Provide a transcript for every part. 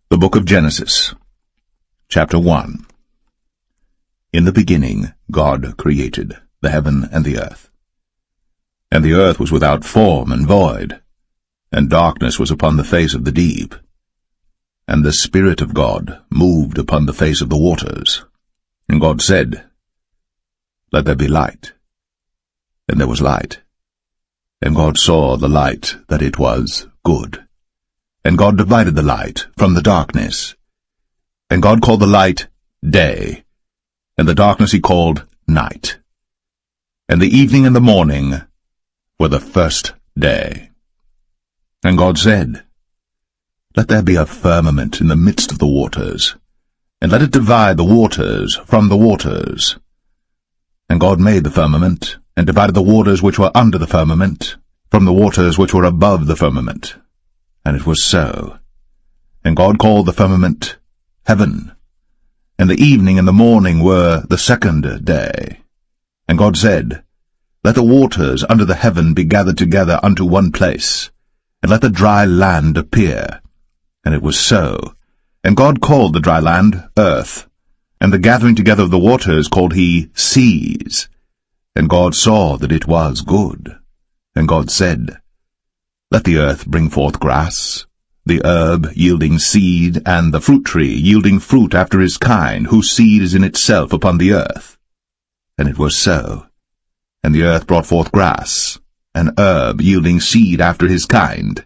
The Book of Genesis, Chapter 1. In the beginning God created the heaven and the earth. And the earth was without form and void, and darkness was upon the face of the deep. And the Spirit of God moved upon the face of the waters. And God said, Let there be light. And there was light. And God saw the light that it was good. And God divided the light from the darkness. And God called the light day, and the darkness he called night. And the evening and the morning were the first day. And God said, Let there be a firmament in the midst of the waters, and let it divide the waters from the waters. And God made the firmament, and divided the waters which were under the firmament from the waters which were above the firmament. And it was so. And God called the firmament heaven. And the evening and the morning were the second day. And God said, Let the waters under the heaven be gathered together unto one place, and let the dry land appear. And it was so. And God called the dry land earth, and the gathering together of the waters called he seas. And God saw that it was good. And God said, Let the earth bring forth grass, the herb yielding seed, and the fruit tree yielding fruit after his kind, whose seed is in itself upon the earth. And it was so. And the earth brought forth grass, an herb yielding seed after his kind,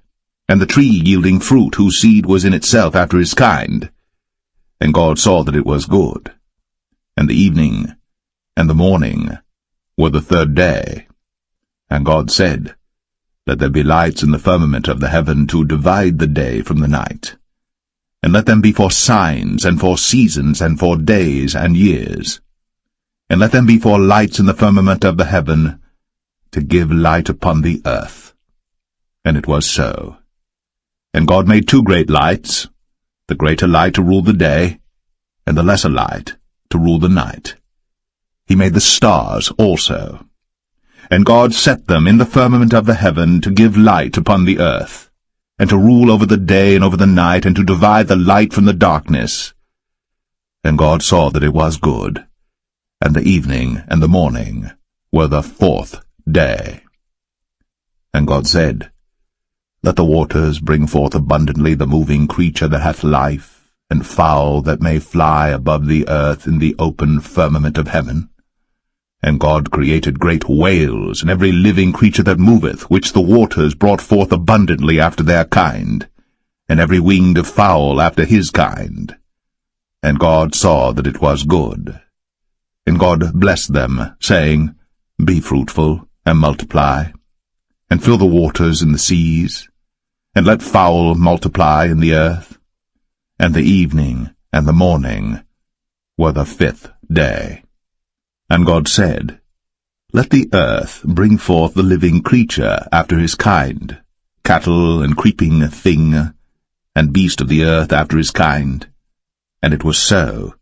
and the tree yielding fruit, whose seed was in itself after his kind. And God saw that it was good. And the evening and the morning were the third day. And God said, Let there be lights in the firmament of the heaven to divide the day from the night. And let them be for signs, and for seasons, and for days and years. And let them be for lights in the firmament of the heaven, to give light upon the earth. And it was so. And God made two great lights, the greater light to rule the day, and the lesser light to rule the night. He made the stars also. And God set them in the firmament of the heaven to give light upon the earth, and to rule over the day and over the night, and to divide the light from the darkness. And God saw that it was good. And the evening and the morning were the fourth day. And God said, Let the waters bring forth abundantly the moving creature that hath life, and fowl that may fly above the earth in the open firmament of heaven. And God created great whales, and every living creature that moveth, which the waters brought forth abundantly after their kind, and every winged fowl after his kind. And God saw that it was good. And God blessed them, saying, Be fruitful, and multiply, and fill the waters in the seas, and let fowl multiply in the earth. And the evening and the morning were the fifth day. And God said, Let the earth bring forth the living creature after his kind, cattle and creeping thing, and beast of the earth after his kind. And it was so.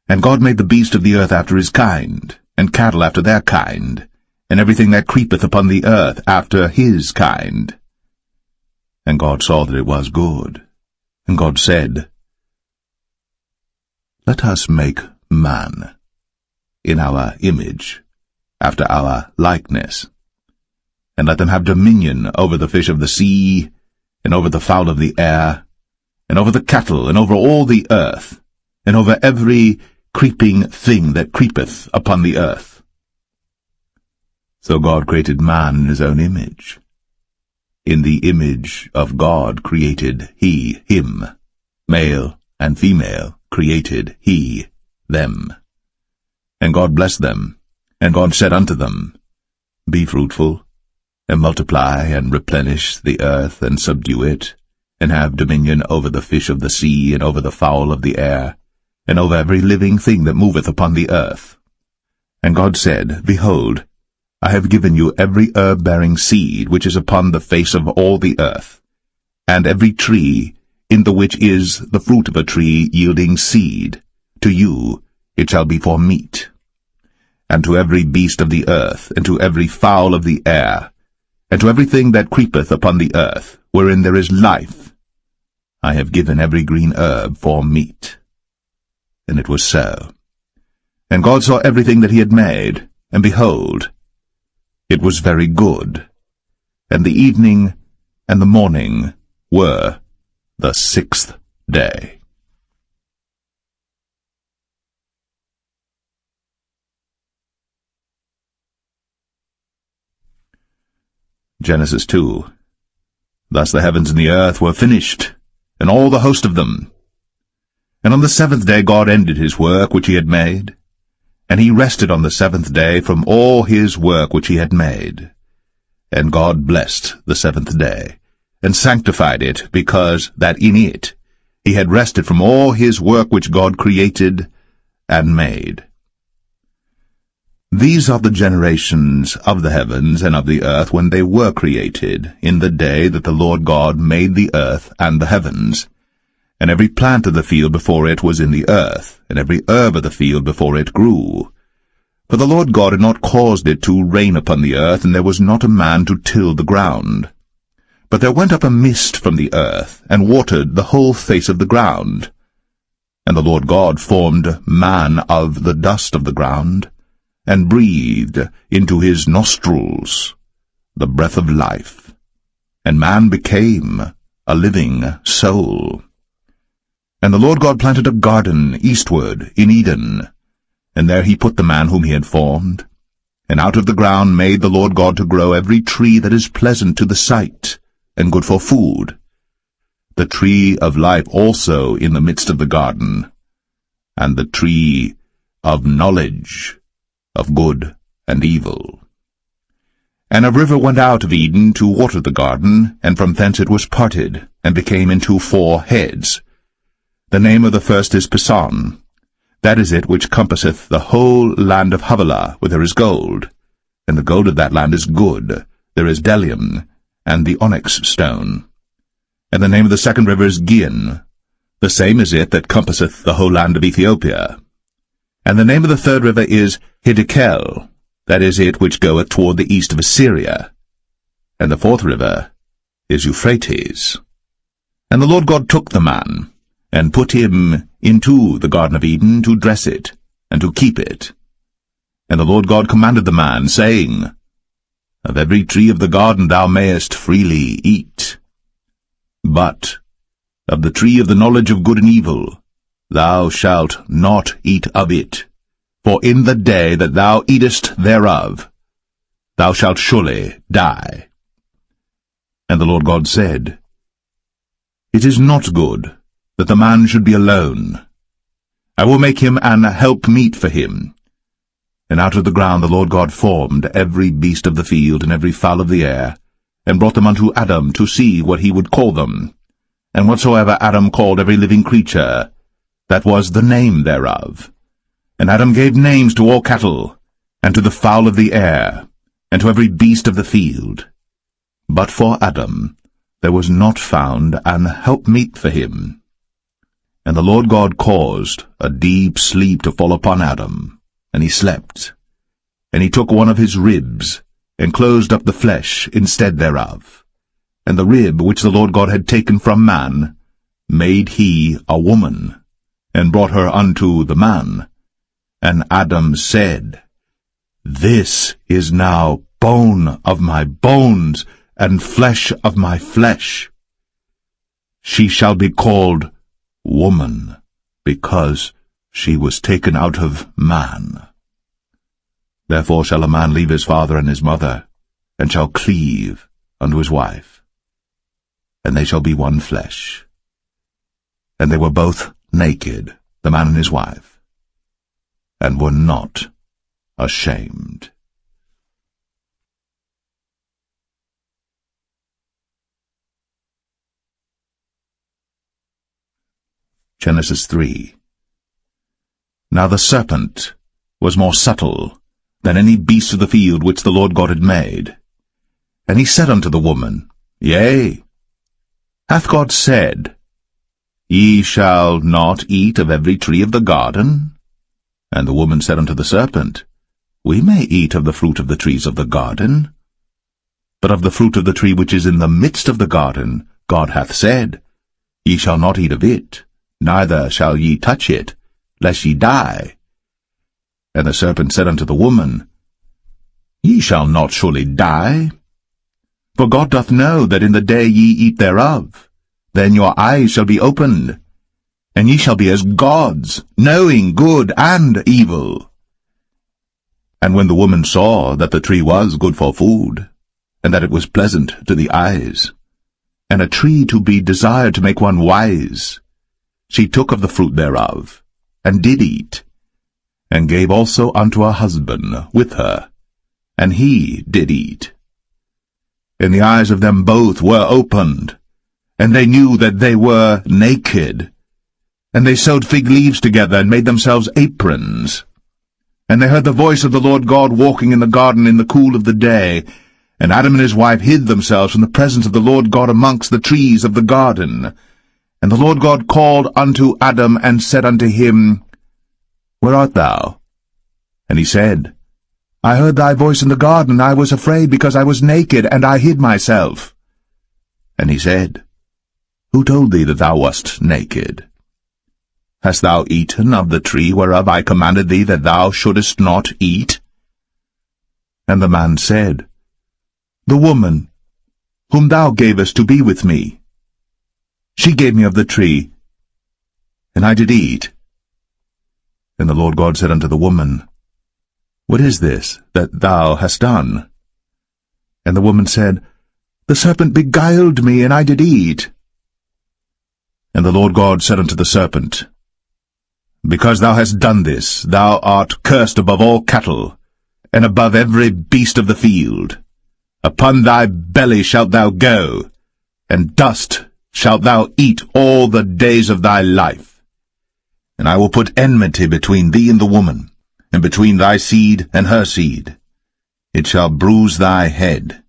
And God made the beast of the earth after his kind, and cattle after their kind, and everything that creepeth upon the earth after his kind. And God saw that it was good. And God said, Let us make man in our image, after our likeness, and let them have dominion over the fish of the sea, and over the fowl of the air, and over the cattle, and over all the earth, and over every creeping thing that creepeth upon the earth. So God created man in his own image. In the image of God created he him, male and female created he them. And God blessed them, and God said unto them, Be fruitful, and multiply, and replenish the earth, and subdue it, and have dominion over the fish of the sea, and over the fowl of the air, and over every living thing that moveth upon the earth. And God said, Behold, I have given you every herb-bearing seed which is upon the face of all the earth, and every tree in the which is the fruit of a tree yielding seed. To you it shall be for meat. And to every beast of the earth, and to every fowl of the air, and to everything that creepeth upon the earth, wherein there is life, I have given every green herb for meat. And it was so. And God saw everything that he had made, and behold, it was very good. And the evening and the morning were the 6th day. Genesis 2. Thus the heavens and the earth were finished, and all the host of them. And on the 7th day God ended his work which he had made, and he rested on the 7th day from all his work which he had made. And God blessed the 7th day, and sanctified it, because that in it he had rested from all his work which God created and made. These are the generations of the heavens and of the earth when they were created, in the day that the Lord God made the earth and the heavens. And every plant of the field before it was in the earth, and every herb of the field before it grew. For the Lord God had not caused it to rain upon the earth, and there was not a man to till the ground. But there went up a mist from the earth, and watered the whole face of the ground. And the Lord God formed man of the dust of the ground, and breathed into his nostrils the breath of life. And man became a living soul. And the Lord God planted a garden eastward in Eden, and there he put the man whom he had formed. And out of the ground made the Lord God to grow every tree that is pleasant to the sight, and good for food, the tree of life also in the midst of the garden, and the tree of knowledge of good and evil. And a river went out of Eden to water the garden, and from thence it was parted, and became into 4 heads. The name of the first is Pison. That is it which compasseth the whole land of Havilah, where there is gold. And the gold of that land is good. There is bdellium, and the onyx stone. And the name of the second river is Gihon. The same is it that compasseth the whole land of Ethiopia. And the name of the third river is Hiddekel. That is it which goeth toward the east of Assyria. And the fourth river is Euphrates. And the Lord God took the man, and put him into the Garden of Eden to dress it, and to keep it. And the Lord God commanded the man, saying, Of every tree of the garden thou mayest freely eat. But of the tree of the knowledge of good and evil thou shalt not eat of it, for in the day that thou eatest thereof thou shalt surely die. And the Lord God said, It is not good that the man should be alone. I will make him an helpmeet for him. And out of the ground the Lord God formed every beast of the field and every fowl of the air, and brought them unto Adam to see what he would call them. And whatsoever Adam called every living creature, that was the name thereof. And Adam gave names to all cattle, and to the fowl of the air, and to every beast of the field. But for Adam there was not found an helpmeet for him. And the Lord God caused a deep sleep to fall upon Adam, and he slept. And he took one of his ribs, and closed up the flesh instead thereof. And the rib which the Lord God had taken from man made he a woman, and brought her unto the man. And Adam said, This is now bone of my bones, and flesh of my flesh. She shall be called woman, because she was taken out of man. Therefore shall a man leave his father and his mother, and shall cleave unto his wife, and they shall be one flesh. And they were both naked, the man and his wife, and were not ashamed. Genesis 3. Now the serpent was more subtle than any beast of the field which the Lord God had made. And he said unto the woman, Yea, hath God said, Ye shall not eat of every tree of the garden? And the woman said unto the serpent, We may eat of the fruit of the trees of the garden. But of the fruit of the tree which is in the midst of the garden, God hath said, Ye shall not eat of it, neither shall ye touch it, lest ye die. And the serpent said unto the woman, Ye shall not surely die. For God doth know that in the day ye eat thereof, then your eyes shall be opened, and ye shall be as gods, knowing good and evil. And when the woman saw that the tree was good for food, and that it was pleasant to the eyes, and a tree to be desired to make one wise, she took of the fruit thereof, and did eat, and gave also unto her husband with her, and he did eat. And the eyes of them both were opened, and they knew that they were naked. And they sewed fig leaves together, and made themselves aprons. And they heard the voice of the Lord God walking in the garden in the cool of the day. And Adam and his wife hid themselves from the presence of the Lord God amongst the trees of the garden. And the Lord God called unto Adam, and said unto him, Where art thou? And he said, I heard thy voice in the garden, and I was afraid, because I was naked, and I hid myself. And he said, Who told thee that thou wast naked? Hast thou eaten of the tree whereof I commanded thee that thou shouldest not eat? And the man said, The woman, whom thou gavest to be with me, she gave me of the tree, and I did eat. And the Lord God said unto the woman, What is this that thou hast done? And the woman said, The serpent beguiled me, and I did eat. And the Lord God said unto the serpent, Because thou hast done this, thou art cursed above all cattle, and above every beast of the field. Upon thy belly shalt thou go, and dust shalt thou eat all the days of thy life. And I will put enmity between thee and the woman, and between thy seed and her seed. It shall bruise thy head,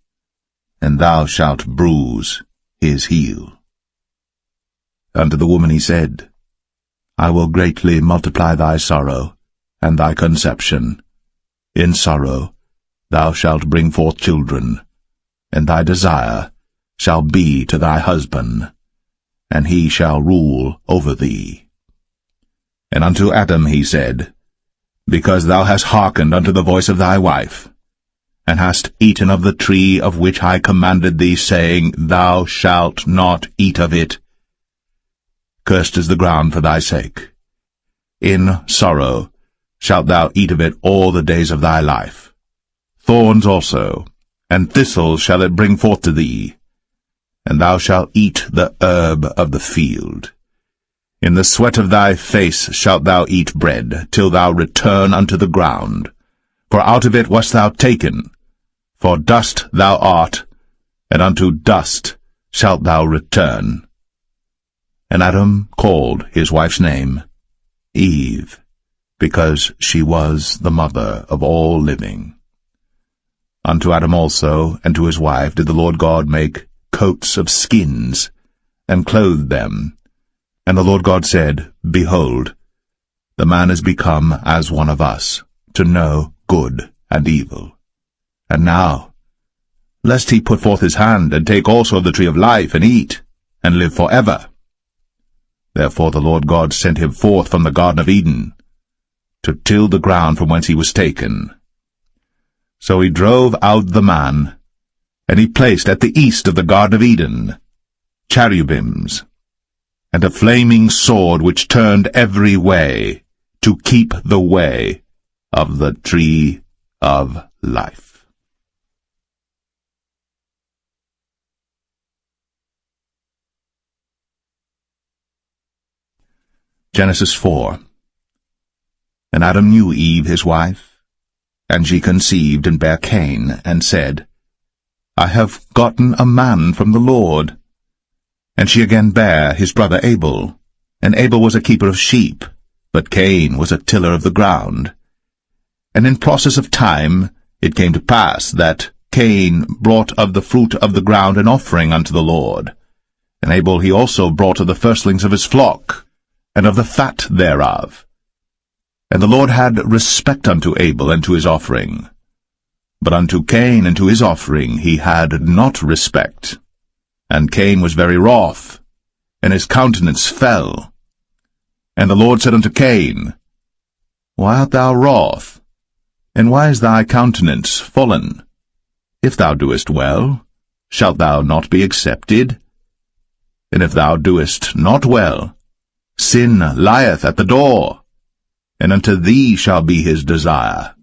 and thou shalt bruise his heel. Unto the woman he said, I will greatly multiply thy sorrow, and thy conception. In sorrow thou shalt bring forth children, and thy desire shall be to thy husband, and he shall rule over thee. And unto Adam he said, Because thou hast hearkened unto the voice of thy wife, and hast eaten of the tree of which I commanded thee, saying, Thou shalt not eat of it, cursed is the ground for thy sake. In sorrow shalt thou eat of it all the days of thy life. Thorns also, and thistles shall it bring forth to thee, and thou shalt eat the herb of the field. In the sweat of thy face shalt thou eat bread, till thou return unto the ground. For out of it wast thou taken, for dust thou art, and unto dust shalt thou return. And Adam called his wife's name Eve, because she was the mother of all living. Unto Adam also and to his wife did the Lord God make coats of skins, and clothed them. And the Lord God said, Behold, the man is become as one of us, to know good and evil. And now, lest he put forth his hand, and take also of the tree of life, and eat, and live forever. Therefore the Lord God sent him forth from the Garden of Eden, to till the ground from whence he was taken. So he drove out the man, and he placed at the east of the Garden of Eden cherubims, and a flaming sword which turned every way, to keep the way of the tree of life. Genesis 4. And Adam knew Eve his wife, and she conceived and bare Cain, and said, I have gotten a man from the Lord. And she again bare his brother Abel, and Abel was a keeper of sheep, but Cain was a tiller of the ground. And in process of time it came to pass that Cain brought of the fruit of the ground an offering unto the Lord. And Abel he also brought of the firstlings of his flock, and of the fat thereof. And the Lord had respect unto Abel and to his offering. But unto Cain and to his offering he had not respect. And Cain was very wroth, and his countenance fell. And the Lord said unto Cain, Why art thou wroth? And why is thy countenance fallen? If thou doest well, shalt thou not be accepted? And if thou doest not well, sin lieth at the door, and unto thee shall be his desire,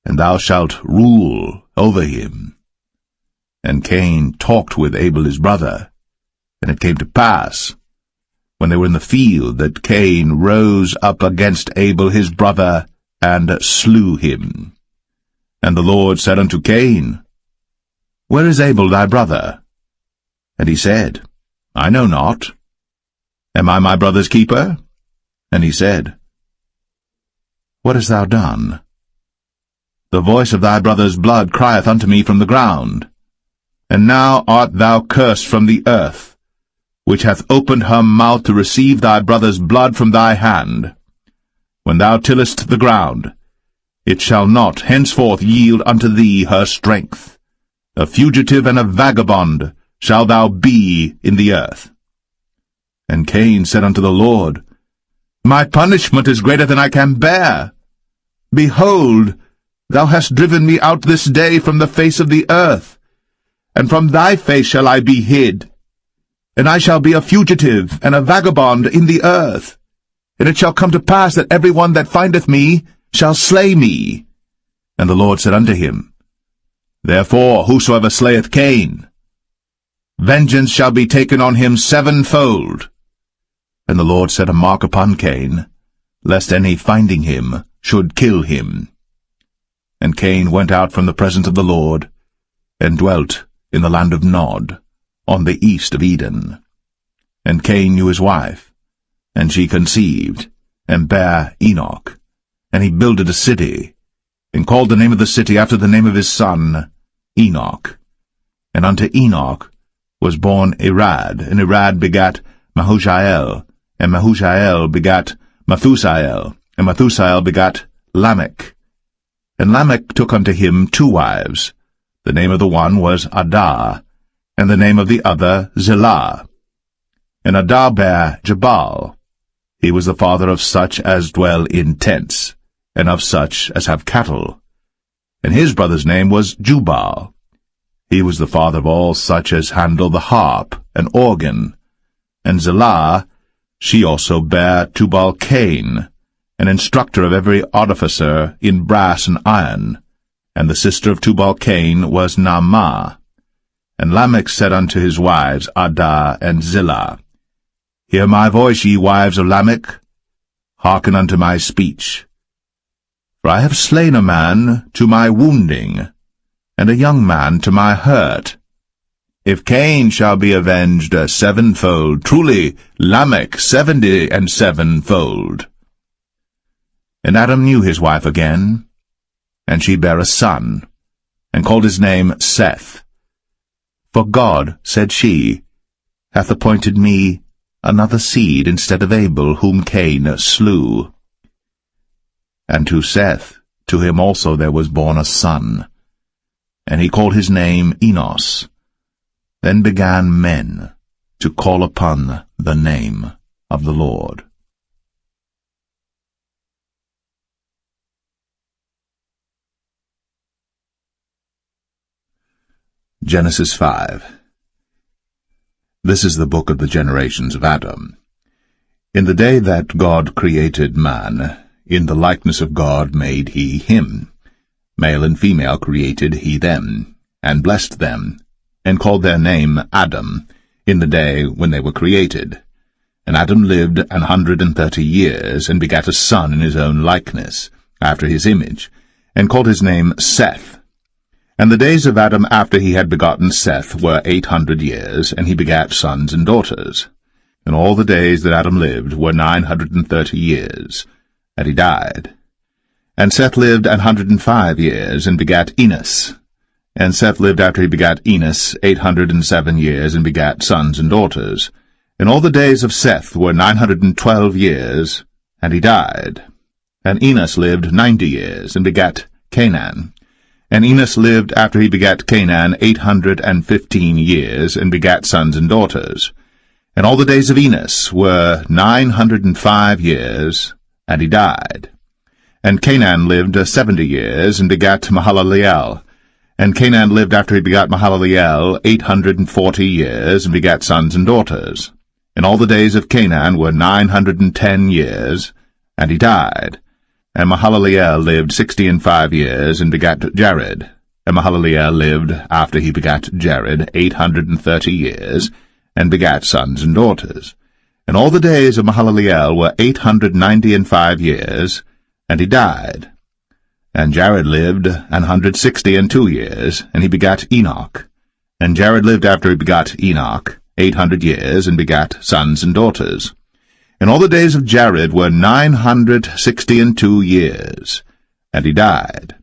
and thou shalt rule over him. And Cain talked with Abel his brother, and it came to pass, when they were in the field, that Cain rose up against Abel his brother, and slew him. And the Lord said unto Cain, Where is Abel thy brother? And he said, I know not. Am I my brother's keeper? And he said, What hast thou done? The voice of thy brother's blood crieth unto me from the ground. And now art thou cursed from the earth, which hath opened her mouth to receive thy brother's blood from thy hand. When thou tillest the ground, it shall not henceforth yield unto thee her strength. A fugitive and a vagabond shalt thou be in the earth. And Cain said unto the Lord, My punishment is greater than I can bear. Behold, thou hast driven me out this day from the face of the earth, and from thy face shall I be hid. And I shall be a fugitive and a vagabond in the earth. And it shall come to pass that every one that findeth me shall slay me. And the Lord said unto him, Therefore whosoever slayeth Cain, vengeance shall be taken on him sevenfold. And the Lord set a mark upon Cain, lest any finding him should kill him. And Cain went out from the presence of the Lord, and dwelt in the land of Nod, on the east of Eden. And Cain knew his wife, and she conceived, and bare Enoch. And he builded a city, and called the name of the city after the name of his son, Enoch. And unto Enoch was born Irad, and Irad begat Mahushael, and Mahushael begat Methusael, and Methusael begat Lamech. And Lamech took unto him 2 wives. The name of the one was Adah, and the name of the other Zillah. And Adah bare Jabal. He was the father of such as dwell in tents, and of such as have cattle. And his brother's name was Jubal. He was the father of all such as handle the harp and organ. And Zillah, she also bare Tubal-Cain, an instructor of every artificer in brass and iron. And the sister of Tubal-Cain was Naamah. And Lamech said unto his wives, Adah and Zillah, Hear my voice, ye wives of Lamech. Hearken unto my speech. For I have slain a man to my wounding, and a young man to my hurt. If Cain shall be avenged sevenfold, truly Lamech 77-fold. And Adam knew his wife again, and she bare a son, and called his name Seth. For God, said she, hath appointed me another seed instead of Abel, whom Cain slew. And to Seth, to him also there was born a son, and he called his name Enos. Then began men to call upon the name of the Lord. Genesis 5. This is the book of the generations of Adam. In the day that God created man, in the likeness of God made he him. Male and female created he them, and blessed them, and called their name Adam, in the day when they were created. And Adam lived 130 years, and begat a son in his own likeness, after his image, and called his name Seth. And the days of Adam after he had begotten Seth were 800 years, and he begat sons and daughters. And all the days that Adam lived were 930 years, and he died. And Seth lived 105 years, and begat Enos. And Seth lived after he begat Enos 807 years, and begat sons and daughters. And all the days of Seth were 912 years, and he died. And Enos lived 90 years, and begat Canaan. And Enos lived after he begat Canaan 815 years, and begat sons and daughters. And all the days of Enos were 905 years, and he died. And Canaan lived 70 years, and begat Mahalaleel. And Canaan lived after he begat Mahalaleel 840 years, and begat sons and daughters. And all the days of Canaan were 910 years, and he died. And Mahalaleel lived 65 years, and begat Jared. And Mahalaleel lived after he begat Jared 830 years, and begat sons and daughters. And all the days of Mahalaleel were 895 years, and he died. And Jared lived 162 years, and he begat Enoch. And Jared lived after he begat Enoch 800 years, and begat sons and daughters. And all the days of Jared were 962 years, and he died.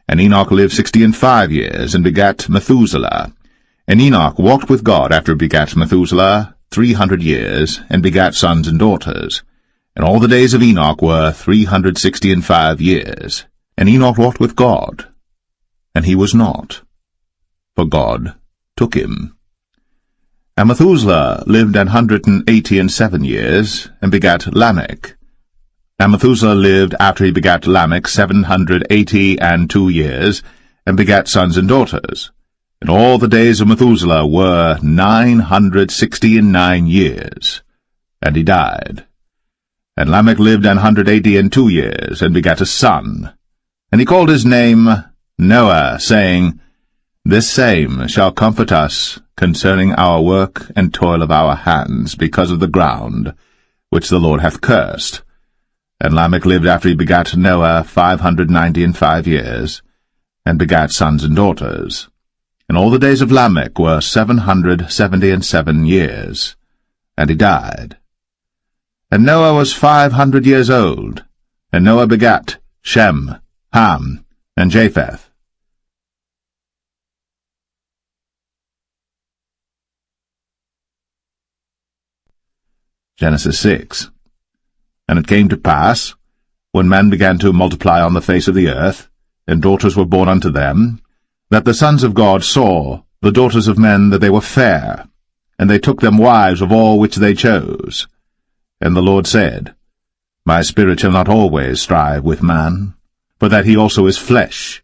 And Enoch lived 65 years, and begat Methuselah. And Enoch walked with God after he begat Methuselah 300 years, and begat sons and daughters. And all the days of Enoch were 365 years. And Enoch walked with God, and he was not, for God took him. And Methuselah lived 187 years, and begat Lamech. And Methuselah lived after he begat Lamech 782 years, and begat sons and daughters. And all the days of Methuselah were 969 years, and he died. And Lamech lived 182 years, and begat a son. And he called his name Noah, saying, This same shall comfort us concerning our work and toil of our hands, because of the ground which the Lord hath cursed. And Lamech lived after he begat Noah 595 years, and begat sons and daughters. And all the days of Lamech were 777 years, and he died. And Noah was 500 years old, and Noah begat Shem, Ham, and Japheth. Genesis 6. And it came to pass, when men began to multiply on the face of the earth, and daughters were born unto them, that the sons of God saw the daughters of men that they were fair, and they took them wives of all which they chose. And the Lord said, My spirit shall not always strive with man, for that he also is flesh,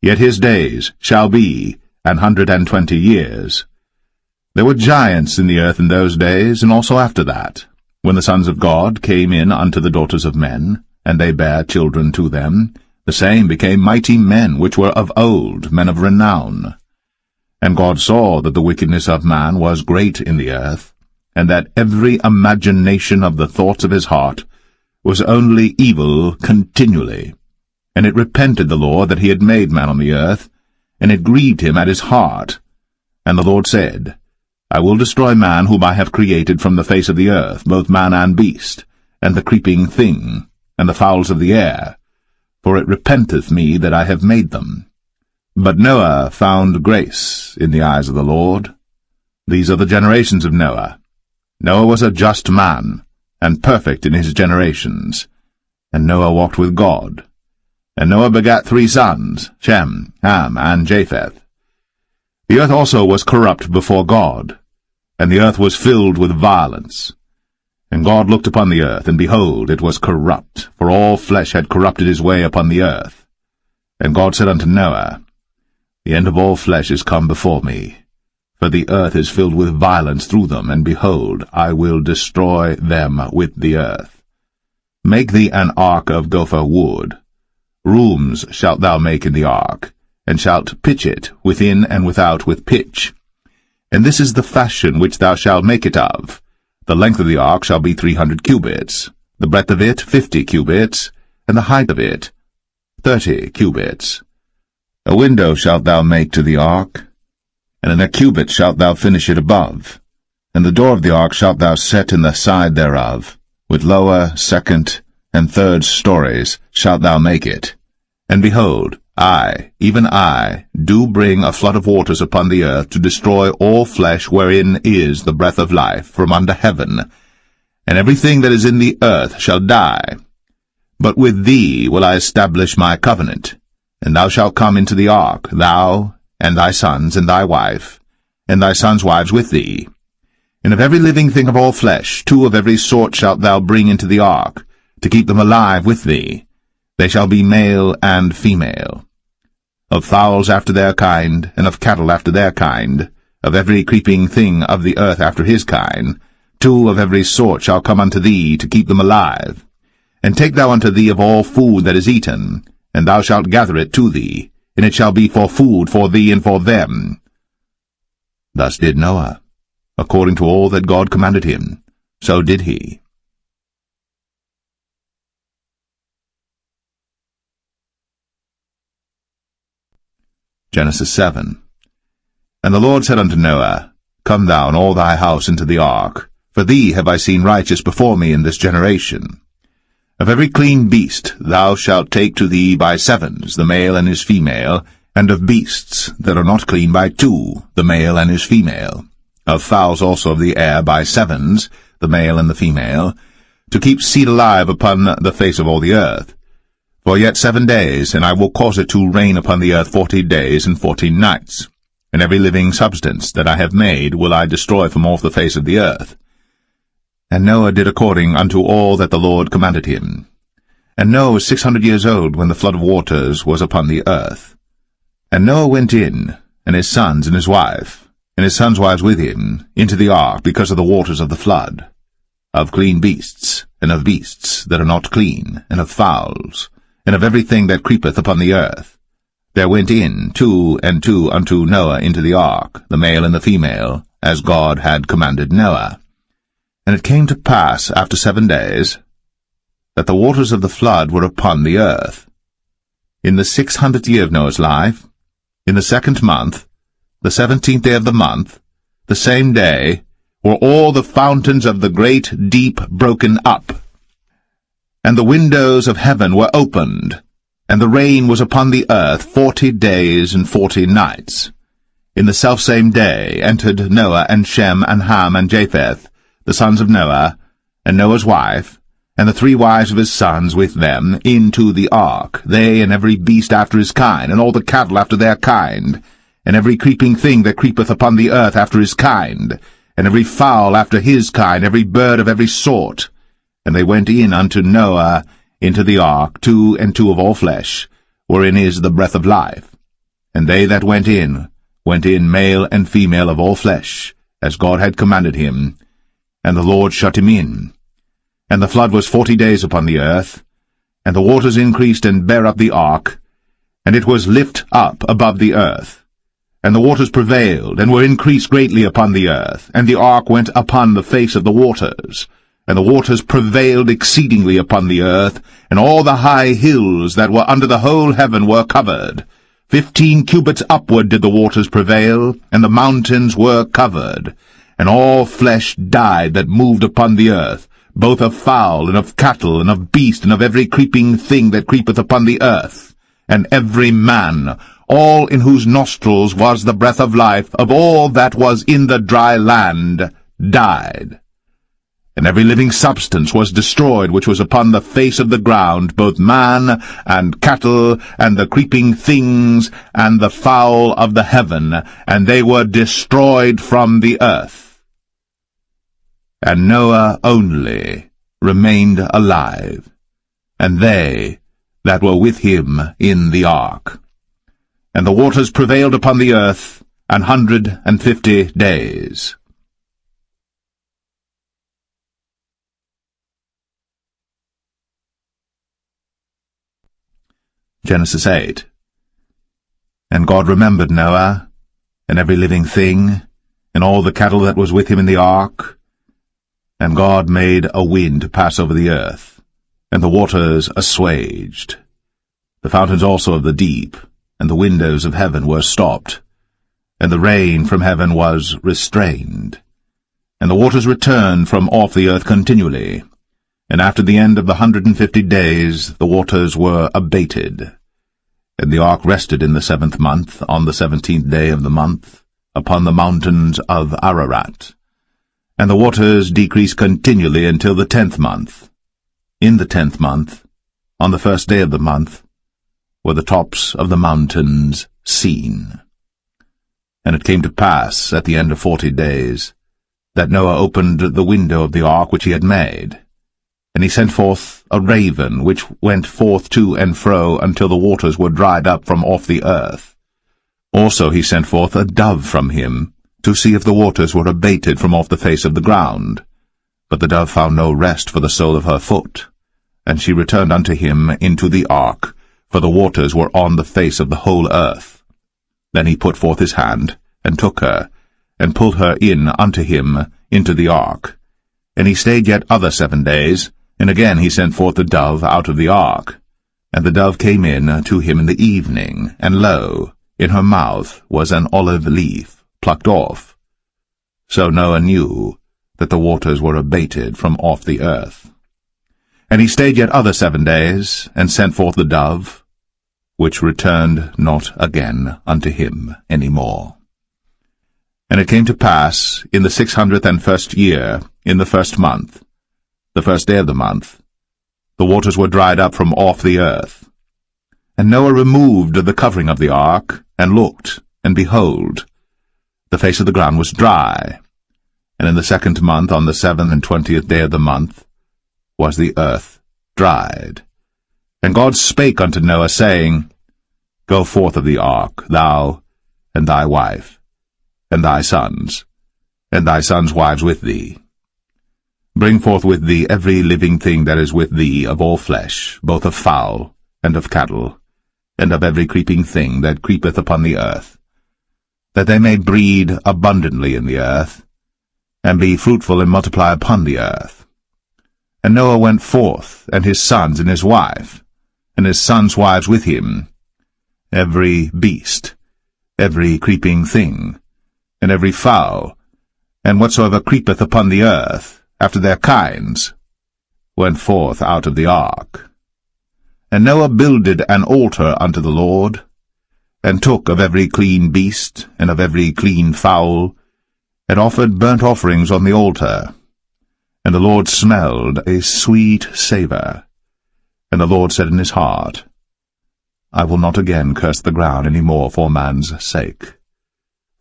yet his days shall be 120 years. There were giants in the earth in those days, and also after that, when the sons of God came in unto the daughters of men, and they bare children to them, the same became mighty men which were of old, men of renown. And God saw that the wickedness of man was great in the earth, and that every imagination of the thoughts of his heart was only evil continually. And it repented the Lord that he had made man on the earth, and it grieved him at his heart. And the Lord said, I will destroy man whom I have created from the face of the earth, both man and beast, and the creeping thing, and the fowls of the air, for it repenteth me that I have made them. But Noah found grace in the eyes of the Lord. These are the generations of Noah. Noah was a just man, and perfect in his generations. And Noah walked with God. And Noah begat 3 sons, Shem, Ham, and Japheth. The earth also was corrupt before God, and the earth was filled with violence. And God looked upon the earth, and behold, it was corrupt, for all flesh had corrupted his way upon the earth. And God said unto Noah, The end of all flesh is come before me, for the earth is filled with violence through them, and behold, I will destroy them with the earth. Make thee an ark of gopher wood. Rooms shalt thou make in the ark, and shalt pitch it within and without with pitch. And this is the fashion which thou shalt make it of. The length of the ark shall be 300 cubits, the breadth of it 50 cubits, and the height of it 30 cubits. A window shalt thou make to the ark, and in a cubit shalt thou finish it above. And the door of the ark shalt thou set in the side thereof, with lower, second, and third stories shalt thou make it. And behold, I, even I, do bring a flood of waters upon the earth to destroy all flesh wherein is the breath of life from under heaven, and everything that is in the earth shall die. But with thee will I establish my covenant, and thou shalt come into the ark, thou, and thy sons, and thy wife, and thy sons' wives with thee. And of every living thing of all flesh, 2 of every sort shalt thou bring into the ark, to keep them alive with thee. They shall be male and female. Of fowls after their kind, and of cattle after their kind, of every creeping thing of the earth after his kind, 2 of every sort shall come unto thee, to keep them alive. And take thou unto thee of all food that is eaten, and thou shalt gather it to thee, and it shall be for food for thee and for them. Thus did Noah. According to all that God commanded him, so did he. Genesis 7. And the Lord said unto Noah, Come thou and all thy house into the ark, for thee have I seen righteous before me in this generation. Of every clean beast thou shalt take to thee by 7s, the male and his female, and of beasts that are not clean by 2, the male and his female. Of fowls also of the air by 7s, the male and the female, to keep seed alive upon the face of all the earth. For yet 7 days, and I will cause it to rain upon the earth 40 days and 14 nights. And every living substance that I have made will I destroy from off the face of the earth. And Noah did according unto all that the Lord commanded him. And Noah was 600 years old when the flood of waters was upon the earth. And Noah went in, and his sons and his wife, and his sons' wives with him, into the ark because of the waters of the flood, of clean beasts, and of beasts that are not clean, and of fowls, and of everything that creepeth upon the earth. There went in 2 and 2 unto Noah into the ark, the male and the female, as God had commanded Noah. And it came to pass after 7 days, that the waters of the flood were upon the earth. In the 600th year of Noah's life, in the 2nd month, the 17th day of the month, the same day, were all the fountains of the great deep broken up, and the windows of heaven were opened, and the rain was upon the earth 40 days and 40 nights. In the selfsame day entered Noah and Shem and Ham and Japheth, the sons of Noah, and Noah's wife, and the 3 wives of his sons with them, into the ark, they and every beast after his kind, and all the cattle after their kind, and every creeping thing that creepeth upon the earth after his kind, and every fowl after his kind, every bird of every sort. And they went in unto Noah into the ark, 2 and 2 of all flesh, wherein is the breath of life. And they that went in male and female of all flesh, as God had commanded him. And the Lord shut him in. And the flood was 40 days upon the earth, and the waters increased and bare up the ark, and it was lift up above the earth. And the waters prevailed, and were increased greatly upon the earth, and the ark went upon the face of the waters. And the waters prevailed exceedingly upon the earth, and all the high hills that were under the whole heaven were covered. 15 cubits upward did the waters prevail, and the mountains were covered. And all flesh died that moved upon the earth, both of fowl, and of cattle, and of beast, and of every creeping thing that creepeth upon the earth. And every man, all in whose nostrils was the breath of life, of all that was in the dry land, died. And every living substance was destroyed which was upon the face of the ground, both man and cattle, and the creeping things, and the fowl of the heaven, and they were destroyed from the earth. And Noah only remained alive, and they that were with him in the ark. And the waters prevailed upon the earth 150 days. Genesis 8. And God remembered Noah, and every living thing, and all the cattle that was with him in the ark. And God made a wind to pass over the earth, and the waters assuaged. The fountains also of the deep, and the windows of heaven were stopped, and the rain from heaven was restrained. And the waters returned from off the earth continually. And after the end of the 150 days the waters were abated. And the ark rested in the 7th month, on the 17th day of the month, upon the mountains of Ararat. And the waters decreased continually until the 10th month. In the 10th month, on the 1st day of the month, were the tops of the mountains seen. And it came to pass, at the end of 40 days, that Noah opened the window of the ark which he had made. And he sent forth a raven, which went forth to and fro until the waters were dried up from off the earth. Also he sent forth a dove from him, to see if the waters were abated from off the face of the ground. But the dove found no rest for the sole of her foot. And she returned unto him into the ark, for the waters were on the face of the whole earth. Then he put forth his hand, and took her, and pulled her in unto him into the ark. And he stayed yet other 7 days, and again he sent forth the dove out of the ark. And the dove came in to him in the evening, and lo, in her mouth was an olive leaf plucked off. So Noah knew that the waters were abated from off the earth. And he stayed yet other 7 days, and sent forth the dove, which returned not again unto him any more. And it came to pass, in the 601st year, in the 1st month, the 1st day of the month, the waters were dried up from off the earth. And Noah removed the covering of the ark, and looked, and behold, the face of the ground was dry. And in the 2nd month, on the 27th day of the month, was the earth dried. And God spake unto Noah, saying, Go forth of the ark, thou, and thy wife, and thy sons wives with thee. Bring forth with thee every living thing that is with thee of all flesh, both of fowl, and of cattle, and of every creeping thing that creepeth upon the earth, that they may breed abundantly in the earth, and be fruitful and multiply upon the earth. And Noah went forth, and his sons and his wife, and his sons' wives with him, every beast, every creeping thing, and every fowl, and whatsoever creepeth upon the earth, after their kinds, went forth out of the ark. And Noah builded an altar unto the Lord, and took of every clean beast, and of every clean fowl, and offered burnt offerings on the altar. And the Lord smelled a sweet savour. And the Lord said in his heart, I will not again curse the ground any more for man's sake.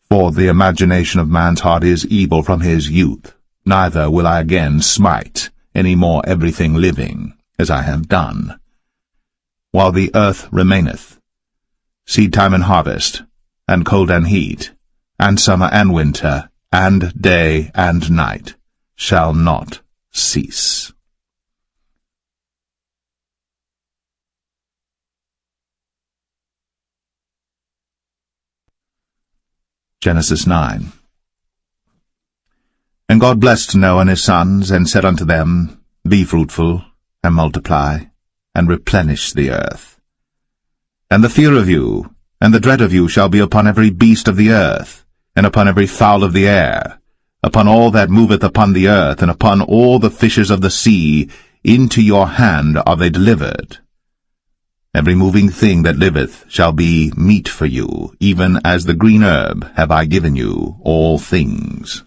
For the imagination of man's heart is evil from his youth, neither will I again smite any more everything living, as I have done. While the earth remaineth, seed time and harvest, and cold and heat, and summer and winter, and day and night, shall not cease. Genesis 9. And God blessed Noah and his sons, and said unto them, Be fruitful, and multiply, and replenish the earth. And the fear of you, and the dread of you shall be upon every beast of the earth, and upon every fowl of the air, upon all that moveth upon the earth, and upon all the fishes of the sea. Into your hand are they delivered. Every moving thing that liveth shall be meat for you, even as the green herb have I given you all things.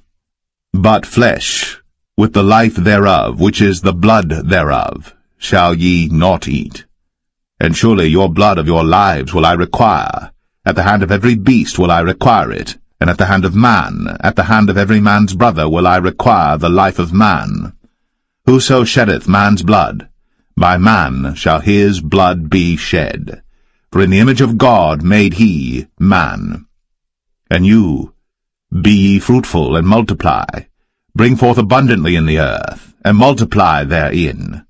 But flesh, with the life thereof, which is the blood thereof, shall ye not eat. And surely your blood of your lives will I require. At the hand of every beast will I require it, and at the hand of man, at the hand of every man's brother will I require the life of man. Whoso sheddeth man's blood, by man shall his blood be shed. For in the image of God made he man. And you, be ye fruitful, and multiply, bring forth abundantly in the earth, and multiply therein.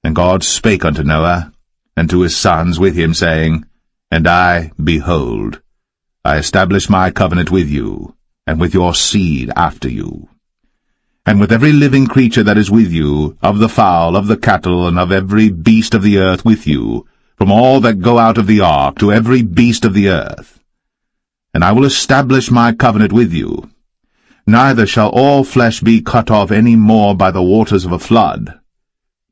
And God spake unto Noah, and to his sons with him, saying, And I, behold, I establish my covenant with you, and with your seed after you, and with every living creature that is with you, of the fowl, of the cattle, and of every beast of the earth with you, from all that go out of the ark to every beast of the earth. And I will establish my covenant with you. Neither shall all flesh be cut off any more by the waters of a flood,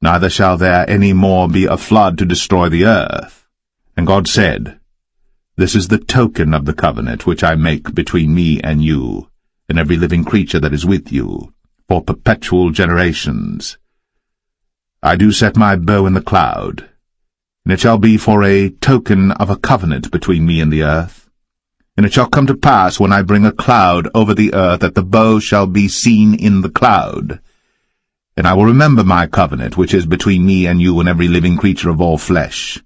neither shall there any more be a flood to destroy the earth. And God said, This is the token of the covenant which I make between me and you, and every living creature that is with you, for perpetual generations. I do set my bow in the cloud, and it shall be for a token of a covenant between me and the earth. And it shall come to pass, when I bring a cloud over the earth, that the bow shall be seen in the cloud. And I will remember my covenant, which is between me and you and every living creature of all flesh.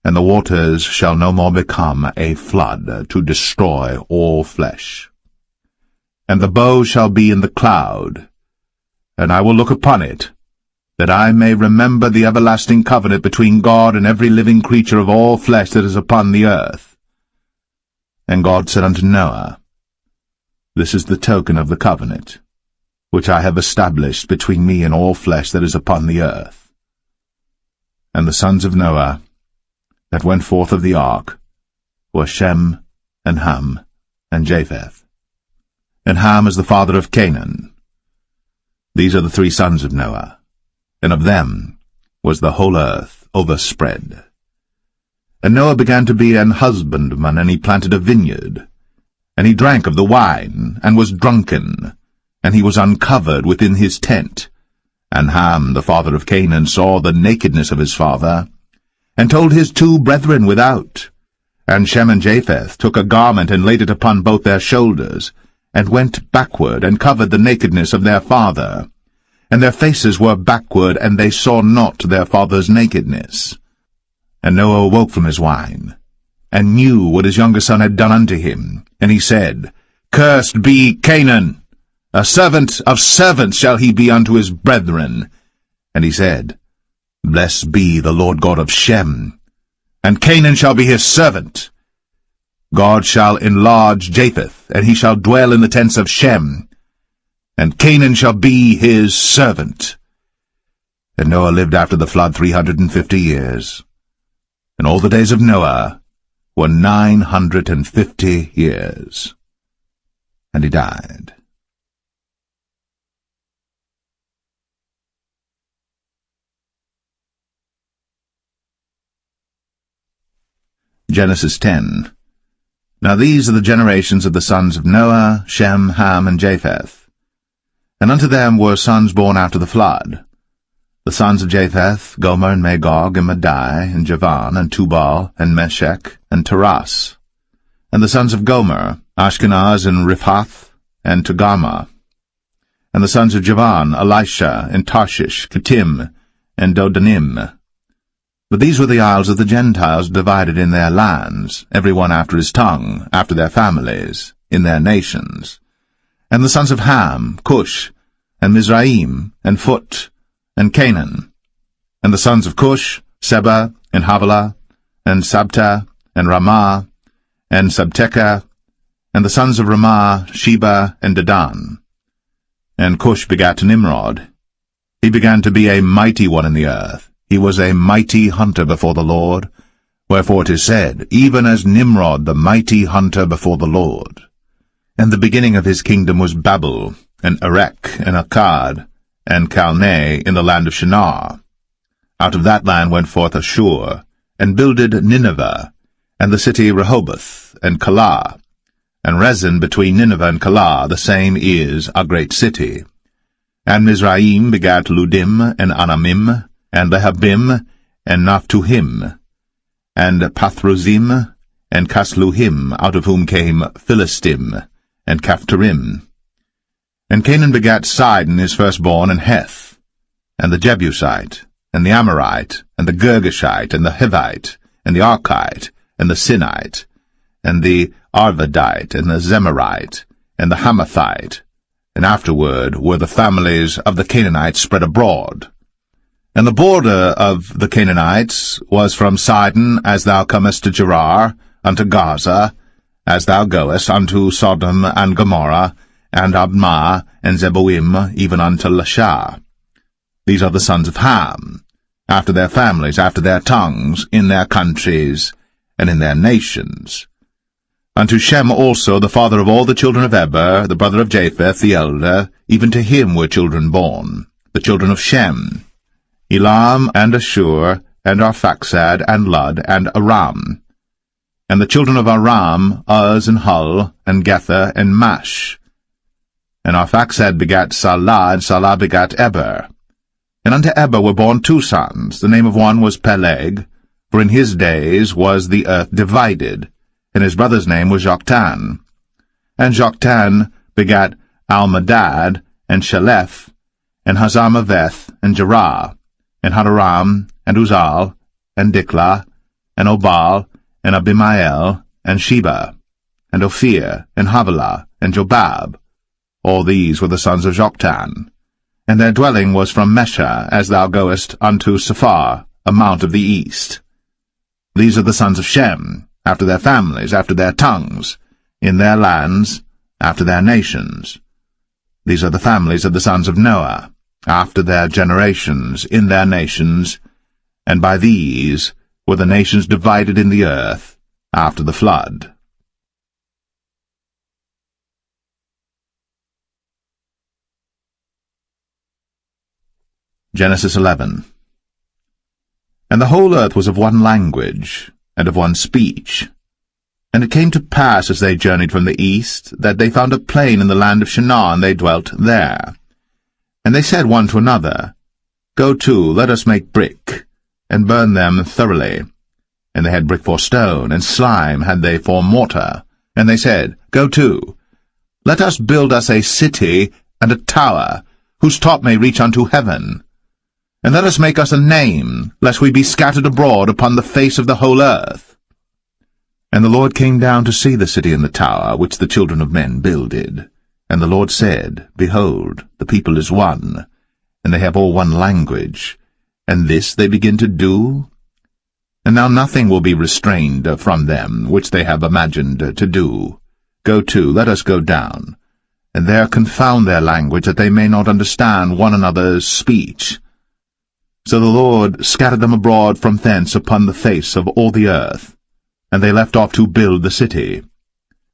And the waters shall no more become a flood to destroy all flesh. And the bow shall be in the cloud, and I will look upon it, that I may remember the everlasting covenant between God and every living creature of all flesh that is upon the earth. And God said unto Noah, This is the token of the covenant, which I have established between me and all flesh that is upon the earth. And the sons of Noah that went forth of the ark were Shem, and Ham, and Japheth. And Ham is the father of Canaan. These are the 3 sons of Noah, and of them was the whole earth overspread. And Noah began to be an husbandman, and he planted a vineyard. And he drank of the wine, and was drunken, and he was uncovered within his tent. And Ham, the father of Canaan, saw the nakedness of his father, and told his 2 brethren without. And Shem and Japheth took a garment, and laid it upon both their shoulders, and went backward, and covered the nakedness of their father. And their faces were backward, and they saw not their father's nakedness. And Noah awoke from his wine, and knew what his younger son had done unto him. And he said, Cursed be Canaan! A servant of servants shall he be unto his brethren. And he said, Blessed be the Lord God of Shem, and Canaan shall be his servant. God shall enlarge Japheth, and he shall dwell in the tents of Shem, and Canaan shall be his servant. And Noah lived after the flood 350 years, and all the days of Noah were 950 years. And he died. Genesis 10. Now these are the generations of the sons of Noah, Shem, Ham, and Japheth. And unto them were sons born after the flood. The sons of Japheth, Gomer, and Magog, and Madai, and Javan, and Tubal, and Meshech, and Taras. And the sons of Gomer, Ashkenaz, and Riphath, and Togarmah. And the sons of Javan, Elisha, and Tarshish, Kittim, and Dodanim. But these were the isles of the Gentiles divided in their lands, every one after his tongue, after their families, in their nations. And the sons of Ham, Cush, and Mizraim, and Phut, and Canaan. And the sons of Cush, Seba, and Havilah, and Sabta, and Ramah, and Sabteka. And the sons of Ramah, Sheba, and Dedan. And Cush begat Nimrod. He began to be a mighty one in the earth. He was a mighty hunter before the Lord. Wherefore it is said, Even as Nimrod the mighty hunter before the Lord. And the beginning of his kingdom was Babel, and Erech, and Akkad, and Calneh in the land of Shinar. Out of that land went forth Ashur, and builded Nineveh, and the city Rehoboth, and Calah. And Rezin between Nineveh and Calah, the same is a great city. And Mizraim begat Ludim, and Anamim, and Lehabim, and Naphtuhim, and Pathrozim, and Casluhim, out of whom came Philistim, and Caphtorim. And Canaan begat Sidon his firstborn, and Heth, and the Jebusite, and the Amorite, and the Girgashite, and the Hivite, and the Archite, and the Sinite, and the Arvadite, and the Zemarite, and the Hamathite. And afterward were the families of the Canaanites spread abroad. And the border of the Canaanites was from Sidon, as thou comest to Gerar, unto Gaza, as thou goest unto Sodom and Gomorrah, and Admah, and Zeboim, even unto Lasha. These are the sons of Ham, after their families, after their tongues, in their countries, and in their nations. Unto Shem also, the father of all the children of Eber, the brother of Japheth, the elder, even to him were children born, the children of Shem, Elam, and Ashur, and Arphaxad, and Lud, and Aram. And the children of Aram, Uz, and Hul, and Gether, and Mash. And Arphaxad begat Salah, and Salah begat Eber. And unto Eber were born 2 sons. The name of one was Peleg, for in his days was the earth divided, and his brother's name was Joktan. And Joktan begat Almadad, and Shalef, and Hazarmaveth, and Jerah, and Hadoram, and Uzal, and Diklah, and Obal, and Abimael, and Sheba, and Ophir, and Havilah, and Jobab. All these were the sons of Joktan. And their dwelling was from Mesha, as thou goest unto Sephar, a mount of the east. These are the sons of Shem, after their families, after their tongues, in their lands, after their nations. These are the families of the sons of Noah, after their generations, in their nations, and by these were the nations divided in the earth after the flood. Genesis 11. And the whole earth was of one language, and of one speech. And it came to pass, as they journeyed from the east, that they found a plain in the land of Shinar, and they dwelt there. And they said one to another, Go to, let us make brick, and burn them thoroughly. And they had brick for stone, and slime had they for mortar. And they said, Go to, let us build us a city and a tower, whose top may reach unto heaven. And let us make us a name, lest we be scattered abroad upon the face of the whole earth. And the Lord came down to see the city and the tower, which the children of men builded. And the Lord said, Behold, the people is one, and they have all one language, and this they begin to do? And now nothing will be restrained from them, which they have imagined to do. Go to, let us go down, and there confound their language, that they may not understand one another's speech. So the Lord scattered them abroad from thence upon the face of all the earth, and they left off to build the city.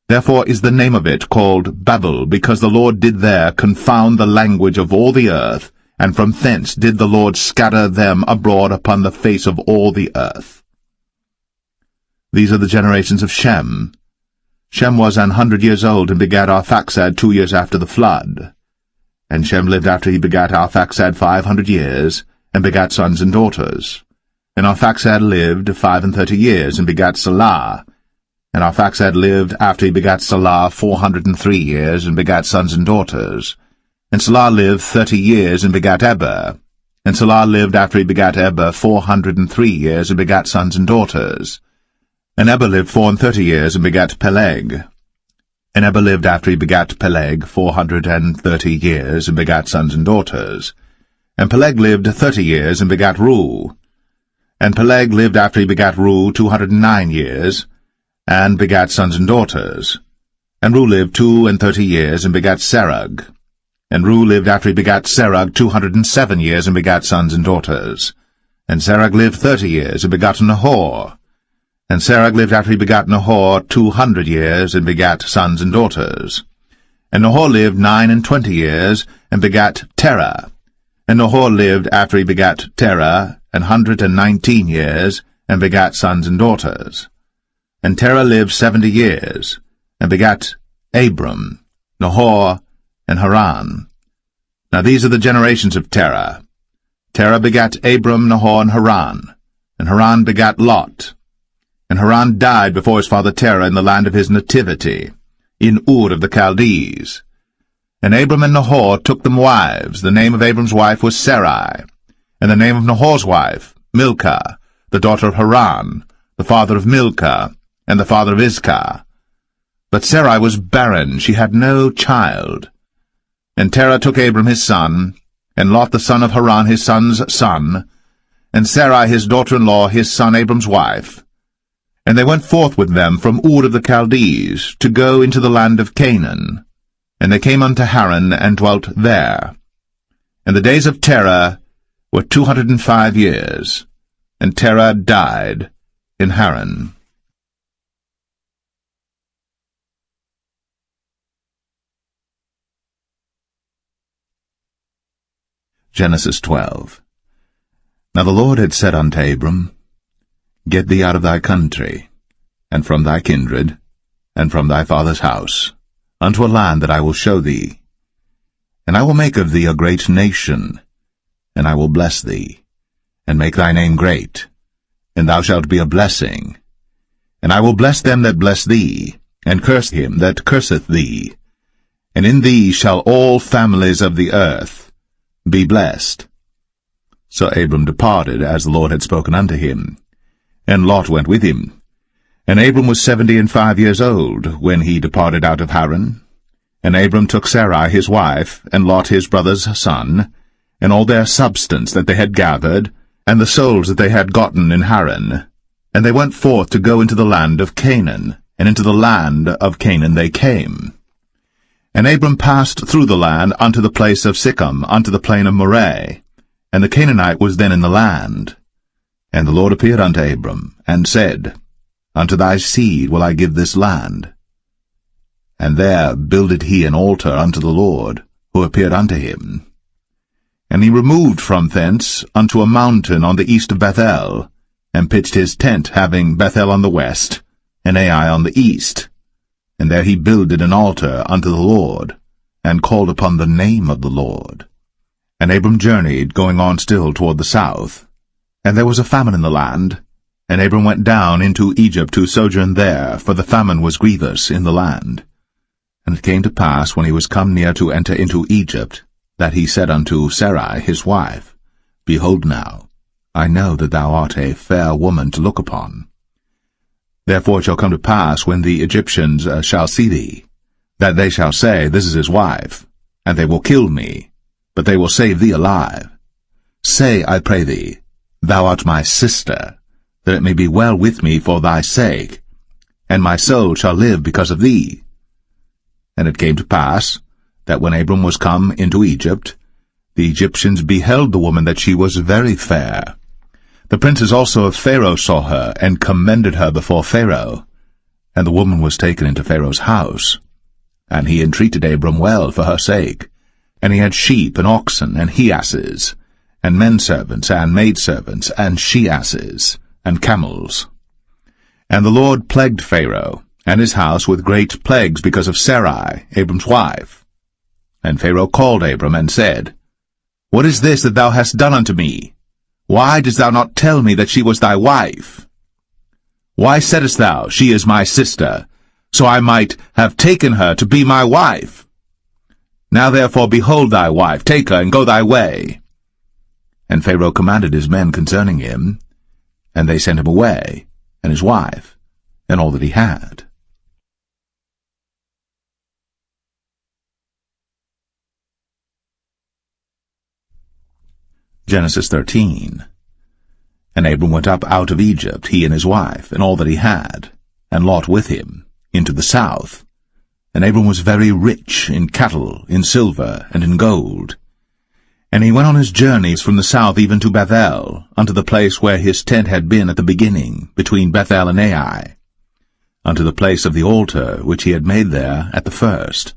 Therefore is the name of it called Babel, because the Lord did there confound the language of all the earth, and from thence did the Lord scatter them abroad upon the face of all the earth. These are the generations of Shem. Shem was 100 years old, and begat Arphaxad 2 years after the flood. And Shem lived after he begat Arphaxad 500 years, and begat sons and daughters. And Arphaxad lived 35 years, and begat Salah. And Arphaxad lived after he begat Salah 403 years, and begat sons and daughters. And Salah lived 30 years, and begat Eber. And Salah lived after he begat Eber 403 years, and begat sons and daughters. And Eber lived 34 years, and begat Peleg. And Eber lived after he begat Peleg 430 years, and begat sons and daughters. And Peleg lived 30 years, and begat Reu. And Peleg lived after he begat Reu 209 years, and begat sons and daughters. And Reu lived 32 years, and begat Serug. And Reu lived after he begat Serug 207 years, and begat sons and daughters. And Serug lived 30 years, and begat Nahor. And Serug lived after he begat Nahor 200 years, and begat sons and daughters. And Nahor lived 29 years, and begat Terah. And Nahor lived after he begat Terah 119 years, and begat sons and daughters. And Terah lived 70 years, and begat Abram, Nahor, and Haran. Now these are the generations of Terah. Terah begat Abram, Nahor, and Haran begat Lot. And Haran died before his father Terah in the land of his nativity, in Ur of the Chaldees. And Abram and Nahor took them wives. The name of Abram's wife was Sarai, and the name of Nahor's wife, Milcah, the daughter of Haran, the father of Milcah, and the father of Iscah. But Sarai was barren, she had no child. And Terah took Abram his son, and Lot the son of Haran his son's son, and Sarai his daughter-in-law his son Abram's wife. And they went forth with them from Ur of the Chaldees, to go into the land of Canaan. And they came unto Haran, and dwelt there. And the days of Terah were 205 years, and Terah died in Haran. Genesis 12. Now the Lord had said unto Abram, Get thee out of thy country, and from thy kindred, and from thy father's house, unto a land that I will show thee. And I will make of thee a great nation, and I will bless thee, and make thy name great, and thou shalt be a blessing. And I will bless them that bless thee, and curse him that curseth thee. And in thee shall all families of the earth be blessed. So Abram departed, as the Lord had spoken unto him. And Lot went with him. And Abram was 75 years old, when he departed out of Haran. And Abram took Sarai his wife, and Lot his brother's son, and all their substance that they had gathered, and the souls that they had gotten in Haran. And they went forth to go into the land of Canaan, and into the land of Canaan they came. And Abram passed through the land unto the place of Sichem, unto the plain of Moreh, and the Canaanite was then in the land. And the Lord appeared unto Abram, and said, Unto thy seed will I give this land. And there builded he an altar unto the Lord, who appeared unto him. And he removed from thence unto a mountain on the east of Bethel, and pitched his tent, having Bethel on the west, and Ai on the east. And there he builded an altar unto the Lord, and called upon the name of the Lord. And Abram journeyed, going on still toward the south. And there was a famine in the land, and Abram went down into Egypt to sojourn there, for the famine was grievous in the land. And it came to pass, when he was come near to enter into Egypt, that he said unto Sarai his wife, Behold now, I know that thou art a fair woman to look upon. Therefore it shall come to pass, when the Egyptians shall see thee, that they shall say, This is his wife, and they will kill me, but they will save thee alive. Say, I pray thee, Thou art my sister, that it may be well with me for thy sake, and my soul shall live because of thee. And it came to pass, that when Abram was come into Egypt, the Egyptians beheld the woman that she was very fair. The princes also of Pharaoh saw her, and commended her before Pharaoh. And the woman was taken into Pharaoh's house. And he entreated Abram well for her sake. And he had sheep, and oxen, and he-asses, and menservants, and maidservants, and she-asses, and camels. And the Lord plagued Pharaoh, and his house with great plagues because of Sarai, Abram's wife. And Pharaoh called Abram, and said, What is this that thou hast done unto me? Why didst thou not tell me that she was thy wife? Why saidst thou, She is my sister, so I might have taken her to be my wife? Now therefore behold thy wife, take her, and go thy way. And Pharaoh commanded his men concerning him, and they sent him away, and his wife, and all that he had. Genesis 13. And Abram went up out of Egypt, he and his wife, and all that he had, and Lot with him, into the south. And Abram was very rich in cattle, in silver, and in gold. And he went on his journeys from the south even to Bethel, unto the place where his tent had been at the beginning, between Bethel and Ai, unto the place of the altar which he had made there at the first.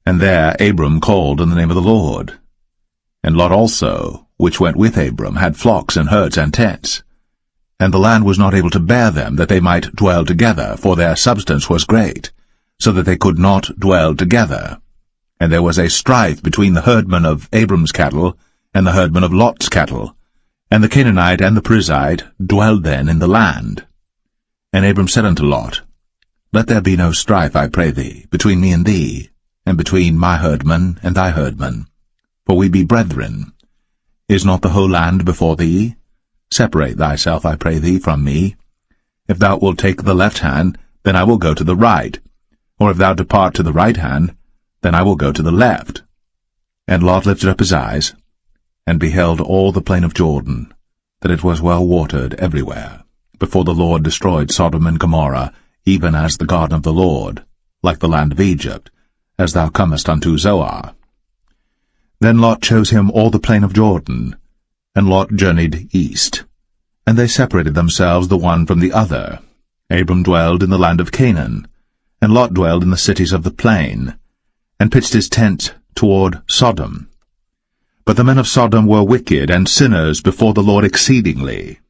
And there Abram called on the name of the Lord. And Lot also, which went with Abram, had flocks and herds and tents. And the land was not able to bear them, that they might dwell together, for their substance was great, so that they could not dwell together. And there was a strife between the herdmen of Abram's cattle and the herdmen of Lot's cattle. And the Canaanite and the Perizzite dwelled then in the land. And Abram said unto Lot, Let there be no strife, I pray thee, between me and thee, and between my herdmen and thy herdmen, for we be brethren. Is not the whole land before thee? Separate thyself, I pray thee, from me. If thou wilt take the left hand, then I will go to the right. Or if thou depart to the right hand, then I will go to the left. And Lot lifted up his eyes, and beheld all the plain of Jordan, that it was well watered everywhere, before the Lord destroyed Sodom and Gomorrah, even as the garden of the Lord, like the land of Egypt, as thou comest unto Zoar. Then Lot chose him all the plain of Jordan, and Lot journeyed east. And they separated themselves the one from the other. Abram dwelled in the land of Canaan, and Lot dwelled in the cities of the plain, and pitched his tent toward Sodom. But the men of Sodom were wicked and sinners before the Lord exceedingly.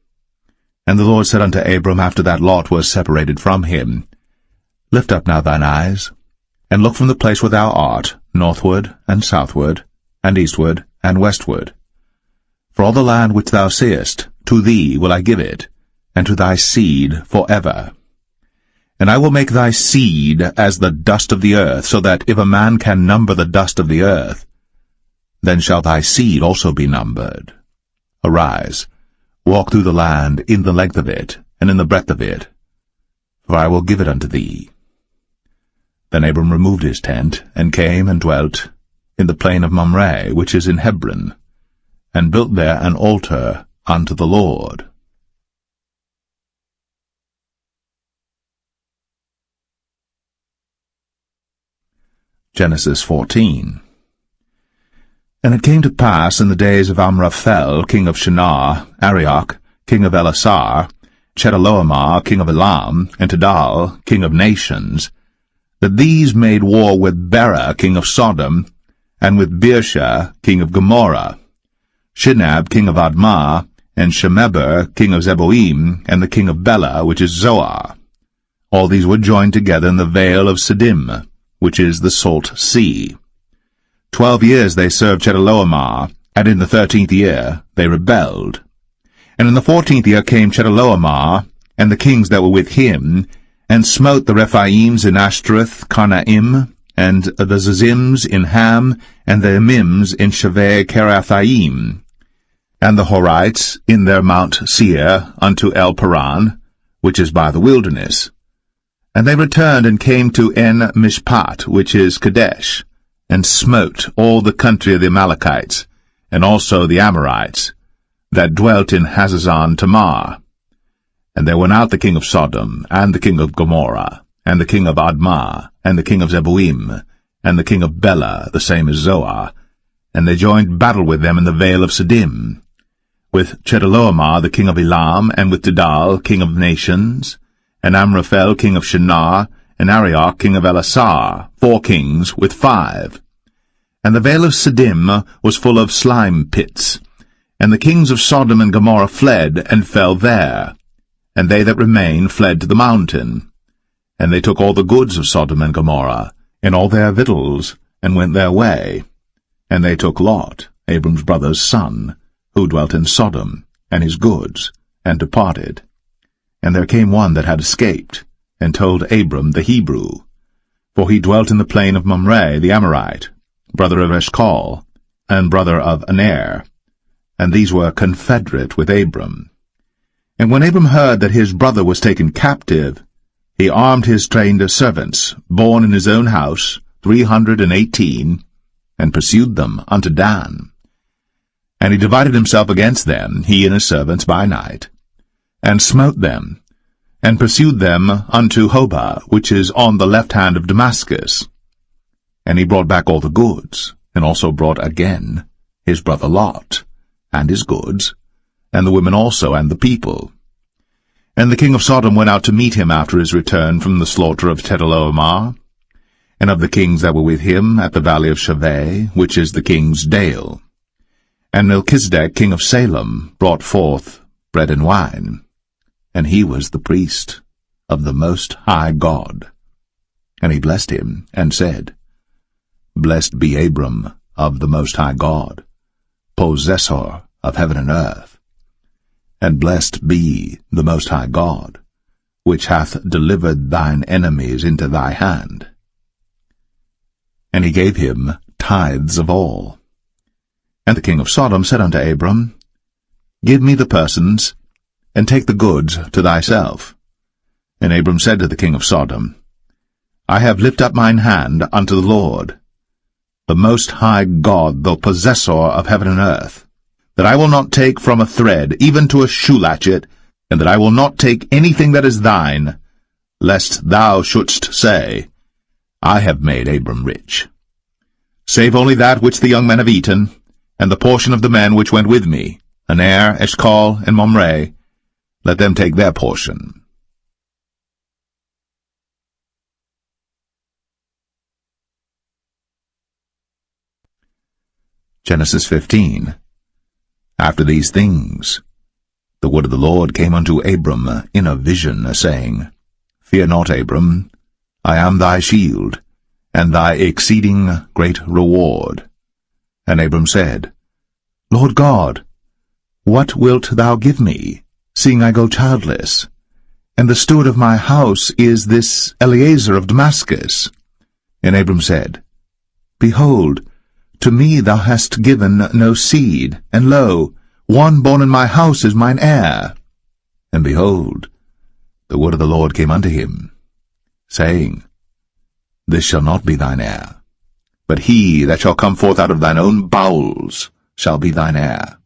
And the Lord said unto Abram after that Lot was separated from him, Lift up now thine eyes, and look from the place where thou art, northward and southward, and eastward and westward. For all the land which thou seest, to thee will I give it, and to thy seed for ever. And I will make thy seed as the dust of the earth, so that if a man can number the dust of the earth, then shall thy seed also be numbered. Arise, walk through the land in the length of it, and in the breadth of it, for I will give it unto thee. Then Abram removed his tent, and came and dwelt in the plain of Mamre, which is in Hebron, and built there an altar unto the Lord. Genesis 14. And it came to pass in the days of Amraphel, king of Shinar, Arioch, king of Elasar, Chedorlaomer, king of Elam, and Tidal, king of nations, that these made war with Bera, king of Sodom, and with Birsha, king of Gomorrah, Shinab, king of Admah, and Shemeber, king of Zeboim, and the king of Bela, which is Zoar. All these were joined together in the vale of Siddim, which is the salt sea. 12 years they served Chedorlaomer, and in the 13th year they rebelled. And in the 14th year came Chedorlaomer, and the kings that were with him, and smote the Rephaims in Ashtaroth, Karnaim, and the Zazims in Ham, and the Emims in Shaveh Kerathaim, and the Horites in their Mount Seir unto El Paran, which is by the wilderness. And they returned and came to En-Mishpat, which is Kadesh, and smote all the country of the Amalekites, and also the Amorites, that dwelt in Hazazon Tamar. And there went out the king of Sodom, and the king of Gomorrah, and the king of Admah, and the king of Zeboim, and the king of Bela, the same as Zoar, and they joined battle with them in the vale of Siddim, with Chedorlaomer the king of Elam, and with Tidal, king of nations, and Amraphel king of Shinar, and Arioch king of Elasar, 4 kings with 5. And the vale of Siddim was full of slime pits, and the kings of Sodom and Gomorrah fled, and fell there. And they that remained fled to the mountain. And they took all the goods of Sodom and Gomorrah, and all their victuals, and went their way. And they took Lot, Abram's brother's son, who dwelt in Sodom, and his goods, and departed. And there came one that had escaped, and told Abram the Hebrew, for he dwelt in the plain of Mamre the Amorite, brother of Eshcol, and brother of Aner, and these were confederate with Abram. And when Abram heard that his brother was taken captive, he armed his trained servants, born in his own house, 318, and pursued them unto Dan. And he divided himself against them, he and his servants, by night, and smote them, and pursued them unto Hobah, which is on the left hand of Damascus. And he brought back all the goods, and also brought again his brother Lot, and his goods, and the women also, and the people. And the king of Sodom went out to meet him after his return from the slaughter of Chedorlaomer, and of the kings that were with him at the valley of Shaveh, which is the king's dale. And Melchizedek king of Salem brought forth bread and wine, and he was the priest of the Most High God. And he blessed him, and said, Blessed be Abram of the Most High God, possessor of heaven and earth. And blessed be the Most High God, which hath delivered thine enemies into thy hand. And he gave him tithes of all. And the king of Sodom said unto Abram, Give me the persons, and take the goods to thyself. And Abram said to the king of Sodom, I have lifted up mine hand unto the Lord, the Most High God, the possessor of heaven and earth, that I will not take from a thread, even to a shoe latchet, and that I will not take anything that is thine, lest thou shouldst say, I have made Abram rich. Save only that which the young men have eaten, and the portion of the men which went with me, Aner, Eshcol, and Mamre, let them take their portion. Genesis 15. After these things, the word of the Lord came unto Abram in a vision, saying, Fear not, Abram, I am thy shield, and thy exceeding great reward. And Abram said, Lord God, what wilt thou give me, seeing I go childless? And the steward of my house is this Eliezer of Damascus. And Abram said, Behold, to me thou hast given no seed, and lo, one born in my house is mine heir. And behold, the word of the Lord came unto him, saying, This shall not be thine heir, but he that shall come forth out of thine own bowels shall be thine heir.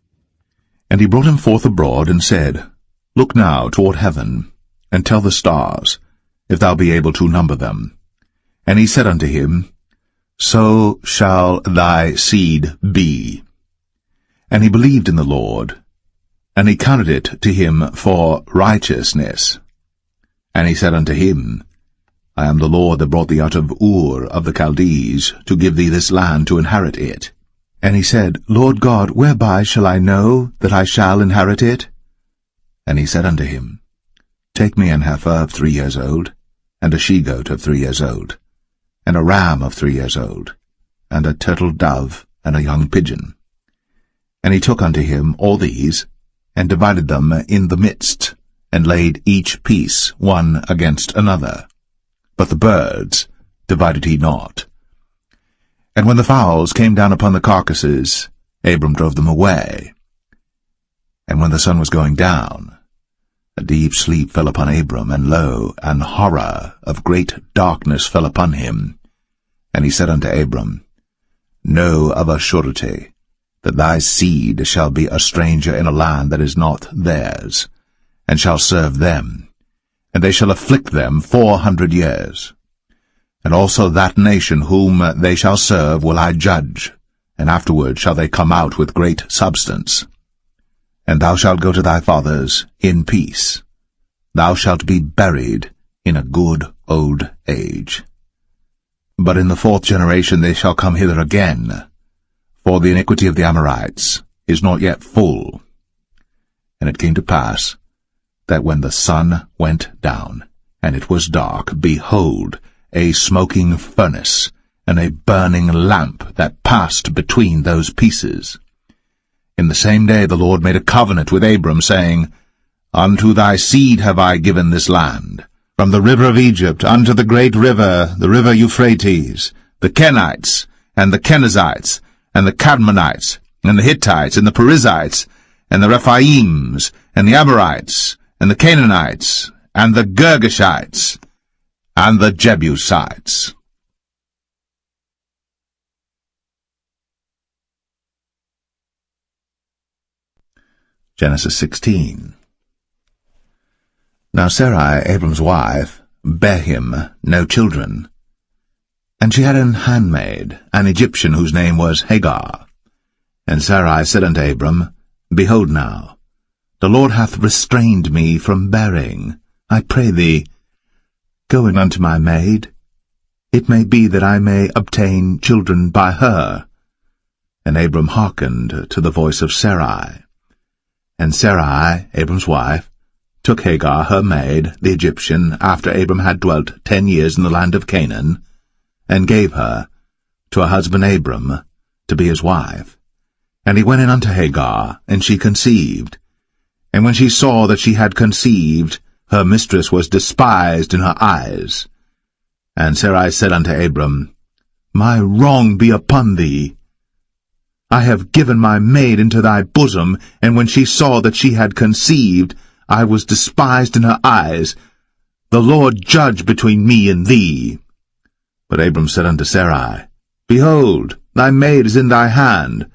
And he brought him forth abroad, and said, Look now toward heaven, and tell the stars, if thou be able to number them. And he said unto him, So shall thy seed be. And he believed in the Lord, and he counted it to him for righteousness. And he said unto him, I am the Lord that brought thee out of Ur of the Chaldees, to give thee this land to inherit it. And he said, Lord God, whereby shall I know that I shall inherit it? And he said unto him, Take me an heifer of 3 years old, and a she-goat of 3 years old, and a ram of 3 years old, and a turtle dove, and a young pigeon. And he took unto him all these, and divided them in the midst, and laid each piece one against another. But the birds divided he not. And when the fowls came down upon the carcasses, Abram drove them away. And when the sun was going down, a deep sleep fell upon Abram, and lo, an horror of great darkness fell upon him. And he said unto Abram, Know of a surety that thy seed shall be a stranger in a land that is not theirs, and shall serve them, and they shall afflict them 400 years. And also that nation whom they shall serve will I judge, and afterward shall they come out with great substance. And thou shalt go to thy fathers in peace. Thou shalt be buried in a good old age. But in the 4th generation they shall come hither again, for the iniquity of the Amorites is not yet full. And it came to pass, that when the sun went down, and it was dark, behold, a smoking furnace, and a burning lamp that passed between those pieces. In the same day the Lord made a covenant with Abram, saying, Unto thy seed have I given this land, from the river of Egypt unto the great river, the river Euphrates, the Kenites, and the Kenizzites, and the Cadmonites, and the Hittites, and the Perizzites, and the Rephaims, and the Amorites, and the Canaanites, and the Girgashites, and the Jebusites. Genesis 16. Now Sarai, Abram's wife, bare him no children. And she had an handmaid, an Egyptian, whose name was Hagar. And Sarai said unto Abram, Behold now, the Lord hath restrained me from bearing. I pray thee, go in unto my maid. It may be that I may obtain children by her. And Abram hearkened to the voice of Sarai. And Sarai, Abram's wife, took Hagar her maid, the Egyptian, after Abram had dwelt 10 years in the land of Canaan, and gave her to her husband Abram to be his wife. And he went in unto Hagar, and she conceived. And when she saw that she had conceived, her mistress was despised in her eyes. And Sarai said unto Abram, My wrong be upon thee. I have given my maid into thy bosom, and when she saw that she had conceived, I was despised in her eyes. The Lord judge between me and thee. But Abram said unto Sarai, Behold, thy maid is in thy hand.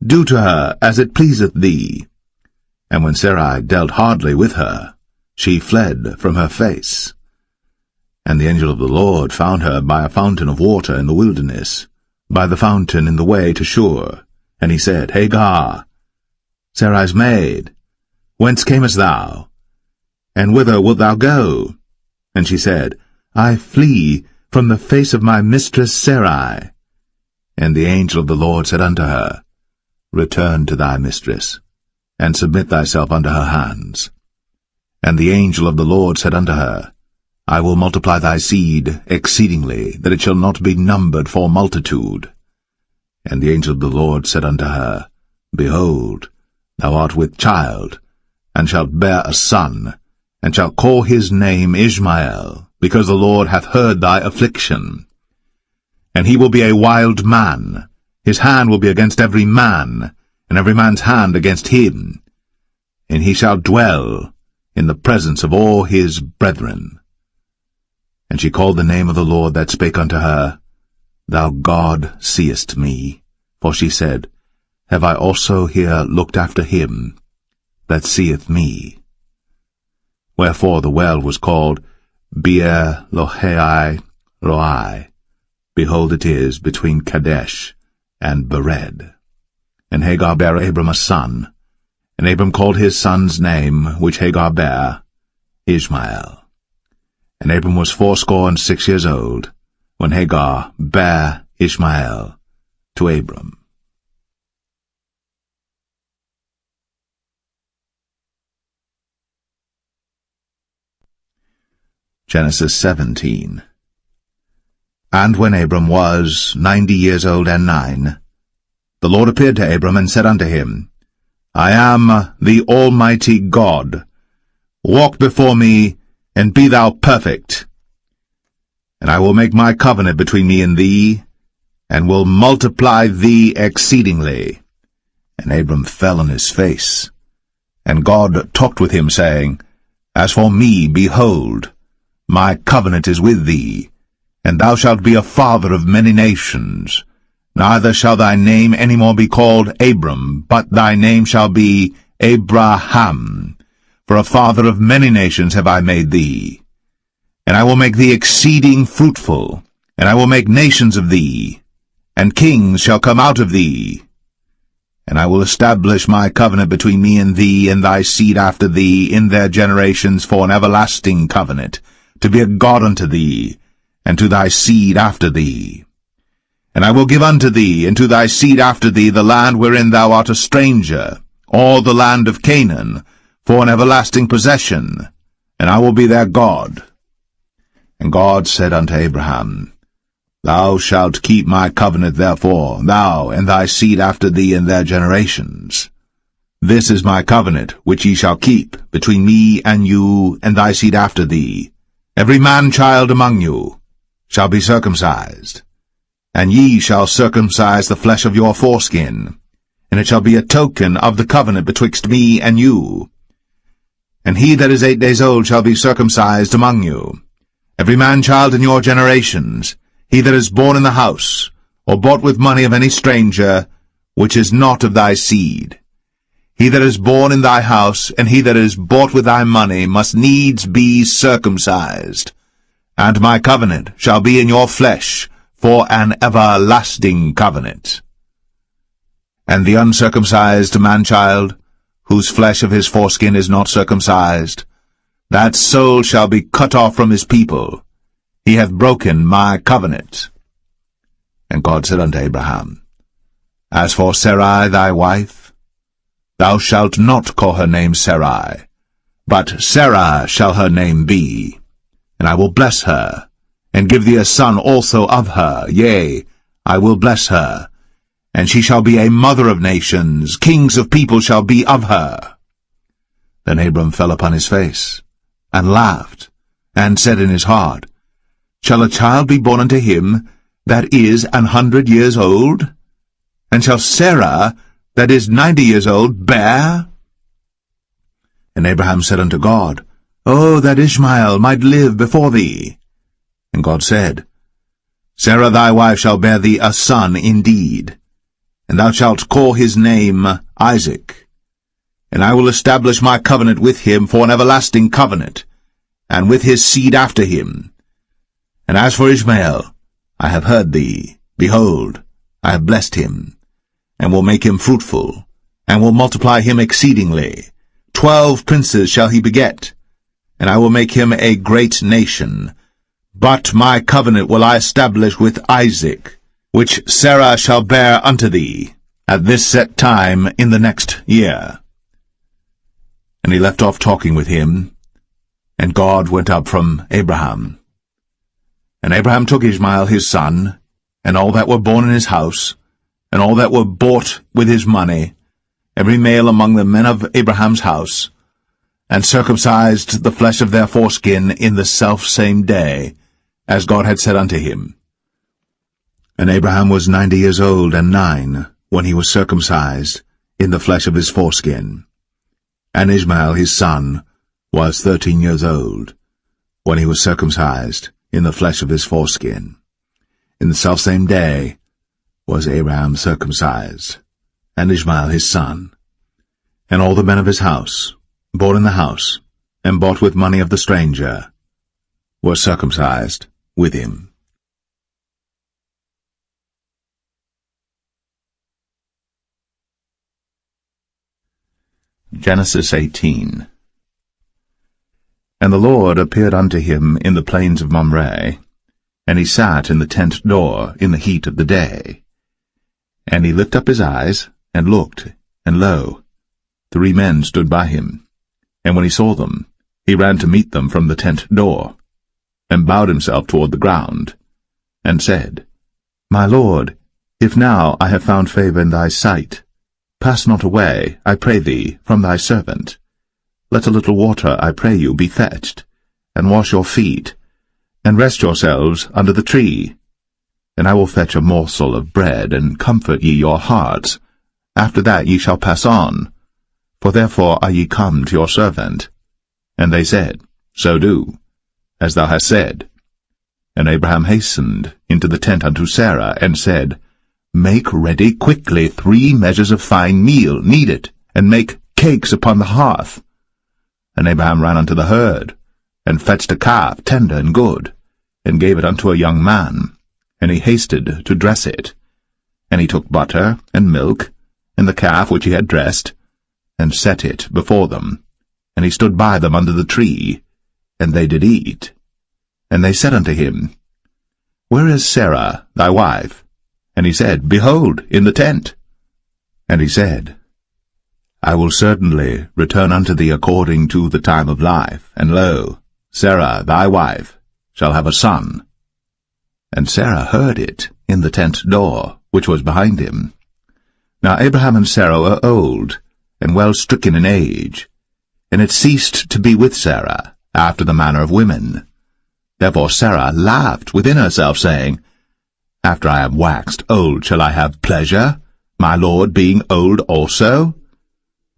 Do to her as it pleaseth thee. And when Sarai dealt hardly with her, she fled from her face. And the angel of the Lord found her by a fountain of water in the wilderness, by the fountain in the way to Shur. And he said, Hagar, Sarai's maid, whence camest thou? And whither wilt thou go? And she said, I flee from the face of my mistress Sarai. And the angel of the Lord said unto her, Return to thy mistress, and submit thyself unto her hands. And the angel of the Lord said unto her, I will multiply thy seed exceedingly, that it shall not be numbered for multitude. And the angel of the Lord said unto her, Behold, thou art with child, and shalt bear a son, and shalt call his name Ishmael, because the Lord hath heard thy affliction. And he will be a wild man, his hand will be against every man, and every man's hand against him. And he shall dwell in the presence of all his brethren. And she called the name of the Lord that spake unto her, Thou God seest me. For she said, Have I also here looked after him that seeth me? Wherefore the well was called Beer-Lahai Roi. Behold, it is between Kadesh and Bered. And Hagar bare Abram a son, and Abram called his son's name, which Hagar bare, Ishmael. And Abram was 86 years old, when Hagar bare Ishmael to Abram. Genesis 17. And when Abram was 90 years old and 9, the Lord appeared to Abram and said unto him, I am the Almighty God. Walk before me, and be thou perfect. And I will make my covenant between me and thee, and will multiply thee exceedingly. And Abram fell on his face. And God talked with him, saying, As for me, behold, my covenant is with thee, and thou shalt be a father of many nations. Neither shall thy name any more be called Abram, but thy name shall be Abraham. For a father of many nations have I made thee. And I will make thee exceeding fruitful, and I will make nations of thee, and kings shall come out of thee. And I will establish my covenant between me and thee and thy seed after thee in their generations for an everlasting covenant, to be a God unto thee, and to thy seed after thee. And I will give unto thee, and to thy seed after thee, the land wherein thou art a stranger, all the land of Canaan, for an everlasting possession, and I will be their God. And God said unto Abraham, Thou shalt keep my covenant therefore, thou and thy seed after thee in their generations. This is my covenant, which ye shall keep, between me and you and thy seed after thee. Every man-child among you shall be circumcised, and ye shall circumcise the flesh of your foreskin, and it shall be a token of the covenant betwixt me and you. And he that is 8 days old shall be circumcised among you, every man-child in your generations, he that is born in the house, or bought with money of any stranger, which is not of thy seed. He that is born in thy house, and he that is bought with thy money, must needs be circumcised. And my covenant shall be in your flesh, for an everlasting covenant. And the uncircumcised man-child, whose flesh of his foreskin is not circumcised, that soul shall be cut off from his people. He hath broken my covenant. And God said unto Abraham, As for Sarai thy wife, thou shalt not call her name Sarai, but Sarah shall her name be. And I will bless her, and give thee a son also of her. Yea, I will bless her, and she shall be a mother of nations. Kings of people shall be of her. Then Abram fell upon his face, and laughed, and said in his heart, Shall a child be born unto him that is 100 years old? And shall Sarah that is 90 years old bear? And Abraham said unto God, Oh, that Ishmael might live before thee. And God said, Sarah thy wife shall bear thee a son indeed, and thou shalt call his name Isaac. And I will establish my covenant with him for an everlasting covenant, and with his seed after him. And as for Ishmael, I have heard thee. Behold, I have blessed him, and will make him fruitful, and will multiply him exceedingly. 12 princes shall he beget, and I will make him a great nation. But my covenant will I establish with Isaac, which Sarah shall bear unto thee, at this set time in the next year. And he left off talking with him, and God went up from Abraham. And Abraham took Ishmael his son, and all that were born in his house, and all that were bought with his money, every male among the men of Abraham's house, and circumcised the flesh of their foreskin in the selfsame day, as God had said unto him. And Abraham was 90 years old and 9, when he was circumcised in the flesh of his foreskin. And Ishmael his son was 13 years old, when he was circumcised in the flesh of his foreskin. In the selfsame day was Abraham circumcised, and Ishmael his son. And all the men of his house, born in the house, and bought with money of the stranger, were circumcised with him. Genesis 18. And the Lord appeared unto him in the plains of Mamre, and he sat in the tent door in the heat of the day. And he lifted up his eyes, and looked, and lo, 3 men stood by him. And when he saw them, he ran to meet them from the tent door, and bowed himself toward the ground, and said, My Lord, if now I have found favor in thy sight, pass not away, I pray thee, from thy servant. Let a little water, I pray you, be fetched, and wash your feet, and rest yourselves under the tree. And I will fetch a morsel of bread, and comfort ye your hearts. After that ye shall pass on, for therefore are ye come to your servant. And they said, So do, as thou hast said. And Abraham hastened into the tent unto Sarah, and said, Make ready quickly 3 measures of fine meal, knead it, and make cakes upon the hearth. And Abraham ran unto the herd, and fetched a calf tender and good, and gave it unto a young man, and he hasted to dress it. And he took butter and milk, and the calf which he had dressed, and set it before them. And he stood by them under the tree, and they did eat. And they said unto him, Where is Sarah thy wife? And he said, Behold, in the tent. And he said, I will certainly return unto thee according to the time of life, and lo, Sarah thy wife shall have a son. And Sarah heard it in the tent door, which was behind him. Now Abraham and Sarah were old, and well stricken in age, and it ceased to be with Sarah, after the manner of women. Therefore Sarah laughed within herself, saying, After I am waxed old shall I have pleasure, my Lord being old also?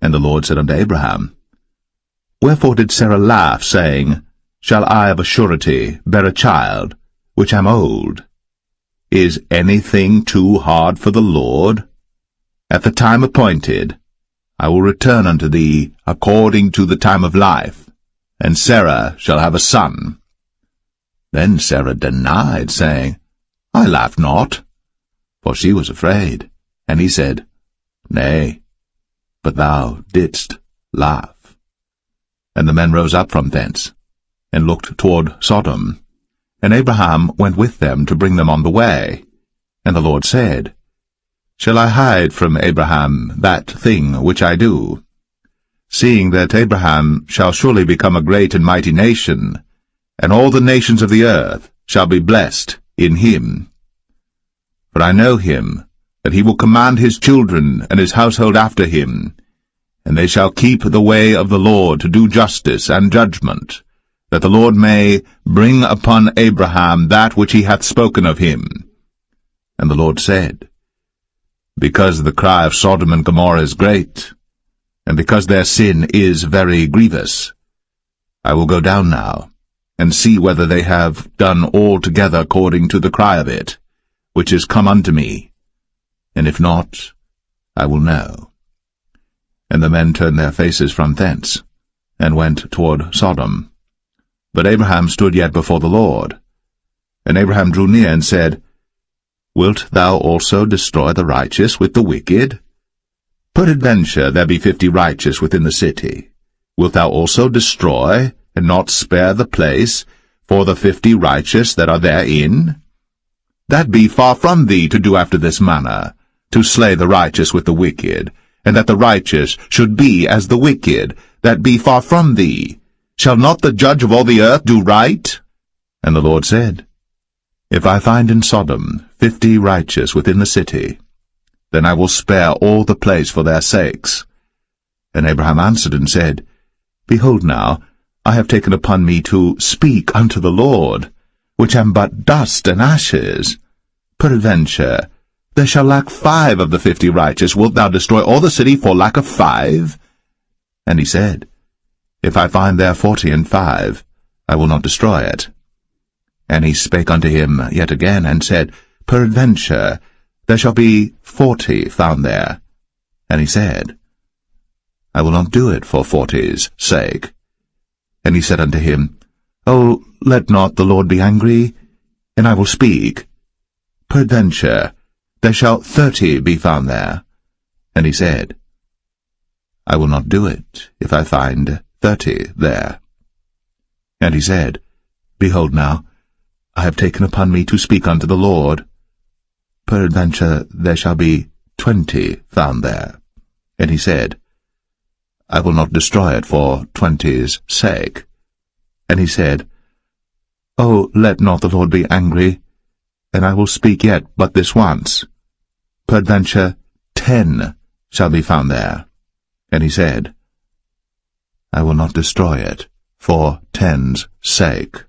And the Lord said unto Abraham, Wherefore did Sarah laugh, saying, Shall I of a surety bear a child, which am old? Is anything too hard for the Lord? At the time appointed, I will return unto thee according to the time of life, and Sarah shall have a son. Then Sarah denied, saying, I laughed not, for she was afraid. And he said, Nay, but thou didst laugh. And the men rose up from thence, and looked toward Sodom. And Abraham went with them to bring them on the way. And the Lord said, Shall I hide from Abraham that thing which I do? Seeing that Abraham shall surely become a great and mighty nation, and all the nations of the earth shall be blessed in him. For I know him, that he will command his children and his household after him, and they shall keep the way of the Lord to do justice and judgment, that the Lord may bring upon Abraham that which he hath spoken of him. And the Lord said, Because the cry of Sodom and Gomorrah is great, and because their sin is very grievous, I will go down now, and see whether they have done altogether according to the cry of it, which is come unto me, and if not, I will know. And the men turned their faces from thence, and went toward Sodom. But Abraham stood yet before the Lord. And Abraham drew near and said, Wilt thou also destroy the righteous with the wicked? Peradventure there be 50 righteous within the city. Wilt thou also destroy, and not spare the place, for the 50 righteous that are therein? That be far from thee to do after this manner, to slay the righteous with the wicked, and that the righteous should be as the wicked, that be far from thee. Shall not the judge of all the earth do right? And the Lord said, If I find in Sodom 50 righteous within the city, then I will spare all the place for their sakes. And Abraham answered and said, Behold now, I have taken upon me to speak unto the Lord, which am but dust and ashes. Peradventure, there shall lack 5 of the 50 righteous. Wilt thou destroy all the city for lack of 5? And he said, If I find there 40 and 5, I will not destroy it. And he spake unto him yet again, and said, Peradventure, there shall be 40 found there. And he said, I will not do it for 40's sake. And he said unto him, O, let not the Lord be angry, and I will speak. Peradventure, there shall 30 be found there. And he said, I will not do it, if I find 30 there. And he said, Behold now, I have taken upon me to speak unto the Lord. Peradventure there shall be 20 found there. And he said, I will not destroy it for 20's sake. And he said, O, let not the Lord be angry, and I will speak yet but this once. Peradventure 10 shall be found there. And he said, I will not destroy it for 10's sake.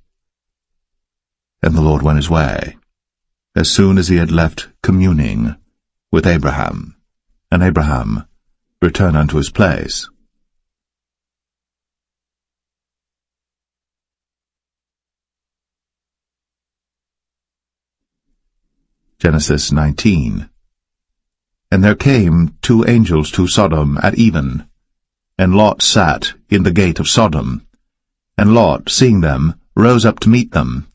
And the Lord went his way, as soon as he had left communing with Abraham. And Abraham returned unto his place. Genesis 19. And there came 2 angels to Sodom at even, and Lot sat in the gate of Sodom. And Lot, seeing them, rose up to meet them,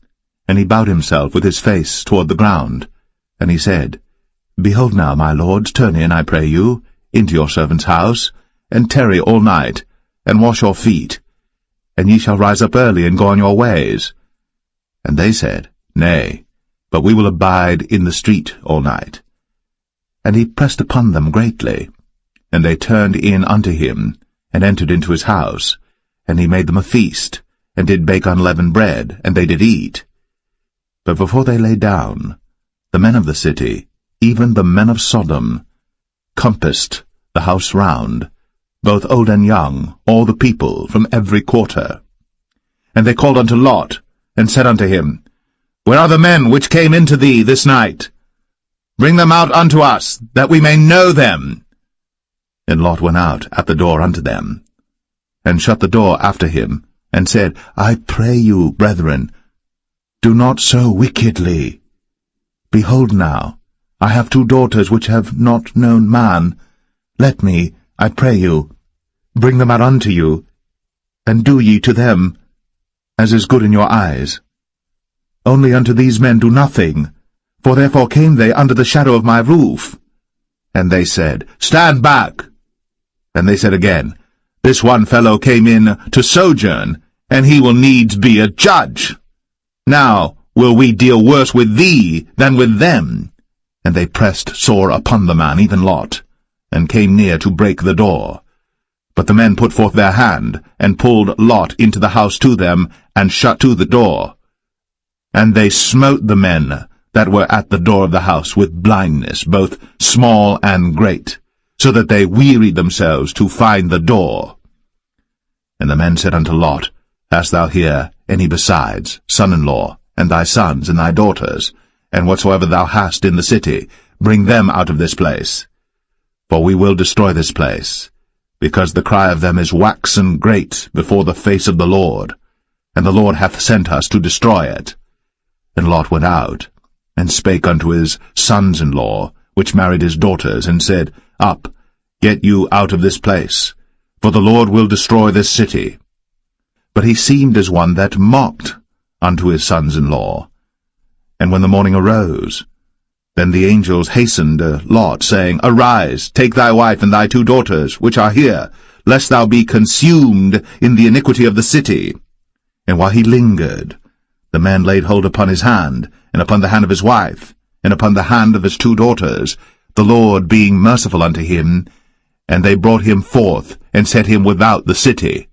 and he bowed himself with his face toward the ground. And he said, Behold now, my lords, turn in, I pray you, into your servant's house, and tarry all night, and wash your feet, and ye shall rise up early and go on your ways. And they said, Nay, but we will abide in the street all night. And he pressed upon them greatly. And they turned in unto him, and entered into his house. And he made them a feast, and did bake unleavened bread, and they did eat. But before they lay down, the men of the city, even the men of Sodom, compassed the house round, both old and young, all the people from every quarter. And they called unto Lot, and said unto him, Where are the men which came into thee this night? Bring them out unto us, that we may know them. And Lot went out at the door unto them, and shut the door after him, and said, I pray you, brethren, do not so wickedly. Behold now, I have 2 daughters which have not known man. Let me, I pray you, bring them out unto you, and do ye to them as is good in your eyes. Only unto these men do nothing, for therefore came they under the shadow of my roof. And they said, Stand back. And they said again, This one fellow came in to sojourn, and he will needs be a judge. Now will we deal worse with thee than with them. And they pressed sore upon the man, even Lot, and came near to break the door. But the men put forth their hand, and pulled Lot into the house to them, and shut to the door. And they smote the men that were at the door of the house with blindness, both small and great, so that they wearied themselves to find the door. And the men said unto Lot, Hast thou here any besides, son-in-law, and thy sons and thy daughters, and whatsoever thou hast in the city, bring them out of this place? For we will destroy this place, because the cry of them is waxen great before the face of the Lord, and the Lord hath sent us to destroy it. And Lot went out, and spake unto his sons-in-law, which married his daughters, and said, Up, get you out of this place, for the Lord will destroy this city. But he seemed as one that mocked unto his sons-in-law. And when the morning arose, then the angels hastened Lot, saying, Arise, take thy wife and thy 2 daughters, which are here, lest thou be consumed in the iniquity of the city. And while he lingered, the man laid hold upon his hand, and upon the hand of his wife, and upon the hand of his 2 daughters, the Lord being merciful unto him, and they brought him forth, and set him without the city.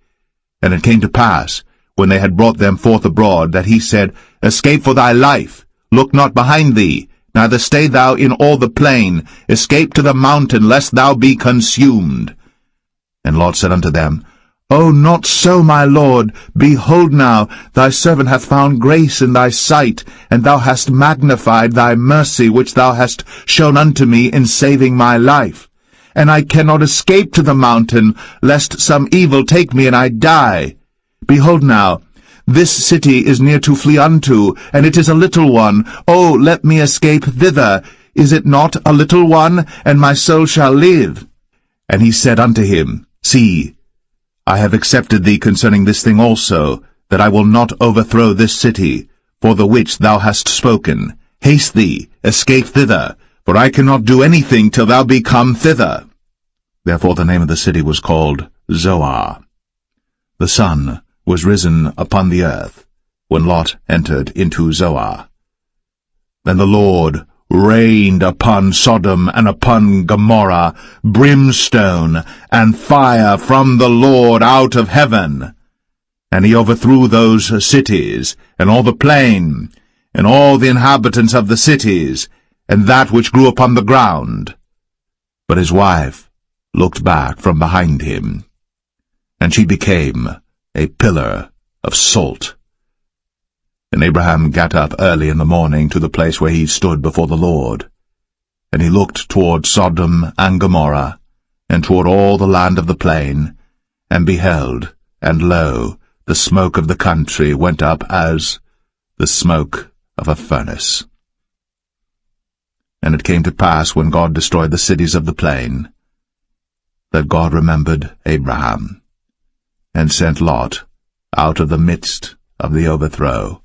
And it came to pass, when they had brought them forth abroad, that he said, Escape for thy life, look not behind thee, neither stay thou in all the plain, escape to the mountain, lest thou be consumed. And Lot said unto them, "Oh, not so, my lord. Behold now, thy servant hath found grace in thy sight, and thou hast magnified thy mercy which thou hast shown unto me in saving my life. And I cannot escape to the mountain, lest some evil take me and I die. Behold now, this city is near to flee unto, and it is a little one. Oh, let me escape thither. Is it not a little one, and my soul shall live?" And he said unto him, "See, I have accepted thee concerning this thing also, that I will not overthrow this city, for the which thou hast spoken. Haste thee, escape thither, for I cannot do anything till thou be come thither." Therefore the name of the city was called Zoar. The sun was risen upon the earth, when Lot entered into Zoar. Then the Lord rained upon Sodom and upon Gomorrah brimstone and fire from the Lord out of heaven. And he overthrew those cities, and all the plain, and all the inhabitants of the cities, and that which grew upon the ground. But his wife looked back from behind him, and she became a pillar of salt. And Abraham got up early in the morning to the place where he stood before the Lord. And he looked toward Sodom and Gomorrah, and toward all the land of the plain, and beheld, and lo, the smoke of the country went up as the smoke of a furnace. And it came to pass, when God destroyed the cities of the plain, that God remembered Abraham, and sent Lot out of the midst of the overthrow,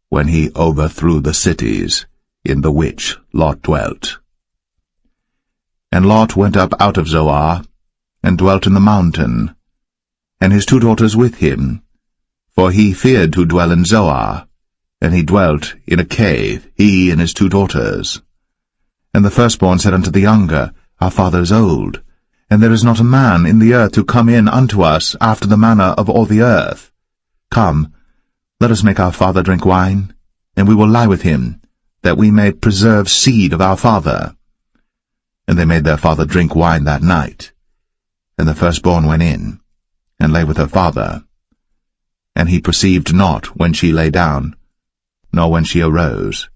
when he overthrew the cities in the which Lot dwelt. And Lot went up out of Zoar, and dwelt in the mountain, and his 2 daughters with him, for he feared to dwell in Zoar, and he dwelt in a cave, he and his 2 daughters. And the firstborn said unto the younger, Our father is old, and there is not a man in the earth to come in unto us after the manner of all the earth. Come, let us make our father drink wine, and we will lie with him, that we may preserve seed of our father. And they made their father drink wine that night. And the firstborn went in, and lay with her father. And he perceived not when she lay down, nor when she arose.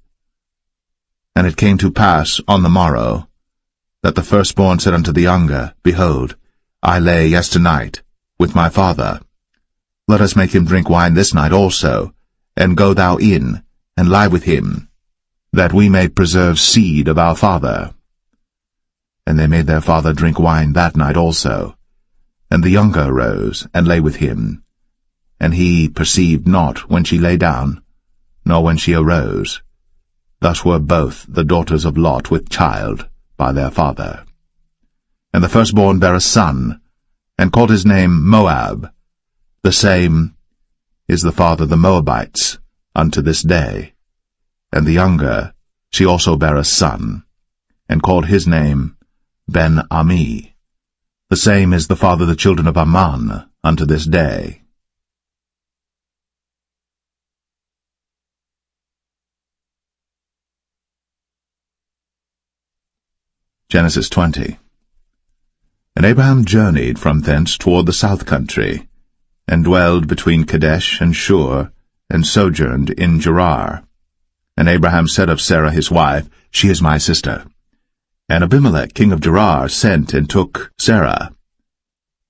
And it came to pass on the morrow, that the firstborn said unto the younger, Behold, I lay yesternight with my father. Let us make him drink wine this night also, and go thou in, and lie with him, that we may preserve seed of our father. And they made their father drink wine that night also. And the younger arose, and lay with him. And he perceived not when she lay down, nor when she arose. Thus were both the daughters of Lot with child by their father. And the firstborn bare a son, and called his name Moab. The same is the father of the Moabites unto this day. And the younger, she also bare a son, and called his name Ben-Ami. The same is the father of the children of Ammon unto this day. Genesis 20. And Abraham journeyed from thence toward the south country, and dwelled between Kadesh and Shur, and sojourned in Gerar. And Abraham said of Sarah his wife, She is my sister. And Abimelech king of Gerar sent and took Sarah.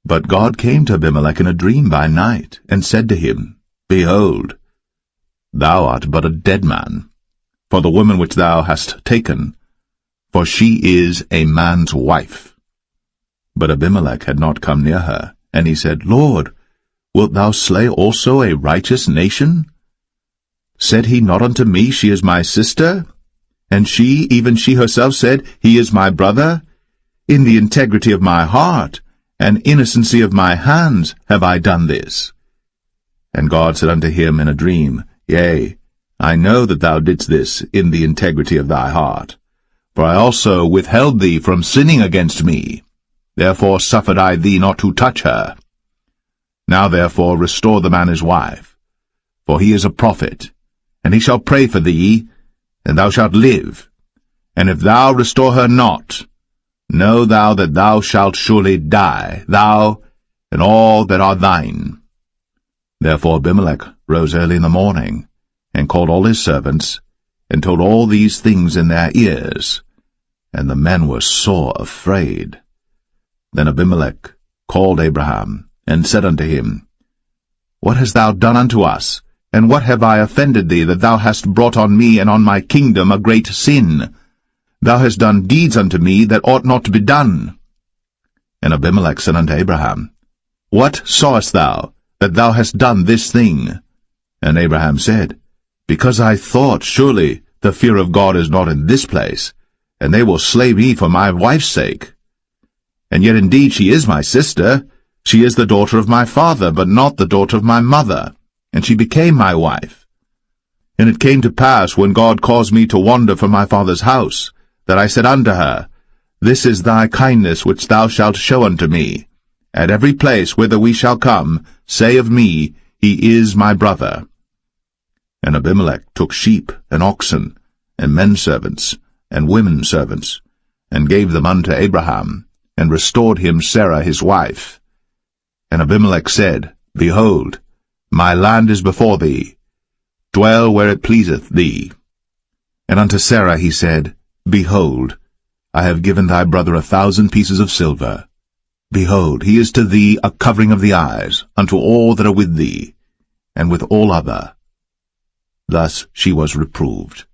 But God came to Abimelech in a dream by night, and said to him, Behold, thou art but a dead man, for the woman which thou hast taken, for she is a man's wife. But Abimelech had not come near her, and he said, Lord, wilt thou slay also a righteous nation? Said he not unto me, She is my sister? And she, even she herself, said, He is my brother? In the integrity of my heart, and innocency of my hands, have I done this. And God said unto him in a dream, Yea, I know that thou didst this in the integrity of thy heart. For I also withheld thee from sinning against me. Therefore suffered I thee not to touch her. Now therefore restore the man his wife, for he is a prophet, and he shall pray for thee, and thou shalt live. And if thou restore her not, know thou that thou shalt surely die, thou and all that are thine. Therefore Abimelech rose early in the morning, and called all his servants, and told all these things in their ears. And the men were sore afraid. Then Abimelech called Abraham, and said unto him, What hast thou done unto us? And what have I offended thee, that thou hast brought on me and on my kingdom a great sin? Thou hast done deeds unto me that ought not to be done. And Abimelech said unto Abraham, What sawest thou, that thou hast done this thing? And Abraham said, Because I thought, surely the fear of God is not in this place, and they will slay me for my wife's sake. And yet indeed she is my sister. She is the daughter of my father, but not the daughter of my mother, and she became my wife. And it came to pass, when God caused me to wander from my father's house, that I said unto her, This is thy kindness which thou shalt show unto me. At every place whither we shall come, say of me, He is my brother. And Abimelech took sheep and oxen, and men servants, and women servants, and gave them unto Abraham, and restored him Sarah his wife. And Abimelech said, Behold, my land is before thee. Dwell where it pleaseth thee. And unto Sarah he said, Behold, I have given thy brother 1,000 pieces of silver. Behold, he is to thee a covering of the eyes, unto all that are with thee, and with all other. Thus she was reproved.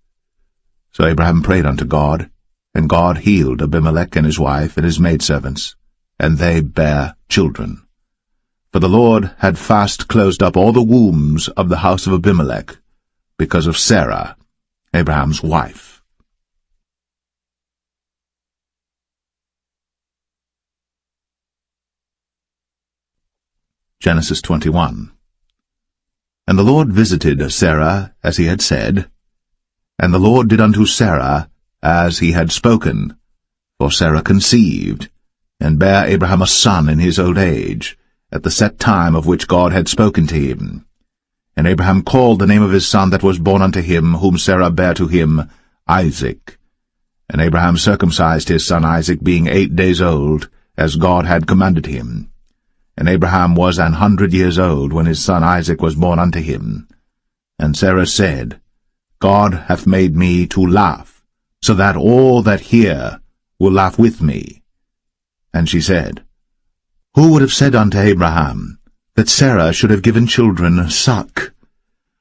So Abraham prayed unto God, and God healed Abimelech and his wife and his maidservants, and they bare children. For the Lord had fast closed up all the wombs of the house of Abimelech, because of Sarah, Abraham's wife. Genesis 21. And the Lord visited Sarah as he had said, and the Lord did unto Sarah as he had spoken. For Sarah conceived, and bare Abraham a son in his old age, at the set time of which God had spoken to him. And Abraham called the name of his son that was born unto him, whom Sarah bare to him, Isaac. And Abraham circumcised his son Isaac, being 8 days old, as God had commanded him. And Abraham was 100 years old when his son Isaac was born unto him. And Sarah said, God hath made me to laugh, so that all that hear will laugh with me. And she said, Who would have said unto Abraham, that Sarah should have given children suck?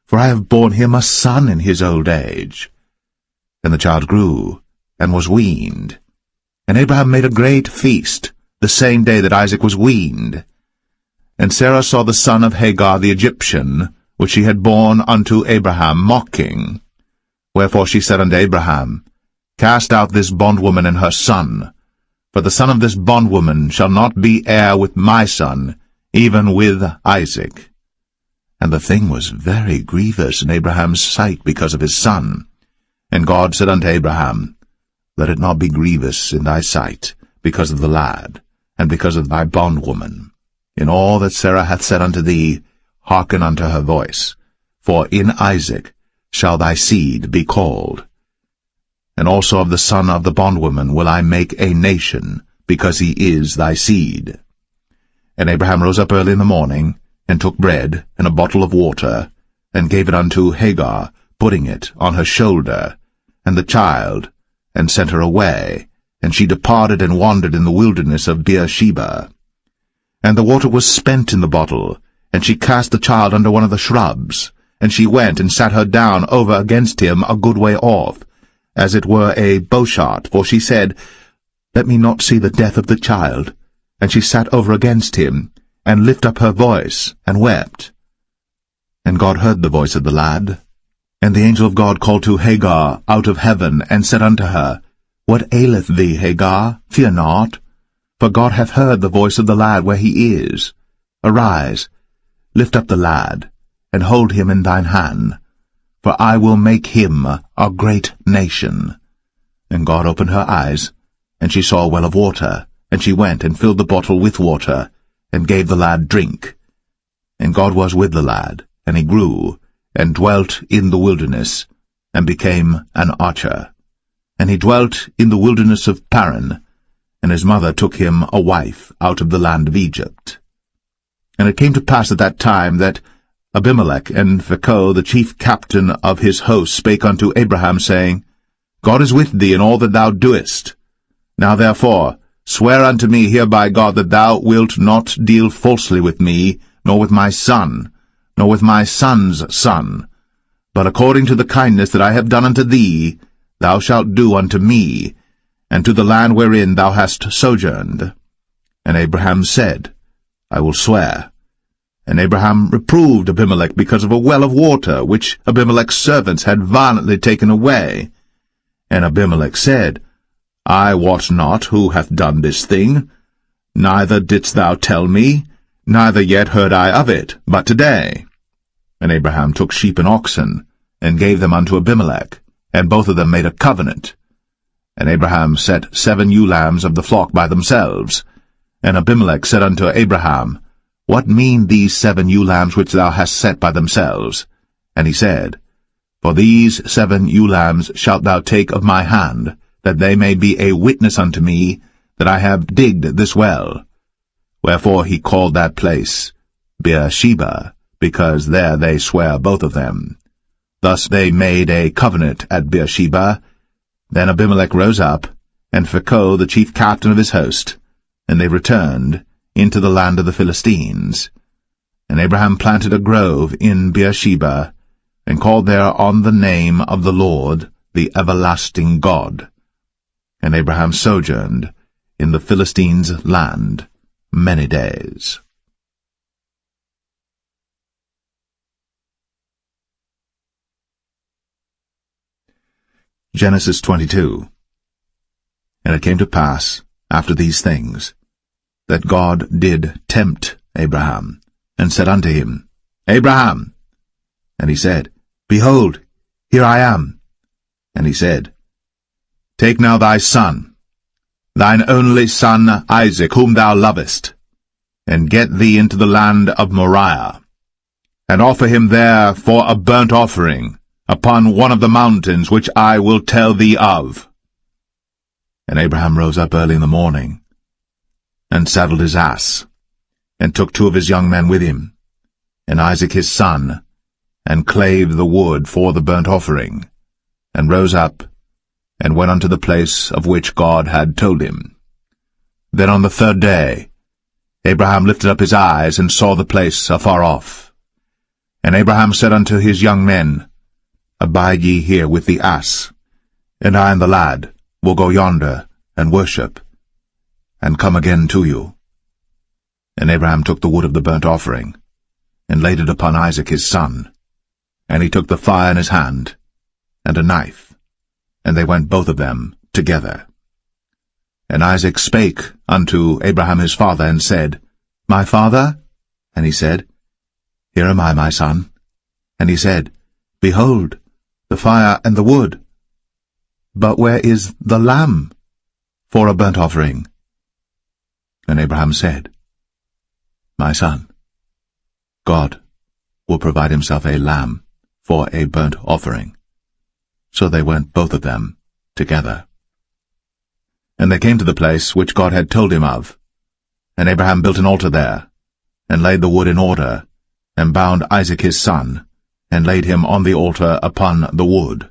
For I have borne him a son in his old age. And the child grew, and was weaned. And Abraham made a great feast, the same day that Isaac was weaned. And Sarah saw the son of Hagar the Egyptian, which she had borne unto Abraham, mocking. Wherefore she said unto Abraham, Cast out this bondwoman and her son, for the son of this bondwoman shall not be heir with my son, even with Isaac. And the thing was very grievous in Abraham's sight because of his son. And God said unto Abraham, Let it not be grievous in thy sight, because of the lad, and because of thy bondwoman. In all that Sarah hath said unto thee, hearken unto her voice. For in Isaac shall thy seed be called. And also of the son of the bondwoman will I make a nation, because he is thy seed. And Abraham rose up early in the morning, and took bread and a bottle of water, and gave it unto Hagar, putting it on her shoulder, and the child, and sent her away, and she departed and wandered in the wilderness of Beersheba. And the water was spent in the bottle, and she cast the child under one of the shrubs, and she went and sat her down over against him a good way off, as it were a bowshot, for she said, Let me not see the death of the child. And she sat over against him, and lift up her voice, and wept. And God heard the voice of the lad. And the angel of God called to Hagar out of heaven, and said unto her, What aileth thee, Hagar? Fear not, for God hath heard the voice of the lad where he is. Arise, lift up the lad, and hold him in thine hand, for I will make him a great nation. And God opened her eyes, and she saw a well of water, and she went and filled the bottle with water, and gave the lad drink. And God was with the lad, and he grew, and dwelt in the wilderness, and became an archer. And he dwelt in the wilderness of Paran, and his mother took him a wife out of the land of Egypt. And it came to pass at that time that Abimelech and Phicol, the chief captain of his host, spake unto Abraham, saying, God is with thee in all that thou doest. Now therefore swear unto me here by God that thou wilt not deal falsely with me, nor with my son, nor with my son's son, but according to the kindness that I have done unto thee, thou shalt do unto me, and to the land wherein thou hast sojourned. And Abraham said, I will swear. And Abraham reproved Abimelech because of a well of water, which Abimelech's servants had violently taken away. And Abimelech said, I wot not who hath done this thing, neither didst thou tell me, neither yet heard I of it, but today. And Abraham took sheep and oxen, and gave them unto Abimelech, and both of them made a covenant. And Abraham set 7 ewe lambs of the flock by themselves. And Abimelech said unto Abraham, What mean these 7 ewe lambs which thou hast set by themselves? And he said, For these 7 ewe lambs shalt thou take of my hand, that they may be a witness unto me that I have digged this well. Wherefore he called that place Beersheba, because there they sware both of them. Thus they made a covenant at Beersheba. Then Abimelech rose up, and Phicol the chief captain of his host, and they returned into the land of the Philistines. And Abraham planted a grove in Beersheba, and called there on the name of the Lord, the everlasting God. And Abraham sojourned in the Philistines' land many days. Genesis 22. And it came to pass, after these things, that God did tempt Abraham, and said unto him, Abraham! And he said, Behold, here I am. And he said, Take now thy son, thine only son Isaac, whom thou lovest, and get thee into the land of Moriah, and offer him there for a burnt offering upon one of the mountains which I will tell thee of. And Abraham rose up early in the morning, and saddled his ass, and took 2 of his young men with him, and Isaac his son, and clave the wood for the burnt offering, and rose up, and went unto the place of which God had told him. Then on the 3rd day Abraham lifted up his eyes, and saw the place afar off. And Abraham said unto his young men, Abide ye here with the ass, and I and the lad will go yonder, and worship, and come again to you. And Abraham took the wood of the burnt offering, and laid it upon Isaac his son. And he took the fire in his hand, and a knife, and they went both of them together. And Isaac spake unto Abraham his father, and said, My father? And he said, Here am I, my son. And he said, Behold, the fire and the wood. But where is the lamb for a burnt offering? And Abraham said, My son, God will provide himself a lamb for a burnt offering. So they went both of them together. And they came to the place which God had told him of. And Abraham built an altar there, and laid the wood in order, and bound Isaac his son, and laid him on the altar upon the wood.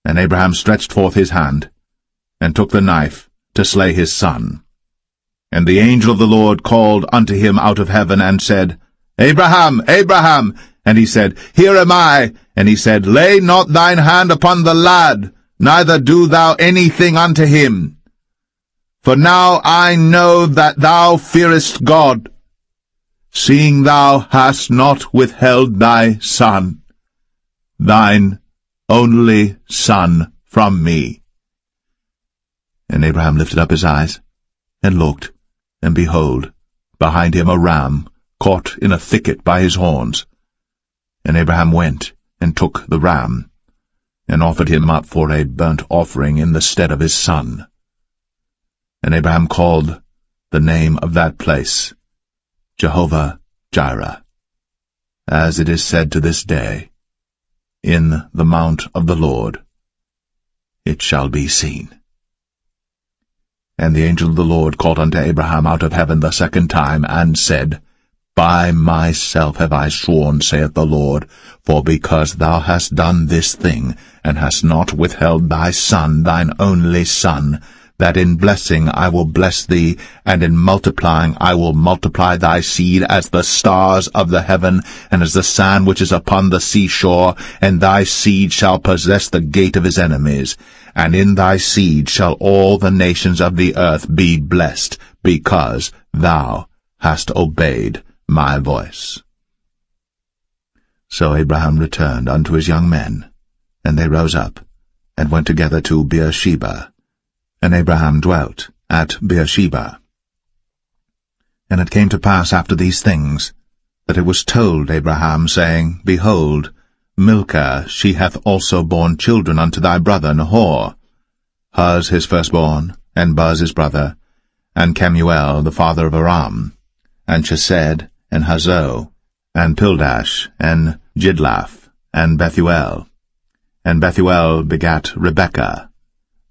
And Abraham stretched forth his hand, and took the knife to slay his son. And the angel of the Lord called unto him out of heaven, and said, Abraham, Abraham! And he said, Here am I. And he said, Lay not thine hand upon the lad, neither do thou anything unto him. For now I know that thou fearest God, seeing thou hast not withheld thy son, thine only son, from me. And Abraham lifted up his eyes, and looked, and behold, behind him a ram caught in a thicket by his horns. And Abraham went, and took the ram, and offered him up for a burnt offering in the stead of his son. And Abraham called the name of that place Jehovah-Jireh, as it is said to this day, In the mount of the Lord it shall be seen. And the angel of the Lord called unto Abraham out of heaven the 2nd time, and said, By myself have I sworn, saith the Lord, for because thou hast done this thing, and hast not withheld thy son, thine only son, that in blessing I will bless thee, and in multiplying I will multiply thy seed as the stars of the heaven, and as the sand which is upon the seashore, and thy seed shall possess the gate of his enemies. And in thy seed shall all the nations of the earth be blessed, because thou hast obeyed my voice. So Abraham returned unto his young men, and they rose up, and went together to Beersheba. And Abraham dwelt at Beersheba. And it came to pass after these things, that it was told Abraham, saying, Behold, Milcah, she hath also borne children unto thy brother Nahor, Huz his firstborn, and Buz his brother, and Kemuel the father of Aram, and Chesed, and Hazo, and Pildash, and Jidlaph, and Bethuel. And Bethuel begat Rebekah.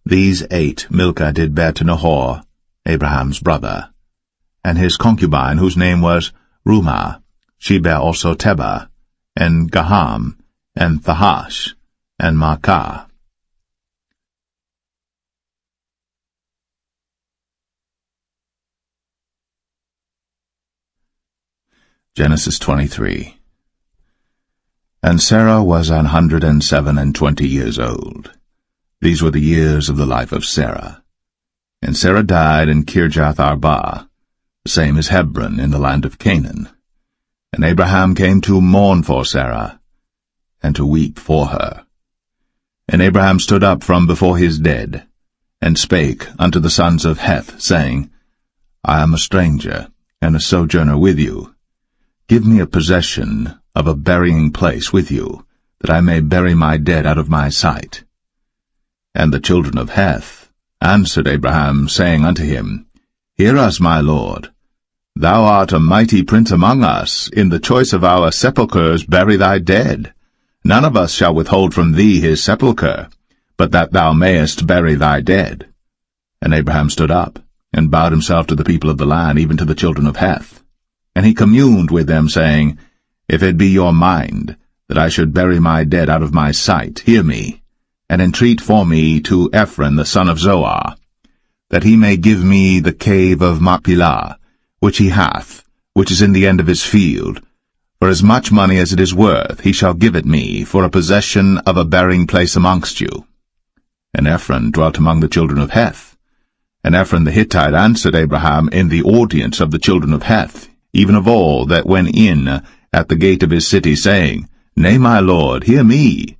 These 8 Milcah did bear to Nahor, Abraham's brother. And his concubine, whose name was Rumah, she bare also Tebah, and Gaham, and Thahash, and Maacah. Genesis 23. And Sarah was 127 years old. These were the years of the life of Sarah. And Sarah died in Kirjath-Arba, the same as Hebron in the land of Canaan. And Abraham came to mourn for Sarah, and to weep for her. And Abraham stood up from before his dead, and spake unto the sons of Heth, saying, I am a stranger, and a sojourner with you. Give me a possession of a burying place with you, that I may bury my dead out of my sight. And the children of Heth answered Abraham, saying unto him, Hear us, my lord. Thou art a mighty prince among us. In the choice of our sepulchres bury thy dead. None of us shall withhold from thee his sepulchre, but that thou mayest bury thy dead. And Abraham stood up, and bowed himself to the people of the land, even to the children of Heth. And he communed with them, saying, If it be your mind that I should bury my dead out of my sight, hear me, and entreat for me to Ephron the son of Zoar, that he may give me the cave of Machpelah, which he hath, which is in the end of his field. For as much money as it is worth, he shall give it me, for a possession of a burying place amongst you. And Ephron dwelt among the children of Heth. And Ephron the Hittite answered Abraham in the audience of the children of Heth, even of all that went in at the gate of his city, saying, Nay, my lord, hear me.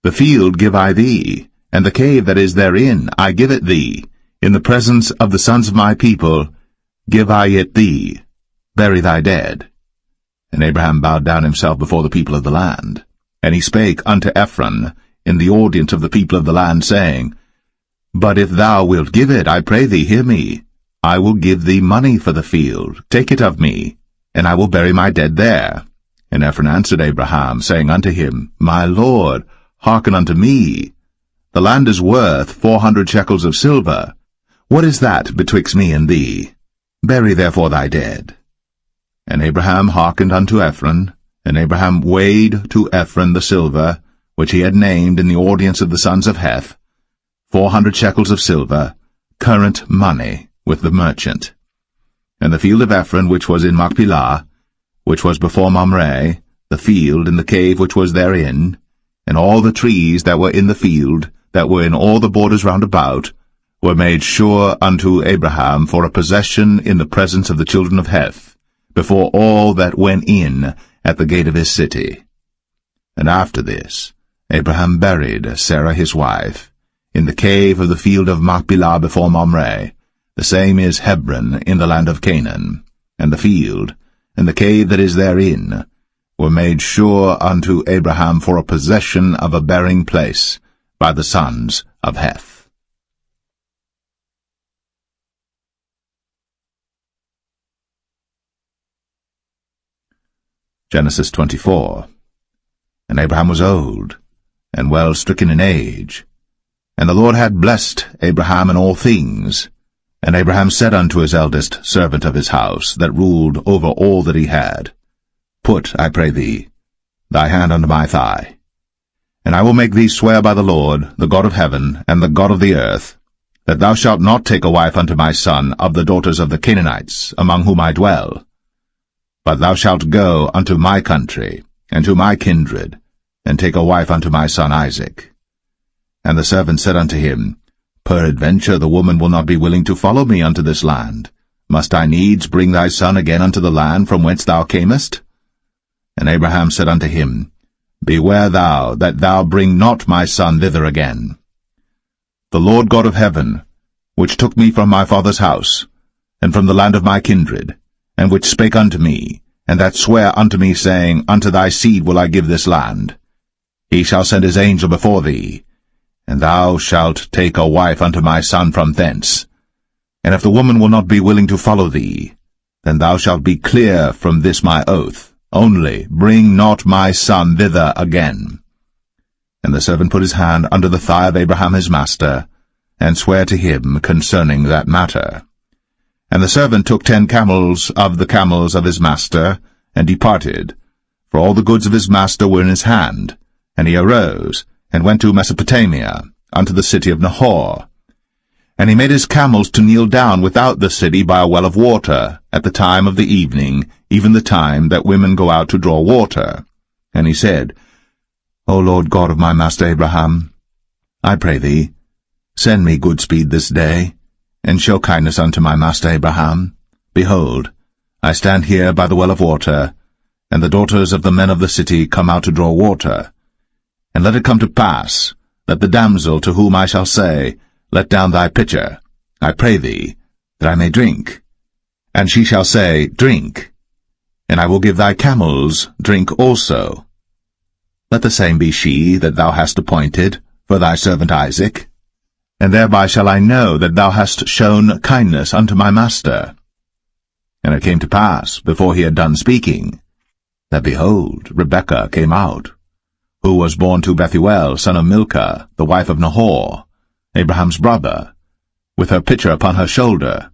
The field give I thee, and the cave that is therein I give it thee. In the presence of the sons of my people give I it thee. Bury thy dead. And Abraham bowed down himself before the people of the land. And he spake unto Ephron in the audience of the people of the land, saying, But if thou wilt give it, I pray thee, hear me. I will give thee money for the field. Take it of me, and I will bury my dead there. And Ephron answered Abraham, saying unto him, My lord, hearken unto me. The land is worth 400 shekels of silver. What is that betwixt me and thee? Bury therefore thy dead. And Abraham hearkened unto Ephron, and Abraham weighed to Ephron the silver, which he had named in the audience of the sons of Heth, 400 shekels of silver, current money, with the merchant. And the field of Ephron, which was in Machpelah, which was before Mamre, the field and the cave which was therein, and all the trees that were in the field, that were in all the borders round about, were made sure unto Abraham for a possession in the presence of the children of Heth, before all that went in at the gate of his city. And after this, Abraham buried Sarah his wife, in the cave of the field of Machpelah before Mamre, the same is Hebron in the land of Canaan, and the field, and the cave that is therein, were made sure unto Abraham for a possession of a burying place by the sons of Heth. Genesis 24. And Abraham was old, and well stricken in age. And the Lord had blessed Abraham in all things, And Abraham said unto his eldest servant of his house, that ruled over all that he had, Put, I pray thee, thy hand under my thigh, and I will make thee swear by the Lord, the God of heaven, and the God of the earth, that thou shalt not take a wife unto my son of the daughters of the Canaanites, among whom I dwell. But thou shalt go unto my country, and to my kindred, and take a wife unto my son Isaac. And the servant said unto him, Peradventure the woman will not be willing to follow me unto this land. Must I needs bring thy son again unto the land from whence thou camest? And Abraham said unto him, Beware thou that thou bring not my son thither again. The Lord God of heaven, which took me from my father's house, and from the land of my kindred, and which spake unto me, and that sware unto me, saying, Unto thy seed will I give this land, he shall send his angel before thee, and thou shalt take a wife unto my son from thence. And if the woman will not be willing to follow thee, then thou shalt be clear from this my oath. Only bring not my son thither again. And the servant put his hand under the thigh of Abraham his master, and sware to him concerning that matter. And the servant took 10 camels of the camels of his master, and departed, for all the goods of his master were in his hand. And he arose, and went to Mesopotamia, unto the city of Nahor. And he made his camels to kneel down without the city by a well of water, at the time of the evening, even the time that women go out to draw water. And he said, O Lord God of my master Abraham, I pray thee, send me good speed this day, and show kindness unto my master Abraham. Behold, I stand here by the well of water, and the daughters of the men of the city come out to draw water. And let it come to pass, that the damsel to whom I shall say, Let down thy pitcher, I pray thee, that I may drink. And she shall say, Drink, and I will give thy camels drink also. Let the same be she that thou hast appointed for thy servant Isaac, and thereby shall I know that thou hast shown kindness unto my master. And it came to pass, before he had done speaking, that, behold, Rebekah came out, who was born to Bethuel, son of Milcah, the wife of Nahor, Abraham's brother, with her pitcher upon her shoulder.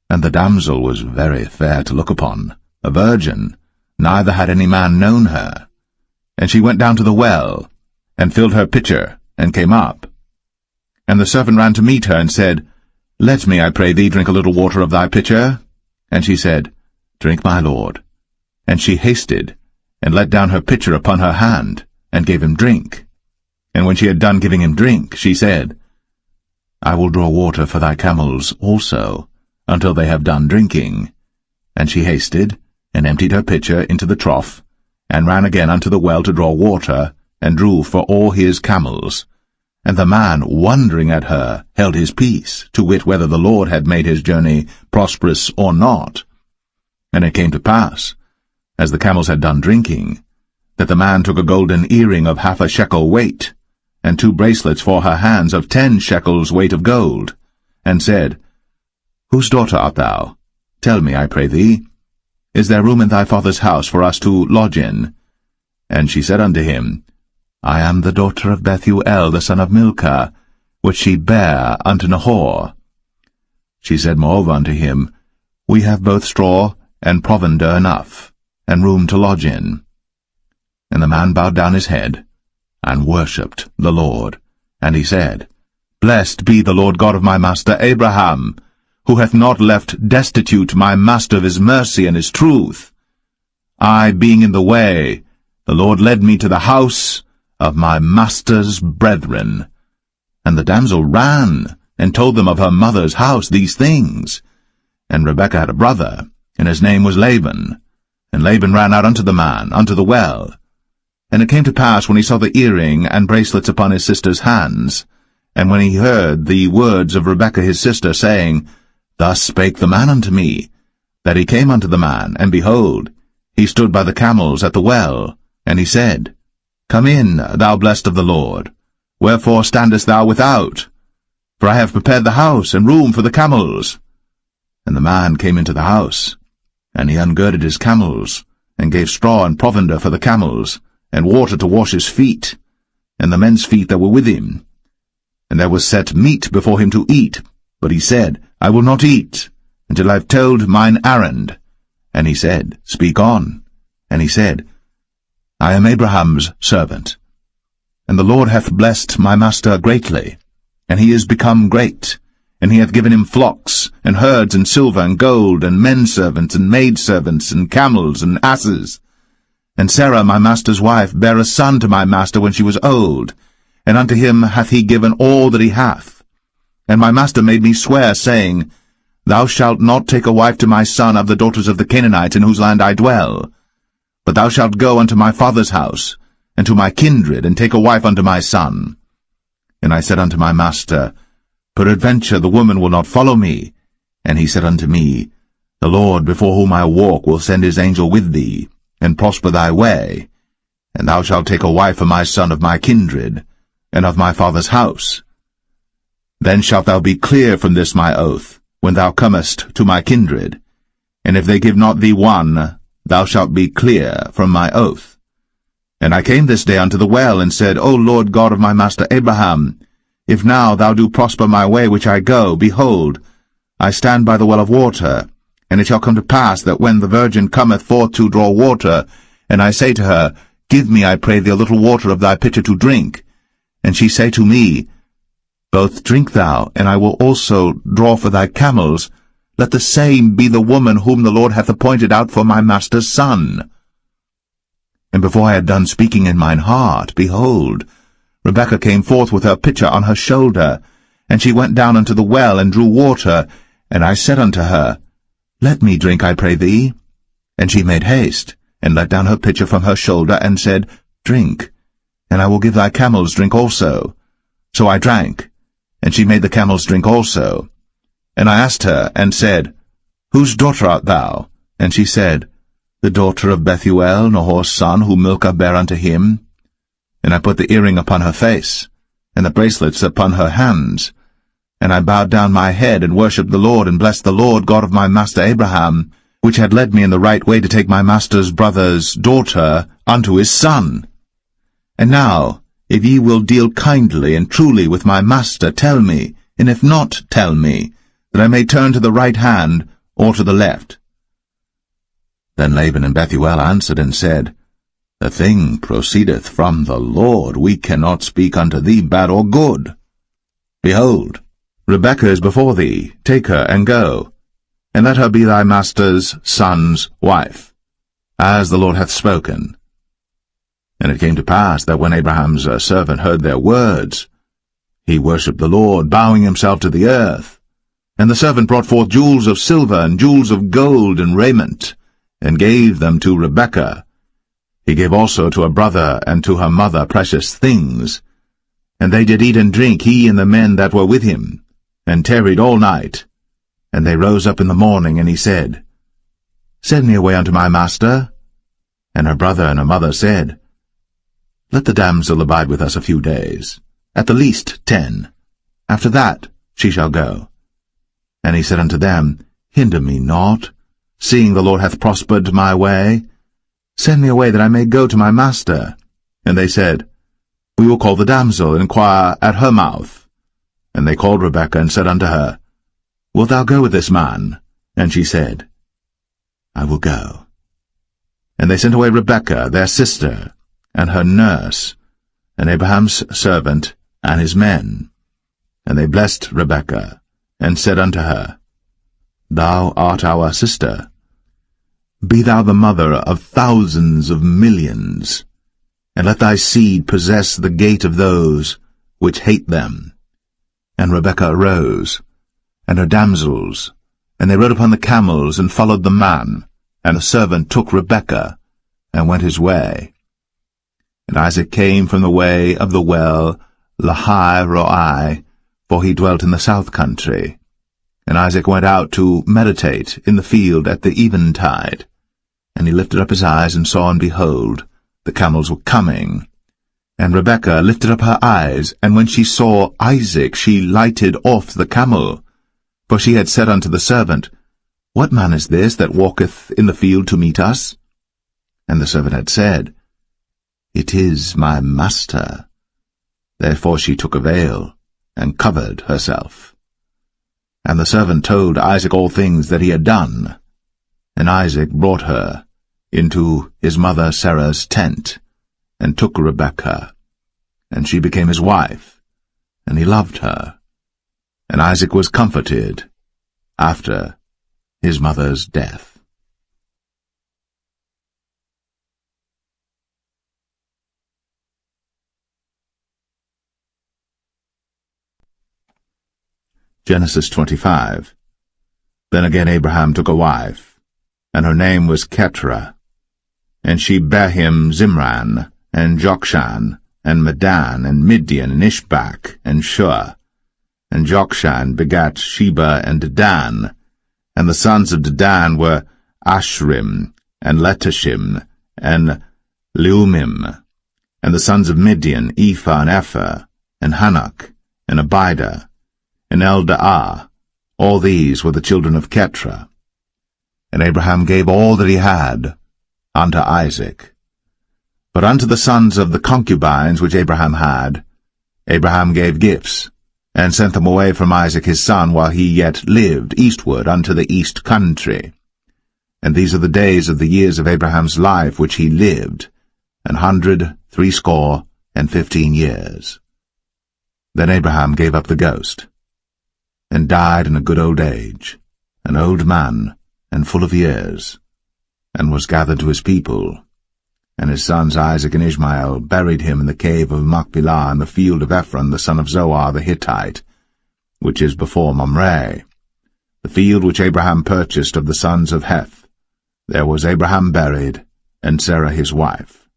And the damsel was very fair to look upon, a virgin, neither had any man known her. And she went down to the well, and filled her pitcher, and came up. And the servant ran to meet her, and said, Let me, I pray thee, drink a little water of thy pitcher. And she said, Drink, my lord. And she hasted, and let down her pitcher upon her hand, and gave him drink. And when she had done giving him drink, she said, I will draw water for thy camels also, until they have done drinking. And she hasted, and emptied her pitcher into the trough, and ran again unto the well to draw water, and drew for all his camels. And the man, wondering at her, held his peace, to wit whether the Lord had made his journey prosperous or not. And it came to pass, as the camels had done drinking, that the man took a golden earring of 1/2 shekel weight, and 2 bracelets for her hands of 10 shekels weight of gold, and said, Whose daughter art thou? Tell me, I pray thee. Is there room in thy father's house for us to lodge in? And she said unto him, I am the daughter of Bethuel, the son of Milcah, which she bare unto Nahor. She said moreover unto him, We have both straw and provender enough, and room to lodge in. And the man bowed down his head, and worshipped the Lord. And he said, Blessed be the Lord God of my master Abraham, who hath not left destitute my master of his mercy and his truth. I being in the way, the Lord led me to the house of my master's brethren. And the damsel ran, and told them of her mother's house these things. And Rebekah had a brother, and his name was Laban. And Laban ran out unto the man, unto the well. And it came to pass, when he saw the earring and bracelets upon his sister's hands, and when he heard the words of Rebekah his sister, saying, Thus spake the man unto me, that he came unto the man, and behold, he stood by the camels at the well. And he said, Come in, thou blessed of the Lord. Wherefore standest thou without? For I have prepared the house and room for the camels. And the man came into the house, and he ungirded his camels, and gave straw and provender for the camels, and water to wash his feet, and the men's feet that were with him. And there was set meat before him to eat, but he said, I will not eat until I have told mine errand. And he said, Speak on. And he said, I am Abraham's servant. And the Lord hath blessed my master greatly, and he is become great, and he hath given him flocks, and herds, and silver, and gold, and menservants, and maidservants, and camels, and asses. And Sarah my master's wife bare a son to my master when she was old, and unto him hath he given all that he hath. And my master made me swear, saying, Thou shalt not take a wife to my son of the daughters of the Canaanites in whose land I dwell, but thou shalt go unto my father's house, and to my kindred, and take a wife unto my son. And I said unto my master, Peradventure the woman will not follow me. And he said unto me, The Lord before whom I walk will send his angel with thee, and prosper thy way. And thou shalt take a wife for my son of my kindred, and of my father's house. Then shalt thou be clear from this my oath, when thou comest to my kindred. And if they give not thee one, thou shalt be clear from my oath. And I came this day unto the well, and said, O Lord God of my master Abraham, if now thou do prosper my way which I go, behold, I stand by the well of water. And it shall come to pass that when the virgin cometh forth to draw water, and I say to her, Give me, I pray thee, a little water of thy pitcher to drink, and she say to me, Both drink thou, and I will also draw for thy camels, let the same be the woman whom the Lord hath appointed out for my master's son. And before I had done speaking in mine heart, behold, Rebekah came forth with her pitcher on her shoulder, and she went down unto the well, and drew water. And I said unto her, Let me drink, I pray thee. And she made haste, and let down her pitcher from her shoulder, and said, Drink, and I will give thy camels drink also. So I drank, and she made the camels drink also. And I asked her, and said, Whose daughter art thou? And she said, The daughter of Bethuel, Nahor's son, whom Milcah bare unto him. And I put the earring upon her face, and the bracelets upon her hands. And I bowed down my head, and worshipped the Lord, and blessed the Lord God of my master Abraham, which had led me in the right way to take my master's brother's daughter unto his son. And now, if ye will deal kindly and truly with my master, tell me, and if not, tell me, that I may turn to the right hand or to the left. Then Laban and Bethuel answered and said, The thing proceedeth from the Lord. We cannot speak unto thee bad or good. Behold, Rebekah is before thee. Take her and go, and let her be thy master's son's wife, as the Lord hath spoken. And it came to pass that when Abraham's servant heard their words, he worshipped the Lord, bowing himself to the earth. And the servant brought forth jewels of silver and jewels of gold and raiment, and gave them to Rebekah. He gave also to her brother and to her mother precious things. And they did eat and drink, he and the men that were with him, and tarried all night. And they rose up in the morning, and he said, Send me away unto my master. And her brother and her mother said, Let the damsel abide with us a few days, at the least 10. After that she shall go. And he said unto them, Hinder me not, seeing the Lord hath prospered my way. Send me away that I may go to my master. And they said, We will call the damsel, and inquire at her mouth. And they called Rebekah, and said unto her, Wilt thou go with this man? And she said, I will go. And they sent away Rebekah, their sister, and her nurse, and Abraham's servant, and his men. And they blessed Rebekah, and said unto her, Thou art our sister. Be thou the mother of thousands of millions, and let thy seed possess the gate of those which hate them. And Rebekah arose, and her damsels, and they rode upon the camels, and followed the man. And the servant took Rebekah, and went his way. And Isaac came from the way of the well Lahai-roi, for he dwelt in the south country. And Isaac went out to meditate in the field at the eventide. And he lifted up his eyes, and saw, and behold, the camels were coming. And Rebekah lifted up her eyes, and when she saw Isaac, she lighted off the camel. For she had said unto the servant, What man is this that walketh in the field to meet us? And the servant had said, It is my master. Therefore she took a veil, and covered herself. And the servant told Isaac all things that he had done. And Isaac brought her into his mother Sarah's tent, and took Rebekah, and she became his wife, and he loved her. And Isaac was comforted after his mother's death. Genesis 25. Then again Abraham took a wife, and her name was Keturah. And she bare him Zimran, and Jokshan, and Medan, and Midian, and Ishbak, and Shua. And Jokshan begat Sheba and Dedan. And the sons of Dedan were Ashrim, and Letashim, and Leumim. And the sons of Midian, Ephah and Epher, and Hanok, and Abidah, and Eldaah. All these were the children of Keturah. And Abraham gave all that he had unto Isaac. But unto the sons of the concubines which Abraham had, Abraham gave gifts, and sent them away from Isaac his son while he yet lived eastward unto the east country. And these are the days of the years of Abraham's life which he lived, 160 years. Then Abraham gave up the ghost, and died in a good old age, an old man, and full of years, and was gathered to his people. And his sons Isaac and Ishmael buried him in the cave of Machpelah in the field of Ephron the son of Zohar the Hittite, which is before Mamre, the field which Abraham purchased of the sons of Heth. There was Abraham buried, and Sarah his wife.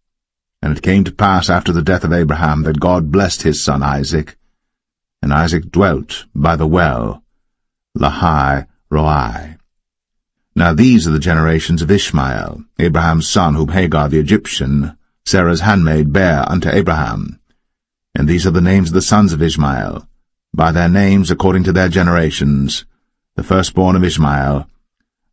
And it came to pass after the death of Abraham that God blessed his son Isaac, and Isaac dwelt by the well, Lahai Roi. Now these are the generations of Ishmael, Abraham's son, whom Hagar the Egyptian, Sarah's handmaid, bare unto Abraham. And these are the names of the sons of Ishmael, by their names according to their generations: the firstborn of Ishmael,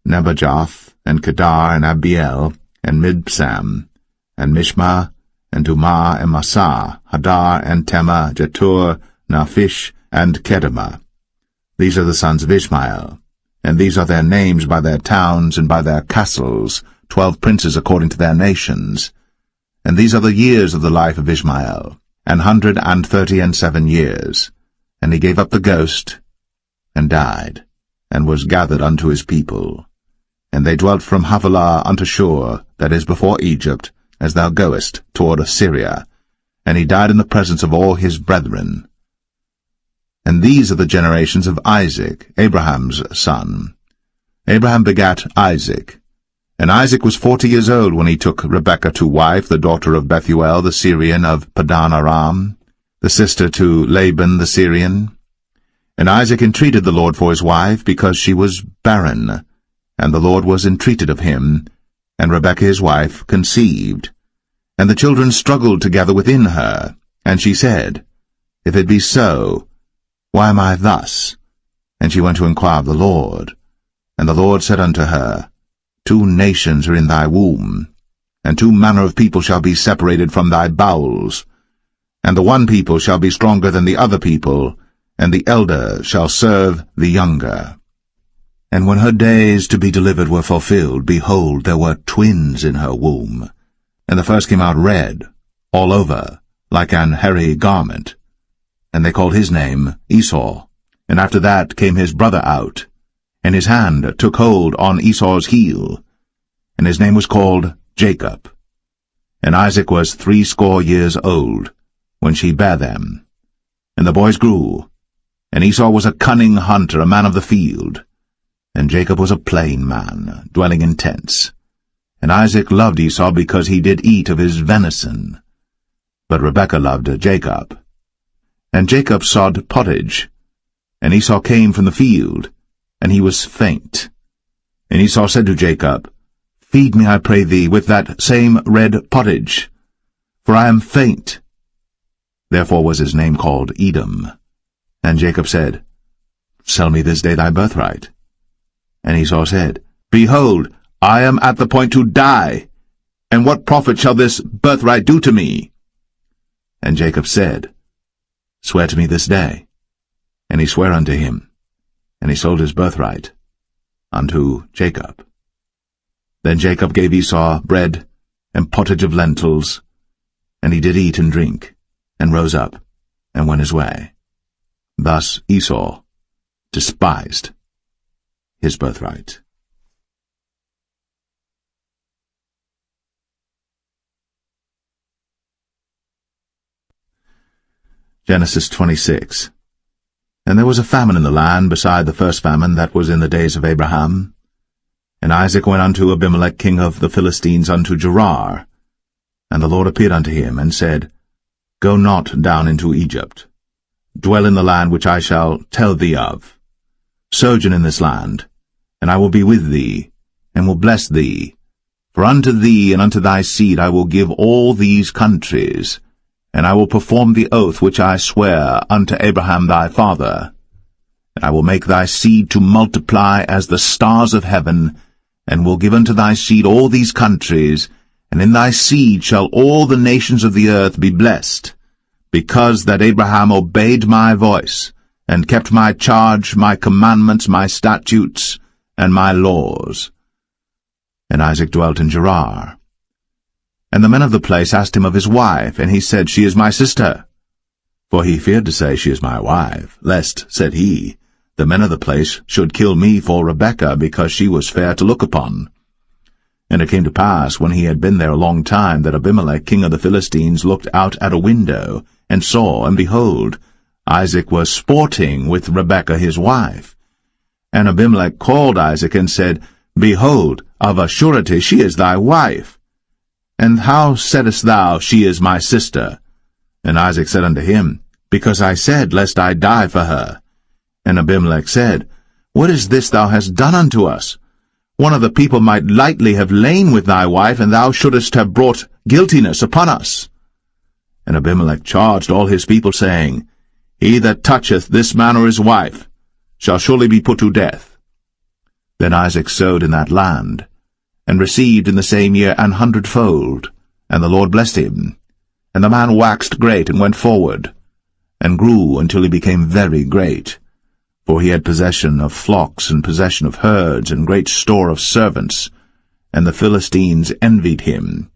Nebajoth, and Kedar, and Abiel, and Mibsam, and Mishma, and Dumah, and Massa, Hadar, and Tema, Jetur, Naphish, and Kedemah. These are the sons of Ishmael, and these are their names by their towns and by their castles, 12 princes according to their nations. And these are the years of the life of Ishmael, 137 years. And he gave up the ghost, and died, and was gathered unto his people. And they dwelt from Havilah unto Shur, that is before Egypt, as thou goest toward Assyria. And he died in the presence of all his brethren. And these are the generations of Isaac, Abraham's son. Abraham begat Isaac. And Isaac was 40 years old when he took Rebekah to wife, the daughter of Bethuel the Syrian of Padan Aram, the sister to Laban the Syrian. And Isaac entreated the Lord for his wife, because she was barren. And the Lord was entreated of him, and Rebekah his wife conceived. And the children struggled together within her, and she said, If it be so, why am I thus? And she went to inquire of the Lord. And the Lord said unto her, 2 nations are in thy womb, and 2 manner of people shall be separated from thy bowels. And the one people shall be stronger than the other people, and the elder shall serve the younger. And when her days to be delivered were fulfilled, behold, there were twins in her womb. And the first came out red, all over, like an hairy garment. And they called his name Esau. And after that came his brother out, and his hand took hold on Esau's heel, and his name was called Jacob. And Isaac was 80 years old when she bare them. And the boys grew, and Esau was a cunning hunter, a man of the field, and Jacob was a plain man, dwelling in tents. And Isaac loved Esau because he did eat of his venison, but Rebekah loved Jacob. And Jacob sod pottage, and Esau came from the field, and he was faint. And Esau said to Jacob, Feed me, I pray thee, with that same red pottage, for I am faint. Therefore was his name called Edom. And Jacob said, Sell me this day thy birthright. And Esau said, Behold, I am at the point to die, and what profit shall this birthright do to me? And Jacob said, Swear to me this day. And he sware unto him. and he sold his birthright unto Jacob. Then Jacob gave Esau bread and pottage of lentils, and he did eat and drink, and rose up, and went his way. Thus Esau despised his birthright. Genesis 26. And there was a famine in the land beside the first famine that was in the days of Abraham. And Isaac went unto Abimelech king of the Philistines unto Gerar. And the Lord appeared unto him, and said, Go not down into Egypt. Dwell in the land which I shall tell thee of. Sojourn in this land, and I will be with thee, and will bless thee. For unto thee and unto thy seed I will give all these countries, and I will perform the oath which I swear unto Abraham thy father. And I will make thy seed to multiply as the stars of heaven, and will give unto thy seed all these countries, and in thy seed shall all the nations of the earth be blessed, because that Abraham obeyed my voice, and kept my charge, my commandments, my statutes, and my laws. And Isaac dwelt in Gerar. And the men of the place asked him of his wife, and he said, She is my sister. For he feared to say, She is my wife, lest, said he, the men of the place should kill me for Rebekah, because she was fair to look upon. And it came to pass, when he had been there a long time, that Abimelech king of the Philistines looked out at a window, and saw, and behold, Isaac was sporting with Rebekah his wife. And Abimelech called Isaac, and said, Behold, of a surety she is thy wife. And how saidst thou, She is my sister? And Isaac said unto him, Because I said, Lest I die for her. And Abimelech said, What is this thou hast done unto us? One of the people might lightly have lain with thy wife, and thou shouldest have brought guiltiness upon us. And Abimelech charged all his people, saying, He that toucheth this man or his wife shall surely be put to death. Then Isaac sowed in that land, and received in the same year 100-fold, and the Lord blessed him. And the man waxed great, and went forward, and grew until he became very great. For he had possession of flocks, and possession of herds, and great store of servants, and the Philistines envied him.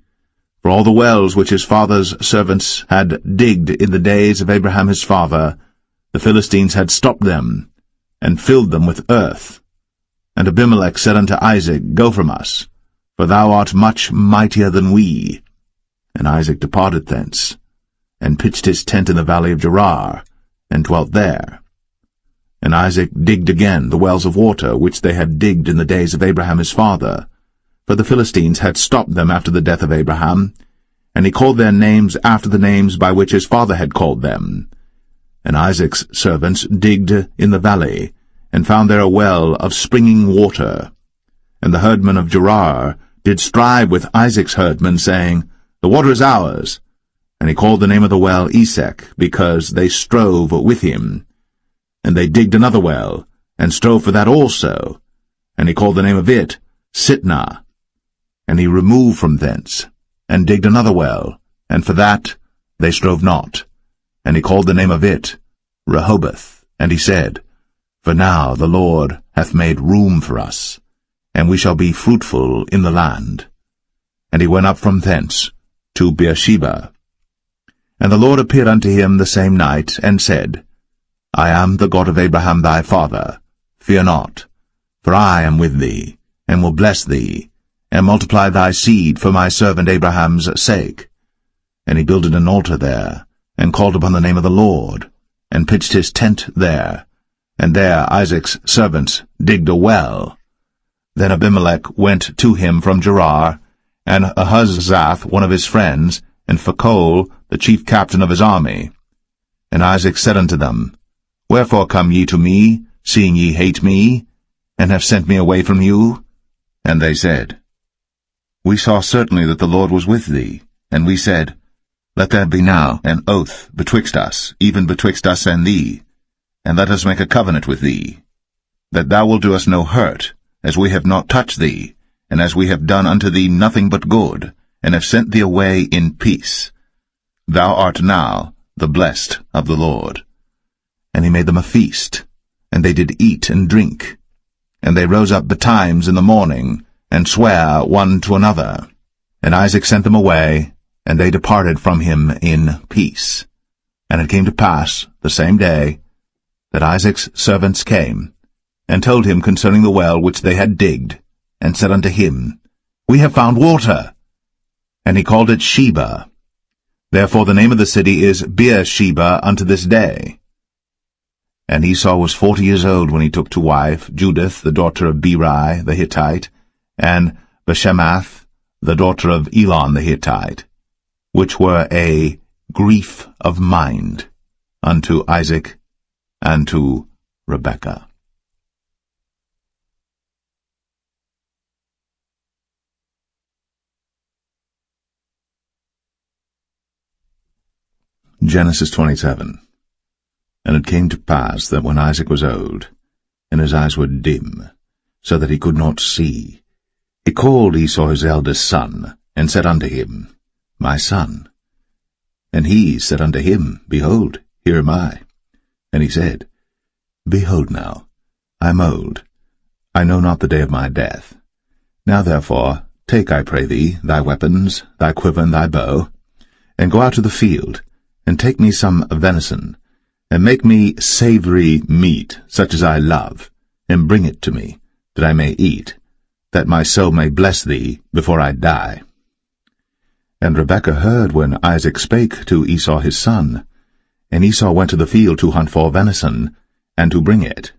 For all the wells which his father's servants had digged in the days of Abraham his father, the Philistines had stopped them, and filled them with earth. And Abimelech said unto Isaac, Go from us, for thou art much mightier than we. And Isaac departed thence, and pitched his tent in the valley of Gerar, and dwelt there. And Isaac digged again the wells of water, which they had digged in the days of Abraham his father, for the Philistines had stopped them after the death of Abraham, and he called their names after the names by which his father had called them. And Isaac's servants digged in the valley, and found there a well of springing water. And the herdmen of Gerar did strive with Isaac's herdmen, saying, The water is ours. And he called the name of the well Esek, because they strove with him. And they digged another well, and strove for that also. And he called the name of it Sitnah. And he removed from thence, and digged another well, and for that they strove not. And he called the name of it Rehoboth. And he said, For now the Lord hath made room for us, and we shall be fruitful in the land. And he went up from thence to Beersheba. And the Lord appeared unto him the same night, and said, I am the God of Abraham thy father. Fear not, for I am with thee, and will bless thee, and multiply thy seed for my servant Abraham's sake. And he builded an altar there, and called upon the name of the Lord, and pitched his tent there. And there Isaac's servants digged a well. Then Abimelech went to him from Gerar, and Ahuzzath one of his friends, and Phicol the chief captain of his army. And Isaac said unto them, Wherefore come ye to me, seeing ye hate me, and have sent me away from you? And they said, We saw certainly that the Lord was with thee. And we said, Let there be now an oath betwixt us, even betwixt us and thee, and let us make a covenant with thee, that thou wilt do us no hurt, as we have not touched thee, and as we have done unto thee nothing but good, and have sent thee away in peace. Thou art now the blessed of the Lord. And he made them a feast, and they did eat and drink. And they rose up betimes in the morning, and sware one to another. And Isaac sent them away, and they departed from him in peace. And it came to pass, the same day, that Isaac's servants came, and told him concerning the well which they had digged, and said unto him, We have found water. And he called it Sheba. Therefore the name of the city is Beersheba unto this day. And Esau was 40 years old when he took to wife Judith, the daughter of Beri the Hittite, and Bashemath, the daughter of Elon the Hittite, which were a grief of mind unto Isaac and to Rebekah. Genesis 27. And it came to pass that when Isaac was old, and his eyes were dim, so that he could not see, he called Esau his eldest son, and said unto him, My son. And he said unto him, Behold, here am I. And he said, Behold now, I am old, I know not the day of my death. Now therefore, take, I pray thee, thy weapons, thy quiver and thy bow, and go out to the field, and take me some venison, and make me savory meat, such as I love, and bring it to me, that I may eat, that my soul may bless thee before I die. And Rebekah heard when Isaac spake to Esau his son, and Esau went to the field to hunt for venison, and to bring it.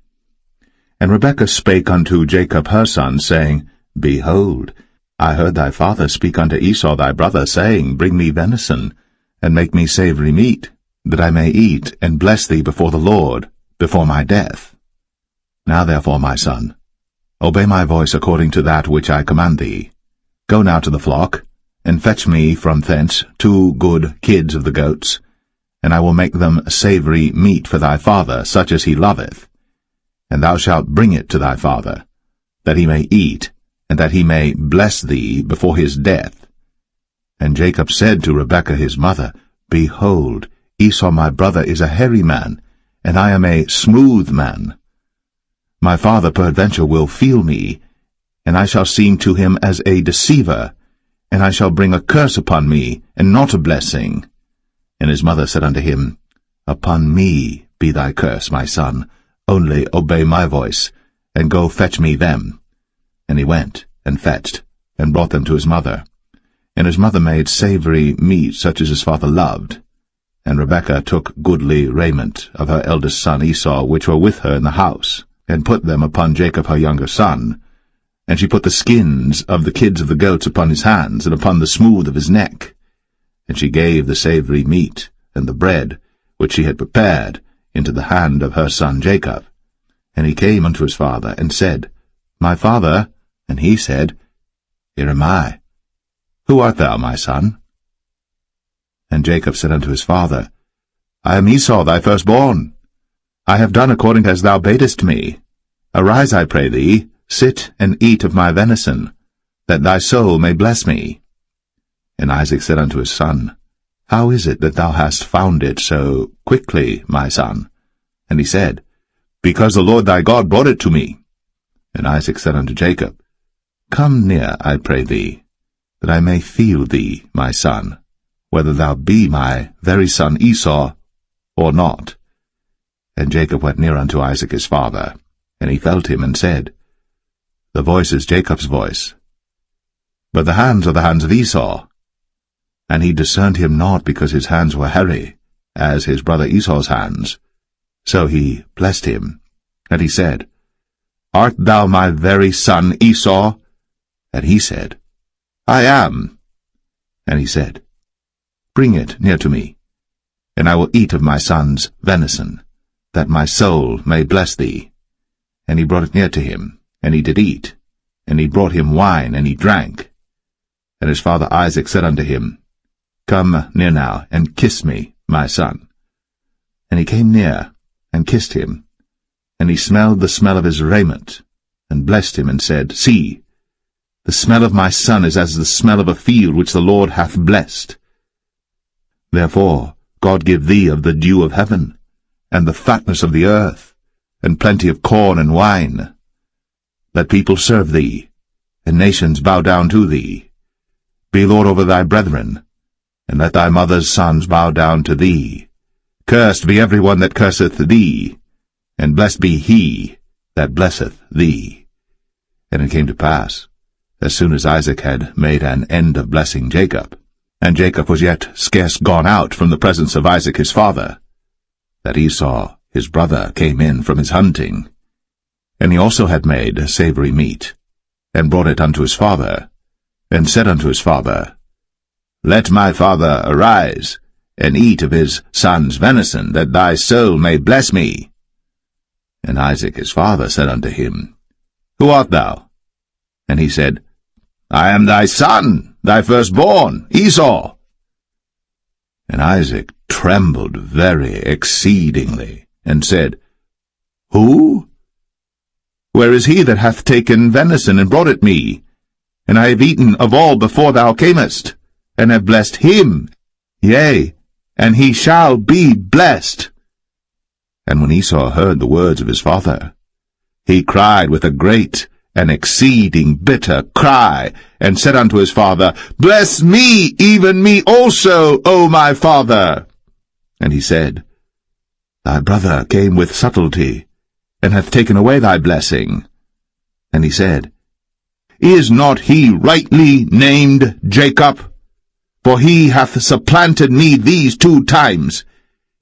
And Rebekah spake unto Jacob her son, saying, Behold, I heard thy father speak unto Esau thy brother, saying, Bring me venison, and make me savory meat, that I may eat and bless thee before the Lord, before my death. Now therefore, my son, obey my voice according to that which I command thee. Go now to the flock, and fetch me from thence 2 good kids of the goats, and I will make them savory meat for thy father, such as he loveth. And thou shalt bring it to thy father, that he may eat, and that he may bless thee before his death. And Jacob said to Rebekah his mother, Behold, Esau my brother is a hairy man, and I am a smooth man. My father peradventure will feel me, and I shall seem to him as a deceiver, and I shall bring a curse upon me, and not a blessing. And his mother said unto him, Upon me be thy curse, my son, only obey my voice, and go fetch me them. And he went, and fetched, and brought them to his mother. And his mother made savory meat such as his father loved. And Rebekah took goodly raiment of her eldest son Esau, which were with her in the house, and put them upon Jacob her younger son. And she put the skins of the kids of the goats upon his hands, and upon the smooth of his neck. And she gave the savory meat, and the bread, which she had prepared, into the hand of her son Jacob. And he came unto his father, and said, My father. And he said, Here am I. Who art thou, my son? And Jacob said unto his father, I am Esau thy firstborn. I have done according as thou badest me. Arise, I pray thee, sit and eat of my venison, that thy soul may bless me. And Isaac said unto his son, How is it that thou hast found it so quickly, my son? And he said, Because the Lord thy God brought it to me. And Isaac said unto Jacob, Come near, I pray thee, that I may feel thee, my son, whether thou be my very son Esau, or not. And Jacob went near unto Isaac his father, and he felt him, and said, The voice is Jacob's voice, but the hands are the hands of Esau. And he discerned him not, because his hands were hairy, as his brother Esau's hands. So he blessed him, and he said, Art thou my very son Esau? And he said, I am. And he said, Bring it near to me, and I will eat of my son's venison, that my soul may bless thee. And he brought it near to him, and he did eat, and he brought him wine, and he drank. And his father Isaac said unto him, Come near now, and kiss me, my son. And he came near, and kissed him. And he smelled the smell of his raiment, and blessed him, and said, See, the smell of my son is as the smell of a field which the Lord hath blessed. Therefore God give thee of the dew of heaven, and the fatness of the earth, and plenty of corn and wine. Let people serve thee, and nations bow down to thee. Be Lord over thy brethren, and let thy mother's sons bow down to thee. Cursed be every one that curseth thee, and blessed be he that blesseth thee. And it came to pass, as soon as Isaac had made an end of blessing Jacob, and Jacob was yet scarce gone out from the presence of Isaac his father, that Esau his brother came in from his hunting. And he also had made savory meat, and brought it unto his father, and said unto his father, Let my father arise, and eat of his son's venison, that thy soul may bless me. And Isaac his father said unto him, Who art thou? And he said, I am thy son, thy firstborn, Esau. And Isaac trembled very exceedingly, and said, Who? Where is he that hath taken venison and brought it me? And I have eaten of all before thou camest, and have blessed him, yea, and he shall be blessed. And when Esau heard the words of his father, he cried with a great and exceeding bitter cry, and said unto his father, Bless me, even me also, O my father. And he said, Thy brother came with subtlety, and hath taken away thy blessing. And he said, Is not he rightly named Jacob? For he hath supplanted me these 2 times.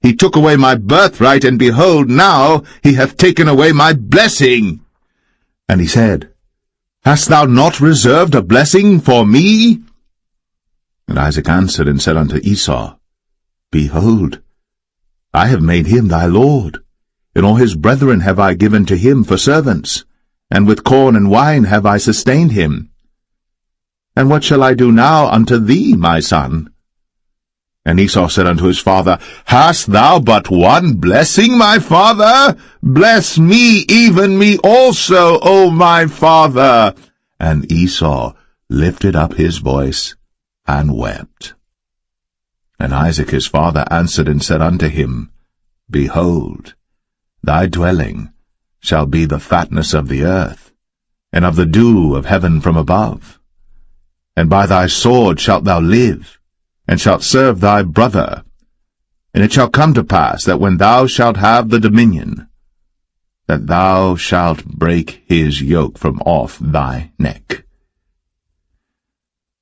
He took away my birthright, and behold, now he hath taken away my blessing. And he said, Hast thou not reserved a blessing for me? And Isaac answered and said unto Esau, Behold, I have made him thy lord, and all his brethren have I given to him for servants, and with corn and wine have I sustained him. And what shall I do now unto thee, my son? And Esau said unto his father, Hast thou but one blessing, my father? Bless me, even me also, O my father. And Esau lifted up his voice and wept. And Isaac his father answered and said unto him, Behold, thy dwelling shall be the fatness of the earth, and of the dew of heaven from above. And by thy sword shalt thou live, and shalt serve thy brother. And it shall come to pass that when thou shalt have the dominion, that thou shalt break his yoke from off thy neck.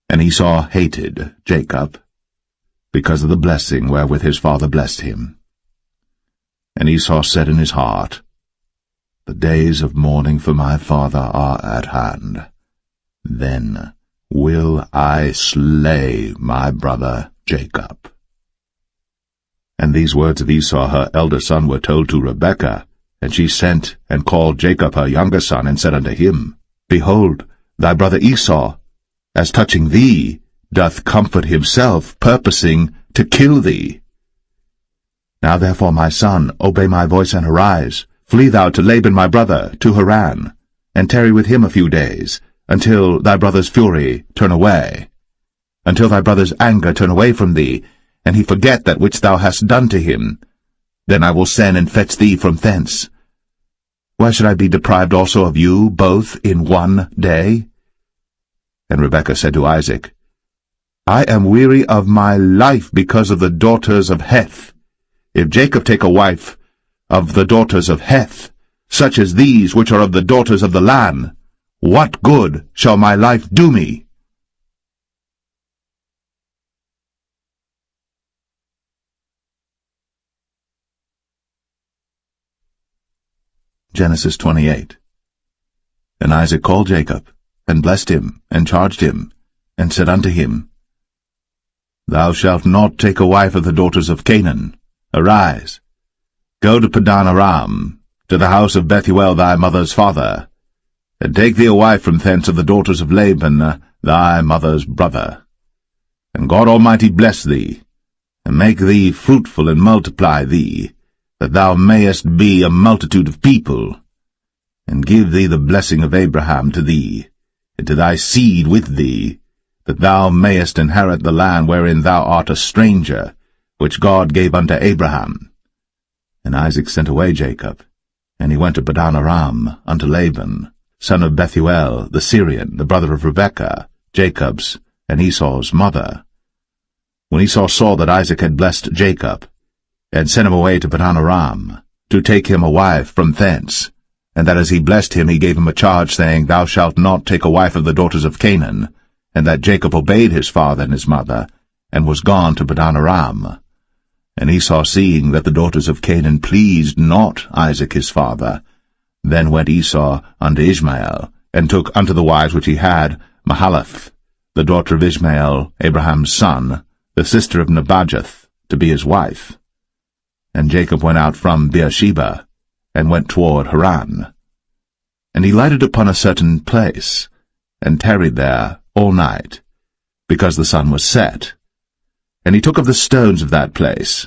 And Esau hated Jacob, because of the blessing wherewith his father blessed him. And Esau said in his heart, The days of mourning for my father are at hand. Then will I slay my brother Jacob. And these words of Esau her elder son were told to Rebekah, and she sent and called Jacob her younger son, and said unto him, Behold, thy brother Esau, as touching thee, doth comfort himself, purposing to kill thee. Now therefore, my son, obey my voice and arise. Flee thou to Laban my brother, to Haran, and tarry with him a few days, until thy brother's fury turn away, until thy brother's anger turn away from thee, and he forget that which thou hast done to him. Then I will send and fetch thee from thence. Why should I be deprived also of you both in one day? And Rebekah said to Isaac, I am weary of my life because of the daughters of Heth. If Jacob take a wife of the daughters of Heth, such as these which are of the daughters of the land, what good shall my life do me? Genesis 28. And Isaac called Jacob, and blessed him, and charged him, and said unto him, Thou shalt not take a wife of the daughters of Canaan. Arise, go to Padan Aram, to the house of Bethuel thy mother's father, and take thee a wife from thence of the daughters of Laban thy mother's brother. And God Almighty bless thee, and make thee fruitful, and multiply thee, that thou mayest be a multitude of people, and give thee the blessing of Abraham to thee, and to thy seed with thee, that thou mayest inherit the land wherein thou art a stranger, which God gave unto Abraham. And Isaac sent away Jacob, And he went to Padan Aram unto Laban, son of Bethuel the Syrian, the brother of Rebekah, Jacob's and Esau's mother. When Esau saw that Isaac had blessed Jacob, and sent him away to Padan Aram, to take him a wife from thence, and that as he blessed him he gave him a charge, saying, Thou shalt not take a wife of the daughters of Canaan, and that Jacob obeyed his father and his mother, and was gone to Padan Aram. And Esau, seeing that the daughters of Canaan pleased not Isaac his father, then went Esau unto Ishmael, and took unto the wives which he had Mahalath, the daughter of Ishmael, Abraham's son, the sister of Nebajoth, to be his wife. And Jacob went out from Beersheba, and went toward Haran. And he lighted upon a certain place, and tarried there all night, because the sun was set. And he took of the stones of that place,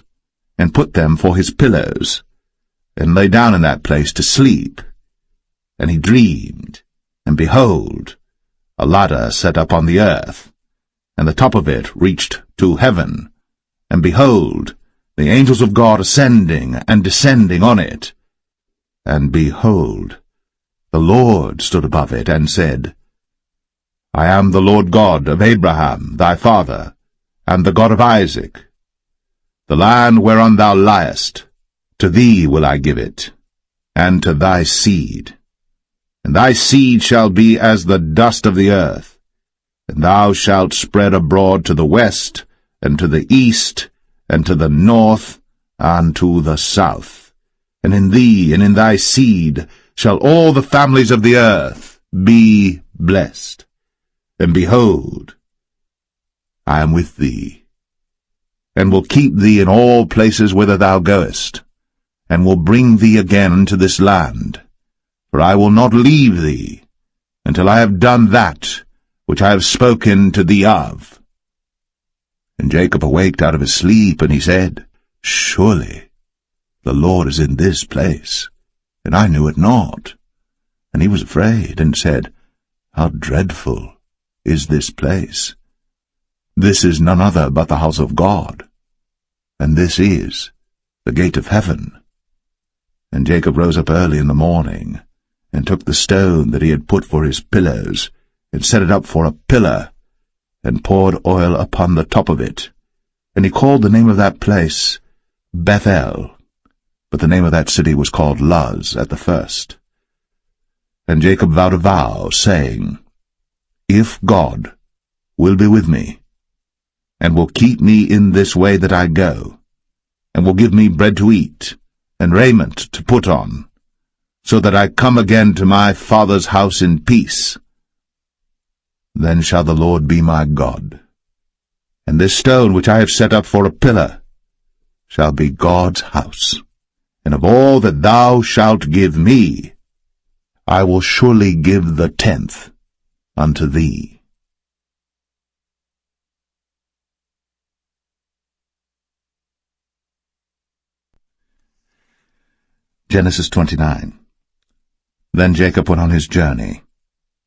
and put them for his pillows, and lay down in that place to sleep. And he dreamed, and behold, a ladder set up on the earth, and the top of it reached to heaven, and behold, the angels of God ascending and descending on it. And behold, the Lord stood above it, and said, I am the Lord God of Abraham thy father, and the God of Isaac. The land whereon thou liest, to thee will I give it, and to thy seed. And thy seed shall be as the dust of the earth, and thou shalt spread abroad to the west, and to the east, and to the north, and to the south. And in thee and in thy seed shall all the families of the earth be blessed. And behold, I am with thee, and will keep thee in all places whither thou goest, and will bring thee again to this land. For I will not leave thee, until I have done that which I have spoken to thee of. And Jacob awaked out of his sleep, and he said, Surely the Lord is in this place, and I knew it not. And he was afraid, and said, How dreadful is this place! This is none other but the house of God, and this is the gate of heaven. And Jacob rose up early in the morning, and took the stone that he had put for his pillows, and set it up for a pillar, and poured oil upon the top of it. And he called the name of that place Bethel, but the name of that city was called Luz at the first. And Jacob vowed a vow, saying, If God will be with me, and will keep me in this way that I go, and will give me bread to eat, and raiment to put on, so that I come again to my father's house in peace, then shall the Lord be my God. And this stone which I have set up for a pillar shall be God's house. And of all that thou shalt give me, I will surely give the 10th unto thee. Genesis 29. Then Jacob went on his journey,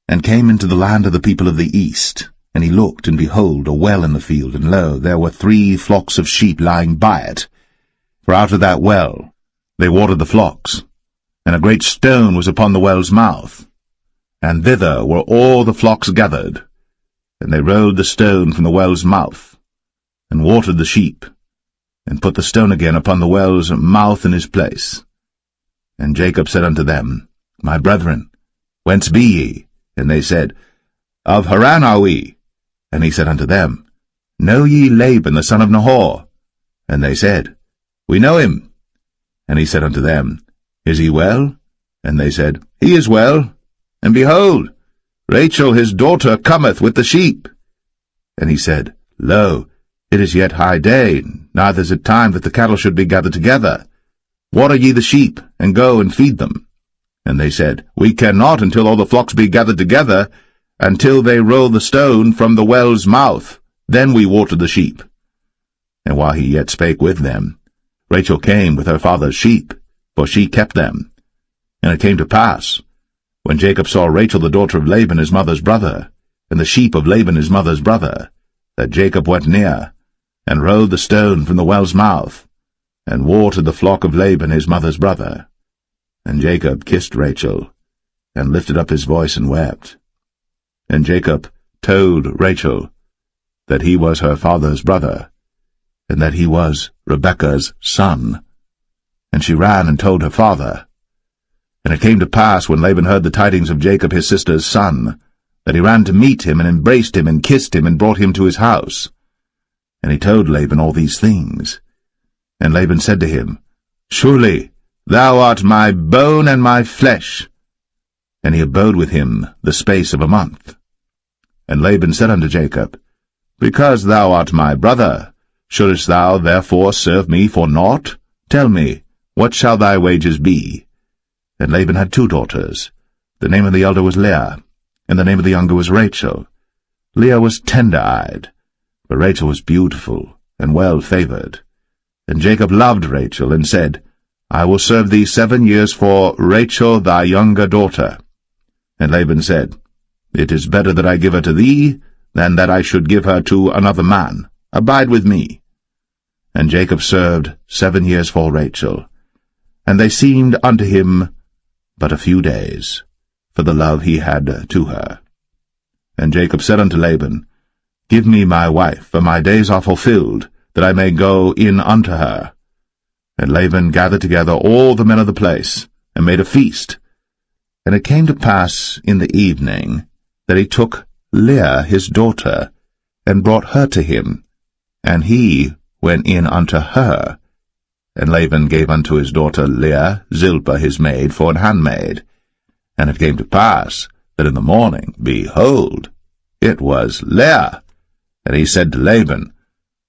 and came into the land of the people of the east. And he looked, and behold, a well in the field, and lo, there were 3 flocks of sheep lying by it. For out of that well they watered the flocks, and a great stone was upon the well's mouth. And thither were all the flocks gathered. And they rolled the stone from the well's mouth, and watered the sheep, and put the stone again upon the well's mouth in his place. And Jacob said unto them, My brethren, whence be ye? And they said, Of Haran are we. And he said unto them, Know ye Laban the son of Nahor? And they said, We know him. And he said unto them, Is he well? And they said, He is well. And behold, Rachel his daughter cometh with the sheep. And he said, Lo, it is yet high day, neither is it time that the cattle should be gathered together. Water ye the sheep, and go and feed them. And they said, We cannot until all the flocks be gathered together, until they roll the stone from the well's mouth. Then we water the sheep. And while he yet spake with them, Rachel came with her father's sheep, for she kept them. And it came to pass, when Jacob saw Rachel the daughter of Laban his mother's brother, and the sheep of Laban his mother's brother, that Jacob went near, and rolled the stone from the well's mouth, and watered the flock of Laban his mother's brother. And Jacob kissed Rachel, and lifted up his voice and wept. And Jacob told Rachel that he was her father's brother, and that he was Rebekah's son. And she ran and told her father. And it came to pass, when Laban heard the tidings of Jacob his sister's son, that he ran to meet him, and embraced him, and kissed him, and brought him to his house. And he told Laban all these things. And Laban said to him, Surely thou art my bone and my flesh. And he abode with him the space of a month. And Laban said unto Jacob, Because thou art my brother, shouldest thou therefore serve me for naught? Tell me, what shall thy wages be? And Laban had 2 daughters. The name of the elder was Leah, and the name of the younger was Rachel. Leah was tender-eyed, but Rachel was beautiful and well-favored. And Jacob loved Rachel, and said, I will serve thee 7 years for Rachel thy younger daughter. And Laban said, It is better that I give her to thee, than that I should give her to another man. Abide with me. And Jacob served 7 years for Rachel. And they seemed unto him but a few days, for the love he had to her. And Jacob said unto Laban, Give me my wife, for my days are fulfilled, that I may go in unto her. And Laban gathered together all the men of the place, and made a feast. And it came to pass in the evening, that he took Leah his daughter, and brought her to him, and he went in unto her. And Laban gave unto his daughter Leah Zilpah his maid for an handmaid. And it came to pass, that in the morning, behold, it was Leah. And he said to Laban,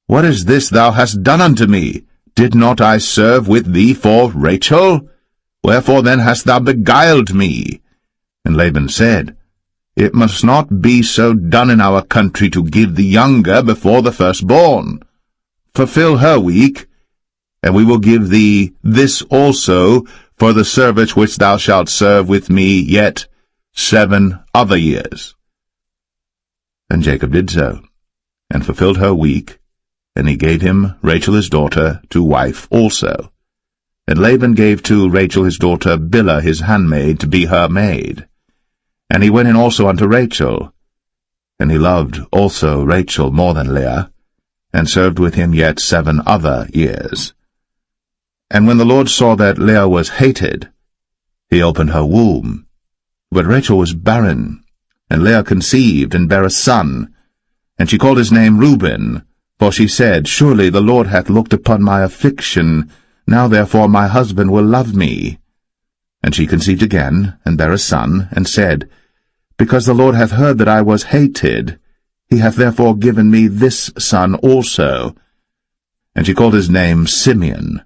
What is this thou hast done unto me? Did not I serve with thee for Rachel? Wherefore then hast thou beguiled me? And Laban said, It must not be so done in our country to give the younger before the firstborn. Fulfill her week, and we will give thee this also for the service which thou shalt serve with me yet 7 other years. And Jacob did so, and fulfilled her week, and he gave him Rachel his daughter to wife also. And Laban gave to Rachel his daughter Bilhah his handmaid to be her maid. And he went in also unto Rachel. And he loved also Rachel more than Leah, and served with him yet 7 other years. And when the Lord saw that Leah was hated, he opened her womb. But Rachel was barren, and Leah conceived, and bare a son. And she called his name Reuben, for she said, Surely the Lord hath looked upon my affliction, now therefore my husband will love me. And she conceived again, and bare a son, and said, Because the Lord hath heard that I was hated, he hath therefore given me this son also. And she called his name Simeon.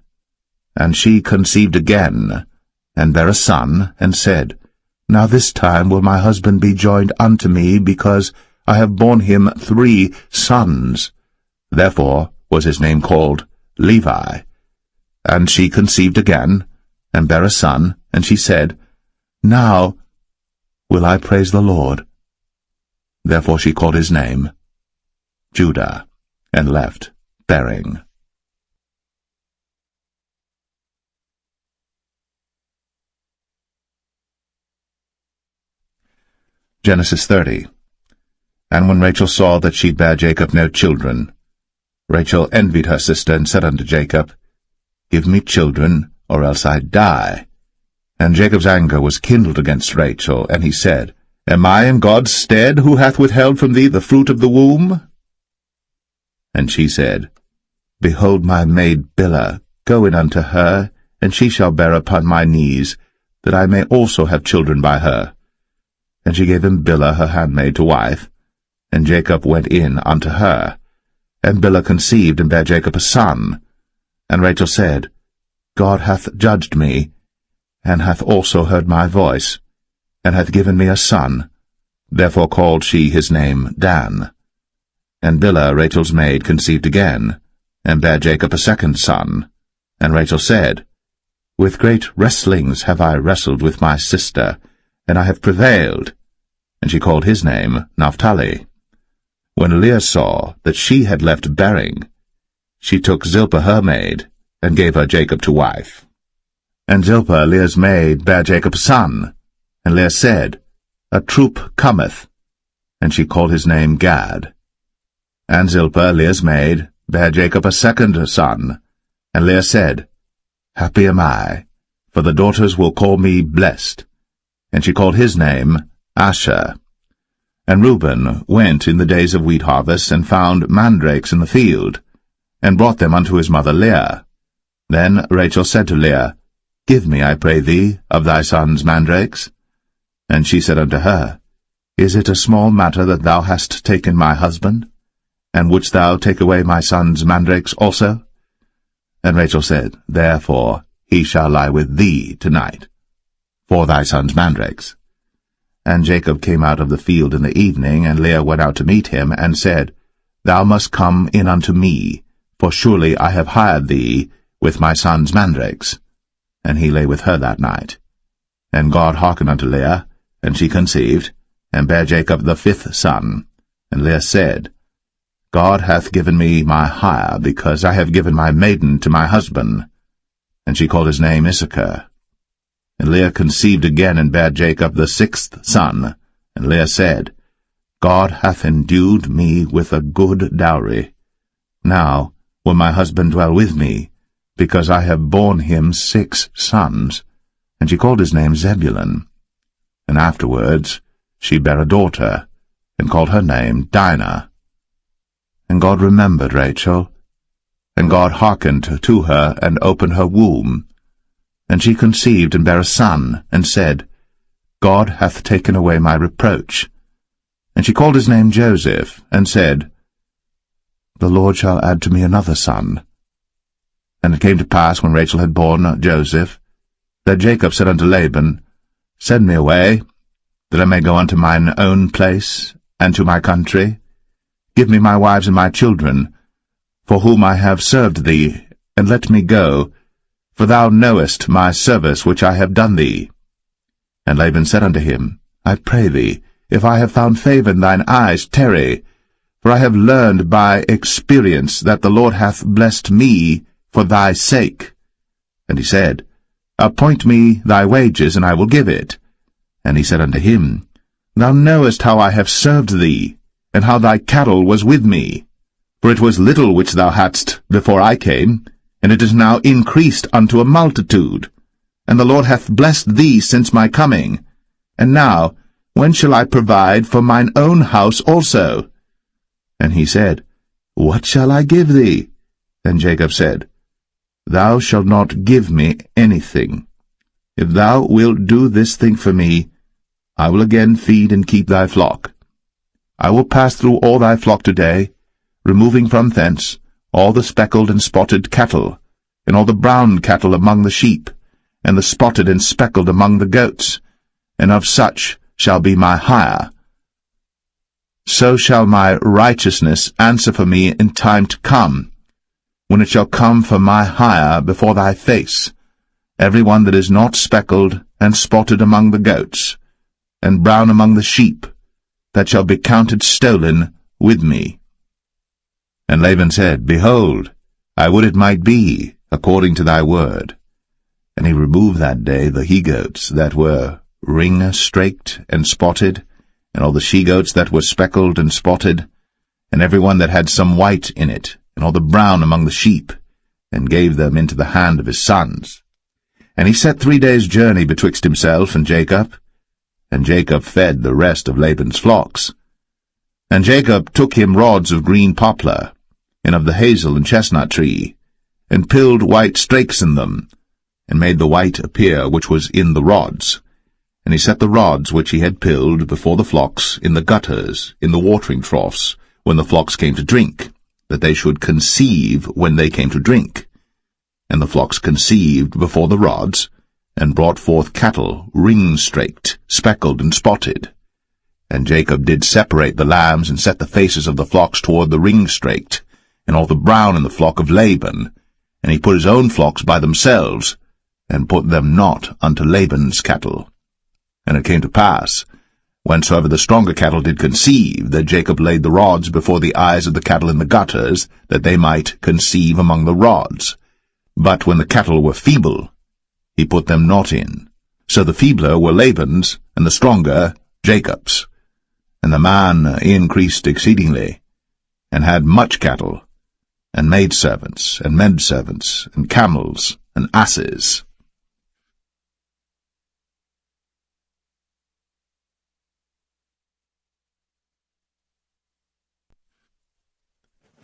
And she conceived again, and bare a son, and said, Now this time will my husband be joined unto me, because I have borne him 3 sons. Therefore was his name called Levi. And she conceived again, and bare a son, and she said, Now will I praise the Lord. Therefore she called his name Judah, and left bearing. Genesis 30. And when Rachel saw that she bare Jacob no children, Rachel envied her sister, and said unto Jacob, Give me children, or else I die. And Jacob's anger was kindled against Rachel, and he said, Am I in God's stead, who hath withheld from thee the fruit of the womb? And she said, Behold my maid Bilhah, go in unto her, and she shall bear upon my knees, that I may also have children by her. And she gave him Bilhah her handmaid to wife, and Jacob went in unto her. And Bilhah conceived, and bare Jacob a son. And Rachel said, God hath judged me, and hath also heard my voice, and hath given me a son. Therefore called she his name Dan. And Bilhah Rachel's maid conceived again, and bare Jacob a second son. And Rachel said, With great wrestlings have I wrestled with my sister, and I have prevailed. And she called his name Naphtali. When Leah saw that she had left bearing, she took Zilpah her maid, and gave her Jacob to wife. And Zilpah, Leah's maid, bare Jacob a son. And Leah said, A troop cometh. And she called his name Gad. And Zilpah, Leah's maid, bare Jacob a second son. And Leah said, Happy am I, for the daughters will call me blessed. And she called his name Asher. And Reuben went in the days of wheat harvest, and found mandrakes in the field, and brought them unto his mother Leah. Then Rachel said to Leah, Give me, I pray thee, of thy son's mandrakes. And she said unto her, Is it a small matter that thou hast taken my husband? And wouldst thou take away my son's mandrakes also? And Rachel said, Therefore he shall lie with thee tonight, for thy son's mandrakes. And Jacob came out of the field in the evening, and Leah went out to meet him, and said, Thou must come in unto me, for surely I have hired thee with my son's mandrakes. And he lay with her that night. And God hearkened unto Leah, and she conceived, and bare Jacob the fifth son. And Leah said, God hath given me my hire, because I have given my maiden to my husband. And she called his name Issachar. And Leah conceived again, and bare Jacob the sixth son. And Leah said, God hath endued me with a good dowry. Now will my husband dwell with me, because I have borne him 6 sons. And she called his name Zebulun. And afterwards she bare a daughter, and called her name Dinah. And God remembered Rachel, and God hearkened to her, and opened her womb. And she conceived, and bare a son, and said, God hath taken away my reproach. And she called his name Joseph, and said, The Lord shall add to me another son. And it came to pass, when Rachel had borne Joseph, that Jacob said unto Laban, Send me away, that I may go unto mine own place, and to my country. Give me my wives and my children, for whom I have served thee, and let me go, for thou knowest my service which I have done thee. And Laban said unto him, I pray thee, if I have found favor in thine eyes, tarry, for I have learned by experience that the Lord hath blessed me for thy sake. And he said, Appoint me thy wages, and I will give it. And he said unto him, Thou knowest how I have served thee, and how thy cattle was with me. For it was little which thou hadst before I came, and it is now increased unto a multitude. And the Lord hath blessed thee since my coming. And now, when shall I provide for mine own house also? And he said, What shall I give thee? And Jacob said, Thou shalt not give me anything. If thou wilt do this thing for me, I will again feed and keep thy flock. I will pass through all thy flock today, removing from thence all the speckled and spotted cattle, and all the brown cattle among the sheep, and the spotted and speckled among the goats, and of such shall be my hire. So shall my righteousness answer for me in time to come, when it shall come for my hire before thy face, every one that is not speckled and spotted among the goats, and brown among the sheep, that shall be counted stolen with me. And Laban said, Behold, I would it might be according to thy word. And he removed that day the he-goats that were ring-straked and spotted, and all the she-goats that were speckled and spotted, and every one that had some white in it, and all the brown among the sheep, and gave them into the hand of his sons. And he set 3 days' journey betwixt himself and Jacob fed the rest of Laban's flocks. And Jacob took him rods of green poplar, and of the hazel and chestnut tree, and pilled white strakes in them, and made the white appear which was in the rods. And he set the rods which he had pilled before the flocks in the gutters, in the watering troughs, when the flocks came to drink, that they should conceive when they came to drink. And the flocks conceived before the rods, and brought forth cattle, ring-straked, speckled, and spotted. And Jacob did separate the lambs, and set the faces of the flocks toward the ring-straked, and all the brown in the flock of Laban. And he put his own flocks by themselves, and put them not unto Laban's cattle. And it came to pass, whensoever the stronger cattle did conceive, that Jacob laid the rods before the eyes of the cattle in the gutters, that they might conceive among the rods. But when the cattle were feeble, he put them not in. So the feebler were Laban's, and the stronger Jacob's. And the man increased exceedingly, and had much cattle, and maidservants, and menservants, and camels, and asses.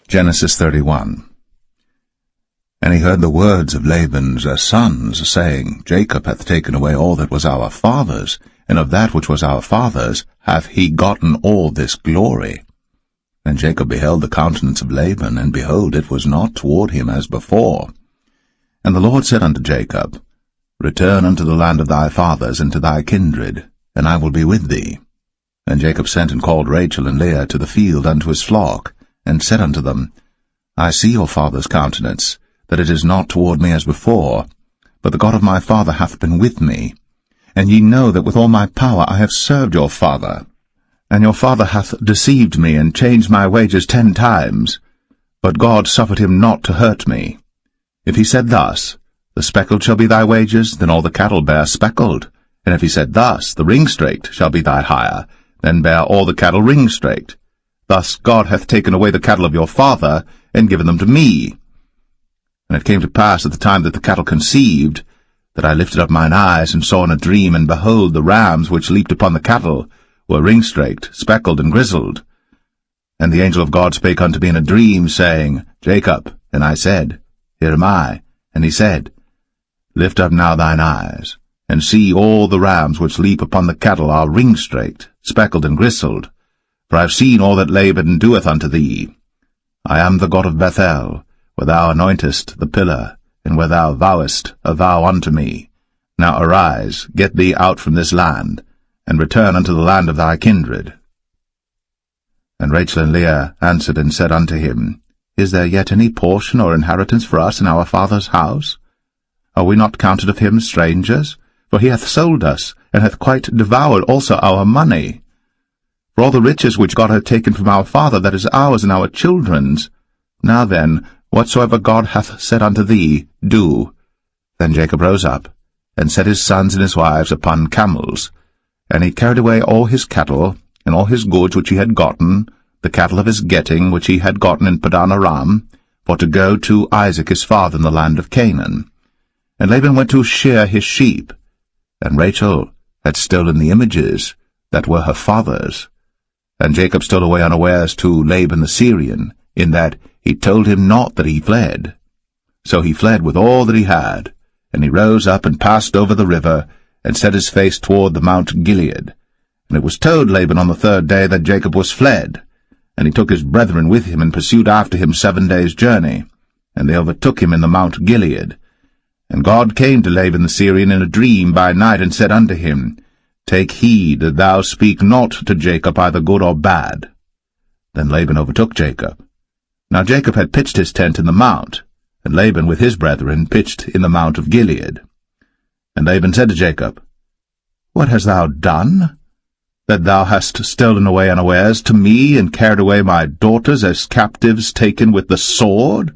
Genesis 31. And he heard the words of Laban's sons, saying, Jacob hath taken away all that was our father's, and of that which was our father's hath he gotten all this glory. And Jacob beheld the countenance of Laban, and behold, it was not toward him as before. And the Lord said unto Jacob, Return unto the land of thy fathers, and to thy kindred, and I will be with thee. And Jacob sent and called Rachel and Leah to the field unto his flock, and said unto them, I see your father's countenance, that it is not toward me as before, but the God of my father hath been with me. And ye know that with all my power I have served your father. And your father hath deceived me, and changed my wages 10 times. But God suffered him not to hurt me. If he said thus, The speckled shall be thy wages, then all the cattle bear speckled. And if he said thus, The ring-straked shall be thy hire, then bear all the cattle ring-straked. Thus God hath taken away the cattle of your father, and given them to me. And it came to pass at the time that the cattle conceived, that I lifted up mine eyes, and saw in a dream, and behold, the rams which leaped upon the cattle were ring-straked, speckled, and grizzled. And the angel of God spake unto me in a dream, saying, Jacob. And I said, Here am I. And he said, Lift up now thine eyes, and see all the rams which leap upon the cattle are ring-straked, speckled, and grizzled. For I have seen all that Laban doeth unto thee. I am the God of Bethel, where thou anointest the pillar, and where thou vowest a vow unto me. Now arise, get thee out from this land, and return unto the land of thy kindred. And Rachel and Leah answered and said unto him, Is there yet any portion or inheritance for us in our father's house? Are we not counted of him strangers? For he hath sold us, and hath quite devoured also our money. For all the riches which God hath taken from our father, that is ours and our children's. Now then, whatsoever God hath said unto thee, do. Then Jacob rose up, and set his sons and his wives upon camels. And he carried away all his cattle, and all his goods which he had gotten, the cattle of his getting which he had gotten in Padan Aram, for to go to Isaac his father in the land of Canaan. And Laban went to shear his sheep, and Rachel had stolen the images that were her father's. And Jacob stole away unawares to Laban the Syrian, in that he told him not that he fled. So he fled with all that he had, and he rose up and passed over the river, and set his face toward the Mount Gilead. And it was told Laban on the 3rd day that Jacob was fled. And he took his brethren with him, and pursued after him 7 days' journey. And they overtook him in the Mount Gilead. And God came to Laban the Syrian in a dream by night, and said unto him, Take heed that thou speak not to Jacob either good or bad. Then Laban overtook Jacob. Now Jacob had pitched his tent in the mount, and Laban with his brethren pitched in the Mount of Gilead. And Laban said to Jacob, What hast thou done, that thou hast stolen away unawares to me, and carried away my daughters as captives taken with the sword?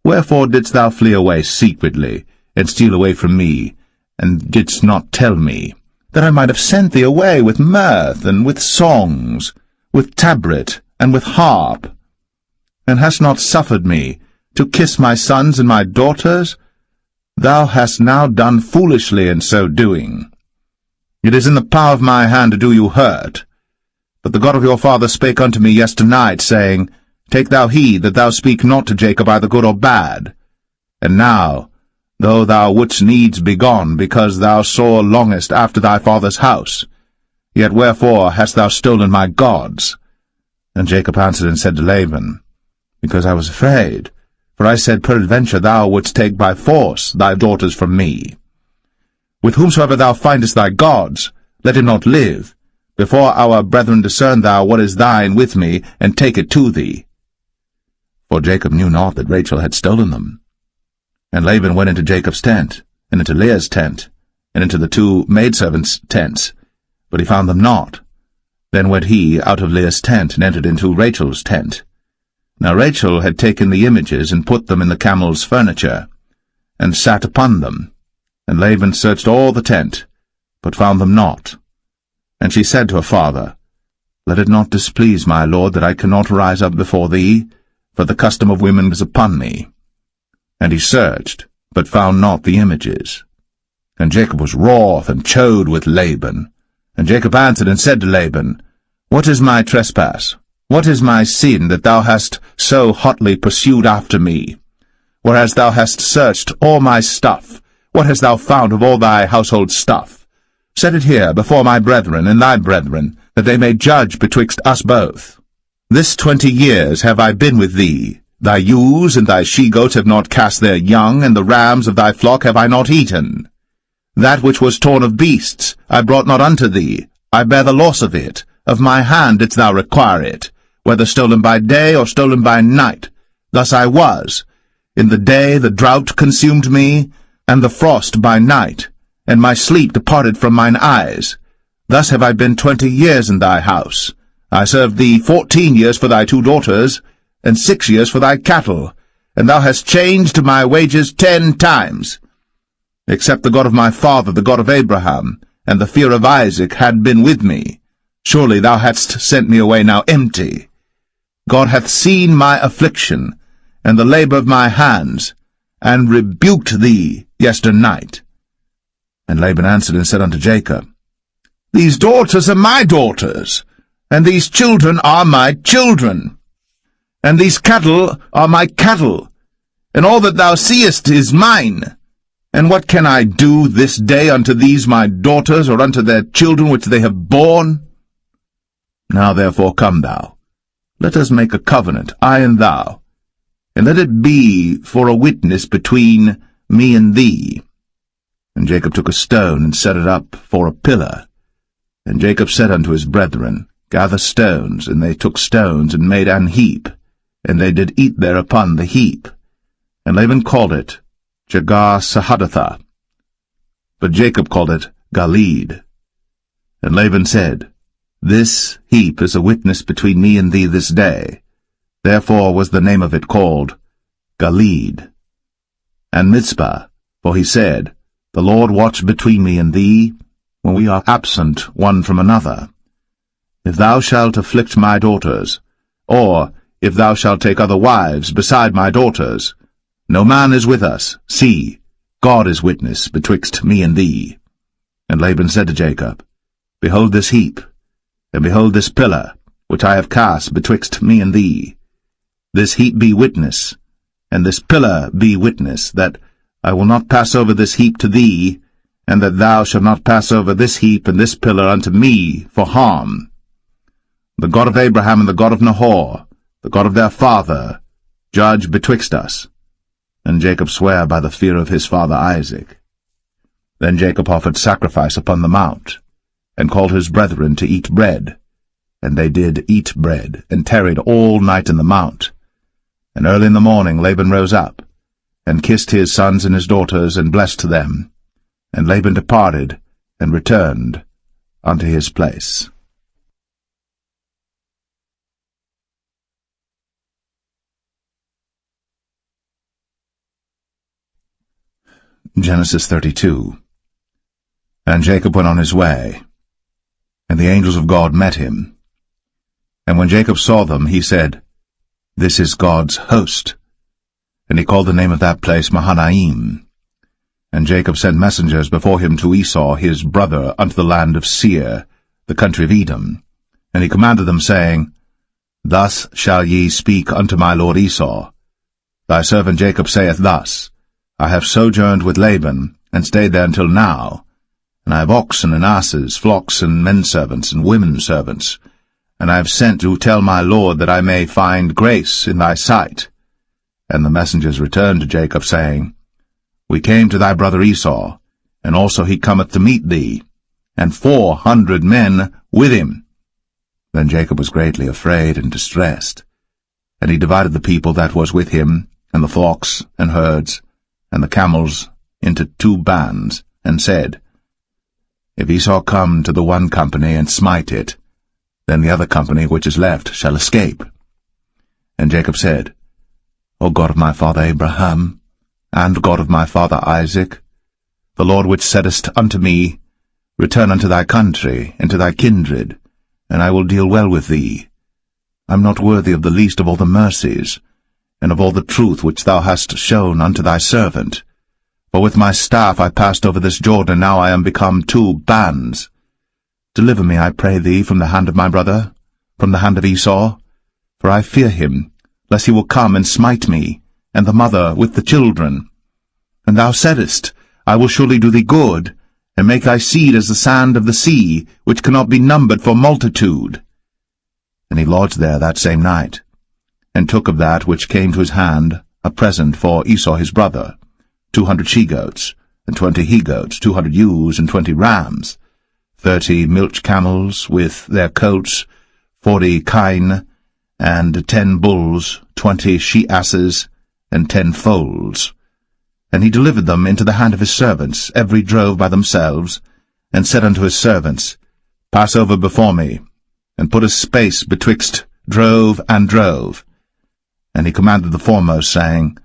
Wherefore didst thou flee away secretly, and steal away from me, and didst not tell me, that I might have sent thee away with mirth, and with songs, with tabret, and with harp, and hast not suffered me to kiss my sons and my daughters? Thou hast now done foolishly in so doing. It is in the power of my hand to do you hurt. But the God of your father spake unto me yesternight, saying, Take thou heed that thou speak not to Jacob either good or bad. And now, though thou wouldst needs be gone, because thou sore longest after thy father's house, yet wherefore hast thou stolen my gods? And Jacob answered and said to Laban, Because I was afraid, for I said, Peradventure thou wouldst take by force thy daughters from me. With whomsoever thou findest thy gods, let him not live. Before our brethren discern thou what is thine with me, and take it to thee. For Jacob knew not that Rachel had stolen them. And Laban went into Jacob's tent, and into Leah's tent, and into the 2 maidservants' tents, but he found them not. Then went he out of Leah's tent, and entered into Rachel's tent. Now Rachel had taken the images, and put them in the camel's furniture, and sat upon them. And Laban searched all the tent, but found them not. And she said to her father, Let it not displease my lord that I cannot rise up before thee, for the custom of women is upon me. And he searched, but found not the images. And Jacob was wroth and chode with Laban. And Jacob answered and said to Laban, What is my trespass? What is my sin that thou hast so hotly pursued after me? Whereas thou hast searched all my stuff, what hast thou found of all thy household stuff? Set it here before my brethren and thy brethren, that they may judge betwixt us both. This 20 years have I been with thee. Thy ewes and thy she-goats have not cast their young, and the rams of thy flock have I not eaten. That which was torn of beasts I brought not unto thee. I bear the loss of it. Of my hand didst thou require it, whether stolen by day or stolen by night. Thus I was. In the day the drought consumed me, and the frost by night, and my sleep departed from mine eyes. Thus have I been 20 years in thy house. I served thee 14 years for thy 2 daughters, and 6 years for thy cattle, and thou hast changed my wages 10 times. Except the God of my father, the God of Abraham, and the fear of Isaac had been with me, surely thou hadst sent me away now empty. God hath seen my affliction, and the labor of my hands, and rebuked thee yesternight. And Laban answered and said unto Jacob, These daughters are my daughters, and these children are my children, and these cattle are my cattle, and all that thou seest is mine. And what can I do this day unto these my daughters, or unto their children which they have borne? Now therefore come thou, let us make a covenant, I and thou, and let it be for a witness between me and thee. And Jacob took a stone, and set it up for a pillar. And Jacob said unto his brethren, Gather stones. And they took stones, and made an heap, and they did eat thereupon the heap. And Laban called it Jegar-sahadathah, but Jacob called it Galeed. And Laban said, This heap is a witness between me and thee this day. Therefore was the name of it called Galeed. And Mizpah, for he said, The Lord watch between me and thee, when we are absent one from another. If thou shalt afflict my daughters, or if thou shalt take other wives beside my daughters, no man is with us. See, God is witness betwixt me and thee. And Laban said to Jacob, Behold this heap, and behold this pillar, which I have cast betwixt me and thee. This heap be witness, and this pillar be witness, that I will not pass over this heap to thee, and that thou shalt not pass over this heap and this pillar unto me for harm. The God of Abraham and the God of Nahor, the God of their father, judge betwixt us. And Jacob sware by the fear of his father Isaac. Then Jacob offered sacrifice upon the mount, and called his brethren to eat bread. And they did eat bread, and tarried all night in the mount. And early in the morning Laban rose up, and kissed his sons and his daughters, and blessed them. And Laban departed, and returned unto his place. Genesis 32. And Jacob went on his way, and the angels of God met him. And when Jacob saw them, he said, This is God's host. And he called the name of that place Mahanaim. And Jacob sent messengers before him to Esau his brother unto the land of Seir, the country of Edom. And he commanded them, saying, Thus shall ye speak unto my lord Esau. Thy servant Jacob saith thus, I have sojourned with Laban, and stayed there until now, and I have oxen and asses, flocks and men-servants and women-servants, and I have sent to tell my lord that I may find grace in thy sight. And the messengers returned to Jacob, saying, We came to thy brother Esau, and also he cometh to meet thee, and 400 men with him. Then Jacob was greatly afraid and distressed, and he divided the people that was with him, and the flocks and herds, and the camels into 2 bands, and said, If Esau come to the one company and smite it, then the other company which is left shall escape. And Jacob said, O God of my father Abraham, and God of my father Isaac, the Lord which saidest unto me, Return unto thy country, and to thy kindred, and I will deal well with thee. I am not worthy of the least of all the mercies, and of all the truth which thou hast shown unto thy servant. For with my staff I passed over this Jordan, and now I am become 2 bands. Deliver me, I pray thee, from the hand of my brother, from the hand of Esau, for I fear him, lest he will come and smite me, and the mother with the children. And thou saidest, I will surely do thee good, and make thy seed as the sand of the sea, which cannot be numbered for multitude. And he lodged there that same night, and took of that which came to his hand a present for Esau his brother, 200 she-goats, and 20 he-goats, 200 ewes, and 20 rams, 30 milch camels with their coats, 40 kine, and 10 bulls, 20 she-asses, and 10 foals. And he delivered them into the hand of his servants, every drove by themselves, and said unto his servants, Pass over before me, and put a space betwixt drove and drove. And he commanded the foremost, saying,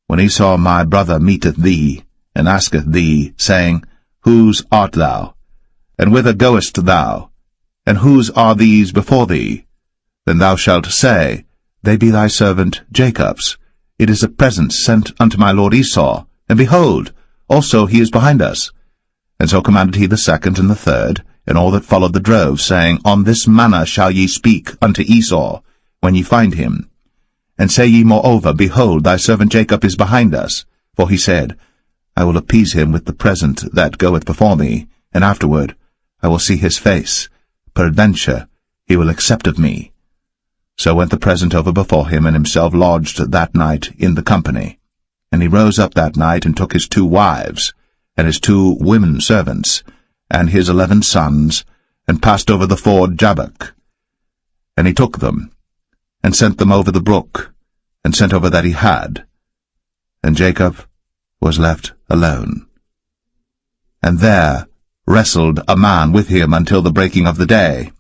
When Esau my brother meeteth thee, and asketh thee, saying, Whose art thou? And whither goest thou? And whose are these before thee? Then thou shalt say, They be thy servant Jacob's. It is a present sent unto my lord Esau, and behold, also he is behind us. And so commanded he the second and the third, and all that followed the drove, saying, On this manner shall ye speak unto Esau, when ye find him. And say ye moreover, Behold, thy servant Jacob is behind us. For he said, I will appease him with the present that goeth before me, and afterward I will see his face. Peradventure he will accept of me. So went the present over before him, and himself lodged that night in the company. And he rose up that night, and took his 2 wives, and his 2 women servants, and his 11 sons, and passed over the ford Jabbok. And he took them, and sent them over the brook, and sent over that he had. And Jacob was left alone. And there wrestled a man with him until the breaking of the day.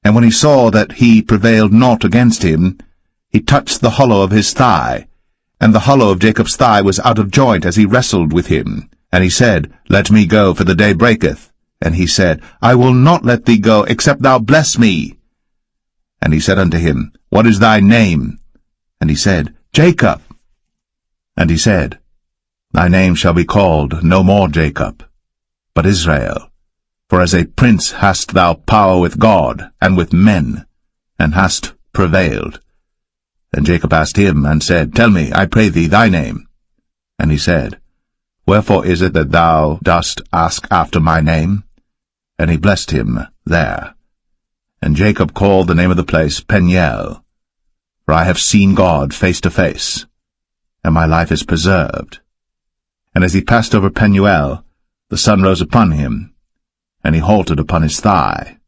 And when he saw that he prevailed not against him, he touched the hollow of his thigh, and the hollow of Jacob's thigh was out of joint as he wrestled with him. And he said, Let me go, for the day breaketh. And he said, I will not let thee go, except thou bless me. And he said unto him, What is thy name? And he said, Jacob. And he said, Thy name shall be called no more Jacob, but Israel. For as a prince hast thou power with God and with men, and hast prevailed. And Jacob asked him, and said, Tell me, I pray thee, thy name. And he said, Wherefore is it that thou dost ask after my name? And he blessed him there. And Jacob called the name of the place Peniel, for I have seen God face to face, and my life is preserved. And as he passed over Penuel, the sun rose upon him, and he halted upon his thigh.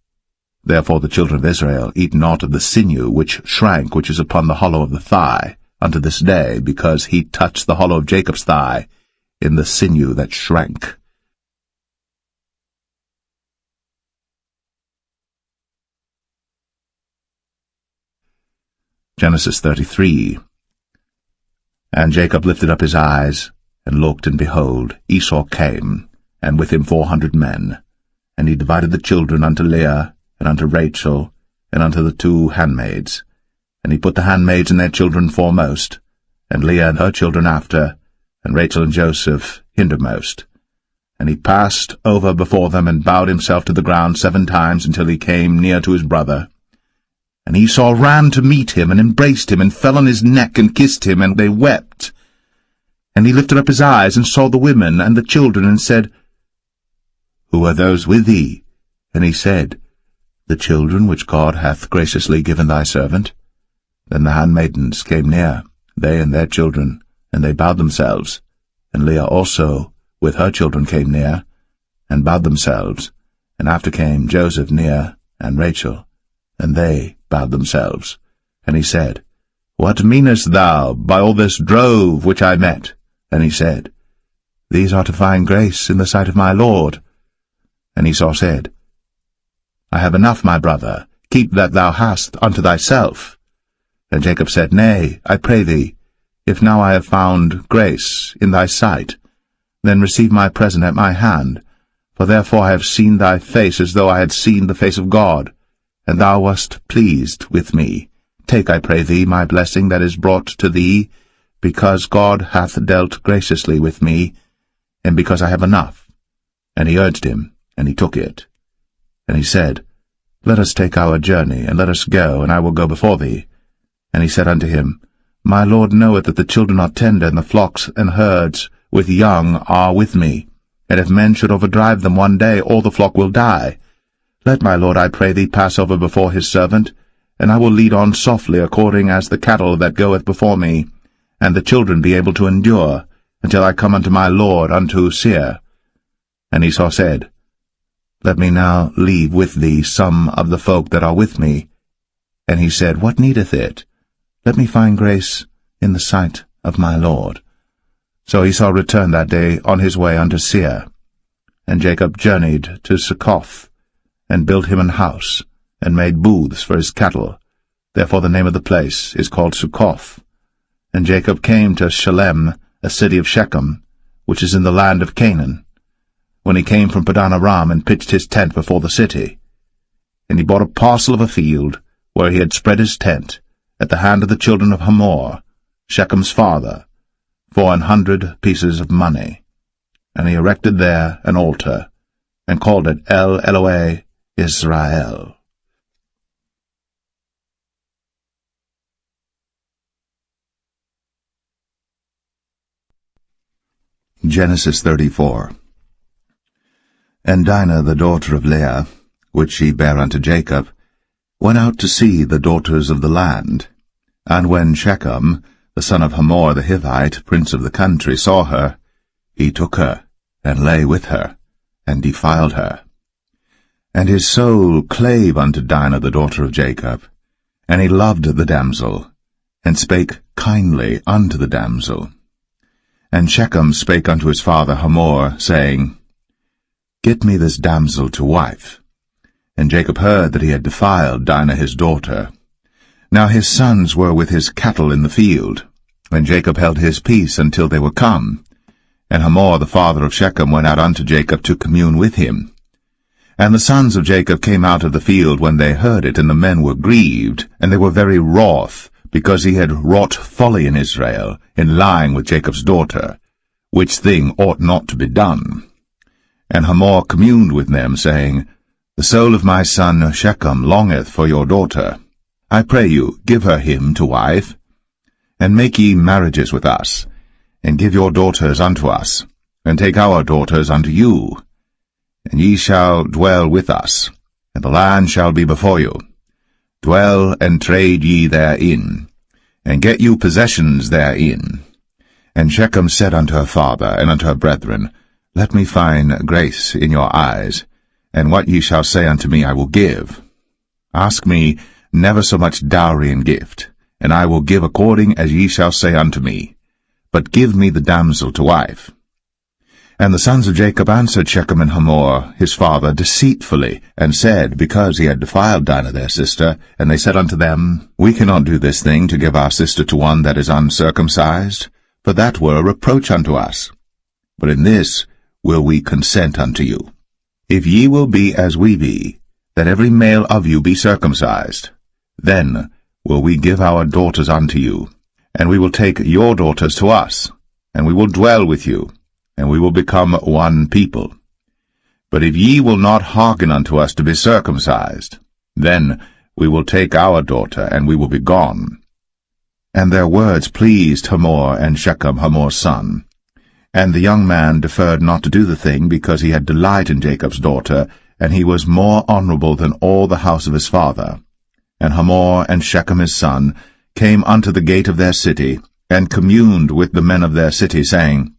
Therefore the children of Israel eat not of the sinew which shrank, which is upon the hollow of the thigh, unto this day, because he touched the hollow of Jacob's thigh in the sinew that shrank. Genesis 33. And Jacob lifted up his eyes, and looked, and behold, Esau came, and with him 400 men. And he divided the children unto Leah, and unto Rachel, and unto the 2 handmaids. And he put the handmaids and their children foremost, and Leah and her children after, and Rachel and Joseph hindermost. And he passed over before them, and bowed himself to the ground 7 times, until he came near to his brother. And Esau ran to meet him, and embraced him, and fell on his neck, and kissed him, and they wept. And he lifted up his eyes, and saw the women and the children, and said, Who are those with thee? And he said, The children which God hath graciously given thy servant. Then the handmaidens came near, they and their children, and they bowed themselves. And Leah also with her children came near, and bowed themselves. And after came Joseph near, and Rachel, and they bowed themselves. And he said, What meanest thou by all this drove which I met? And he said, These are to find grace in the sight of my Lord. And Esau said, I have enough, my brother, keep that thou hast unto thyself. And Jacob said, Nay, I pray thee, if now I have found grace in thy sight, then receive my present at my hand. For therefore I have seen thy face as though I had seen the face of God, and thou wast pleased with me. Take, I pray thee, my blessing that is brought to thee, because God hath dealt graciously with me, and because I have enough. And he urged him, and he took it. And he said, Let us take our journey, and let us go, and I will go before thee. And he said unto him, My Lord knoweth that the children are tender, and the flocks and herds with young are with me. And if men should overdrive them one day, all the flock will die. Let my Lord, I pray thee, pass over before his servant, and I will lead on softly according as the cattle that goeth before me, and the children be able to endure, until I come unto my Lord unto Seir. And Esau said, Let me now leave with thee some of the folk that are with me. And he said, What needeth it? Let me find grace in the sight of my Lord. So Esau returned that day on his way unto Seir. And Jacob journeyed to Succoth, and built him an house, and made booths for his cattle. Therefore the name of the place is called Succoth. And Jacob came to Shalem, a city of Shechem, which is in the land of Canaan, when he came from Padan Aram, and pitched his tent before the city. And he bought a parcel of a field, where he had spread his tent, at the hand of the children of Hamor, Shechem's father, for 100 pieces of money. And he erected there an altar, and called it El Elohe Israel. Genesis 34. And Dinah the daughter of Leah, which she bare unto Jacob, went out to see the daughters of the land. And when Shechem, the son of Hamor the Hivite, prince of the country, saw her, he took her, and lay with her, and defiled her. And his soul clave unto Dinah the daughter of Jacob, and he loved the damsel, and spake kindly unto the damsel. And Shechem spake unto his father Hamor, saying, Get me this damsel to wife. And Jacob heard that he had defiled Dinah his daughter. Now his sons were with his cattle in the field, and Jacob held his peace until they were come. And Hamor the father of Shechem went out unto Jacob to commune with him. And the sons of Jacob came out of the field when they heard it, and the men were grieved, and they were very wroth, because he had wrought folly in Israel, in lying with Jacob's daughter, which thing ought not to be done. And Hamor communed with them, saying, The soul of my son Shechem longeth for your daughter. I pray you, give her him to wife, and make ye marriages with us, and give your daughters unto us, and take our daughters unto you. And ye shall dwell with us, and the land shall be before you. Dwell and trade ye therein, and get you possessions therein. And Shechem said unto her father and unto her brethren, Let me find grace in your eyes, and what ye shall say unto me I will give. Ask me never so much dowry and gift, and I will give according as ye shall say unto me. But give me the damsel to wife. And the sons of Jacob answered Shechem and Hamor his father deceitfully, and said, because he had defiled Dinah their sister, and they said unto them, We cannot do this thing to give our sister to one that is uncircumcised, for that were a reproach unto us. But in this will we consent unto you. If ye will be as we be, that every male of you be circumcised, then will we give our daughters unto you, and we will take your daughters to us, and we will dwell with you, and we will become one people. But if ye will not hearken unto us to be circumcised, then we will take our daughter, and we will be gone. And their words pleased Hamor and Shechem, Hamor's son. And the young man deferred not to do the thing, because he had delight in Jacob's daughter, and he was more honorable than all the house of his father. And Hamor and Shechem his son came unto the gate of their city, and communed with the men of their city, saying,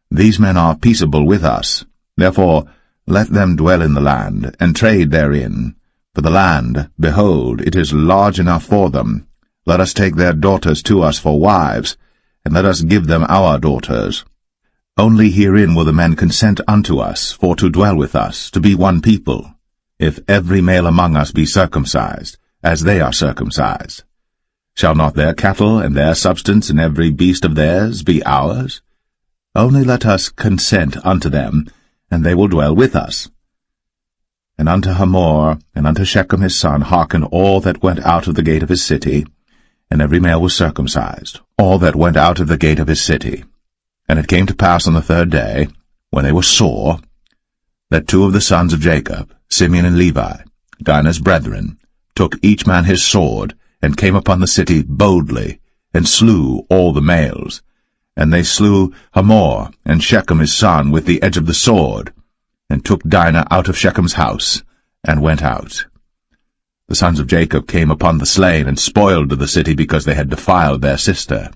These men are peaceable with us. Therefore let them dwell in the land, and trade therein. For the land, behold, it is large enough for them. Let us take their daughters to us for wives, and let us give them our daughters. Only herein will the men consent unto us, for to dwell with us, to be one people, if every male among us be circumcised, as they are circumcised. Shall not their cattle and their substance and every beast of theirs be ours? Only let us consent unto them, and they will dwell with us. And unto Hamor, and unto Shechem his son, hearken all that went out of the gate of his city, and every male was circumcised, all that went out of the gate of his city. And it came to pass on the 3rd day, when they were sore, that 2 of the sons of Jacob, Simeon and Levi, Dinah's brethren, took each man his sword, and came upon the city boldly, and slew all the males. And they slew Hamor and Shechem his son with the edge of the sword, and took Dinah out of Shechem's house, and went out. The sons of Jacob came upon the slain, and spoiled the city, because they had defiled their sister.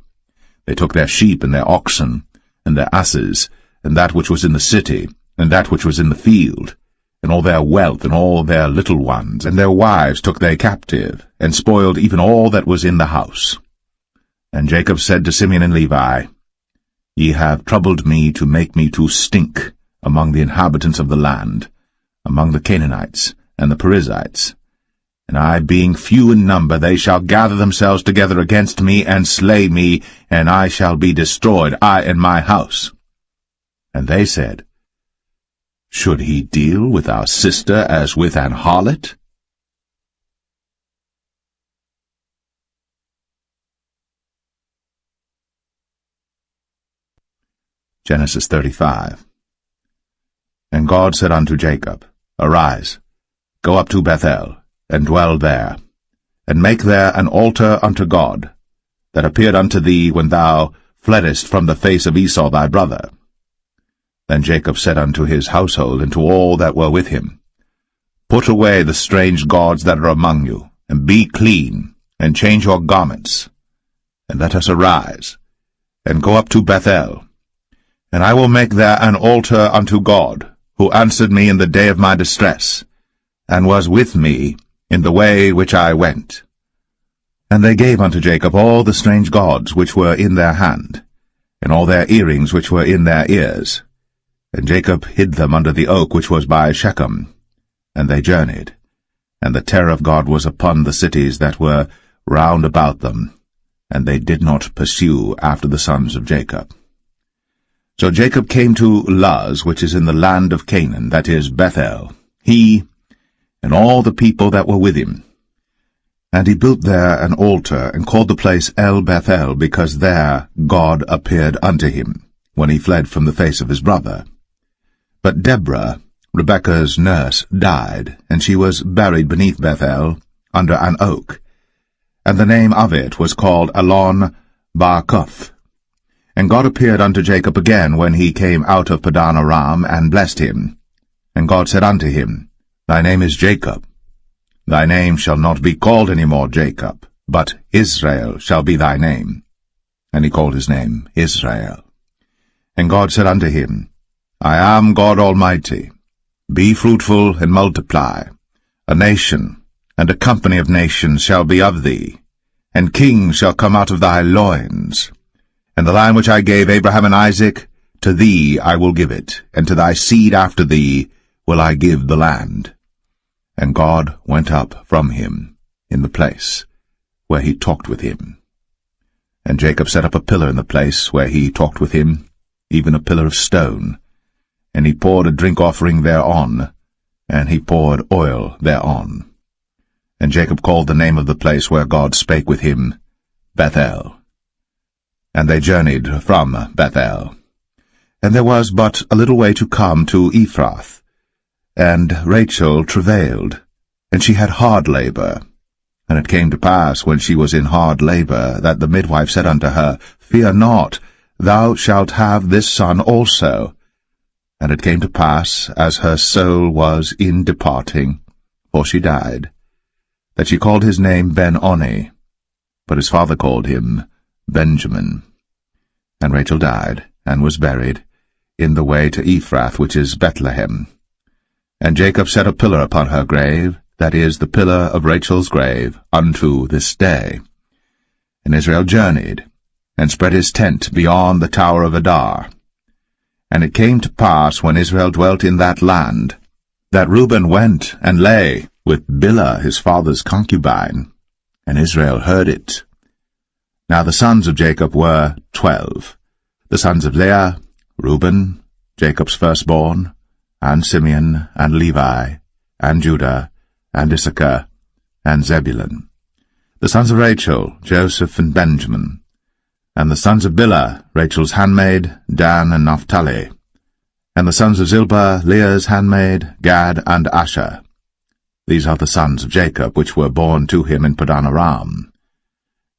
They took their sheep and their oxen, and their asses, and that which was in the city, and that which was in the field, and all their wealth, and all their little ones, and their wives took they captive, and spoiled even all that was in the house. And Jacob said to Simeon and Levi, Ye have troubled me to make me to stink among the inhabitants of the land, among the Canaanites and the Perizzites. And I, being few in number, they shall gather themselves together against me, and slay me, and I shall be destroyed, I and my house. And they said, Should he deal with our sister as with an harlot? Genesis 35. And God said unto Jacob, Arise, go up to Bethel, and dwell there, and make there an altar unto God, that appeared unto thee when thou fleddest from the face of Esau thy brother. Then Jacob said unto his household, and to all that were with him, Put away the strange gods that are among you, and be clean, and change your garments, and let us arise, and go up to Bethel, and I will make there an altar unto God, who answered me in the day of my distress, and was with me in the way which I went. And they gave unto Jacob all the strange gods which were in their hand, and all their earrings which were in their ears. And Jacob hid them under the oak which was by Shechem. And they journeyed, and the terror of God was upon the cities that were round about them, and they did not pursue after the sons of Jacob. So Jacob came to Luz, which is in the land of Canaan, that is Bethel, he and all the people that were with him. And he built there an altar, and called the place El Bethel, because there God appeared unto him, when he fled from the face of his brother. But Deborah, Rebekah's nurse, died, and she was buried beneath Bethel, under an oak. And the name of it was called Allon Bar-Koth. And God appeared unto Jacob again when he came out of Padan Aram, and blessed him. And God said unto him, Thy name is Jacob. Thy name shall not be called any more Jacob, but Israel shall be thy name. And he called his name Israel. And God said unto him, I am God Almighty. Be fruitful and multiply. A nation and a company of nations shall be of thee, and kings shall come out of thy loins. And the land which I gave Abraham and Isaac, to thee I will give it, and to thy seed after thee will I give the land. And God went up from him in the place where he talked with him. And Jacob set up a pillar in the place where he talked with him, even a pillar of stone. And he poured a drink offering thereon, and he poured oil thereon. And Jacob called the name of the place where God spake with him, Bethel. And they journeyed from Bethel. And there was but a little way to come to Ephrath. And Rachel travailed, and she had hard labor. And it came to pass, when she was in hard labor, that the midwife said unto her, Fear not, thou shalt have this son also. And it came to pass, as her soul was in departing, for she died, that she called his name Ben-Oni, but his father called him Benjamin. And Rachel died, and was buried, in the way to Ephrath, which is Bethlehem. And Jacob set a pillar upon her grave, that is, the pillar of Rachel's grave, unto this day. And Israel journeyed, and spread his tent beyond the tower of Adar. And it came to pass, when Israel dwelt in that land, that Reuben went and lay with Bilhah his father's concubine, and Israel heard it. Now the sons of Jacob were 12, the sons of Leah, Reuben, Jacob's firstborn, and Simeon, and Levi, and Judah, and Issachar, and Zebulun. The sons of Rachel, Joseph and Benjamin. And the sons of Bilhah, Rachel's handmaid, Dan and Naphtali. And the sons of Zilpah, Leah's handmaid, Gad and Asher. These are the sons of Jacob, which were born to him in Padan Aram.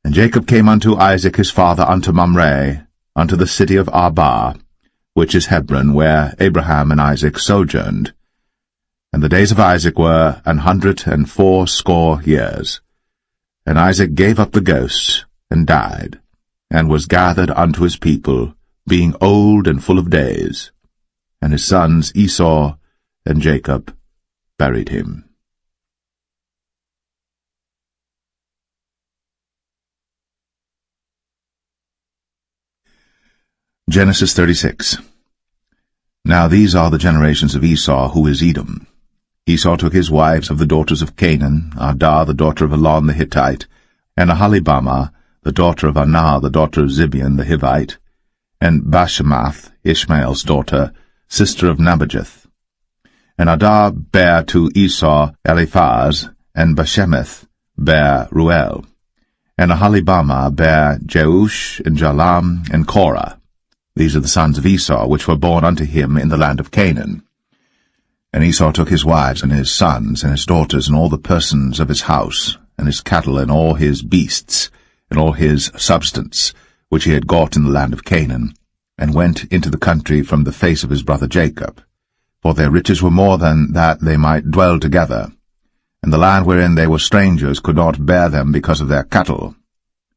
And Jacob came unto Isaac his father unto Mamre, unto the city of Arba, which is Hebron, where Abraham and Isaac sojourned. And the days of Isaac were 180 years. And Isaac gave up the ghost, and died, and was gathered unto his people, being old and full of days. And his sons Esau and Jacob buried him. Genesis 36. Now these are the generations of Esau, who is Edom. Esau took his wives of the daughters of Canaan, Adah the daughter of Elon the Hittite, and Aholibamah the daughter of Anah the daughter of Zibeon the Hivite, and Bashemath, Ishmael's daughter, sister of Nebajoth. And Adah bare to Esau Eliphaz, and Bashemath bare Ruel. And Aholibamah bare Jeush, and Jalam, and Korah. These are the sons of Esau, which were born unto him in the land of Canaan. And Esau took his wives, and his sons, and his daughters, and all the persons of his house, and his cattle, and all his beasts, and all his substance, which he had got in the land of Canaan, and went into the country from the face of his brother Jacob. For their riches were more than that they might dwell together, and the land wherein they were strangers could not bear them because of their cattle.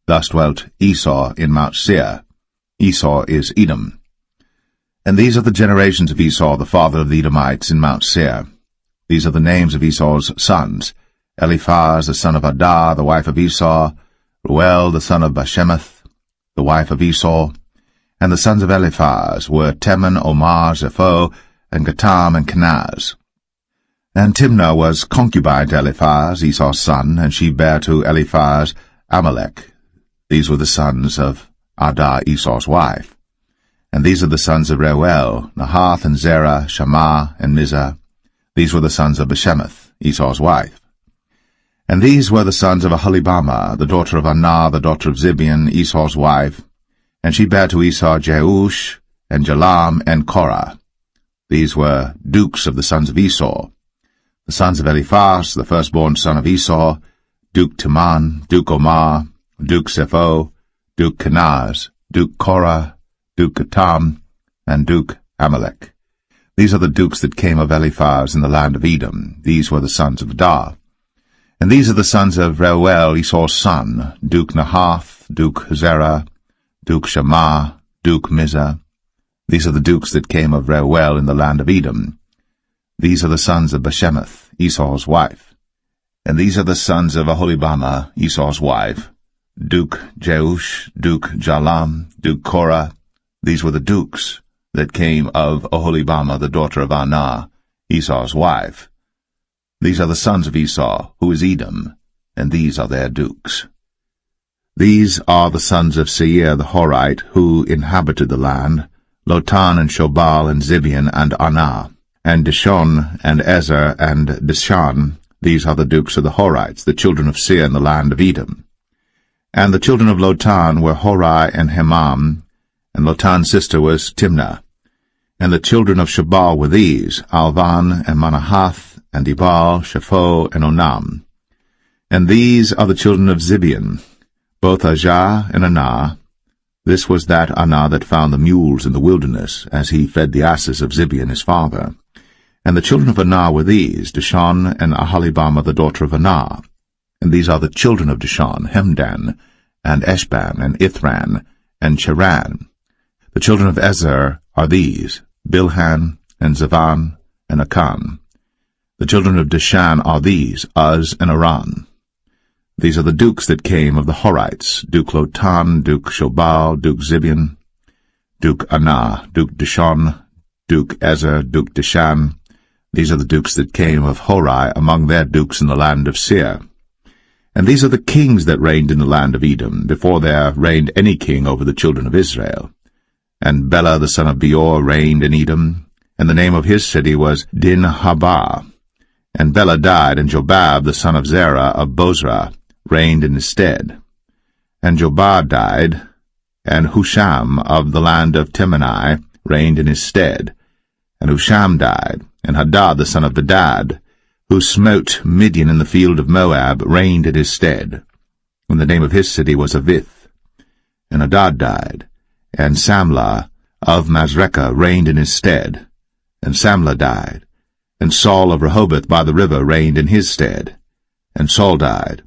Thus dwelt Esau in Mount Seir. Esau is Edom. And these are the generations of Esau, the father of the Edomites, in Mount Seir. These are the names of Esau's sons: Eliphaz, the son of Adah, the wife of Esau; Ruel, the son of Bashemath, the wife of Esau. And the sons of Eliphaz were Teman, Omar, Zepho, and Gatam, and Kenaz. And Timnah was concubine to Eliphaz, Esau's son, and she bare to Eliphaz Amalek. These were the sons of Adah, Esau's wife. And these are the sons of Reuel, Nahath, and Zerah, Shammah, and Mizah. These were the sons of Bashemath, Esau's wife. And these were the sons of Aholibamah, the daughter of Anah, the daughter of Zibeon, Esau's wife. And she bare to Esau Jeush, and Jalam, and Korah. These were dukes of the sons of Esau. The sons of Eliphaz, the firstborn son of Esau: Duke Teman, Duke Omar, Duke Zepho, Duke Kenaz, Duke Korah, Duke Gatam, and Duke Amalek. These are the dukes that came of Eliphaz in the land of Edom. These were the sons of Adah. And these are the sons of Reuel, Esau's son: Duke Nahath, Duke Zerah, Duke Shammah, Duke Mizah. These are the dukes that came of Reuel in the land of Edom. These are the sons of Bashemath, Esau's wife. And these are the sons of Aholibamah, Esau's wife: Duke Jeush, Duke Jalam, Duke Korah. These were the dukes that came of Aholibamah, the daughter of Anah, Esau's wife. These are the sons of Esau, who is Edom, and these are their dukes. These are the sons of Seir the Horite, who inhabited the land: Lotan, and Shobal, and Zibeon, and Anah, and Dishon, and Ezer, and Dishan. These are the dukes of the Horites, the children of Seir in the land of Edom. And the children of Lotan were Hori and Hemam, and Lotan's sister was Timnah. And the children of Shobal were these: Alvan, and Manahath, and Ebal, Shapho, and Onam. And these are the children of Zibeon, both Ajah and Anah. This was that Anah that found the mules in the wilderness, as he fed the asses of Zibeon his father. And the children of Anah were these: Dishon, and Aholibamah the daughter of Anah. And these are the children of Dishon: Hemdan, and Eshban, and Ithran, and Cheran. The children of Ezer are these: Bilhan, and Zavan, and Akan. The children of Dishan are these: Uz and Aran. These are the dukes that came of the Horites: Duke Lotan, Duke Shobal, Duke Zibeon, Duke Anah, Duke Dishon, Duke Ezer, Duke Dishan. These are the dukes that came of Hori among their dukes in the land of Seir. And these are the kings that reigned in the land of Edom, before there reigned any king over the children of Israel. And Bela the son of Beor reigned in Edom, and the name of his city was Dinhabah. And Bela died, and Jobab the son of Zerah of Bozrah reigned in his stead. And Jobab died, and Husham of the land of Temani reigned in his stead. And Husham died, and Hadad the son of Bedad, who smote Midian in the field of Moab, reigned in his stead. And the name of his city was Avith. And Hadad died, and Samlah of Masrekah reigned in his stead. And Samlah died, and Saul of Rehoboth by the river reigned in his stead. And Saul died,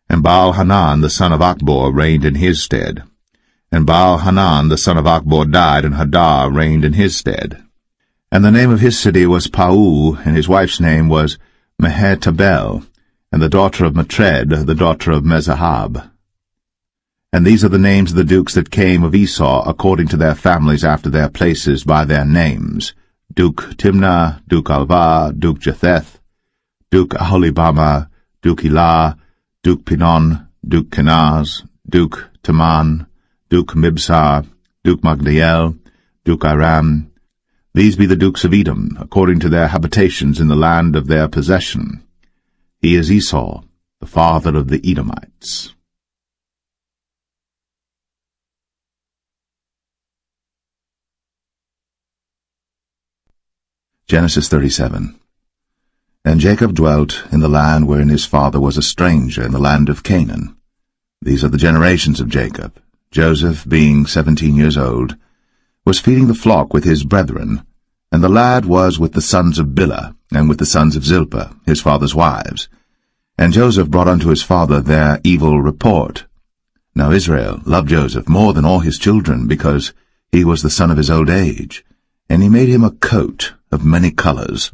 and Baal-Hanan the son of Achbor reigned in his stead. And Baal-Hanan the son of Achbor died, and Hadar reigned in his stead. And the name of his city was Pau, and his wife's name was Mehetabel, and the daughter of Matred, the daughter of Mezahab. And these are the names of the dukes that came of Esau, according to their families after their places by their names: Duke Timnah, Duke Alvah, Duke Jetheth, Duke Aholibama, Duke Elah, Duke Pinon, Duke Kenaz, Duke Taman, Duke Mibsar, Duke Magdiel, Duke Aram. These be the dukes of Edom, according to their habitations in the land of their possession. He is Esau, the father of the Edomites. Genesis 37. And Jacob dwelt in the land wherein his father was a stranger, in the land of Canaan. These are the generations of Jacob. Joseph, being 17 years old, was feeding the flock with his brethren, and the lad was with the sons of Bilhah, and with the sons of Zilpah, his father's wives. And Joseph brought unto his father their evil report. Now Israel loved Joseph more than all his children, because he was the son of his old age, and he made him a coat of many colors.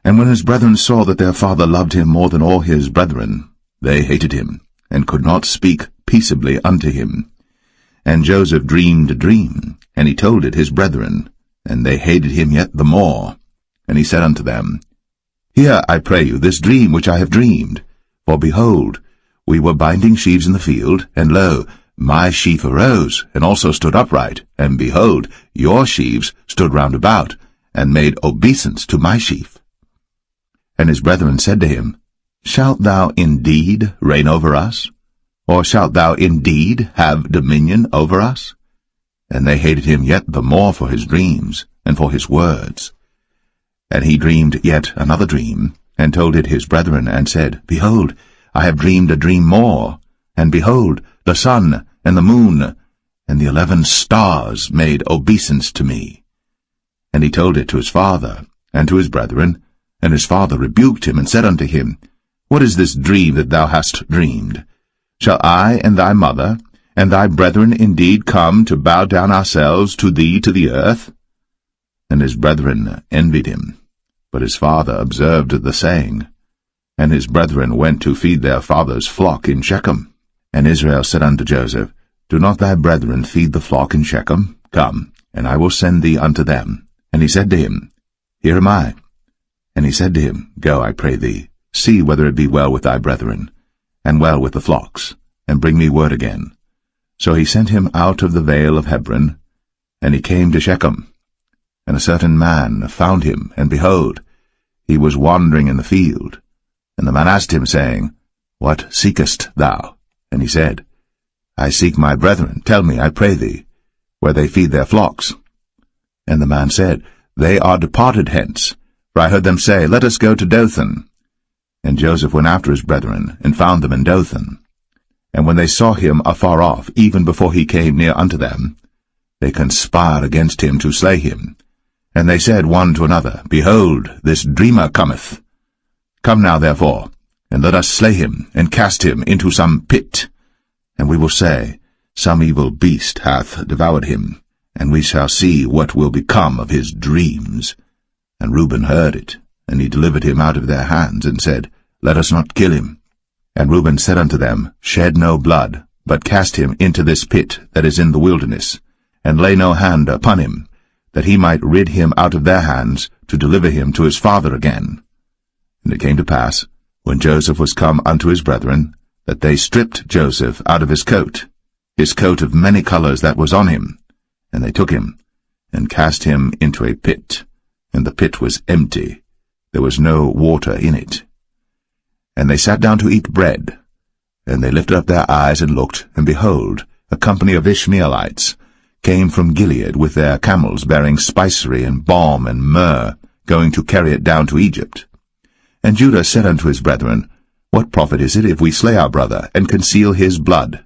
And when his brethren saw that their father loved him more than all his brethren, they hated him, and could not speak peaceably unto him. And Joseph dreamed a dream, and he told it his brethren, and they hated him yet the more. And he said unto them, Hear, I pray you, this dream which I have dreamed. For behold, we were binding sheaves in the field, and lo, my sheaf arose, and also stood upright, and behold, your sheaves stood round about, and made obeisance to my sheaf. And his brethren said to him, Shalt thou indeed reign over us? Or shalt thou indeed have dominion over us? And they hated him yet the more for his dreams, and for his words. And he dreamed yet another dream, and told it his brethren, and said, Behold, I have dreamed a dream more, and behold, the sun, and the moon, and the 11 stars made obeisance to me. And he told it to his father, and to his brethren, and his father rebuked him, and said unto him, What is this dream that thou hast dreamed? Shall I and thy mother, and thy brethren indeed come to bow down ourselves to thee to the earth? And his brethren envied him. But his father observed the saying. And his brethren went to feed their father's flock in Shechem. And Israel said unto Joseph, Do not thy brethren feed the flock in Shechem? Come, and I will send thee unto them. And he said to him, Here am I. And he said to him, Go, I pray thee, see whether it be well with thy brethren, and well with the flocks, and bring me word again. So he sent him out of the vale of Hebron, and he came to Shechem. And a certain man found him, and behold, he was wandering in the field. And the man asked him, saying, What seekest thou? And he said, I seek my brethren. Tell me, I pray thee, where they feed their flocks. And the man said, They are departed hence, for I heard them say, Let us go to Dothan. And Joseph went after his brethren, and found them in Dothan. And when they saw him afar off, even before he came near unto them, they conspired against him to slay him. And they said one to another, Behold, this dreamer cometh. Come now, therefore, and let us slay him, and cast him into some pit. And we will say, Some evil beast hath devoured him, and we shall see what will become of his dreams. And Reuben heard it, and he delivered him out of their hands, and said, Let us not kill him. And Reuben said unto them, Shed no blood, but cast him into this pit that is in the wilderness, and lay no hand upon him, that he might rid him out of their hands, to deliver him to his father again. And it came to pass, when Joseph was come unto his brethren, that they stripped Joseph out of his coat of many colors that was on him, And they took him, and cast him into a pit, and the pit was empty, there was no water in it. And they sat down to eat bread, and they lifted up their eyes and looked, and behold, a company of Ishmaelites came from Gilead with their camels bearing spicery and balm and myrrh, going to carry it down to Egypt. And Judah said unto his brethren, What profit is it if we slay our brother, and conceal his blood?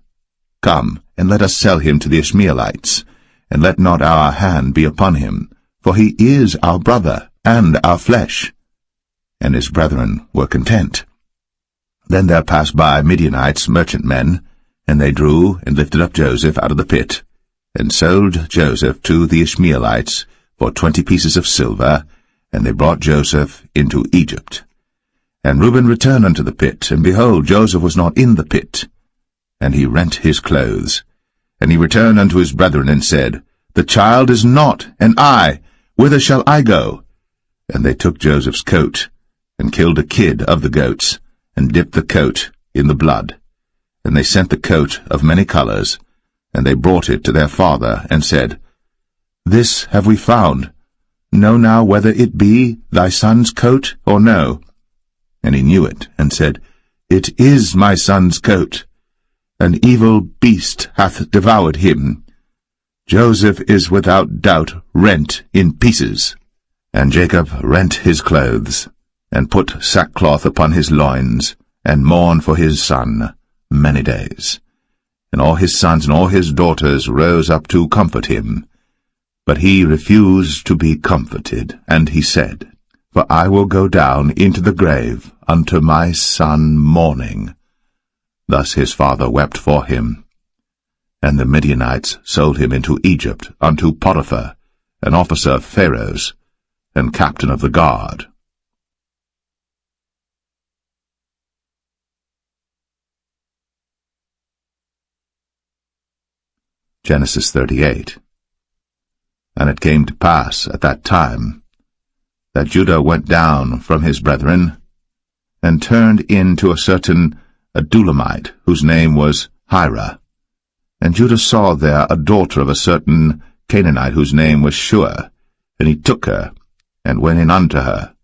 Come, and let us sell him to the Ishmaelites, and let not our hand be upon him, for he is our brother, and our flesh. And his brethren were content. Then there passed by Midianites, merchantmen, and they drew and lifted up Joseph out of the pit, and sold Joseph to the Ishmaelites for 20 pieces of silver, and they brought Joseph into Egypt. And Reuben returned unto the pit, and behold, Joseph was not in the pit. And he rent his clothes. And he returned unto his brethren, and said, The child is not, and I, whither shall I go? And they took Joseph's coat, and killed a kid of the goats, and dipped the coat in the blood. And they sent the coat of many colors, and they brought it to their father, and said, This have we found. Know now whether it be thy son's coat or no. And he knew it, and said, It is my son's coat. An evil beast hath devoured him. Joseph is without doubt rent in pieces. And Jacob rent his clothes, and put sackcloth upon his loins, and mourned for his son many days. And all his sons and all his daughters rose up to comfort him. But he refused to be comforted, and he said, For I will go down into the grave unto my son mourning. Thus his father wept for him. And the Midianites sold him into Egypt unto Potiphar, an officer of Pharaoh's, and captain of the guard. Genesis 38. And it came to pass at that time that Judah went down from his brethren, and turned in to a certain Adulamite, whose name was Hira. And Judah saw there a daughter of a certain Canaanite, whose name was Shua. And he took her, and went in unto her.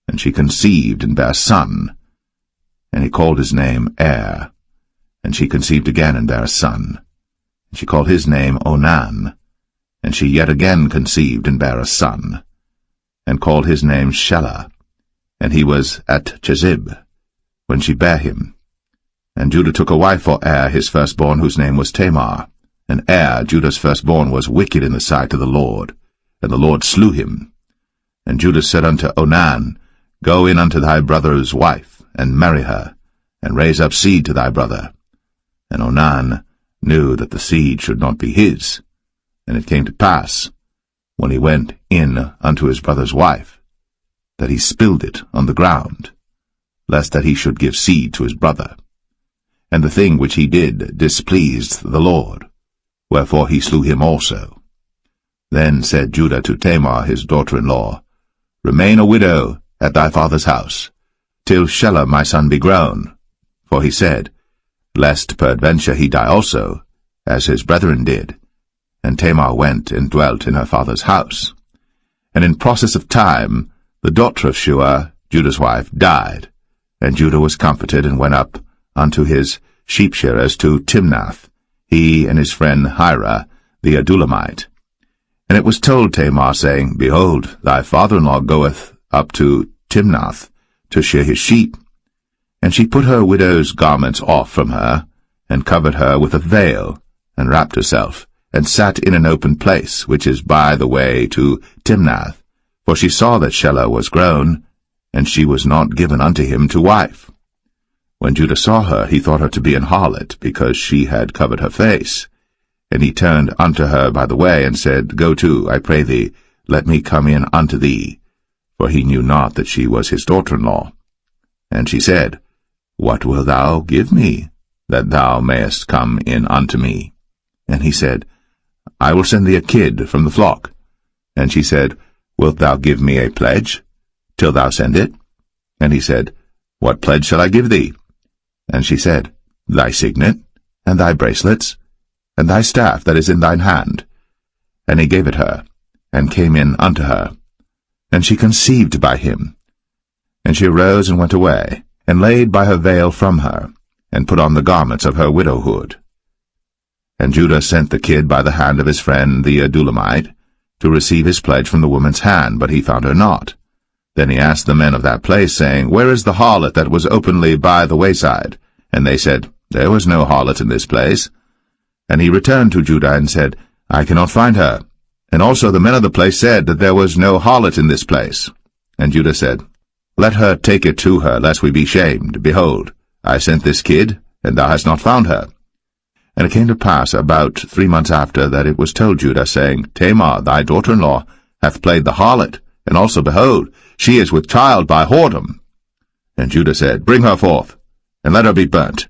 And she conceived, and bare a son. And he called his name Er. And she conceived again, and bare a son. And she called his name Onan. And she yet again conceived, and bare a son. And called his name Shelah. And he was at Chezib, when she bare him. And Judah took a wife for Er, his firstborn, whose name was Tamar. And Er, Judah's firstborn, was wicked in the sight of the Lord, and the Lord slew him. And Judah said unto Onan, Go in unto thy brother's wife, and marry her, and raise up seed to thy brother. And Onan knew that the seed should not be his. And it came to pass, when he went in unto his brother's wife, that he spilled it on the ground, lest that he should give seed to his brother. And the thing which he did displeased the Lord, wherefore he slew him also. Then said Judah to Tamar his daughter-in-law, Remain a widow at thy father's house, till Shelah my son be grown. For he said, Lest peradventure he die also, as his brethren did. And Tamar went and dwelt in her father's house. And in process of time the daughter of Shua, Judah's wife, died. And Judah was comforted, and went up unto his sheep-shearers to Timnath, he and his friend Hira, the Adulamite. And it was told Tamar, saying, Behold, thy father-in-law goeth up to Timnath to shear his sheep. And she put her widow's garments off from her, and covered her with a veil, and wrapped herself, and sat in an open place, which is by the way to Timnath. For she saw that Shelah was grown, and she was not given unto him to wife. When Judah saw her, he thought her to be an harlot, because she had covered her face. And he turned unto her by the way, and said, Go to, I pray thee, let me come in unto thee. For he knew not that she was his daughter-in-law. And she said, What wilt thou give me, that thou mayest come in unto me? And he said, I will send thee a kid from the flock. And she said, Wilt thou give me a pledge, till thou send it? And he said, What pledge shall I give thee? And she said, Thy signet, and thy bracelets, and thy staff that is in thine hand. And he gave it her, and came in unto her. And she conceived by him. And she arose and went away, and laid by her veil from her, and put on the garments of her widowhood. And Judah sent the kid by the hand of his friend the Adulamite, to receive his pledge from the woman's hand, but he found her not. Then he asked the men of that place, saying, Where is the harlot that was openly by the wayside? And they said, There was no harlot in this place. And he returned to Judah, and said, I cannot find her. And also the men of the place said that there was no harlot in this place. And Judah said, Let her take it to her, lest we be shamed. Behold, I sent this kid, and thou hast not found her. And it came to pass about 3 months after that it was told Judah, saying, Tamar, thy daughter-in-law, hath played the harlot, and also, behold, she is with child by whoredom. And Judah said, Bring her forth, and let her be burnt.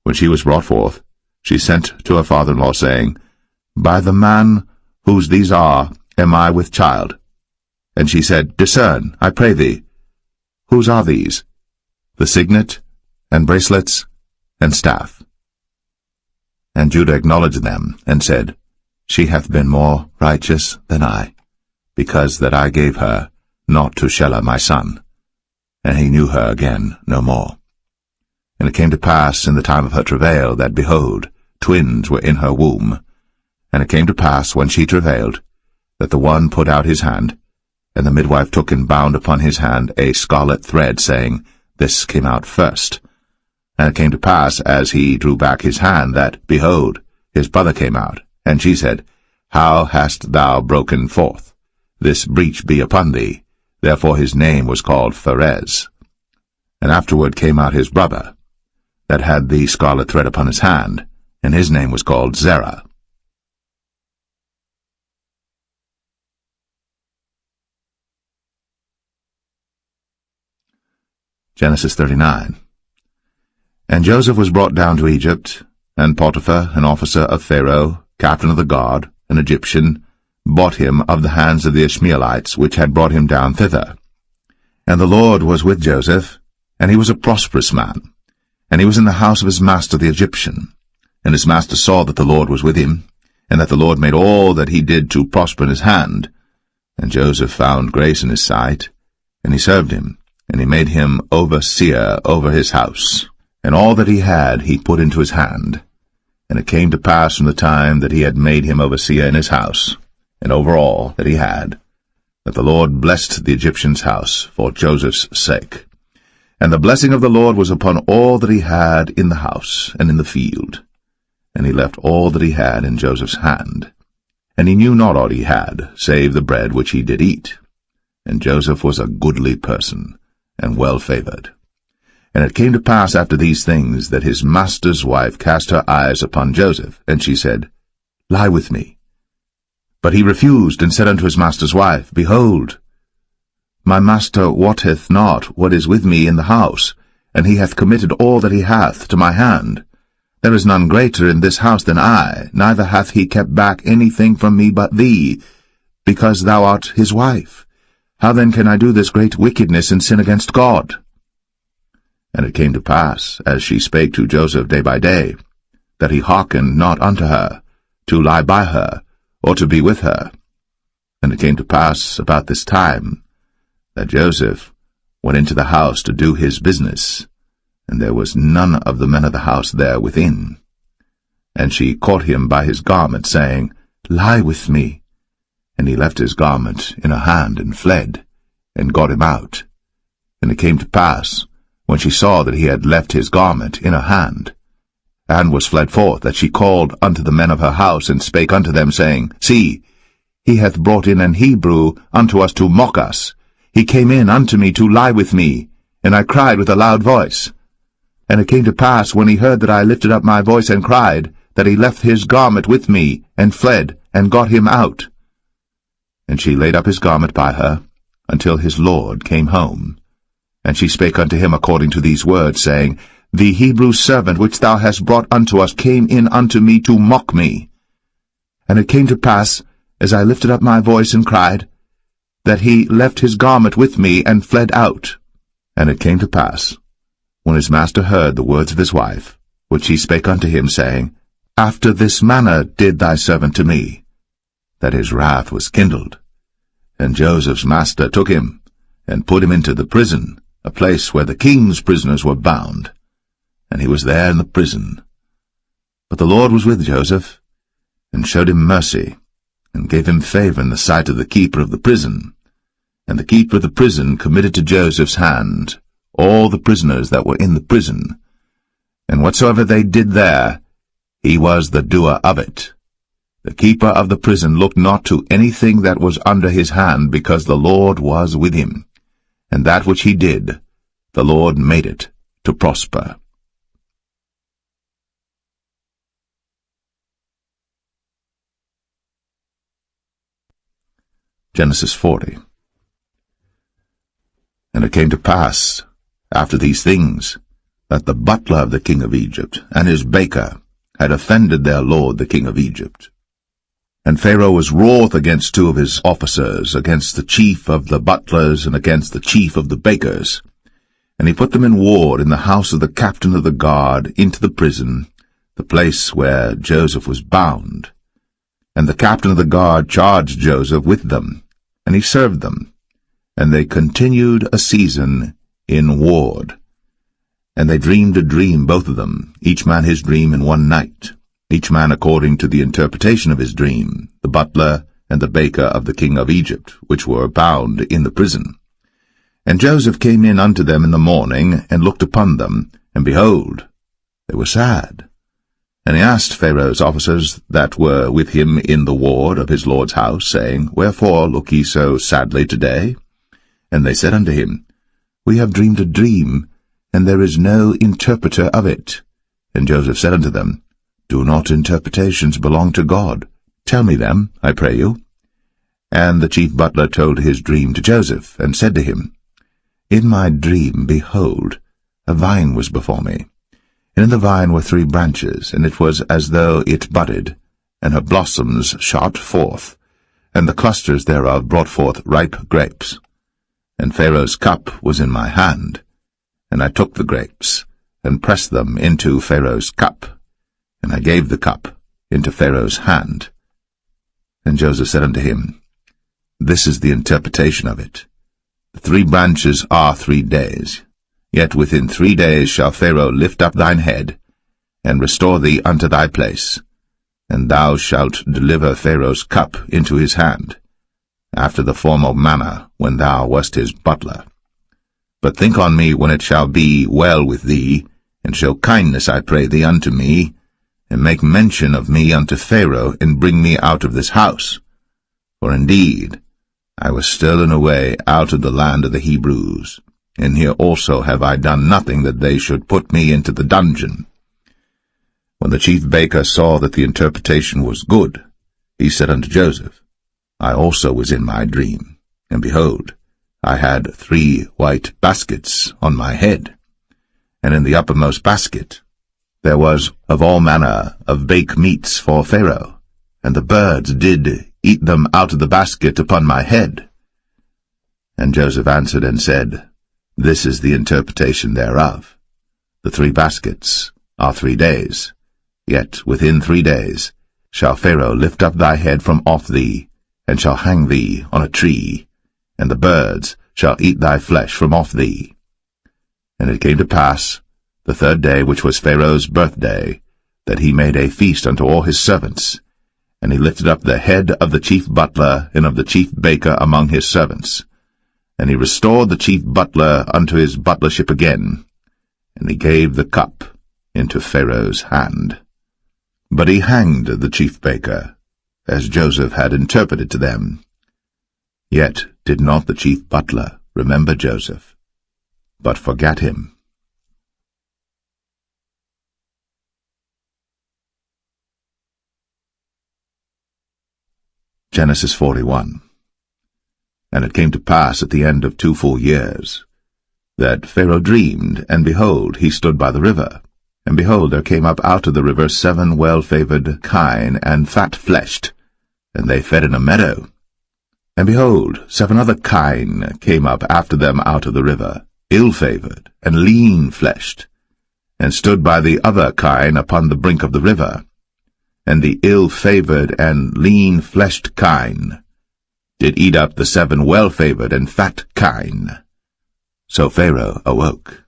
When she was brought forth, she sent to her father-in-law, saying, By the man whose these are am I with child. And she said, Discern, I pray thee. Whose are these? The signet, and bracelets, and staff. And Judah acknowledged them, and said, She hath been more righteous than I, because that I gave her not to Shelah my son. And he knew her again no more. And it came to pass in the time of her travail, that, behold, twins were in her womb. And it came to pass, when she travailed, that the one put out his hand, and the midwife took and bound upon his hand a scarlet thread, saying, This came out first. And it came to pass, as he drew back his hand, that, behold, his brother came out. And she said, How hast thou broken forth? This breach be upon thee. Therefore his name was called Pharez. And afterward came out his brother, that had the scarlet thread upon his hand, and his name was called Zerah. Genesis 39. And Joseph was brought down to Egypt, and Potiphar, an officer of Pharaoh, captain of the guard, an Egyptian, bought him of the hands of the Ishmaelites, which had brought him down thither. And the Lord was with Joseph, and he was a prosperous man, and he was in the house of his master the Egyptian. And his master saw that the Lord was with him, and that the Lord made all that he did to prosper in his hand. And Joseph found grace in his sight, and he served him, and he made him overseer over his house. And all that he had he put into his hand. And it came to pass from the time that he had made him overseer in his house, and over all that he had, that the Lord blessed the Egyptian's house for Joseph's sake. And the blessing of the Lord was upon all that he had in the house and in the field. And he left all that he had in Joseph's hand. And he knew not aught he had, save the bread which he did eat. And Joseph was a goodly person, and well-favored. And it came to pass after these things, that his master's wife cast her eyes upon Joseph, and she said, Lie with me. But he refused, and said unto his master's wife, Behold, my master wotteth not what is with me in the house, and he hath committed all that he hath to my hand. There is none greater in this house than I, neither hath he kept back anything from me but thee, because thou art his wife. How then can I do this great wickedness and sin against God? And it came to pass, as she spake to Joseph day by day, that he hearkened not unto her, to lie by her, or to be with her. And it came to pass about this time, that Joseph went into the house to do his business, and there was none of the men of the house there within. And she caught him by his garment, saying, Lie with me. And he left his garment in her hand, and fled, and got him out. And it came to pass, when she saw that he had left his garment in her hand, and was fled forth, that she called unto the men of her house, and spake unto them, saying, See, he hath brought in an Hebrew unto us to mock us. He came in unto me to lie with me, and I cried with a loud voice. And it came to pass, when he heard that I lifted up my voice and cried, that he left his garment with me, and fled, and got him out. And she laid up his garment by her, until his lord came home. And she spake unto him according to these words, saying, The Hebrew servant which thou hast brought unto us came in unto me to mock me. And it came to pass, as I lifted up my voice and cried, that he left his garment with me, and fled out. And it came to pass, when his master heard the words of his wife, which she spake unto him, saying, After this manner did thy servant to me, that his wrath was kindled. And Joseph's master took him, and put him into the prison, a place where the king's prisoners were bound. And he was there in the prison. But the Lord was with Joseph, and showed him mercy, and gave him favor in the sight of the keeper of the prison. And the keeper of the prison committed to Joseph's hand all the prisoners that were in the prison. And whatsoever they did there, he was the doer of it. The keeper of the prison looked not to anything that was under his hand, because the Lord was with him. And that which he did, the Lord made it to prosper. Genesis 40. And it came to pass, after these things, that the butler of the king of Egypt and his baker had offended their lord the king of Egypt. And Pharaoh was wroth against two of his officers, against the chief of the butlers and against the chief of the bakers. And he put them in ward in the house of the captain of the guard into the prison, the place where Joseph was bound. And the captain of the guard charged Joseph with them, and he served them. And they continued a season in ward. And they dreamed a dream, both of them, each man his dream in one night, each man according to the interpretation of his dream, the butler and the baker of the king of Egypt, which were bound in the prison. And Joseph came in unto them in the morning, and looked upon them, and behold, they were sad. And he asked Pharaoh's officers that were with him in the ward of his lord's house, saying, Wherefore look ye so sadly today? And they said unto him, We have dreamed a dream, and there is no interpreter of it. And Joseph said unto them, Do not interpretations belong to God? Tell me them, I pray you. And the chief butler told his dream to Joseph, and said to him, In my dream, behold, a vine was before me. And in the vine were 3 branches, and it was as though it budded, and her blossoms shot forth, and the clusters thereof brought forth ripe grapes. And Pharaoh's cup was in my hand, and I took the grapes, and pressed them into Pharaoh's cup, and I gave the cup into Pharaoh's hand. And Joseph said unto him, This is the interpretation of it. The 3 branches are 3 days. Yet within 3 days shall Pharaoh lift up thine head, and restore thee unto thy place, and thou shalt deliver Pharaoh's cup into his hand, after the former manner when thou wast his butler. But think on me when it shall be well with thee, and show kindness, I pray thee, unto me, and make mention of me unto Pharaoh, and bring me out of this house. For indeed I was stolen away out of the land of the Hebrews, and here also have I done nothing that they should put me into the dungeon. When the chief baker saw that the interpretation was good, he said unto Joseph, I also was in my dream, and behold, I had 3 white baskets on my head, and in the uppermost basket there was of all manner of bake meats for Pharaoh, and the birds did eat them out of the basket upon my head. And Joseph answered and said, This is the interpretation thereof. The 3 baskets are 3 days, yet within 3 days shall Pharaoh lift up thy head from off thee, and shall hang thee on a tree, and the birds shall eat thy flesh from off thee. And it came to pass, the 3rd day, which was Pharaoh's birthday, that he made a feast unto all his servants, and he lifted up the head of the chief butler and of the chief baker among his servants. And he restored the chief butler unto his butlership again, and he gave the cup into Pharaoh's hand. But he hanged the chief baker, as Joseph had interpreted to them. Yet did not the chief butler remember Joseph, but forgat him. Genesis 41. And it came to pass at the end of 2 full years, that Pharaoh dreamed, and behold, he stood by the river. And behold, there came up out of the river 7 well-favored kine, and fat-fleshed, and they fed in a meadow. And behold, 7 other kine came up after them out of the river, ill-favored, and lean-fleshed, and stood by the other kine upon the brink of the river. and the ill-favored and lean-fleshed kine did eat up the 7 well-favored and fat kine. So Pharaoh awoke.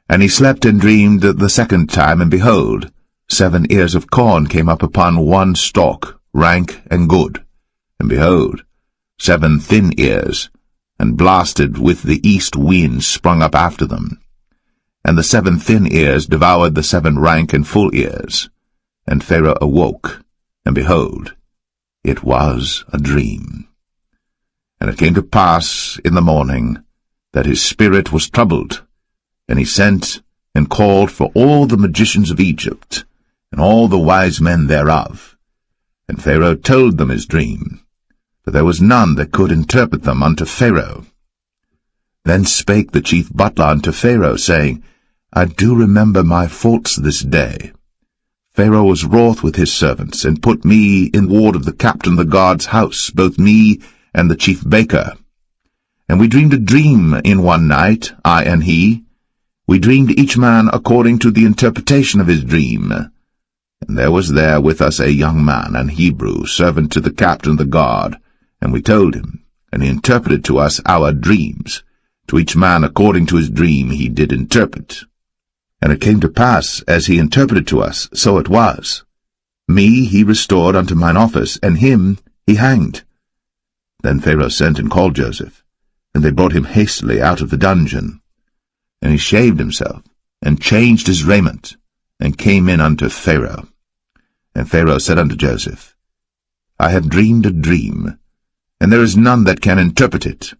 And he slept and dreamed the second time, and behold, 7 ears of corn came up upon one stalk, rank and good. And behold, 7 thin ears, and blasted with the east wind sprung up after them. And the 7 thin ears devoured the 7 rank and full ears. And Pharaoh awoke, and behold, it was a dream. And it came to pass in the morning that his spirit was troubled, and he sent and called for all the magicians of Egypt, and all the wise men thereof. And Pharaoh told them his dream, for there was none that could interpret them unto Pharaoh. Then spake the chief butler unto Pharaoh, saying, I do remember my faults this day. Pharaoh was wroth with his servants, and put me in ward of the captain of the guard's house, both me and the chief baker. And we dreamed a dream in one night, I and he. We dreamed each man according to the interpretation of his dream. And there was there with us a young man, an Hebrew, servant to the captain of the guard. And we told him, and he interpreted to us our dreams. To each man according to his dream he did interpret. And it came to pass, as he interpreted to us, so it was. Me he restored unto mine office, and him he hanged. Then Pharaoh sent and called Joseph, and they brought him hastily out of the dungeon. And he shaved himself, and changed his raiment, and came in unto Pharaoh. And Pharaoh said unto Joseph, I have dreamed a dream, and there is none that can interpret it.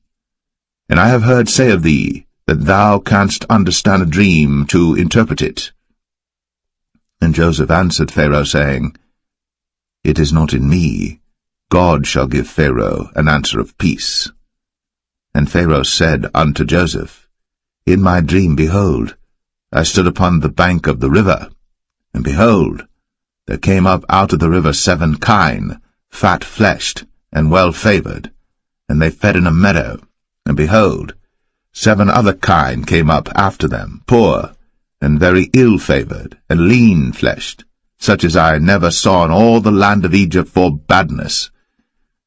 And I have heard say of thee, that thou canst understand a dream to interpret it. And Joseph answered Pharaoh, saying, It is not in me. God shall give Pharaoh an answer of peace. And Pharaoh said unto Joseph, In my dream, behold, I stood upon the bank of the river, and behold, there came up out of the river 7 kine, fat-fleshed, and well-favored, and they fed in a meadow, and behold, 7 other kine came up after them, poor, and very ill-favored, and lean-fleshed, such as I never saw in all the land of Egypt for badness.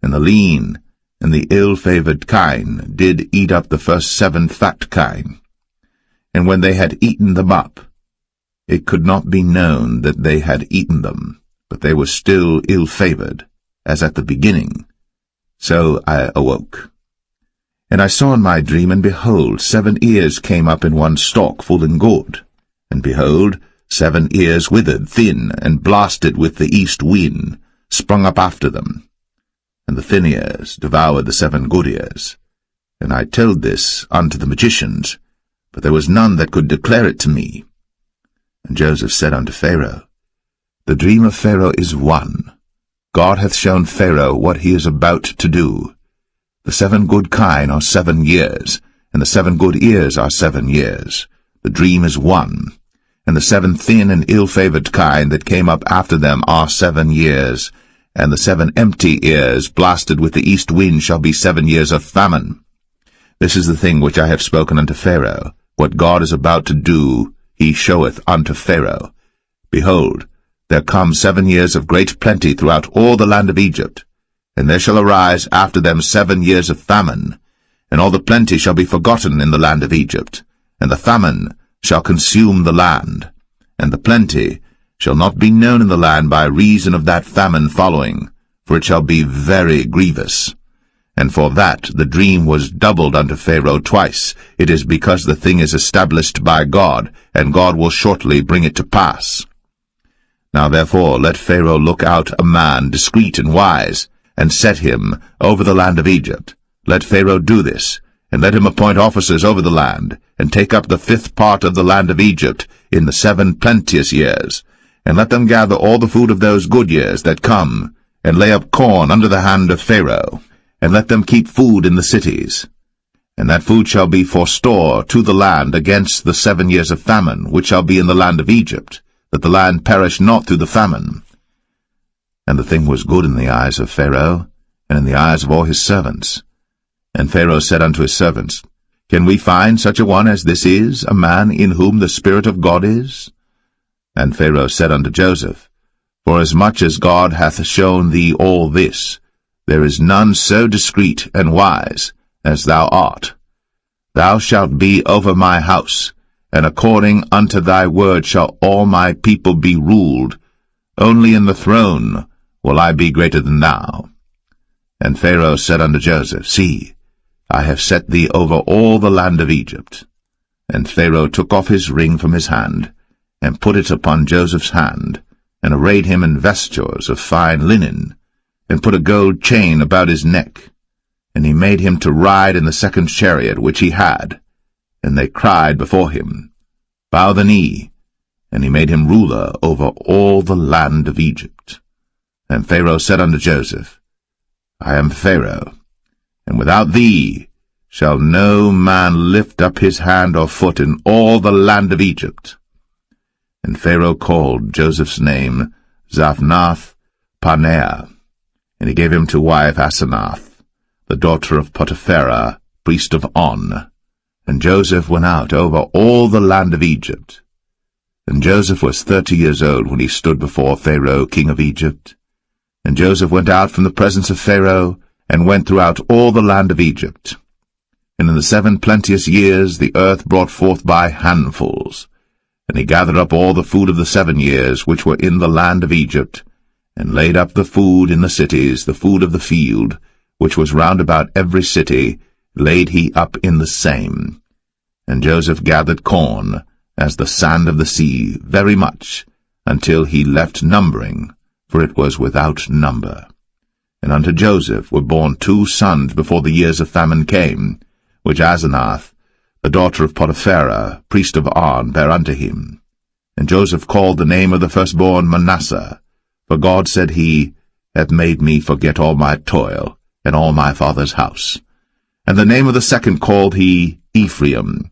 And the lean and the ill-favored kine did eat up the first 7 fat kine. And when they had eaten them up, it could not be known that they had eaten them, but they were still ill-favored, as at the beginning. So I awoke. And I saw in my dream, and behold, 7 ears came up in one stalk, full and good. And behold, 7 ears withered, thin, and blasted with the east wind, sprung up after them. And the thin ears devoured the 7 good ears. And I told this unto the magicians, but there was none that could declare it to me. And Joseph said unto Pharaoh, The dream of Pharaoh is one. God hath shown Pharaoh what he is about to do. The 7 good kine are 7 years, and the 7 good ears are 7 years. The dream is one. And the 7 thin and ill-favored kine that came up after them are 7 years, and the 7 empty ears blasted with the east wind shall be 7 years of famine. This is the thing which I have spoken unto Pharaoh. What God is about to do, he showeth unto Pharaoh. Behold, there come 7 years of great plenty throughout all the land of Egypt. And there shall arise after them 7 years of famine, and all the plenty shall be forgotten in the land of Egypt, and the famine shall consume the land, and the plenty shall not be known in the land by reason of that famine following, for it shall be very grievous. And for that the dream was doubled unto Pharaoh twice. It is because the thing is established by God, and God will shortly bring it to pass. Now therefore let Pharaoh look out a man discreet and wise, and set him over the land of Egypt. Let Pharaoh do this, and let him appoint officers over the land, and take up the 5th part of the land of Egypt in the 7 plenteous years, and let them gather all the food of those good years that come, and lay up corn under the hand of Pharaoh, and let them keep food in the cities. And that food shall be for store to the land against the 7 years of famine, which shall be in the land of Egypt, that the land perish not through the famine. And the thing was good in the eyes of Pharaoh, and in the eyes of all his servants. And Pharaoh said unto his servants, Can we find such a one as this is, a man in whom the Spirit of God is? And Pharaoh said unto Joseph, Forasmuch as God hath shown thee all this, there is none so discreet and wise as thou art. Thou shalt be over my house, and according unto thy word shall all my people be ruled. Only in the throne will I be greater than thou. And Pharaoh said unto Joseph, See, I have set thee over all the land of Egypt. And Pharaoh took off his ring from his hand, and put it upon Joseph's hand, and arrayed him in vestures of fine linen, and put a gold chain about his neck. And he made him to ride in the second chariot which he had. And they cried before him, Bow the knee. And he made him ruler over all the land of Egypt. And Pharaoh said unto Joseph, I am Pharaoh, and without thee shall no man lift up his hand or foot in all the land of Egypt. And Pharaoh called Joseph's name Zaphnath-Paneah, and he gave him to wife Asenath, the daughter of Potipharah, priest of On. And Joseph went out over all the land of Egypt. And Joseph was 30 years old when he stood before Pharaoh, king of Egypt. And Joseph went out from the presence of Pharaoh, and went throughout all the land of Egypt. And in the 7 plenteous years the earth brought forth by handfuls. And he gathered up all the food of the 7 years which were in the land of Egypt, and laid up the food in the cities, the food of the field, which was round about every city, laid he up in the same. And Joseph gathered corn, as the sand of the sea, very much, until he left numbering, for it was without number. And unto Joseph were born 2 sons before the years of famine came, which Asenath, the daughter of Potipharah, priest of On, bare unto him. And Joseph called the name of the firstborn Manasseh, for God, said he, hath made me forget all my toil, and all my father's house. And the name of the second called he Ephraim,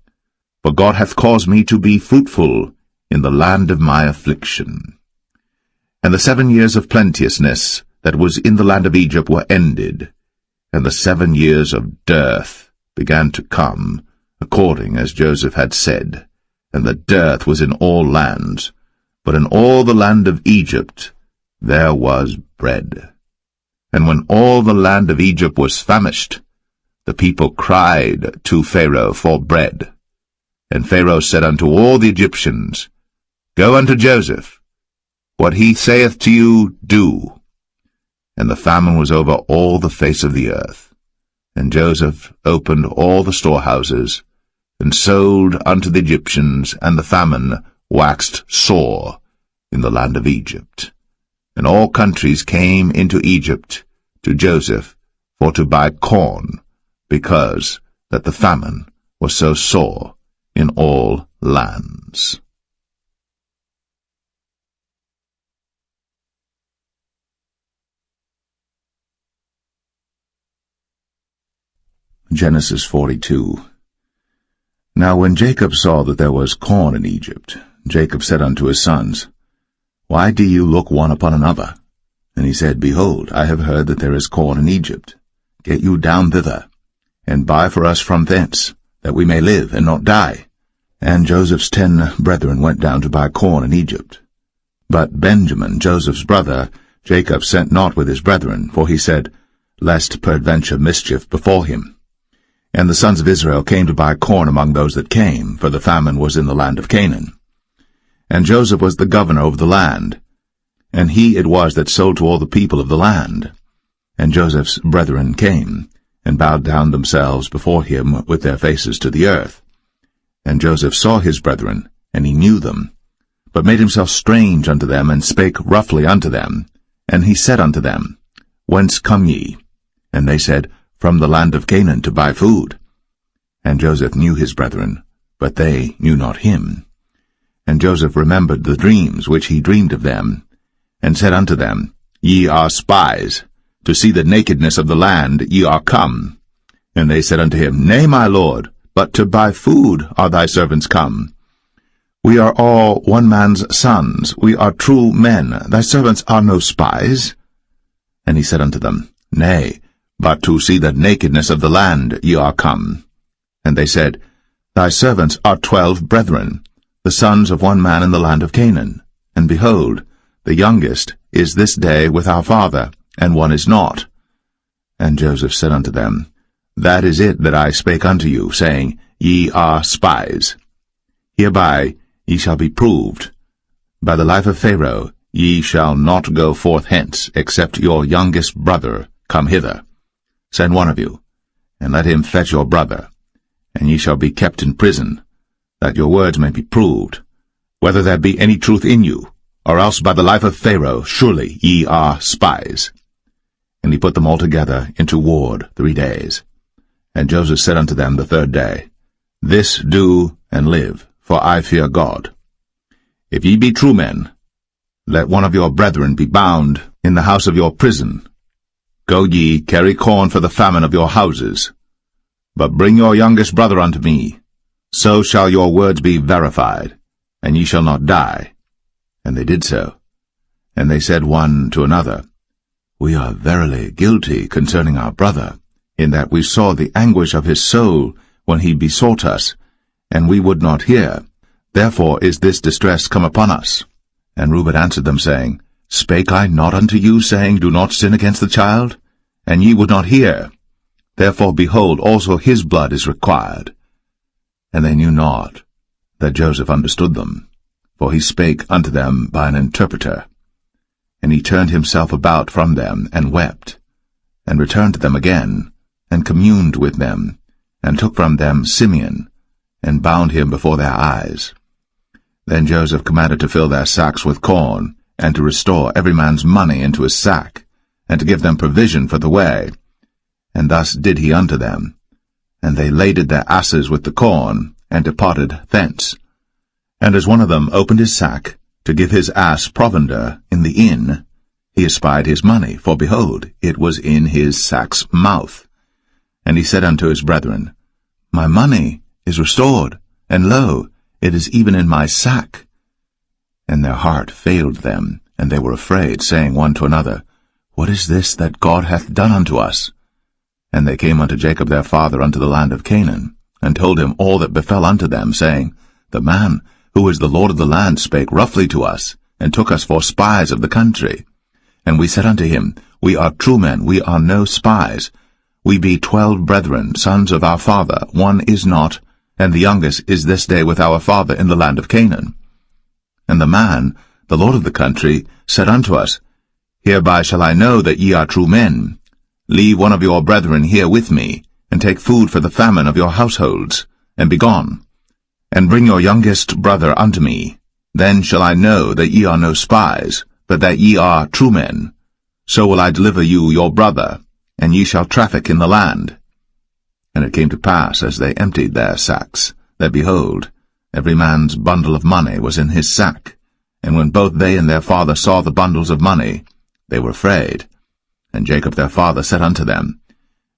for God hath caused me to be fruitful in the land of my affliction. And the 7 years of plenteousness that was in the land of Egypt were ended, and the 7 years of dearth began to come, according as Joseph had said. And the dearth was in all lands, but in all the land of Egypt there was bread. And when all the land of Egypt was famished, the people cried to Pharaoh for bread. And Pharaoh said unto all the Egyptians, Go unto Joseph. What he saith to you, do. And the famine was over all the face of the earth. And Joseph opened all the storehouses, and sold unto the Egyptians, and the famine waxed sore in the land of Egypt. And all countries came into Egypt to Joseph for to buy corn, because that the famine was so sore in all lands. Genesis 42. Now when Jacob saw that there was corn in Egypt, Jacob said unto his sons, Why do you look one upon another? And he said, Behold, I have heard that there is corn in Egypt. Get you down thither, and buy for us from thence, that we may live and not die. And Joseph's 10 brethren went down to buy corn in Egypt. But Benjamin, Joseph's brother, Jacob sent not with his brethren, for he said, Lest peradventure mischief befall him. And the sons of Israel came to buy corn among those that came, for the famine was in the land of Canaan. And Joseph was the governor over the land, and he it was that sold to all the people of the land. And Joseph's brethren came, and bowed down themselves before him with their faces to the earth. And Joseph saw his brethren, and he knew them, but made himself strange unto them, and spake roughly unto them. And he said unto them, Whence come ye? And they said, From the land of Canaan to buy food. And Joseph knew his brethren, but they knew not him. And Joseph remembered the dreams which he dreamed of them, and said unto them, Ye are spies, to see the nakedness of the land ye are come. And they said unto him, Nay, my lord, but to buy food are thy servants come. We are all one man's sons, we are true men, thy servants are no spies. And he said unto them, Nay, but to see the nakedness of the land ye are come. And they said, Thy servants are 12 brethren, the sons of one man in the land of Canaan. And behold, The youngest is this day with our father, and one is not. And Joseph said unto them, That is it that I spake unto you, saying, Ye are spies. Hereby ye shall be proved. By the life of Pharaoh ye shall not go forth hence, except your youngest brother come hither. Send one of you, and let him fetch your brother, and ye shall be kept in prison, that your words may be proved, whether there be any truth in you, or else by the life of Pharaoh surely ye are spies. And he put them all together into ward 3 days. And Joseph said unto them the 3rd day, This do and live, for I fear God. If ye be true men, let one of your brethren be bound in the house of your prison. Go ye, carry corn for the famine of your houses. But bring your youngest brother unto me. So shall your words be verified, and ye shall not die. And they did so. And they said one to another, We are verily guilty concerning our brother, in that we saw the anguish of his soul when he besought us, and we would not hear. Therefore is this distress come upon us. And Reuben answered them, saying, Spake I not unto you, saying, Do not sin against the child? And ye would not hear. Therefore, behold, also his blood is required. And they knew not that Joseph understood them, for he spake unto them by an interpreter. And he turned himself about from them, and wept, and returned to them again, and communed with them, and took from them Simeon, and bound him before their eyes. Then Joseph commanded to fill their sacks with corn, and to restore every man's money into his sack, and to give them provision for the way. And thus did he unto them. And they laded their asses with the corn, and departed thence. And as one of them opened his sack, to give his ass provender in the inn, he espied his money, for behold, it was in his sack's mouth. And he said unto his brethren, My money is restored, and lo, it is even in my sack. And their heart failed them, and they were afraid, saying one to another, What is this that God hath done unto us? And they came unto Jacob their father unto the land of Canaan, and told him all that befell unto them, saying, The man who is the Lord of the land spake roughly to us, and took us for spies of the country. And we said unto him, We are true men, we are no spies. We be 12 brethren, sons of our father, one is not, and the youngest is this day with our father in the land of Canaan. And the man, the Lord of the country, said unto us, Hereby shall I know that ye are true men. Leave one of your brethren here with me, and take food for the famine of your households, and be gone. And bring your youngest brother unto me. Then shall I know that ye are no spies, but that ye are true men. So will I deliver you your brother, and ye shall traffic in the land. And it came to pass, as they emptied their sacks, that, behold, every man's bundle of money was in his sack. And when both they and their father saw the bundles of money, they were afraid. And Jacob their father said unto them,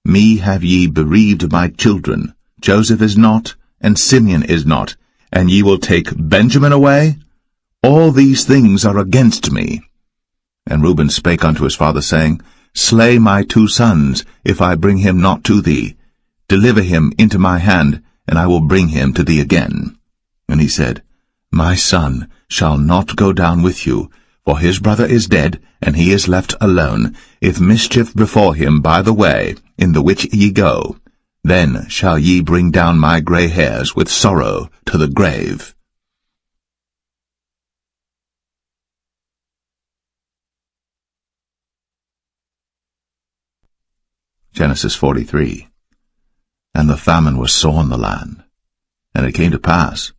Me have ye bereaved my children. Joseph is not, and Simeon is not, and ye will take Benjamin away? All these things are against me. And Reuben spake unto his father, saying, Slay my 2 sons, if I bring him not to thee. Deliver him into my hand, and I will bring him to thee again. And he said, My son shall not go down with you, for his brother is dead, and he is left alone. If mischief befall him by the way, in the which ye go, then shall ye bring down my grey hairs with sorrow to the grave. Genesis 43. And the famine was sore in the land. And it came to pass,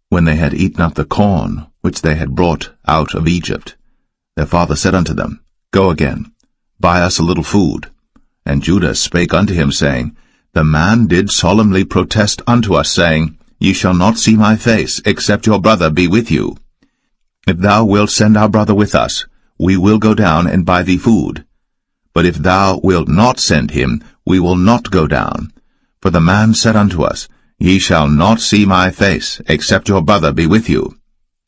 when they had eaten up the corn which they had brought out of Egypt, their father said unto them, Go again, buy us a little food. And Judah spake unto him, saying, The man did solemnly protest unto us, saying, Ye shall not see my face, except your brother be with you. If thou wilt send our brother with us, we will go down and buy thee food. But if thou wilt not send him, we will not go down. For the man said unto us, Ye shall not see my face, except your brother be with you.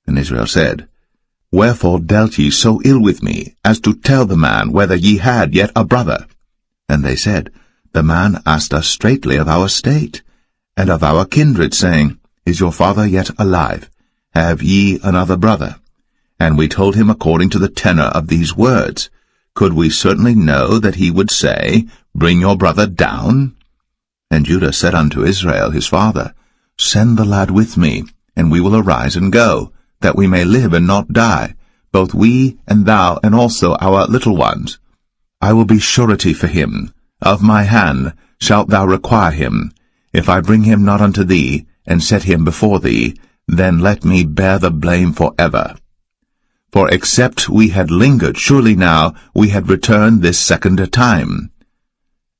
And Israel said, Wherefore dealt ye so ill with me, as to tell the man whether ye had yet a brother? And they said, The man asked us straitly of our state, and of our kindred, saying, Is your father yet alive? Have ye another brother? And we told him according to the tenor of these words. Could we certainly know that he would say, Bring your brother down? And Judah said unto Israel his father, Send the lad with me, and we will arise and go, that we may live and not die, both we and thou, and also our little ones. I will be surety for him. Of my hand shalt thou require him. If I bring him not unto thee, and set him before thee, then let me bear the blame forever. For except we had lingered, surely now we had returned this second time.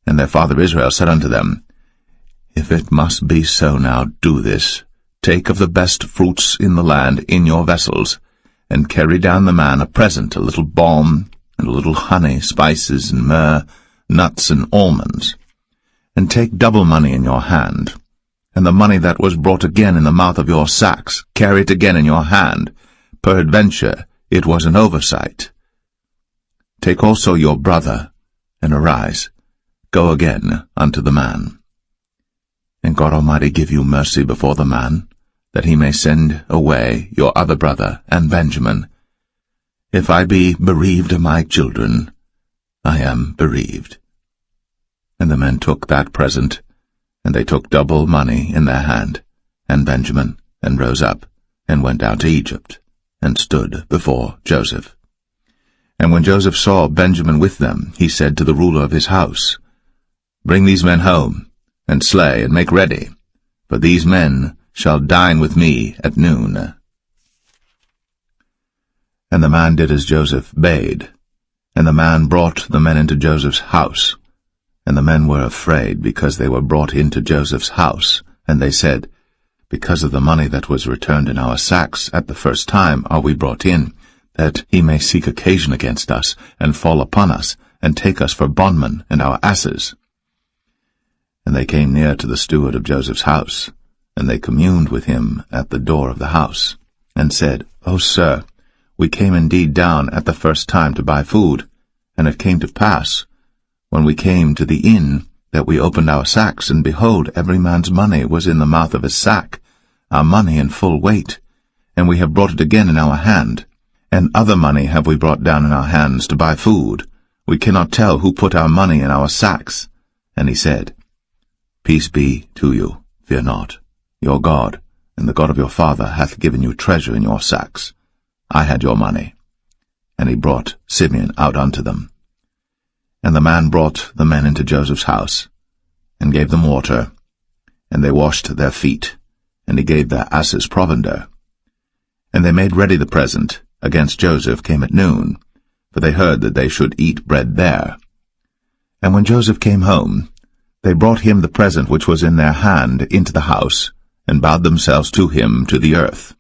And their father Israel said unto them, If it must be so now, do this. Take of the best fruits in the land in your vessels, and carry down the man a present, a little balm, and a little honey, spices, and myrrh, nuts, and almonds. And take double money in your hand, and the money that was brought again in the mouth of your sacks, carry it again in your hand. Peradventure it was an oversight. Take also your brother, and arise, go again unto the man. And God Almighty give you mercy before the man, that he may send away your other brother and Benjamin. If I be bereaved of my children, I am bereaved. And the men took that present, and they took double money in their hand, and Benjamin, and rose up, and went down to Egypt, and stood before Joseph. And when Joseph saw Benjamin with them, he said to the ruler of his house, Bring these men home, and slay, and make ready, for these men shall dine with me at noon. And the man did as Joseph bade, and the man brought the men into Joseph's house. And the men were afraid, because they were brought into Joseph's house, and they said, Because of the money that was returned in our sacks at the first time are we brought in, that he may seek occasion against us, and fall upon us, and take us for bondmen and our asses. And they came near to the steward of Joseph's house, and they communed with him at the door of the house, and said, O sir, we came indeed down at the first time to buy food, and it came to pass, when we came to the inn, that we opened our sacks, and behold, every man's money was in the mouth of his sack, our money in full weight, and we have brought it again in our hand. And other money have we brought down in our hands to buy food. We cannot tell who put our money in our sacks. And he said, Peace be to you, fear not. Your God, and the God of your father, hath given you treasure in your sacks. I had your money. And he brought Simeon out unto them. And the man brought the men into Joseph's house, and gave them water, and they washed their feet, and he gave their asses provender. And they made ready the present against Joseph came at noon, for they heard that they should eat bread there. And when Joseph came home, they brought him the present which was in their hand into the house, and bowed themselves to him to the earth.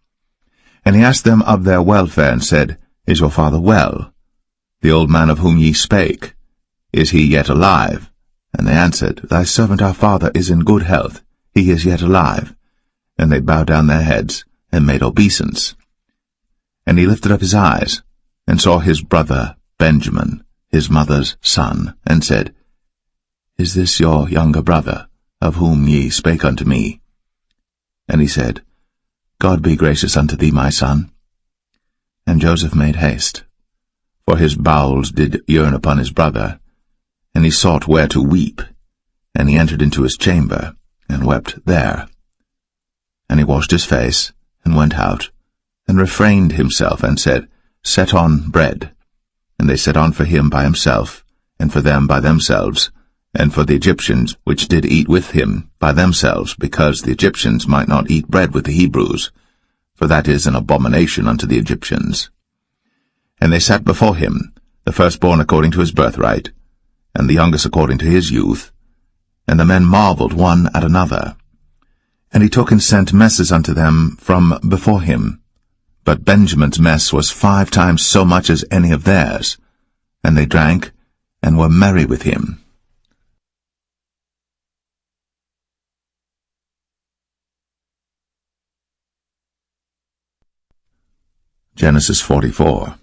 And he asked them of their welfare, and said, Is your father well? The old man of whom ye spake, is he yet alive? And they answered, Thy servant our father is in good health, he is yet alive. And they bowed down their heads, and made obeisance. And he lifted up his eyes, and saw his brother Benjamin, his mother's son, and said, Is this your younger brother, of whom ye spake unto me? And he said, God be gracious unto thee, my son. And Joseph made haste, for his bowels did yearn upon his brother, and he sought where to weep, and he entered into his chamber, and wept there. And he washed his face, and went out, and refrained himself, and said, Set on bread. And they set on for him by himself, and for them by themselves, and for the Egyptians which did eat with him by themselves, because the Egyptians might not eat bread with the Hebrews, for that is an abomination unto the Egyptians. And they sat before him, the firstborn according to his birthright, and the youngest according to his youth. And the men marveled one at another. And he took and sent messes unto them from before him. But Benjamin's mess was 5 times so much as any of theirs. And they drank, and were merry with him. Genesis 44.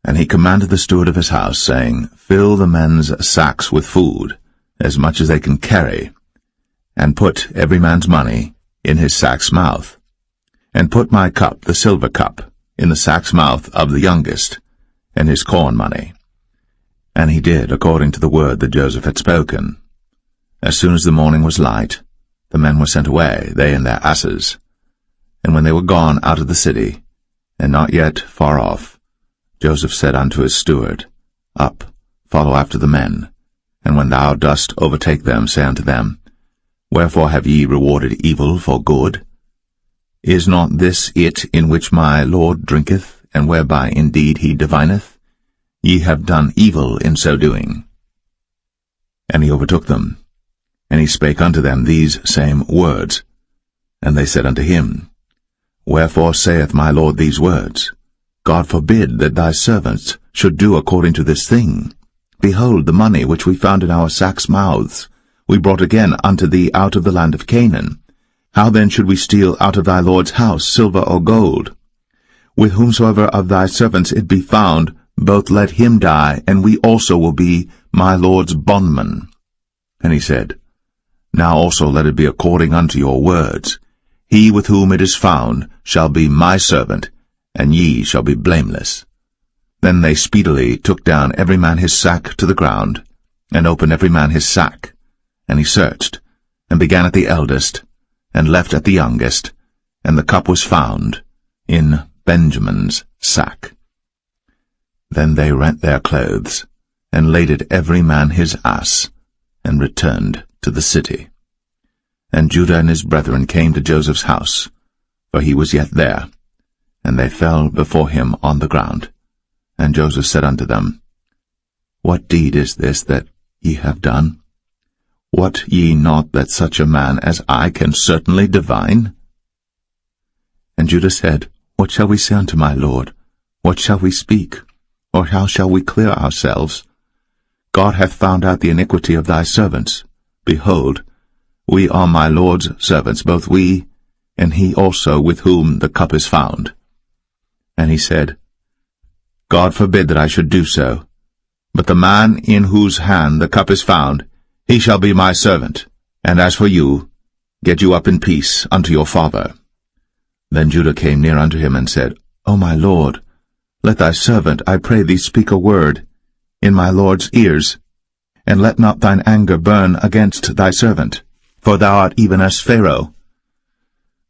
And he commanded the steward of his house, saying, Fill the men's sacks with food, as much as they can carry, and put every man's money in his sack's mouth. And put my cup, the silver cup, in the sack's mouth of the youngest, and his corn money. And he did according to the word that Joseph had spoken. As soon as the morning was light, the men were sent away, they and their asses. And when they were gone out of the city, and not yet far off, Joseph said unto his steward, Up, follow after the men, and when thou dost overtake them, say unto them, Wherefore have ye rewarded evil for good? Is not this it in which my Lord drinketh, and whereby indeed he divineth? Ye have done evil in so doing. And he overtook them, and he spake unto them these same words. And they said unto him, Wherefore saith my Lord these words? God forbid that thy servants should do according to this thing. Behold, the money which we found in our sacks' mouths we brought again unto thee out of the land of Canaan. How then should we steal out of thy Lord's house silver or gold? With whomsoever of thy servants it be found, both let him die, and we also will be my Lord's bondmen. And he said, Now also let it be according unto your words. He with whom it is found shall be my servant, and ye shall be blameless. Then they speedily took down every man his sack to the ground, and opened every man his sack. And he searched, and began at the eldest, and left at the youngest, and the cup was found in Benjamin's sack. Then they rent their clothes, and laded every man his ass, and returned to the city. And Judah and his brethren came to Joseph's house, for he was yet there, and they fell before him on the ground. And Joseph said unto them, What deed is this that ye have done? Wot ye not that such a man as I can certainly divine? And Judah said, What shall we say unto my Lord? What shall we speak? Or how shall we clear ourselves? God hath found out the iniquity of thy servants. Behold, we are my Lord's servants, both we, and he also with whom the cup is found. And he said, God forbid that I should do so. But the man in whose hand the cup is found, he shall be my servant. And as for you, get you up in peace unto your father. Then Judah came near unto him, and said, O my Lord, let thy servant, I pray thee, speak a word in my Lord's ears, and let not thine anger burn against thy servant, for thou art even as Pharaoh.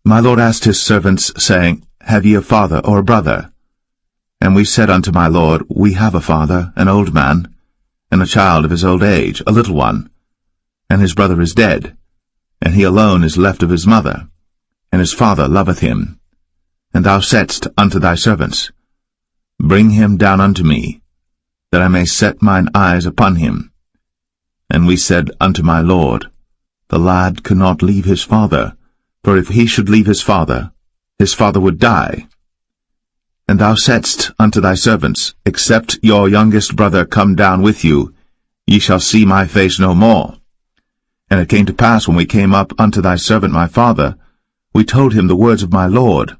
My Lord asked his servants, saying, Have ye a father or a brother? And we said unto my Lord, We have a father, an old man, and a child of his old age, a little one. And his brother is dead, and he alone is left of his mother, and his father loveth him. And thou saidst unto thy servants, Bring him down unto me, that I may set mine eyes upon him. And we said unto my Lord, The lad cannot leave his father, for if he should leave his father would die. And thou saidst unto thy servants, Except your youngest brother come down with you, ye shall see my face no more. And it came to pass, when we came up unto thy servant my father, we told him the words of my Lord.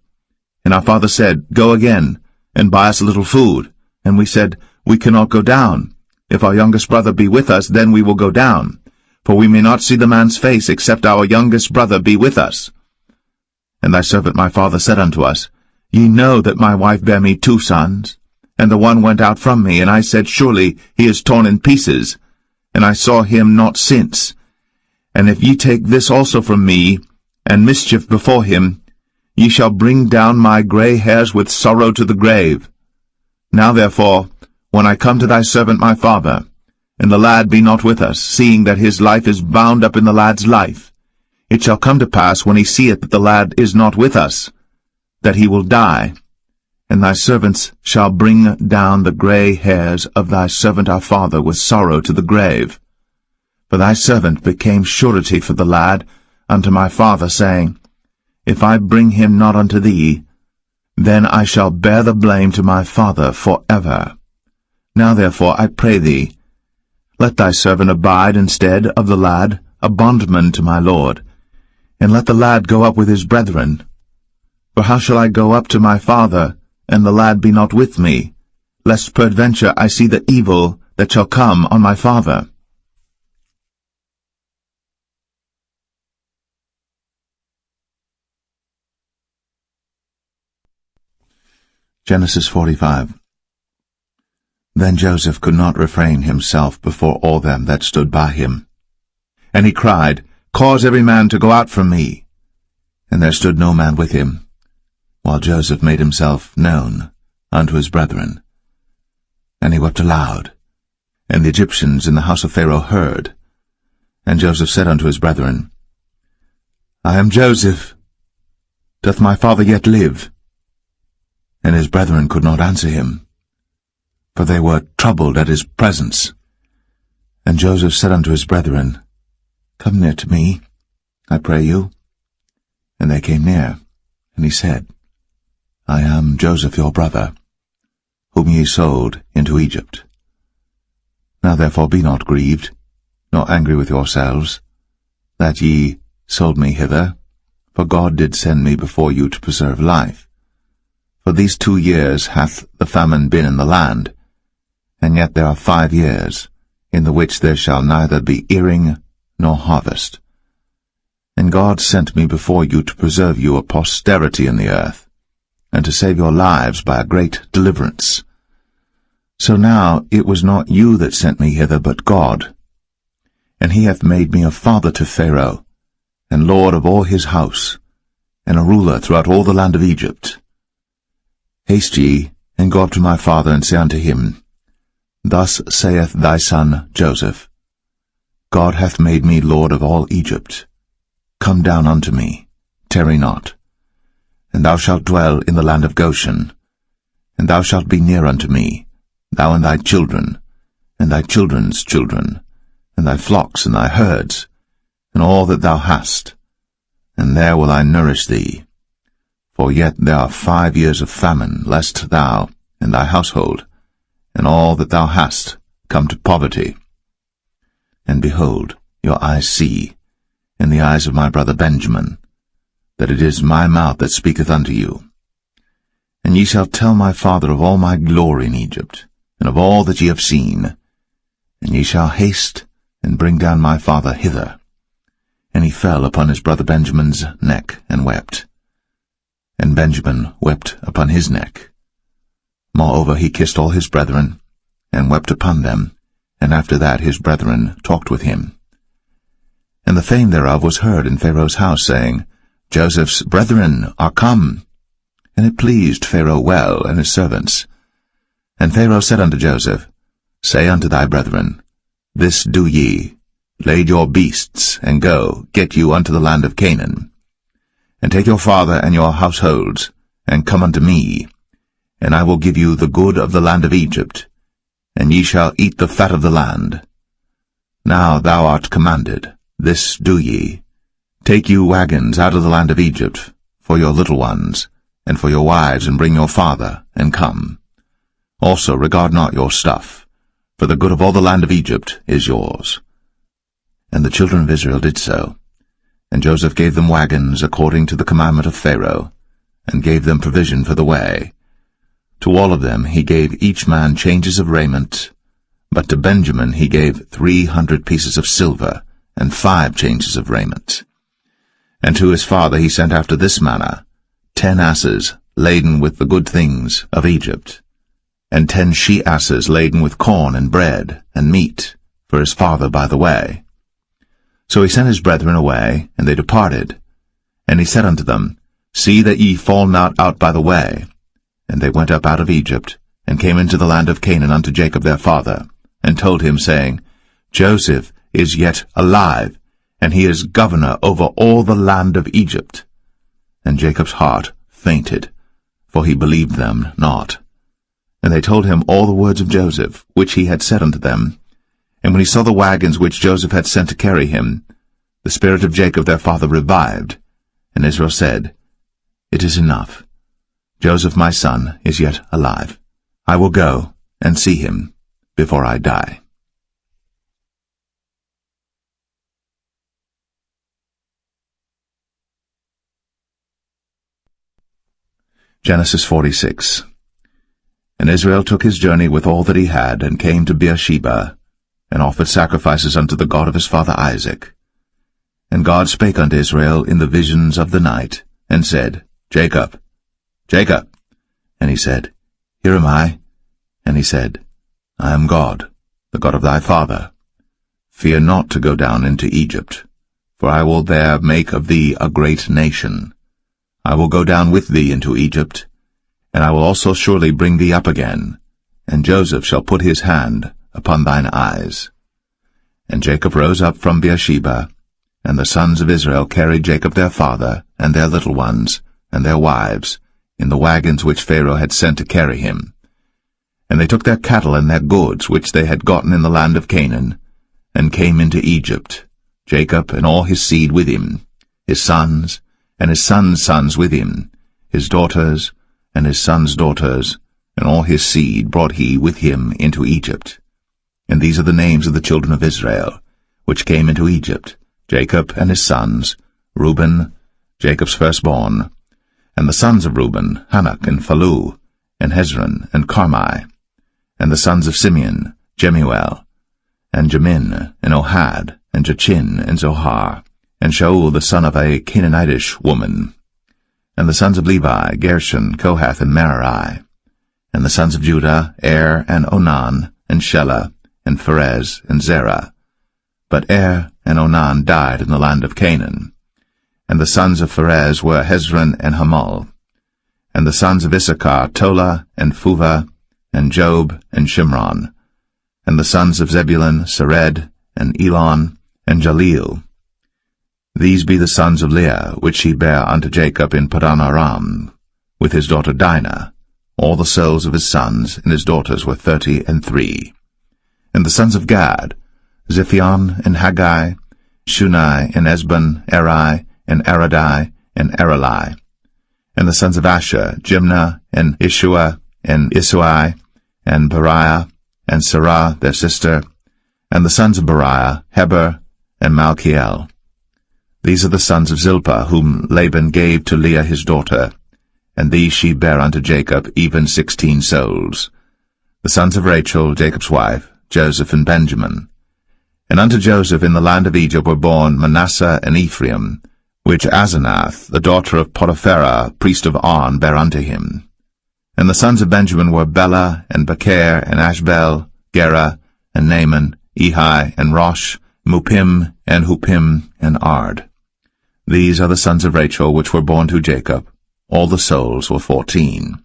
And our father said, Go again, and buy us a little food. And we said, We cannot go down. If our youngest brother be with us, then we will go down. For we may not see the man's face, except our youngest brother be with us. And thy servant my father said unto us, Ye know that my wife bare me 2 sons, and the one went out from me, and I said, Surely he is torn in pieces, and I saw him not since. And if ye take this also from me, and mischief before him, ye shall bring down my gray hairs with sorrow to the grave. Now therefore, when I come to thy servant my father, and the lad be not with us, seeing that his life is bound up in the lad's life, it shall come to pass, when he seeth that the lad is not with us, that he will die. And thy servants shall bring down the gray hairs of thy servant our father with sorrow to the grave. For thy servant became surety for the lad unto my father, saying, If I bring him not unto thee, then I shall bear the blame to my father for ever. Now therefore, I pray thee, let thy servant abide instead of the lad, a bondman to my Lord, and let the lad go up with his brethren. For how shall I go up to my father, and the lad be not with me, lest peradventure I see the evil that shall come on my father? Genesis 45. Then Joseph could not refrain himself before all them that stood by him. And he cried, Cause every man to go out from me. And there stood no man with him, while Joseph made himself known unto his brethren. And he wept aloud. And the Egyptians in the house of Pharaoh heard. And Joseph said unto his brethren, I am Joseph. Doth my father yet live? And his brethren could not answer him, for they were troubled at his presence. And Joseph said unto his brethren, Come near to me, I pray you. And they came near, and he said, I am Joseph your brother, whom ye sold into Egypt. Now therefore be not grieved, nor angry with yourselves, that ye sold me hither, for God did send me before you to preserve life. For these 2 years hath the famine been in the land, and yet there are 5 years, in the which there shall neither be earing nor harvest. And God sent me before you to preserve you a posterity in the earth, and to save your lives by a great deliverance. So now it was not you that sent me hither, but God. And he hath made me a father to Pharaoh, and lord of all his house, and a ruler throughout all the land of Egypt. Haste ye, and go up to my father, and say unto him, Thus saith thy son Joseph, God hath made me lord of all Egypt. Come down unto me, tarry not. And thou shalt dwell in the land of Goshen, and thou shalt be near unto me, thou and thy children, and thy children's children, and thy flocks and thy herds, and all that thou hast, and there will I nourish thee. For yet there are 5 years of famine, lest thou and thy household, and all that thou hast, come to poverty. And behold, your eyes see, in the eyes of my brother Benjamin, that it is my mouth that speaketh unto you. And ye shall tell my father of all my glory in Egypt, and of all that ye have seen, and ye shall haste and bring down my father hither. And he fell upon his brother Benjamin's neck, and wept. And Benjamin wept upon his neck. Moreover he kissed all his brethren, and wept upon them, and after that his brethren talked with him. And the fame thereof was heard in Pharaoh's house, saying, Joseph's brethren are come. And it pleased Pharaoh well, and his servants. And Pharaoh said unto Joseph, Say unto thy brethren, This do ye, lade your beasts, and go, get you unto the land of Canaan. And take your father and your households, and come unto me, and I will give you the good of the land of Egypt, and ye shall eat the fat of the land. Now thou art commanded, this do ye, take you wagons out of the land of Egypt, for your little ones, and for your wives, and bring your father, and come. Also regard not your stuff, for the good of all the land of Egypt is yours. And the children of Israel did so. And Joseph gave them wagons according to the commandment of Pharaoh, and gave them provision for the way. To all of them he gave each man changes of raiment, but to Benjamin he gave 300 pieces of silver, and 5 changes of raiment. And to his father he sent after this manner, 10 asses laden with the good things of Egypt, and 10 she-asses laden with corn and bread and meat for his father by the way. So he sent his brethren away, and they departed. And he said unto them, See that ye fall not out by the way. And they went up out of Egypt, and came into the land of Canaan unto Jacob their father, and told him, saying, Joseph is yet alive, and he is governor over all the land of Egypt. And Jacob's heart fainted, for he believed them not. And they told him all the words of Joseph, which he had said unto them. And when he saw the wagons which Joseph had sent to carry him, the spirit of Jacob their father revived. And Israel said, It is enough. Joseph my son is yet alive. I will go and see him before I die. Genesis 46. And Israel took his journey with all that he had, and came to Beersheba, and offered sacrifices unto the God of his father Isaac. And God spake unto Israel in the visions of the night, and said, Jacob, Jacob. And he said, Here am I. And he said, I am God, the God of thy father. Fear not to go down into Egypt, for I will there make of thee a great nation. I will go down with thee into Egypt, and I will also surely bring thee up again, and Joseph shall put his hand upon thine eyes. And Jacob rose up from Beersheba, and the sons of Israel carried Jacob their father, and their little ones, and their wives, in the wagons which Pharaoh had sent to carry him. And they took their cattle and their goods which they had gotten in the land of Canaan, and came into Egypt, Jacob and all his seed with him, his sons, and his sons' sons with him, his daughters, and his sons' daughters, and all his seed brought he with him into Egypt. And these are the names of the children of Israel, which came into Egypt, Jacob and his sons, Reuben, Jacob's firstborn, and the sons of Reuben, Hanok and Phalu, and Hezron and Carmi, and the sons of Simeon, Jemuel, and Jamin, and Ohad, and Jachin, and Zohar, and Shaul the son of a Canaanitish woman, and the sons of Levi, Gershon, Kohath, and Merari, and the sons of Judah, and Onan, and Shelah, and Pharez, and Zerah. But and Onan died in the land of Canaan. And the sons of Pharez were Hezron and Hamul. And the sons of Issachar, Tola, and Phuvah, and Job, and Shimron. And the sons of Zebulun, Sered, and Elon, and Jaleel. These be the sons of Leah, which she bare unto Jacob in Padan Aram, with his daughter Dinah. All the souls of his sons and his daughters were 33. And the sons of Gad, Ziphion, and Haggai, Shunai, and Esbon, Eri, and Aradai, and Aralai. And the sons of Asher, Jimnah, and Ishua, and Isui, and Beriah, and Sarah their sister, and the sons of Beriah, Heber, and Malchiel. These are the sons of Zilpah, whom Laban gave to Leah his daughter, and these she bare unto Jacob, even 16 souls. The sons of Rachel, Jacob's wife, Joseph and Benjamin. And unto Joseph in the land of Egypt were born Manasseh and Ephraim, which Asenath, the daughter of Potipharah, priest of On, bare unto him. And the sons of Benjamin were Bela, and Becher, and Ashbel, Gera, and Naaman, Ehi, and Rosh, Mupim, and Hupim, and Ard. These are the sons of Rachel, which were born to Jacob. All the souls were 14.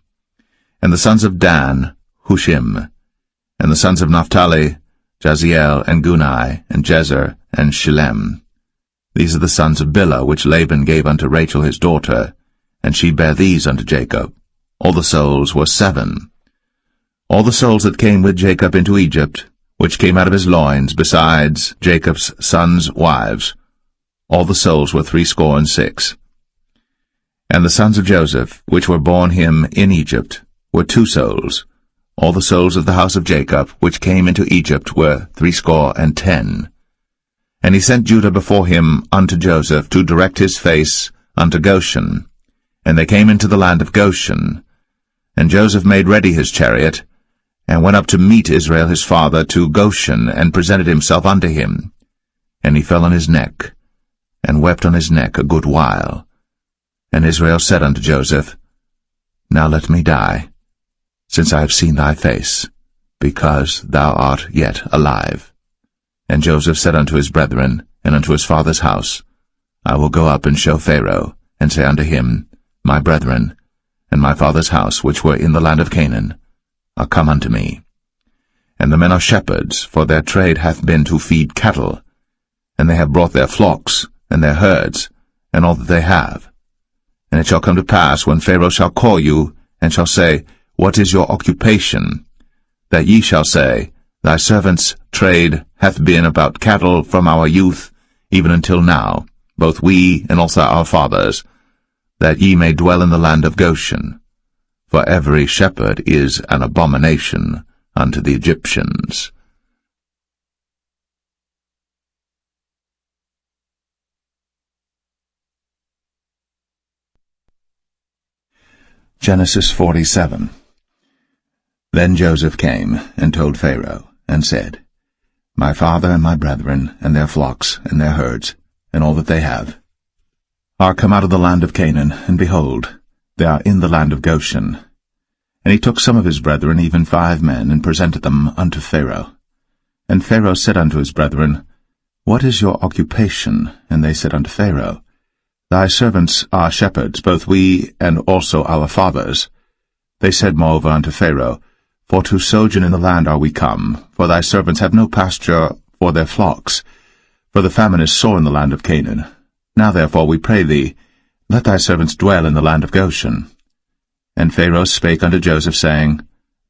And the sons of Dan, Hushim. And the sons of Naphtali, Jaziel, and Gunai, and Jezer, and Shillem. These are the sons of Bilhah, which Laban gave unto Rachel his daughter, and she bare these unto Jacob. All the souls were 7. All the souls that came with Jacob into Egypt, which came out of his loins, besides Jacob's sons' wives, all the souls were 66. And the sons of Joseph, which were born him in Egypt, were 2 souls. All the souls of the house of Jacob, which came into Egypt, were 70. And he sent Judah before him unto Joseph, to direct his face unto Goshen. And they came into the land of Goshen. And Joseph made ready his chariot, and went up to meet Israel his father to Goshen, and presented himself unto him. And he fell on his neck, and wept on his neck a good while. And Israel said unto Joseph, Now let me die, since I have seen thy face, because thou art yet alive. And Joseph said unto his brethren, and unto his father's house, I will go up and show Pharaoh, and say unto him, My brethren, and my father's house, which were in the land of Canaan, are come unto me. And the men are shepherds, for their trade hath been to feed cattle, and they have brought their flocks, and their herds, and all that they have. And it shall come to pass, when Pharaoh shall call you, and shall say, What is your occupation? That ye shall say, Thy servant's trade hath been about cattle from our youth, even until now, both we and also our fathers, that ye may dwell in the land of Goshen. For every shepherd is an abomination unto the Egyptians. Genesis 47. Then Joseph came and told Pharaoh, and said, My father and my brethren, and their flocks, and their herds, and all that they have, are come out of the land of Canaan, and behold, they are in the land of Goshen. And he took some of his brethren, even 5 men, and presented them unto Pharaoh. And Pharaoh said unto his brethren, What is your occupation? And they said unto Pharaoh, Thy servants are shepherds, both we and also our fathers. They said moreover unto Pharaoh, For to sojourn in the land are we come, for thy servants have no pasture for their flocks, for the famine is sore in the land of Canaan. Now therefore we pray thee, let thy servants dwell in the land of Goshen. And Pharaoh spake unto Joseph, saying,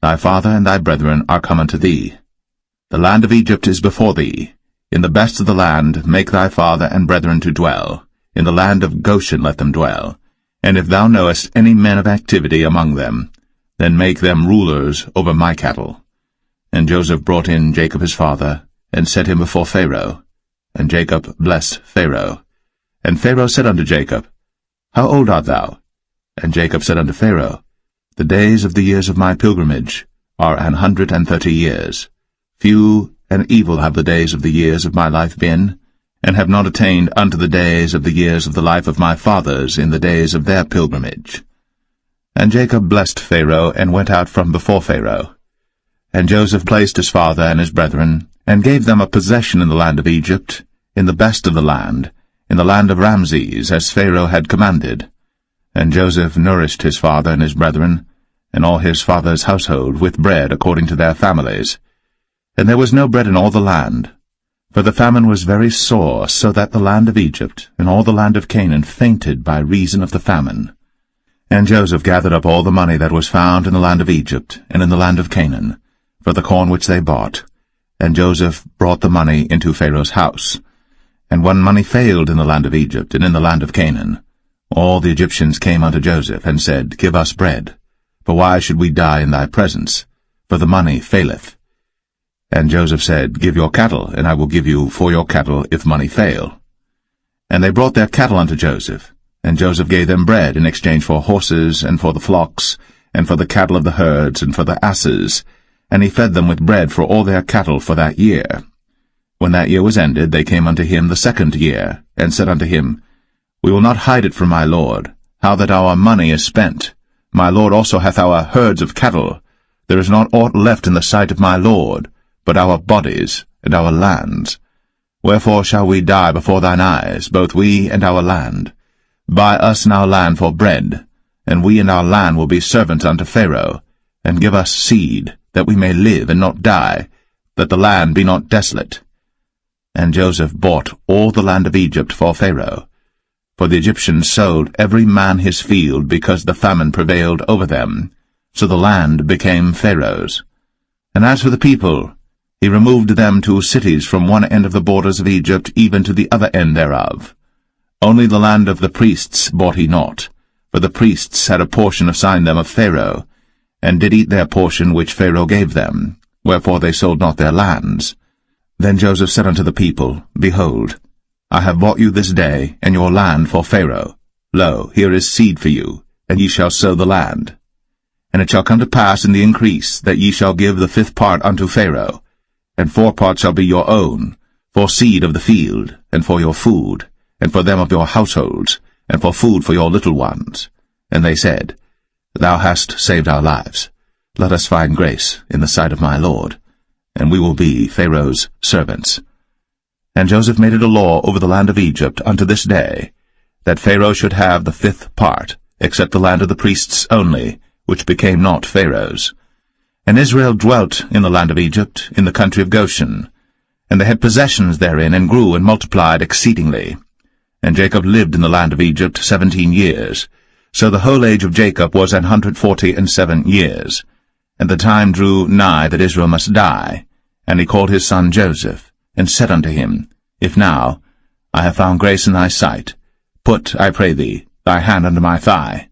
Thy father and thy brethren are come unto thee. The land of Egypt is before thee. In the best of the land make thy father and brethren to dwell. In the land of Goshen let them dwell. And if thou knowest any men of activity among them, then make them rulers over my cattle. And Joseph brought in Jacob his father, and set him before Pharaoh. And Jacob blessed Pharaoh. And Pharaoh said unto Jacob, How old art thou? And Jacob said unto Pharaoh, The days of the years of my pilgrimage are 130 years. Few and evil have the days of the years of my life been, and have not attained unto the days of the years of the life of my fathers in the days of their pilgrimage. And Jacob blessed Pharaoh, and went out from before Pharaoh. And Joseph placed his father and his brethren, and gave them a possession in the land of Egypt, in the best of the land, in the land of Ramses, as Pharaoh had commanded. And Joseph nourished his father and his brethren, and all his father's household, with bread according to their families. And there was no bread in all the land, for the famine was very sore, so that the land of Egypt and all the land of Canaan fainted by reason of the famine. And Joseph gathered up all the money that was found in the land of Egypt and in the land of Canaan, for the corn which they bought. And Joseph brought the money into Pharaoh's house. And when money failed in the land of Egypt and in the land of Canaan, all the Egyptians came unto Joseph, and said, Give us bread, for why should we die in thy presence? For the money faileth. And Joseph said, Give your cattle, and I will give you for your cattle if money fail. And they brought their cattle unto Joseph, and Joseph gave them bread in exchange for horses, and for the flocks, and for the cattle of the herds, and for the asses, and he fed them with bread for all their cattle for that year. When that year was ended, they came unto him the 2nd year, and said unto him, We will not hide it from my lord, how that our money is spent. My lord also hath our herds of cattle. There is not aught left in the sight of my lord, but our bodies and our lands. Wherefore shall we die before thine eyes, both we and our land? Buy us now land for bread, and we and our land will be servants unto Pharaoh, and give us seed, that we may live and not die, that the land be not desolate. And Joseph bought all the land of Egypt for Pharaoh. For the Egyptians sold every man his field, because the famine prevailed over them. So the land became Pharaoh's. And as for the people, he removed them to cities from one end of the borders of Egypt even to the other end thereof. Only the land of the priests bought he not, for the priests had a portion assigned them of Pharaoh, and did eat their portion which Pharaoh gave them, wherefore they sold not their lands. Then Joseph said unto the people, Behold, I have bought you this day, and your land for Pharaoh. Lo, here is seed for you, and ye shall sow the land. And it shall come to pass in the increase, that ye shall give the 5th part unto Pharaoh, and 4 parts shall be your own, for seed of the field, and for your food, and for them of your households, and for food for your little ones. And they said, Thou hast saved our lives. Let us find grace in the sight of my lord, and we will be Pharaoh's servants. And Joseph made it a law over the land of Egypt unto this day, that Pharaoh should have the 5th part, except the land of the priests only, which became not Pharaoh's. And Israel dwelt in the land of Egypt, in the country of Goshen. And they had possessions therein, and grew and multiplied exceedingly. And Jacob lived in the land of Egypt 17 years. So the whole age of Jacob was 147 years. And the time drew nigh that Israel must die. And he called his son Joseph, and said unto him, If now I have found grace in thy sight, put, I pray thee, thy hand under my thigh,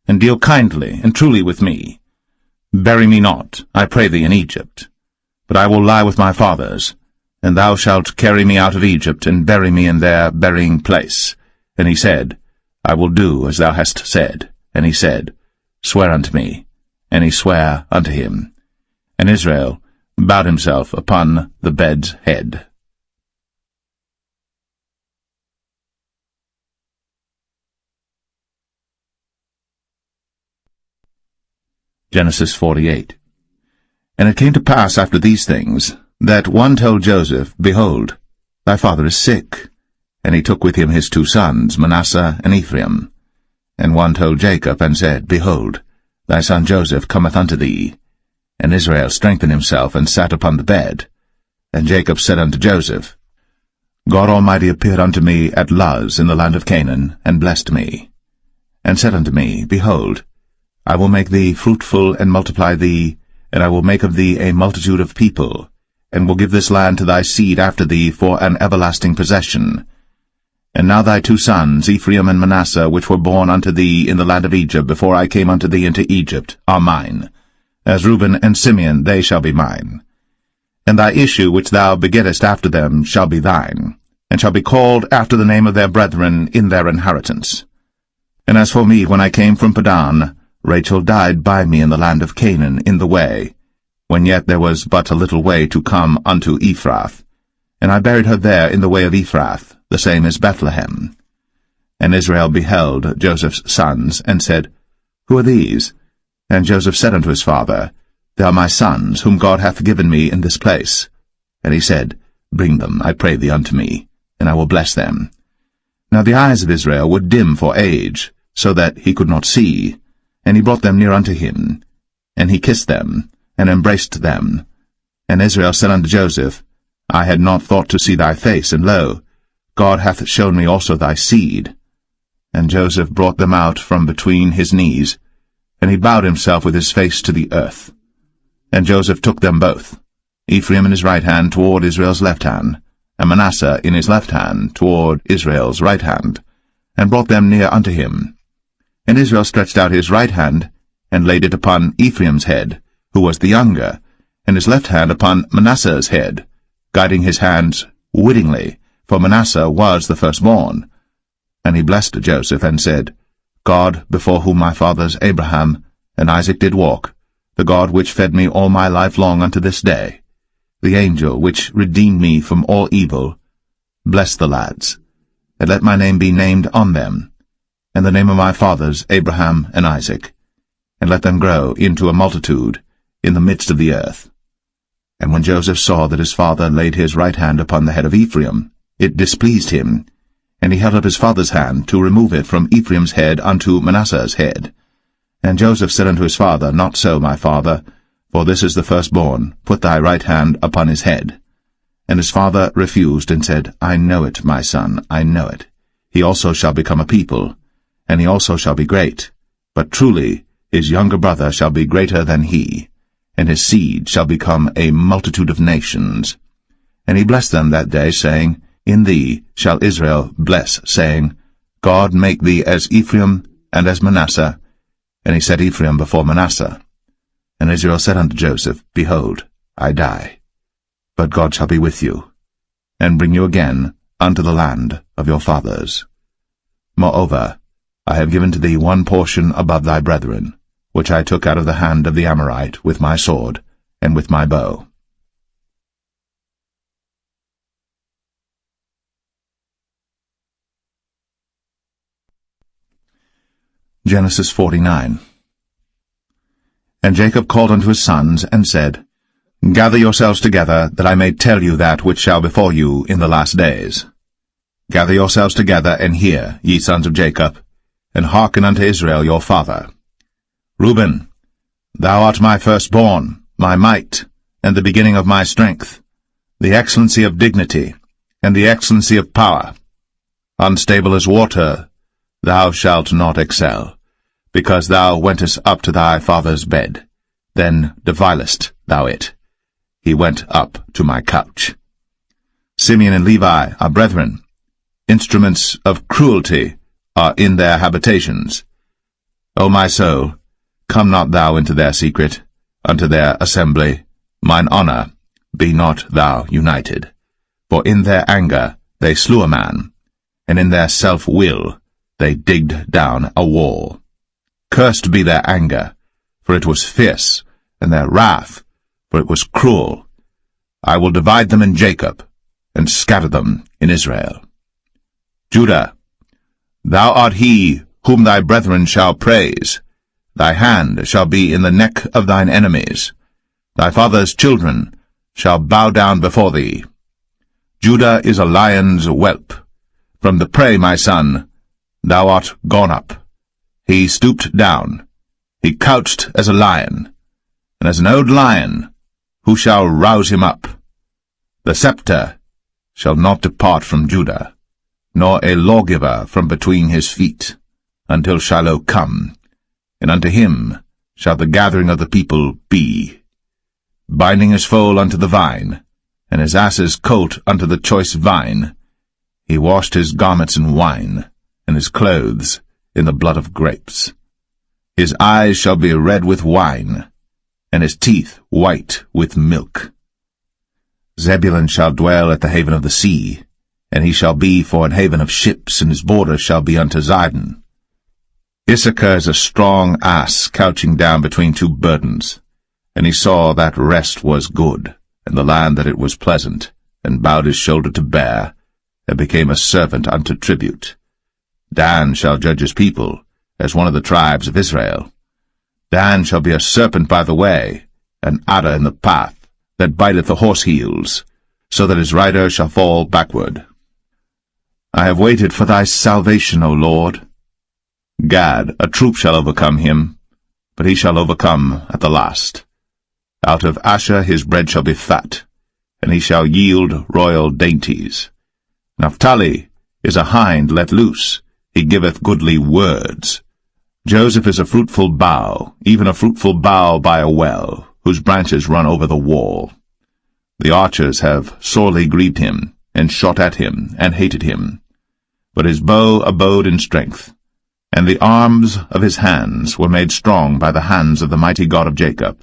and deal kindly and truly with me. Bury me not, I pray thee, in Egypt, but I will lie with my fathers, and thou shalt carry me out of Egypt, and bury me in their burying place. And he said, I will do as thou hast said. And he said, Swear unto me. And he sware unto him. And Israel bowed himself upon the bed's head. Genesis 48. And it came to pass after these things, that one told Joseph, Behold, thy father is sick. And he took with him his 2 sons, Manasseh and Ephraim. And one told Jacob, and said, Behold, thy son Joseph cometh unto thee. And Israel strengthened himself, and sat upon the bed. And Jacob said unto Joseph, God Almighty appeared unto me at Luz in the land of Canaan, and blessed me. And said unto me, Behold, I will make thee fruitful, and multiply thee, and I will make of thee a multitude of people, and will give this land to thy seed after thee for an everlasting possession. And now thy 2 sons, Ephraim and Manasseh, which were born unto thee in the land of Egypt before I came unto thee into Egypt, are mine. As Reuben and Simeon they shall be mine. And thy issue which thou begettest after them shall be thine, and shall be called after the name of their brethren in their inheritance. And as for me, when I came from Padan, Rachel died by me in the land of Canaan in the way, when yet there was but a little way to come unto Ephrath. And I buried her there in the way of Ephrath, the same as Bethlehem. And Israel beheld Joseph's sons, and said, Who are these? And Joseph said unto his father, They are my sons, whom God hath given me in this place. And he said, Bring them, I pray thee, unto me, and I will bless them. Now the eyes of Israel were dim for age, so that he could not see. And he brought them near unto him. And he kissed them, and embraced them. And Israel said unto Joseph, I had not thought to see thy face, and lo, God hath shown me also thy seed. And Joseph brought them out from between his knees, and he bowed himself with his face to the earth. And Joseph took them both, Ephraim in his right hand toward Israel's left hand, and Manasseh in his left hand toward Israel's right hand, and brought them near unto him. And Israel stretched out his right hand, and laid it upon Ephraim's head, who was the younger, and his left hand upon Manasseh's head, guiding his hands wittingly, for Manasseh was the firstborn. And he blessed Joseph, and said, God, before whom my fathers Abraham and Isaac did walk, the God which fed me all my life long unto this day, the angel which redeemed me from all evil, bless the lads, and let my name be named on them, and the name of my fathers Abraham and Isaac, and let them grow into a multitude in the midst of the earth. And when Joseph saw that his father laid his right hand upon the head of Ephraim, it displeased him, and he held up his father's hand to remove it from Ephraim's head unto Manasseh's head. And Joseph said unto his father, Not so, my father, for this is the firstborn, put thy right hand upon his head. And his father refused, and said, I know it, my son, I know it. He also shall become a people, and he also shall be great. But truly his younger brother shall be greater than he, and his seed shall become a multitude of nations. And he blessed them that day, saying, In thee shall Israel bless, saying, God make thee as Ephraim and as Manasseh. And he set Ephraim before Manasseh. And Israel said unto Joseph, Behold, I die, but God shall be with you, and bring you again unto the land of your fathers. Moreover, I have given to thee one portion above thy brethren, which I took out of the hand of the Amorite with my sword and with my bow. Genesis 49. And Jacob called unto his sons, and said, Gather yourselves together, that I may tell you that which shall befall you in the last days. Gather yourselves together, and hear, ye sons of Jacob, and hearken unto Israel your father. Reuben, thou art my firstborn, my might, and the beginning of my strength, the excellency of dignity, and the excellency of power. Unstable as water, thou shalt not excel, because thou wentest up to thy father's bed. Then devilest thou it. He went up to my couch. Simeon and Levi are brethren. Instruments of cruelty are in their habitations. O my soul, come not thou into their secret, unto their assembly. Mine honour, be not thou united. For in their anger they slew a man, and in their self-will they digged down a wall. Cursed be their anger, for it was fierce, and their wrath, for it was cruel. I will divide them in Jacob, and scatter them in Israel. Judah, thou art he whom thy brethren shall praise. Thy hand shall be in the neck of thine enemies. Thy father's children shall bow down before thee. Judah is a lion's whelp. From the prey, my son, thou art gone up. He stooped down. He couched as a lion, and as an old lion, who shall rouse him up? The scepter shall not depart from Judah, nor a lawgiver from between his feet, until Shiloh come, and unto him shall the gathering of the people be. Binding his foal unto the vine, and his ass's colt unto the choice vine, he washed his garments in wine, and his clothes in the blood of grapes. His eyes shall be red with wine, and his teeth white with milk. Zebulun shall dwell at the haven of the sea, and he shall be for an haven of ships, and his border shall be unto Zidon. Issachar is a strong ass couching down between two burdens, and he saw that rest was good, and the land that it was pleasant, and bowed his shoulder to bear, and became a servant unto tribute. Dan shall judge his people, as one of the tribes of Israel. Dan shall be a serpent by the way, an adder in the path, that biteth the horse heels, so that his rider shall fall backward. I have waited for thy salvation, O Lord. Gad, a troop shall overcome him, but he shall overcome at the last. Out of Asher his bread shall be fat, and he shall yield royal dainties. Naphtali is a hind let loose, he giveth goodly words. Joseph is a fruitful bough, even a fruitful bough by a well, whose branches run over the wall. The archers have sorely grieved him, and shot at him, and hated him. But his bow abode in strength, and the arms of his hands were made strong by the hands of the mighty God of Jacob.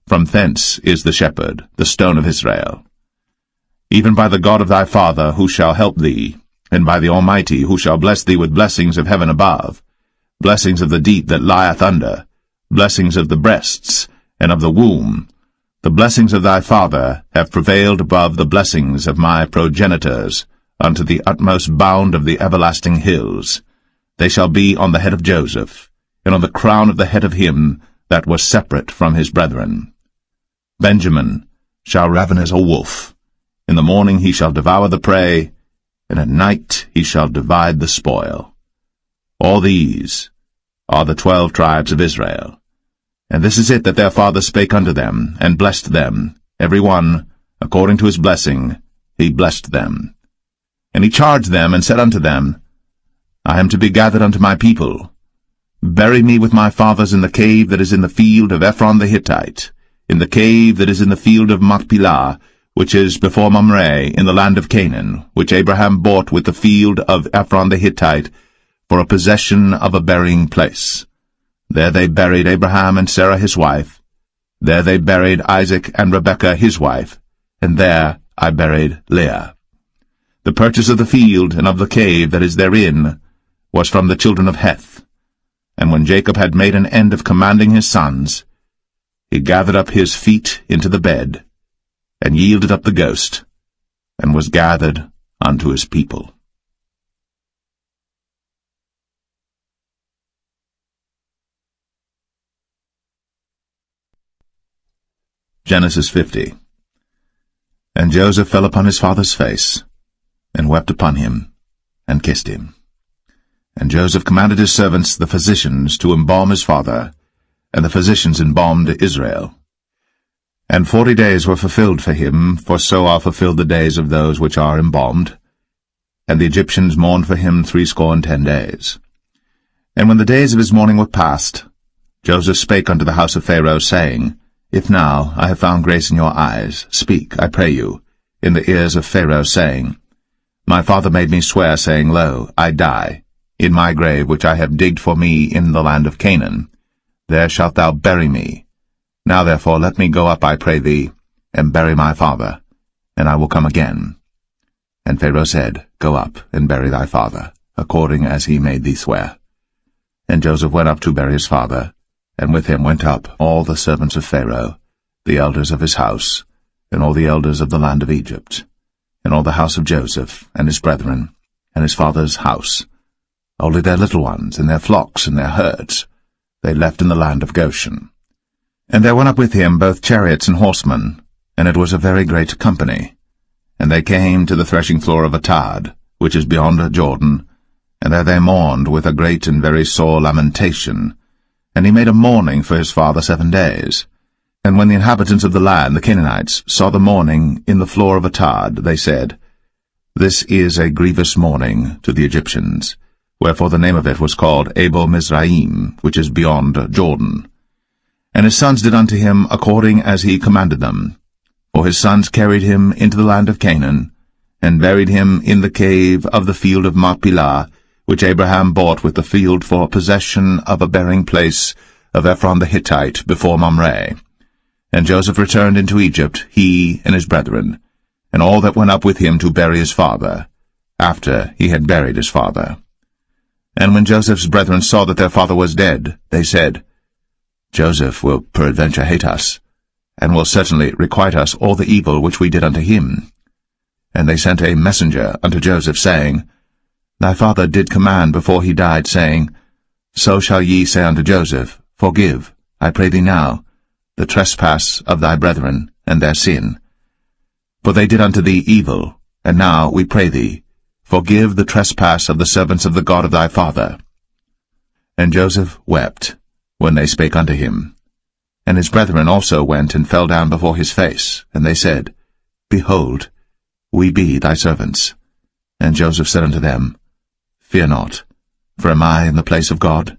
From thence is the shepherd, the stone of Israel. Even by the God of thy father, who shall help thee, and by the Almighty, who shall bless thee with blessings of heaven above, blessings of the deep that lieth under, blessings of the breasts, and of the womb. The blessings of thy father have prevailed above the blessings of my progenitors, unto the utmost bound of the everlasting hills. They shall be on the head of Joseph, and on the crown of the head of him that was separate from his brethren. Benjamin shall raven as a wolf. In the morning he shall devour the prey, and at night he shall divide the spoil. All these are the 12 tribes of Israel. And this is it that their father spake unto them, and blessed them, every one, according to his blessing, he blessed them. And he charged them, and said unto them, I am to be gathered unto my people. Bury me with my fathers in the cave that is in the field of Ephron the Hittite, in the cave that is in the field of Machpelah, which is before Mamre, in the land of Canaan, which Abraham bought with the field of Ephron the Hittite, for a possession of a burying place. There they buried Abraham and Sarah his wife. There they buried Isaac and Rebekah his wife, and there I buried Leah. The purchase of the field and of the cave that is therein was from the children of Heth. And when Jacob had made an end of commanding his sons, he gathered up his feet into the bed, and yielded up the ghost, and was gathered unto his people. Genesis 50. And Joseph fell upon his father's face, and wept upon him, and kissed him. And Joseph commanded his servants, the physicians, to embalm his father, and the physicians embalmed Israel. And 40 days were fulfilled for him, for so are fulfilled the days of those which are embalmed. And the Egyptians mourned for him 60 days. And when the days of his mourning were past, Joseph spake unto the house of Pharaoh, saying, If now I have found grace in your eyes, speak, I pray you, in the ears of Pharaoh, saying, My father made me swear, saying, Lo, I die, in my grave which I have digged for me in the land of Canaan. There shalt thou bury me. Now therefore let me go up, I pray thee, and bury my father, and I will come again. And Pharaoh said, Go up, and bury thy father, according as he made thee swear. And Joseph went up to bury his father, and with him went up all the servants of Pharaoh, the elders of his house, and all the elders of the land of Egypt, and all the house of Joseph, and his brethren, and his father's house, only their little ones, and their flocks, and their herds. they left in the land of Goshen. And there went up with him both chariots and horsemen, and it was a very great company. And they came to the threshing floor of Atad, which is beyond Jordan, and there they mourned with a great and very sore lamentation. And he made a mourning for his father 7 days. And when the inhabitants of the land, the Canaanites, saw the mourning in the floor of Atad, they said, This is a grievous mourning to the Egyptians. Wherefore the name of it was called Abel Mizraim, which is beyond Jordan. And his sons did unto him according as he commanded them. For his sons carried him into the land of Canaan, and buried him in the cave of the field of Machpelah, which Abraham bought with the field for possession of a burying place of Ephron the Hittite before Mamre. And Joseph returned into Egypt, he and his brethren, and all that went up with him to bury his father, after he had buried his father. And when Joseph's brethren saw that their father was dead, they said, Joseph will peradventure hate us, and will certainly requite us all the evil which we did unto him. And they sent a messenger unto Joseph, saying, Thy father did command before he died, saying, So shall ye say unto Joseph, Forgive, I pray thee now, the trespass of thy brethren, and their sin. For they did unto thee evil, and now, we pray thee, forgive the trespass of the servants of the God of thy father. And Joseph wept, when they spake unto him. And his brethren also went and fell down before his face, and they said, Behold, we be thy servants. And Joseph said unto them, Fear not, for am I in the place of God?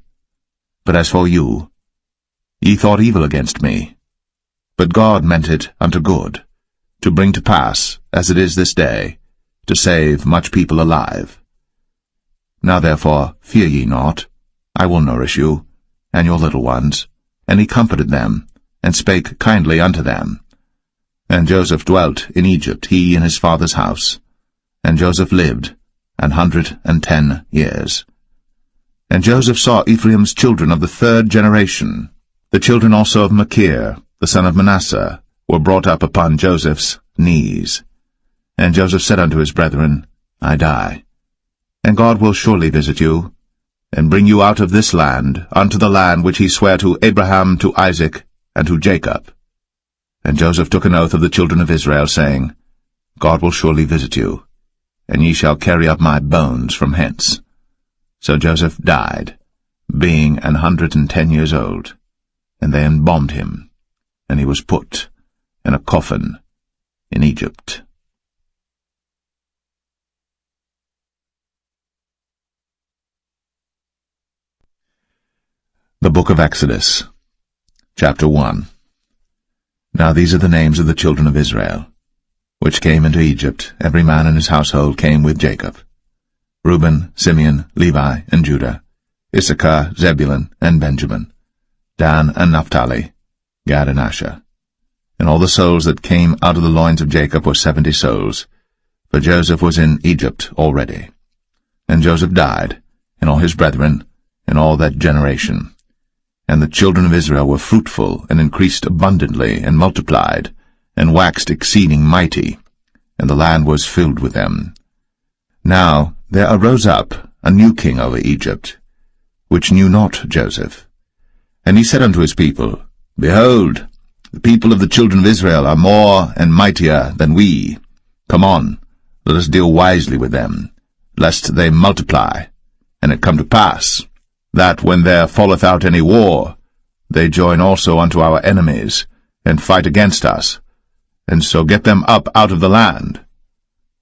But as for you, ye thought evil against me, but God meant it unto good, to bring to pass, as it is this day, to save much people alive. Now therefore fear ye not, I will nourish you, and your little ones. And he comforted them, and spake kindly unto them. And Joseph dwelt in Egypt, he and his father's house. And Joseph lived 110 years. And Joseph saw Ephraim's children of the 3rd generation. The children also of Machir, the son of Manasseh, were brought up upon Joseph's knees. And Joseph said unto his brethren, I die, and God will surely visit you, and bring you out of this land unto the land which he sware to Abraham, to Isaac, and to Jacob. And Joseph took an oath of the children of Israel, saying, God will surely visit you, and ye shall carry up my bones from hence. So Joseph died, being 110 years old, and they embalmed him, and he was put in a coffin in Egypt. The Book of Exodus, Chapter 1. Now these are the names of the children of Israel, which came into Egypt. Every man in his household came with Jacob: Reuben, Simeon, Levi, and Judah, Issachar, Zebulun, and Benjamin, Dan and Naphtali, Gad and Asher. And all the souls that came out of the loins of Jacob were 70 souls, for Joseph was in Egypt already. And Joseph died, and all his brethren, and all that generation. And the children of Israel were fruitful, and increased abundantly, and multiplied, and waxed exceeding mighty, and the land was filled with them. Now there arose up a new king over Egypt, which knew not Joseph. And he said unto his people, Behold, the people of the children of Israel are more and mightier than we. Come on, let us deal wisely with them, lest they multiply. And it come to pass, that when there falleth out any war, they join also unto our enemies, and fight against us, and so get them up out of the land.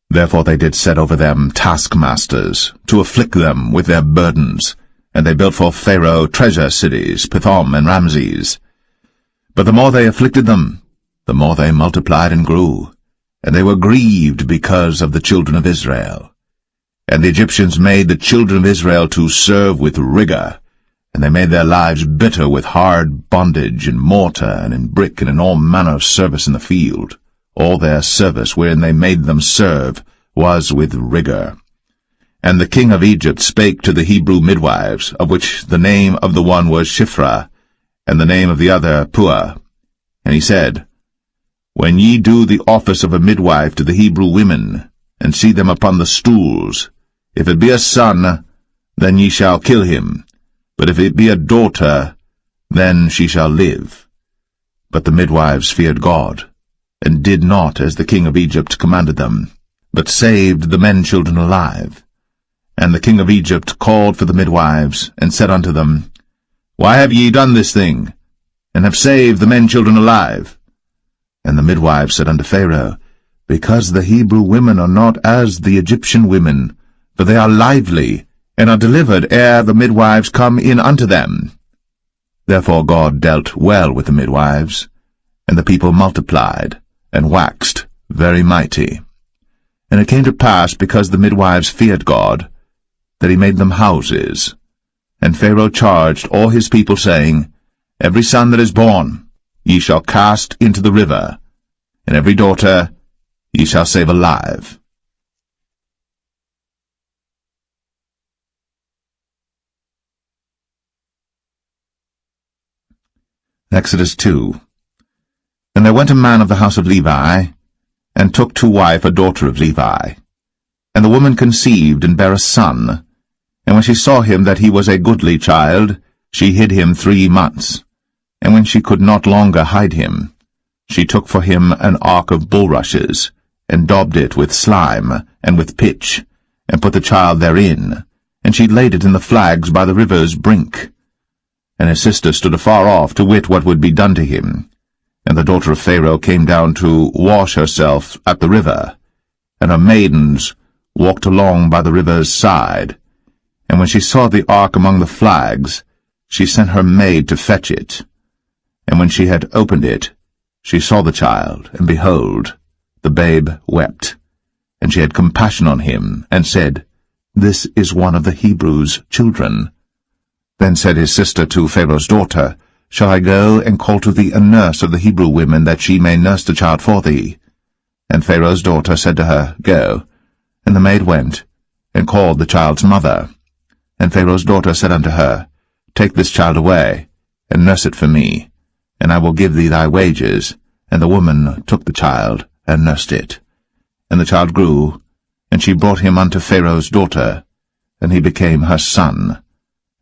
Therefore they did set over them taskmasters, to afflict them with their burdens, and they built for Pharaoh treasure cities, Pithom and Ramses. But the more they afflicted them, the more they multiplied and grew, and they were grieved because of the children of Israel. And the Egyptians made the children of Israel to serve with rigor, and they made their lives bitter with hard bondage in mortar and in brick and in all manner of service in the field. All their service wherein they made them serve was with rigor. And the king of Egypt spake to the Hebrew midwives, of which the name of the one was Shiphrah, and the name of the other Puah. And he said, When ye do the office of a midwife to the Hebrew women, and see them upon the stools, if it be a son, then ye shall kill him. But if it be a daughter, then she shall live. But the midwives feared God, and did not as the king of Egypt commanded them, but saved the men-children alive. And the king of Egypt called for the midwives, and said unto them, Why have ye done this thing, and have saved the men-children alive? And the midwives said unto Pharaoh, Because the Hebrew women are not as the Egyptian women, for they are lively, and are delivered ere the midwives come in unto them. Therefore God dealt well with the midwives, and the people multiplied, and waxed very mighty. And it came to pass, because the midwives feared God, that he made them houses. And Pharaoh charged all his people, saying, Every son that is born ye shall cast into the river, and every daughter ye shall save alive. Exodus 2. And there went a man of the house of Levi, and took to wife a daughter of Levi. And the woman conceived, and bare a son. And when she saw him that he was a goodly child, she hid him 3 months. And when she could not longer hide him, she took for him an ark of bulrushes, and daubed it with slime, and with pitch, and put the child therein, and she laid it in the flags by the river's brink. And his sister stood afar off to wit what would be done to him. And the daughter of Pharaoh came down to wash herself at the river, and her maidens walked along by the river's side. And when she saw the ark among the flags, she sent her maid to fetch it. And when she had opened it, she saw the child, and behold, the babe wept. And she had compassion on him, and said, This is one of the Hebrews' children. Then said his sister to Pharaoh's daughter, Shall I go and call to thee a nurse of the Hebrew women, that she may nurse the child for thee? And Pharaoh's daughter said to her, Go. And the maid went, and called the child's mother. And Pharaoh's daughter said unto her, Take this child away, and nurse it for me, and I will give thee thy wages. And the woman took the child, and nursed it. And the child grew, and she brought him unto Pharaoh's daughter, and he became her son.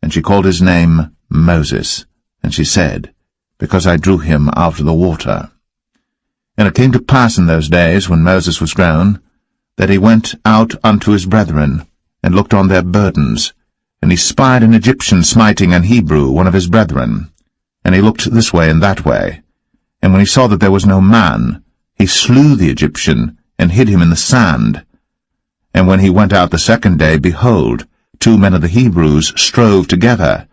And she called his name Moses. And she said, Because I drew him out of the water. And it came to pass in those days, when Moses was grown, that he went out unto his brethren, and looked on their burdens. And he spied an Egyptian smiting an Hebrew, one of his brethren. And he looked this way and that way. And when he saw that there was no man, he slew the Egyptian, and hid him in the sand. And when he went out the second day, behold, 2 men of the Hebrews strove together.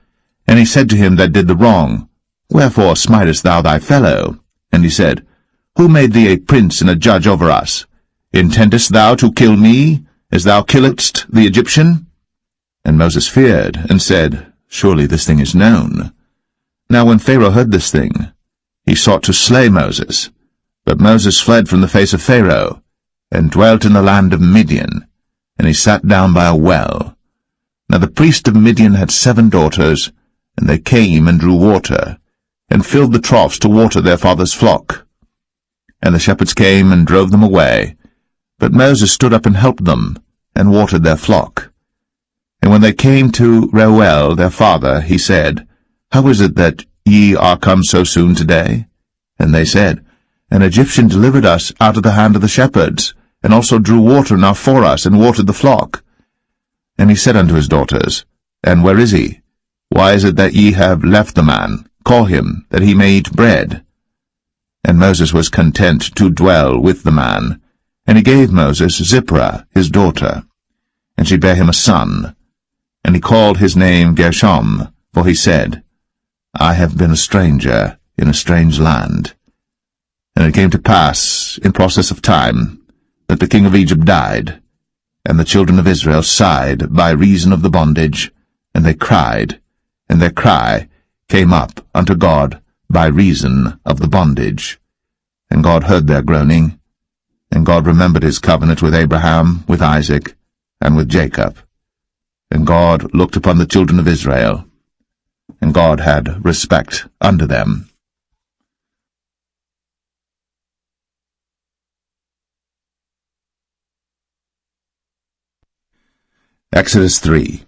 And he said to him that did the wrong, Wherefore smitest thou thy fellow? And he said, Who made thee a prince and a judge over us? Intendest thou to kill me, as thou killedst the Egyptian? And Moses feared, and said, Surely this thing is known. Now when Pharaoh heard this thing, he sought to slay Moses. But Moses fled from the face of Pharaoh, and dwelt in the land of Midian, and he sat down by a well. Now the priest of Midian had 7 daughters, and they came and drew water, and filled the troughs to water their father's flock. And the shepherds came and drove them away. But Moses stood up and helped them, and watered their flock. And when they came to Reuel their father, he said, How is it that ye are come so soon today? And they said, An Egyptian delivered us out of the hand of the shepherds, and also drew water enough for us, and watered the flock. And he said unto his daughters, And where is he? Why is it that ye have left the man? Call him, that he may eat bread. And Moses was content to dwell with the man. And he gave Moses Zipporah his daughter. And she bare him a son. And he called his name Gershom, for he said, I have been a stranger in a strange land. And it came to pass, in process of time, that the king of Egypt died. And the children of Israel sighed by reason of the bondage, and they cried, and their cry came up unto God by reason of the bondage. And God heard their groaning, and God remembered his covenant with Abraham, with Isaac, and with Jacob. And God looked upon the children of Israel, and God had respect unto them. Exodus 3.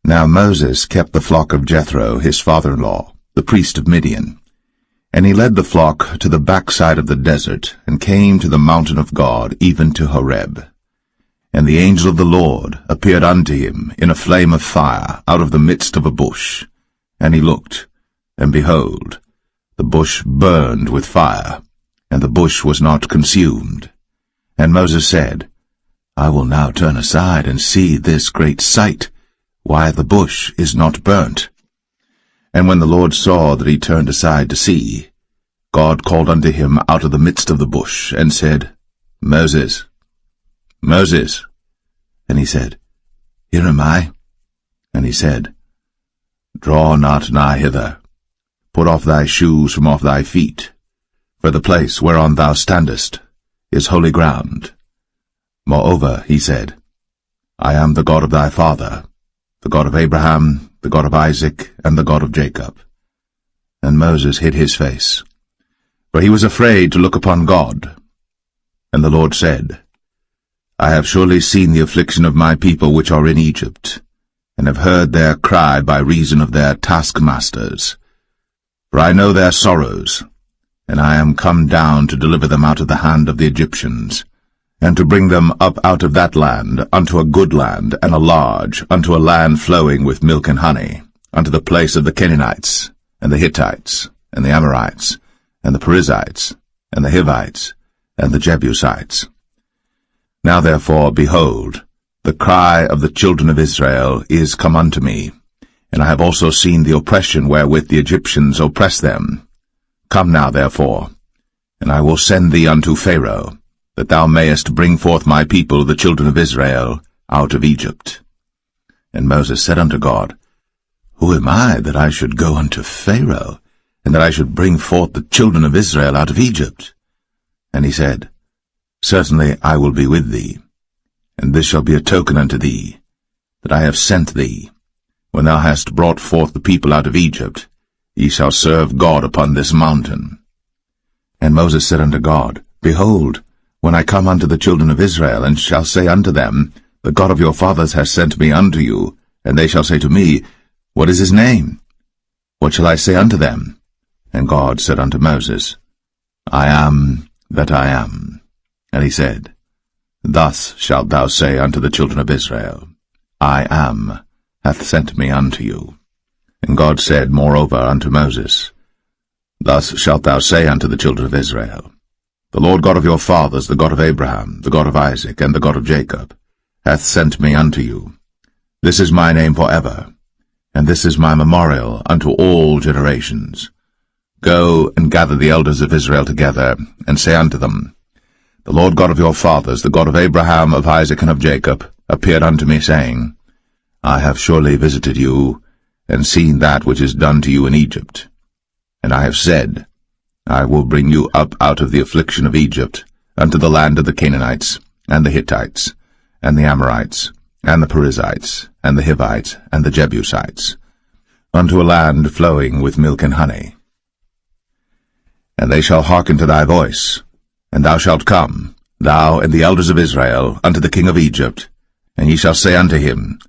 Now Moses kept the flock of Jethro, his father-in-law, the priest of Midian. And he led the flock to the backside of the desert, and came to the mountain of God, even to Horeb. And the angel of the Lord appeared unto him in a flame of fire out of the midst of a bush. And he looked, and behold, the bush burned with fire, and the bush was not consumed. And Moses said, I will now turn aside and see this great sight, why the bush is not burnt. And when the Lord saw that he turned aside to see, God called unto him out of the midst of the bush, and said, Moses, Moses. And he said, Here am I. And he said, Draw not nigh hither. Put off thy shoes from off thy feet, for the place whereon thou standest is holy ground. Moreover, he said, I am the God of thy father, the God of Abraham, the God of Isaac, and the God of Jacob. And Moses hid his face, for he was afraid to look upon God. And the Lord said, I have surely seen the affliction of my people which are in Egypt, and have heard their cry by reason of their taskmasters. For I know their sorrows, and I am come down to deliver them out of the hand of the Egyptians, and to bring them up out of that land unto a good land, and a large, unto a land flowing with milk and honey, unto the place of the Canaanites, and the Hittites, and the Amorites, and the Perizzites, and the Hivites, and the Jebusites. Now therefore, behold, the cry of the children of Israel is come unto me, and I have also seen the oppression wherewith the Egyptians oppress them. Come now therefore, and I will send thee unto Pharaoh, that thou mayest bring forth my people, the children of Israel, out of Egypt. And Moses said unto God, Who am I, that I should go unto Pharaoh, and that I should bring forth the children of Israel out of Egypt? And he said, Certainly I will be with thee, and this shall be a token unto thee, that I have sent thee. When thou hast brought forth the people out of Egypt, ye shall serve God upon this mountain. And Moses said unto God, Behold, when I come unto the children of Israel, and shall say unto them, The God of your fathers has sent me unto you, and they shall say to me, What is his name? What shall I say unto them? And God said unto Moses, I am that I am. And he said, Thus shalt thou say unto the children of Israel, I am hath sent me unto you. And God said moreover unto Moses, Thus shalt thou say unto the children of Israel, The Lord God of your fathers, the God of Abraham, the God of Isaac, and the God of Jacob, hath sent me unto you. This is my name for ever, and this is my memorial unto all generations. Go and gather the elders of Israel together, and say unto them, The Lord God of your fathers, the God of Abraham, of Isaac, and of Jacob, appeared unto me, saying, I have surely visited you, and seen that which is done to you in Egypt. And I have said, I will bring you up out of the affliction of Egypt, unto the land of the Canaanites, and the Hittites, and the Amorites, and the Perizzites, and the Hivites, and the Jebusites, unto a land flowing with milk and honey. And they shall hearken to thy voice, and thou shalt come, thou and the elders of Israel, unto the king of Egypt, and ye shall say unto him,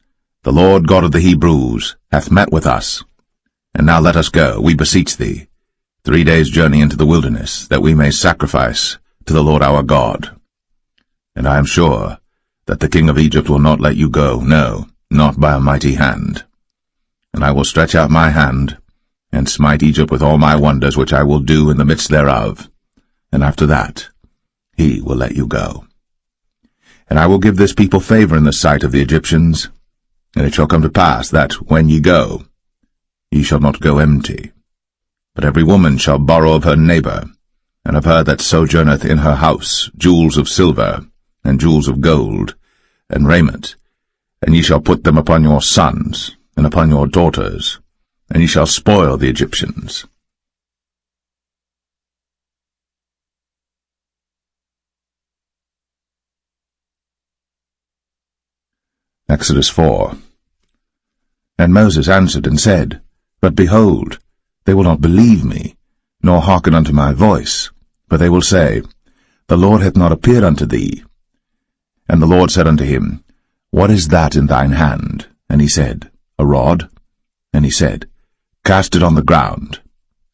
The Lord God of the Hebrews hath met with us. And now let us go, we beseech thee, 3 days' journey into the wilderness, that we may sacrifice to the Lord our God. And I am sure that the king of Egypt will not let you go, no, not by a mighty hand. And I will stretch out my hand, and smite Egypt with all my wonders which I will do in the midst thereof, and after that he will let you go. And I will give this people favor in the sight of the Egyptians, and it shall come to pass that, when ye go, ye shall not go empty. But every woman shall borrow of her neighbor, and of her that sojourneth in her house, jewels of silver, and jewels of gold, and raiment, and ye shall put them upon your sons, and upon your daughters, and ye shall spoil the Egyptians. Exodus 4. And Moses answered and said, But behold, they will not believe me, nor hearken unto my voice, but they will say, The Lord hath not appeared unto thee. And the Lord said unto him, What is that in thine hand? And he said, a rod, and he said, Cast it on the ground.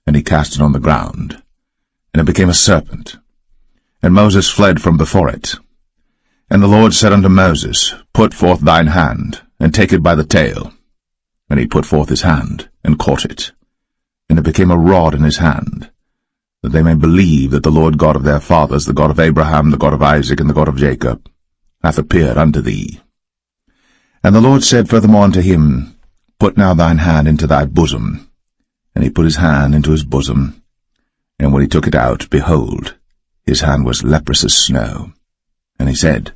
And he cast it on the ground, and it became a serpent. And Moses fled from before it. And the Lord said unto Moses, Put forth thine hand, and take it by the tail. And he put forth his hand, and caught it. And it became a rod in his hand, that they may believe that the Lord God of their fathers, the God of Abraham, the God of Isaac, and the God of Jacob, hath appeared unto thee. And the Lord said furthermore unto him, Put now thine hand into thy bosom. And he put his hand into his bosom, and when he took it out, behold, his hand was leprous as snow. And he said,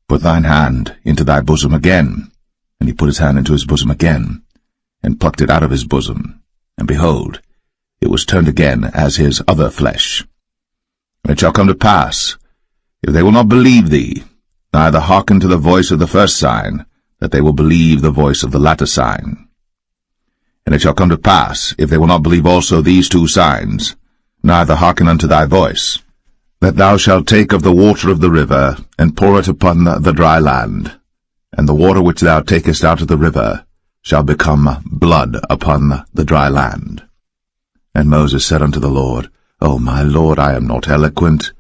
Put thine hand into thy bosom again. And he put his hand into his bosom again, and plucked it out of his bosom. And behold, it was turned again as his other flesh. And it shall come to pass, if they will not believe thee, neither hearken to the voice of the first sign, that they will believe the voice of the latter sign. And it shall come to pass, if they will not believe also these two signs, neither hearken unto thy voice, that thou shalt take of the water of the river, and pour it upon the dry land, and the water which thou takest out of the river shall become blood upon the dry land. And Moses said unto the Lord, O my Lord, I am not eloquent,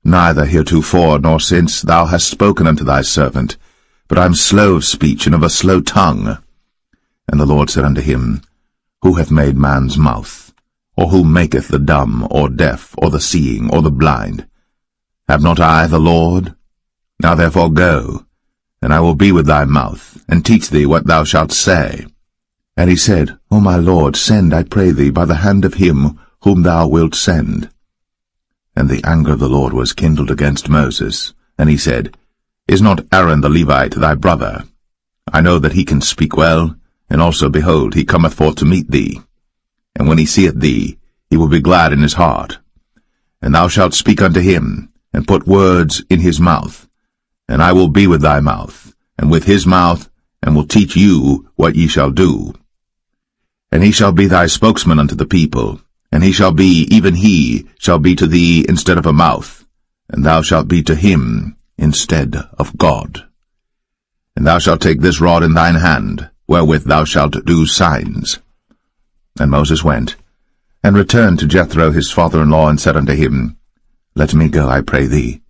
neither heretofore nor since thou hast spoken unto thy servant, but I am slow of speech and of a slow tongue. And the Lord said unto him, Who hath made man's mouth? Or who maketh the dumb, or deaf, or the seeing, or the blind? Have not I the Lord? Now therefore go, and I will be with thy mouth, and teach thee what thou shalt say. And he said, O my Lord, send, I pray thee, by the hand of him whom thou wilt send. And the anger of the Lord was kindled against Moses, and he said, Is not Aaron the Levite thy brother? I know that he can speak well, and also, behold, he cometh forth to meet thee. And when he seeth thee, he will be glad in his heart. And thou shalt speak unto him, and put words in his mouth. And I will be with thy mouth, and with his mouth, and will teach you what ye shall do. And he shall be thy spokesman unto the people, and he shall be, even he, shall be to thee instead of a mouth, and thou shalt be to him instead of God. And thou shalt take this rod in thine hand, wherewith thou shalt do signs. And Moses went, and returned to Jethro his father-in-law, and said unto him, Let me go, I pray thee,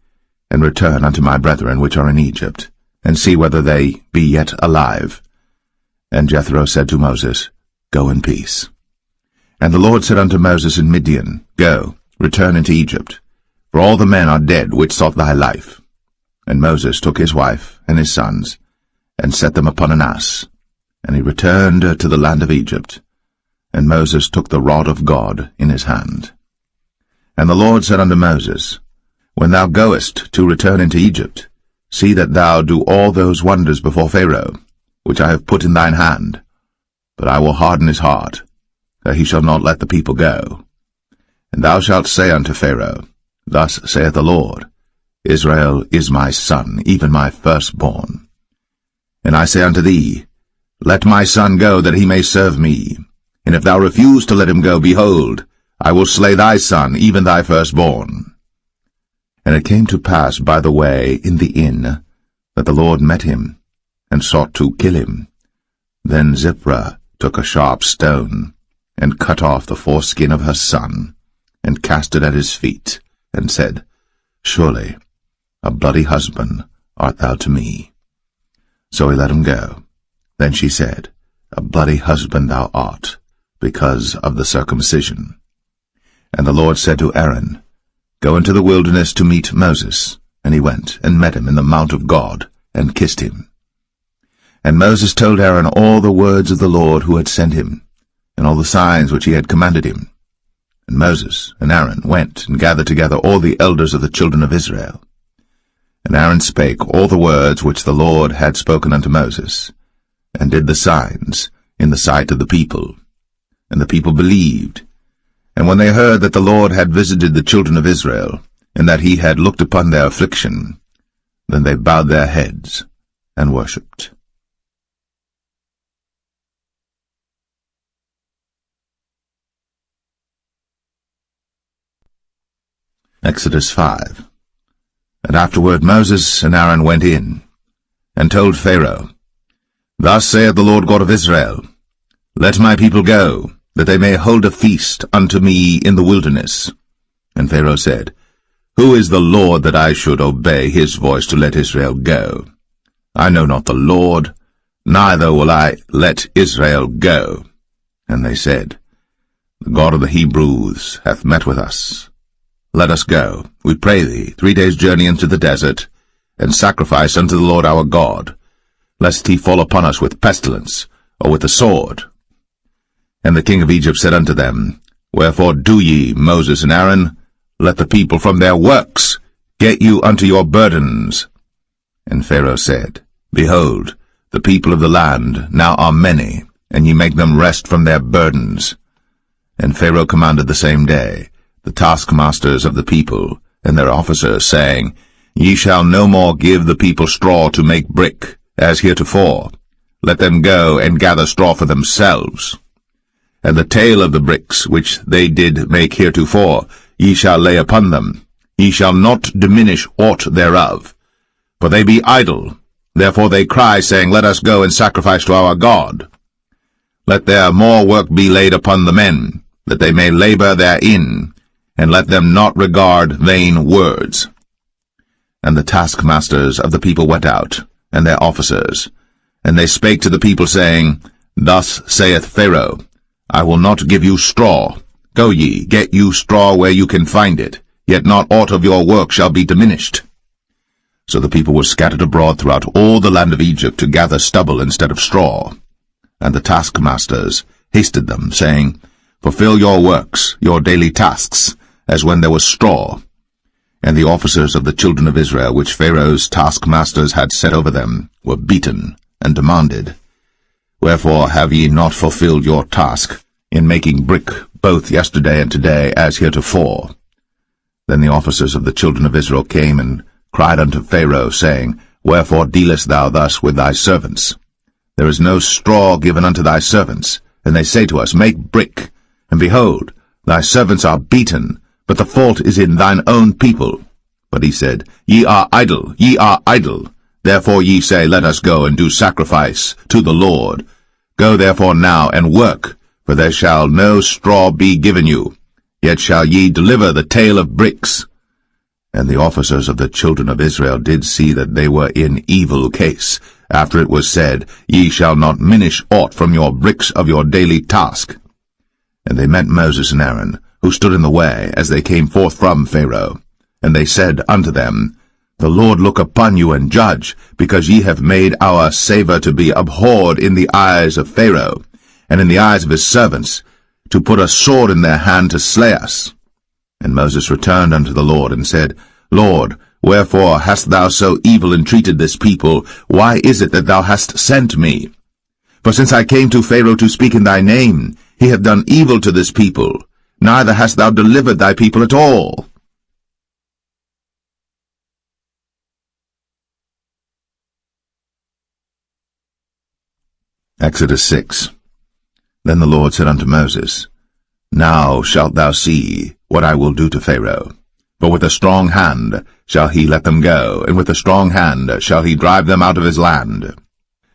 and return unto my brethren which are in Egypt, and see whether they be yet alive. And Jethro said to Moses, Go in peace. And the Lord said unto Moses in Midian, Go, return into Egypt, for all the men are dead which sought thy life. And Moses took his wife and his sons, and set them upon an ass, and he returned to the land of Egypt. And Moses took the rod of God in his hand. And the Lord said unto Moses, When thou goest to return into Egypt, see that thou do all those wonders before Pharaoh, which I have put in thine hand. But I will harden his heart, that he shall not let the people go. And thou shalt say unto Pharaoh, Thus saith the Lord, Israel is my son, even my firstborn. And I say unto thee, Let my son go, that he may serve me. And if thou refuse to let him go, behold, I will slay thy son, even thy firstborn. And it came to pass by the way in the inn, that the Lord met him, and sought to kill him. Then Zipporah took a sharp stone, and cut off the foreskin of her son, and cast it at his feet, and said, Surely a bloody husband art thou to me. So he let him go. Then she said, A bloody husband thou art, because of the circumcision. And the Lord said to Aaron, Go into the wilderness to meet Moses. And he went, and met him in the mount of God, and kissed him. And Moses told Aaron all the words of the Lord who had sent him, and all the signs which he had commanded him. And Moses and Aaron went and gathered together all the elders of the children of Israel. And Aaron spake all the words which the Lord had spoken unto Moses, and did the signs in the sight of the people. And the people believed. And when they heard that the Lord had visited the children of Israel, and that he had looked upon their affliction, then they bowed their heads and worshipped. Exodus 5. And afterward Moses and Aaron went in, and told Pharaoh, Thus saith the Lord God of Israel, Let my people go, that they may hold a feast unto me in the wilderness. And Pharaoh said, Who is the Lord that I should obey his voice to let Israel go? I know not the Lord, neither will I let Israel go. And they said, The God of the Hebrews hath met with us. Let us go, we pray thee, 3 days' journey into the desert, and sacrifice unto the Lord our God, lest he fall upon us with pestilence, or with the sword. And the king of Egypt said unto them, Wherefore do ye, Moses and Aaron, let the people from their works get you unto your burdens. And Pharaoh said, Behold, the people of the land now are many, and ye make them rest from their burdens. And Pharaoh commanded the same day the taskmasters of the people and their officers, saying, Ye shall no more give the people straw to make brick, as heretofore. Let them go and gather straw for themselves. And the tale of the bricks which they did make heretofore ye shall lay upon them. Ye shall not diminish aught thereof. For they be idle. Therefore they cry, saying, Let us go and sacrifice to our God. Let their more work be laid upon the men, that they may labor therein, and let them not regard vain words. And the taskmasters of the people went out, and their officers, and they spake to the people, saying, Thus saith Pharaoh, I will not give you straw. Go ye, get you straw where you can find it, yet not aught of your work shall be diminished. So the people were scattered abroad throughout all the land of Egypt to gather stubble instead of straw. And the taskmasters hasted them, saying, Fulfill your works, your daily tasks, as when there was straw. And the officers of the children of Israel, which Pharaoh's taskmasters had set over them, were beaten, and demanded, Wherefore have ye not fulfilled your task in making brick both yesterday and today as heretofore? Then the officers of the children of Israel came and cried unto Pharaoh, saying, Wherefore dealest thou thus with thy servants? There is no straw given unto thy servants. And they say to us, Make brick. And behold, thy servants are beaten, but the fault is in thine own people. But he said, Ye are idle, ye are idle. Therefore ye say, Let us go and do sacrifice to the Lord. Go therefore now and work, for there shall no straw be given you. Yet shall ye deliver the tale of bricks. And the officers of the children of Israel did see that they were in evil case, after it was said, Ye shall not minish aught from your bricks of your daily task. And they met Moses and Aaron, who stood in the way, as they came forth from Pharaoh. And they said unto them, The Lord look upon you and judge, because ye have made our savour to be abhorred in the eyes of Pharaoh, and in the eyes of his servants, to put a sword in their hand to slay us. And Moses returned unto the Lord, and said, Lord, wherefore hast thou so evil entreated this people? Why is it that thou hast sent me? For since I came to Pharaoh to speak in thy name, he hath done evil to this people, neither hast thou delivered thy people at all. Exodus 6. Then the Lord said unto Moses, Now shalt thou see what I will do to Pharaoh. For with a strong hand shall he let them go, and with a strong hand shall he drive them out of his land.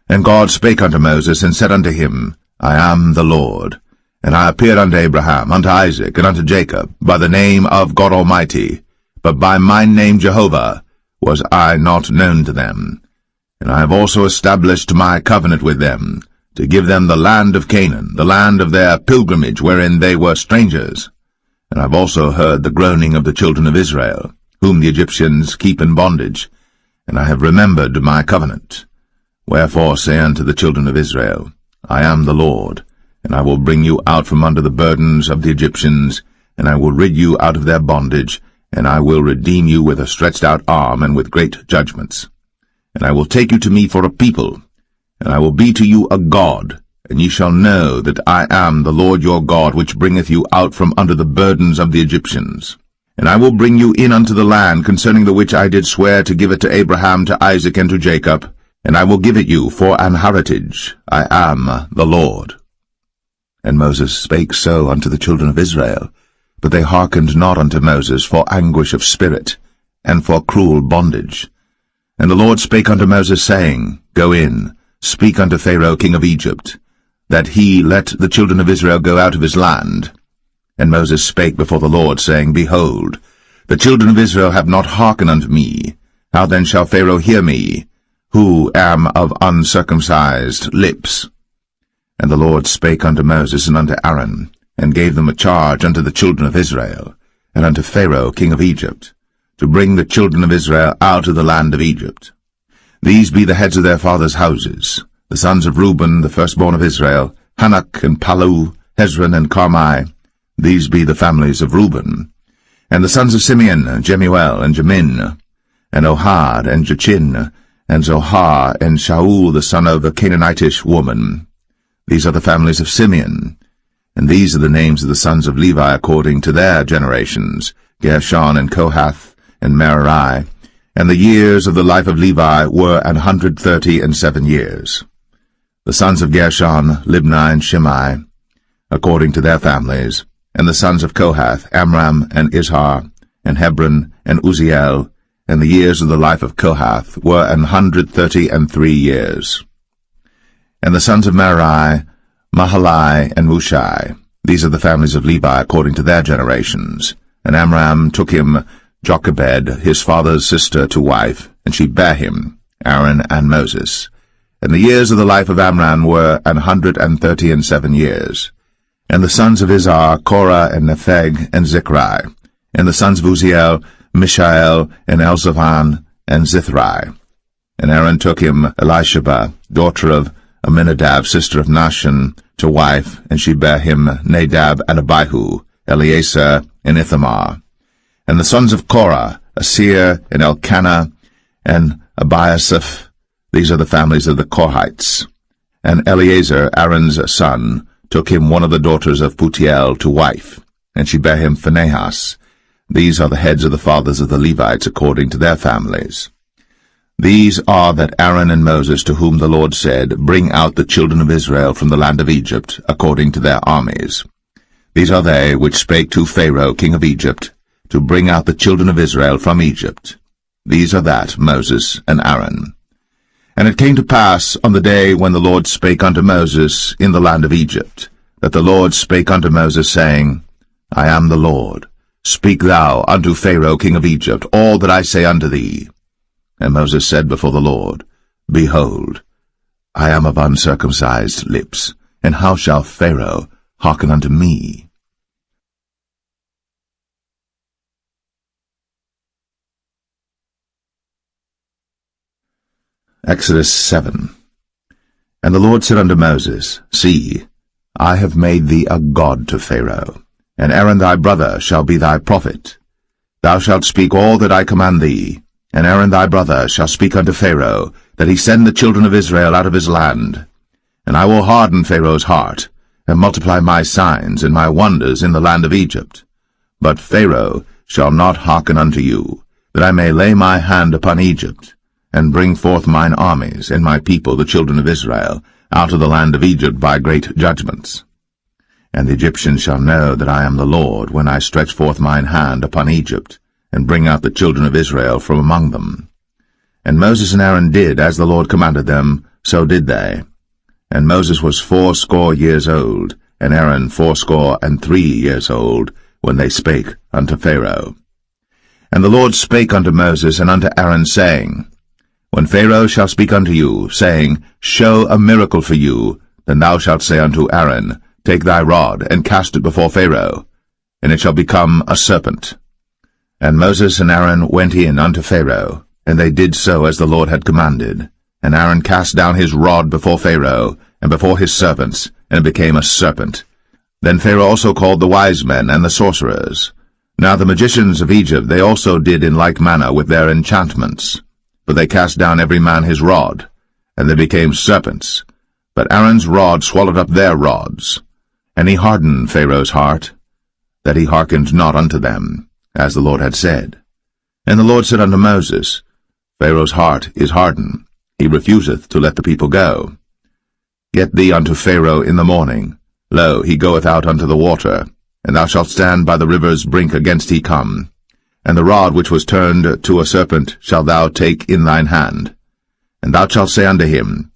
And God spake unto Moses, and said unto him, I am the Lord. And I appeared unto Abraham, unto Isaac, and unto Jacob, by the name of God Almighty, but by my name Jehovah was I not known to them. And I have also established my covenant with them, to give them the land of Canaan, the land of their pilgrimage, wherein they were strangers. And I have also heard the groaning of the children of Israel, whom the Egyptians keep in bondage, and I have remembered my covenant. Wherefore say unto the children of Israel, I am the Lord, and I will bring you out from under the burdens of the Egyptians, and I will rid you out of their bondage, and I will redeem you with a stretched out arm and with great judgments. And I will take you to me for a people, and I will be to you a God, and ye shall know that I am the Lord your God, which bringeth you out from under the burdens of the Egyptians. And I will bring you in unto the land, concerning the which I did swear to give it to Abraham, to Isaac, and to Jacob, and I will give it you for an heritage. I am the Lord. And Moses spake so unto the children of Israel, but they hearkened not unto Moses for anguish of spirit, and for cruel bondage. And the Lord spake unto Moses, saying, Go in, speak unto Pharaoh king of Egypt, that he let the children of Israel go out of his land. And Moses spake before the Lord, saying, Behold, the children of Israel have not hearkened unto me. How then shall Pharaoh hear me, who am of uncircumcised lips? And the Lord spake unto Moses and unto Aaron, and gave them a charge unto the children of Israel, and unto Pharaoh king of Egypt, to bring the children of Israel out of the land of Egypt. These be the heads of their fathers' houses, the sons of Reuben, the firstborn of Israel, Hanok and Palu, Hezron and Carmi. These be the families of Reuben. And the sons of Simeon, Jemuel and Jamin, and Ohad and Jachin, and Zohar and Shaul the son of a Canaanitish woman. These are the families of Simeon. And these are the names of the sons of Levi according to their generations, Gershon and Kohath and Merari. And the years of the life of Levi were 137 years. The sons of Gershon, Libni and Shimei, according to their families. And the sons of Kohath, Amram and Izhar, and Hebron and Uzziel. And the years of the life of Kohath were 133 years. And the sons of Merari, Mahalai and Mushai. These are the families of Levi according to their generations. And Amram took him Jochebed, his father's sister, to wife, and she bare him, Aaron and Moses. And the years of the life of Amram were 137 years. And the sons of Izhar, Korah and Nepheg and Zichri. And the sons of Uzziel, Mishael and Elzaphan and Zithri. And Aaron took him Elisheba, daughter of Aminadab, sister of Nahshon, to wife, and she bare him Nadab and Abihu, Eleazar and Ithamar. And the sons of Korah, Asir and Elkanah and Abiasaph. These are the families of the Korhites. And Eleazar, Aaron's son, took him one of the daughters of Putiel to wife, and she bare him Phinehas. These are the heads of the fathers of the Levites according to their families. These are that Aaron and Moses, to whom the Lord said, Bring out the children of Israel from the land of Egypt, according to their armies. These are they which spake to Pharaoh king of Egypt, to bring out the children of Israel from Egypt. These are that Moses and Aaron. And it came to pass on the day when the Lord spake unto Moses in the land of Egypt, that the Lord spake unto Moses, saying, I am the Lord. Speak thou unto Pharaoh king of Egypt all that I say unto thee. And Moses said before the Lord, Behold, I am of uncircumcised lips, and how shall Pharaoh hearken unto me? Exodus 7. And the Lord said unto Moses, See, I have made thee a god to Pharaoh, and Aaron thy brother shall be thy prophet. Thou shalt speak all that I command thee, and Aaron thy brother shall speak unto Pharaoh, that he send the children of Israel out of his land. And I will harden Pharaoh's heart, and multiply my signs and my wonders in the land of Egypt. But Pharaoh shall not hearken unto you, that I may lay my hand upon Egypt, and bring forth mine armies and my people the children of Israel out of the land of Egypt by great judgments. And the Egyptians shall know that I am the Lord, when I stretch forth mine hand upon Egypt, and bring out the children of Israel from among them. And Moses and Aaron did as the Lord commanded them, so did they. And Moses was 80 years old, and Aaron 83 years old, when they spake unto Pharaoh. And the Lord spake unto Moses and unto Aaron, saying, When Pharaoh shall speak unto you, saying, Show a miracle for you, then thou shalt say unto Aaron, Take thy rod, and cast it before Pharaoh, and it shall become a serpent. And Moses and Aaron went in unto Pharaoh, and they did so as the Lord had commanded. And Aaron cast down his rod before Pharaoh, and before his servants, and it became a serpent. Then Pharaoh also called the wise men and the sorcerers. Now the magicians of Egypt they also did in like manner with their enchantments. For they cast down every man his rod, and they became serpents. But Aaron's rod swallowed up their rods. And he hardened Pharaoh's heart, that he hearkened not unto them, as the Lord had said. And the Lord said unto Moses, Pharaoh's heart is hardened, he refuseth to let the people go. Get thee unto Pharaoh in the morning. Lo, he goeth out unto the water, and thou shalt stand by the river's brink against he come. And the rod which was turned to a serpent shalt thou take in thine hand. And thou shalt say unto him,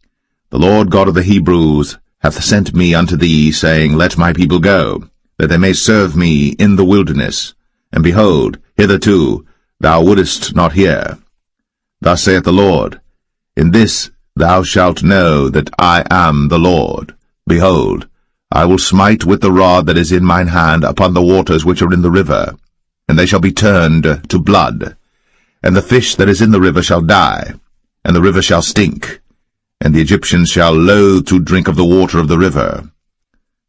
The Lord God of the Hebrews hath sent me unto thee, saying, Let my people go, that they may serve me in the wilderness. And behold, hitherto thou wouldest not hear. Thus saith the Lord, In this thou shalt know that I am the Lord. Behold, I will smite with the rod that is in mine hand upon the waters which are in the river, and they shall be turned to blood. And the fish that is in the river shall die, and the river shall stink, and the Egyptians shall loathe to drink of the water of the river.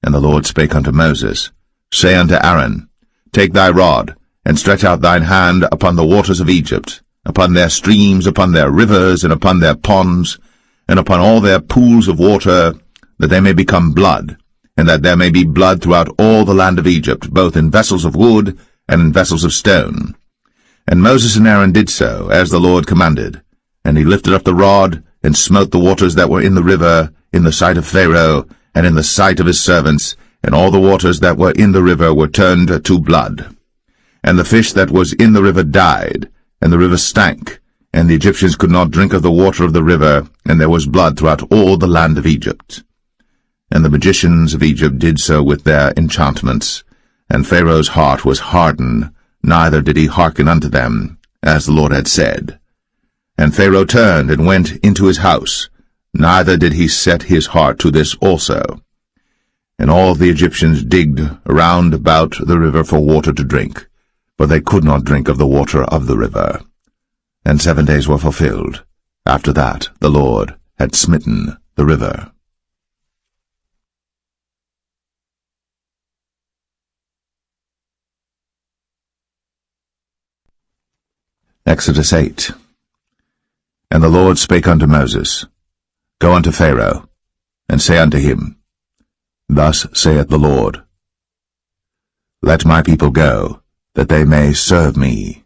And the Lord spake unto Moses, Say unto Aaron, Take thy rod, and stretch out thine hand upon the waters of Egypt, upon their streams, upon their rivers, and upon their ponds, and upon all their pools of water, that they may become blood, and that there may be blood throughout all the land of Egypt, both in vessels of wood and in vessels of stone. And Moses and Aaron did so, as the Lord commanded. And he lifted up the rod, and smote the waters that were in the river, in the sight of Pharaoh, and in the sight of his servants, and all the waters that were in the river were turned to blood. And the fish that was in the river died, and the river stank, and the Egyptians could not drink of the water of the river, and there was blood throughout all the land of Egypt. And the magicians of Egypt did so with their enchantments, and Pharaoh's heart was hardened, neither did he hearken unto them, as the Lord had said. And Pharaoh turned and went into his house, neither did he set his heart to this also. And all the Egyptians digged around about the river for water to drink, for they could not drink of the water of the river. And 7 days were fulfilled. After that the Lord had smitten the river. Exodus 8. And the Lord spake unto Moses, Go unto Pharaoh, and say unto him, Thus saith the Lord, Let my people go, that they may serve me.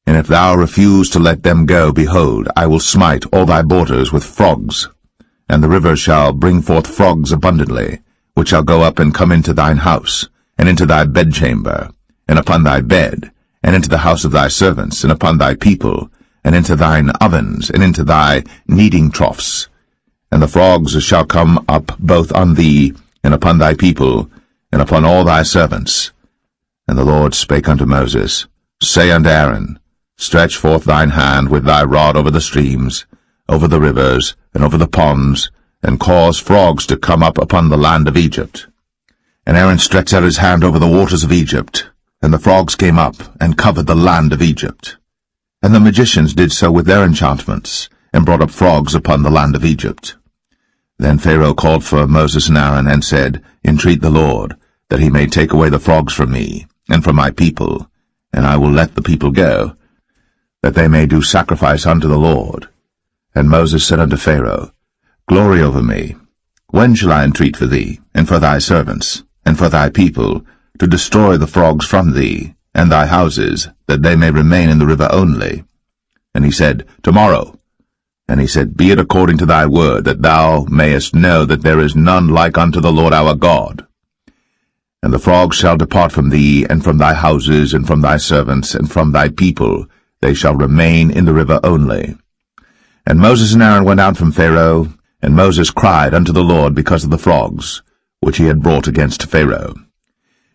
And if thou refuse to let them go, behold, I will smite all thy borders with frogs, and the river shall bring forth frogs abundantly, which shall go up and come into thine house, and into thy bedchamber, and upon thy bed, and into the house of thy servants, and upon thy people, and into thine ovens, and into thy kneading troughs. And the frogs shall come up both on thee, and upon thy people, and upon all thy servants. And the Lord spake unto Moses, Say unto Aaron, Stretch forth thine hand with thy rod over the streams, over the rivers, and over the ponds, and cause frogs to come up upon the land of Egypt. And Aaron stretched out his hand over the waters of Egypt, and the frogs came up, and covered the land of Egypt. And the magicians did so with their enchantments, and brought up frogs upon the land of Egypt. Then Pharaoh called for Moses and Aaron, and said, Entreat the Lord, that he may take away the frogs from me, and from my people, and I will let the people go, that they may do sacrifice unto the Lord. And Moses said unto Pharaoh, Glory over me. When shall I entreat for thee, and for thy servants, and for thy people, to destroy the frogs from thee, and thy houses, that they may remain in the river only? And he said, Tomorrow. And he said, Be it according to thy word, that thou mayest know that there is none like unto the Lord our God. And the frogs shall depart from thee, and from thy houses, and from thy servants, and from thy people, they shall remain in the river only. And Moses and Aaron went out from Pharaoh, and Moses cried unto the Lord because of the frogs, which he had brought against Pharaoh.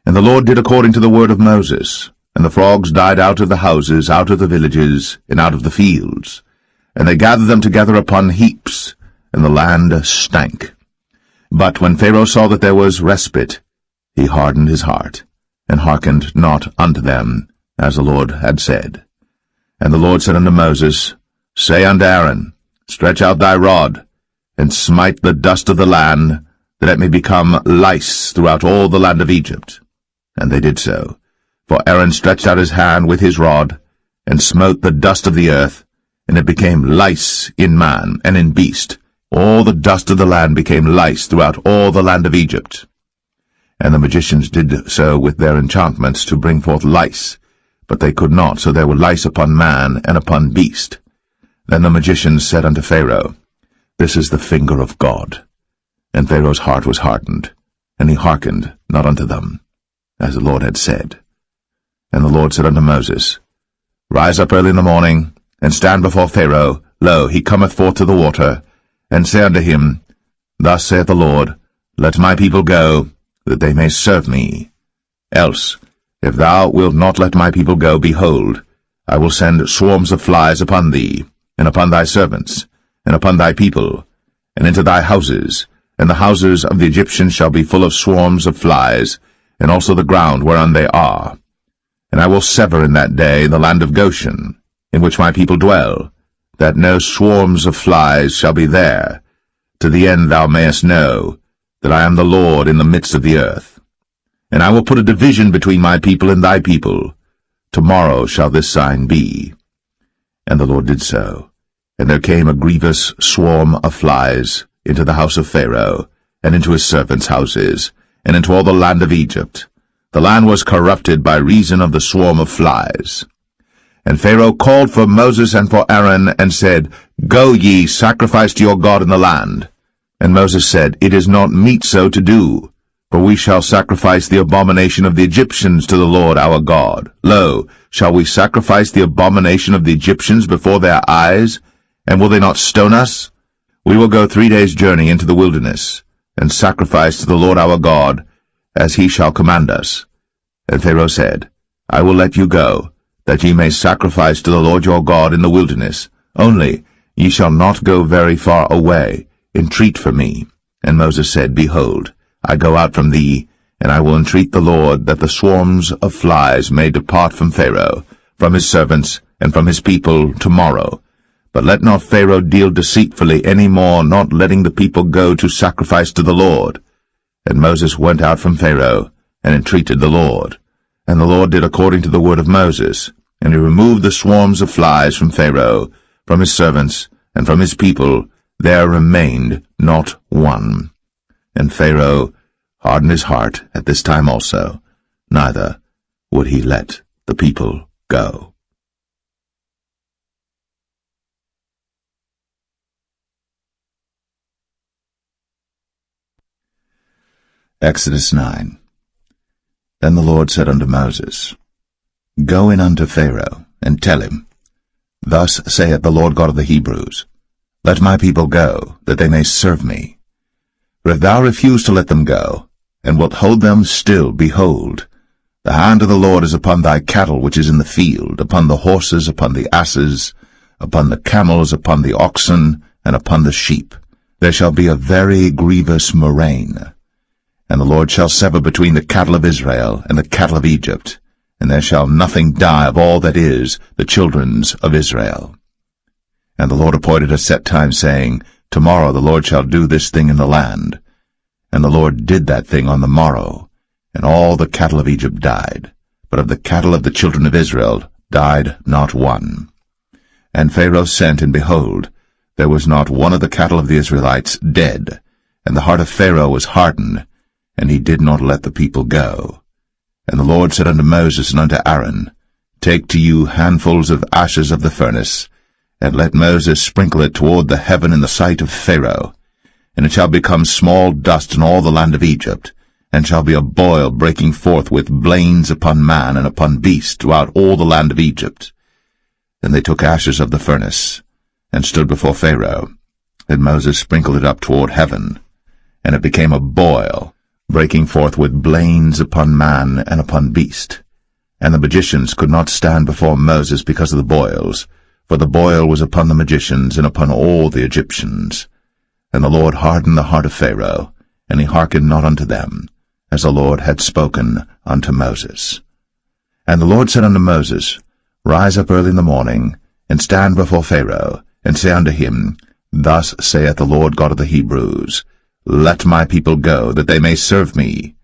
And the Lord did according to the word of Moses, and the frogs died out of the houses, out of the villages, and out of the fields. And they gathered them together upon heaps, and the land stank. But when Pharaoh saw that there was respite, he hardened his heart, and hearkened not unto them, as the Lord had said. And the Lord said unto Moses, Say unto Aaron, Stretch out thy rod, and smite the dust of the land, that it may become lice throughout all the land of Egypt. And they did so. For Aaron stretched out his hand with his rod, and smote the dust of the earth, and it became lice in man and in beast. All the dust of the land became lice throughout all the land of Egypt. And the magicians did so with their enchantments to bring forth lice, but they could not, so there were lice upon man and upon beast. Then the magicians said unto Pharaoh, This is the finger of God. And Pharaoh's heart was hardened, and he hearkened not unto them, as the Lord had said. And the Lord said unto Moses, Rise up early in the morning, and stand before Pharaoh. Lo, he cometh forth to the water. And say unto him, Thus saith the Lord, Let my people go, that they may serve me. Else, if thou wilt not let my people go, behold, I will send swarms of flies upon thee, and upon thy servants, and upon thy people, and into thy houses, and the houses of the Egyptians shall be full of swarms of flies, and also the ground whereon they are. And I will sever in that day the land of Goshen, in which my people dwell, that no swarms of flies shall be there, to the end thou mayest know that I am the Lord in the midst of the earth. And I will put a division between my people and thy people. Tomorrow shall this sign be. And the Lord did so. And there came a grievous swarm of flies into the house of Pharaoh, and into his servants' houses, and into all the land of Egypt. The land was corrupted by reason of the swarm of flies. And Pharaoh called for Moses and for Aaron, and said, Go ye, sacrifice to your God in the land. And Moses said, It is not meet so to do, for we shall sacrifice the abomination of the Egyptians to the Lord our God. Lo, shall we sacrifice the abomination of the Egyptians before their eyes? And will they not stone us? We will go 3 days' journey into the wilderness, and sacrifice to the Lord our God, as he shall command us. And Pharaoh said, I will let you go, that ye may sacrifice to the Lord your God in the wilderness. Only ye shall not go very far away. Entreat for me. And Moses said, Behold, I go out from thee, and I will entreat the Lord that the swarms of flies may depart from Pharaoh, from his servants, and from his people tomorrow. But let not Pharaoh deal deceitfully any more, not letting the people go to sacrifice to the Lord. And Moses went out from Pharaoh, and entreated the Lord. And the Lord did according to the word of Moses, and he removed the swarms of flies from Pharaoh, from his servants, and from his people. There remained not one. And Pharaoh hardened his heart at this time also, neither would he let the people go. Exodus 9. Then the Lord said unto Moses, Go in unto Pharaoh, and tell him, Thus saith the Lord God of the Hebrews, Let my people go, that they may serve me. For if thou refuse to let them go, and wilt hold them still, behold, the hand of the Lord is upon thy cattle which is in the field, upon the horses, upon the asses, upon the camels, upon the oxen, and upon the sheep. There shall be a very grievous murrain. And the Lord shall sever between the cattle of Israel and the cattle of Egypt, and there shall nothing die of all that is the children's of Israel. And the Lord appointed a set time, saying, Tomorrow the Lord shall do this thing in the land. And the Lord did that thing on the morrow, and all the cattle of Egypt died, but of the cattle of the children of Israel died not one. And Pharaoh sent, and behold, there was not one of the cattle of the Israelites dead, and the heart of Pharaoh was hardened, and he did not let the people go. And the Lord said unto Moses and unto Aaron, Take to you handfuls of ashes of the furnace, and let Moses sprinkle it toward the heaven in the sight of Pharaoh. And it shall become small dust in all the land of Egypt, and shall be a boil breaking forth with blains upon man and upon beast throughout all the land of Egypt. Then they took ashes of the furnace, and stood before Pharaoh. And Moses sprinkled it up toward heaven, and it became a boil, breaking forth with blains upon man and upon beast. And the magicians could not stand before Moses because of the boils, for the boil was upon the magicians and upon all the Egyptians. And the Lord hardened the heart of Pharaoh, and he hearkened not unto them, as the Lord had spoken unto Moses. And the Lord said unto Moses, Rise up early in the morning, and stand before Pharaoh, and say unto him, Thus saith the Lord God of the Hebrews, Let my people go, that they may serve me.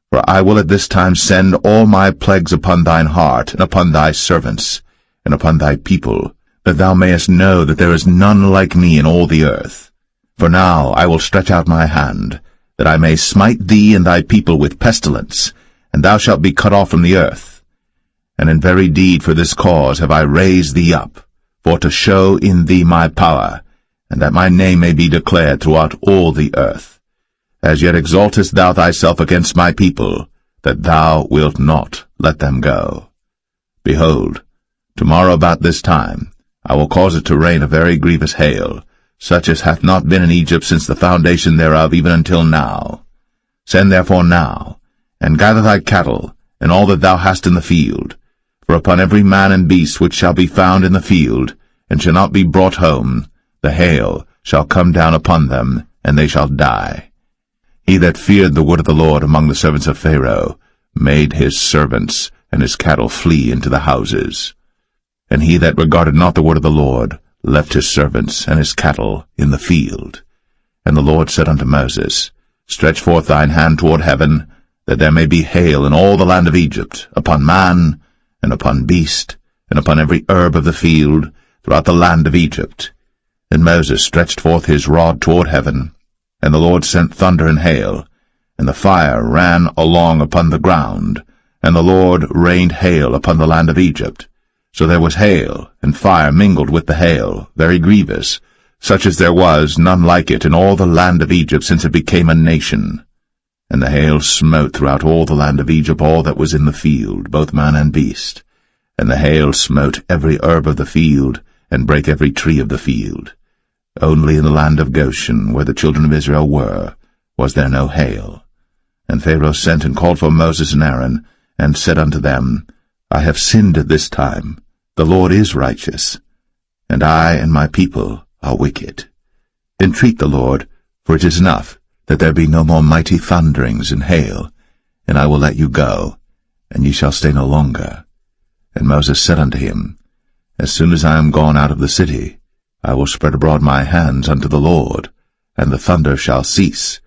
For I will at this time send all my plagues upon thine heart, and upon thy servants, and upon thy people, that thou mayest know that there is none like me in all the earth. For now I will stretch out my hand, that I may smite thee and thy people with pestilence, and thou shalt be cut off from the earth. And in very deed for this cause have I raised thee up, for to show in thee my power, and that my name may be declared throughout all the earth. As yet exaltest thou thyself against my people, that thou wilt not let them go. Behold, tomorrow about this time I will cause it to rain a very grievous hail, such as hath not been in Egypt since the foundation thereof, even until now. Send therefore now, and gather thy cattle, and all that thou hast in the field. For upon every man and beast which shall be found in the field, and shall not be brought home, the hail shall come down upon them, and they shall die. He that feared the word of the Lord among the servants of Pharaoh made his servants and his cattle flee into the houses. And he that regarded not the word of the Lord left his servants and his cattle in the field. And the Lord said unto Moses, Stretch forth thine hand toward heaven, that there may be hail in all the land of Egypt, upon man, and upon beast, and upon every herb of the field, throughout the land of Egypt. And Moses stretched forth his rod toward heaven, and the Lord sent thunder and hail, and the fire ran along upon the ground, and the Lord rained hail upon the land of Egypt. So there was hail, and fire mingled with the hail, very grievous, such as there was none like it in all the land of Egypt since it became a nation. And the hail smote throughout all the land of Egypt all that was in the field, both man and beast. And the hail smote every herb of the field, and brake every tree of the field. Only in the land of Goshen, where the children of Israel were, was there no hail. And Pharaoh sent and called for Moses and Aaron, and said unto them, I have sinned this time. The Lord is righteous, and I and my people are wicked. Entreat the Lord, for it is enough that there be no more mighty thunderings and hail, and I will let you go, and ye shall stay no longer. And Moses said unto him, As soon as I am gone out of the city, I will spread abroad my hands unto the Lord, and the thunder shall cease,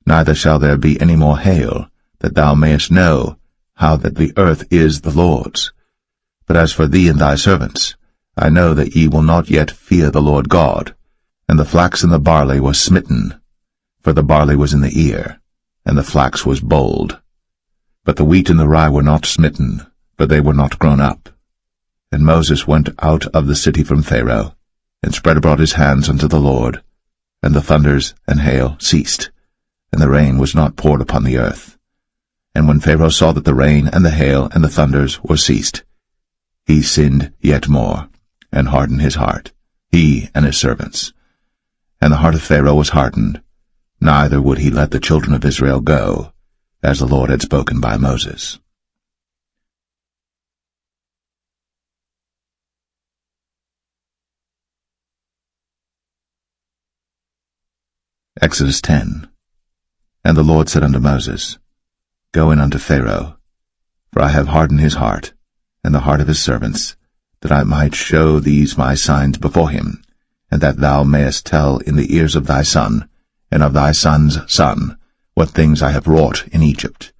neither shall there be any more hail, that thou mayest know how that the earth is the Lord's. But as for thee and thy servants, I know that ye will not yet fear the Lord God. And the flax and the barley was smitten, for the barley was in the ear, and the flax was bold. But the wheat and the rye were not smitten, for they were not grown up. And Moses went out of the city from Pharaoh, and spread abroad his hands unto the Lord, and the thunders and hail ceased, and the rain was not poured upon the earth. And when Pharaoh saw that the rain and the hail and the thunders were ceased, he sinned yet more, and hardened his heart, he and his servants. And the heart of Pharaoh was hardened, neither would he let the children of Israel go, as the Lord had spoken by Moses. Exodus 10. And the Lord said unto Moses, Go in unto Pharaoh, for I have hardened his heart, and the heart of his servants, that I might show these my signs before him, and that thou mayest tell in the ears of thy son, and of thy son's son, what things I have wrought in Egypt,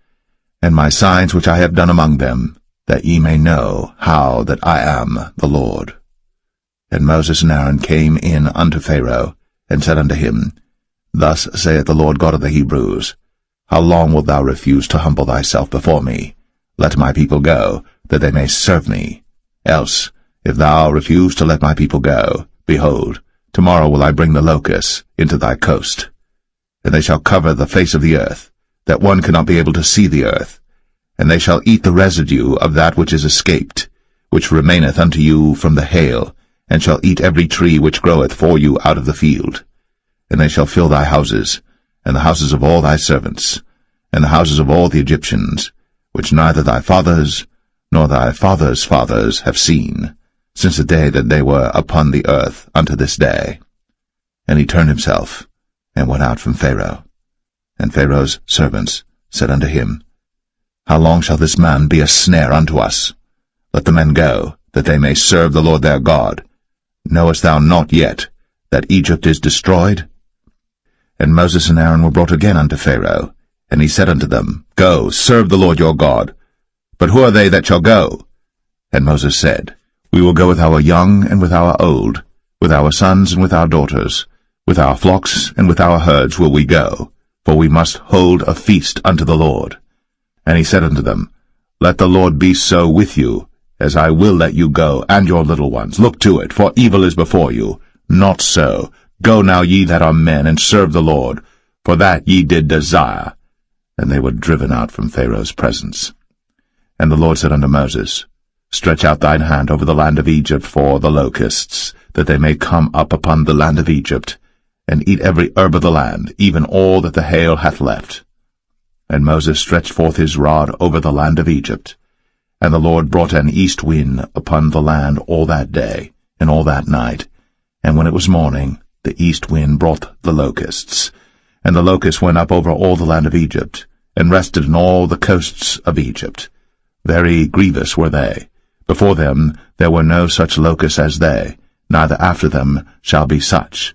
and my signs which I have done among them, that ye may know how that I am the Lord. And Moses and Aaron came in unto Pharaoh, and said unto him, Thus saith the Lord God of the Hebrews, How long wilt thou refuse to humble thyself before me? Let my people go, that they may serve me. Else, if thou refuse to let my people go, behold, tomorrow will I bring the locusts into thy coast. And they shall cover the face of the earth, that one cannot be able to see the earth. And they shall eat the residue of that which is escaped, which remaineth unto you from the hail, and shall eat every tree which groweth for you out of the field. And they shall fill thy houses, and the houses of all thy servants, and the houses of all the Egyptians, which neither thy fathers nor thy fathers' fathers have seen, since the day that they were upon the earth unto this day. And he turned himself, and went out from Pharaoh. And Pharaoh's servants said unto him, How long shall this man be a snare unto us? Let the men go, that they may serve the Lord their God. Knowest thou not yet that Egypt is destroyed? And Moses and Aaron were brought again unto Pharaoh, and he said unto them, Go, serve the Lord your God. But who are they that shall go? And Moses said, We will go with our young and with our old, with our sons and with our daughters, with our flocks and with our herds will we go, for we must hold a feast unto the Lord. And he said unto them, Let the Lord be so with you, as I will let you go, and your little ones. Look to it, for evil is before you. Not so. Go now, ye that are men, and serve the Lord, for that ye did desire. And they were driven out from Pharaoh's presence. And the Lord said unto Moses, Stretch out thine hand over the land of Egypt for the locusts, that they may come up upon the land of Egypt, and eat every herb of the land, even all that the hail hath left. And Moses stretched forth his rod over the land of Egypt, and the Lord brought an east wind upon the land all that day, and all that night. And when it was morning, the east wind brought the locusts. And the locusts went up over all the land of Egypt, and rested in all the coasts of Egypt. Very grievous were they. Before them there were no such locusts as they, neither after them shall be such.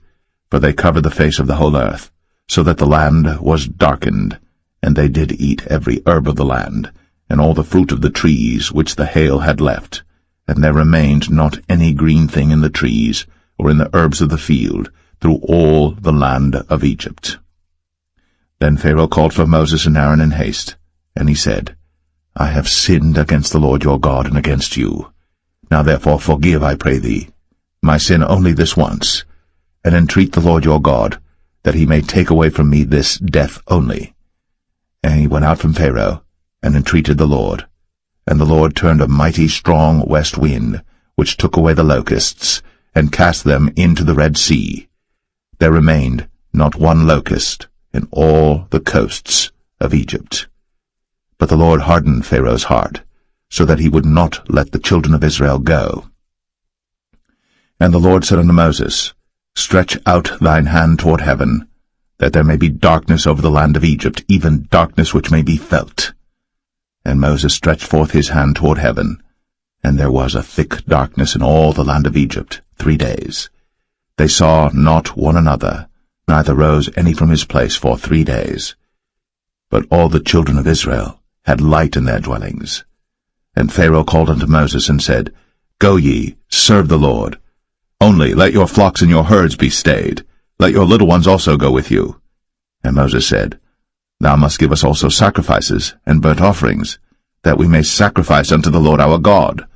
For they covered the face of the whole earth, so that the land was darkened. And they did eat every herb of the land, and all the fruit of the trees which the hail had left. And there remained not any green thing in the trees, or in the herbs of the field, through all the land of Egypt. Then Pharaoh called for Moses and Aaron in haste, and he said, I have sinned against the Lord your God and against you. Now therefore forgive, I pray thee, my sin only this once, and entreat the Lord your God, that he may take away from me this death only. And he went out from Pharaoh, and entreated the Lord. And the Lord turned a mighty strong west wind, which took away the locusts, and cast them into the Red Sea. There remained not one locust in all the coasts of Egypt. But the Lord hardened Pharaoh's heart, so that he would not let the children of Israel go. And the Lord said unto Moses, Stretch out thine hand toward heaven, that there may be darkness over the land of Egypt, even darkness which may be felt. And Moses stretched forth his hand toward heaven, and there was a thick darkness in all the land of Egypt 3 days. They saw not one another, neither rose any from his place for 3 days. But all the children of Israel had light in their dwellings. And Pharaoh called unto Moses, and said, Go ye, serve the Lord. Only let your flocks and your herds be stayed. Let your little ones also go with you. And Moses said, Thou must give us also sacrifices and burnt offerings, that we may sacrifice unto the Lord our God.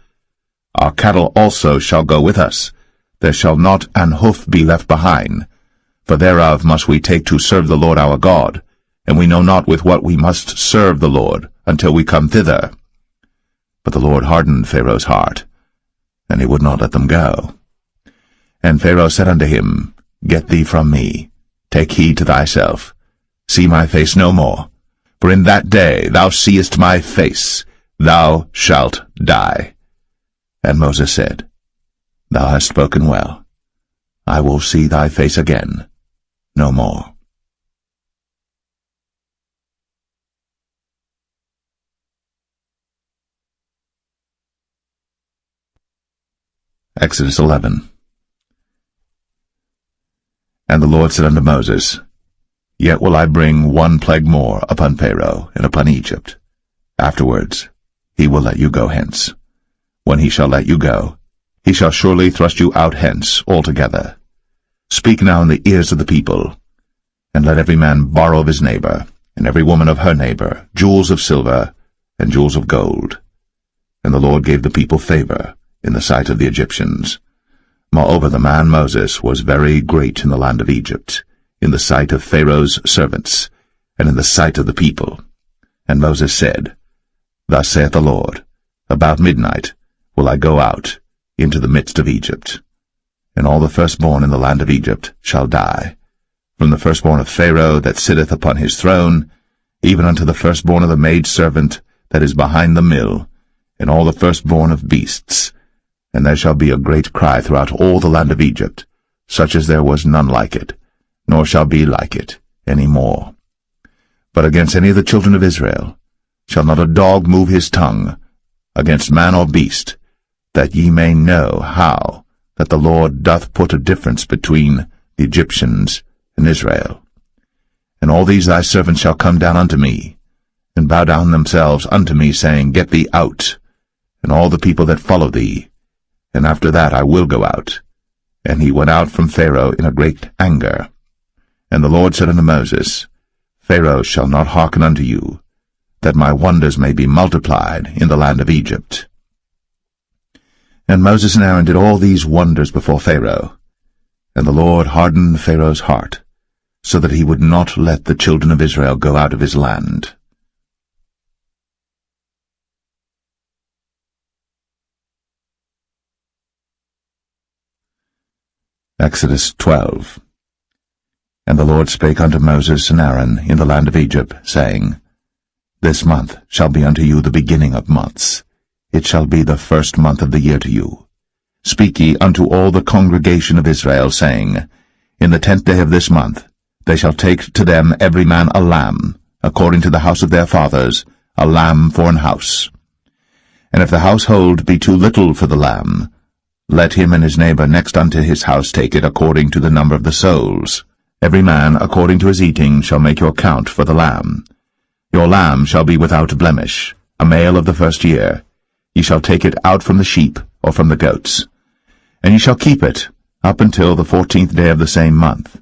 Our cattle also shall go with us. There shall not an hoof be left behind, for thereof must we take to serve the Lord our God, and we know not with what we must serve the Lord until we come thither. But the Lord hardened Pharaoh's heart, and he would not let them go. And Pharaoh said unto him, Get thee from me, take heed to thyself, see my face no more, for in that day thou seest my face, thou shalt die. And Moses said, Thou hast spoken well. I will see thy face again no more. Exodus 11. And the Lord said unto Moses, Yet will I bring one plague more upon Pharaoh and upon Egypt. Afterwards he will let you go hence. When he shall let you go, he shall surely thrust you out hence altogether. Speak now in the ears of the people, and let every man borrow of his neighbor, and every woman of her neighbor, jewels of silver and jewels of gold. And the Lord gave the people favor in the sight of the Egyptians. Moreover, the man Moses was very great in the land of Egypt, in the sight of Pharaoh's servants, and in the sight of the people. And Moses said, Thus saith the Lord, About midnight will I go out into the midst of Egypt, and all the firstborn in the land of Egypt shall die, from the firstborn of Pharaoh that sitteth upon his throne, even unto the firstborn of the maidservant that is behind the mill, and all the firstborn of beasts. And there shall be a great cry throughout all the land of Egypt, such as there was none like it, nor shall be like it any more. But against any of the children of Israel shall not a dog move his tongue, against man or beast, that ye may know how that the Lord doth put a difference between the Egyptians and Israel. And all these thy servants shall come down unto me, and bow down themselves unto me, saying, Get thee out, and all the people that follow thee, and after that I will go out. And he went out from Pharaoh in a great anger. And the Lord said unto Moses, Pharaoh shall not hearken unto you, that my wonders may be multiplied in the land of Egypt. And Moses and Aaron did all these wonders before Pharaoh. And the Lord hardened Pharaoh's heart, so that he would not let the children of Israel go out of his land. Exodus 12. And the Lord spake unto Moses and Aaron in the land of Egypt, saying, This month shall be unto you the beginning of months. It shall be the first month of the year to you. Speak ye unto all the congregation of Israel, saying, In the 10th day of this month they shall take to them every man a lamb, according to the house of their fathers, a lamb for an house. And if the household be too little for the lamb, let him and his neighbor next unto his house take it according to the number of the souls. Every man according to his eating shall make your count for the lamb. Your lamb shall be without blemish, a male of the first year. Ye shall take it out from the sheep or from the goats. And ye shall keep it up until the 14th day of the same month.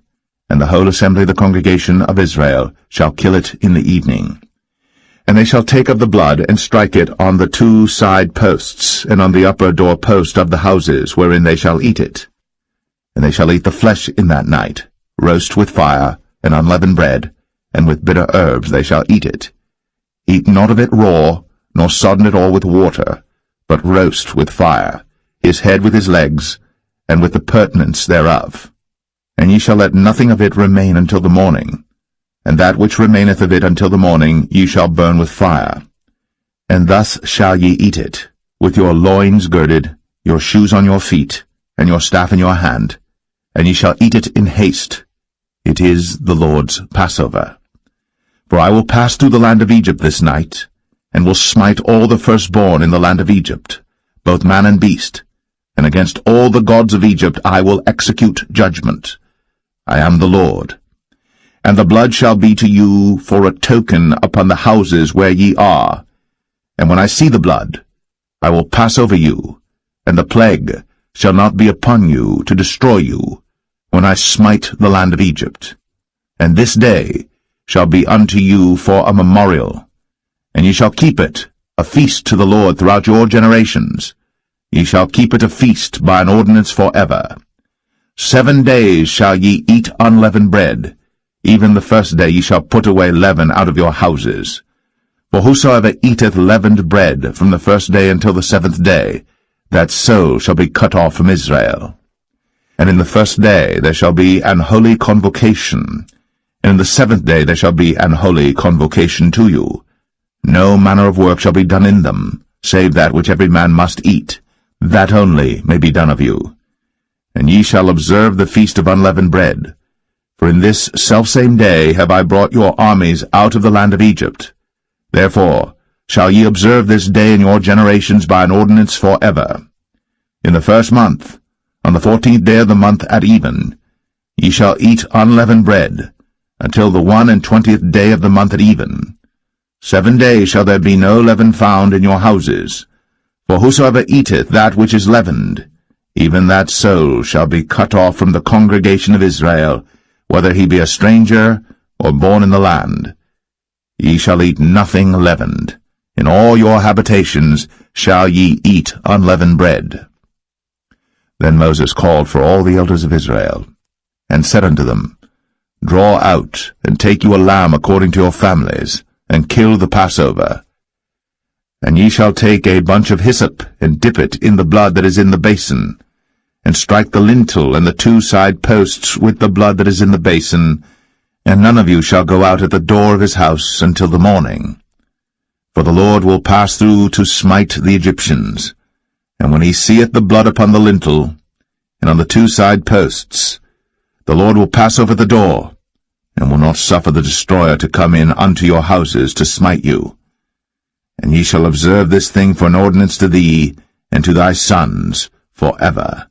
And the whole assembly of the congregation of Israel shall kill it in the evening. And they shall take of the blood, and strike it on the 2 side posts, and on the upper door post of the houses wherein they shall eat it. And they shall eat the flesh in that night, roast with fire, and unleavened bread, and with bitter herbs they shall eat it. Eat not of it raw, nor sodden it all with water, but roast with fire, his head with his legs, and with the purtenance thereof. And ye shall let nothing of it remain until the morning. And that which remaineth of it until the morning ye shall burn with fire. And thus shall ye eat it, with your loins girded, your shoes on your feet, and your staff in your hand, and ye shall eat it in haste. It is the Lord's Passover. For I will pass through the land of Egypt this night, and will smite all the firstborn in the land of Egypt, both man and beast, and against all the gods of Egypt I will execute judgment. I am the Lord. And the blood shall be to you for a token upon the houses where ye are. And when I see the blood, I will pass over you, and the plague shall not be upon you to destroy you, when I smite the land of Egypt. And this day shall be unto you for a memorial, and ye shall keep it a feast to the Lord throughout your generations. Ye shall keep it a feast by an ordinance forever. 7 days shall ye eat unleavened bread. Even the first day ye shall put away leaven out of your houses. For whosoever eateth leavened bread from the first day until the 7th day, that soul shall be cut off from Israel. And in the first day there shall be an holy convocation, and in the 7th day there shall be an holy convocation to you. No manner of work shall be done in them, save that which every man must eat, that only may be done of you. And ye shall observe the feast of unleavened bread. For in this selfsame day have I brought your armies out of the land of Egypt. Therefore shall ye observe this day in your generations by an ordinance forever. In the 1st month, on the 14th day of the month at even, ye shall eat unleavened bread, until the 21st day of the month at even. 7 days shall there be no leaven found in your houses. For whosoever eateth that which is leavened, even that soul shall be cut off from the congregation of Israel, whether he be a stranger or born in the land. Ye shall eat nothing leavened. In all your habitations shall ye eat unleavened bread. Then Moses called for all the elders of Israel, and said unto them, Draw out, and take you a lamb according to your families, and kill the Passover. And ye shall take a bunch of hyssop, and dip it in the blood that is in the basin, and strike the lintel and the 2 side posts with the blood that is in the basin, and none of you shall go out at the door of his house until the morning. For the Lord will pass through to smite the Egyptians, and when he seeth the blood upon the lintel, and on the 2 side posts, the Lord will pass over the door, and will not suffer the destroyer to come in unto your houses to smite you. And ye shall observe this thing for an ordinance to thee, and to thy sons, forever.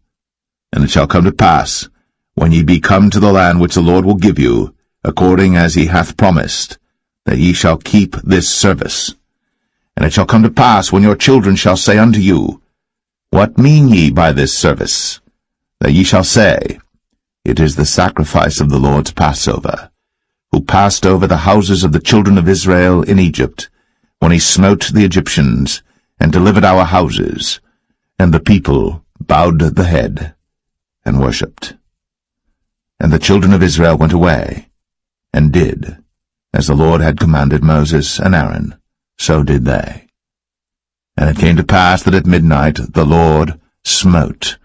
And it shall come to pass, when ye be come to the land which the Lord will give you, according as he hath promised, that ye shall keep this service. And it shall come to pass, when your children shall say unto you, What mean ye by this service? That ye shall say, It is the sacrifice of the Lord's Passover, who passed over the houses of the children of Israel in Egypt, when he smote the Egyptians, and delivered our houses. And the people bowed the head, and worshipped. And the children of Israel went away, and did, as the Lord had commanded Moses and Aaron, so did they. And it came to pass that at midnight the Lord smote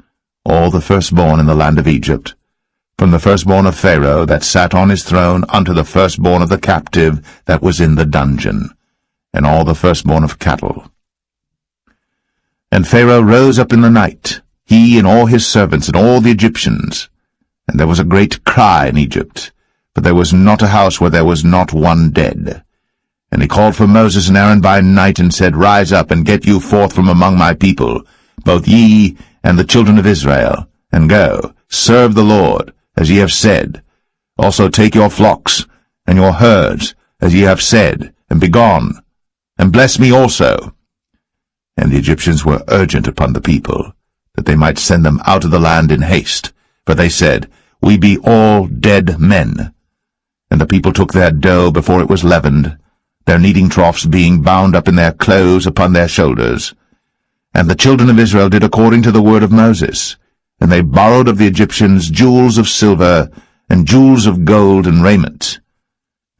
all the firstborn in the land of Egypt, from the firstborn of Pharaoh that sat on his throne unto the firstborn of the captive that was in the dungeon, and all the firstborn of cattle. And Pharaoh rose up in the night, he and all his servants and all the Egyptians, and there was a great cry in Egypt, for there was not a house where there was not one dead. And he called for Moses and Aaron by night, and said, Rise up, and get you forth from among my people, both ye and the children of Israel, and go, serve the Lord, as ye have said. Also take your flocks and your herds, as ye have said, and be gone, and bless me also. And the Egyptians were urgent upon the people, that they might send them out of the land in haste, for they said, We be all dead men. And the people took their dough before it was leavened, their kneading troughs being bound up in their clothes upon their shoulders. And the children of Israel did according to the word of Moses, and they borrowed of the Egyptians jewels of silver, and jewels of gold and raiment.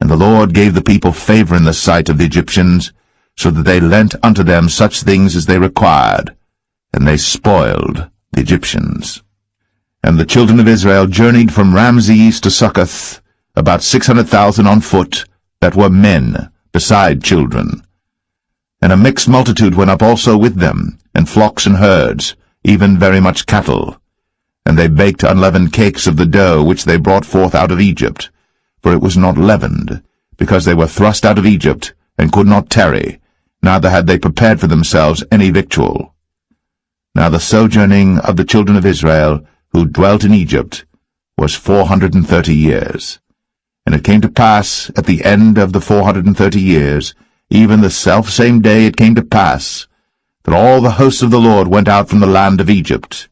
And the Lord gave the people favor in the sight of the Egyptians, so that they lent unto them such things as they required, and they spoiled the Egyptians. And the children of Israel journeyed from Ramses to Succoth, about 600,000 on foot, that were men, beside children. And a mixed multitude went up also with them, and flocks and herds, even very much cattle. And they baked unleavened cakes of the dough which they brought forth out of Egypt, for it was not leavened, because they were thrust out of Egypt, and could not tarry, neither had they prepared for themselves any victual. Now the sojourning of the children of Israel, who dwelt in Egypt, was 430 years. And it came to pass, at the end of the 430 years, even the selfsame day it came to pass, that all the hosts of the Lord went out from the land of Egypt.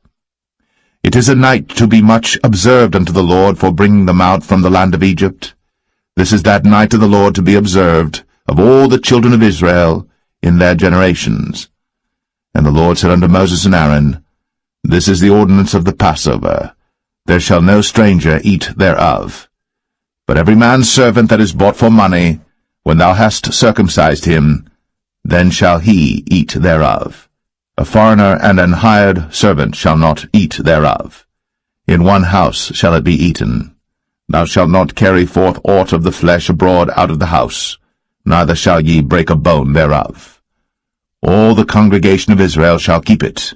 It is a night to be much observed unto the Lord for bringing them out from the land of Egypt. This is that night of the Lord to be observed of all the children of Israel in their generations. And the Lord said unto Moses and Aaron, This is the ordinance of the Passover. There shall no stranger eat thereof. But every man's servant that is bought for money, when thou hast circumcised him, then shall he eat thereof. A foreigner and an hired servant shall not eat thereof. In one house shall it be eaten. Thou shalt not carry forth aught of the flesh abroad out of the house, neither shall ye break a bone thereof. All the congregation of Israel shall keep it.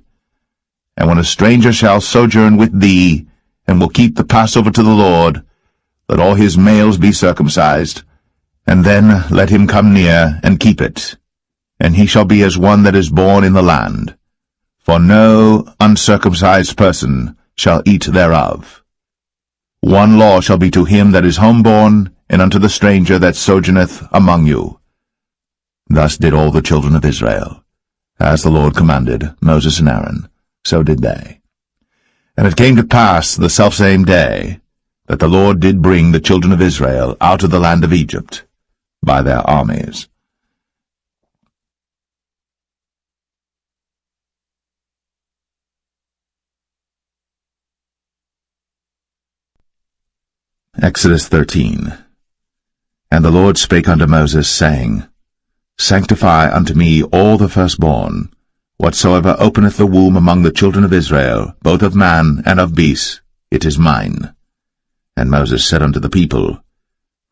And when a stranger shall sojourn with thee, and will keep the Passover to the Lord, let all his males be circumcised, and then let him come near and keep it. And he shall be as one that is born in the land. For no uncircumcised person shall eat thereof. One law shall be to him that is homeborn, and unto the stranger that sojourneth among you. Thus did all the children of Israel. As the Lord commanded Moses and Aaron, so did they. And it came to pass the selfsame day, that the Lord did bring the children of Israel out of the land of Egypt by their armies. Exodus 13. And the Lord spake unto Moses, saying, Sanctify unto me all the firstborn, whatsoever openeth the womb among the children of Israel, both of man and of beast, it is mine. And Moses said unto the people,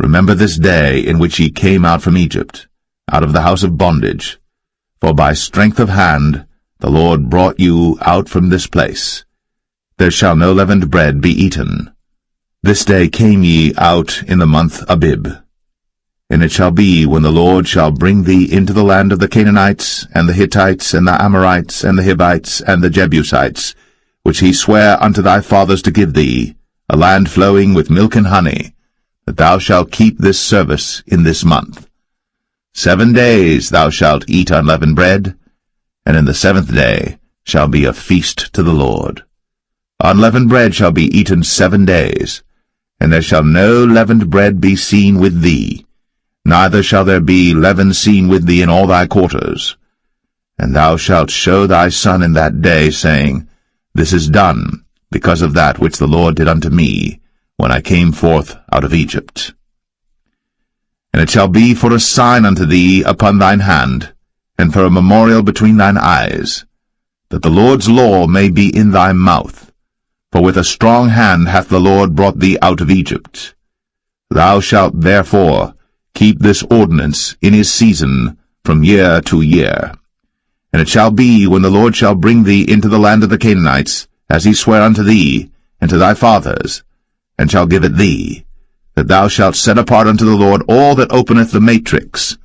Remember this day in which ye came out from Egypt, out of the house of bondage, for by strength of hand the Lord brought you out from this place. There shall no leavened bread be eaten. This day came ye out in the month Abib. And it shall be, when the Lord shall bring thee into the land of the Canaanites, and the Hittites, and the Amorites, and the Hivites, and the Jebusites, which he sware unto thy fathers to give thee, a land flowing with milk and honey, that thou shalt keep this service in this month. 7 days thou shalt eat unleavened bread, and in the 7th day shall be a feast to the Lord. Unleavened bread shall be eaten 7 days, and there shall no leavened bread be seen with thee, neither shall there be leaven seen with thee in all thy quarters. And thou shalt show thy son in that day, saying, This is done, because of that which the Lord did unto me, when I came forth out of Egypt. And it shall be for a sign unto thee upon thine hand, and for a memorial between thine eyes, that the Lord's law may be in thy mouth, For with a strong hand hath the Lord brought thee out of Egypt. Thou shalt therefore keep this ordinance in his season from year to year. And it shall be, when the Lord shall bring thee into the land of the Canaanites, as he sware unto thee and to thy fathers, and shall give it thee, that thou shalt set apart unto the Lord all that openeth the matrix,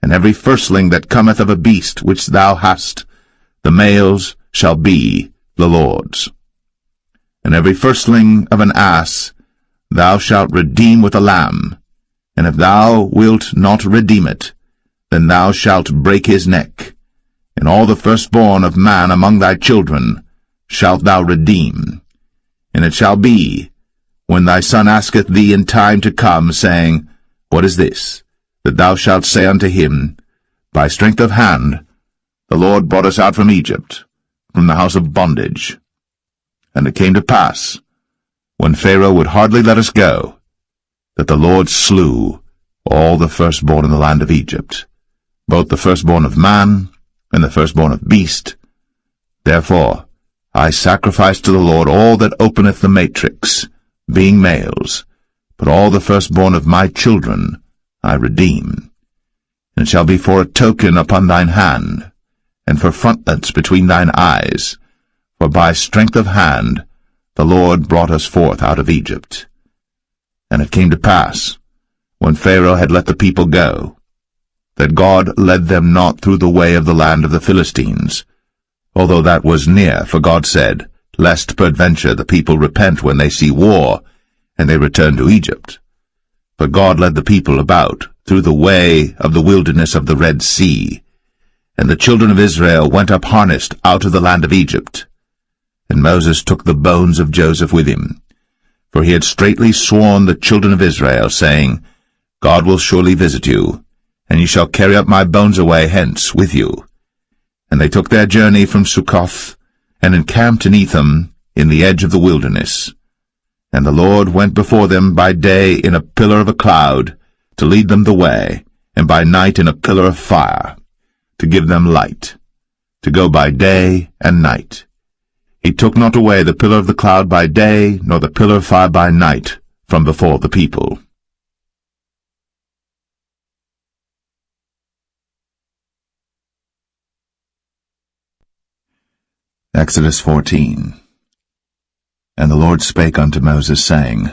and every firstling that cometh of a beast which thou hast, the males shall be the Lord's. And every firstling of an ass thou shalt redeem with a lamb, and if thou wilt not redeem it, then thou shalt break his neck. And all the firstborn of man among thy children shalt thou redeem. And it shall be, when thy son asketh thee in time to come, saying, What is this? That thou shalt say unto him, By strength of hand the Lord brought us out from Egypt, from the house of bondage. And it came to pass, when Pharaoh would hardly let us go, that the Lord slew all the firstborn in the land of Egypt, both the firstborn of man and the firstborn of beast. Therefore I sacrifice to the Lord all that openeth the matrix, being males, but all the firstborn of my children I redeem. And it shall be for a token upon thine hand, and for frontlets between thine eyes, for by strength of hand the Lord brought us forth out of Egypt. And it came to pass, when Pharaoh had let the people go, that God led them not through the way of the land of the Philistines, although that was near, for God said, Lest peradventure the people repent when they see war, and they return to Egypt. But God led the people about through the way of the wilderness of the Red Sea, and the children of Israel went up harnessed out of the land of Egypt. And Moses took the bones of Joseph with him, for he had straitly sworn the children of Israel, saying, God will surely visit you, and ye shall carry up my bones away hence with you. And they took their journey from Succoth, and encamped in Etham, in the edge of the wilderness. And the Lord went before them by day in a pillar of a cloud, to lead them the way, and by night in a pillar of fire, to give them light, to go by day and night. He took not away the pillar of the cloud by day, nor the pillar of fire by night, from before the people. Exodus 14. And the Lord spake unto Moses, saying,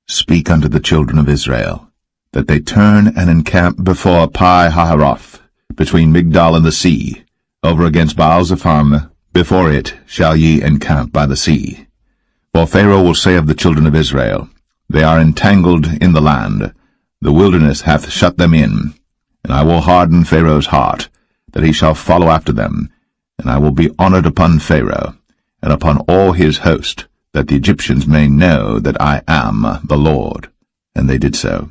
Speak unto the children of Israel, that they turn and encamp before Pi-hahiroth, between Migdol and the sea, over against Baal-zephon. Before it shall ye encamp by the sea. For Pharaoh will say of the children of Israel, They are entangled in the land, the wilderness hath shut them in, and I will harden Pharaoh's heart, that he shall follow after them, and I will be honored upon Pharaoh, and upon all his host, that the Egyptians may know that I am the Lord. And they did so.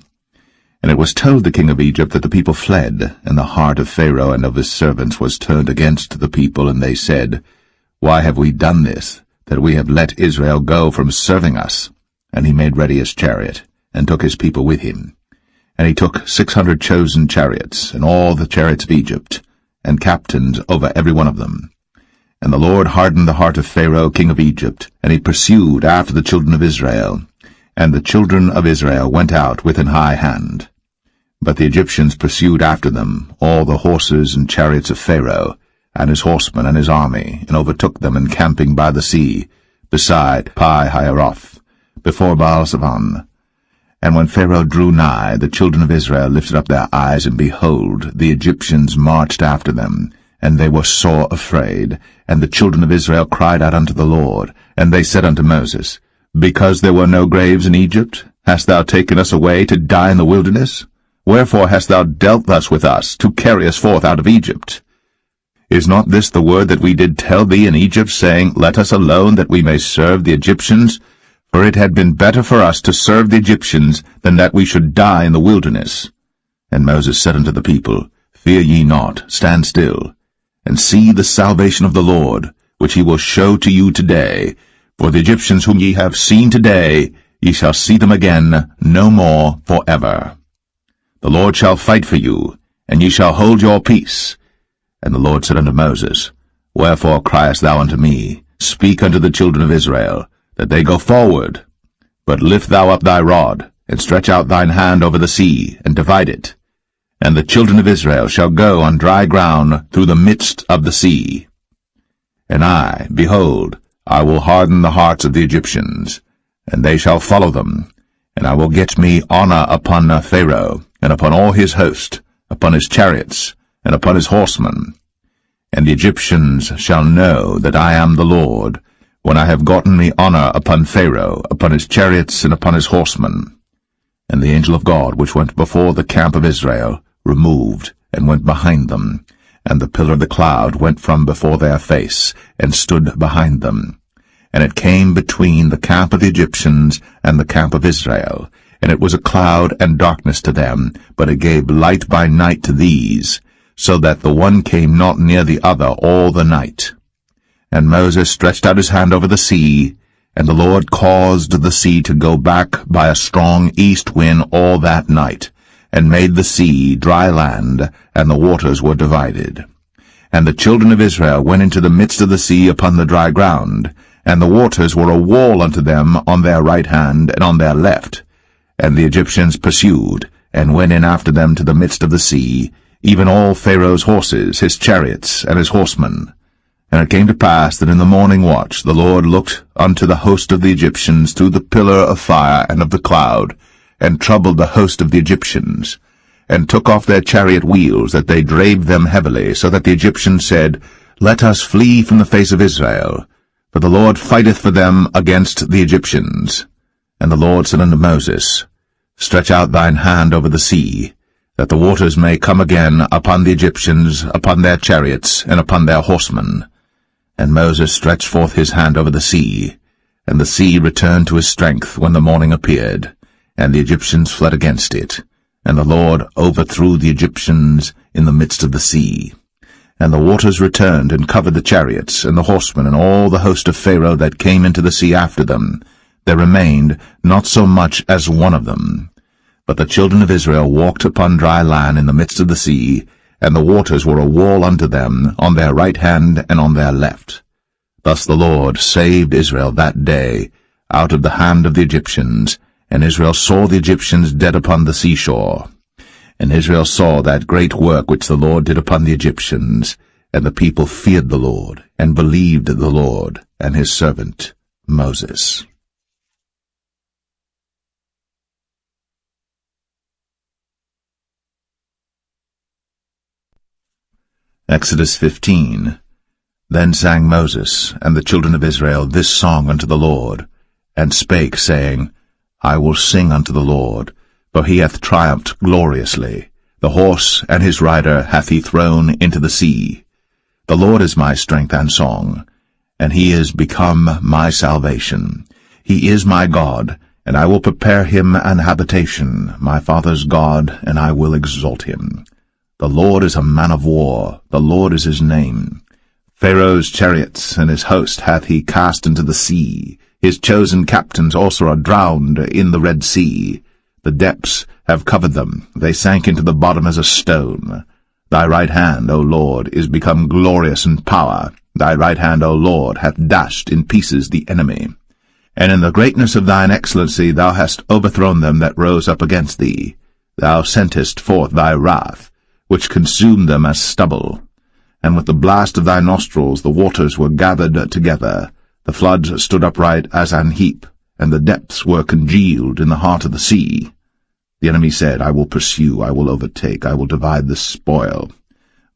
And it was told the king of Egypt that the people fled, and the heart of Pharaoh and of his servants was turned against the people, and they said, Why have we done this, that we have let Israel go from serving us? And he made ready his chariot, and took his people with him. And he took 600 chosen chariots, and all the chariots of Egypt, and captains over every one of them. And the Lord hardened the heart of Pharaoh king of Egypt, and he pursued after the children of Israel. And the children of Israel went out with an high hand. But the Egyptians pursued after them all the horses and chariots of Pharaoh, and his horsemen and his army, and overtook them encamping by the sea, beside Pi-hahiroth, before Baal-zephon. And when Pharaoh drew nigh, the children of Israel lifted up their eyes, and behold, the Egyptians marched after them, and they were sore afraid. And the children of Israel cried out unto the Lord, and they said unto Moses, Because there were no graves in Egypt, hast thou taken us away to die in the wilderness? Wherefore hast thou dealt thus with us, to carry us forth out of Egypt? Is not this the word that we did tell thee in Egypt, saying, Let us alone, that we may serve the Egyptians? For it had been better for us to serve the Egyptians, than that we should die in the wilderness. And Moses said unto the people, Fear ye not, stand still, and see the salvation of the Lord, which he will show to you today. For the Egyptians whom ye have seen today, ye shall see them again no more for ever. The Lord shall fight for you, and ye shall hold your peace. And the Lord said unto Moses, Wherefore criest thou unto me? Speak unto the children of Israel, that they go forward. But lift thou up thy rod, and stretch out thine hand over the sea, and divide it. And the children of Israel shall go on dry ground through the midst of the sea. And I, behold, I will harden the hearts of the Egyptians, and they shall follow them. And I will get me honor upon Pharaoh, and upon all his host, upon his chariots, and upon his horsemen. And the Egyptians shall know that I am the Lord, when I have gotten me honor upon Pharaoh, upon his chariots, and upon his horsemen. And the angel of God, which went before the camp of Israel, removed, and went behind them. And the pillar of the cloud went from before their face, and stood behind them. And it came between the camp of the Egyptians and the camp of Israel. And it was a cloud and darkness to them, but it gave light by night to these, so that the one came not near the other all the night. And Moses stretched out his hand over the sea, and the Lord caused the sea to go back by a strong east wind all that night, and made the sea dry land, and the waters were divided. And the children of Israel went into the midst of the sea upon the dry ground, and the waters were a wall unto them on their right hand and on their left. And the Egyptians pursued, and went in after them to the midst of the sea, even all Pharaoh's horses, his chariots, and his horsemen. And it came to pass that in the morning watch the Lord looked unto the host of the Egyptians through the pillar of fire and of the cloud, and troubled the host of the Egyptians, and took off their chariot wheels, that they drave them heavily, so that the Egyptians said, Let us flee from the face of Israel, for the Lord fighteth for them against the Egyptians. And the Lord said unto Moses, Stretch out thine hand over the sea, that the waters may come again upon the Egyptians, upon their chariots, and upon their horsemen. And Moses stretched forth his hand over the sea, and the sea returned to his strength when the morning appeared, and the Egyptians fled against it. And the Lord overthrew the Egyptians in the midst of the sea. And the waters returned and covered the chariots, and the horsemen, and all the host of Pharaoh that came into the sea after them. There remained not so much as one of them. But the children of Israel walked upon dry land in the midst of the sea, and the waters were a wall unto them on their right hand and on their left. Thus the Lord saved Israel that day out of the hand of the Egyptians, and Israel saw the Egyptians dead upon the seashore. And Israel saw that great work which the Lord did upon the Egyptians, and the people feared the Lord, and believed the Lord and his servant Moses. Exodus 15. Then sang Moses and the children of Israel this song unto the Lord, and spake, saying, I will sing unto the Lord, for he hath triumphed gloriously. The horse and his rider hath he thrown into the sea. The Lord is my strength and song, and he is become my salvation. He is my God, and I will prepare him an habitation, my father's God, and I will exalt him. The Lord is a man of war, the Lord is his name. Pharaoh's chariots and his host hath he cast into the sea. His chosen captains also are drowned in the Red Sea. The depths have covered them, they sank into the bottom as a stone. Thy right hand, O Lord, is become glorious in power. Thy right hand, O Lord, hath dashed in pieces the enemy. And in the greatness of thine excellency thou hast overthrown them that rose up against thee. Thou sentest forth thy wrath, which consumed them as stubble. And with the blast of thy nostrils the waters were gathered together. The floods stood upright as an heap, and the depths were congealed in the heart of the sea. The enemy said, I will pursue, I will overtake, I will divide the spoil.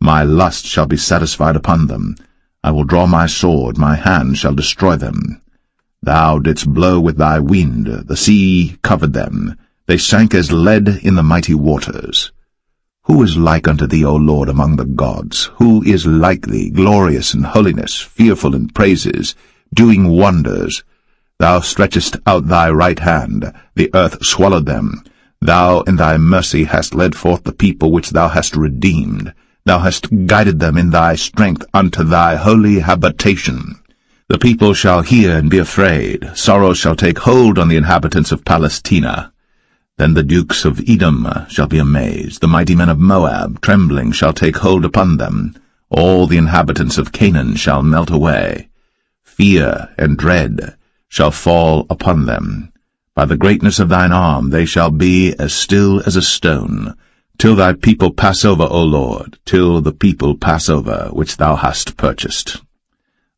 My lust shall be satisfied upon them. I will draw my sword, my hand shall destroy them. Thou didst blow with thy wind, the sea covered them. They sank as lead in the mighty waters. Who is like unto thee, O Lord, among the gods? Who is like thee, glorious in holiness, fearful in praises, doing wonders? Thou stretchest out thy right hand, the earth swallowed them. Thou in thy mercy hast led forth the people which thou hast redeemed. Thou hast guided them in thy strength unto thy holy habitation. The people shall hear and be afraid. Sorrow shall take hold on the inhabitants of Palestina. Then the dukes of Edom shall be amazed. The mighty men of Moab, trembling, shall take hold upon them. All the inhabitants of Canaan shall melt away. Fear and dread shall fall upon them. By the greatness of thine arm they shall be as still as a stone, till thy people pass over, O Lord, till the people pass over, which thou hast purchased.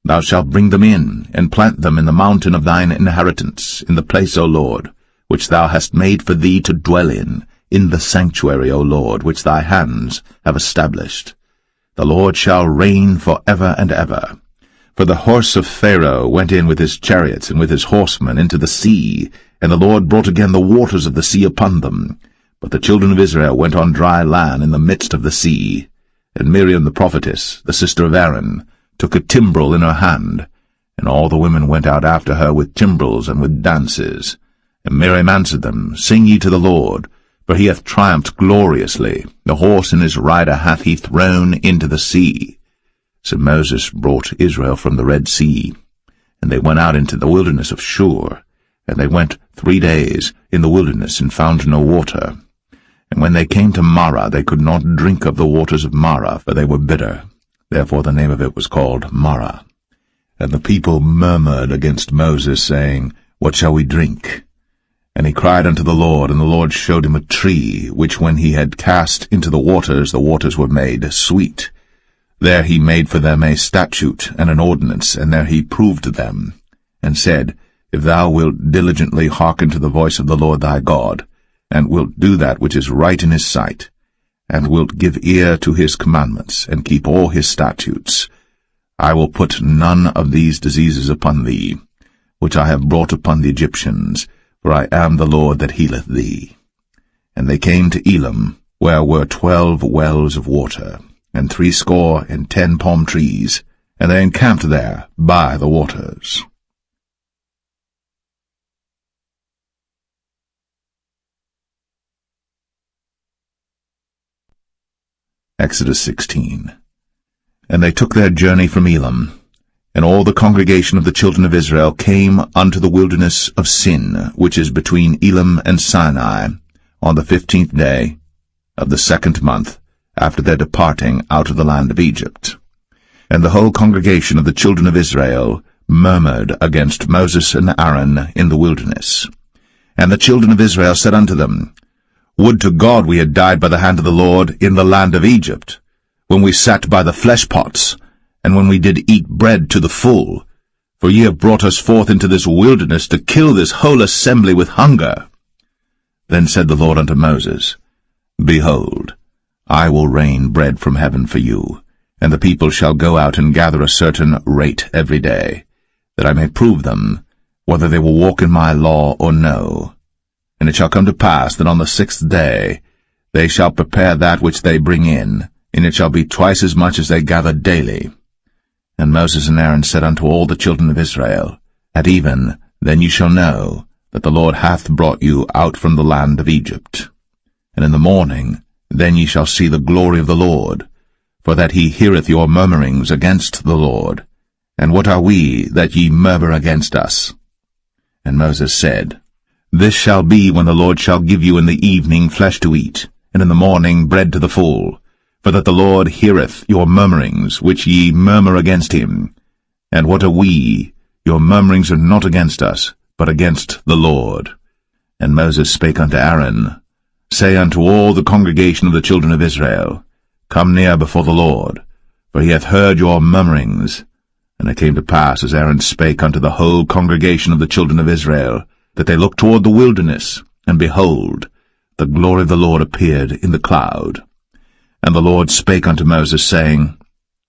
Thou shalt bring them in, and plant them in the mountain of thine inheritance, in the place, O Lord, which thou hast made for thee to dwell in the sanctuary, O Lord, which thy hands have established. The Lord shall reign for ever and ever. For the horse of Pharaoh went in with his chariots and with his horsemen into the sea, and the Lord brought again the waters of the sea upon them. But the children of Israel went on dry land in the midst of the sea. And Miriam the prophetess, the sister of Aaron, took a timbrel in her hand, and all the women went out after her with timbrels and with dances. And Miriam answered them, Sing ye to the Lord, for he hath triumphed gloriously. The horse and his rider hath he thrown into the sea. So Moses brought Israel from the Red Sea, and they went out into the wilderness of Shur. And they went 3 days in the wilderness, and found no water. And when they came to Marah, they could not drink of the waters of Marah, for they were bitter. Therefore the name of it was called Marah. And the people murmured against Moses, saying, What shall we drink? And he cried unto the Lord, and the Lord showed him a tree, which when he had cast into the waters were made sweet. There he made for them a statute and an ordinance, and there he proved them, and said, If thou wilt diligently hearken to the voice of the Lord thy God, and wilt do that which is right in his sight, and wilt give ear to his commandments, and keep all his statutes, I will put none of these diseases upon thee, which I have brought upon the Egyptians, for I am the Lord that healeth thee. And they came to Elim, where were 12 wells of water, and 70 palm trees, and they encamped there by the waters. Exodus 16. And they took their journey from Elim, and all the congregation of the children of Israel came unto the wilderness of Sin, which is between Elim and Sinai, on the 15th day of the 2nd month, after their departing out of the land of Egypt. And the whole congregation of the children of Israel murmured against Moses and Aaron in the wilderness. And the children of Israel said unto them, Would to God we had died by the hand of the Lord in the land of Egypt, when we sat by the flesh pots, and when we did eat bread to the full. For ye have brought us forth into this wilderness to kill this whole assembly with hunger. Then said the Lord unto Moses, Behold, I will rain bread from heaven for you, and the people shall go out and gather a certain rate every day, that I may prove them, whether they will walk in my law or no. And it shall come to pass that on the 6th day they shall prepare that which they bring in, and it shall be twice as much as they gather daily. And Moses and Aaron said unto all the children of Israel, At even then ye shall know that the Lord hath brought you out from the land of Egypt. And in the morning then ye shall see the glory of the Lord, for that he heareth your murmurings against the Lord. And what are we that ye murmur against us? And Moses said, This shall be when the Lord shall give you in the evening flesh to eat, and in the morning bread to the full, for that the Lord heareth your murmurings, which ye murmur against him. And what are we? Your murmurings are not against us, but against the Lord. And Moses spake unto Aaron, Say unto all the congregation of the children of Israel, Come near before the Lord, for he hath heard your murmurings. And it came to pass, as Aaron spake unto the whole congregation of the children of Israel, that they looked toward the wilderness, and behold, the glory of the Lord appeared in the cloud. And the Lord spake unto Moses, saying,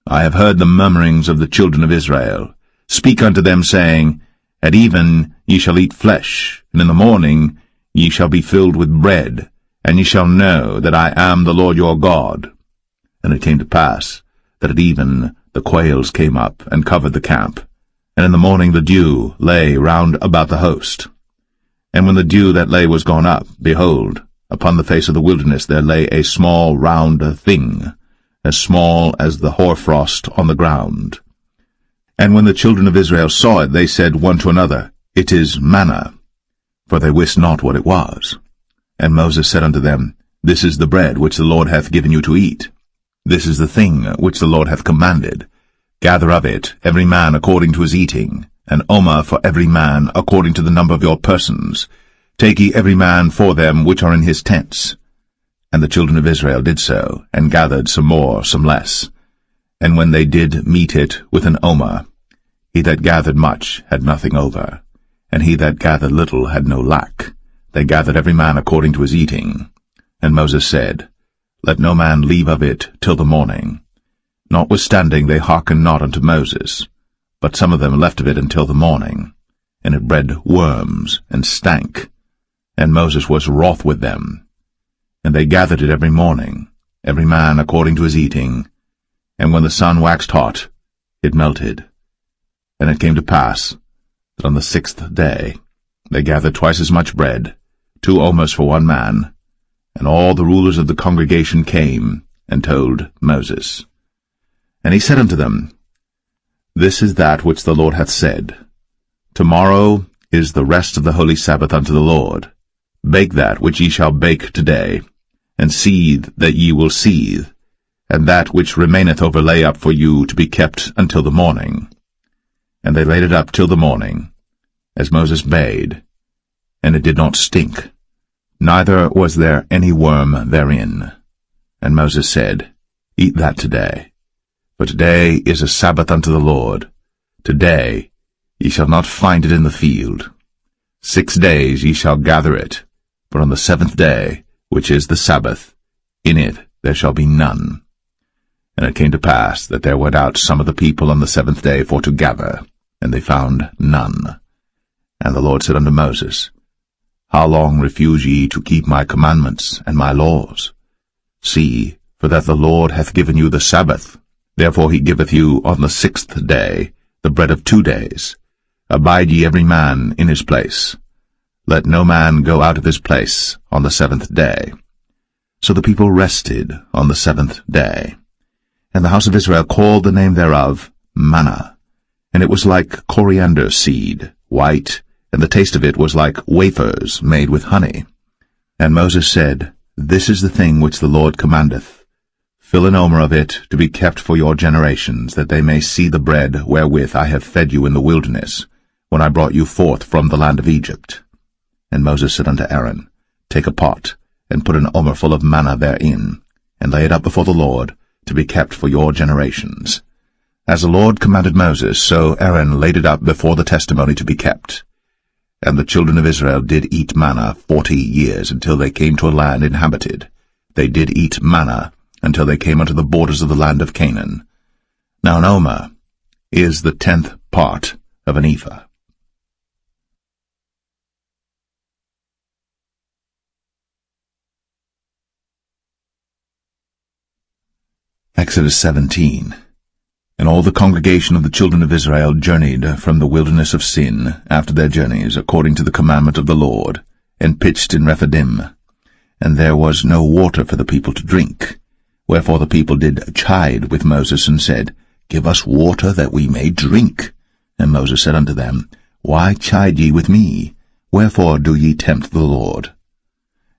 I have heard the murmurings of the children of Israel. Speak unto them, saying, At even ye shall eat flesh, and in the morning ye shall be filled with bread, and ye shall know that I am the Lord your God. And it came to pass, that at even the quails came up, and covered the camp, and in the morning the dew lay round about the host. And when the dew that lay was gone up, behold, upon the face of the wilderness there lay a small round thing, as small as the hoarfrost on the ground. And when the children of Israel saw it, they said one to another, It is manna, for they wist not what it was. And Moses said unto them, This is the bread which the Lord hath given you to eat. This is the thing which the Lord hath commanded. Gather of it, every man according to his eating, an omer for every man, according to the number of your persons. Take ye every man for them which are in his tents. And the children of Israel did so, and gathered some more, some less. And when they did meet it with an omer, he that gathered much had nothing over, and he that gathered little had no lack. They gathered every man according to his eating. And Moses said, Let no man leave of it till the morning. Notwithstanding they hearkened not unto Moses, but some of them left of it until the morning, and it bred worms, and stank. And Moses was wroth with them. And they gathered it every morning, every man according to his eating. And when the sun waxed hot, it melted. And it came to pass that on the 6th day they gathered twice as much bread, 2 omers for one man. And all the rulers of the congregation came and told Moses. And he said unto them, This is that which the Lord hath said. Tomorrow is the rest of the holy Sabbath unto the Lord. Bake that which ye shall bake today, and seethe that ye will seethe, and that which remaineth over lay up for you to be kept until the morning. And they laid it up till the morning, as Moses bade, and it did not stink, neither was there any worm therein. And Moses said, Eat that today. For today is a Sabbath unto the Lord. Today ye shall not find it in the field. 6 days ye shall gather it, but on the 7th day, which is the Sabbath, in it there shall be none. And it came to pass that there went out some of the people on the 7th day for to gather, and they found none. And the Lord said unto Moses, How long refuse ye to keep my commandments and my laws? See, for that the Lord hath given you the Sabbath. Therefore he giveth you on the 6th day the bread of 2 days. Abide ye every man in his place. Let no man go out of his place on the 7th day. So the people rested on the 7th day. And the house of Israel called the name thereof manna. And it was like coriander seed, white, and the taste of it was like wafers made with honey. And Moses said, This is the thing which the Lord commandeth. Fill an omer of it to be kept for your generations, that they may see the bread wherewith I have fed you in the wilderness, when I brought you forth from the land of Egypt. And Moses said unto Aaron, Take a pot, and put an omer full of manna therein, and lay it up before the Lord, to be kept for your generations. As the Lord commanded Moses, so Aaron laid it up before the testimony to be kept. And the children of Israel did eat manna 40 years, until they came to a land inhabited. They did eat manna until they came unto the borders of the land of Canaan. Now an omer is the 10th part of an ephah. Exodus 17. And all the congregation of the children of Israel journeyed from the wilderness of Sin after their journeys, according to the commandment of the Lord, and pitched in Rephidim. And there was no water for the people to drink. Wherefore the people did chide with Moses, and said, Give us water that we may drink. And Moses said unto them, Why chide ye with me? Wherefore do ye tempt the Lord?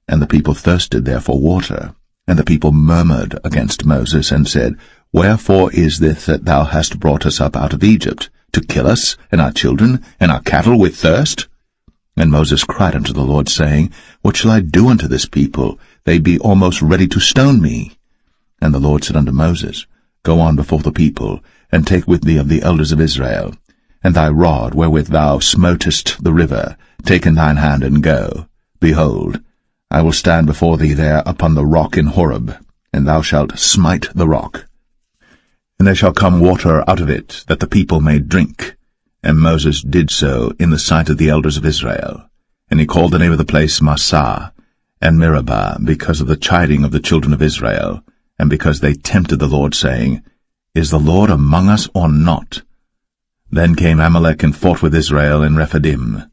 And the people thirsted there for water. And the people murmured against Moses, and said, Wherefore is this that thou hast brought us up out of Egypt, to kill us, and our children, and our cattle with thirst? And Moses cried unto the Lord, saying, What shall I do unto this people? They be almost ready to stone me. And the Lord said unto Moses, Go on before the people, and take with thee of the elders of Israel, and thy rod wherewith thou smotest the river, take in thine hand, and go. Behold, I will stand before thee there upon the rock in Horeb, and thou shalt smite the rock. And there shall come water out of it, that the people may drink. And Moses did so in the sight of the elders of Israel. And he called the name of the place Massah, and Meribah, because of the chiding of the children of Israel, and because they tempted the Lord, saying, Is the Lord among us or not? Then came Amalek and fought with Israel in Rephidim.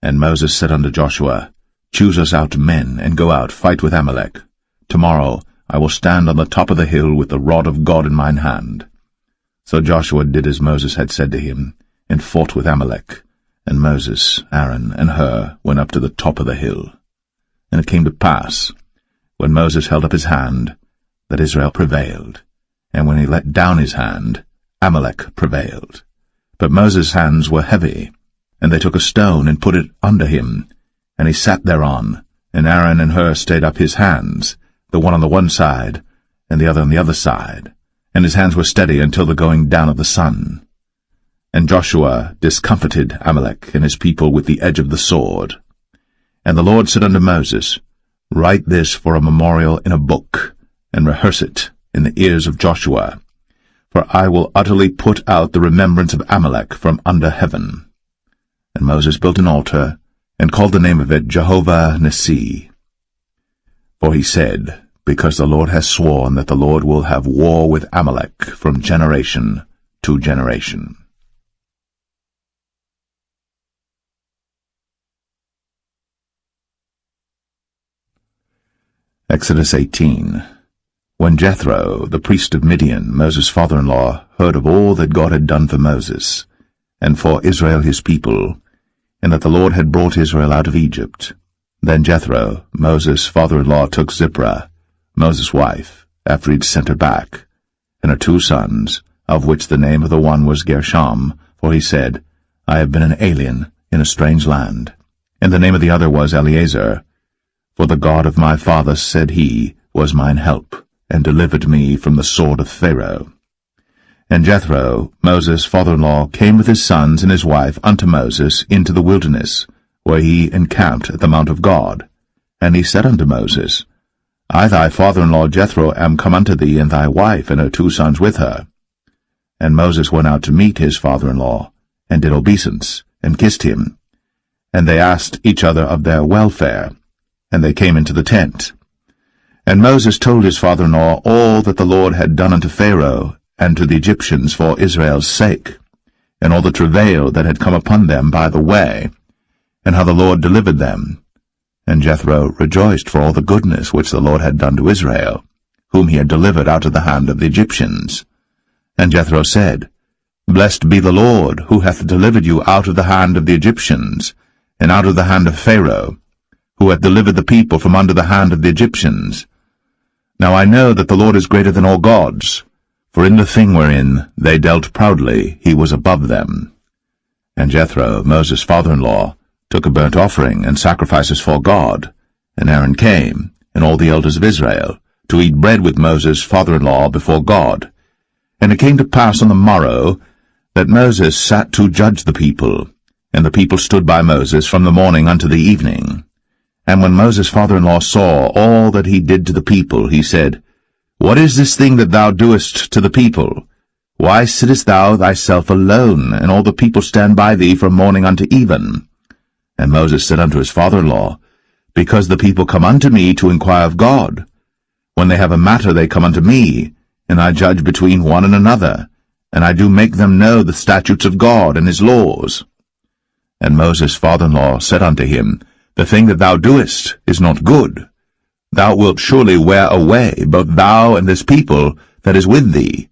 And Moses said unto Joshua, Choose us out men, and go out, fight with Amalek. Tomorrow I will stand on the top of the hill with the rod of God in mine hand. So Joshua did as Moses had said to him, and fought with Amalek. And Moses, Aaron, and Hur went up to the top of the hill. And it came to pass, when Moses held up his hand, that Israel prevailed, and when he let down his hand, Amalek prevailed. But Moses' hands were heavy, and they took a stone and put it under him, and he sat thereon, and Aaron and Hur stayed up his hands, the one on the one side, and the other on the other side, and his hands were steady until the going down of the sun. And Joshua discomfited Amalek and his people with the edge of the sword. And the Lord said unto Moses, Write this for a memorial in a book, and rehearse it in the ears of Joshua, for I will utterly put out the remembrance of Amalek from under heaven. And Moses built an altar, and called the name of it Jehovah Nissi. For he said, Because the Lord has sworn that the Lord will have war with Amalek from generation to generation. Exodus 18. When Jethro, the priest of Midian, Moses' father-in-law, heard of all that God had done for Moses, and for Israel his people, and that the Lord had brought Israel out of Egypt, then Jethro, Moses' father-in-law, took Zipporah, Moses' wife, after he had sent her back, and her 2 sons, of which the name of the one was Gershom, for he said, I have been an alien in a strange land. And the name of the other was Eleazar, for the God of my father, said he, was mine help, and delivered me from the sword of Pharaoh. And Jethro, Moses' father-in-law, came with his sons and his wife unto Moses into the wilderness, where he encamped at the mount of God. And he said unto Moses, I thy father-in-law Jethro am come unto thee, and thy wife and her 2 sons with her. And Moses went out to meet his father-in-law, and did obeisance, and kissed him. And they asked each other of their welfare, and they came into the tent. And Moses told his father-in-law all that the Lord had done unto Pharaoh and to the Egyptians for Israel's sake, and all the travail that had come upon them by the way, and how the Lord delivered them. And Jethro rejoiced for all the goodness which the Lord had done to Israel, whom he had delivered out of the hand of the Egyptians. And Jethro said, Blessed be the Lord, who hath delivered you out of the hand of the Egyptians, and out of the hand of Pharaoh, who hath delivered the people from under the hand of the Egyptians. Now I know that the Lord is greater than all gods, for in the thing wherein they dealt proudly he was above them. And Jethro, Moses' father-in-law, took a burnt offering and sacrifices for God, and Aaron came, and all the elders of Israel, to eat bread with Moses' father-in-law before God. And it came to pass on the morrow that Moses sat to judge the people, and the people stood by Moses from the morning unto the evening. And when Moses' father-in-law saw all that he did to the people, he said, What is this thing that thou doest to the people? Why sittest thou thyself alone, and all the people stand by thee from morning unto even? And Moses said unto his father-in-law, Because the people come unto me to inquire of God. When they have a matter they come unto me, and I judge between one and another, and I do make them know the statutes of God and his laws. And Moses' father-in-law said unto him, The thing that thou doest is not good. Thou wilt surely wear away both thou and this people that is with thee.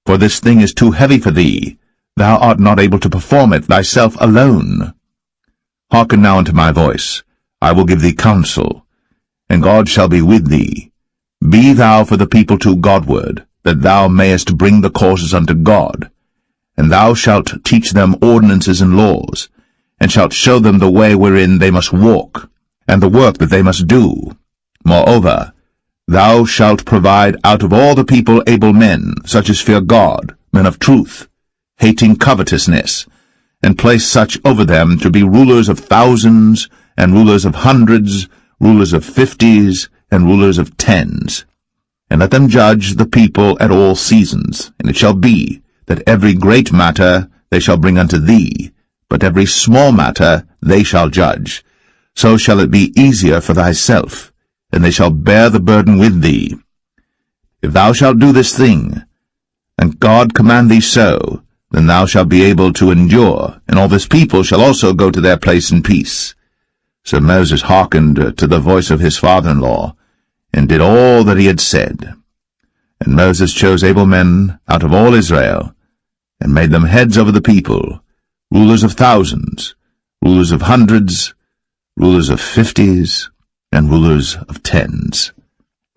For this thing is too heavy for thee. Thou art not able to perform it thyself alone. Hearken now unto my voice. I will give thee counsel, and God shall be with thee. Be thou for the people to Godward, that thou mayest bring the causes unto God. And thou shalt teach them ordinances and laws, and shalt show them the way wherein they must walk, and the work that they must do. Moreover, thou shalt provide out of all the people able men, such as fear God, men of truth, hating covetousness, and place such over them to be rulers of thousands, and rulers of hundreds, rulers of 50s, and rulers of 10s. And let them judge the people at all seasons. And it shall be, that every great matter they shall bring unto thee, but every small matter they shall judge. So shall it be easier for thyself, and they shall bear the burden with thee. If thou shalt do this thing, and God command thee so, then thou shalt be able to endure, and all this people shall also go to their place in peace. So Moses hearkened to the voice of his father-in-law, and did all that he had said. And Moses chose able men out of all Israel, and made them heads over the people, rulers of thousands, rulers of hundreds, rulers of 50s, and rulers of 10s.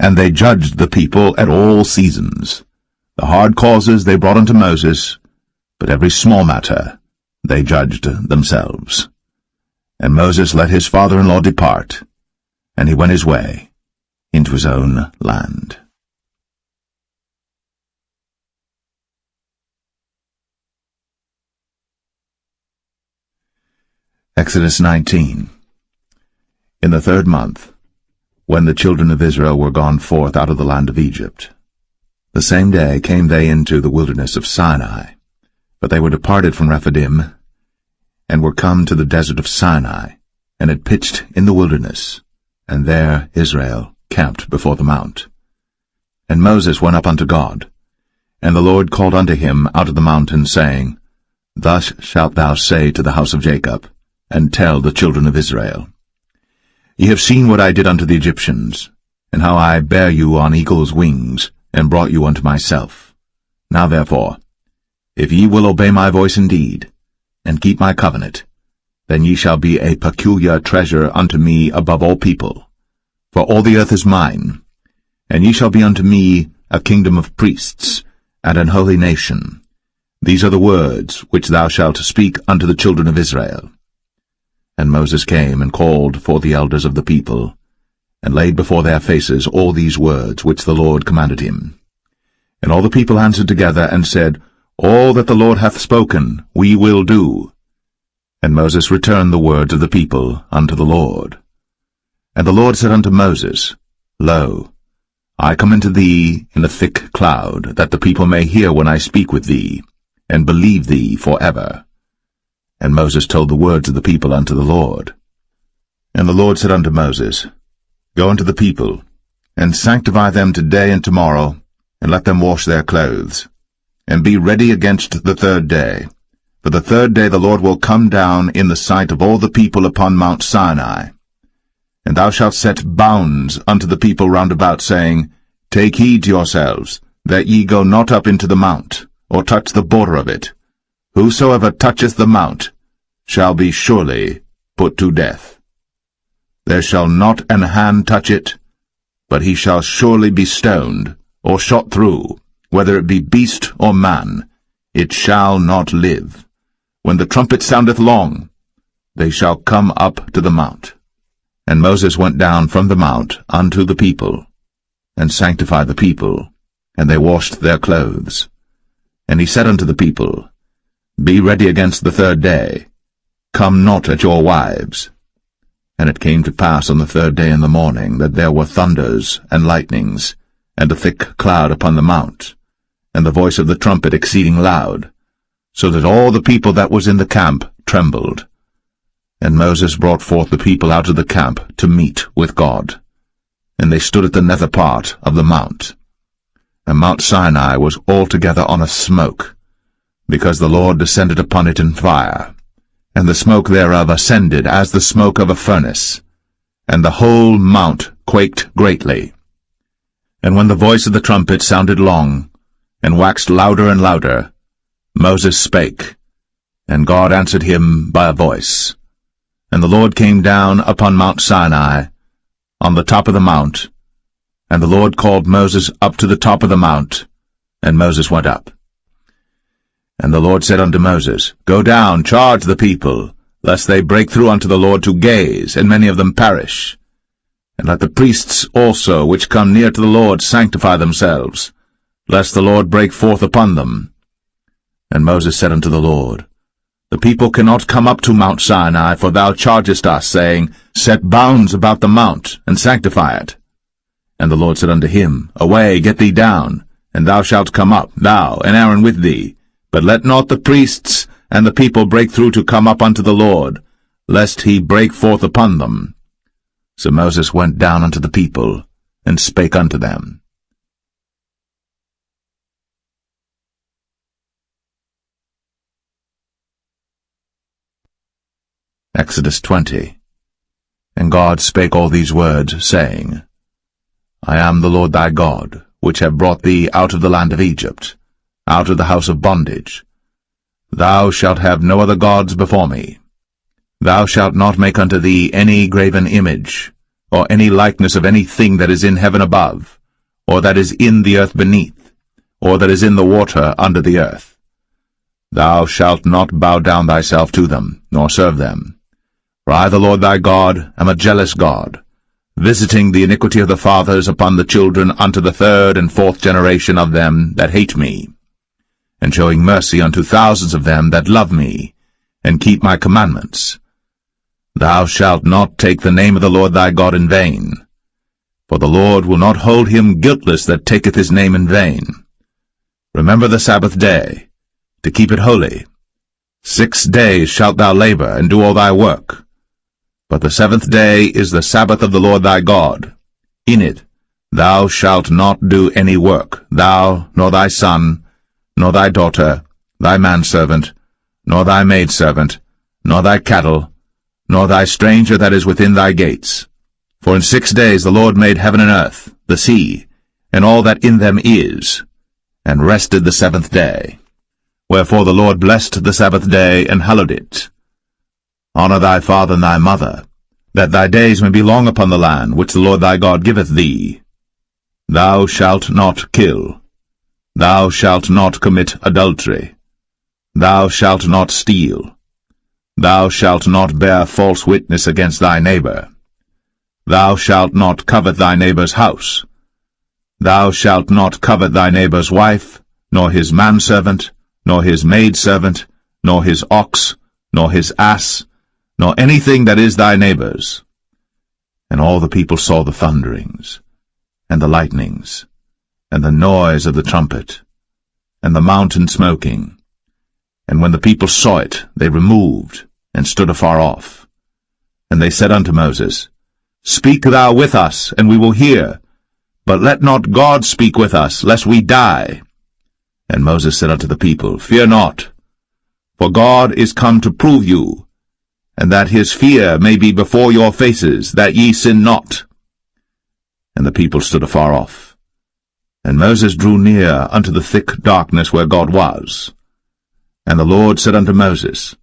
And they judged the people at all seasons. The hard causes they brought unto Moses, but every small matter they judged themselves. And Moses let his father-in-law depart, and he went his way into his own land. Exodus 19. In the 3rd month, when the children of Israel were gone forth out of the land of Egypt, the same day came they into the wilderness of Sinai, but they were departed from Rephidim, and were come to the desert of Sinai, and had pitched in the wilderness, and there Israel camped before the mount. And Moses went up unto God, and the Lord called unto him out of the mountain, saying, Thus shalt thou say to the house of Jacob, and tell the children of Israel, Ye have seen what I did unto the Egyptians, and how I bare you on eagle's wings, and brought you unto myself. Now therefore, if ye will obey my voice indeed, and keep my covenant, then ye shall be a peculiar treasure unto me above all people. For all the earth is mine, and ye shall be unto me a kingdom of priests, and an holy nation. These are the words which thou shalt speak unto the children of Israel. And Moses came and called for the elders of the people, and laid before their faces all these words which the Lord commanded him. And all the people answered together, and said, All that the Lord hath spoken, we will do. And Moses returned the words of the people unto the Lord. And the Lord said unto Moses, Lo, I come unto thee in a thick cloud, that the people may hear when I speak with thee, and believe thee for ever. And Moses told the words of the people unto the Lord. And the Lord said unto Moses, Go unto the people, and sanctify them today and tomorrow, and let them wash their clothes, and be ready against the 3rd day. For the 3rd day the Lord will come down in the sight of all the people upon Mount Sinai. And thou shalt set bounds unto the people round about, saying, Take heed to yourselves, that ye go not up into the mount, or touch the border of it. Whosoever toucheth the mount shall be surely put to death. There shall not an hand touch it, but he shall surely be stoned, or shot through, whether it be beast or man, it shall not live. When the trumpet soundeth long, they shall come up to the mount. And Moses went down from the mount unto the people, and sanctified the people, and they washed their clothes. And he said unto the people, Be ready against the 3rd day, come not at your wives. And it came to pass on the 3rd day in the morning, that there were thunders and lightnings, and a thick cloud upon the mount, and the voice of the trumpet exceeding loud, so that all the people that was in the camp trembled. And Moses brought forth the people out of the camp to meet with God. And they stood at the nether part of the mount. And Mount Sinai was altogether on a smoke, because the Lord descended upon it in fire, and the smoke thereof ascended as the smoke of a furnace, and the whole mount quaked greatly. And when the voice of the trumpet sounded long, and waxed louder and louder, Moses spake, and God answered him by a voice. And the Lord came down upon Mount Sinai, on the top of the mount, and the Lord called Moses up to the top of the mount, and Moses went up. And the Lord said unto Moses, Go down, charge the people, lest they break through unto the Lord to gaze, and many of them perish. And let the priests also which come near to the Lord sanctify themselves, lest the Lord break forth upon them. And Moses said unto the Lord, The people cannot come up to Mount Sinai, for thou chargest us, saying, Set bounds about the mount, and sanctify it. And the Lord said unto him, Away, get thee down, and thou shalt come up, thou and Aaron with thee. But let not the priests and the people break through to come up unto the Lord, lest he break forth upon them. So Moses went down unto the people, and spake unto them. Exodus 20. And God spake all these words, saying, I am the Lord thy God, which have brought thee out of the land of Egypt, out of the house of bondage. Thou shalt have no other gods before me. Thou shalt not make unto thee any graven image, or any likeness of any thing that is in heaven above, or that is in the earth beneath, or that is in the water under the earth. Thou shalt not bow down thyself to them, nor serve them. For I, the Lord thy God, am a jealous God, visiting the iniquity of the fathers upon the children unto the third and fourth generation of them that hate me, and showing mercy unto thousands of them that love me, and keep my commandments. Thou shalt not take the name of the Lord thy God in vain, for the Lord will not hold him guiltless that taketh his name in vain. Remember the Sabbath day, to keep it holy. 6 days shalt thou labor, and do all thy work. But the seventh day is the Sabbath of the Lord thy God. In it thou shalt not do any work, thou, nor thy son, nor thy daughter, thy manservant, nor thy maidservant, nor thy cattle, nor thy stranger that is within thy gates. For in 6 days the Lord made heaven and earth, the sea, and all that in them is, and rested the seventh day. Wherefore the Lord blessed the Sabbath day, and hallowed it. Honor thy father and thy mother, that thy days may be long upon the land which the Lord thy God giveth thee. Thou shalt not kill. Thou shalt not commit adultery. Thou shalt not steal. Thou shalt not bear false witness against thy neighbor. Thou shalt not covet thy neighbor's house. Thou shalt not covet thy neighbor's wife, nor his manservant, nor his maidservant, nor his ox, nor his ass, nor anything that is thy neighbor's. And all the people saw the thunderings, and the lightnings, and the noise of the trumpet, and the mountain smoking. And when the people saw it, they removed, and stood afar off. And they said unto Moses, Speak thou with us, and we will hear. But let not God speak with us, lest we die. And Moses said unto the people, Fear not, for God is come to prove you, and that his fear may be before your faces, that ye sin not. And the people stood afar off. And Moses drew near unto the thick darkness where God was. And the Lord said unto Moses,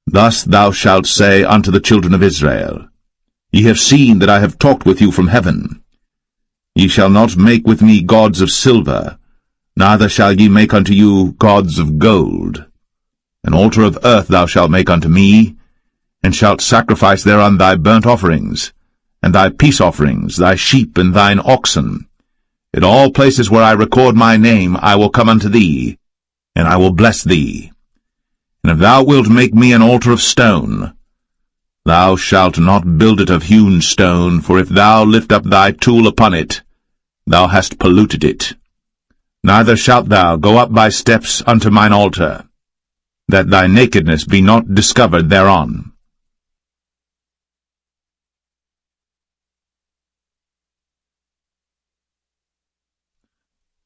Thus thou shalt say unto the children of Israel, Ye have seen that I have talked with you from heaven. Ye shall not make with me gods of silver, neither shall ye make unto you gods of gold. An altar of earth thou shalt make unto me, and shalt sacrifice thereon thy burnt offerings, and thy peace offerings, thy sheep and thine oxen. In all places where I record my name I will come unto thee, and I will bless thee. And if thou wilt make me an altar of stone, thou shalt not build it of hewn stone, for if thou lift up thy tool upon it, thou hast polluted it. Neither shalt thou go up by steps unto mine altar, that thy nakedness be not discovered thereon.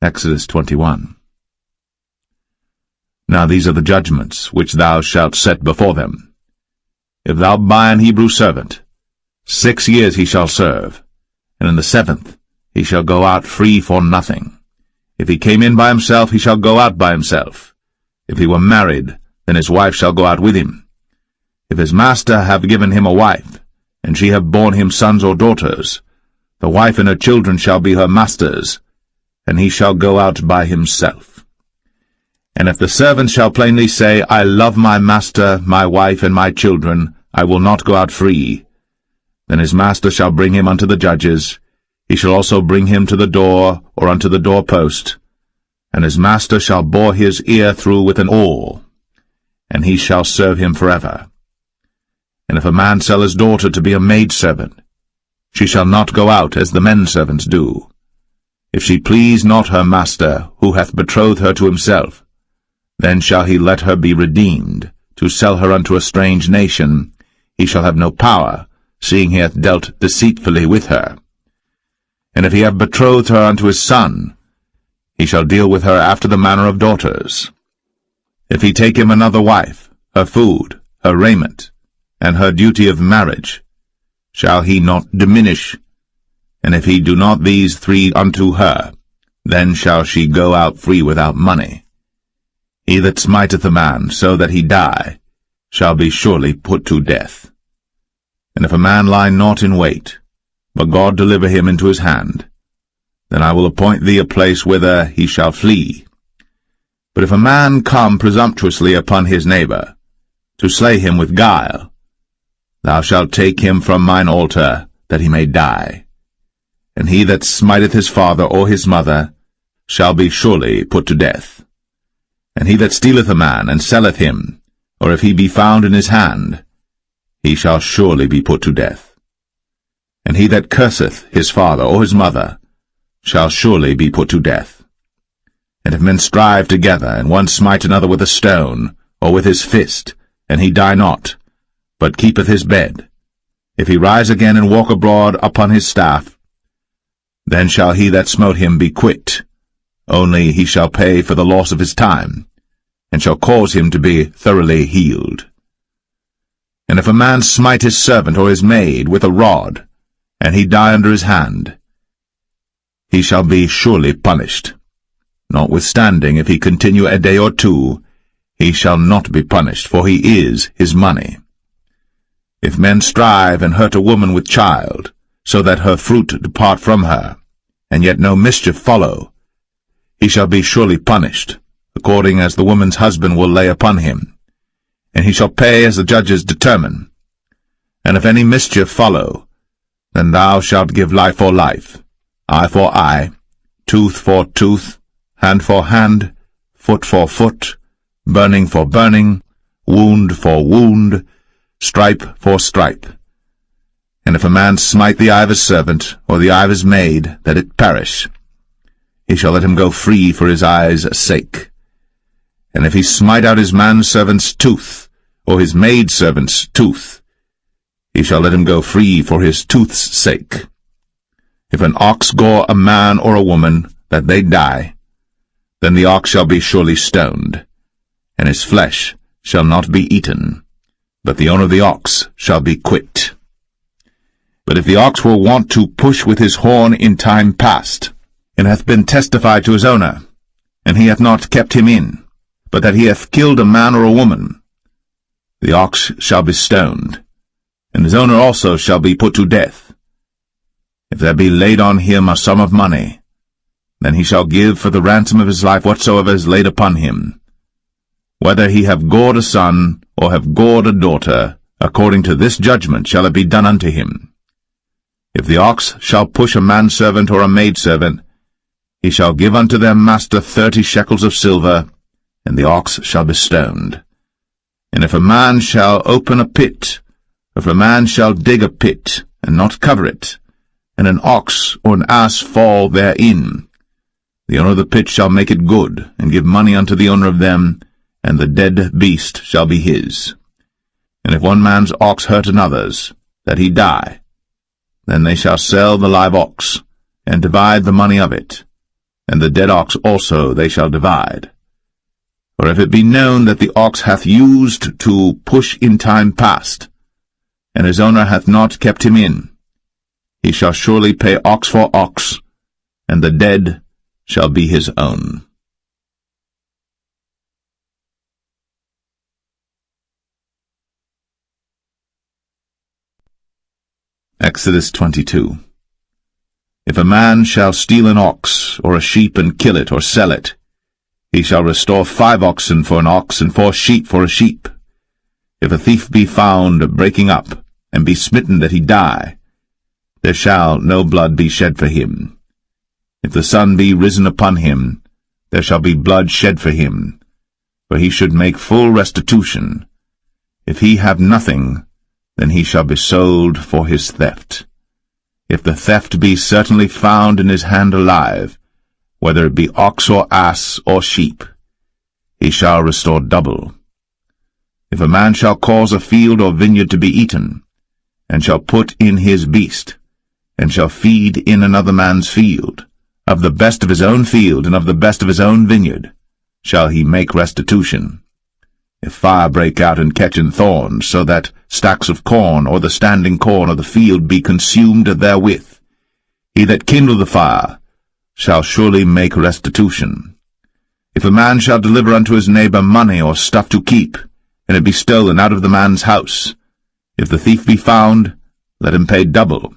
Exodus 21. Now these are the judgments which thou shalt set before them. If thou buy an Hebrew servant, 6 years he shall serve, and in the 7th he shall go out free for nothing. If he came in by himself, he shall go out by himself. If he were married, then his wife shall go out with him. If his master have given him a wife, and she have borne him sons or daughters, the wife and her children shall be her master's, and he shall go out by himself. And if the servant shall plainly say, I love my master, my wife, and my children, I will not go out free, then his master shall bring him unto the judges. He shall also bring him to the door, or unto the doorpost, and his master shall bore his ear through with an awl, and he shall serve him forever. And if a man sell his daughter to be a maidservant, she shall not go out as the men servants do. If she please not her master, who hath betrothed her to himself, then shall he let her be redeemed. To sell her unto a strange nation, he shall have no power, seeing he hath dealt deceitfully with her. And if he have betrothed her unto his son, he shall deal with her after the manner of daughters. If he take him another wife, her food, her raiment, and her duty of marriage, shall he not diminish? And if he do not these 3 unto her, then shall she go out free without money. He that smiteth a man so that he die, shall be surely put to death. And if a man lie not in wait, but God deliver him into his hand, then I will appoint thee a place whither he shall flee. But if a man come presumptuously upon his neighbor, to slay him with guile, thou shalt take him from mine altar, that he may die. And he that smiteth his father or his mother shall be surely put to death. And he that stealeth a man, and selleth him, or if he be found in his hand, he shall surely be put to death. And he that curseth his father or his mother shall surely be put to death. And if men strive together, and one smite another with a stone, or with his fist, and he die not, but keepeth his bed, if he rise again and walk abroad upon his staff, then shall he that smote him be quit, only he shall pay for the loss of his time, and shall cause him to be thoroughly healed. And if a man smite his servant or his maid with a rod, and he die under his hand, he shall be surely punished. Notwithstanding, if he continue a day or two, he shall not be punished, for he is his money. If men strive and hurt a woman with child, so that her fruit depart from her, and yet no mischief follow, he shall be surely punished, according as the woman's husband will lay upon him, and he shall pay as the judges determine. And if any mischief follow, then thou shalt give life for life, eye for eye, tooth for tooth, hand for hand, foot for foot, burning for burning, wound for wound, stripe for stripe. And if a man smite the eye of his servant, or the eye of his maid, that it perish, he shall let him go free for his eye's sake. And if he smite out his manservant's tooth, or his maidservant's tooth, he shall let him go free for his tooth's sake. If an ox gore a man or a woman, that they die, then the ox shall be surely stoned, and his flesh shall not be eaten, but the owner of the ox shall be quit. But if the ox were wont to push with his horn in time past, and hath been testified to his owner, and he hath not kept him in, but that he hath killed a man or a woman, the ox shall be stoned, and his owner also shall be put to death. If there be laid on him a sum of money, then he shall give for the ransom of his life whatsoever is laid upon him, whether he have gored a son, or have gored a daughter, according to this judgment shall it be done unto him. If the ox shall push a manservant or a maidservant, he shall give unto their master 30 shekels of silver, and the ox shall be stoned. And if a man shall open a pit, or if a man shall dig a pit, and not cover it, and an ox or an ass fall therein, the owner of the pit shall make it good, and give money unto the owner of them, and the dead beast shall be his. And if one man's ox hurt another's, that he die, then they shall sell the live ox, and divide the money of it, and the dead ox also they shall divide. For if it be known that the ox hath used to push in time past, and his owner hath not kept him in, he shall surely pay ox for ox, and the dead shall be his own. Exodus 22. If a man shall steal an ox, or a sheep, and kill it, or sell it, he shall restore 5 oxen for an ox, and 4 sheep for a sheep. If a thief be found breaking up, and be smitten that he die, there shall no blood be shed for him. If the sun be risen upon him, there shall be blood shed for him, for he should make full restitution. If he have nothing, then he shall be sold for his theft. If the theft be certainly found in his hand alive, whether it be ox or ass or sheep, he shall restore double. If a man shall cause a field or vineyard to be eaten, and shall put in his beast, and shall feed in another man's field, of the best of his own field and of the best of his own vineyard, shall he make restitution. If fire break out and catch in thorns, so that stacks of corn or the standing corn of the field be consumed therewith, he that kindled the fire shall surely make restitution. If a man shall deliver unto his neighbor money or stuff to keep, and it be stolen out of the man's house, if the thief be found, let him pay double.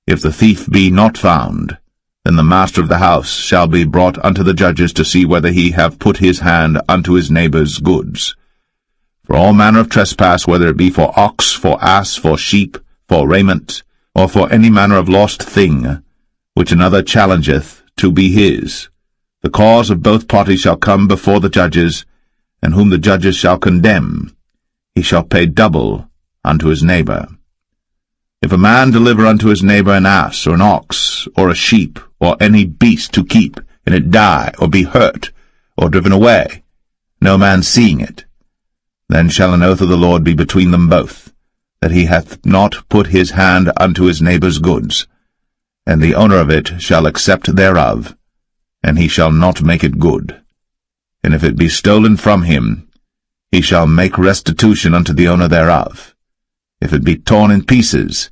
If the thief be not found, then the master of the house shall be brought unto the judges to see whether he have put his hand unto his neighbour's goods. For all manner of trespass, whether it be for ox, for ass, for sheep, for raiment, or for any manner of lost thing, which another challengeth to be his, the cause of both parties shall come before the judges, and whom the judges shall condemn, he shall pay double unto his neighbour. If a man deliver unto his neighbour an ass, or an ox, or a sheep, or any beast to keep, and it die, or be hurt, or driven away, no man seeing it, then shall an oath of the Lord be between them both, that he hath not put his hand unto his neighbour's goods, and the owner of it shall accept thereof, and he shall not make it good. And if it be stolen from him, he shall make restitution unto the owner thereof. If it be torn in pieces,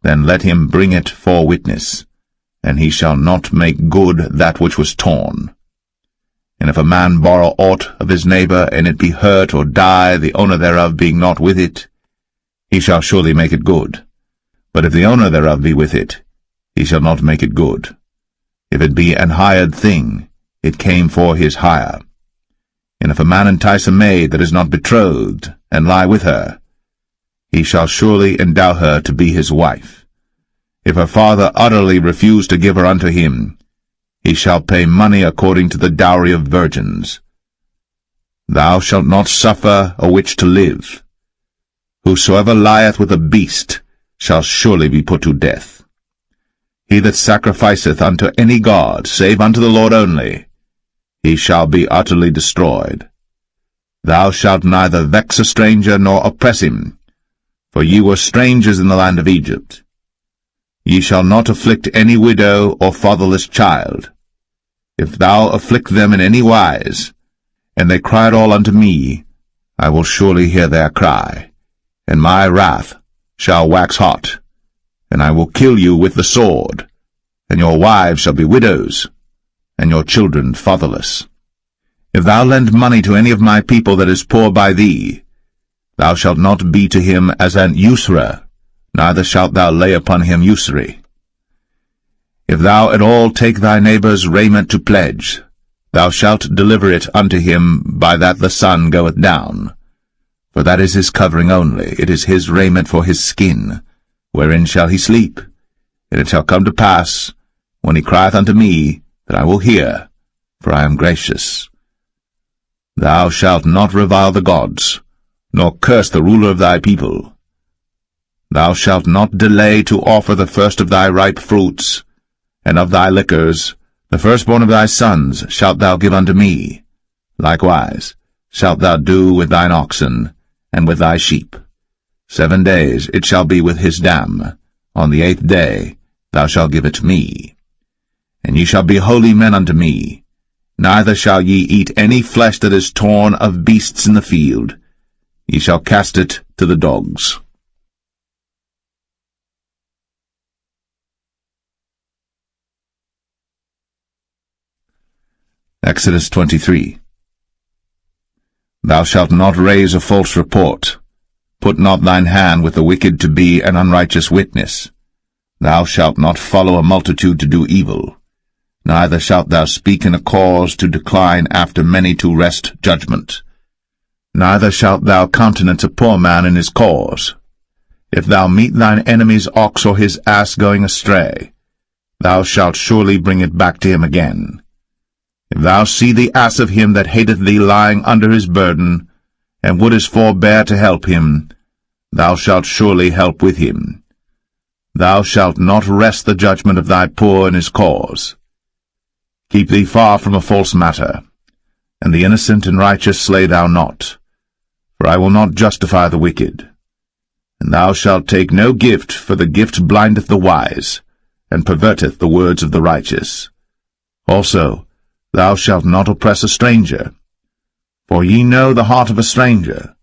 then let him bring it for witness, and he shall not make good that which was torn. And if a man borrow aught of his neighbour, and it be hurt or die, the owner thereof being not with it, he shall surely make it good. But if the owner thereof be with it, he shall not make it good. If it be an hired thing, it came for his hire. And if a man entice a maid that is not betrothed, and lie with her, he shall surely endow her to be his wife. If her father utterly refuse to give her unto him, he shall pay money according to the dowry of virgins. Thou shalt not suffer a witch to live. Whosoever lieth with a beast shall surely be put to death. He that sacrificeth unto any god, save unto the Lord only, he shall be utterly destroyed. Thou shalt neither vex a stranger nor oppress him, for ye were strangers in the land of Egypt. Ye shall not afflict any widow or fatherless child. If thou afflict them in any wise, and they cry at all unto me, I will surely hear their cry, and my wrath shall wax hot, and I will kill you with the sword, and your wives shall be widows, and your children fatherless. If thou lend money to any of my people that is poor by thee, thou shalt not be to him as an usurer, neither shalt thou lay upon him usury. If thou at all take thy neighbour's raiment to pledge, thou shalt deliver it unto him by that the sun goeth down. For that is his covering only, it is his raiment for his skin, wherein shall he sleep. And it shall come to pass, when he crieth unto me, that I will hear, for I am gracious. Thou shalt not revile the gods, nor curse the ruler of thy people. Thou shalt not delay to offer the first of thy ripe fruits, and of thy liquors, the firstborn of thy sons shalt thou give unto me. Likewise shalt thou do with thine oxen, and with thy sheep. 7 days it shall be with his dam. On the 8th day thou shalt give it me. And ye shall be holy men unto me. Neither shall ye eat any flesh that is torn of beasts in the field. Ye shall cast it to the dogs. Exodus 23. Thou shalt not raise a false report. Put not thine hand with the wicked to be an unrighteous witness. Thou shalt not follow a multitude to do evil. Neither shalt thou speak in a cause to decline after many to wrest judgment. Neither shalt thou countenance a poor man in his cause. If thou meet thine enemy's ox or his ass going astray, thou shalt surely bring it back to him again. If thou see the ass of him that hateth thee lying under his burden, and wouldest forbear to help him, thou shalt surely help with him. Thou shalt not wrest the judgment of thy poor in his cause. Keep thee far from a false matter, and the innocent and righteous slay thou not, for I will not justify the wicked. And thou shalt take no gift, for the gift blindeth the wise, and perverteth the words of the righteous. Also, thou shalt not oppress a stranger. For ye know the heart of a stranger,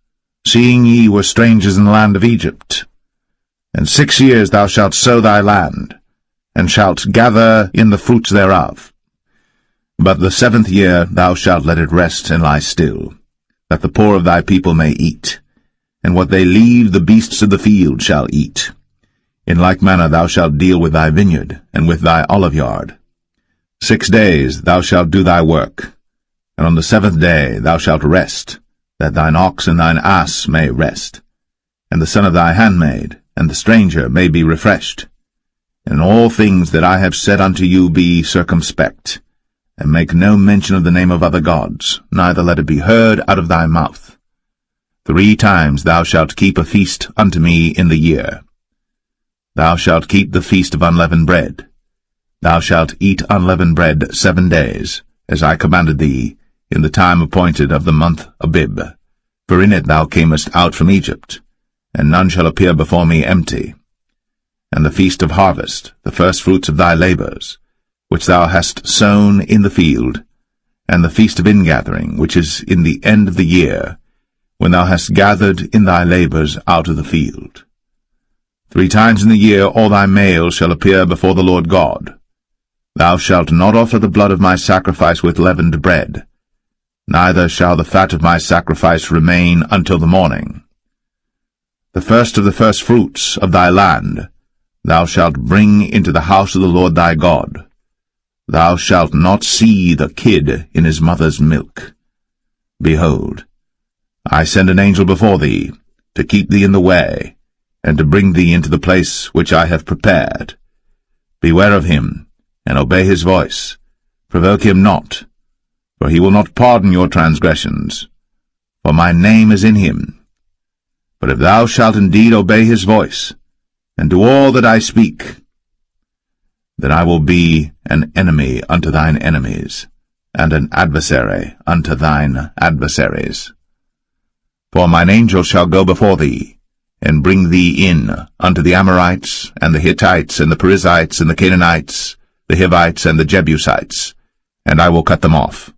seeing ye were strangers in the land of Egypt. And 6 years thou shalt sow thy land, and shalt gather in the fruits thereof. But the 7th year thou shalt let it rest and lie still, that the poor of thy people may eat, and what they leave the beasts of the field shall eat. In like manner thou shalt deal with thy vineyard, and with thy oliveyard. 6 days thou shalt do thy work, and on the 7th day thou shalt rest, that thine ox and thine ass may rest, and the son of thy handmaid, and the stranger may be refreshed. And in all things that I have said unto you be circumspect, and make no mention of the name of other gods, neither let it be heard out of thy mouth. 3 times thou shalt keep a feast unto me in the year. Thou shalt keep the feast of unleavened bread. Thou shalt eat unleavened bread 7 days, as I commanded thee, in the time appointed of the month Abib. For in it thou camest out from Egypt, and none shall appear before me empty. And the feast of harvest, the firstfruits of thy labours, which thou hast sown in the field, and the feast of ingathering, which is in the end of the year, when thou hast gathered in thy labours out of the field. 3 times in the year all thy males shall appear before the Lord God. Thou shalt not offer the blood of my sacrifice with leavened bread, neither shall the fat of my sacrifice remain until the morning. The first of the firstfruits of thy land thou shalt bring into the house of the Lord thy God. Thou shalt not see the kid in his mother's milk. Behold, I send an angel before thee, to keep thee in the way, and to bring thee into the place which I have prepared. Beware of him, and obey his voice. Provoke him not, for he will not pardon your transgressions, for my name is in him. But if thou shalt indeed obey his voice, and do all that I speak, then I will be an enemy unto thine enemies, and an adversary unto thine adversaries. For mine angel shall go before thee, and bring thee in unto the Amorites, and the Hittites, and the Perizzites, and the Canaanites, the Hivites, and the Jebusites, and I will cut them off.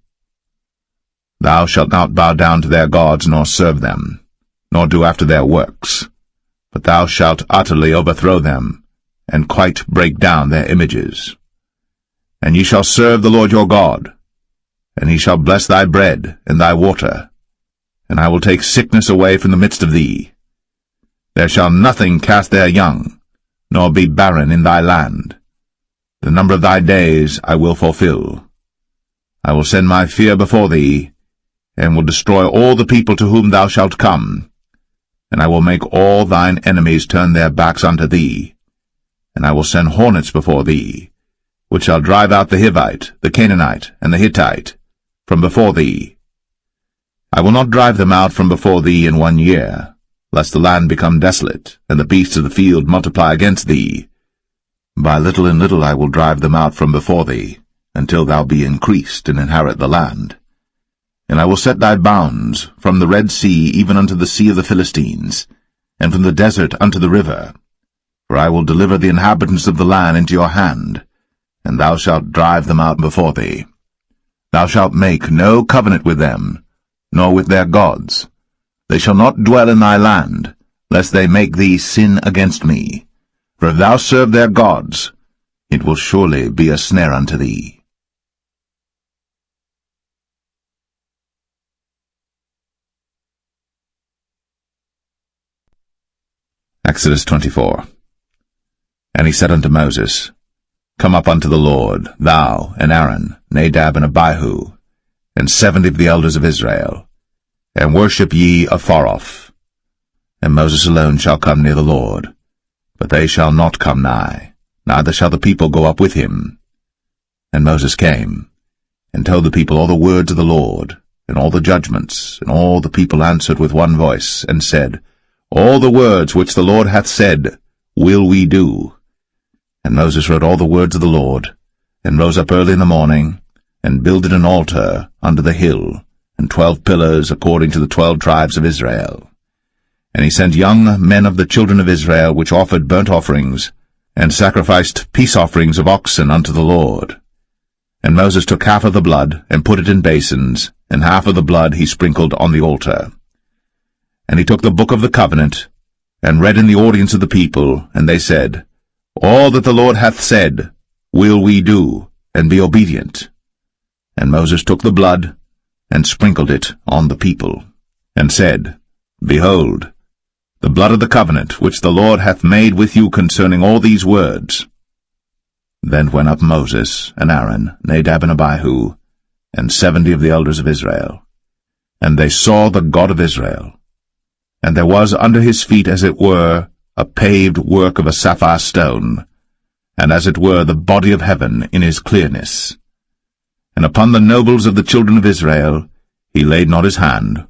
Thou shalt not bow down to their gods, nor serve them, nor do after their works, but thou shalt utterly overthrow them, and quite break down their images. And ye shall serve the Lord your God, and he shall bless thy bread and thy water, and I will take sickness away from the midst of thee. There shall nothing cast their young, nor be barren in thy land. The number of thy days I will fulfill. I will send my fear before thee, and will destroy all the people to whom thou shalt come, and I will make all thine enemies turn their backs unto thee, and I will send hornets before thee, which shall drive out the Hivite, the Canaanite, and the Hittite from before thee. I will not drive them out from before thee in 1 year, lest the land become desolate, and the beasts of the field multiply against thee. By little and little I will drive them out from before thee, until thou be increased and inherit the land. And I will set thy bounds from the Red Sea even unto the sea of the Philistines, and from the desert unto the river. For I will deliver the inhabitants of the land into your hand, and thou shalt drive them out before thee. Thou shalt make no covenant with them, nor with their gods. They shall not dwell in thy land, lest they make thee sin against me. For if thou serve their gods, it will surely be a snare unto thee. Exodus 24. And he said unto Moses, Come up unto the Lord, thou, and Aaron, Nadab, and Abihu, and 70 of the elders of Israel, and worship ye afar off. And Moses alone shall come near the Lord, but they shall not come nigh, neither shall the people go up with him. And Moses came, and told the people all the words of the Lord, and all the judgments, and all the people answered with one voice, and said, All the words which the Lord hath said will we do. And Moses wrote all the words of the Lord, and rose up early in the morning, and builded an altar under the hill, and 12 pillars according to the 12 tribes of Israel. And he sent young men of the children of Israel, which offered burnt offerings, and sacrificed peace offerings of oxen unto the Lord. And Moses took half of the blood, and put it in basins, and half of the blood he sprinkled on the altar. And he took the book of the covenant, and read in the audience of the people, and they said, All that the Lord hath said will we do, and be obedient. And Moses took the blood, and sprinkled it on the people, and said, Behold, the blood of the covenant which the Lord hath made with you concerning all these words. Then went up Moses, and Aaron, Nadab and Abihu, and 70 of the elders of Israel. And they saw the God of Israel. And there was under his feet, as it were, a paved work of a sapphire stone, and as it were the body of heaven in his clearness. And upon the nobles of the children of Israel he laid not his hand.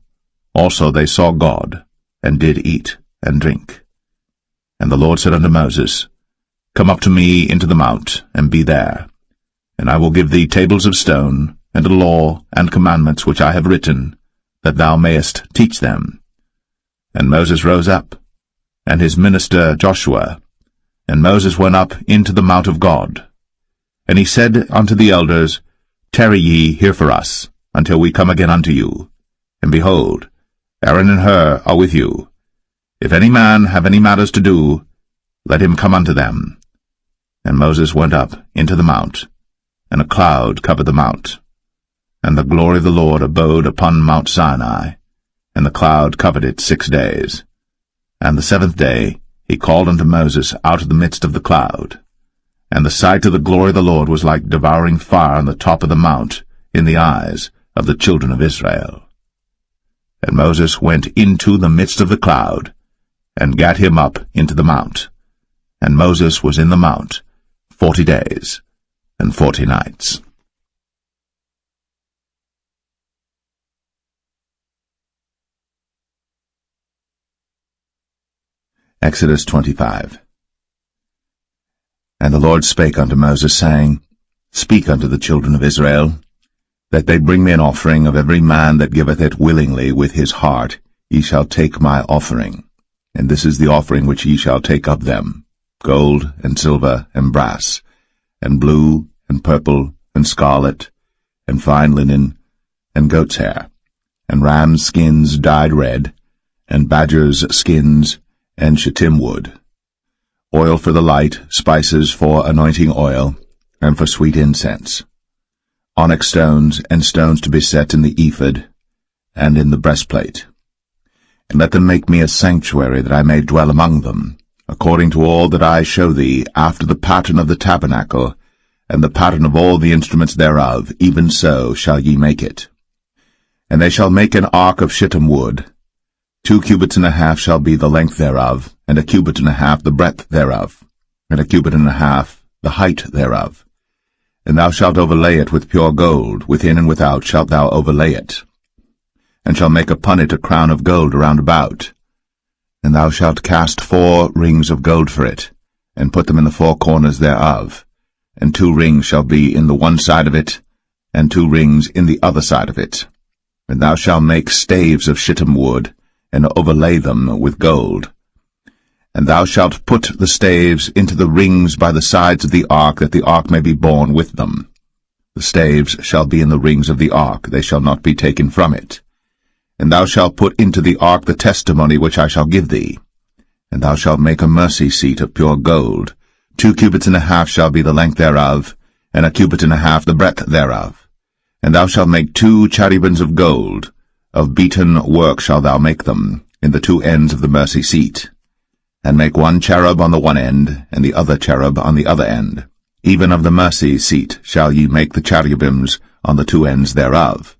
Also they saw God, and did eat and drink. And the Lord said unto Moses, Come up to me into the mount, and be there. And I will give thee tables of stone, and a law and commandments which I have written, that thou mayest teach them. And Moses rose up, and his minister Joshua. And Moses went up into the mount of God. And he said unto the elders, Tarry ye here for us, until we come again unto you. And behold, Aaron and Hur are with you. If any man have any matters to do, let him come unto them. And Moses went up into the mount, and a cloud covered the mount. And the glory of the Lord abode upon Mount Sinai, and the cloud covered it 6 days. And the 7th day he called unto Moses out of the midst of the cloud. And the sight of the glory of the Lord was like devouring fire on the top of the mount in the eyes of the children of Israel. And Moses went into the midst of the cloud, and gat him up into the mount. And Moses was in the mount 40 days and 40 nights. Exodus 25. And the Lord spake unto Moses, saying, Speak unto the children of Israel, that they bring me an offering of every man that giveth it willingly with his heart. Ye shall take my offering. And this is the offering which ye shall take of them, gold, and silver, and brass, and blue, and purple, and scarlet, and fine linen, and goat's hair, and rams' skins dyed red, and badgers' skins, and shittim wood, oil for the light, spices for anointing oil, and for sweet incense, onyx stones, and stones to be set in the ephod, and in the breastplate. And let them make me a sanctuary, that I may dwell among them, according to all that I show thee, after the pattern of the tabernacle, and the pattern of all the instruments thereof, even so shall ye make it. And they shall make an ark of shittim wood. 2 cubits and a half shall be the length thereof, and a cubit and a half the breadth thereof, and a cubit and a half the height thereof. And thou shalt overlay it with pure gold, within and without shalt thou overlay it, and shalt make upon it a crown of gold round about. And thou shalt cast 4 rings of gold for it, and put them in the 4 corners thereof, and 2 rings shall be in the one side of it, and 2 rings in the other side of it. And thou shalt make staves of shittim wood, and overlay them with gold. And thou shalt put the staves into the rings by the sides of the ark, that the ark may be borne with them. The staves shall be in the rings of the ark, they shall not be taken from it. And thou shalt put into the ark the testimony which I shall give thee. And thou shalt make a mercy seat of pure gold. 2 cubits and a half shall be the length thereof, and a cubit and a half the breadth thereof. And thou shalt make 2 cherubims of gold. Of beaten work shalt thou make them, in the 2 ends of the mercy seat. And make 1 cherub on the one end, and the other cherub on the other end. Even of the mercy seat shall ye make the cherubims on the 2 ends thereof.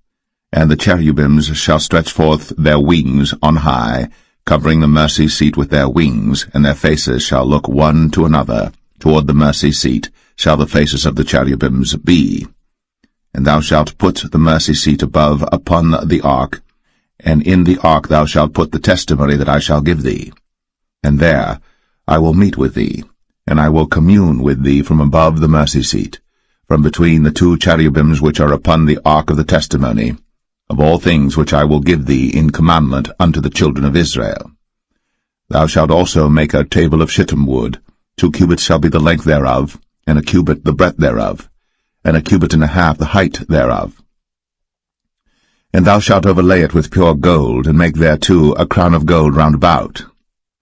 And the cherubims shall stretch forth their wings on high, covering the mercy seat with their wings, and their faces shall look one to another. Toward the mercy seat shall the faces of the cherubims be. And thou shalt put the mercy seat above upon the ark, and in the ark thou shalt put the testimony that I shall give thee. And there I will meet with thee, and I will commune with thee from above the mercy seat, from between the 2 cherubims which are upon the ark of the testimony, of all things which I will give thee in commandment unto the children of Israel. Thou shalt also make a table of shittim wood. 2 cubits shall be the length thereof, and a cubit the breadth thereof, and a cubit and a half the height thereof. And thou shalt overlay it with pure gold, and make thereto a crown of gold round about.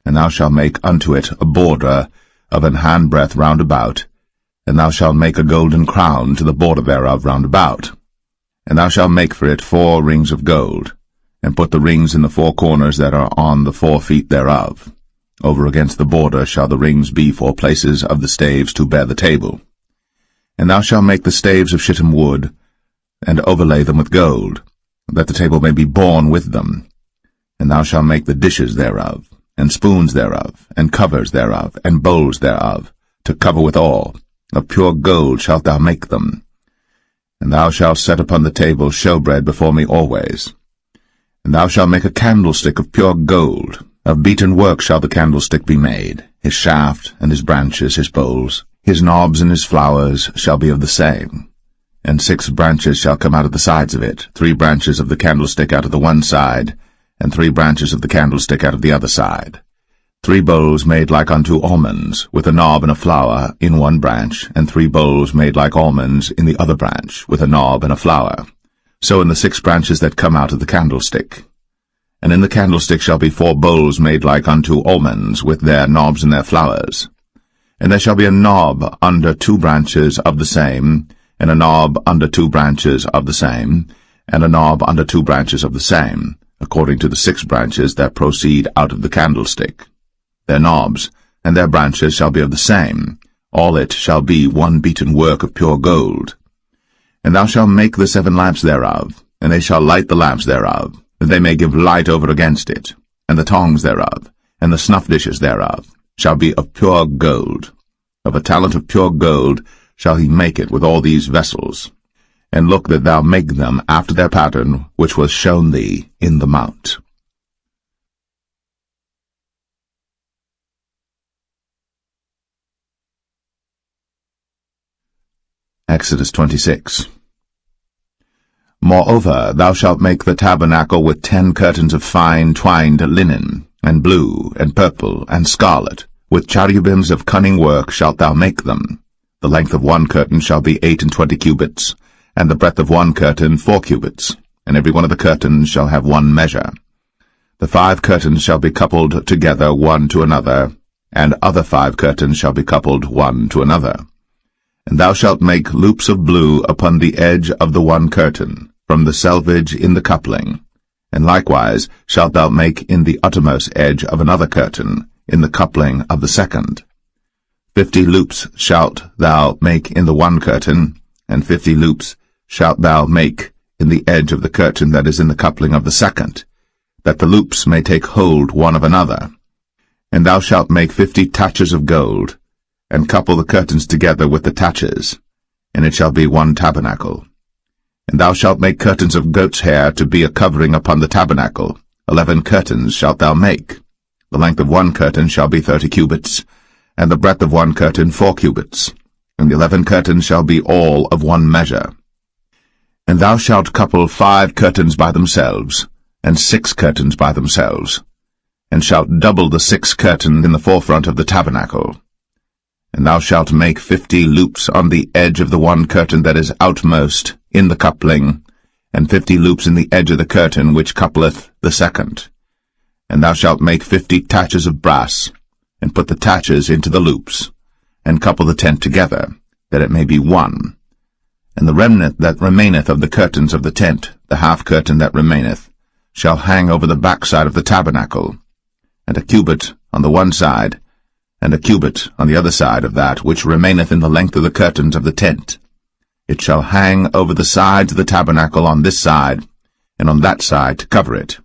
And thou shalt make unto it a border of an handbreadth round about, and thou shalt make a golden crown to the border thereof round about. And thou shalt make for it 4 rings of gold, and put the rings in the 4 corners that are on the 4 feet thereof. Over against the border shall the rings be for places of the staves to bear the table. And thou shalt make the staves of shittim wood, and overlay them with gold, that the table may be borne with them. And thou shalt make the dishes thereof, and spoons thereof, and covers thereof, and bowls thereof, to cover withal. Of pure gold shalt thou make them. And thou shalt set upon the table showbread before me always. And thou shalt make a candlestick of pure gold. Of beaten work shall the candlestick be made. His shaft, and his branches, his bowls, his knobs and his flowers shall be of the same. And 6 branches shall come out of the sides of it, 3 branches of the candlestick out of the one side, and 3 branches of the candlestick out of the other side. 3 bowls made like unto almonds, with a knob and a flower in one branch, and 3 bowls made like almonds in the other branch, with a knob and a flower. So in the 6 branches that come out of the candlestick. And in the candlestick shall be 4 bowls made like unto almonds, with their knobs and their flowers. And there shall be a knob under 2 branches of the same, and a knob under 2 branches of the same, and a knob under 2 branches of the same, according to the 6 branches that proceed out of the candlestick. Their knobs and their branches shall be of the same. All it shall be one beaten work of pure gold. And thou shalt make the 7 lamps thereof, and they shall light the lamps thereof, that they may give light over against it. And the tongs thereof, and the snuff dishes thereof, shall be of pure gold. Of a talent of pure gold shall he make it with all these vessels. And look that thou make them after their pattern, which was shown thee in the mount. Exodus 26. Moreover, thou shalt make the tabernacle with 10 curtains of fine twined linen, and blue, and purple, and scarlet. With cherubims of cunning work shalt thou make them. The length of one curtain shall be 28 cubits, and the breadth of one curtain 4 cubits, and every one of the curtains shall have one measure. The 5 curtains shall be coupled together one to another, and other 5 curtains shall be coupled one to another. And thou shalt make loops of blue upon the edge of the one curtain, from the selvage in the coupling. And likewise shalt thou make in the uttermost edge of another curtain, in the coupling of the second. 50 loops shalt thou make in the one curtain, and 50 loops shalt thou make in the edge of the curtain that is in the coupling of the second, that the loops may take hold one of another. And thou shalt make 50 taches of gold, and couple the curtains together with the taches, and it shall be one tabernacle. And thou shalt make curtains of goat's hair to be a covering upon the tabernacle. 11 curtains shalt thou make. The length of one curtain shall be 30 cubits, and the breadth of one curtain 4 cubits, and the 11 curtains shall be all of one measure. And thou shalt couple 5 curtains by themselves, and 6 curtains by themselves, and shalt double the 6 curtains in the forefront of the tabernacle. And thou shalt make 50 loops on the edge of the one curtain that is outmost in the coupling, and 50 loops in the edge of the curtain which coupleth the second. And thou shalt make 50 taches of brass, and put the taches into the loops, and couple the tent together, that it may be one. And the remnant that remaineth of the curtains of the tent, the half curtain that remaineth, shall hang over the backside of the tabernacle, and a cubit on the one side, and a cubit on the other side of that which remaineth in the length of the curtains of the tent. It shall hang over the sides of the tabernacle on this side, and on that side to cover it.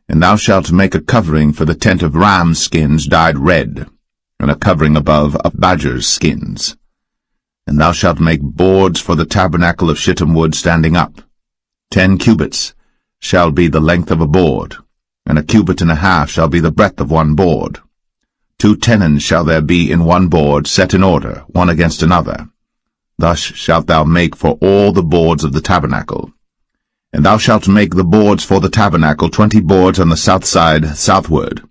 And thou shalt make a covering for the tent of ram's skins dyed red, and a covering above of badger's skins. And thou shalt make boards for the tabernacle of shittim wood standing up. 10 cubits shall be the length of a board, and a cubit and a half shall be the breadth of one board. 2 tenons shall there be in one board, set in order, one against another. Thus shalt thou make for all the boards of the tabernacle. And thou shalt make the boards for the tabernacle 20 boards on the south side southward.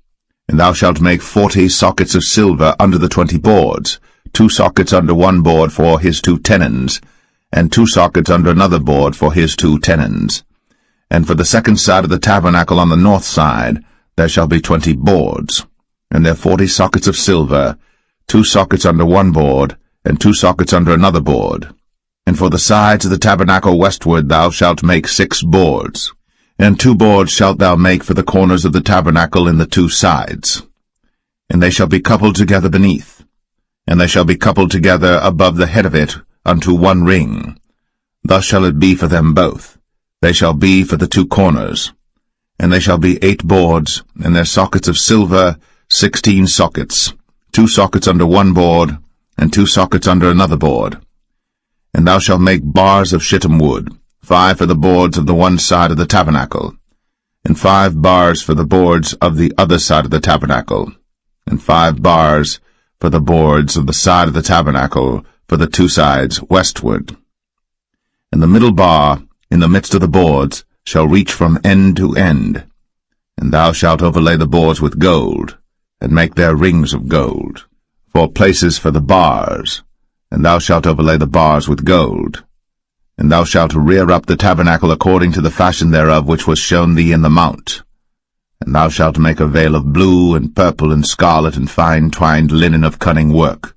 And thou shalt make 40 sockets of silver under the 20 boards, 2 sockets under one board for his 2 tenons, and 2 sockets under another board for his 2 tenons. And for the second side of the tabernacle on the north side there shall be 20 boards, and there 40 sockets of silver, 2 sockets under one board, and 2 sockets under another board. And for the sides of the tabernacle westward thou shalt make 6 boards, and 2 boards shalt thou make for the corners of the tabernacle in the 2 sides. And they shall be coupled together beneath. and they shall be coupled together above the head of it unto one ring. Thus shall it be for them both. They shall be for the 2 corners. And they shall be 8 boards, and their sockets of silver 16 sockets, 2 sockets under one board, and 2 sockets under another board. And thou shalt make bars of shittim wood, 5 for the boards of the one side of the tabernacle, and 5 bars for the boards of the other side of the tabernacle, and 5 bars for the boards of the side of the tabernacle for the 2 sides westward. And the middle bar in the midst of the boards shall reach from end to end. And thou shalt overlay the boards with gold, and make their rings of gold, for places for the bars, and thou shalt overlay the bars with gold. And thou shalt rear up the tabernacle according to the fashion thereof which was shown thee in the mount. And thou shalt make a veil of blue and purple and scarlet and fine twined linen of cunning work.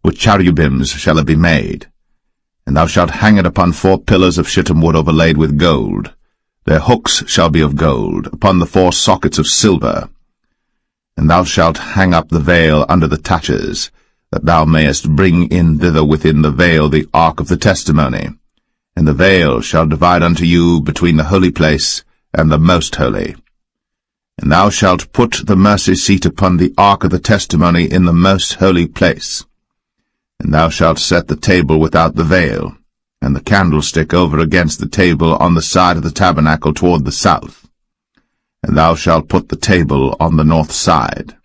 With cherubims shall it be made. And thou shalt hang it upon 4 pillars of shittim wood overlaid with gold. Their hooks shall be of gold, upon the 4 sockets of silver. And thou shalt hang up the veil under the taches, that thou mayest bring in thither within the veil the ark of the testimony. And the veil shall divide unto you between the holy place and the most holy. And thou shalt put the mercy seat upon the ark of the testimony in the most holy place. And thou shalt set the table without the veil, and the candlestick over against the table on the side of the tabernacle toward the south. And thou shalt put the table on the north side.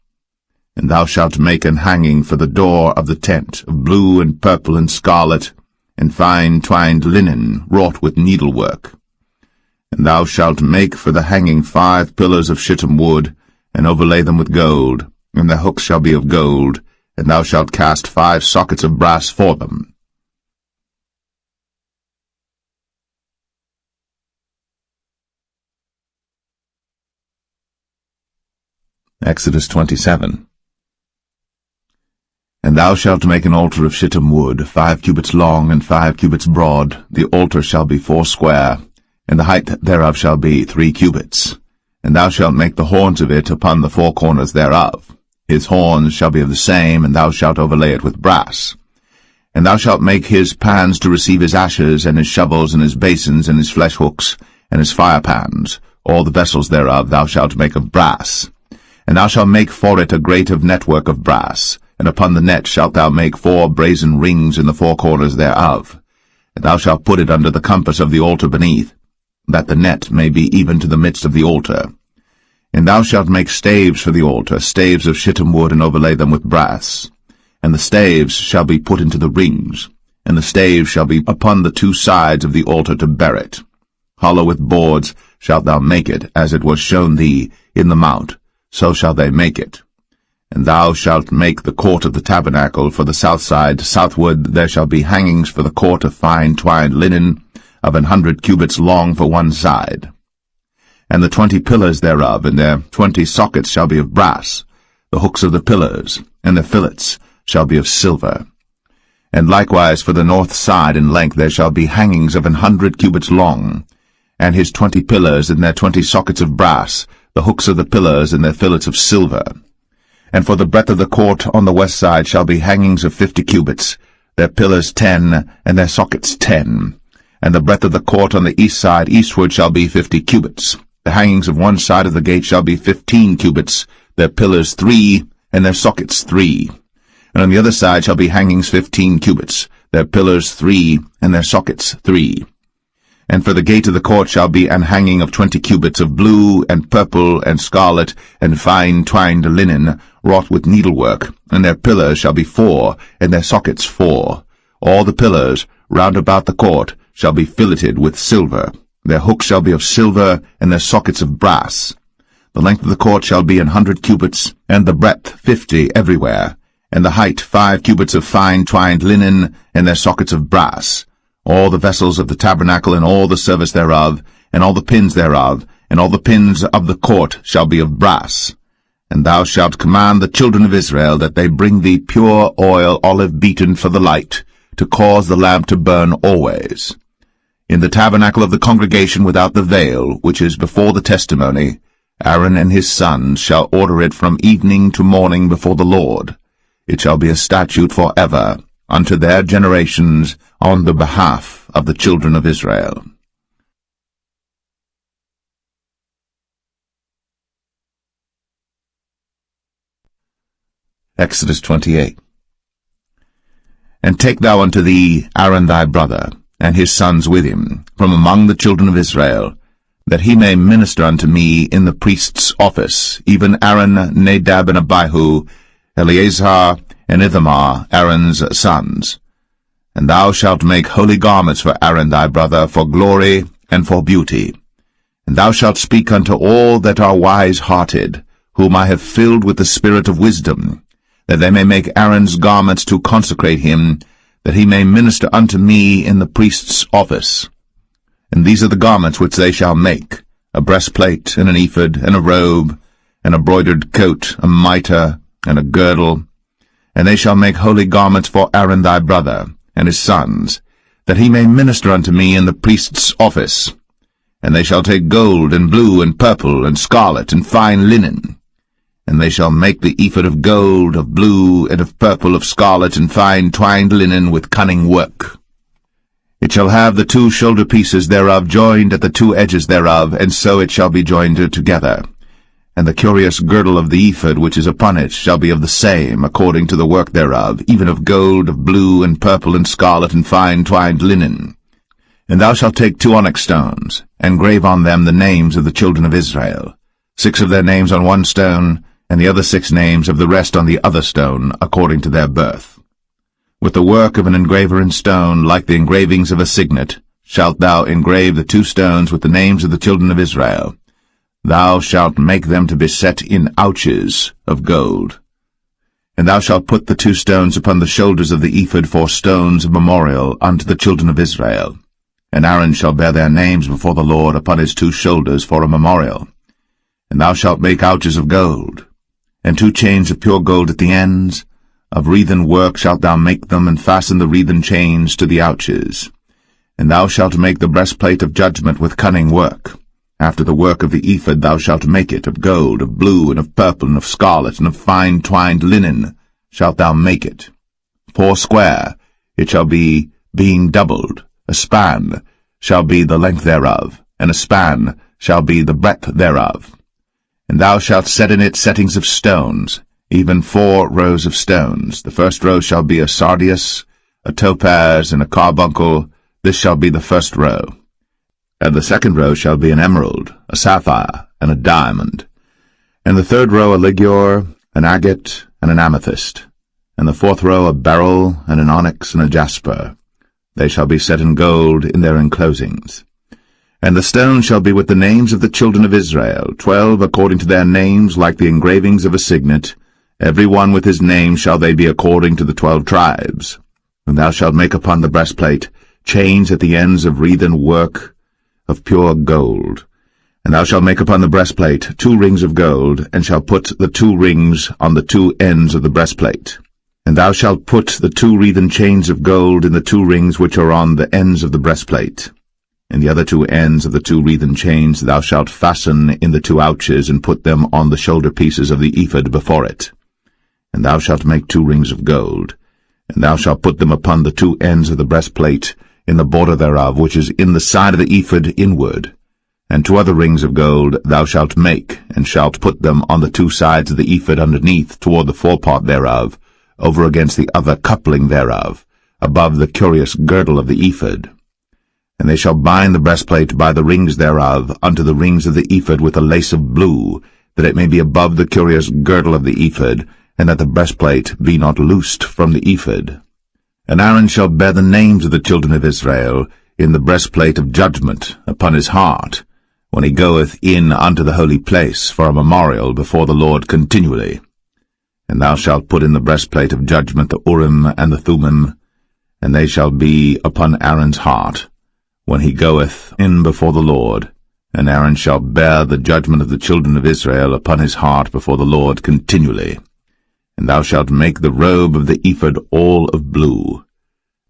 And thou shalt make an hanging for the door of the tent, of blue and purple and scarlet, and fine twined linen wrought with needlework. And thou shalt make for the hanging 5 pillars of shittim wood, and overlay them with gold, and the hooks shall be of gold, and thou shalt cast 5 sockets of brass for them. Exodus 27. And thou shalt make an altar of shittim wood, 5 cubits long and 5 cubits broad. The altar shall be 4 square, and the height thereof shall be 3 cubits. And thou shalt make the horns of it upon the 4 corners thereof. His horns shall be of the same, and thou shalt overlay it with brass. And thou shalt make his pans to receive his ashes, and his shovels, and his basins, and his flesh hooks, and his fire pans. All the vessels thereof thou shalt make of brass. And thou shalt make for it a grate of network of brass, and upon the net shalt thou make 4 brazen rings in the 4 corners thereof. And thou shalt put it under the compass of the altar beneath, that the net may be even to the midst of the altar. And thou shalt make staves for the altar, staves of shittim wood, and overlay them with brass. And the staves shall be put into the rings, and the staves shall be upon the 2 sides of the altar to bear it. Hollow with boards shalt thou make it, as it was shown thee in the mount, so shall they make it. And thou shalt make the court of the tabernacle for the south side. Southward there shall be hangings for the court of fine twined linen, of 100 cubits long for one side. And the 20 pillars thereof, and their 20 sockets shall be of brass. The hooks of the pillars, and their fillets, shall be of silver. And likewise for the north side in length there shall be hangings of 100 cubits long, and his 20 pillars, and their 20 sockets of brass, the hooks of the pillars, and their fillets of silver. And for the breadth of the court on the west side shall be hangings of 50 cubits, their pillars 10, and their sockets 10. And the breadth of the court on the east side eastward shall be 50 cubits. The hangings of one side of the gate shall be 15 cubits, their pillars 3, and their sockets 3. And on the other side shall be hangings 15 cubits, their pillars 3, and their sockets 3. And for the gate of the court shall be an hanging of 20 cubits of blue, and purple, and scarlet, and fine twined linen, wrought with needlework, and their pillars shall be 4, and their sockets 4. All the pillars round about the court shall be filleted with silver. Their hooks shall be of silver, and their sockets of brass. The length of the court shall be 100 cubits, and the breadth 50 everywhere, and the height 5 cubits of fine twined linen, and their sockets of brass. All the vessels of the tabernacle, and all the service thereof, and all the pins thereof, and all the pins of the court shall be of brass. And thou shalt command the children of Israel that they bring thee pure oil olive beaten for the light, to cause the lamp to burn always. In the tabernacle of the congregation without the veil, which is before the testimony, Aaron and his sons shall order it from evening to morning before the Lord. it shall be a statute forever unto their generations on the behalf of the children of Israel. Exodus 28. And take thou unto thee Aaron thy brother, and his sons with him, from among the children of Israel, that he may minister unto me in the priest's office, even Aaron, Nadab, and Abihu, Eleazar, and Ithamar, Aaron's sons. And thou shalt make holy garments for Aaron thy brother, for glory and for beauty. And thou shalt speak unto all that are wise-hearted, whom I have filled with the spirit of wisdom, that they may make Aaron's garments to consecrate him, that he may minister unto me in the priest's office. And these are the garments which they shall make, a breastplate, and an ephod, and a robe, and a broidered coat, a mitre, and a girdle. And they shall make holy garments for Aaron thy brother, and his sons, that he may minister unto me in the priest's office. And they shall take gold, and blue, and purple, and scarlet, and fine linen. And they shall make the ephod of gold, of blue, and of purple, of scarlet, and fine twined linen with cunning work. It shall have the 2 shoulder pieces thereof joined at the 2 edges thereof, and so it shall be joined together. And the curious girdle of the ephod which is upon it shall be of the same, according to the work thereof, even of gold, of blue, and purple, and scarlet, and fine twined linen. And thou shalt take 2 onyx stones, and grave on them the names of the children of Israel, 6 of their names on one stone, and the other 6 names of the rest on the other stone, according to their birth. With the work of an engraver in stone, like the engravings of a signet, shalt thou engrave the 2 stones with the names of the children of Israel. Thou shalt make them to be set in ouches of gold. And thou shalt put the 2 stones upon the shoulders of the ephod for stones of memorial unto the children of Israel. And Aaron shall bear their names before the Lord upon his 2 shoulders for a memorial. And thou shalt make ouches of gold, and 2 chains of pure gold at the ends. Of wreathen work shalt thou make them, and fasten the wreathen chains to the ouches. And thou shalt make the breastplate of judgment with cunning work. After the work of the ephod thou shalt make it, of gold, of blue, and of purple, and of scarlet, and of fine twined linen shalt thou make it. 4 square it shall be, being doubled. A span shall be the length thereof, and a span shall be the breadth thereof. And thou shalt set in it settings of stones, even 4 rows of stones. The first row shall be a sardius, a topaz, and a carbuncle. This shall be the first row. And the second row shall be an emerald, a sapphire, and a diamond. And the third row a ligure, an agate, and an amethyst. And the 4th row a beryl, and an onyx, and a jasper. They shall be set in gold in their enclosings. And the stone shall be with the names of the children of Israel, 12 according to their names, like the engravings of a signet. Every one with his name shall they be according to the 12 tribes. And thou shalt make upon the breastplate chains at the ends of wreathen work of pure gold. And thou shalt make upon the breastplate 2 rings of gold, and shalt put the 2 rings on the 2 ends of the breastplate. And thou shalt put the 2 wreathen chains of gold in the 2 rings which are on the ends of the breastplate. And the other 2 ends of the 2 wreathen chains thou shalt fasten in the 2 ouches, and put them on the shoulder pieces of the ephod before it. And thou shalt make 2 rings of gold, and thou shalt put them upon the 2 ends of the breastplate, in the border thereof, which is in the side of the ephod inward. And 2 other rings of gold thou shalt make, and shalt put them on the 2 sides of the ephod underneath, toward the forepart thereof, over against the other coupling thereof, above the curious girdle of the ephod. And they shall bind the breastplate by the rings thereof unto the rings of the ephod with a lace of blue, that it may be above the curious girdle of the ephod, and that the breastplate be not loosed from the ephod. And Aaron shall bear the names of the children of Israel in the breastplate of judgment upon his heart, when he goeth in unto the holy place for a memorial before the Lord continually. And thou shalt put in the breastplate of judgment the Urim and the Thummim, and they shall be upon Aaron's heart, when he goeth in before the Lord. And Aaron shall bear the judgment of the children of Israel upon his heart before the Lord continually. And thou shalt make the robe of the ephod all of blue.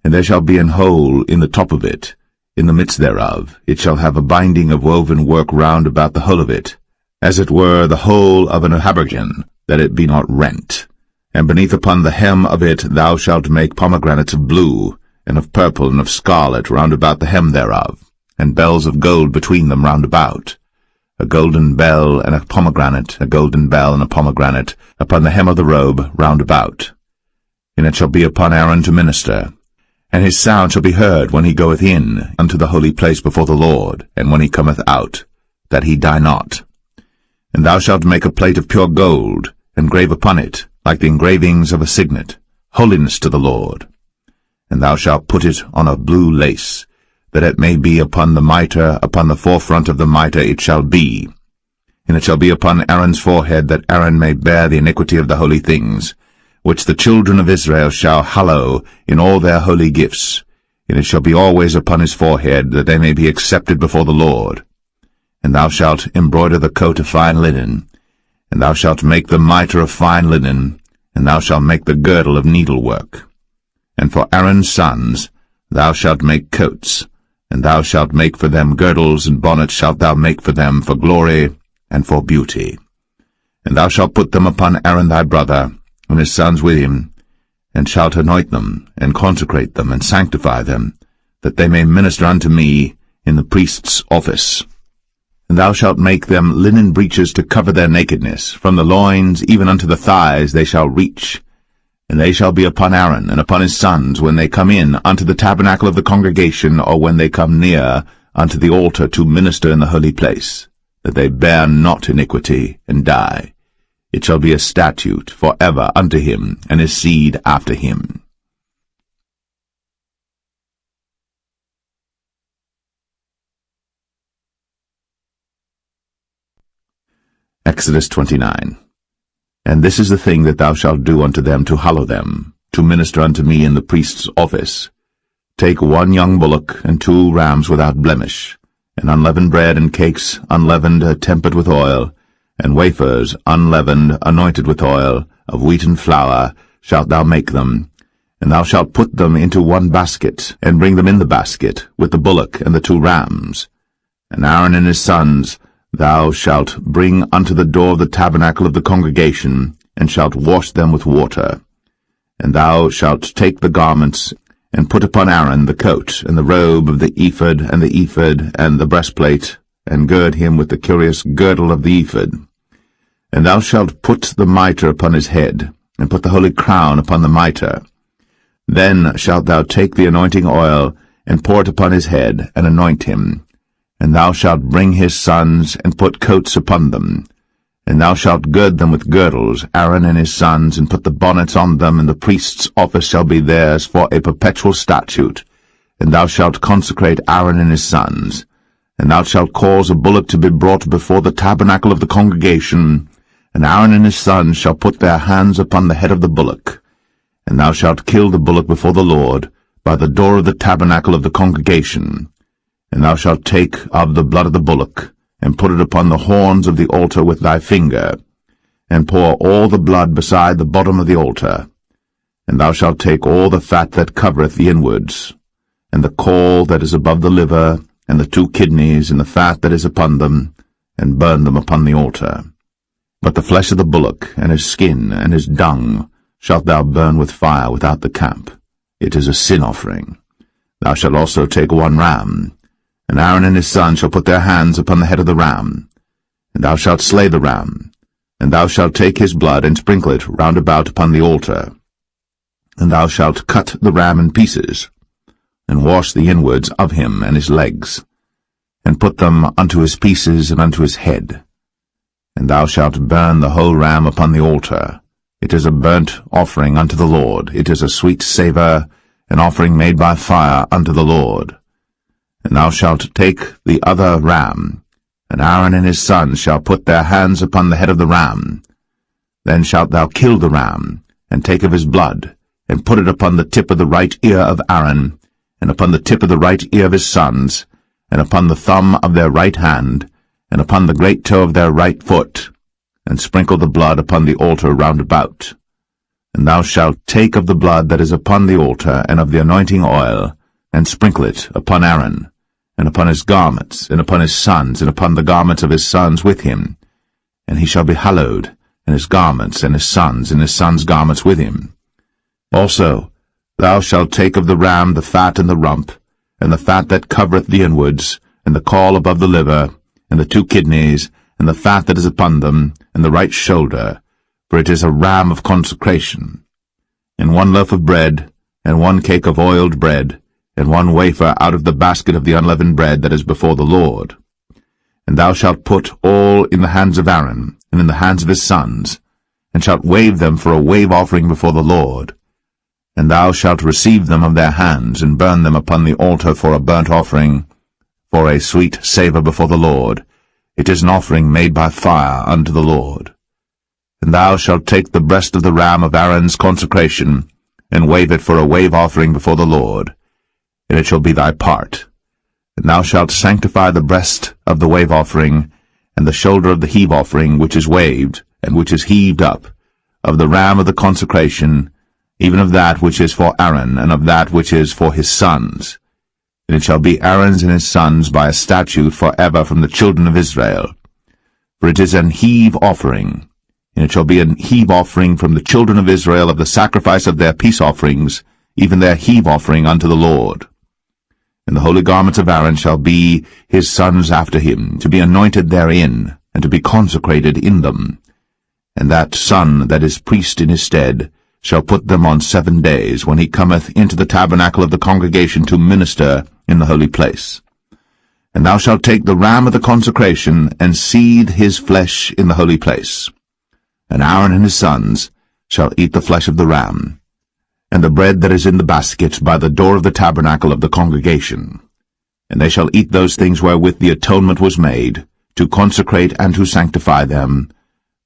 And there shall be an hole in the top of it, in the midst thereof. It shall have a binding of woven work round about the whole of it, as it were the hole of an habergeon, that it be not rent. And beneath upon the hem of it thou shalt make pomegranates of blue, and of purple, and of scarlet round about the hem thereof, and bells of gold between them round about, a golden bell and a pomegranate, a golden bell and a pomegranate, upon the hem of the robe round about. And it shall be upon Aaron to minister, and his sound shall be heard when he goeth in unto the holy place before the Lord, and when he cometh out, that he die not. And thou shalt make a plate of pure gold, and grave upon it, like the engravings of a signet, holiness to the Lord. And thou shalt put it on a blue lace, that it may be upon the mitre, upon the forefront of the mitre it shall be. And it shall be upon Aaron's forehead, that Aaron may bear the iniquity of the holy things, which the children of Israel shall hallow in all their holy gifts. And it shall be always upon his forehead, that they may be accepted before the Lord. And thou shalt embroider the coat of fine linen, and thou shalt make the mitre of fine linen, and thou shalt make the girdle of needlework. And for Aaron's sons thou shalt make coats, and thou shalt make for them girdles, and bonnets shalt thou make for them for glory and for beauty. And thou shalt put them upon Aaron thy brother, and his sons with him, and shalt anoint them, and consecrate them, and sanctify them, that they may minister unto me in the priest's office. And thou shalt make them linen breeches to cover their nakedness, from the loins even unto the thighs they shall reach. And they shall be upon Aaron and upon his sons when they come in unto the tabernacle of the congregation, or when they come near unto the altar to minister in the holy place, that they bear not iniquity and die. It shall be a statute for ever unto him and his seed after him. Exodus 29. And this is the thing that thou shalt do unto them to hallow them, to minister unto me in the priest's office. Take 1 young bullock, and 2 rams without blemish, and unleavened bread and cakes unleavened, tempered with oil, and wafers unleavened, anointed with oil, of wheaten flour shalt thou make them. And thou shalt put them into 1 basket, and bring them in the basket, with the bullock and the 2 rams. And Aaron and his sons thou shalt bring unto the door of the tabernacle of the congregation, and shalt wash them with water. And thou shalt take the garments, and put upon Aaron the coat, and the robe of the ephod, and the ephod, and the breastplate, and gird him with the curious girdle of the ephod. And thou shalt put the mitre upon his head, and put the holy crown upon the mitre. Then shalt thou take the anointing oil, and pour it upon his head, and anoint him. And thou shalt bring his sons, and put coats upon them. And thou shalt gird them with girdles, Aaron and his sons, and put the bonnets on them, and the priest's office shall be theirs for a perpetual statute. And thou shalt consecrate Aaron and his sons. And thou shalt cause a bullock to be brought before the tabernacle of the congregation, and Aaron and his sons shall put their hands upon the head of the bullock. And thou shalt kill the bullock before the Lord, by the door of the tabernacle of the congregation. And thou shalt take of the blood of the bullock, and put it upon the horns of the altar with thy finger, and pour all the blood beside the bottom of the altar. And thou shalt take all the fat that covereth the inwards, and the caul that is above the liver, and the 2 kidneys, and the fat that is upon them, and burn them upon the altar. But the flesh of the bullock, and his skin, and his dung, shalt thou burn with fire without the camp. It is a sin offering. Thou shalt also take 1 ram, and Aaron and his sons shall put their hands upon the head of the ram. And thou shalt slay the ram, and thou shalt take his blood, and sprinkle it round about upon the altar. And thou shalt cut the ram in pieces, and wash the inwards of him and his legs, and put them unto his pieces and unto his head. And thou shalt burn the whole ram upon the altar. It is a burnt offering unto the Lord. It is a sweet savour, an offering made by fire unto the Lord. And thou shalt take the other ram, and Aaron and his sons shall put their hands upon the head of the ram. Then shalt thou kill the ram, and take of his blood, and put it upon the tip of the right ear of Aaron, and upon the tip of the right ear of his sons, and upon the thumb of their right hand, and upon the great toe of their right foot, and sprinkle the blood upon the altar round about. And thou shalt take of the blood that is upon the altar, and of the anointing oil, and sprinkle it upon Aaron, and upon his garments, and upon his sons, and upon the garments of his sons with him. And he shall be hallowed, and his garments, and his sons' garments with him. Also thou shalt take of the ram the fat and the rump, and the fat that covereth the inwards, and the caul above the liver, and the 2 kidneys, and the fat that is upon them, and the right shoulder, for it is a ram of consecration. And 1 loaf of bread, and 1 cake of oiled bread, and 1 wafer out of the basket of the unleavened bread that is before the Lord. And thou shalt put all in the hands of Aaron, and in the hands of his sons, and shalt wave them for a wave offering before the Lord. And thou shalt receive them of their hands, and burn them upon the altar for a burnt offering, for a sweet savour before the Lord. It is an offering made by fire unto the Lord. And thou shalt take the breast of the ram of Aaron's consecration, and wave it for a wave offering before the Lord, and it shall be thy part. And thou shalt sanctify the breast of the wave offering, and the shoulder of the heave offering which is waved, and which is heaved up, of the ram of the consecration, even of that which is for Aaron, and of that which is for his sons. And it shall be Aaron's and his sons by a statute for ever from the children of Israel. For it is an heave offering, and it shall be an heave offering from the children of Israel of the sacrifice of their peace offerings, even their heave offering unto the Lord. And the holy garments of Aaron shall be his sons after him, to be anointed therein, and to be consecrated in them. And that son that is priest in his stead shall put them on 7 days, when he cometh into the tabernacle of the congregation to minister in the holy place. And thou shalt take the ram of the consecration, and seethe his flesh in the holy place. And Aaron and his sons shall eat the flesh of the ram, and the bread that is in the basket by the door of the tabernacle of the congregation. And they shall eat those things wherewith the atonement was made, to consecrate and to sanctify them,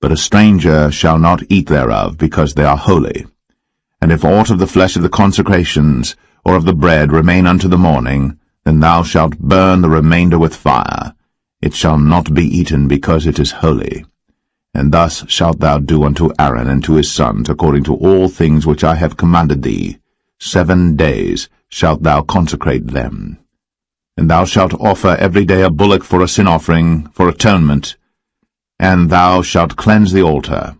but a stranger shall not eat thereof, because they are holy. And if aught of the flesh of the consecrations, or of the bread, remain unto the morning, then thou shalt burn the remainder with fire. It shall not be eaten, because it is holy. And thus shalt thou do unto Aaron and to his sons, according to all things which I have commanded thee. 7 days shalt thou consecrate them. And thou shalt offer every day a bullock for a sin offering, for atonement, and thou shalt cleanse the altar,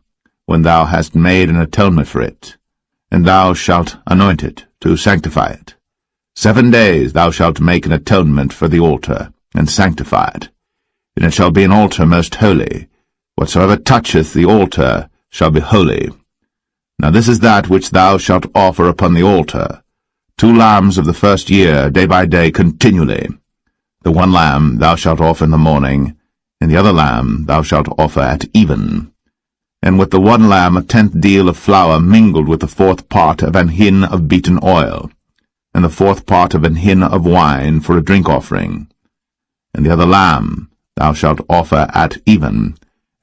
when thou hast made an atonement for it, and thou shalt anoint it, to sanctify it. 7 days thou shalt make an atonement for the altar, and sanctify it. And it shall be an altar most holy. Whatsoever toucheth the altar shall be holy. Now this is that which thou shalt offer upon the altar: 2 lambs of the first year, day by day, continually. The 1 lamb thou shalt offer in the morning, and the other lamb thou shalt offer at even. And with the 1 lamb 1/10 deal of flour mingled with the 4th part of an hin of beaten oil, and the 4th part of an hin of wine for a drink offering. And the other lamb thou shalt offer at even,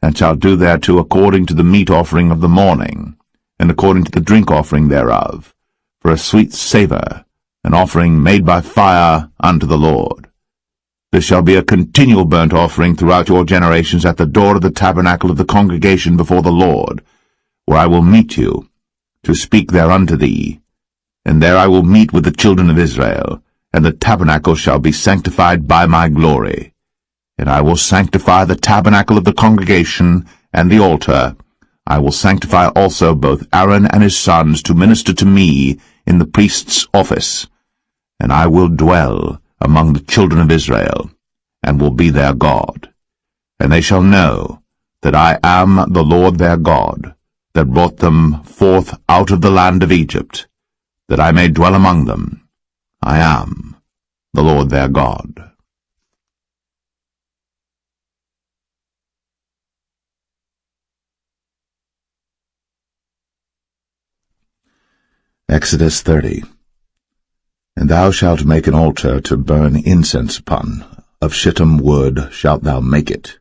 and shalt do thereto according to the meat offering of the morning, and according to the drink offering thereof, for a sweet savour, an offering made by fire unto the Lord. This shall be a continual burnt offering throughout your generations at the door of the tabernacle of the congregation before the Lord, where I will meet you, to speak there unto thee. And there I will meet with the children of Israel, and the tabernacle shall be sanctified by my glory. And I will sanctify the tabernacle of the congregation and the altar. I will sanctify also both Aaron and his sons to minister to me in the priest's office. And I will dwell among the children of Israel, and will be their God. And they shall know that I am the Lord their God, that brought them forth out of the land of Egypt, that I may dwell among them. I am the Lord their God. Exodus 30. And thou shalt make an altar to burn incense upon. Of shittim wood shalt thou make it.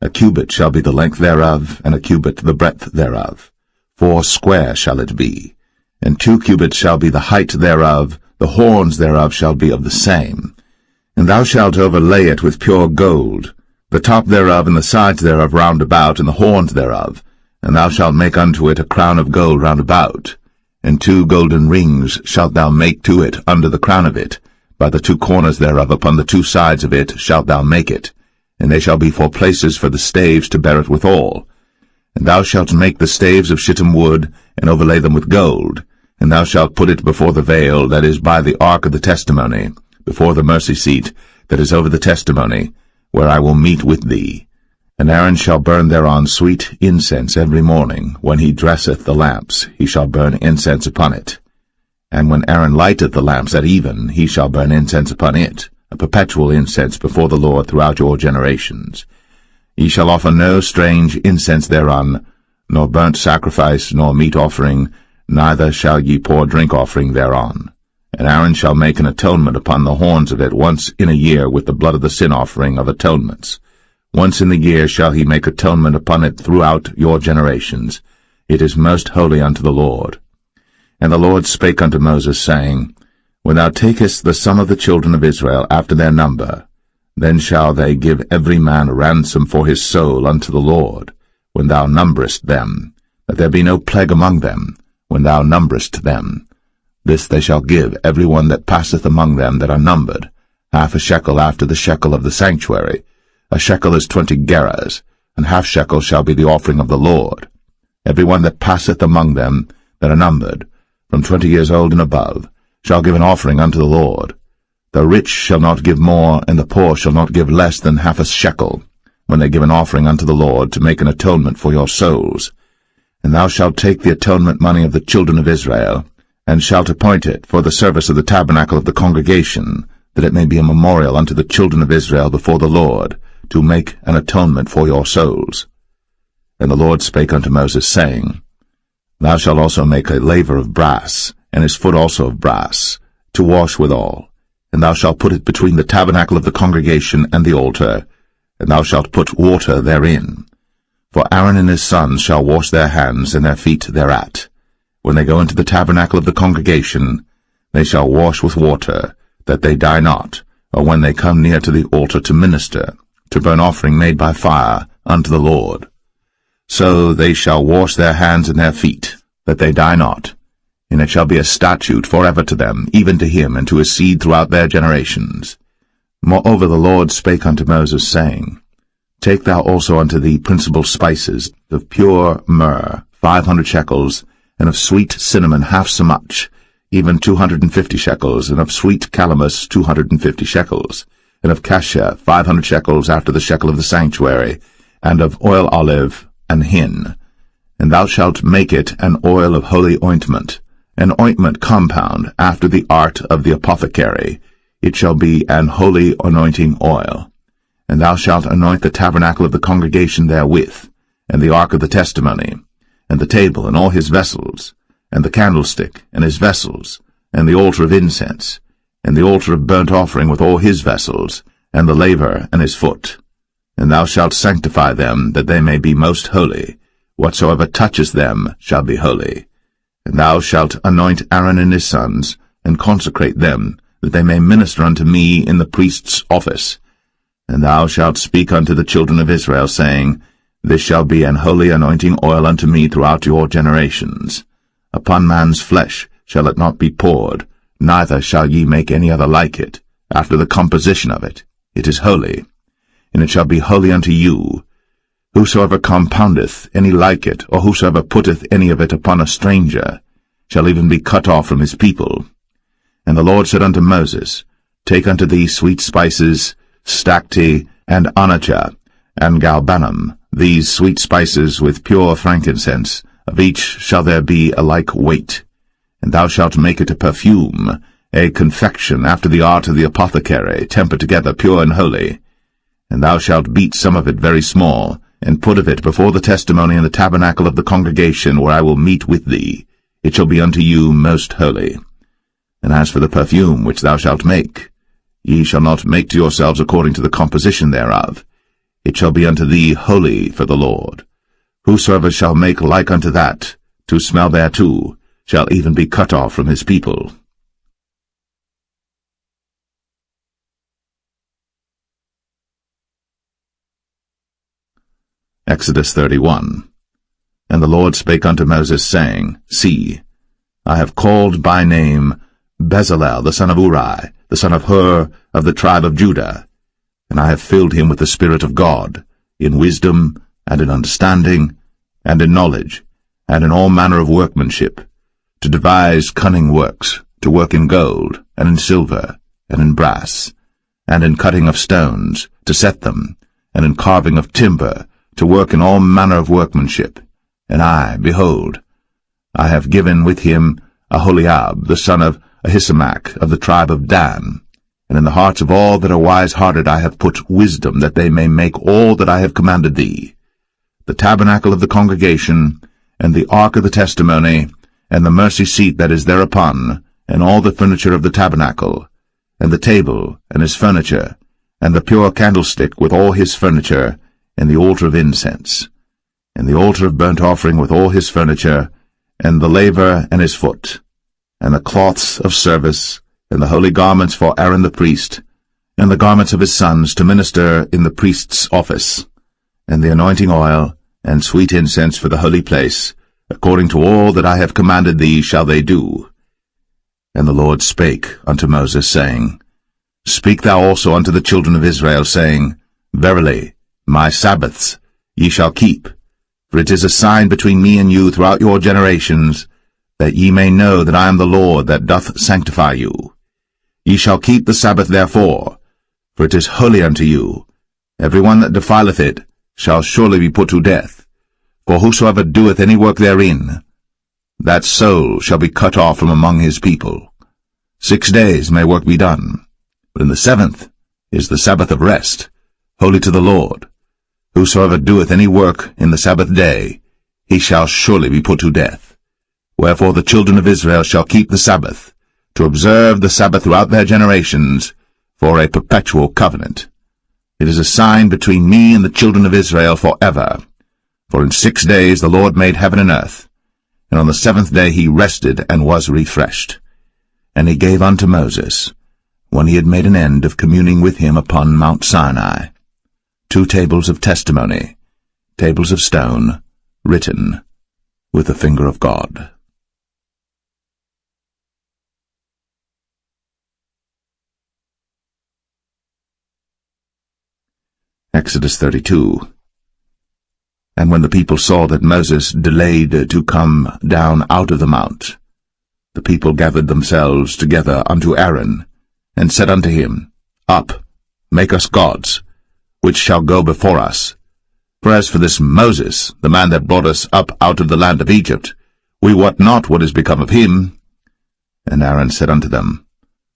A cubit shall be the length thereof, and a cubit the breadth thereof. 4 square shall it be. And 2 cubits shall be the height thereof. The horns thereof shall be of the same. And thou shalt overlay it with pure gold, the top thereof and the sides thereof round about, and the horns thereof. And thou shalt make unto it a crown of gold round about. And 2 golden rings shalt thou make to it under the crown of it. By the 2 corners thereof upon the 2 sides of it shalt thou make it. And they shall be for places for the staves to bear it withal. And thou shalt make the staves of shittim wood, and overlay them with gold. And thou shalt put it before the veil that is by the ark of the testimony, before the mercy seat that is over the testimony, where I will meet with thee. And Aaron shall burn thereon sweet incense every morning. When he dresseth the lamps, he shall burn incense upon it. And when Aaron lighteth the lamps at even, he shall burn incense upon it, a perpetual incense before the Lord throughout your generations. Ye shall offer no strange incense thereon, nor burnt sacrifice, nor meat offering, neither shall ye pour drink offering thereon. And Aaron shall make an atonement upon the horns of it once in a year with the blood of the sin offering of atonements. Once in the year shall he make atonement upon it throughout your generations. It is most holy unto the Lord. And the Lord spake unto Moses, saying, When thou takest the sum of the children of Israel after their number, then shall they give every man a ransom for his soul unto the Lord, when thou numberest them, that there be no plague among them, when thou numberest them. This they shall give every one that passeth among them that are numbered, half a shekel after the shekel of the sanctuary. A shekel is 20 gerahs, and half shekel shall be the offering of the Lord. Every one that passeth among them that are numbered, from 20 years old and above, shall give an offering unto the Lord. The rich shall not give more, and the poor shall not give less than half a shekel, when they give an offering unto the Lord, to make an atonement for your souls. And thou shalt take the atonement money of the children of Israel, and shalt appoint it for the service of the tabernacle of the congregation, that it may be a memorial unto the children of Israel before the Lord, to make an atonement for your souls. And the Lord spake unto Moses, saying, Thou shalt also make a laver of brass, and his foot also of brass, to wash withal. And thou shalt put it between the tabernacle of the congregation and the altar, and thou shalt put water therein. For Aaron and his sons shall wash their hands and their feet thereat. When they go into the tabernacle of the congregation, they shall wash with water, that they die not, or when they come near to the altar to minister, to burn offering made by fire unto the Lord. So they shall wash their hands and their feet, that they die not. And it shall be a statute forever to them, even to him and to his seed throughout their generations. Moreover the Lord spake unto Moses, saying, Take thou also unto thee principal spices, of pure myrrh 500 shekels, and of sweet cinnamon half so much, even 250 shekels, and of sweet calamus 250 shekels, and of cassia 500 shekels after the shekel of the sanctuary, and of oil olive and hin. And thou shalt make it an oil of holy ointment, an ointment compound after the art of the apothecary. It shall be an holy anointing oil. And thou shalt anoint the tabernacle of the congregation therewith, and the ark of the testimony, and the table and all his vessels, and the candlestick and his vessels, and the altar of incense, and the altar of burnt offering with all his vessels, and the laver and his foot. And thou shalt sanctify them, that they may be most holy. Whatsoever toucheth them shall be holy. And thou shalt anoint Aaron and his sons, and consecrate them, that they may minister unto me in the priest's office. And thou shalt speak unto the children of Israel, saying, This shall be an holy anointing oil unto me throughout your generations. Upon man's flesh shall it not be poured, neither shall ye make any other like it, after the composition of it. It is holy, and it shall be holy unto you. Whosoever compoundeth any like it, or whosoever putteth any of it upon a stranger, shall even be cut off from his people. And the Lord said unto Moses, Take unto thee sweet spices, stacte, and onycha, and galbanum, these sweet spices with pure frankincense, of each shall there be a like weight. And thou shalt make it a perfume, a confection after the art of the apothecary, tempered together, pure and holy. And thou shalt beat some of it very small, and put of it before the testimony in the tabernacle of the congregation, where I will meet with thee. It shall be unto you most holy. And as for the perfume which thou shalt make, ye shall not make to yourselves according to the composition thereof. It shall be unto thee holy for the Lord. Whosoever shall make like unto that, to smell thereto, shall even be cut off from his people. Exodus 31. And the Lord spake unto Moses, saying, See, I have called by name Bezalel the son of Uri, the son of Hur, of the tribe of Judah, and I have filled him with the Spirit of God, in wisdom, and in understanding, and in knowledge, and in all manner of workmanship, to devise cunning works, to work in gold, and in silver, and in brass, and in cutting of stones, to set them, and in carving of timber, to work in all manner of workmanship. And I, behold, I have given with him Aholiab, the son of Ahisamach, of the tribe of Dan. And in the hearts of all that are wise-hearted I have put wisdom, that they may make all that I have commanded thee, the tabernacle of the congregation, and the ark of the testimony, and the mercy seat that is thereupon, and all the furniture of the tabernacle, and the table, and his furniture, and the pure candlestick with all his furniture, and the altar of incense, and the altar of burnt offering with all his furniture, and the laver and his foot, and the cloths of service, and the holy garments for Aaron the priest, and the garments of his sons to minister in the priest's office, and the anointing oil, and sweet incense for the holy place, according to all that I have commanded thee shall they do. And the Lord spake unto Moses, saying, Speak thou also unto the children of Israel, saying, Verily, my Sabbaths ye shall keep, for it is a sign between me and you throughout your generations, that ye may know that I am the Lord that doth sanctify you. Ye shall keep the Sabbath therefore, for it is holy unto you. Every one that defileth it shall surely be put to death. For whosoever doeth any work therein, that soul shall be cut off from among his people. 6 days may work be done, but in the 7th is the Sabbath of rest, holy to the Lord. Whosoever doeth any work in the Sabbath day, he shall surely be put to death. Wherefore the children of Israel shall keep the Sabbath, to observe the Sabbath throughout their generations, for a perpetual covenant. It is a sign between me and the children of Israel forever. For in 6 days the Lord made heaven and earth, and on the 7th day he rested and was refreshed. And he gave unto Moses, when he had made an end of communing with him upon Mount Sinai, 2 tables of testimony, tables of stone, written with the finger of God. Exodus 32. And when the people saw that Moses delayed to come down out of the mount, the people gathered themselves together unto Aaron, and said unto him, Up, make us gods, which shall go before us. For as for this Moses, the man that brought us up out of the land of Egypt, we wot not what is become of him. And Aaron said unto them,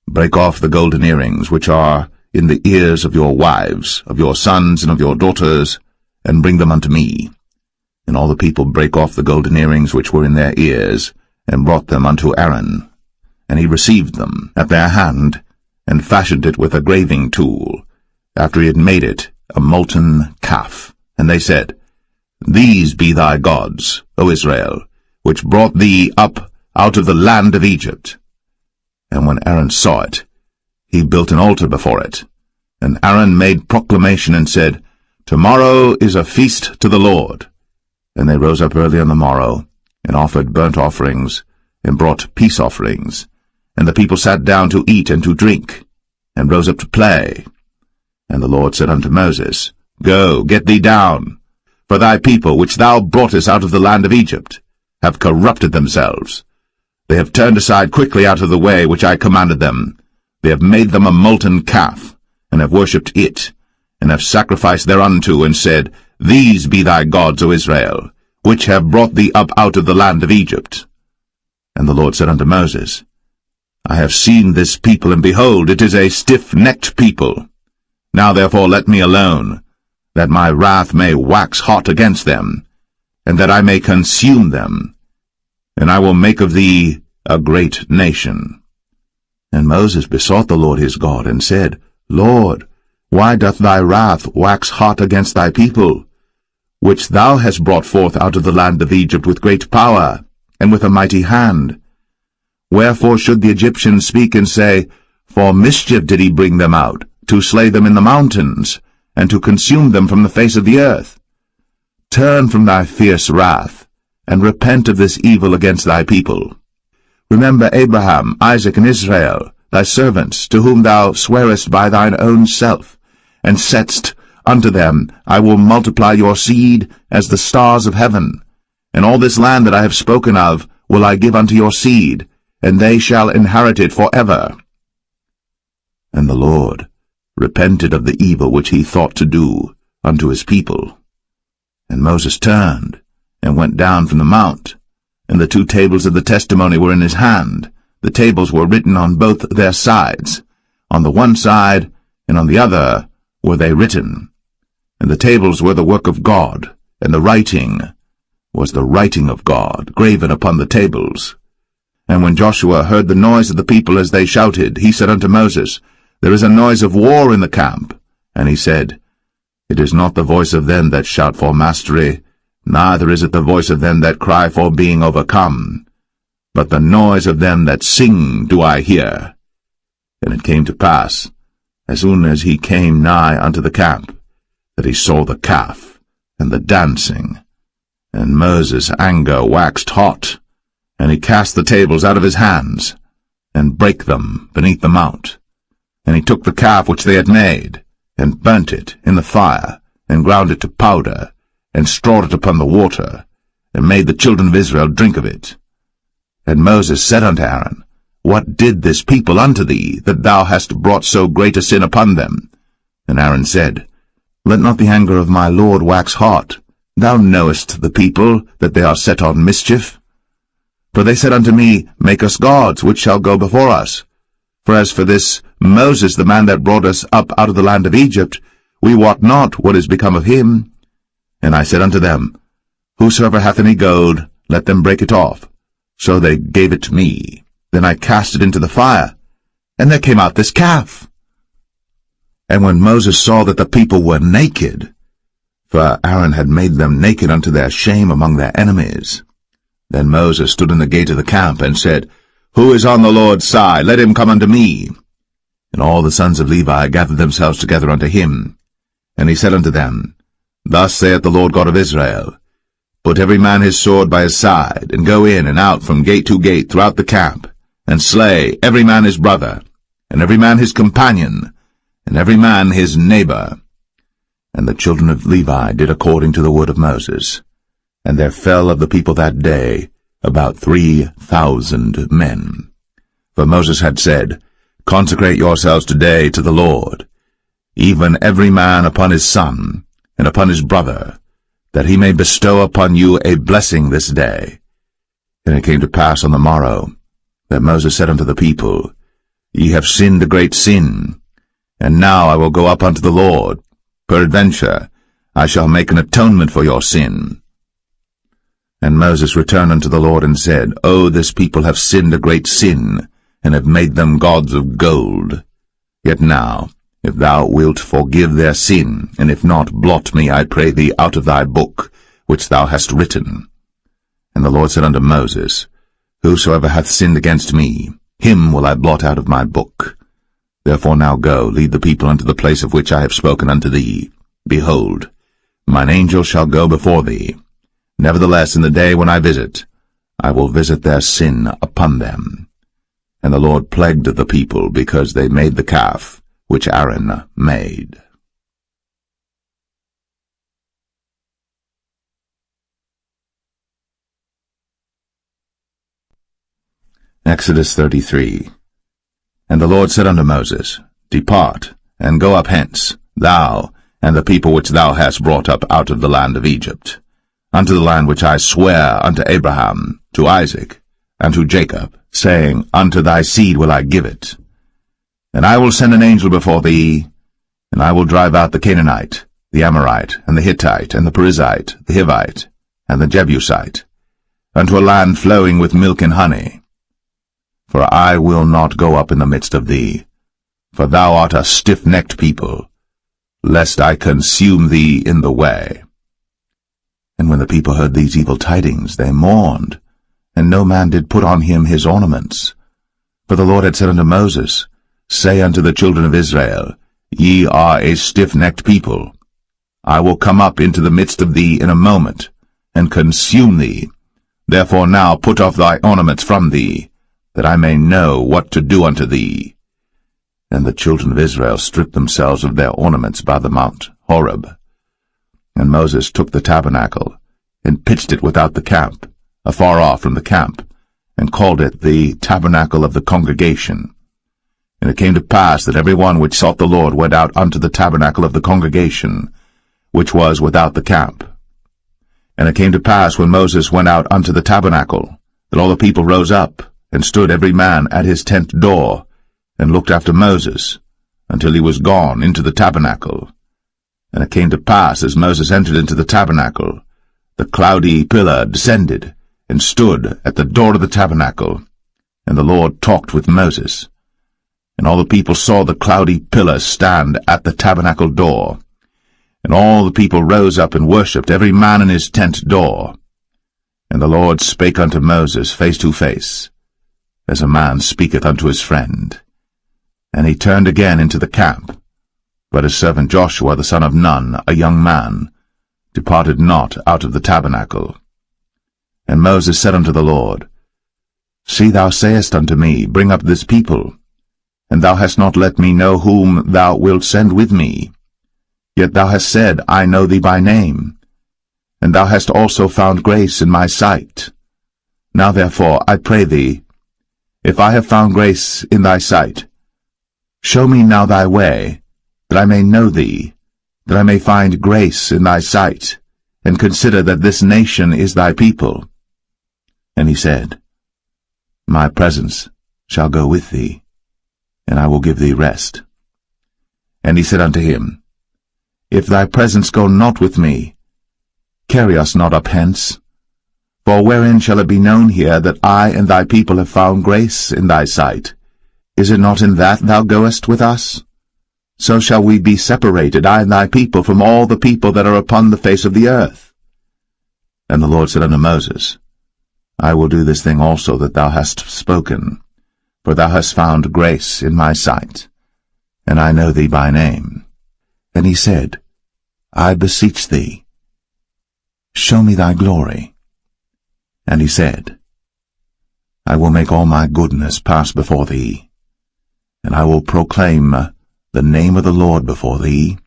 Break off the golden earrings which are in the ears of your wives, of your sons, and of your daughters, and bring them unto me. And all the people brake off the golden earrings which were in their ears, and brought them unto Aaron. And he received them at their hand, and fashioned it with a graving tool, after he had made it a molten calf. And they said, These be thy gods, O Israel, which brought thee up out of the land of Egypt. And when Aaron saw it, he built an altar before it. And Aaron made proclamation and said, Tomorrow is a feast to the Lord. And they rose up early on the morrow, and offered burnt offerings, and brought peace offerings. And the people sat down to eat and to drink, and rose up to play. And the Lord said unto Moses, Go, get thee down, for thy people, which thou broughtest out of the land of Egypt, have corrupted themselves. They have turned aside quickly out of the way which I commanded them. They have made them a molten calf, and have worshipped it, and have sacrificed thereunto, and said, These be thy gods, O Israel, which have brought thee up out of the land of Egypt. And the Lord said unto Moses, I have seen this people, and behold, it is a stiff-necked people. Now therefore let me alone, that my wrath may wax hot against them, and that I may consume them, and I will make of thee a great nation. And Moses besought the Lord his God, and said, Lord, why doth thy wrath wax hot against thy people, which thou hast brought forth out of the land of Egypt with great power, and with a mighty hand? Wherefore should the Egyptians speak and say, For mischief did he bring them out, to slay them in the mountains, and to consume them from the face of the earth? Turn from thy fierce wrath, and repent of this evil against thy people. Remember Abraham, Isaac, and Israel, thy servants, to whom thou swarest by thine own self, and saidst unto them, I will multiply your seed as the stars of heaven, and all this land that I have spoken of will I give unto your seed, and they shall inherit it forever. And the Lord repented of the evil which he thought to do unto his people. And Moses turned, and went down from the mount, and the 2 tables of the testimony were in his hand. The tables were written on both their sides. On the one side and on the other were they written. And the tables were the work of God, and the writing was the writing of God, graven upon the tables. And when Joshua heard the noise of the people as they shouted, he said unto Moses, There is a noise of war in the camp. And he said, It is not the voice of them that shout for mastery, neither is it the voice of them that cry for being overcome, but the noise of them that sing do I hear. And it came to pass, as soon as he came nigh unto the camp, that he saw the calf and the dancing. And Moses' anger waxed hot, and he cast the tables out of his hands, and brake them beneath the mount. And he took the calf which they had made, and burnt it in the fire, and ground it to powder, and strawed it upon the water, and made the children of Israel drink of it. And Moses said unto Aaron, What did this people unto thee, that thou hast brought so great a sin upon them? And Aaron said, Let not the anger of my Lord wax hot. Thou knowest the people, that they are set on mischief. For they said unto me, Make us gods, which shall go before us. For as for this Moses, the man that brought us up out of the land of Egypt, we wot not what is become of him. And I said unto them, Whosoever hath any gold, let them break it off. So they gave it to me. Then I cast it into the fire, and there came out this calf. And when Moses saw that the people were naked, for Aaron had made them naked unto their shame among their enemies, then Moses stood in the gate of the camp, and said, Who is on the Lord's side? Let him come unto me. And all the sons of Levi gathered themselves together unto him. And he said unto them, Thus saith the Lord God of Israel, Put every man his sword by his side, and go in and out from gate to gate throughout the camp, and slay every man his brother, and every man his companion, and every man his neighbor. And the children of Levi did according to the word of Moses. And there fell of the people that day about 3,000 men. For Moses had said, Consecrate yourselves today to the Lord, even every man upon his son, and upon his brother, that he may bestow upon you a blessing this day. And it came to pass on the morrow, that Moses said unto the people, Ye have sinned a great sin, and now I will go up unto the Lord. Peradventure I shall make an atonement for your sin. And Moses returned unto the Lord, and said, O this people have sinned a great sin, and have made them gods of gold. Yet now, if thou wilt forgive their sin, and if not, blot me, I pray thee, out of thy book, which thou hast written. And the Lord said unto Moses, Whosoever hath sinned against me, him will I blot out of my book. Therefore now go, lead the people unto the place of which I have spoken unto thee. Behold, mine angel shall go before thee. Nevertheless, in the day when I visit, I will visit their sin upon them. And the Lord plagued the people, because they made the calf, which Aaron made. Exodus 33. And the Lord said unto Moses, Depart, and go up hence, thou, and the people which thou hast brought up out of the land of Egypt, unto the land which I swear unto Abraham, to Isaac, and to Jacob, saying, Unto thy seed will I give it. And I will send an angel before thee, and I will drive out the Canaanite, the Amorite, and the Hittite, and the Perizzite, the Hivite, and the Jebusite, unto a land flowing with milk and honey. For I will not go up in the midst of thee, for thou art a stiff-necked people, lest I consume thee in the way. And when the people heard these evil tidings, they mourned, and no man did put on him his ornaments. For the Lord had said unto Moses, Say unto the children of Israel, Ye are a stiff-necked people. I will come up into the midst of thee in a moment, and consume thee. Therefore now put off thy ornaments from thee, that I may know what to do unto thee. And the children of Israel stripped themselves of their ornaments by the mount Horeb. And Moses took the tabernacle, and pitched it without the camp, afar off from the camp, and called it the tabernacle of the congregation. And it came to pass that every one which sought the Lord went out unto the tabernacle of the congregation, which was without the camp. And it came to pass, when Moses went out unto the tabernacle, that all the people rose up, and stood every man at his tent door, and looked after Moses, until he was gone into the tabernacle. And it came to pass, as Moses entered into the tabernacle, the cloudy pillar descended, and stood at the door of the tabernacle, and the Lord talked with Moses. And all the people saw the cloudy pillar stand at the tabernacle door. And all the people rose up and worshipped, every man in his tent door. And the Lord spake unto Moses face to face, as a man speaketh unto his friend. And he turned again into the camp. But his servant Joshua the son of Nun, a young man, departed not out of the tabernacle. And Moses said unto the Lord, See, thou sayest unto me, Bring up this people, and thou hast not let me know whom thou wilt send with me. Yet thou hast said, I know thee by name, and thou hast also found grace in my sight. Now therefore, I pray thee, if I have found grace in thy sight, show me now thy way, that I may know thee, that I may find grace in thy sight, and consider that this nation is thy people. And he said, My presence shall go with thee, and I will give thee rest. And he said unto him, If thy presence go not with me, carry us not up hence. For wherein shall it be known here that I and thy people have found grace in thy sight? Is it not in that thou goest with us? So shall we be separated, I and thy people, from all the people that are upon the face of the earth. And the Lord said unto Moses, I will do this thing also that thou hast spoken, for thou hast found grace in my sight, and I know thee by name. And he said, I beseech thee, show me thy glory. And he said, I will make all my goodness pass before thee, and I will proclaim the name of the Lord before thee,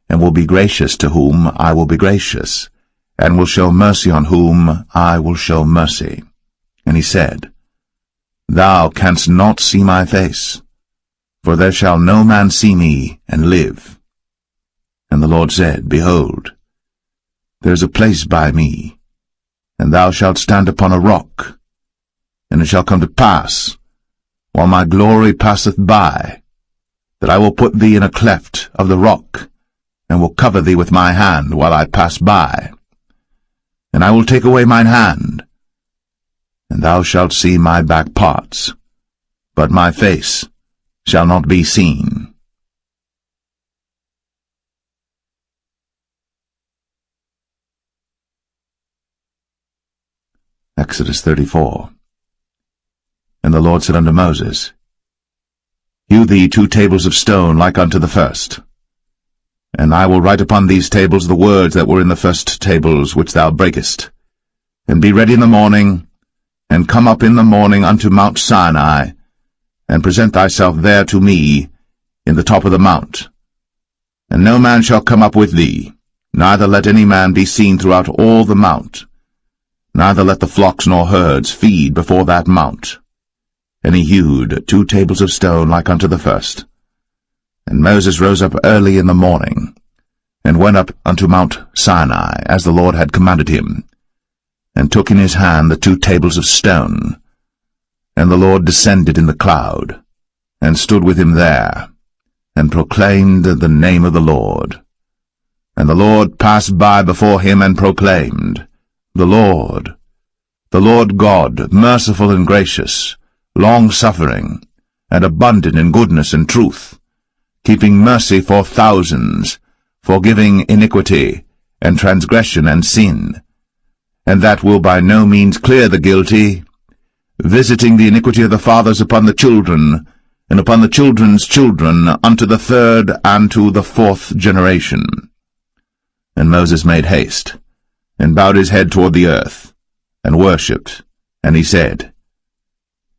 and will be gracious to whom I will be gracious, and will show mercy on whom I will show mercy. And he said, Thou canst not see my face, for there shall no man see me and live. And the Lord said, Behold, there is a place by me, and thou shalt stand upon a rock. And it shall come to pass, while my glory passeth by, that I will put thee in a cleft of the rock, and will cover thee with my hand while I pass by. And I will take away mine hand, and thou shalt see my back parts, but my face shall not be seen. Exodus 34. And the Lord said unto Moses, Hew thee 2 tables of stone like unto the first. And I will write upon these tables the words that were in the first tables which thou breakest. And be ready in the morning, and come up in the morning unto Mount Sinai, and present thyself there to me in the top of the mount. And no man shall come up with thee, neither let any man be seen throughout all the mount, neither let the flocks nor herds feed before that mount. And he hewed 2 tables of stone like unto the first. And Moses rose up early in the morning, and went up unto Mount Sinai, as the Lord had commanded him, and took in his hand the 2 tables of stone. And the Lord descended in the cloud, and stood with him there, and proclaimed the name of the Lord. And the Lord passed by before him, and proclaimed, The Lord God, merciful and gracious, long-suffering, and abundant in goodness and truth, keeping mercy for thousands, forgiving iniquity, and transgression and sin, and that will by no means clear the guilty, visiting the iniquity of the fathers upon the children, and upon the children's children, unto the 3rd and to the 4th generation. And Moses made haste, and bowed his head toward the earth, and worshipped, and he said,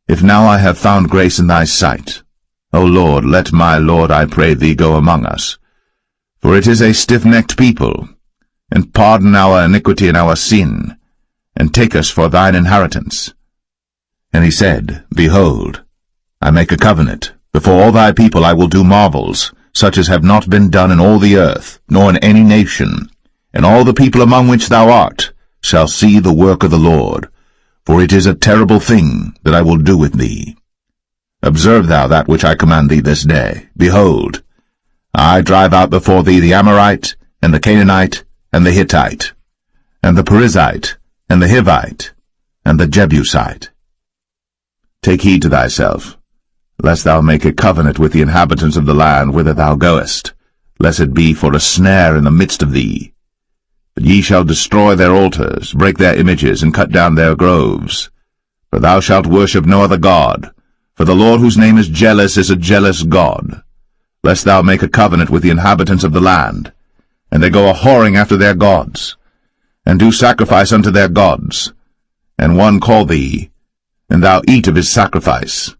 If now I have found grace in thy sight, O Lord, let my Lord, I pray thee, go among us. For it is a stiff-necked people, and pardon our iniquity and our sin, and take us for thine inheritance. And he said, Behold, I make a covenant. Before all thy people I will do marvels, such as have not been done in all the earth, nor in any nation. And all the people among which thou art shall see the work of the Lord, for it is a terrible thing that I will do with thee. Observe thou that which I command thee this day. Behold, I drive out before thee the Amorite, and the Canaanite, and the Hittite, and the Perizzite, and the Hivite, and the Jebusite. Take heed to thyself, lest thou make a covenant with the inhabitants of the land whither thou goest, lest it be for a snare in the midst of thee. But ye shall destroy their altars, break their images, and cut down their groves. For thou shalt worship no other god, for the Lord whose name is a jealous God. Lest thou make a covenant with the inhabitants of the land, and they go a-whoring after their gods, and do sacrifice unto their gods, and one call thee, and thou eat of his sacrifice,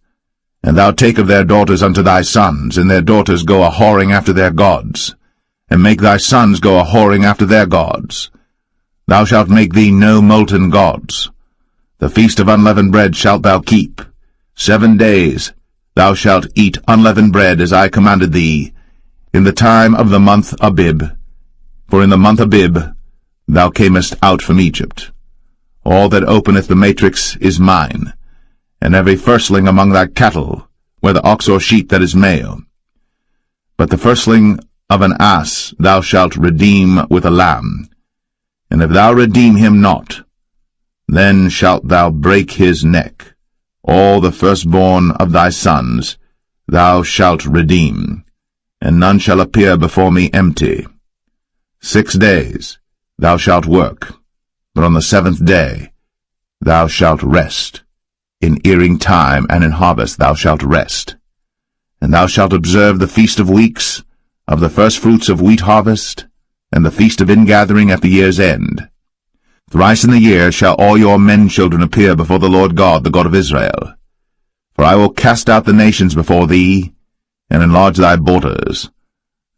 and thou take of their daughters unto thy sons, and their daughters go a-whoring after their gods, and make thy sons go a-whoring after their gods. Thou shalt make thee no molten gods. The feast of unleavened bread shalt thou keep. 7 days thou shalt eat unleavened bread, as I commanded thee, in the time of the month Abib. For in the month Abib thou camest out from Egypt. All that openeth the matrix is mine, and every firstling among thy cattle, whether ox or sheep that is male. But the firstling of an ass thou shalt redeem with a lamb, and if thou redeem him not, then shalt thou break his neck. All the firstborn of thy sons thou shalt redeem, and none shall appear before me empty. 6 days thou shalt work, but on the 7th day thou shalt rest. In earing time and in harvest thou shalt rest. And thou shalt observe the feast of weeks, of the firstfruits of wheat harvest, and the feast of ingathering at the year's end. Thrice in the year shall all your men-children appear before the Lord God, the God of Israel. For I will cast out the nations before thee, and enlarge thy borders.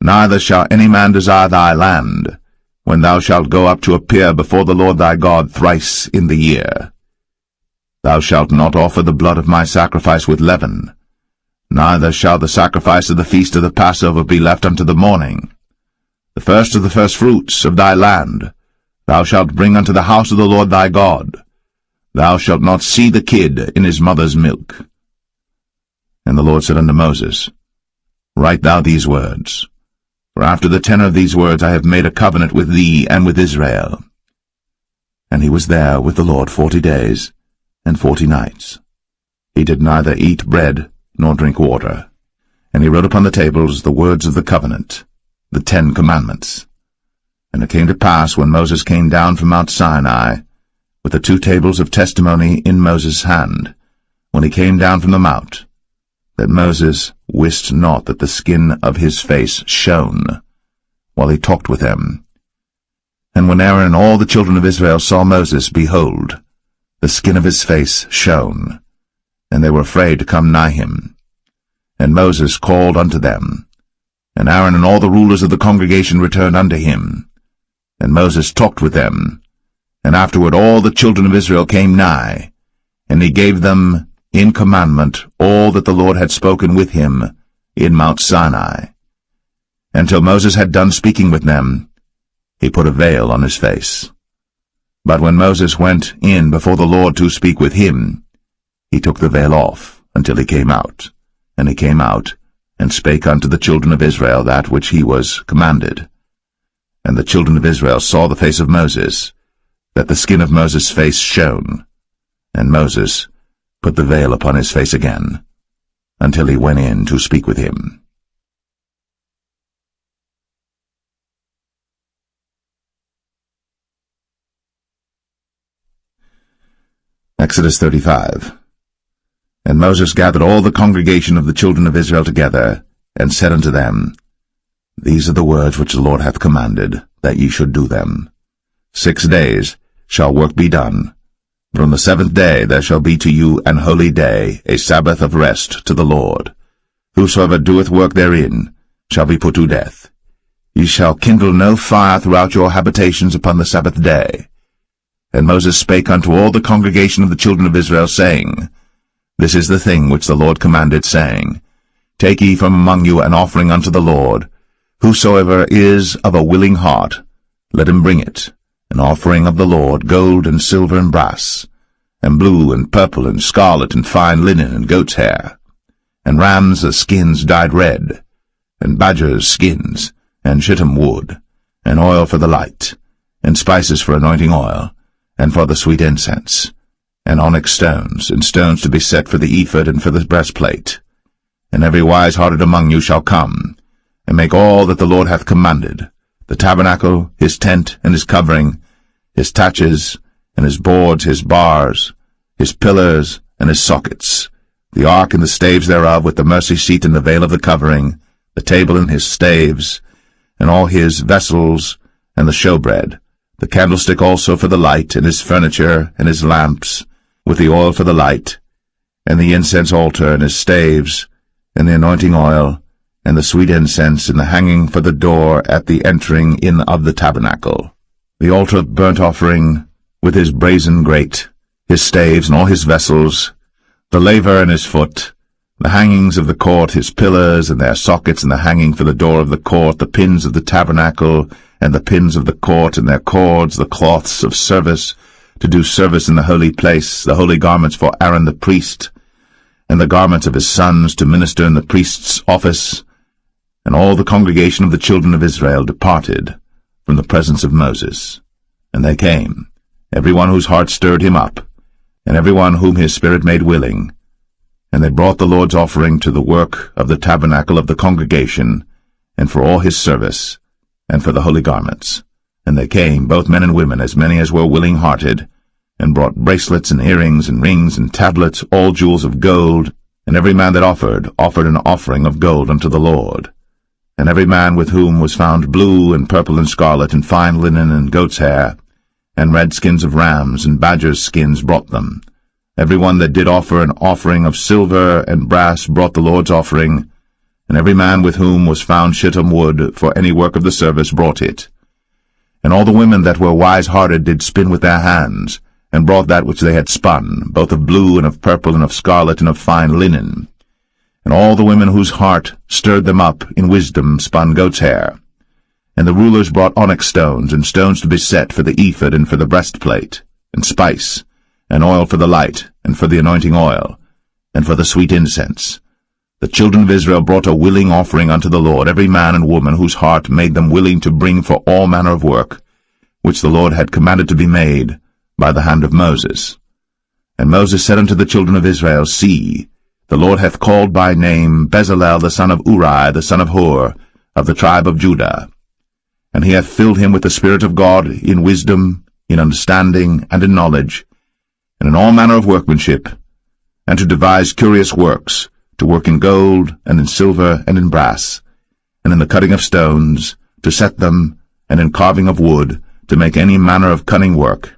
Neither shall any man desire thy land, when thou shalt go up to appear before the Lord thy God thrice in the year. Thou shalt not offer the blood of my sacrifice with leaven, neither shall the sacrifice of the feast of the Passover be left unto the morning. The first of the firstfruits of thy land thou shalt bring unto the house of the Lord thy God. Thou shalt not see the kid in his mother's milk. And the Lord said unto Moses, Write thou these words, for after the tenor of these words I have made a covenant with thee and with Israel. And he was there with the Lord 40 days and 40 nights. He did neither eat bread nor drink water. And he wrote upon the tables the words of the covenant, the 10 commandments. And it came to pass, when Moses came down from Mount Sinai, with the 2 tables of testimony in Moses' hand, when he came down from the mount, that Moses wist not that the skin of his face shone, while he talked with them. And when Aaron and all the children of Israel saw Moses, behold, the skin of his face shone, and they were afraid to come nigh him. And Moses called unto them, and Aaron and all the rulers of the congregation returned unto him. And Moses talked with them, and afterward all the children of Israel came nigh, and he gave them in commandment all that the Lord had spoken with him in Mount Sinai. Until Moses had done speaking with them, he put a veil on his face. But when Moses went in before the Lord to speak with him, he took the veil off until he came out. And he came out, and spake unto the children of Israel that which he was commanded. And the children of Israel saw the face of Moses, that the skin of Moses' face shone. And Moses put the veil upon his face again, until he went in to speak with him. Exodus 35. And Moses gathered all the congregation of the children of Israel together, and said unto them, These are the words which the Lord hath commanded, that ye should do them. 6 days shall work be done, but on the 7th day there shall be to you an holy day, a Sabbath of rest to the Lord. Whosoever doeth work therein shall be put to death. Ye shall kindle no fire throughout your habitations upon the Sabbath day. And Moses spake unto all the congregation of the children of Israel, saying, This is the thing which the Lord commanded, saying, Take ye from among you an offering unto the Lord. Whosoever is of a willing heart, let him bring it, an offering of the Lord, gold and silver and brass, and blue and purple and scarlet and fine linen and goat's hair, and rams' skins dyed red, and badgers' skins, and shittim wood, and oil for the light, and spices for anointing oil, and for the sweet incense, and onyx stones, and stones to be set for the ephod and for the breastplate. And every wise-hearted among you shall come, and make all that the Lord hath commanded, the tabernacle, his tent, and his covering, his taches, and his boards, his bars, his pillars, and his sockets, the ark and the staves thereof, with the mercy seat and the veil of the covering, the table and his staves, and all his vessels, and the showbread, the candlestick also for the light, and his furniture, and his lamps, with the oil for the light, and the incense altar, and his staves, and the anointing oil, and the sweet incense, and the hanging for the door at the entering in of the tabernacle, the altar of burnt offering, with his brazen grate, his staves, and all his vessels, the laver and his foot, the hangings of the court, his pillars, and their sockets, and the hanging for the door of the court, the pins of the tabernacle, and the pins of the court, and their cords, the cloths of service, to do service in the holy place, the holy garments for Aaron the priest, and the garments of his sons to minister in the priest's office. And all the congregation of the children of Israel departed from the presence of Moses. And they came, every one whose heart stirred him up, and every one whom his spirit made willing. And they brought the Lord's offering to the work of the tabernacle of the congregation, and for all his service, and for the holy garments. And they came, both men and women, as many as were willing-hearted, and brought bracelets and earrings and rings and tablets, all jewels of gold. And every man that offered an offering of gold unto the Lord. And every man with whom was found blue and purple and scarlet and fine linen and goat's hair, and red skins of rams and badgers' skins brought them. Every one that did offer an offering of silver and brass brought the Lord's offering, and every man with whom was found shittim wood for any work of the service brought it. And all the women that were wise-hearted did spin with their hands, and brought that which they had spun, both of blue and of purple and of scarlet and of fine linen. And all the women whose heart stirred them up in wisdom spun goat's hair. And the rulers brought onyx stones, and stones to be set for the ephod and for the breastplate, and spice, and oil for the light, and for the anointing oil, and for the sweet incense. The children of Israel brought a willing offering unto the Lord, every man and woman whose heart made them willing to bring for all manner of work, which the Lord had commanded to be made by the hand of Moses. And Moses said unto the children of Israel, See, the Lord hath called by name Bezalel the son of Uri, the son of Hur, of the tribe of Judah. And he hath filled him with the Spirit of God in wisdom, in understanding, and in knowledge, and in all manner of workmanship, and to devise curious works, to work in gold, and in silver, and in brass, and in the cutting of stones, to set them, and in carving of wood, to make any manner of cunning work.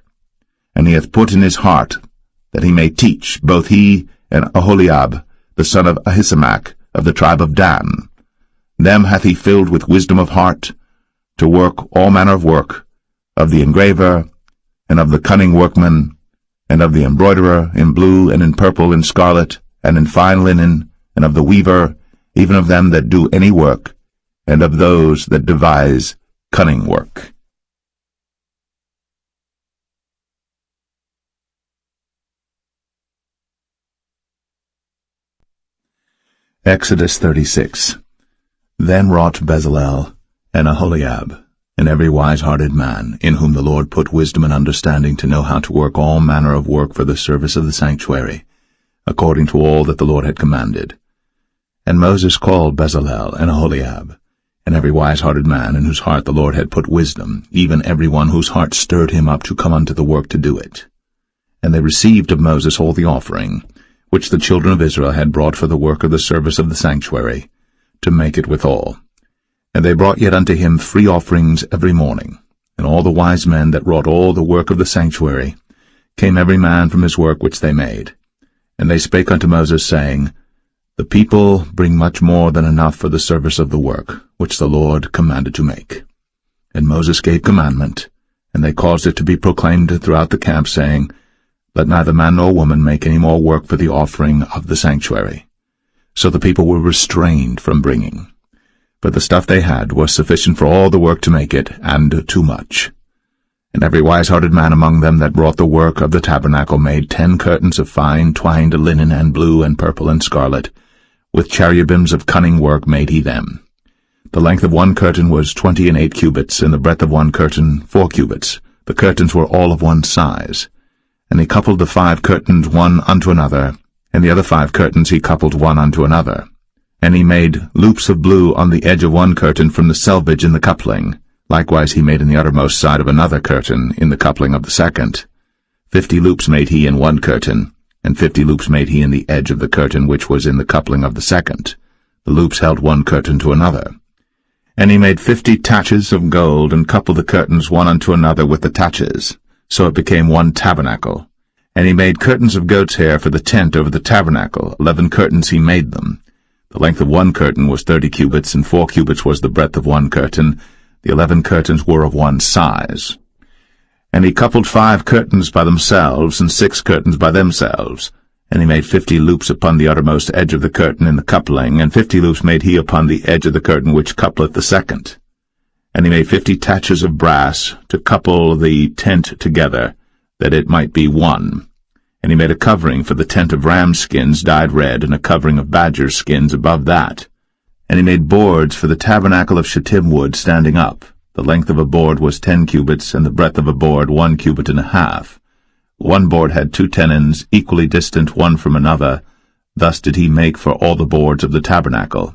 And he hath put in his heart that he may teach, both he and Aholiab, the son of Ahisamach, of the tribe of Dan. Them hath he filled with wisdom of heart, to work all manner of work, of the engraver, and of the cunning workman, and of the embroiderer, in blue, and in purple, and scarlet, and in fine linen, and of the weaver, even of them that do any work, and of those that devise cunning work. Exodus 36. Then wrought Bezalel and Aholiab, and every wise-hearted man, in whom the Lord put wisdom and understanding to know how to work all manner of work for the service of the sanctuary, according to all that the Lord had commanded. And Moses called Bezalel and Aholiab, and every wise-hearted man, in whose heart the Lord had put wisdom, even every one whose heart stirred him up to come unto the work to do it. And they received of Moses all the offering, which the children of Israel had brought for the work of the service of the sanctuary, to make it withal. And they brought yet unto him free offerings every morning. And all the wise men that wrought all the work of the sanctuary came every man from his work which they made. And they spake unto Moses, saying, The people bring much more than enough for the service of the work, which the Lord commanded to make. And Moses gave commandment, and they caused it to be proclaimed throughout the camp, saying, Let neither man nor woman make any more work for the offering of the sanctuary. So the people were restrained from bringing. But the stuff they had was sufficient for all the work to make it, and too much. And every wise-hearted man among them that wrought the work of the tabernacle made 10 curtains of fine twined linen and blue and purple and scarlet. With cherubims of cunning work made he them. The length of one curtain was 20 and 8 cubits, and the breadth of one curtain 4 cubits. The curtains were all of one size. And he coupled the 5 curtains one unto another, and the other 5 curtains he coupled one unto another. And he made loops of blue on the edge of one curtain from the selvage in the coupling. Likewise he made in the uttermost side of another curtain in the coupling of the second. 50 loops made he in one curtain, and 50 loops made he in the edge of the curtain which was in the coupling of the second. The loops held one curtain to another. And he made 50 taches of gold, and coupled the curtains one unto another with the taches. So it became one tabernacle. And he made curtains of goat's hair for the tent over the tabernacle. 11 curtains he made them. The length of one curtain was 30 cubits, and 4 cubits was the breadth of one curtain. The 11 curtains were of one size. And he coupled 5 curtains by themselves, and 6 curtains by themselves. And he made 50 loops upon the uttermost edge of the curtain in the coupling, and 50 loops made he upon the edge of the curtain which coupleth the second. And he made 50 taches of brass to couple the tent together, that it might be one. And he made a covering for the tent of ram skins dyed red, and a covering of badger skins above that. And he made boards for the tabernacle of shittim wood standing up. The length of a board was 10 cubits, and the breadth of a board 1 cubit and a half. One board had 2 tenons, equally distant one from another. Thus did he make for all the boards of the tabernacle.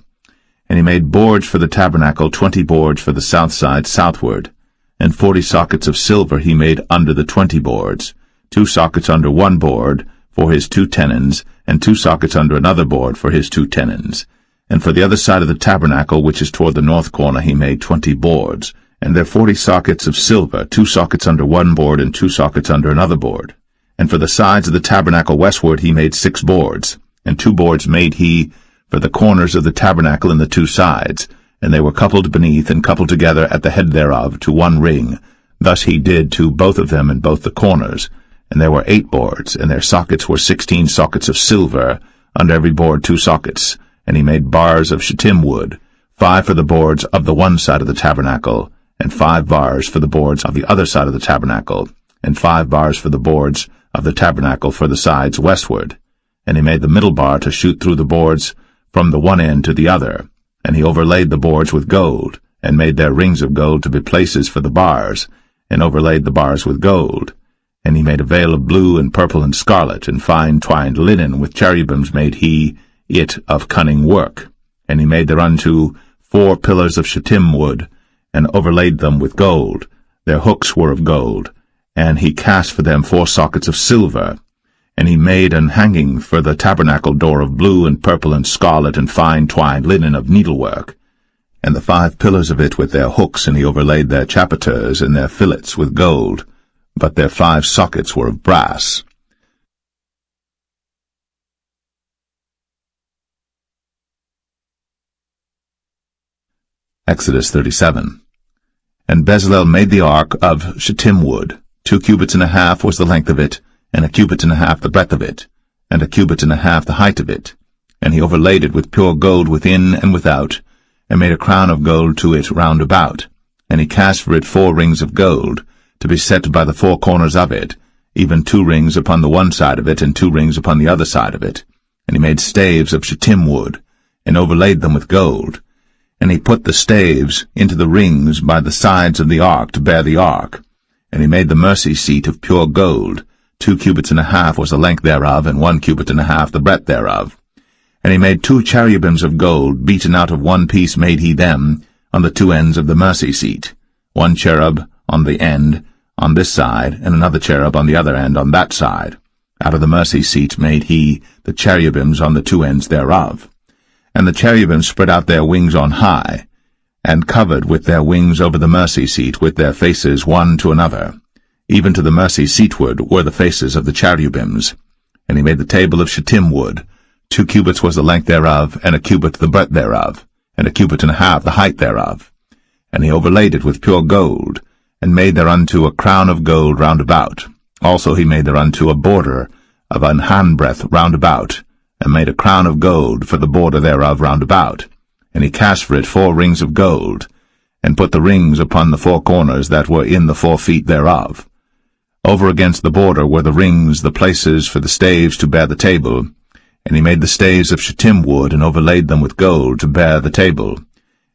And he made boards for the tabernacle, 20 boards for the south side southward. And 40 sockets of silver he made under the 20 boards, 2 sockets under one board for his 2 tenons, and 2 sockets under another board for his 2 tenons. And for the other side of the tabernacle, which is toward the north corner, he made 20 boards, and there 40 sockets of silver, 2 sockets under one board, and 2 sockets under another board. And for the sides of the tabernacle westward he made 6 boards, and 2 boards made he for the corners of the tabernacle in the 2 sides, and they were coupled beneath and coupled together at the head thereof to one ring. Thus he did to both of them in both the corners. And there were 8 boards, and their sockets were 16 sockets of silver, under every board 2 sockets. And he made bars of shittim wood, 5 for the boards of the one side of the tabernacle, and 5 bars for the boards of the other side of the tabernacle, and 5 bars for the boards of the tabernacle for the sides westward. And he made the middle bar to shoot through the boards from the one end to the other. And he overlaid the boards with gold, and made their rings of gold to be places for the bars, and overlaid the bars with gold. And he made a veil of blue and purple and scarlet, and fine twined linen with cherubims made he it of cunning work. And he made thereunto 4 pillars of shittim wood, and overlaid them with gold. Their hooks were of gold, and he cast for them 4 sockets of silver. And he made an hanging for the tabernacle door of blue and purple and scarlet and fine twined linen of needlework. And the 5 pillars of it with their hooks, and he overlaid their chapiters and their fillets with gold, but their 5 sockets were of brass. Exodus 37. And Bezalel made the ark of shittim wood. 2 cubits and a half was the length of it, and 1 cubit and a half the breadth of it, and 1 cubit and a half the height of it. And he overlaid it with pure gold within and without, and made a crown of gold to it round about. And he cast for it 4 rings of gold, to be set by the 4 corners of it, even 2 rings upon the one side of it, and 2 rings upon the other side of it. And he made staves of shittim wood, and overlaid them with gold. And he put the staves into the rings by the sides of the ark to bear the ark. And he made the mercy seat of pure gold. 2 cubits and a half was the length thereof, and 1 cubit and a half the breadth thereof. And he made 2 cherubims of gold, beaten out of one piece made he them, on the 2 ends of the mercy seat. 1 cherub on the end on this side, and another cherub on the other end on that side. Out of the mercy seat made he the cherubims on the 2 ends thereof. And the cherubims spread out their wings on high, and covered with their wings over the mercy seat with their faces one to another. Even to the mercy seatward were the faces of the cherubims. And he made the table of shittim wood, 2 cubits was the length thereof, and a cubit the breadth thereof, and a cubit and a half the height thereof. And he overlaid it with pure gold, and made thereunto a crown of gold round about. Also he made thereunto a border of an handbreadth round about, and made a crown of gold for the border thereof round about. And he cast for it 4 rings of gold, and put the rings upon the 4 corners that were in the 4 feet thereof. Over against the border were the rings, the places for the staves to bear the table. And he made the staves of shittim wood, and overlaid them with gold to bear the table.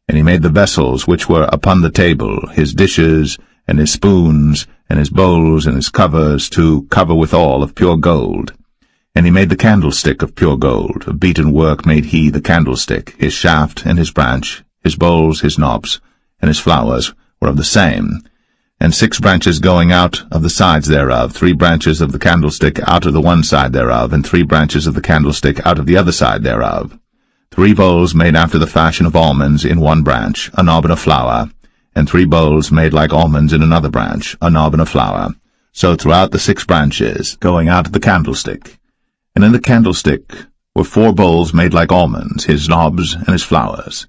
And he made the vessels which were upon the table, his dishes, and his spoons, and his bowls, and his covers, to cover withal of pure gold. And he made the candlestick of pure gold. Of beaten work made he the candlestick. His shaft and his branch, his bowls, his knobs, and his flowers were of the same. And 6 branches going out of the sides thereof, 3 branches of the candlestick out of the one side thereof, and 3 branches of the candlestick out of the other side thereof. 3 bowls made after the fashion of almonds in one branch, a knob and a flower, and 3 bowls made like almonds in another branch, a knob and a flower. So throughout the 6 branches, going out of the candlestick. And in the candlestick were 4 bowls made like almonds, his knobs and his flowers,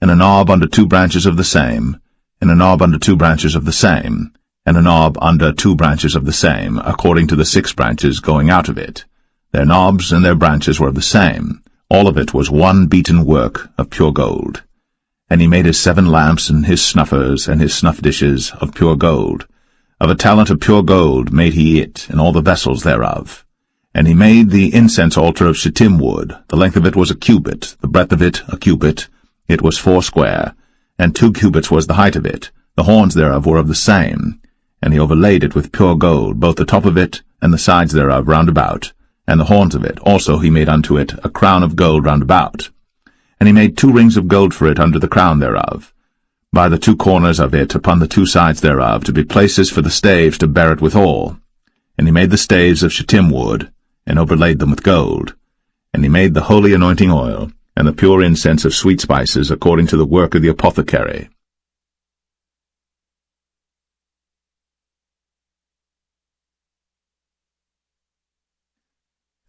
and a knob under 2 branches of the same, and a knob under 2 branches of the same, and a knob under 2 branches of the same, according to the 6 branches going out of it. Their knobs and their branches were of the same. All of it was one beaten work of pure gold. And he made his 7 lamps, and his snuffers, and his snuff dishes of pure gold. Of a talent of pure gold made he it, and all the vessels thereof. And he made the incense altar of shittim wood. The length of it was a cubit, the breadth of it a cubit. It was 4 square, and 2 cubits was the height of it. The horns thereof were of the same. And he overlaid it with pure gold, both the top of it, and the sides thereof round about, and the horns of it. Also he made unto it a crown of gold round about. And he made 2 rings of gold for it under the crown thereof, by the 2 corners of it upon the 2 sides thereof, to be places for the staves to bear it withal. And he made the staves of shittim wood, and overlaid them with gold. And he made the holy anointing oil, and the pure incense of sweet spices, according to the work of the apothecary.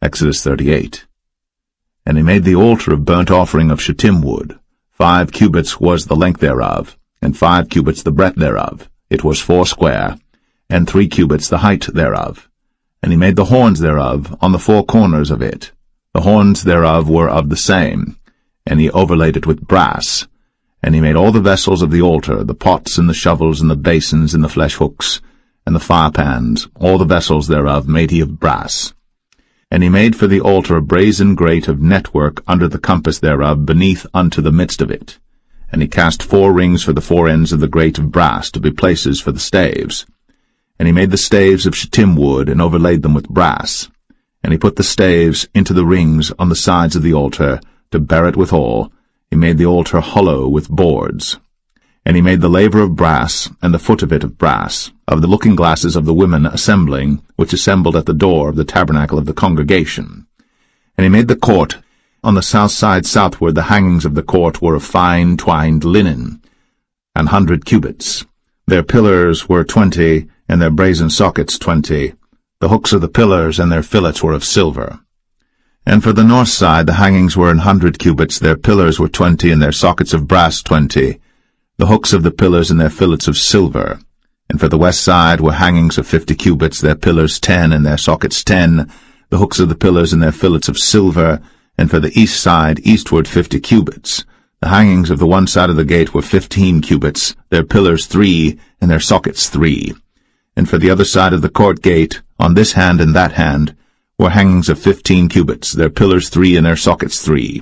Exodus 38. And he made the altar of burnt offering of shittim wood. 5 cubits was the length thereof, and 5 cubits the breadth thereof. It was 4 square, and 3 cubits the height thereof. And he made the horns thereof on the 4 corners of it. The horns thereof were of the same, and he overlaid it with brass. And he made all the vessels of the altar, the pots and the shovels and the basins and the flesh hooks and the firepans, all the vessels thereof made he of brass. And he made for the altar a brazen grate of network under the compass thereof beneath unto the midst of it. And he cast 4 rings for the 4 ends of the grate of brass to be places for the staves. And he made the staves of shittim wood, and overlaid them with brass. And he put the staves into the rings on the sides of the altar, to bear it withal. He made the altar hollow with boards. And he made the laver of brass, and the foot of it of brass, of the looking glasses of the women assembling, which assembled at the door of the tabernacle of the congregation. And he made the court. On the south side southward the hangings of the court were of fine twined linen, 100 cubits. Their pillars were 20, and their brazen sockets 20. The hooks of the pillars and their fillets were of silver. And for the north side the hangings were 100 cubits, their pillars were 20, and their sockets of brass 20. The hooks of the pillars and their fillets of silver. And for the west side were hangings of 50 cubits, their pillars 10, and their sockets 10, the hooks of the pillars and their fillets of silver. And for the east side eastward 50 cubits. The hangings of the one side of the gate were 15 cubits, their pillars 3, and their sockets 3. And for the other side of the court gate, on this hand and that hand, were hangings of 15 cubits, their pillars 3, and their sockets 3.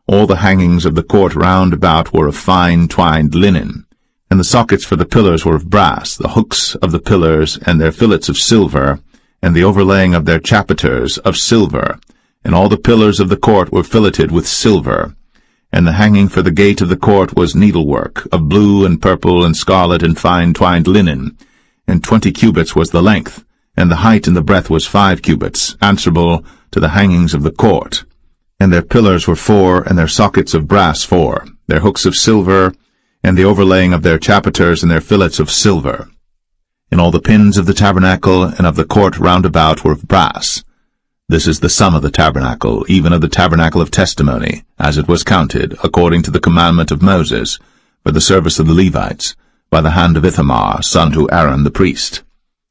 All the hangings of the court round about were of fine twined linen, and the sockets for the pillars were of brass, the hooks of the pillars and their fillets of silver, and the overlaying of their chapiters of silver, and all the pillars of the court were filleted with silver. And the hanging for the gate of the court was needlework, of blue and purple and scarlet and fine twined linen, and 20 cubits was the length, and the height and the breadth was 5 cubits, answerable to the hangings of the court. And their pillars were 4, and their sockets of brass 4, their hooks of silver, and the overlaying of their chapiters and their fillets of silver. And all the pins of the tabernacle and of the court round about were of brass. This is the sum of the tabernacle, even of the tabernacle of testimony, as it was counted, according to the commandment of Moses, for the service of the Levites, by the hand of Ithamar, son to Aaron the priest.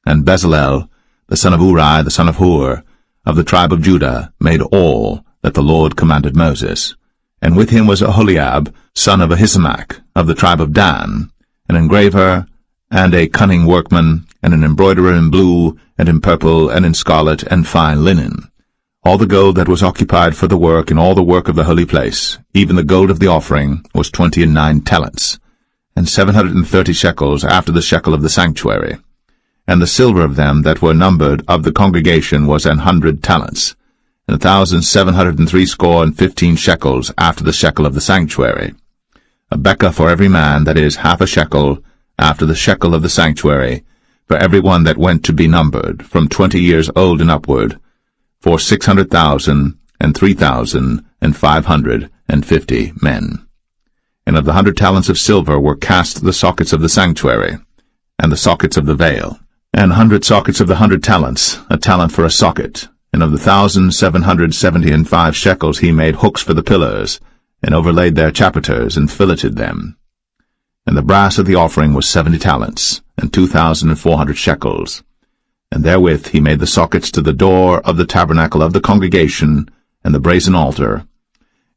And Bezalel, the son of Uri, the son of Hur, of the tribe of Judah, made all that the Lord commanded Moses. And with him was Aholiab, son of Ahisamach, of the tribe of Dan, an engraver, and a cunning workman, and an embroiderer in blue, and in purple, and in scarlet, and fine linen. All the gold that was occupied for the work in all the work of the holy place, even the gold of the offering, was 29 talents, and 730 shekels after the shekel of the sanctuary. And the silver of them that were numbered of the congregation was 100 talents, and 1,760 shekels after the shekel of the sanctuary. A bekah for every man, that is, half a shekel, after the shekel of the sanctuary, for every one that went to be numbered, from 20 years old and upward, for 600,000 and 3,550 men. And of the 100 talents of silver were cast the sockets of the sanctuary, and the sockets of the veil, and 100 sockets of the 100 talents, a talent for a socket. And of the 1,775 shekels he made hooks for the pillars, and overlaid their chapiters, and filleted them. And the brass of the offering was 70 talents, and 2,400 shekels. And therewith he made the sockets to the door of the tabernacle of the congregation, and the brazen altar,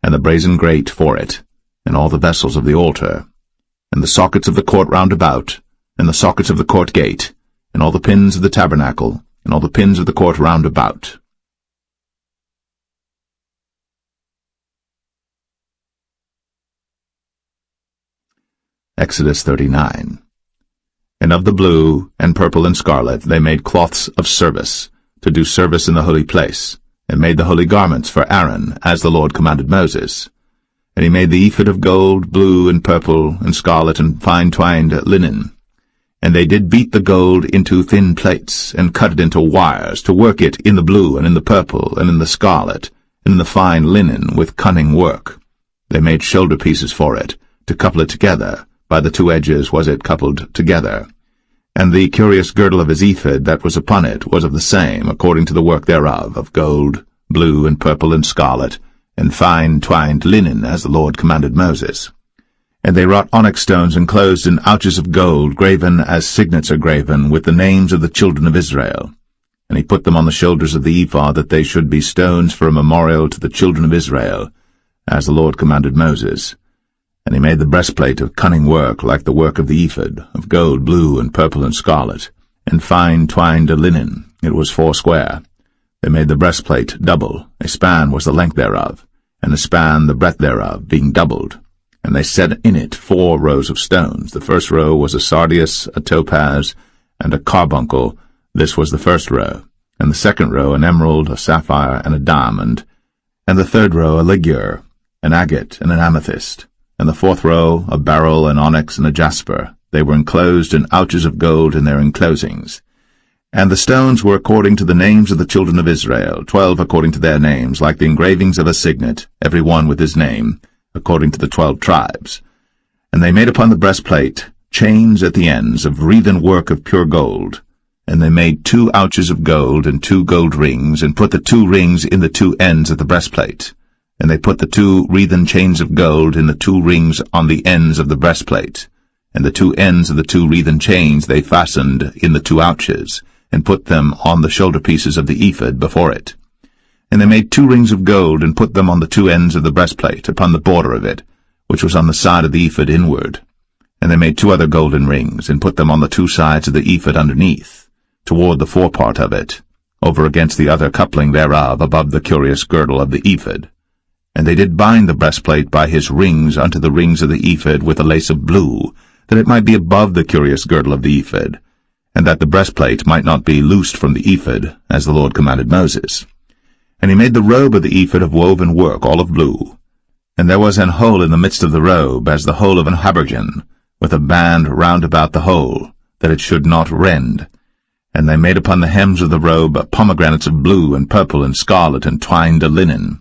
and the brazen grate for it, and all the vessels of the altar, and the sockets of the court round about, and the sockets of the court gate, and all the pins of the tabernacle, and all the pins of the court round about. Exodus 39. And of the blue, and purple, and scarlet they made cloths of service, to do service in the holy place, and made the holy garments for Aaron, as the Lord commanded Moses. And he made the ephod of gold, blue, and purple, and scarlet, and fine-twined linen. And they did beat the gold into thin plates, and cut it into wires, to work it in the blue, and in the purple, and in the scarlet, and in the fine linen, with cunning work. They made shoulder pieces for it, to couple it together. By the two edges was it coupled together. And the curious girdle of his ephod that was upon it was of the same, according to the work thereof, of gold, blue, and purple, and scarlet, and fine twined linen, as the Lord commanded Moses. And they wrought onyx stones enclosed in ouches of gold, graven as signets are graven, with the names of the children of Israel. And he put them on the shoulders of the ephod, that they should be stones for a memorial to the children of Israel, as the Lord commanded Moses. And he made the breastplate of cunning work, like the work of the ephod, of gold, blue, and purple, and scarlet, and fine twined linen. It was 4 square. They made the breastplate double. A span was the length thereof, and a span the breadth thereof, being doubled. And they set in it 4 rows of stones. The first row was a sardius, a topaz, and a carbuncle. This was the first row. And the second row an emerald, a sapphire, and a diamond. And the third row a ligure, an agate, and an amethyst. And the fourth row a beryl, an onyx, and a jasper. They were enclosed in ouches of gold in their enclosings. And the stones were according to the names of the children of Israel, 12 according to their names, like the engravings of a signet, every one with his name, according to the 12 tribes. And they made upon the breastplate chains at the ends of wreathen work of pure gold. And they made 2 ouches of gold and 2 gold rings, and put the 2 rings in the 2 ends of the breastplate. And they put the 2 wreathen chains of gold in the 2 rings on the ends of the breastplate. And the 2 ends of the 2 wreathen chains they fastened in the 2 ouches, and put them on the shoulder pieces of the ephod before it. And they made 2 rings of gold, and put them on the 2 ends of the breastplate, upon the border of it, which was on the side of the ephod inward. And they made 2 other golden rings, and put them on the 2 sides of the ephod underneath, toward the forepart of it, over against the other coupling thereof, above the curious girdle of the ephod. And they did bind the breastplate by his rings unto the rings of the ephod with a lace of blue, that it might be above the curious girdle of the ephod, and that the breastplate might not be loosed from the ephod, as the Lord commanded Moses. And he made the robe of the ephod of woven work, all of blue. And there was an hole in the midst of the robe, as the hole of an habergeon, with a band round about the hole, that it should not rend. And they made upon the hems of the robe pomegranates of blue and purple and scarlet and twined linen.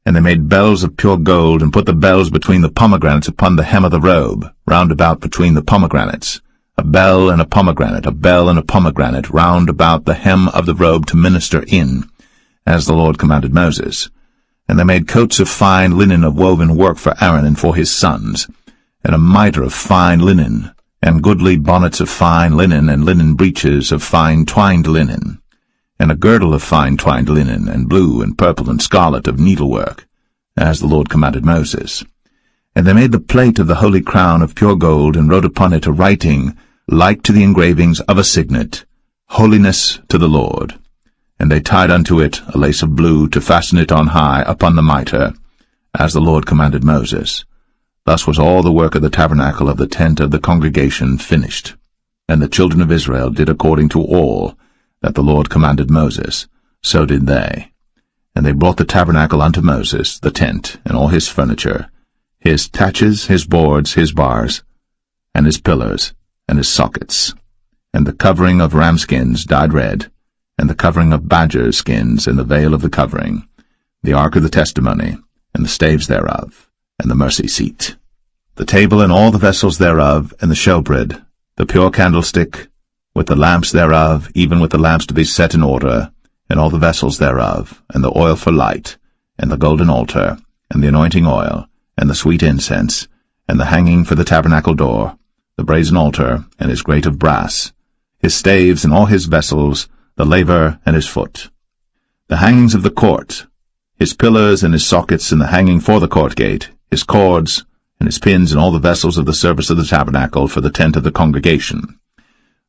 And they made bells of pure gold, and put the bells between the pomegranates upon the hem of the robe, round about between the pomegranates, a bell and a pomegranate, round about the hem of the robe to minister in. as the Lord commanded Moses. And they made coats of fine linen of woven work for Aaron and for his sons, and a mitre of fine linen, and goodly bonnets of fine linen, and linen breeches of fine twined linen, and a girdle of fine twined linen, and blue and purple and scarlet of needlework, as the Lord commanded Moses. And they made the plate of the holy crown of pure gold, and wrote upon it a writing like to the engravings of a signet, Holiness to the Lord. And they tied unto it a lace of blue to fasten it on high upon the mitre, as the Lord commanded Moses. Thus was all the work of the tabernacle of the tent of the congregation finished. And the children of Israel did according to all that the Lord commanded Moses, so did they. And they brought the tabernacle unto Moses, the tent, and all his furniture, his taches, his boards, his bars, and his pillars, and his sockets, and the covering of ram skins dyed red, and the covering of badger skins, and the veil of the covering, the ark of the testimony, and the staves thereof, and the mercy seat, the table and all the vessels thereof, and the showbread, the pure candlestick, with the lamps thereof, even with the lamps to be set in order, and all the vessels thereof, and the oil for light, and the golden altar, and the anointing oil, and the sweet incense, and the hanging for the tabernacle door, the brazen altar, and his grate of brass, his staves and all his vessels, the laver and his foot, the hangings of the court, his pillars and his sockets, and the hanging for the court gate, his cords, and his pins, and all the vessels of the service of the tabernacle for the tent of the congregation,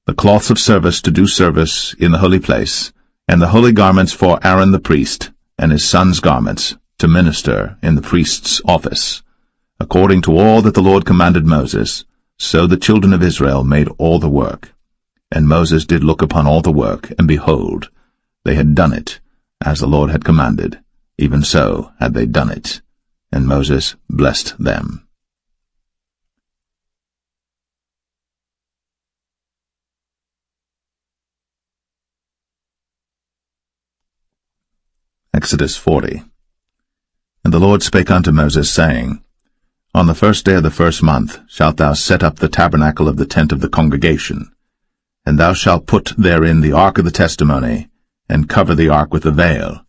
the cloths of service to do service in the holy place, and the holy garments for Aaron the priest, and his sons' garments, to minister in the priest's office. According to all that the Lord commanded Moses, so the children of Israel made all the work. And Moses did look upon all the work, and behold, they had done it, as the Lord had commanded, even so had they done it. And Moses blessed them. Exodus 40. And the Lord spake unto Moses, saying, On the first day of the first month shalt thou set up the tabernacle of the tent of the congregation, and thou shalt put therein the ark of the testimony, and cover the ark with a veil.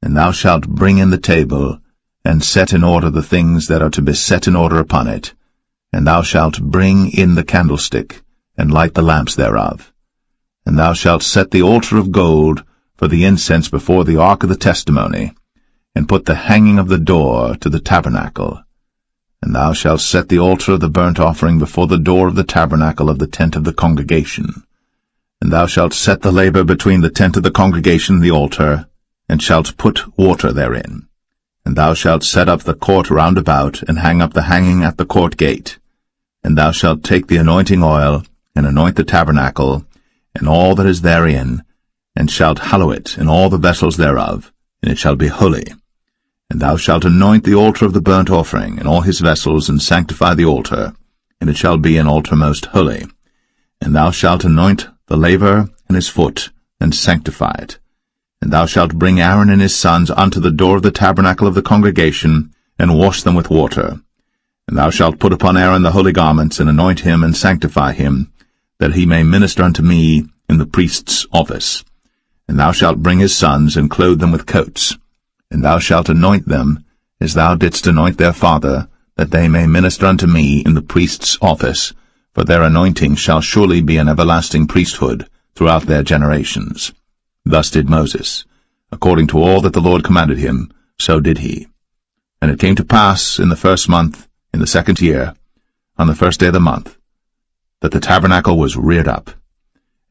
And thou shalt bring in the table, and set in order the things that are to be set in order upon it. And thou shalt bring in the candlestick, and light the lamps thereof. And thou shalt set the altar of gold for the incense before the ark of the testimony, and put the hanging of the door to the tabernacle. And thou shalt set the altar of the burnt offering before the door of the tabernacle of the tent of the congregation. And thou shalt set the laver between the tent of the congregation and the altar, and shalt put water therein. And thou shalt set up the court round about, and hang up the hanging at the court gate. And thou shalt take the anointing oil, and anoint the tabernacle, and all that is therein, and shalt hallow it, and all the vessels thereof, and it shall be holy. And thou shalt anoint the altar of the burnt offering, and all his vessels, and sanctify the altar, and it shall be an altar most holy. And thou shalt anoint the laver and his foot, and sanctify it. And thou shalt bring Aaron and his sons unto the door of the tabernacle of the congregation, and wash them with water. And thou shalt put upon Aaron the holy garments, and anoint him, and sanctify him, that he may minister unto me in the priest's office. And thou shalt bring his sons, and clothe them with coats. And thou shalt anoint them, as thou didst anoint their father, that they may minister unto me in the priest's office, for their anointing shall surely be an everlasting priesthood throughout their generations. Thus did Moses. According to all that the Lord commanded him, so did he. And it came to pass in the first month, in the second year, on the first day of the month, that the tabernacle was reared up.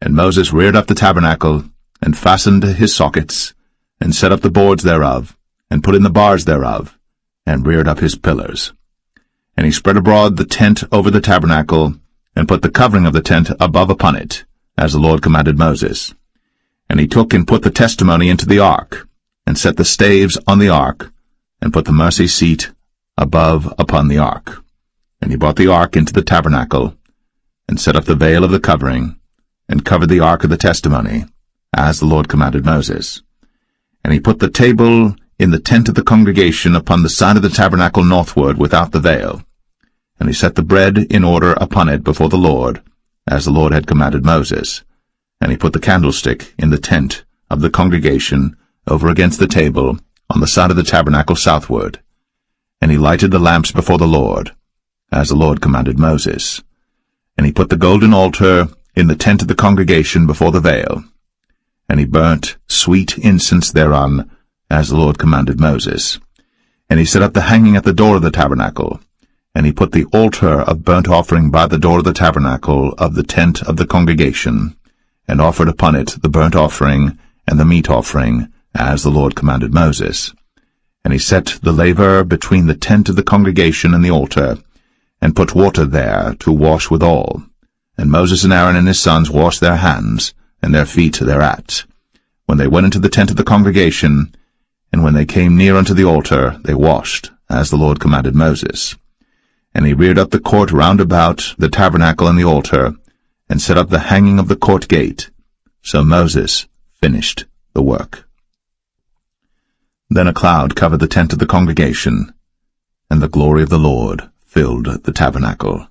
And Moses reared up the tabernacle, and fastened his sockets, and set up the boards thereof, and put in the bars thereof, and reared up his pillars. And he spread abroad the tent over the tabernacle, and put the covering of the tent above upon it, as the Lord commanded Moses. And he took and put the testimony into the ark, and set the staves on the ark, and put the mercy seat above upon the ark. And he brought the ark into the tabernacle, and set up the veil of the covering, and covered the ark of the testimony, as the Lord commanded Moses. And he put the table in the tent of the congregation upon the side of the tabernacle northward without the veil. And he set the bread in order upon it before the Lord, as the Lord had commanded Moses. And he put the candlestick in the tent of the congregation over against the table, on the side of the tabernacle southward. And he lighted the lamps before the Lord, as the Lord commanded Moses. And he put the golden altar in the tent of the congregation before the veil. And he burnt sweet incense thereon, as the Lord commanded Moses. And he set up the hanging at the door of the tabernacle. And he put the altar of burnt offering by the door of the tabernacle of the tent of the congregation, and offered upon it the burnt offering and the meat offering, as the Lord commanded Moses. And he set the laver between the tent of the congregation and the altar, and put water there to wash withal. And Moses and Aaron and his sons washed their hands, and their feet thereat, when they went into the tent of the congregation, and when they came near unto the altar, they washed, as the Lord commanded Moses. And he reared up the court round about the tabernacle and the altar, and set up the hanging of the court gate. So Moses finished the work. Then a cloud covered the tent of the congregation, and the glory of the Lord filled the tabernacle.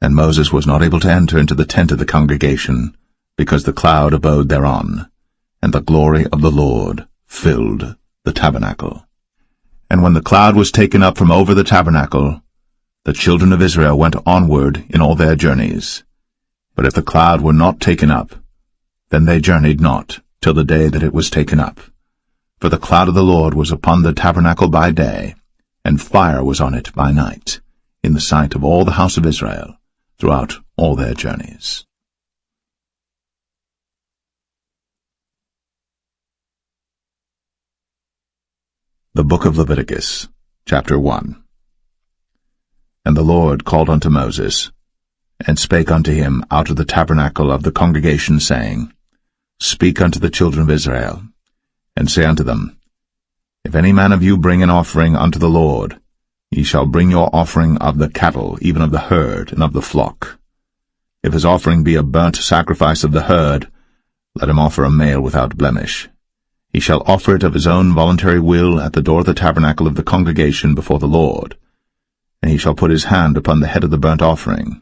And Moses was not able to enter into the tent of the congregation, because the cloud abode thereon, and the glory of the Lord filled the tabernacle. And when the cloud was taken up from over the tabernacle, the children of Israel went onward in all their journeys. But if the cloud were not taken up, then they journeyed not till the day that it was taken up. For the cloud of the Lord was upon the tabernacle by day, and fire was on it by night, in the sight of all the house of Israel, throughout all their journeys. The Book of Leviticus, chapter 1. And the Lord called unto Moses, and spake unto him out of the tabernacle of the congregation, saying, Speak unto the children of Israel, and say unto them, If any man of you bring an offering unto the Lord, ye shall bring your offering of the cattle, even of the herd, and of the flock. If his offering be a burnt sacrifice of the herd, let him offer a male without blemish. He shall offer it of his own voluntary will at the door of the tabernacle of the congregation before the Lord. And he shall put his hand upon the head of the burnt offering,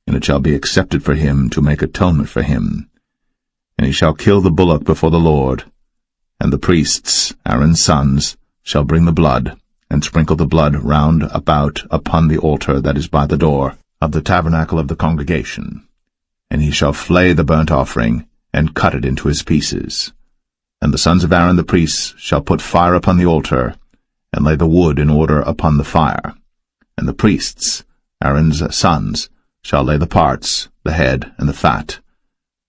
and it shall be accepted for him to make atonement for him. And he shall kill the bullock before the Lord, and the priests, Aaron's sons, shall bring the blood, and sprinkle the blood round about upon the altar that is by the door of the tabernacle of the congregation. And he shall flay the burnt offering, and cut it into his pieces. And the sons of Aaron the priests shall put fire upon the altar, and lay the wood in order upon the fire. And the priests, Aaron's sons, shall lay the parts, the head, and the fat,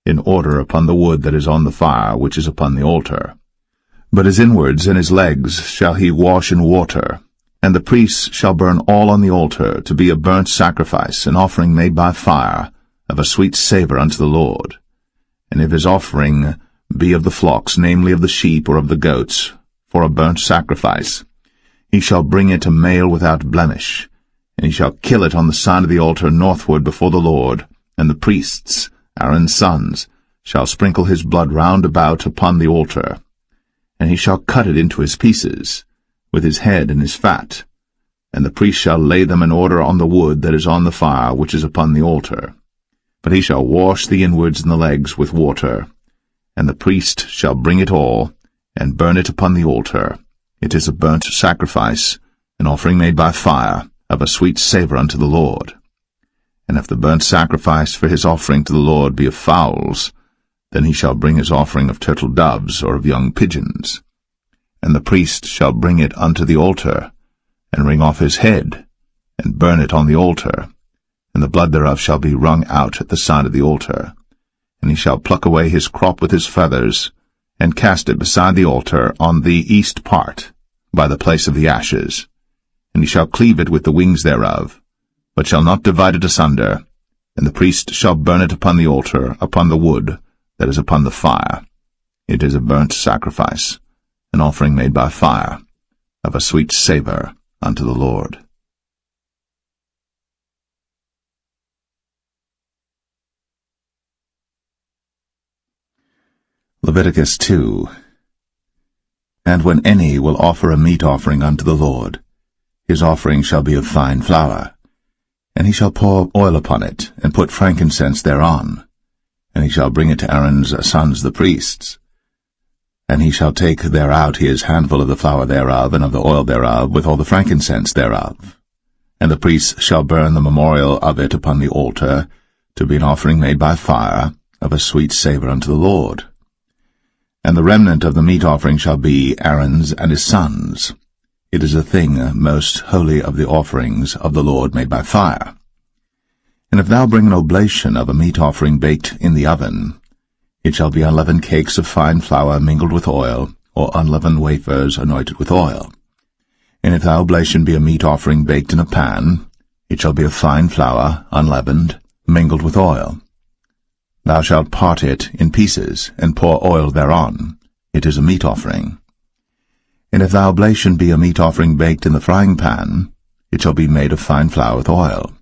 in order upon the wood that is on the fire which is upon the altar. But his inwards and his legs shall he wash in water, and the priests shall burn all on the altar to be a burnt sacrifice, an offering made by fire, of a sweet savour unto the Lord. And if his offering be of the flocks, namely of the sheep or of the goats, for a burnt sacrifice, he shall bring it a male without blemish, and he shall kill it on the side of the altar northward before the Lord, and the priests, Aaron's sons, shall sprinkle his blood round about upon the altar. And he shall cut it into his pieces, with his head and his fat, and the priest shall lay them in order on the wood that is on the fire which is upon the altar. But he shall wash the inwards and the legs with water, and the priest shall bring it all, and burn it upon the altar. It is a burnt sacrifice, an offering made by fire, of a sweet savour unto the Lord. And if the burnt sacrifice for his offering to the Lord be of fowls, then he shall bring his offering of turtle doves or of young pigeons. And the priest shall bring it unto the altar, and wring off his head, and burn it on the altar, and the blood thereof shall be wrung out at the side of the altar. And he shall pluck away his crop with his feathers, and cast it beside the altar on the east part, by the place of the ashes. And he shall cleave it with the wings thereof, but shall not divide it asunder. And the priest shall burn it upon the altar, upon the wood that is upon the fire. It is a burnt sacrifice, an offering made by fire, of a sweet savour unto the Lord. Leviticus 2. And when any will offer a meat offering unto the Lord, his offering shall be of fine flour, and he shall pour oil upon it, and put frankincense thereon, and he shall bring it to Aaron's sons the priests. And he shall take thereout his handful of the flour thereof, and of the oil thereof, with all the frankincense thereof. And the priest shall burn the memorial of it upon the altar, to be an offering made by fire, of a sweet savour unto the Lord. And the remnant of the meat offering shall be Aaron's and his sons. It is a thing most holy of the offerings of the Lord made by fire. And if thou bring an oblation of a meat offering baked in the oven, it shall be unleavened cakes of fine flour mingled with oil, or unleavened wafers anointed with oil. And if thy oblation be a meat offering baked in a pan, it shall be of fine flour, unleavened, mingled with oil. Thou shalt part it in pieces, and pour oil thereon. It is a meat offering. And if thy oblation be a meat offering baked in the frying pan, it shall be made of fine flour with oil.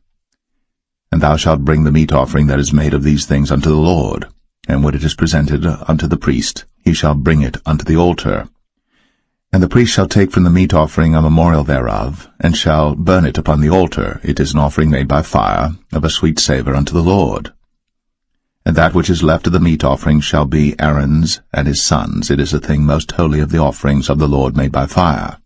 And thou shalt bring the meat offering that is made of these things unto the Lord. And when it is presented unto the priest, he shall bring it unto the altar. And the priest shall take from the meat offering a memorial thereof, and shall burn it upon the altar. It is an offering made by fire, of a sweet savour unto the Lord. And that which is left of the meat offering shall be Aaron's and his sons. It is a thing most holy of the offerings of the Lord made by fire.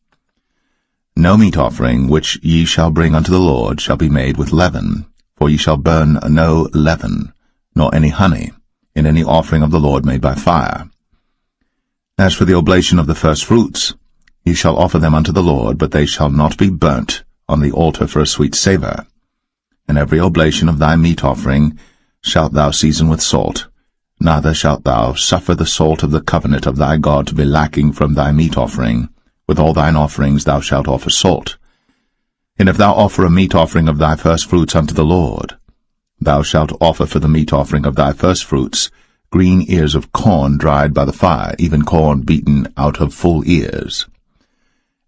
No meat offering which ye shall bring unto the Lord shall be made with leaven, for ye shall burn no leaven, nor any honey, in any offering of the Lord made by fire. As for the oblation of the firstfruits, ye shall offer them unto the Lord, but they shall not be burnt on the altar for a sweet savour. And every oblation of thy meat offering shalt thou season with salt, neither shalt thou suffer the salt of the covenant of thy God to be lacking from thy meat offering. With all thine offerings thou shalt offer salt. And if thou offer a meat offering of thy firstfruits unto the Lord, thou shalt offer for the meat offering of thy firstfruits green ears of corn dried by the fire, even corn beaten out of full ears.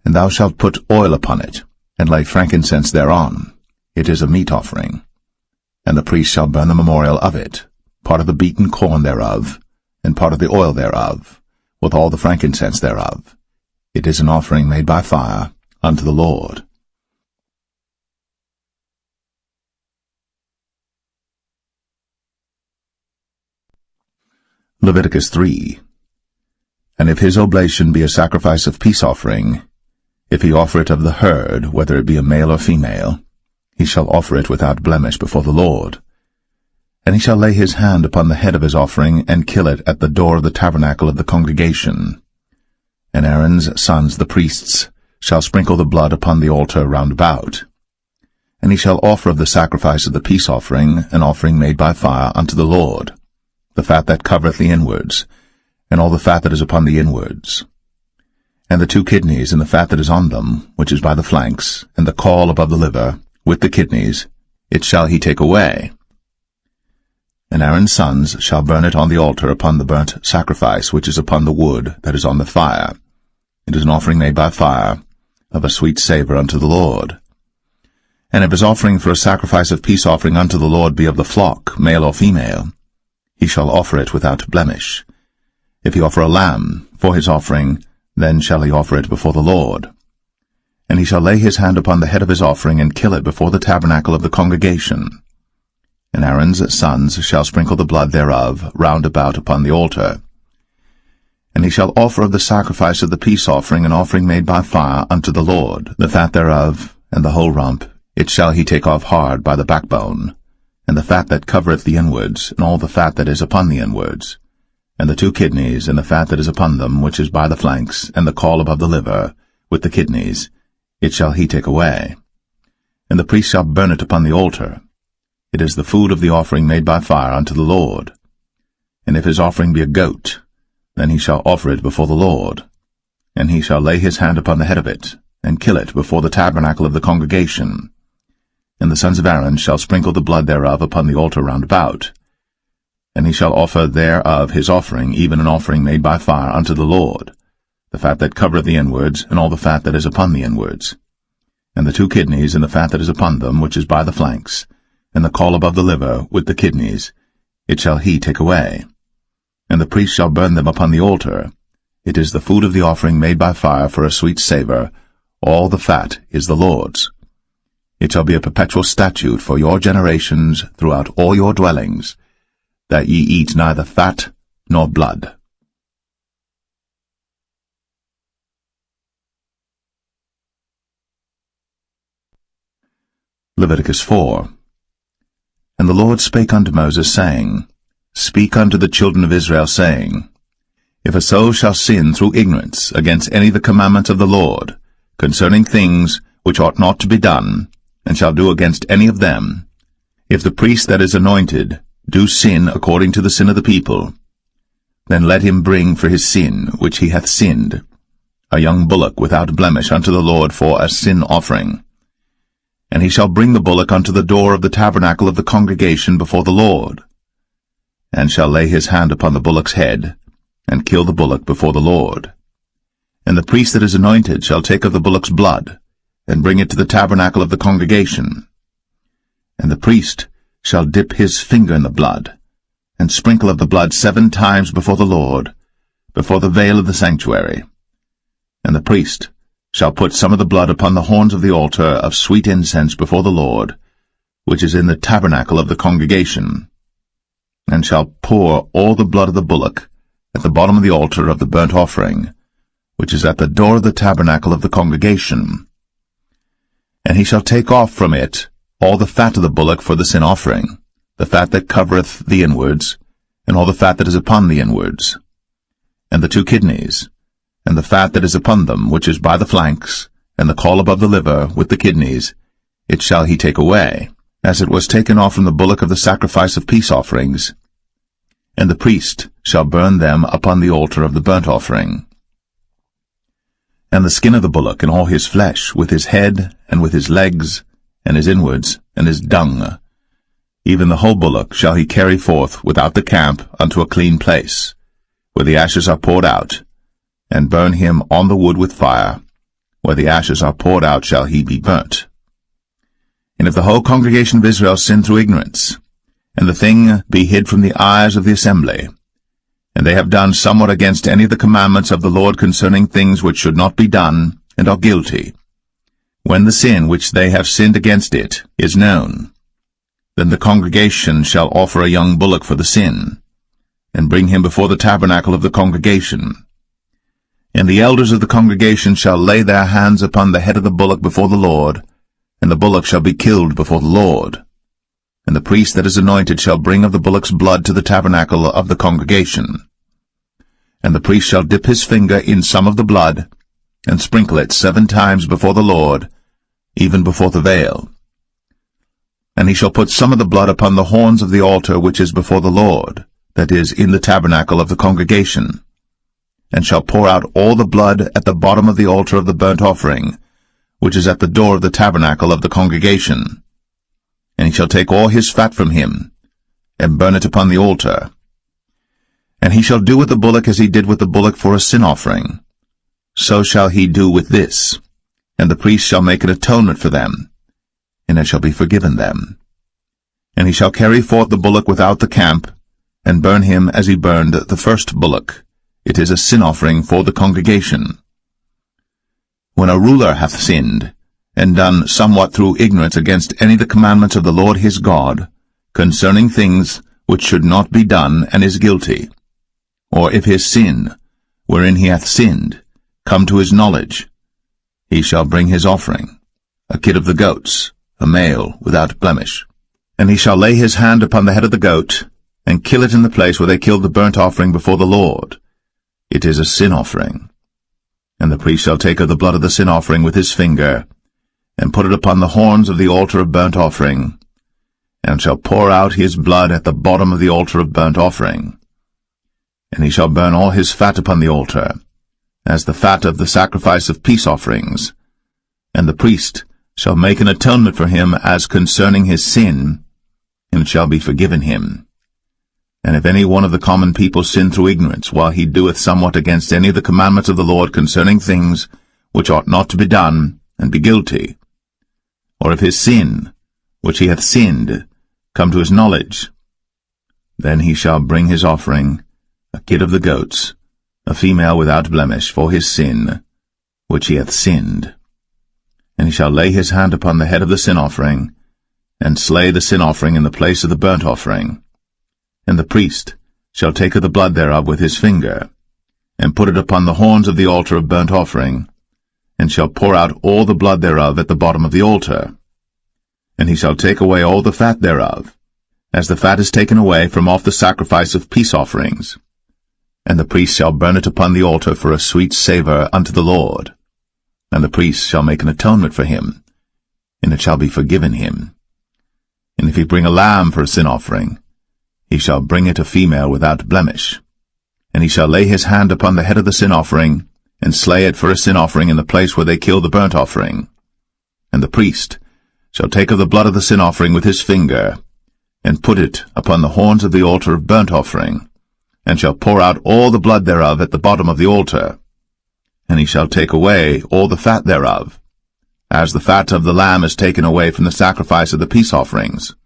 And thou shalt put oil upon it, and lay frankincense thereon. It is a meat offering. And the priest shall burn the memorial of it, part of the beaten corn thereof, and part of the oil thereof, with all the frankincense thereof. It is an offering made by fire unto the Lord. Leviticus 3. And if his oblation be a sacrifice of peace offering, if he offer it of the herd, whether it be a male or female, he shall offer it without blemish before the Lord. And he shall lay his hand upon the head of his offering, and kill it at the door of the tabernacle of the congregation. And Aaron's sons, the priests, shall sprinkle the blood upon the altar round about. And he shall offer of the sacrifice of the peace offering an offering made by fire unto the Lord, the fat that covereth the inwards, and all the fat that is upon the inwards, and the 2 kidneys, and the fat that is on them, which is by the flanks, and the caul above the liver, with the kidneys, it shall he take away. And Aaron's sons shall burn it on the altar upon the burnt sacrifice which is upon the wood that is on the fire. It is an offering made by fire, of a sweet savour unto the Lord. And if his offering for a sacrifice of peace offering unto the Lord be of the flock, male or female, he shall offer it without blemish. If he offer a lamb for his offering, then shall he offer it before the Lord. And he shall lay his hand upon the head of his offering, and kill it before the tabernacle of the congregation. And Aaron's sons shall sprinkle the blood thereof round about upon the altar. And he shall offer of the sacrifice of the peace offering an offering made by fire unto the Lord, the fat thereof, and the whole rump, it shall he take off hard by the backbone, and the fat that covereth the inwards, and all the fat that is upon the inwards, and the 2 kidneys, and the fat that is upon them, which is by the flanks, and the caul above the liver, with the kidneys, it shall he take away. And the priest shall burn it upon the altar. It is the food of the offering made by fire unto the Lord. And if his offering be a goat, then he shall offer it before the Lord. And he shall lay his hand upon the head of it, and kill it before the tabernacle of the congregation. And the sons of Aaron shall sprinkle the blood thereof upon the altar round about. And he shall offer thereof his offering, even an offering made by fire unto the Lord, the fat that covereth the inwards, and all the fat that is upon the inwards, and the 2 kidneys, and the fat that is upon them, which is by the flanks, and the caul above the liver, with the kidneys, it shall he take away. And the priest shall burn them upon the altar. It is the food of the offering made by fire for a sweet savour. All the fat is the Lord's. It shall be a perpetual statute for your generations throughout all your dwellings, that ye eat neither fat nor blood. Leviticus 4. And the Lord spake unto Moses, saying, Speak unto the children of Israel, saying, If a soul shall sin through ignorance against any of the commandments of the Lord, concerning things which ought not to be done, and shall do against any of them, if the priest that is anointed do sin according to the sin of the people, then let him bring for his sin which he hath sinned a young bullock without blemish unto the Lord for a sin offering. And he shall bring the bullock unto the door of the tabernacle of the congregation before the Lord, and shall lay his hand upon the bullock's head, and kill the bullock before the Lord. And the priest that is anointed shall take of the bullock's blood, and bring it to the tabernacle of the congregation. And the priest shall dip his finger in the blood, and sprinkle of the blood 7 times before the Lord, before the veil of the sanctuary. And the priest shall put some of the blood upon the horns of the altar of sweet incense before the Lord, which is in the tabernacle of the congregation, and shall pour all the blood of the bullock at the bottom of the altar of the burnt offering, which is at the door of the tabernacle of the congregation. And he shall take off from it all the fat of the bullock for the sin offering, the fat that covereth the inwards, and all the fat that is upon the inwards, and the 2 kidneys, and the fat that is upon them, which is by the flanks, and the caul above the liver, with the kidneys, it shall he take away, as it was taken off from the bullock of the sacrifice of peace offerings. And the priest shall burn them upon the altar of the burnt offering. And the skin of the bullock, and all his flesh, with his head, and with his legs, and his inwards, and his dung, even the whole bullock shall he carry forth without the camp unto a clean place, where the ashes are poured out, and burn him on the wood with fire. Where the ashes are poured out shall he be burnt. And if the whole congregation of Israel sin through ignorance, and the thing be hid from the eyes of the assembly, and they have done somewhat against any of the commandments of the Lord concerning things which should not be done, and are guilty, when the sin which they have sinned against it is known, then the congregation shall offer a young bullock for the sin, and bring him before the tabernacle of the congregation. And the elders of the congregation shall lay their hands upon the head of the bullock before the Lord, and the bullock shall be killed before the Lord. And the priest that is anointed shall bring of the bullock's blood to the tabernacle of the congregation. And the priest shall dip his finger in some of the blood, and sprinkle it 7 times before the Lord, even before the veil. And he shall put some of the blood upon the horns of the altar which is before the Lord, that is, in the tabernacle of the congregation, and shall pour out all the blood at the bottom of the altar of the burnt offering, which is at the door of the tabernacle of the congregation. And he shall take all his fat from him, and burn it upon the altar. And he shall do with the bullock as he did with the bullock for a sin offering. So shall he do with this, and the priest shall make an atonement for them, and it shall be forgiven them. And he shall carry forth the bullock without the camp, and burn him as he burned the first bullock. It is a sin offering for the congregation. When a ruler hath sinned, and done somewhat through ignorance against any of the commandments of the Lord his God, concerning things which should not be done, and is guilty, or if his sin, wherein he hath sinned, come to his knowledge, he shall bring his offering, a kid of the goats, a male without blemish. And he shall lay his hand upon the head of the goat, and kill it in the place where they killed the burnt offering before the Lord. It is a sin offering. And the priest shall take of the blood of the sin offering with his finger, and put it upon the horns of the altar of burnt offering, and shall pour out his blood at the bottom of the altar of burnt offering. And he shall burn all his fat upon the altar, as the fat of the sacrifice of peace offerings. And the priest shall make an atonement for him as concerning his sin, and it shall be forgiven him. And if any one of the common people sin through ignorance, while he doeth somewhat against any of the commandments of the Lord concerning things which ought not to be done, and be guilty, or if his sin, which he hath sinned, come to his knowledge, then he shall bring his offering, a kid of the goats, a female without blemish, for his sin, which he hath sinned. And he shall lay his hand upon the head of the sin offering, and slay the sin offering in the place of the burnt offering. And the priest shall take of the blood thereof with his finger, and put it upon the horns of the altar of burnt offering, and shall pour out all the blood thereof at the bottom of the altar. And he shall take away all the fat thereof, as the fat is taken away from off the sacrifice of peace offerings. And the priest shall burn it upon the altar for a sweet savour unto the Lord. And the priest shall make an atonement for him, and it shall be forgiven him. And if he bring a lamb for a sin offering, he shall bring it a female without blemish. And he shall lay his hand upon the head of the sin offering, and slay it for a sin offering in the place where they kill the burnt offering. And the priest shall take of the blood of the sin offering with his finger, and put it upon the horns of the altar of burnt offering, and shall pour out all the blood thereof at the bottom of the altar. And he shall take away all the fat thereof, as the fat of the lamb is taken away from the sacrifice of the peace offerings.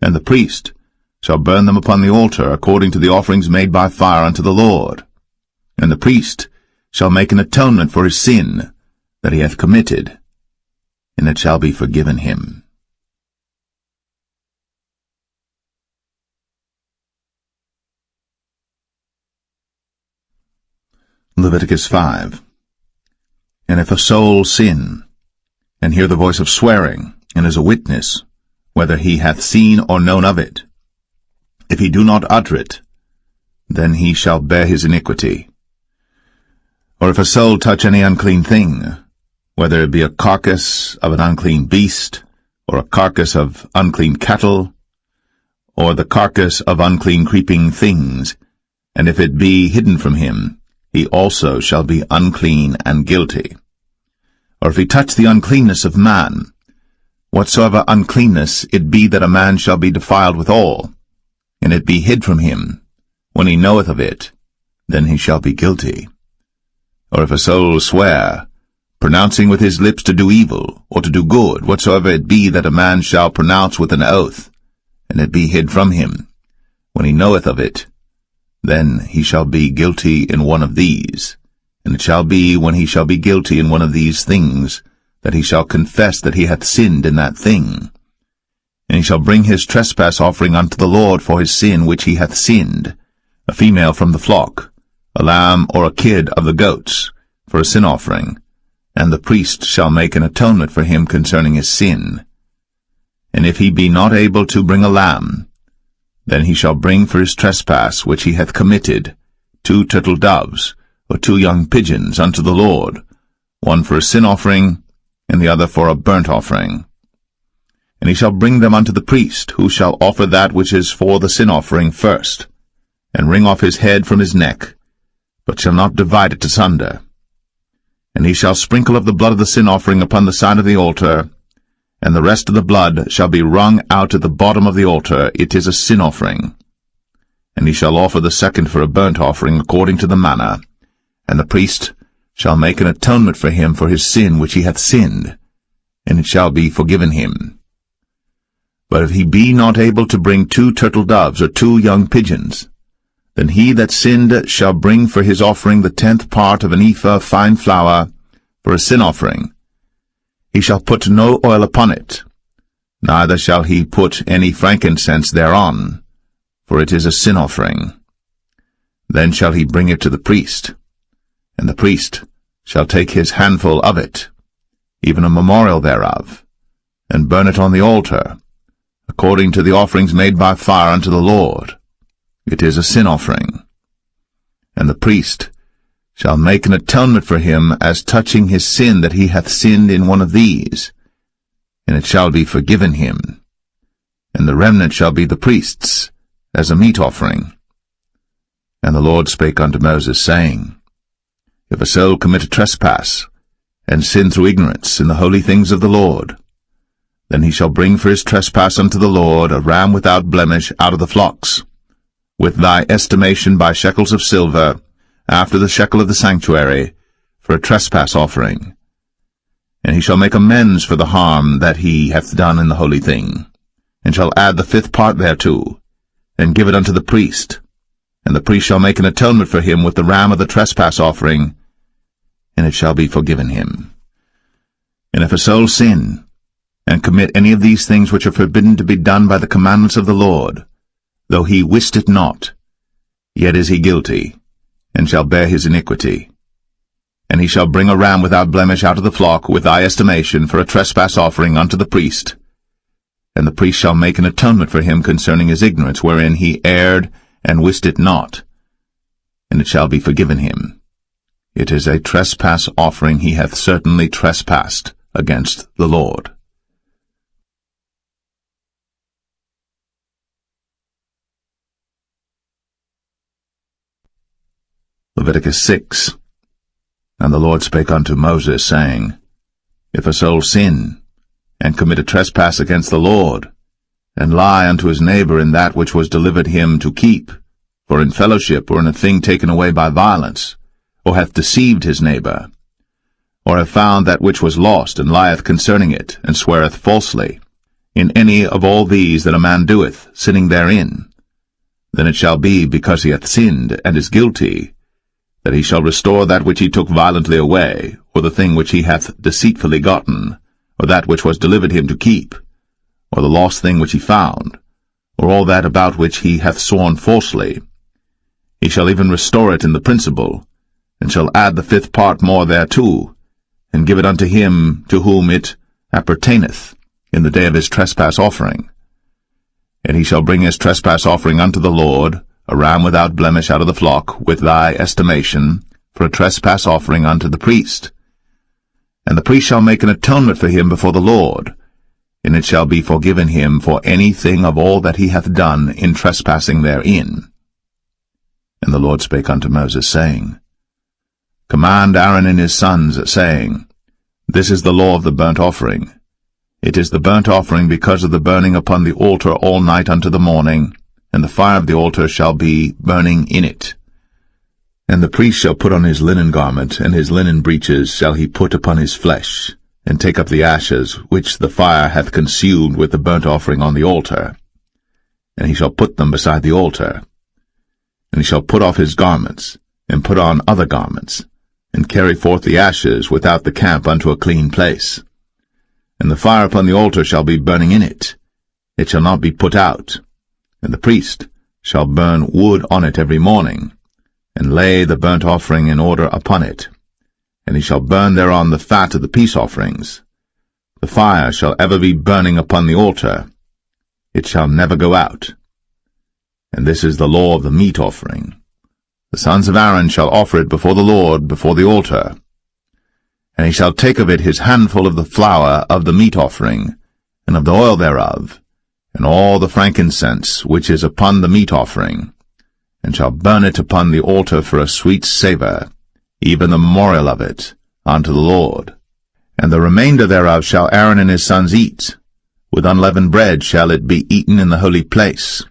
And the priest shall burn them upon the altar according to the offerings made by fire unto the Lord. And the priest shall make an atonement for his sin that he hath committed, and it shall be forgiven him. Leviticus 5. And if a soul sin, and hear the voice of swearing, and is a witness, whether he hath seen or known of it, if he do not utter it, then he shall bear his iniquity. Or if a soul touch any unclean thing, whether it be a carcass of an unclean beast, or a carcass of unclean cattle, or the carcass of unclean creeping things, and if it be hidden from him, he also shall be unclean and guilty. Or if he touch the uncleanness of man, whatsoever uncleanness it be that a man shall be defiled withal, and it be hid from him, when he knoweth of it, then he shall be guilty. Or if a soul swear, pronouncing with his lips to do evil, or to do good, whatsoever it be that a man shall pronounce with an oath, and it be hid from him, when he knoweth of it, then he shall be guilty in one of these. And it shall be, when he shall be guilty in one of these things, that he shall confess that he hath sinned in that thing. And he shall bring his trespass offering unto the Lord for his sin which he hath sinned, a female from the flock, a lamb or a kid of the goats, for a sin offering, and the priest shall make an atonement for him concerning his sin. And if he be not able to bring a lamb, then he shall bring for his trespass which he hath committed 2 turtle doves, or 2 young pigeons unto the Lord, one for a sin offering, and the other for a burnt offering. And he shall bring them unto the priest, who shall offer that which is for the sin offering first, and wring off his head from his neck, but shall not divide it asunder. And he shall sprinkle of the blood of the sin offering upon the side of the altar, and the rest of the blood shall be wrung out at the bottom of the altar. It is a sin offering. And he shall offer the second for a burnt offering according to the manner, and the priest shall make an atonement for him for his sin which he hath sinned, and it shall be forgiven him. But if he be not able to bring 2 turtle doves or 2 young pigeons, then he that sinned shall bring for his offering the 10th part of an ephah of fine flour for a sin offering. He shall put no oil upon it, neither shall he put any frankincense thereon, for it is a sin offering. Then shall he bring it to the priest, and the priest shall take his handful of it, even a memorial thereof, and burn it on the altar, according to the offerings made by fire unto the Lord. It is a sin offering. And the priest shall make an atonement for him as touching his sin that he hath sinned in one of these, and it shall be forgiven him. And the remnant shall be the priest's, as a meat offering. And the Lord spake unto Moses, saying, If a soul commit a trespass, and sin through ignorance in the holy things of the Lord, then he shall bring for his trespass unto the Lord a ram without blemish out of the flocks, with thy estimation by shekels of silver, after the shekel of the sanctuary, for a trespass offering. And he shall make amends for the harm that he hath done in the holy thing, and shall add the 5th part thereto, and give it unto the priest. And the priest shall make an atonement for him with the ram of the trespass offering, and it shall be forgiven him. And if a soul sin, and commit any of these things which are forbidden to be done by the commandments of the Lord, though he wist it not, yet is he guilty, and shall bear his iniquity. And he shall bring a ram without blemish out of the flock with thy estimation for a trespass offering unto the priest, And the priest shall make an atonement for him concerning his ignorance, wherein he erred and wist it not, and it shall be forgiven him. It is a trespass offering. He hath certainly trespassed against the Lord. Leviticus 6. And the Lord spake unto Moses, saying, If a soul sin, and commit a trespass against the Lord, and lie unto his neighbor in that which was delivered him to keep, for in fellowship or in a thing taken away by violence, or hath deceived his neighbor, or have found that which was lost, and lieth concerning it, and sweareth falsely, in any of all these that a man doeth, sinning therein, then it shall be, because he hath sinned, and is guilty, that he shall restore that which he took violently away, or the thing which he hath deceitfully gotten, or that which was delivered him to keep, or the lost thing which he found, or all that about which he hath sworn falsely. He shall even restore it in the principal, and shall add the 5th part more thereto, and give it unto him to whom it appertaineth in the day of his trespass offering. And he shall bring his trespass offering unto the Lord, a ram without blemish out of the flock, with thy estimation, for a trespass offering unto the priest. And the priest shall make an atonement for him before the Lord, and it shall be forgiven him for anything of all that he hath done in trespassing therein. And the Lord spake unto Moses, saying, Command Aaron and his sons, saying, This is the law of the burnt offering. It is the burnt offering because of the burning upon the altar all night unto the morning, and the fire of the altar shall be burning in it. And the priest shall put on his linen garment, and his linen breeches shall he put upon his flesh, and take up the ashes which the fire hath consumed with the burnt offering on the altar. And he shall put them beside the altar. And he shall put off his garments, and put on other garments, and carry forth the ashes without the camp unto a clean place. And the fire upon the altar shall be burning in it. It shall not be put out. And the priest shall burn wood on it every morning, and lay the burnt offering in order upon it. And he shall burn thereon the fat of the peace offerings. The fire shall ever be burning upon the altar. It shall never go out. And this is the law of the meat offering. The sons of Aaron shall offer it before the Lord, before the altar. And he shall take of it his handful of the flour of the meat offering, and of the oil thereof, and all the frankincense which is upon the meat offering, and shall burn it upon the altar for a sweet savour, even the memorial of it, unto the Lord. And the remainder thereof shall Aaron and his sons eat. With unleavened bread shall it be eaten in the holy place.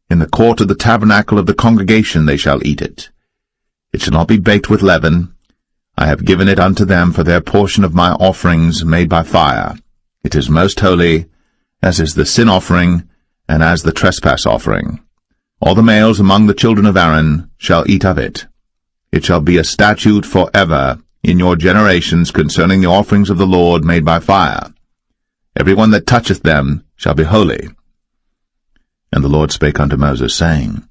In the court of the tabernacle of the congregation they shall eat it. It shall not be baked with leaven. I have given it unto them for their portion of my offerings made by fire. It is most holy, as is the sin offering, and as the trespass offering. All the males among the children of Aaron shall eat of it. It shall be a statute for ever in your generations concerning the offerings of the Lord made by fire. Every one that toucheth them shall be holy. And the Lord spake unto Moses, saying,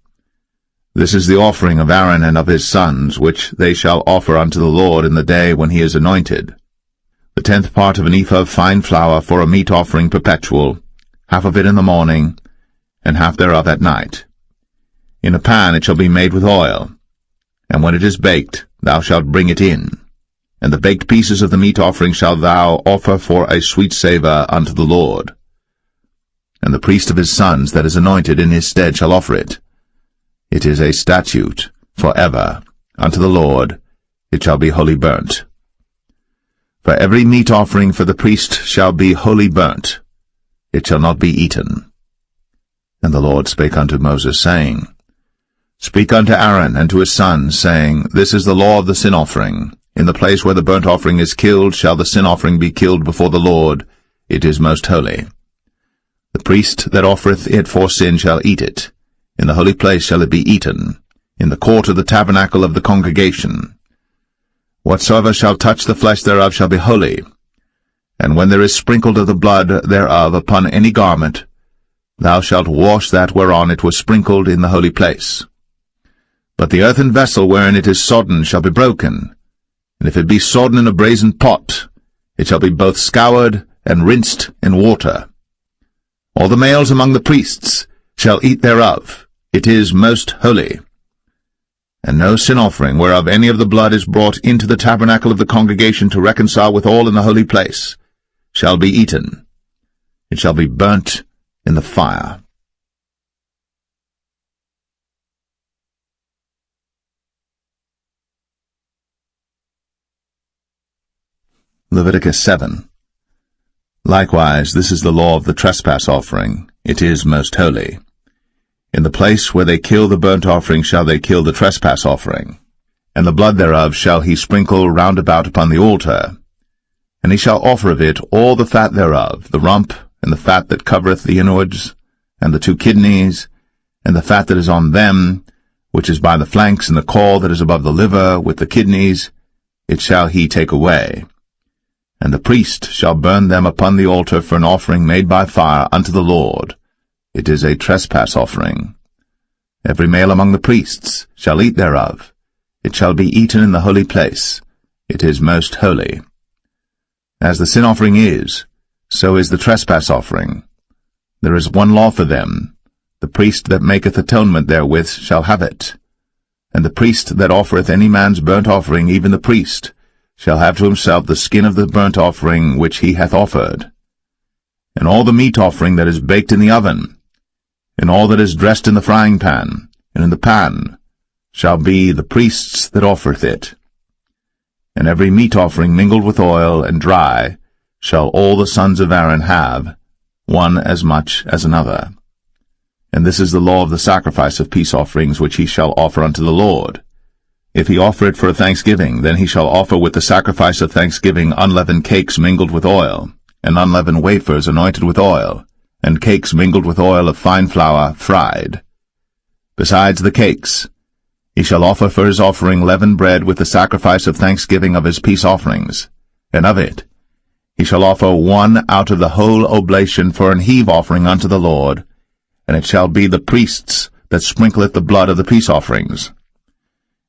This is the offering of Aaron and of his sons, which they shall offer unto the Lord in the day when he is anointed. The 10th part of an ephah of fine flour for a meat offering perpetual, half of it in the morning, and half thereof at night. In a pan it shall be made with oil, and when it is baked, thou shalt bring it in. And the baked pieces of the meat offering shalt thou offer for a sweet savour unto the Lord. And the priest of his sons that is anointed in his stead shall offer it. It is a statute for ever unto the Lord. It shall be wholly burnt. For every meat offering for the priest shall be wholly burnt. It shall not be eaten. And the Lord spake unto Moses, saying, Speak unto Aaron and to his sons, saying, This is the law of the sin offering. In the place where the burnt offering is killed shall the sin offering be killed before the Lord. It is most holy. The priest that offereth it for sin shall eat it. In the holy place shall it be eaten, in the court of the tabernacle of the congregation. Whatsoever shall touch the flesh thereof shall be holy. And when there is sprinkled of the blood thereof upon any garment, thou shalt wash that whereon it was sprinkled in the holy place. But the earthen vessel wherein it is sodden shall be broken, and if it be sodden in a brazen pot, it shall be both scoured and rinsed in water. All the males among the priests shall eat thereof. It is most holy. And no sin offering whereof any of the blood is brought into the tabernacle of the congregation to reconcile with all in the holy place shall be eaten. It shall be burnt in the fire. Leviticus 7. Likewise, this is the law of the trespass offering. It is most holy. In the place where they kill the burnt offering shall they kill the trespass offering, and the blood thereof shall he sprinkle round about upon the altar. And he shall offer of it all the fat thereof, the rump, and the fat that covereth the inwards, and the 2 kidneys, and the fat that is on them, which is by the flanks, and the caul that is above the liver, with the kidneys, it shall he take away. And the priest shall burn them upon the altar for an offering made by fire unto the Lord. It is a trespass offering. Every male among the priests shall eat thereof. It shall be eaten in the holy place. It is most holy. As the sin offering is, so is the trespass offering. There is one law for them. The priest that maketh atonement therewith shall have it. And the priest that offereth any man's burnt offering, even the priest, shall have to himself the skin of the burnt offering which he hath offered. And all the meat offering that is baked in the oven, and all that is dressed in the frying pan, and in the pan, shall be the priest's that offereth it. And every meat offering mingled with oil and dry shall all the sons of Aaron have, one as much as another. And this is the law of the sacrifice of peace offerings which he shall offer unto the Lord. If he offer it for a thanksgiving, then he shall offer with the sacrifice of thanksgiving unleavened cakes mingled with oil, and unleavened wafers anointed with oil, and cakes mingled with oil of fine flour fried. Besides the cakes, he shall offer for his offering leavened bread with the sacrifice of thanksgiving of his peace offerings, and of it he shall offer one out of the whole oblation for an heave offering unto the Lord, and it shall be the priest's that sprinkleth the blood of the peace offerings.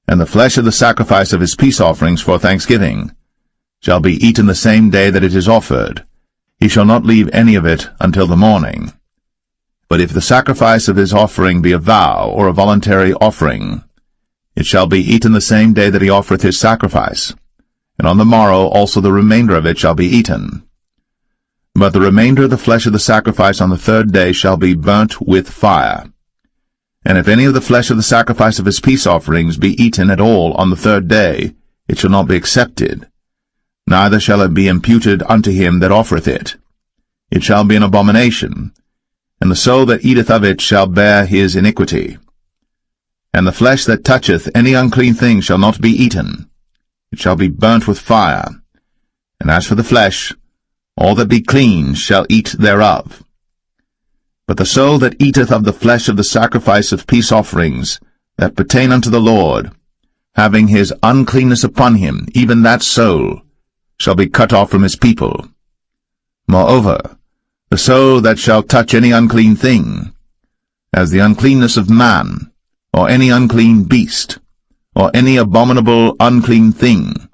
And the flesh of the sacrifice of his peace offerings for thanksgiving shall be eaten the same day that it is offered. He shall not leave any of it until the morning. But if the sacrifice of his offering be a vow or a voluntary offering, it shall be eaten the same day that he offereth his sacrifice, and on the morrow also the remainder of it shall be eaten. But the remainder of the flesh of the sacrifice on the 3rd day shall be burnt with fire. And if any of the flesh of the sacrifice of his peace offerings be eaten at all on the 3rd day, it shall not be accepted, neither shall it be imputed unto him that offereth it. It shall be an abomination, and the soul that eateth of it shall bear his iniquity. And the flesh that toucheth any unclean thing shall not be eaten. It shall be burnt with fire. And as for the flesh, all that be clean shall eat thereof. But the soul that eateth of the flesh of the sacrifice of peace offerings that pertain unto the Lord, having his uncleanness upon him, even that soul shall be cut off from his people. Moreover, the soul that shall touch any unclean thing, as the uncleanness of man, or any unclean beast, or any abominable unclean thing,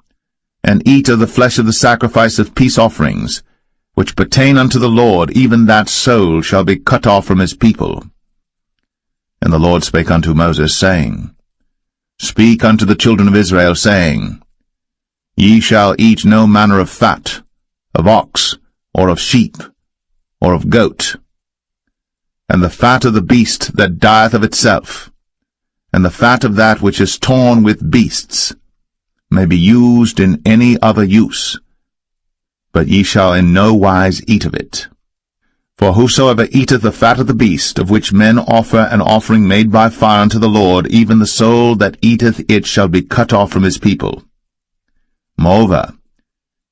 and eat of the flesh of the sacrifice of peace offerings, which pertain unto the Lord, even that soul shall be cut off from his people. And the Lord spake unto Moses, saying, Speak unto the children of Israel, saying, Ye shall eat no manner of fat, of ox, or of sheep, or of goat, and the fat of the beast that dieth of itself, and the fat of that which is torn with beasts, may be used in any other use, but ye shall in no wise eat of it. For whosoever eateth the fat of the beast, of which men offer an offering made by fire unto the Lord, even the soul that eateth it shall be cut off from his people. Moreover,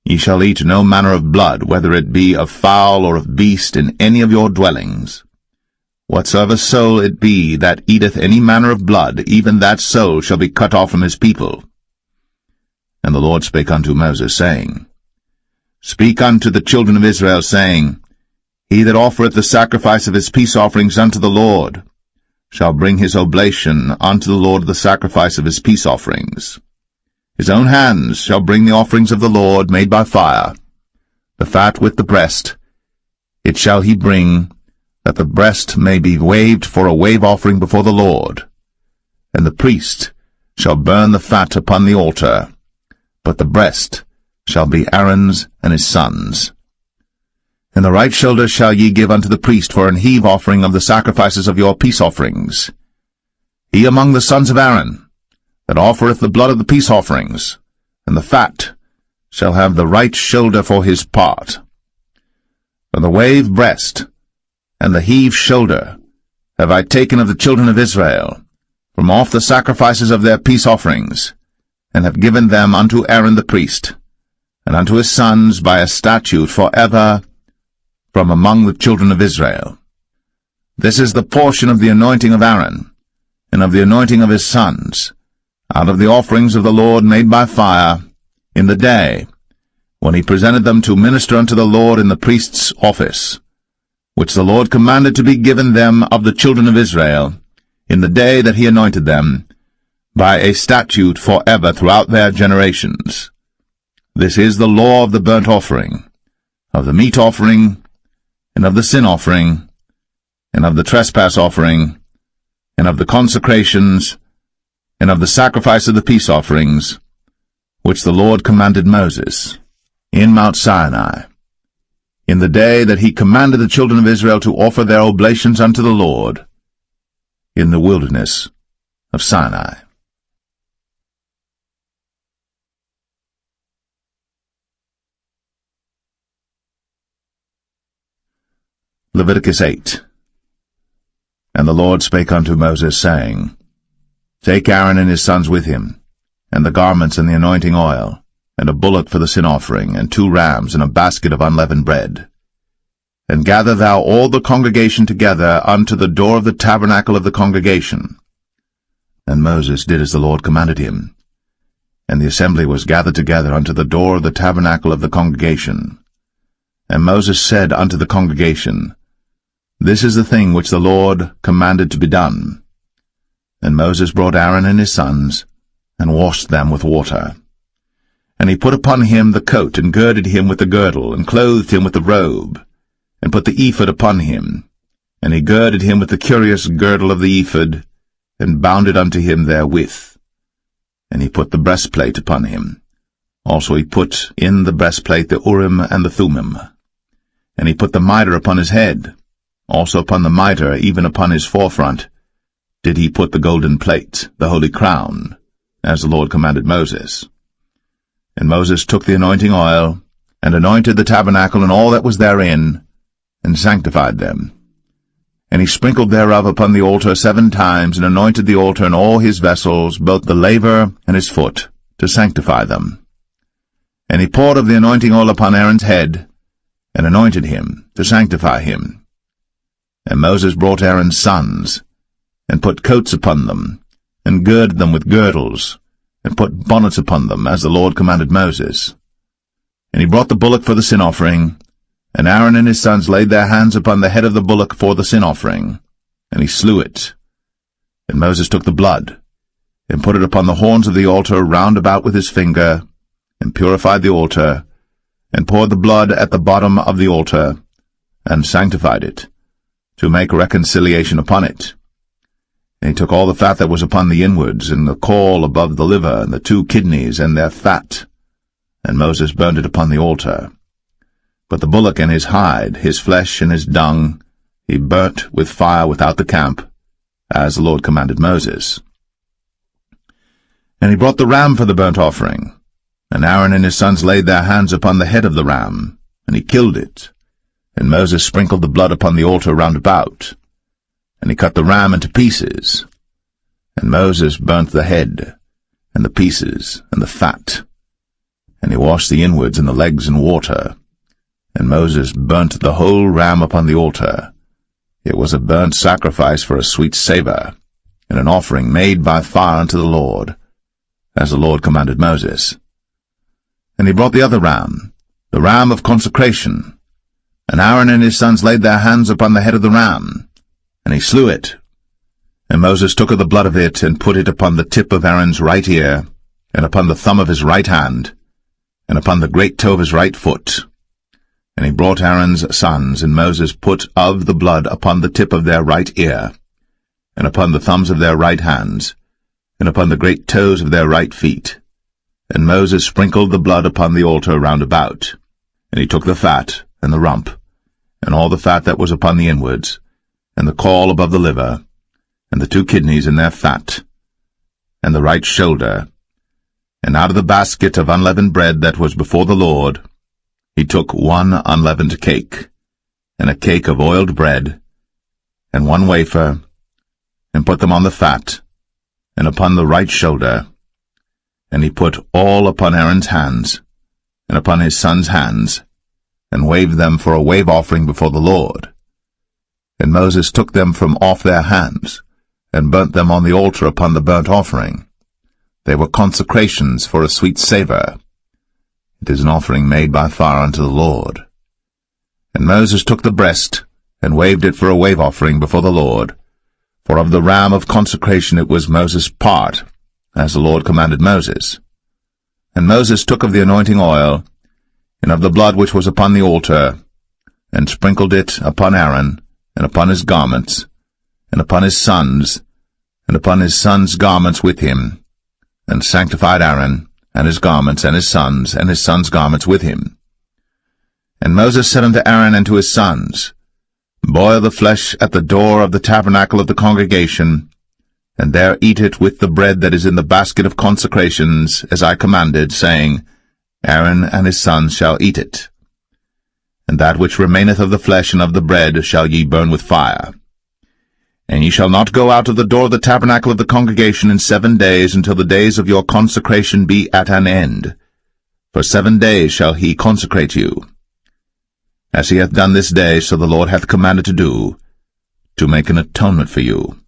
ye shall eat no manner of blood, whether it be of fowl or of beast, in any of your dwellings. Whatsoever soul it be that eateth any manner of blood, even that soul shall be cut off from his people. And the Lord spake unto Moses, saying, Speak unto the children of Israel, saying, He that offereth the sacrifice of his peace offerings unto the Lord shall bring his oblation unto the Lord of the sacrifice of his peace offerings. His own hands shall bring the offerings of the Lord made by fire, the fat with the breast, it shall he bring, that the breast may be waved for a wave offering before the Lord. And the priest shall burn the fat upon the altar, but the breast shall be Aaron's and his sons'. And the right shoulder shall ye give unto the priest for an heave offering of the sacrifices of your peace offerings. He among the sons of Aaron, that offereth the blood of the peace offerings, and the fat, shall have the right shoulder for his part. For the wave breast, and the heave shoulder, have I taken of the children of Israel, from off the sacrifices of their peace offerings, and have given them unto Aaron the priest, and unto his sons by a statute for ever, from among the children of Israel. This is the portion of the anointing of Aaron, and of the anointing of his sons, out of the offerings of the Lord made by fire, in the day, when he presented them to minister unto the Lord in the priest's office, which the Lord commanded to be given them of the children of Israel, in the day that he anointed them, by a statute for ever throughout their generations. This is the law of the burnt offering, of the meat offering, and of the sin offering, and of the trespass offering, and of the consecrations, and of the sacrifice of the peace offerings, which the Lord commanded Moses, in Mount Sinai, in the day that he commanded the children of Israel to offer their oblations unto the Lord, in the wilderness of Sinai. Leviticus 8. And the Lord spake unto Moses, saying, Take Aaron and his sons with him, and the garments and the anointing oil, and a bullock for the sin offering, and 2 rams, and a basket of unleavened bread. And gather thou all the congregation together unto the door of the tabernacle of the congregation. And Moses did as the Lord commanded him. And the assembly was gathered together unto the door of the tabernacle of the congregation. And Moses said unto the congregation, This is the thing which the Lord commanded to be done. And Moses brought Aaron and his sons, and washed them with water. And he put upon him the coat, and girded him with the girdle, and clothed him with the robe, and put the ephod upon him. And he girded him with the curious girdle of the ephod, and bound it unto him therewith. And he put the breastplate upon him. Also he put in the breastplate the Urim and the Thummim. And he put the mitre upon his head. Also upon the mitre, even upon his forefront, did he put the golden plate, the holy crown, as the Lord commanded Moses. And Moses took the anointing oil, and anointed the tabernacle and all that was therein, and sanctified them. And he sprinkled thereof upon the altar 7 times, and anointed the altar and all his vessels, both the laver and his foot, to sanctify them. And he poured of the anointing oil upon Aaron's head, and anointed him, to sanctify him. And Moses brought Aaron's sons, and put coats upon them, and girded them with girdles, and put bonnets upon them, as the Lord commanded Moses. And he brought the bullock for the sin offering, and Aaron and his sons laid their hands upon the head of the bullock for the sin offering, and he slew it. And Moses took the blood, and put it upon the horns of the altar round about with his finger, and purified the altar, and poured the blood at the bottom of the altar, and sanctified it, to make reconciliation upon it. And he took all the fat that was upon the inwards, and the caul above the liver, and the 2 kidneys, and their fat, and Moses burned it upon the altar. But the bullock and his hide, his flesh and his dung, he burnt with fire without the camp, as the Lord commanded Moses. And he brought the ram for the burnt offering, and Aaron and his sons laid their hands upon the head of the ram, and he killed it. And Moses sprinkled the blood upon the altar round about, and he cut the ram into pieces. And Moses burnt the head, and the pieces, and the fat. And he washed the inwards and the legs in water. And Moses burnt the whole ram upon the altar. It was a burnt sacrifice for a sweet savour, and an offering made by fire unto the Lord, as the Lord commanded Moses. And he brought the other ram, the ram of consecration. And Aaron and his sons laid their hands upon the head of the ram, and he slew it. And Moses took of the blood of it, and put it upon the tip of Aaron's right ear, and upon the thumb of his right hand, and upon the great toe of his right foot. And he brought Aaron's sons, and Moses put of the blood upon the tip of their right ear, and upon the thumbs of their right hands, and upon the great toes of their right feet. And Moses sprinkled the blood upon the altar round about. And he took the fat, and the rump, and all the fat that was upon the inwards, and the caul above the liver, and the 2 kidneys in their fat, and the right shoulder, and out of the basket of unleavened bread that was before the Lord, he took 1 unleavened cake, and a cake of oiled bread, and 1 wafer, and put them on the fat, and upon the right shoulder. And he put all upon Aaron's hands, and upon his sons' hands, and waved them for a wave offering before the Lord. And Moses took them from off their hands, and burnt them on the altar upon the burnt offering. They were consecrations for a sweet savour. It is an offering made by fire unto the Lord. And Moses took the breast, and waved it for a wave offering before the Lord. For of the ram of consecration it was Moses' part, as the Lord commanded Moses. And Moses took of the anointing oil, and of the blood which was upon the altar, and sprinkled it upon Aaron, and upon his garments, and upon his sons, and upon his sons' garments with him, and sanctified Aaron, and his garments, and his sons' garments with him. And Moses said unto Aaron and to his sons, Boil the flesh at the door of the tabernacle of the congregation, and there eat it with the bread that is in the basket of consecrations, as I commanded, saying, Aaron and his sons shall eat it. And that which remaineth of the flesh and of the bread shall ye burn with fire. And ye shall not go out of the door of the tabernacle of the congregation in 7 days, until the days of your consecration be at an end. For 7 days shall he consecrate you. As he hath done this day, so the Lord hath commanded to do, to make an atonement for you.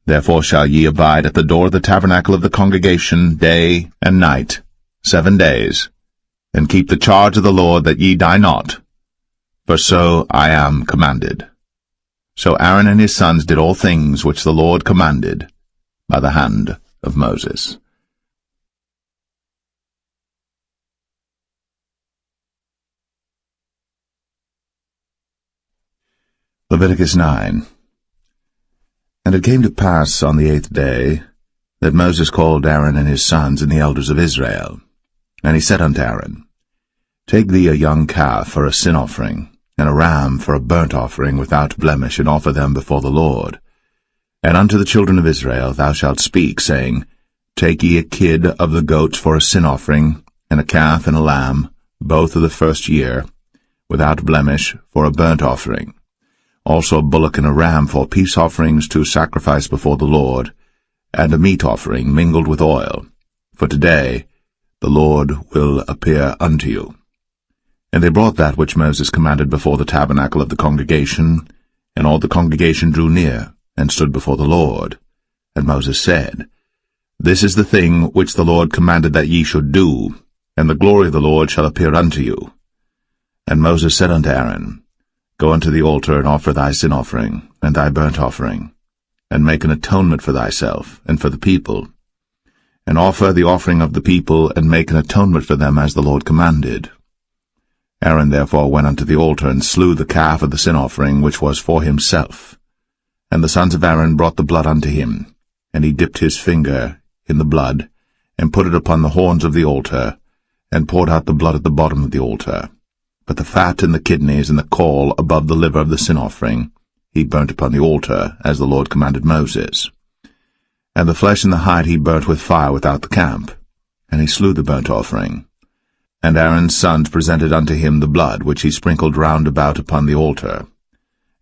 Therefore shall ye abide at the door of the tabernacle of the congregation day and night, 7 days, and keep the charge of the Lord, that ye die not, for so I am commanded. So Aaron and his sons did all things which the Lord commanded by the hand of Moses. Leviticus 9. And it came to pass on the 8th day that Moses called Aaron and his sons and the elders of Israel. And he said unto Aaron, Take thee a young calf for a sin offering, and a ram for a burnt offering without blemish, and offer them before the Lord. And unto the children of Israel thou shalt speak, saying, Take ye a kid of the goats for a sin offering, and a calf and a lamb, both of the first year, without blemish, for a burnt offering. Also a bullock and a ram for peace offerings to sacrifice before the Lord, and a meat offering mingled with oil. For today the Lord will appear unto you. And they brought that which Moses commanded before the tabernacle of the congregation, and all the congregation drew near, and stood before the Lord. And Moses said, This is the thing which the Lord commanded that ye should do, and the glory of the Lord shall appear unto you. And Moses said unto Aaron, Go unto the altar, and offer thy sin offering, and thy burnt offering, and make an atonement for thyself, and for the people. And offer the offering of the people, and make an atonement for them, as the Lord commanded. Aaron therefore went unto the altar, and slew the calf of the sin offering, which was for himself. And the sons of Aaron brought the blood unto him, and he dipped his finger in the blood, and put it upon the horns of the altar, and poured out the blood at the bottom of the altar. But the fat and the kidneys and the caul above the liver of the sin offering he burnt upon the altar, as the Lord commanded Moses. And the flesh and the hide he burnt with fire without the camp, and he slew the burnt offering. And Aaron's sons presented unto him the blood which he sprinkled round about upon the altar.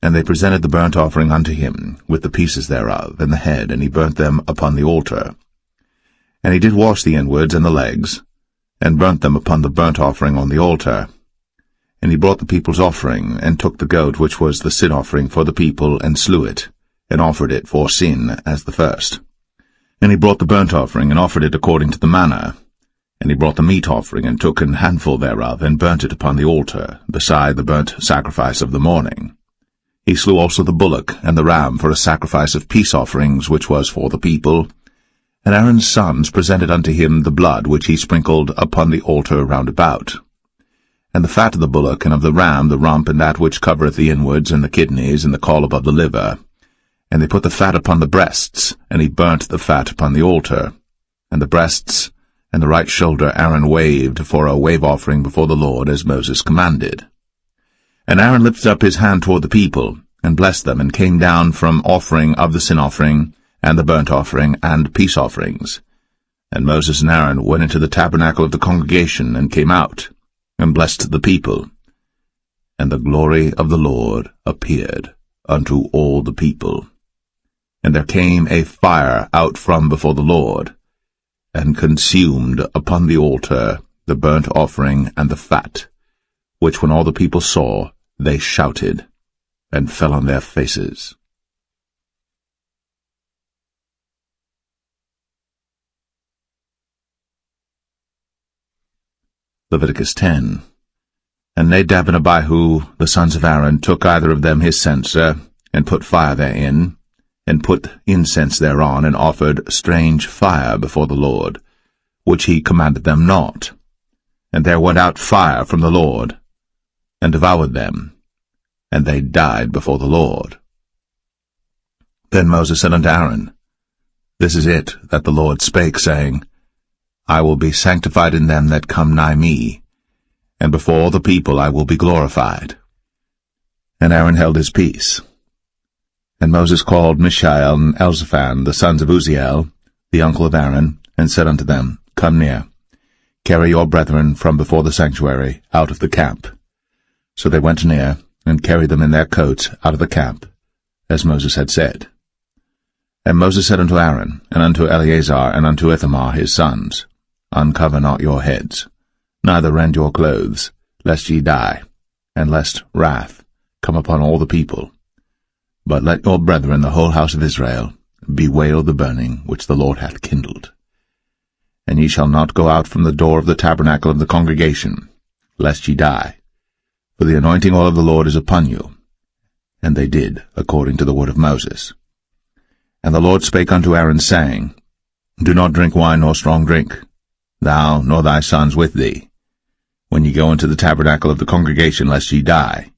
And they presented the burnt offering unto him, with the pieces thereof, and the head, and he burnt them upon the altar. And he did wash the inwards and the legs, and burnt them upon the burnt offering on the altar. And he brought the people's offering, and took the goat which was the sin offering for the people, and slew it, and offered it for sin as the first. And he brought the burnt offering, and offered it according to the manner. And he brought the meat offering, and took an handful thereof, and burnt it upon the altar, beside the burnt sacrifice of the morning. He slew also the bullock and the ram for a sacrifice of peace offerings, which was for the people. And Aaron's sons presented unto him the blood which he sprinkled upon the altar round about. and the fat of the bullock, and of the ram, the rump, and that which covereth the inwards, and the kidneys, and the caul above the liver. And they put the fat upon the breasts, and he burnt the fat upon the altar. And the breasts and the right shoulder Aaron waved for a wave offering before the Lord, as Moses commanded. And Aaron lifted up his hand toward the people, and blessed them, and came down from offering of the sin offering, and the burnt offering, and peace offerings. And Moses and Aaron went into the tabernacle of the congregation, and came out, and blessed the people. And the glory of the Lord appeared unto all the people. And there came a fire out from before the Lord, and consumed upon the altar the burnt offering and the fat, which when all the people saw, they shouted, and fell on their faces. Leviticus 10. And Nadab and Abihu, the sons of Aaron, took either of them his censer, and put fire therein, and put incense thereon, and offered strange fire before the Lord, which he commanded them not. And there went out fire from the Lord, and devoured them, and they died before the Lord. Then Moses said unto Aaron, This is it that the Lord spake, saying, I will be sanctified in them that come nigh me, and before all the people I will be glorified. And Aaron held his peace. And Moses called Mishael and Elzaphan, the sons of Uzziel, the uncle of Aaron, and said unto them, Come near, carry your brethren from before the sanctuary out of the camp. So they went near, and carried them in their coats out of the camp, as Moses had said. And Moses said unto Aaron, and unto Eleazar, and unto Ithamar his sons, Uncover not your heads, neither rend your clothes, lest ye die, and lest wrath come upon all the people. But let your brethren, the whole house of Israel, bewail the burning which the Lord hath kindled. And ye shall not go out from the door of the tabernacle of the congregation, lest ye die. For the anointing oil of the Lord is upon you. And they did according to the word of Moses. And the Lord spake unto Aaron, saying, Do not drink wine nor strong drink, thou nor thy sons with thee, when ye go into the tabernacle of the congregation, lest ye die.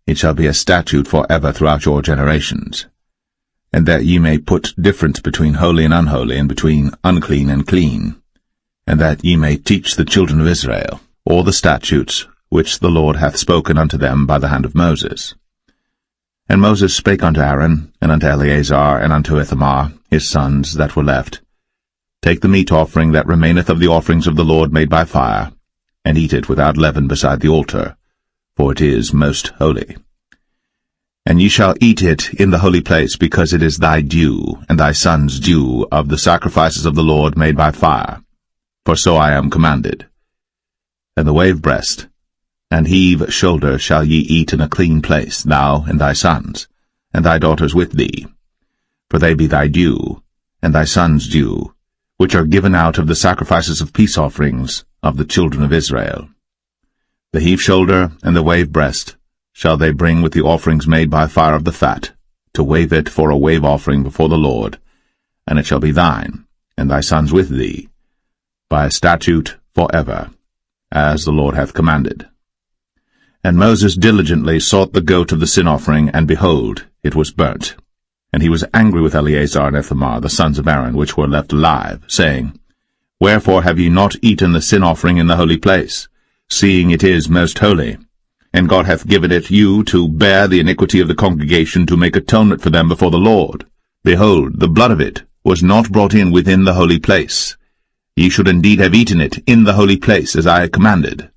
It shall be a statute for ever throughout your generations. And that ye may put difference between holy and unholy, and between unclean and clean, and that ye may teach the children of Israel all the statutes which the Lord hath spoken unto them by the hand of Moses. And Moses spake unto Aaron, and unto Eleazar, and unto Ithamar, his sons that were left, Take the meat offering that remaineth of the offerings of the Lord made by fire, and eat it without leaven beside the altar, for it is most holy. And ye shall eat it in the holy place, because it is thy due, and thy son's due, of the sacrifices of the Lord made by fire, for so I am commanded. And the wave breast and heave shoulder shall ye eat in a clean place, thou and thy sons, and thy daughters with thee, for they be thy due, and thy son's due, which are given out of the sacrifices of peace offerings of the children of Israel. The heave shoulder and the wave breast shall they bring with the offerings made by fire of the fat, to wave it for a wave offering before the Lord, and it shall be thine, and thy sons with thee, by a statute for ever, as the Lord hath commanded. And Moses diligently sought the goat of the sin offering, and behold, it was burnt. And he was angry with Eleazar and Ithamar, the sons of Aaron, which were left alive, saying, Wherefore have ye not eaten the sin offering in the holy place, seeing it is most holy? And God hath given it you to bear the iniquity of the congregation, to make atonement for them before the Lord. Behold, the blood of it was not brought in within the holy place. Ye should indeed have eaten it in the holy place, as I commanded.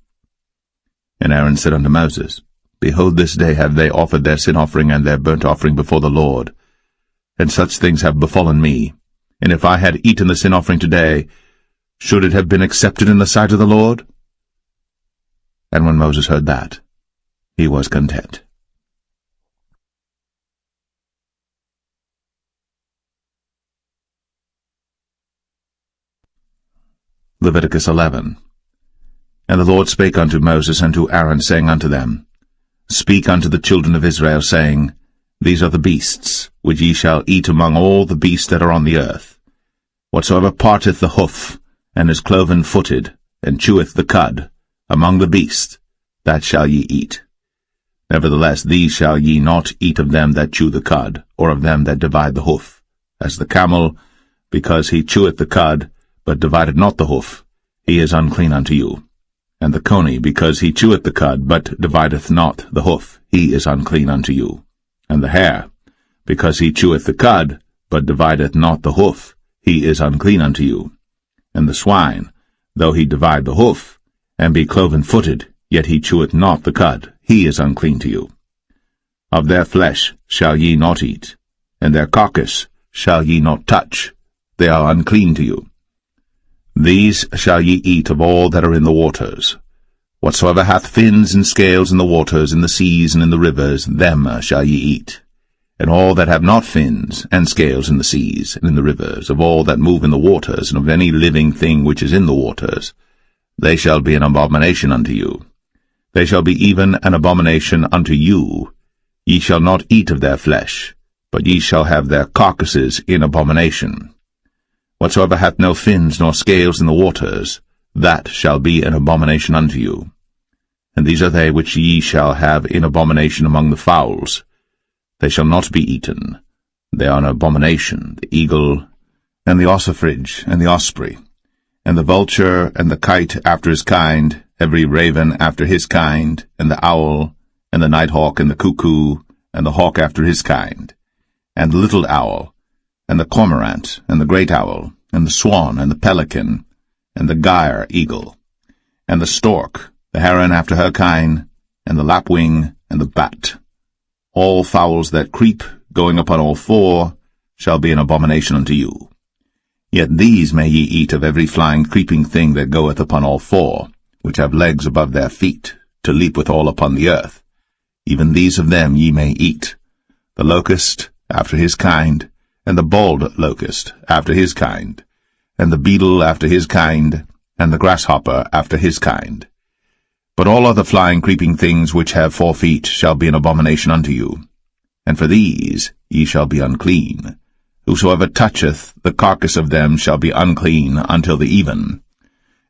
And Aaron said unto Moses, Behold, this day have they offered their sin offering and their burnt offering before the Lord. And such things have befallen me. And if I had eaten the sin offering today, should it have been accepted in the sight of the Lord? And when Moses heard that, he was content. Leviticus 11. And the Lord spake unto Moses and to Aaron, saying unto them, Speak unto the children of Israel, saying, These are the beasts, which ye shall eat among all the beasts that are on the earth. Whatsoever parteth the hoof, and is cloven-footed, and cheweth the cud, among the beasts, that shall ye eat. Nevertheless these shall ye not eat of them that chew the cud, or of them that divide the hoof, as the camel, because he cheweth the cud, but divideth not the hoof, he is unclean unto you. And the coney, because he cheweth the cud, but divideth not the hoof, he is unclean unto you. And the hare, because he cheweth the cud, but divideth not the hoof, he is unclean unto you. And the swine, though he divide the hoof, and be cloven-footed, yet he cheweth not the cud, he is unclean to you. Of their flesh shall ye not eat, and their carcass shall ye not touch, they are unclean to you. These shall ye eat of all that are in the waters. Whatsoever hath fins and scales in the waters, in the seas, and in the rivers, them shall ye eat. And all that have not fins and scales in the seas, and in the rivers, of all that move in the waters, and of any living thing which is in the waters, they shall be an abomination unto you. They shall be even an abomination unto you. Ye shall not eat of their flesh, but ye shall have their carcasses in abomination. Whatsoever hath no fins nor scales in the waters, that shall be an abomination unto you. And these are they which ye shall have in abomination among the fowls. They shall not be eaten. They are an abomination, the eagle, and the ossifrage, and the osprey, and the vulture, and the kite after his kind, every raven after his kind, and the owl, and the nighthawk, and the cuckoo, and the hawk after his kind, and the little owl, and the cormorant, and the great owl, and the swan, and the pelican, and the gyre eagle, and the stork, the heron after her kind, and the lapwing, and the bat. All fowls that creep, going upon all four, shall be an abomination unto you. Yet these may ye eat of every flying creeping thing that goeth upon all four, which have legs above their feet, to leap withal upon the earth. Even these of them ye may eat, the locust after his kind, and the bald locust after his kind, and the beetle after his kind, and the grasshopper after his kind. But all other flying creeping things which have 4 feet shall be an abomination unto you, and for these ye shall be unclean. Whosoever toucheth the carcass of them shall be unclean until the even.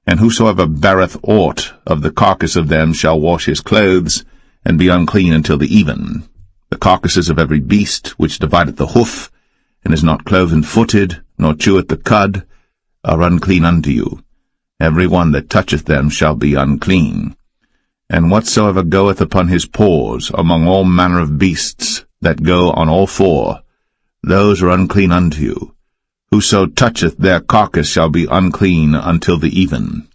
And whosoever beareth aught of the carcass of them shall wash his clothes, and be unclean until the even. The carcasses of every beast which divideth the hoof, and is not cloven-footed, nor cheweth the cud, are unclean unto you. Every one that toucheth them shall be unclean. And whatsoever goeth upon his paws among all manner of beasts that go on all four, those are unclean unto you. Whoso toucheth their carcass shall be unclean until the even.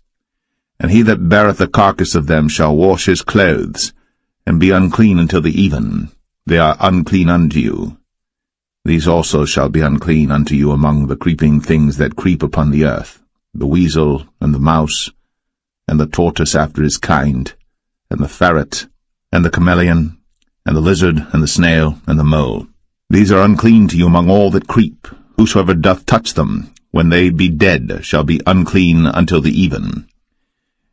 And he that beareth the carcass of them shall wash his clothes, and be unclean until the even. They are unclean unto you. These also shall be unclean unto you among the creeping things that creep upon the earth, the weasel, and the mouse, and the tortoise after his kind, and the ferret, and the chameleon, and the lizard, and the snail, and the mole. These are unclean to you among all that creep. Whosoever doth touch them, when they be dead, shall be unclean until the even.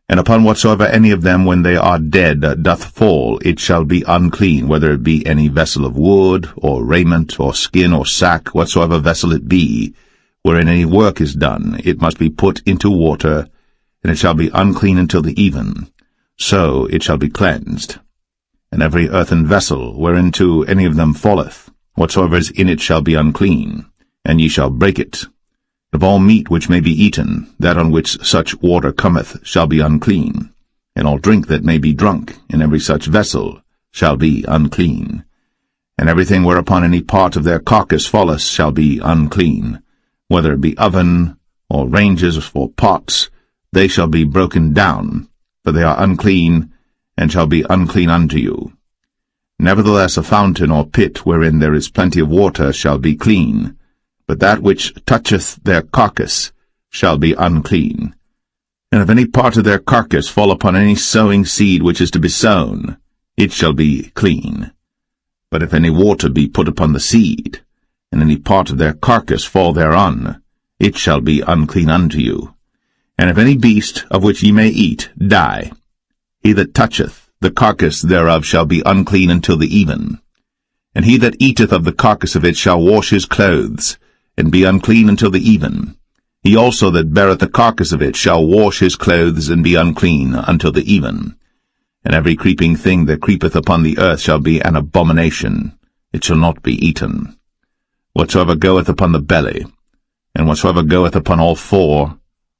And upon whatsoever any of them, when they are dead, doth fall, it shall be unclean, whether it be any vessel of wood, or raiment, or skin, or sack, whatsoever vessel it be, wherein any work is done, it must be put into water, and it shall be unclean until the even. So it shall be cleansed. And every earthen vessel, whereinto any of them falleth, whatsoever is in it shall be unclean, and ye shall break it. Of all meat which may be eaten, that on which such water cometh shall be unclean, and all drink that may be drunk in every such vessel shall be unclean. And everything whereupon any part of their carcass falleth shall be unclean, whether it be oven, or ranges, or pots, they shall be broken down, for they are unclean, and shall be unclean unto you. Nevertheless a fountain or pit wherein there is plenty of water shall be clean, but that which toucheth their carcass shall be unclean. And if any part of their carcass fall upon any sowing seed which is to be sown, it shall be clean. But if any water be put upon the seed, and any part of their carcass fall thereon, it shall be unclean unto you. And if any beast of which ye may eat die, he that toucheth the carcass thereof shall be unclean until the even. And he that eateth of the carcass of it shall wash his clothes, and be unclean until the even. He also that beareth the carcass of it shall wash his clothes, and be unclean until the even. and every creeping thing that creepeth upon the earth shall be an abomination. It shall not be eaten. Whatsoever goeth upon the belly, and whatsoever goeth upon all four,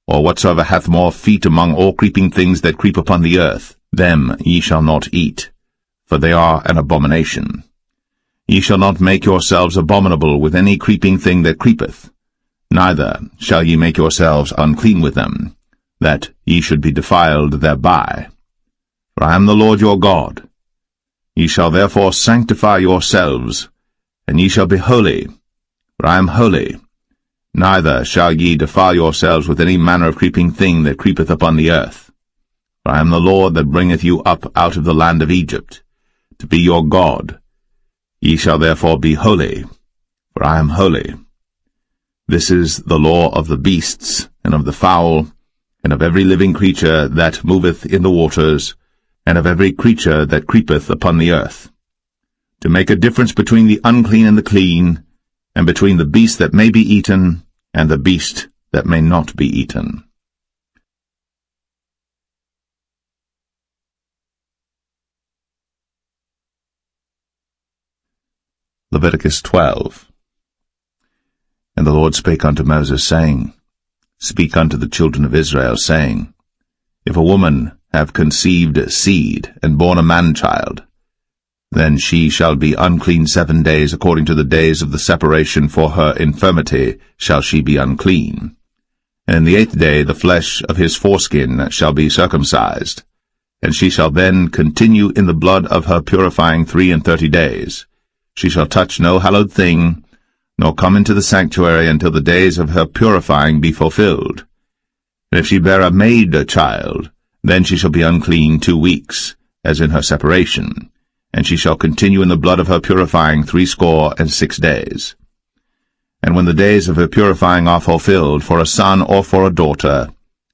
or whatsoever hath more feet among all creeping things that creep upon the earth, them ye shall not eat, for they are an abomination. Ye shall not make yourselves abominable with any creeping thing that creepeth, neither shall ye make yourselves unclean with them, that ye should be defiled thereby. For I am the Lord your God. Ye shall therefore sanctify yourselves, and ye shall be holy, for I am holy. Neither shall ye defile yourselves with any manner of creeping thing that creepeth upon the earth. For I am the Lord that bringeth you up out of the land of Egypt, to be your God. Ye shall therefore be holy, for I am holy. This is the law of the beasts, and of the fowl, and of every living creature that moveth in the waters, and of every creature that creepeth upon the earth, to make a difference between the unclean and the clean, and between the beast that may be eaten, and the beast that may not be eaten. Leviticus 12. And the Lord spake unto Moses, saying, Speak unto the children of Israel, saying, If a woman have conceived seed, and born a man-child, then she shall be unclean 7 days, according to the days of the separation for her infirmity shall she be unclean. And in the 8th day the flesh of his foreskin shall be circumcised, and she shall then continue in the blood of her purifying 33 days. She shall touch no hallowed thing, nor come into the sanctuary until the days of her purifying be fulfilled. And if she bear a maid-child, then she shall be unclean 2 weeks, as in her separation, and she shall continue in the blood of her purifying 66 days. And when the days of her purifying are fulfilled, for a son or for a daughter,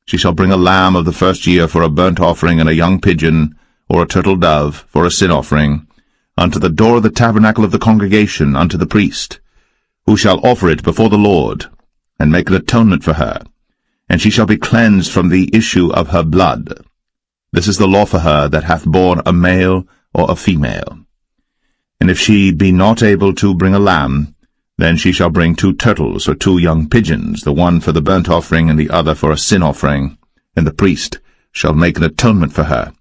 she shall bring a lamb of the first year for a burnt offering, and a young pigeon, or a turtle dove, for a sin offering, unto the door of the tabernacle of the congregation, unto the priest, who shall offer it before the Lord, and make an atonement for her, and she shall be cleansed from the issue of her blood. This is the law for her that hath borne a male or a female. And if she be not able to bring a lamb, then she shall bring 2 turtles or 2 young pigeons, the one for the burnt offering and the other for a sin offering, and the priest shall make an atonement for her,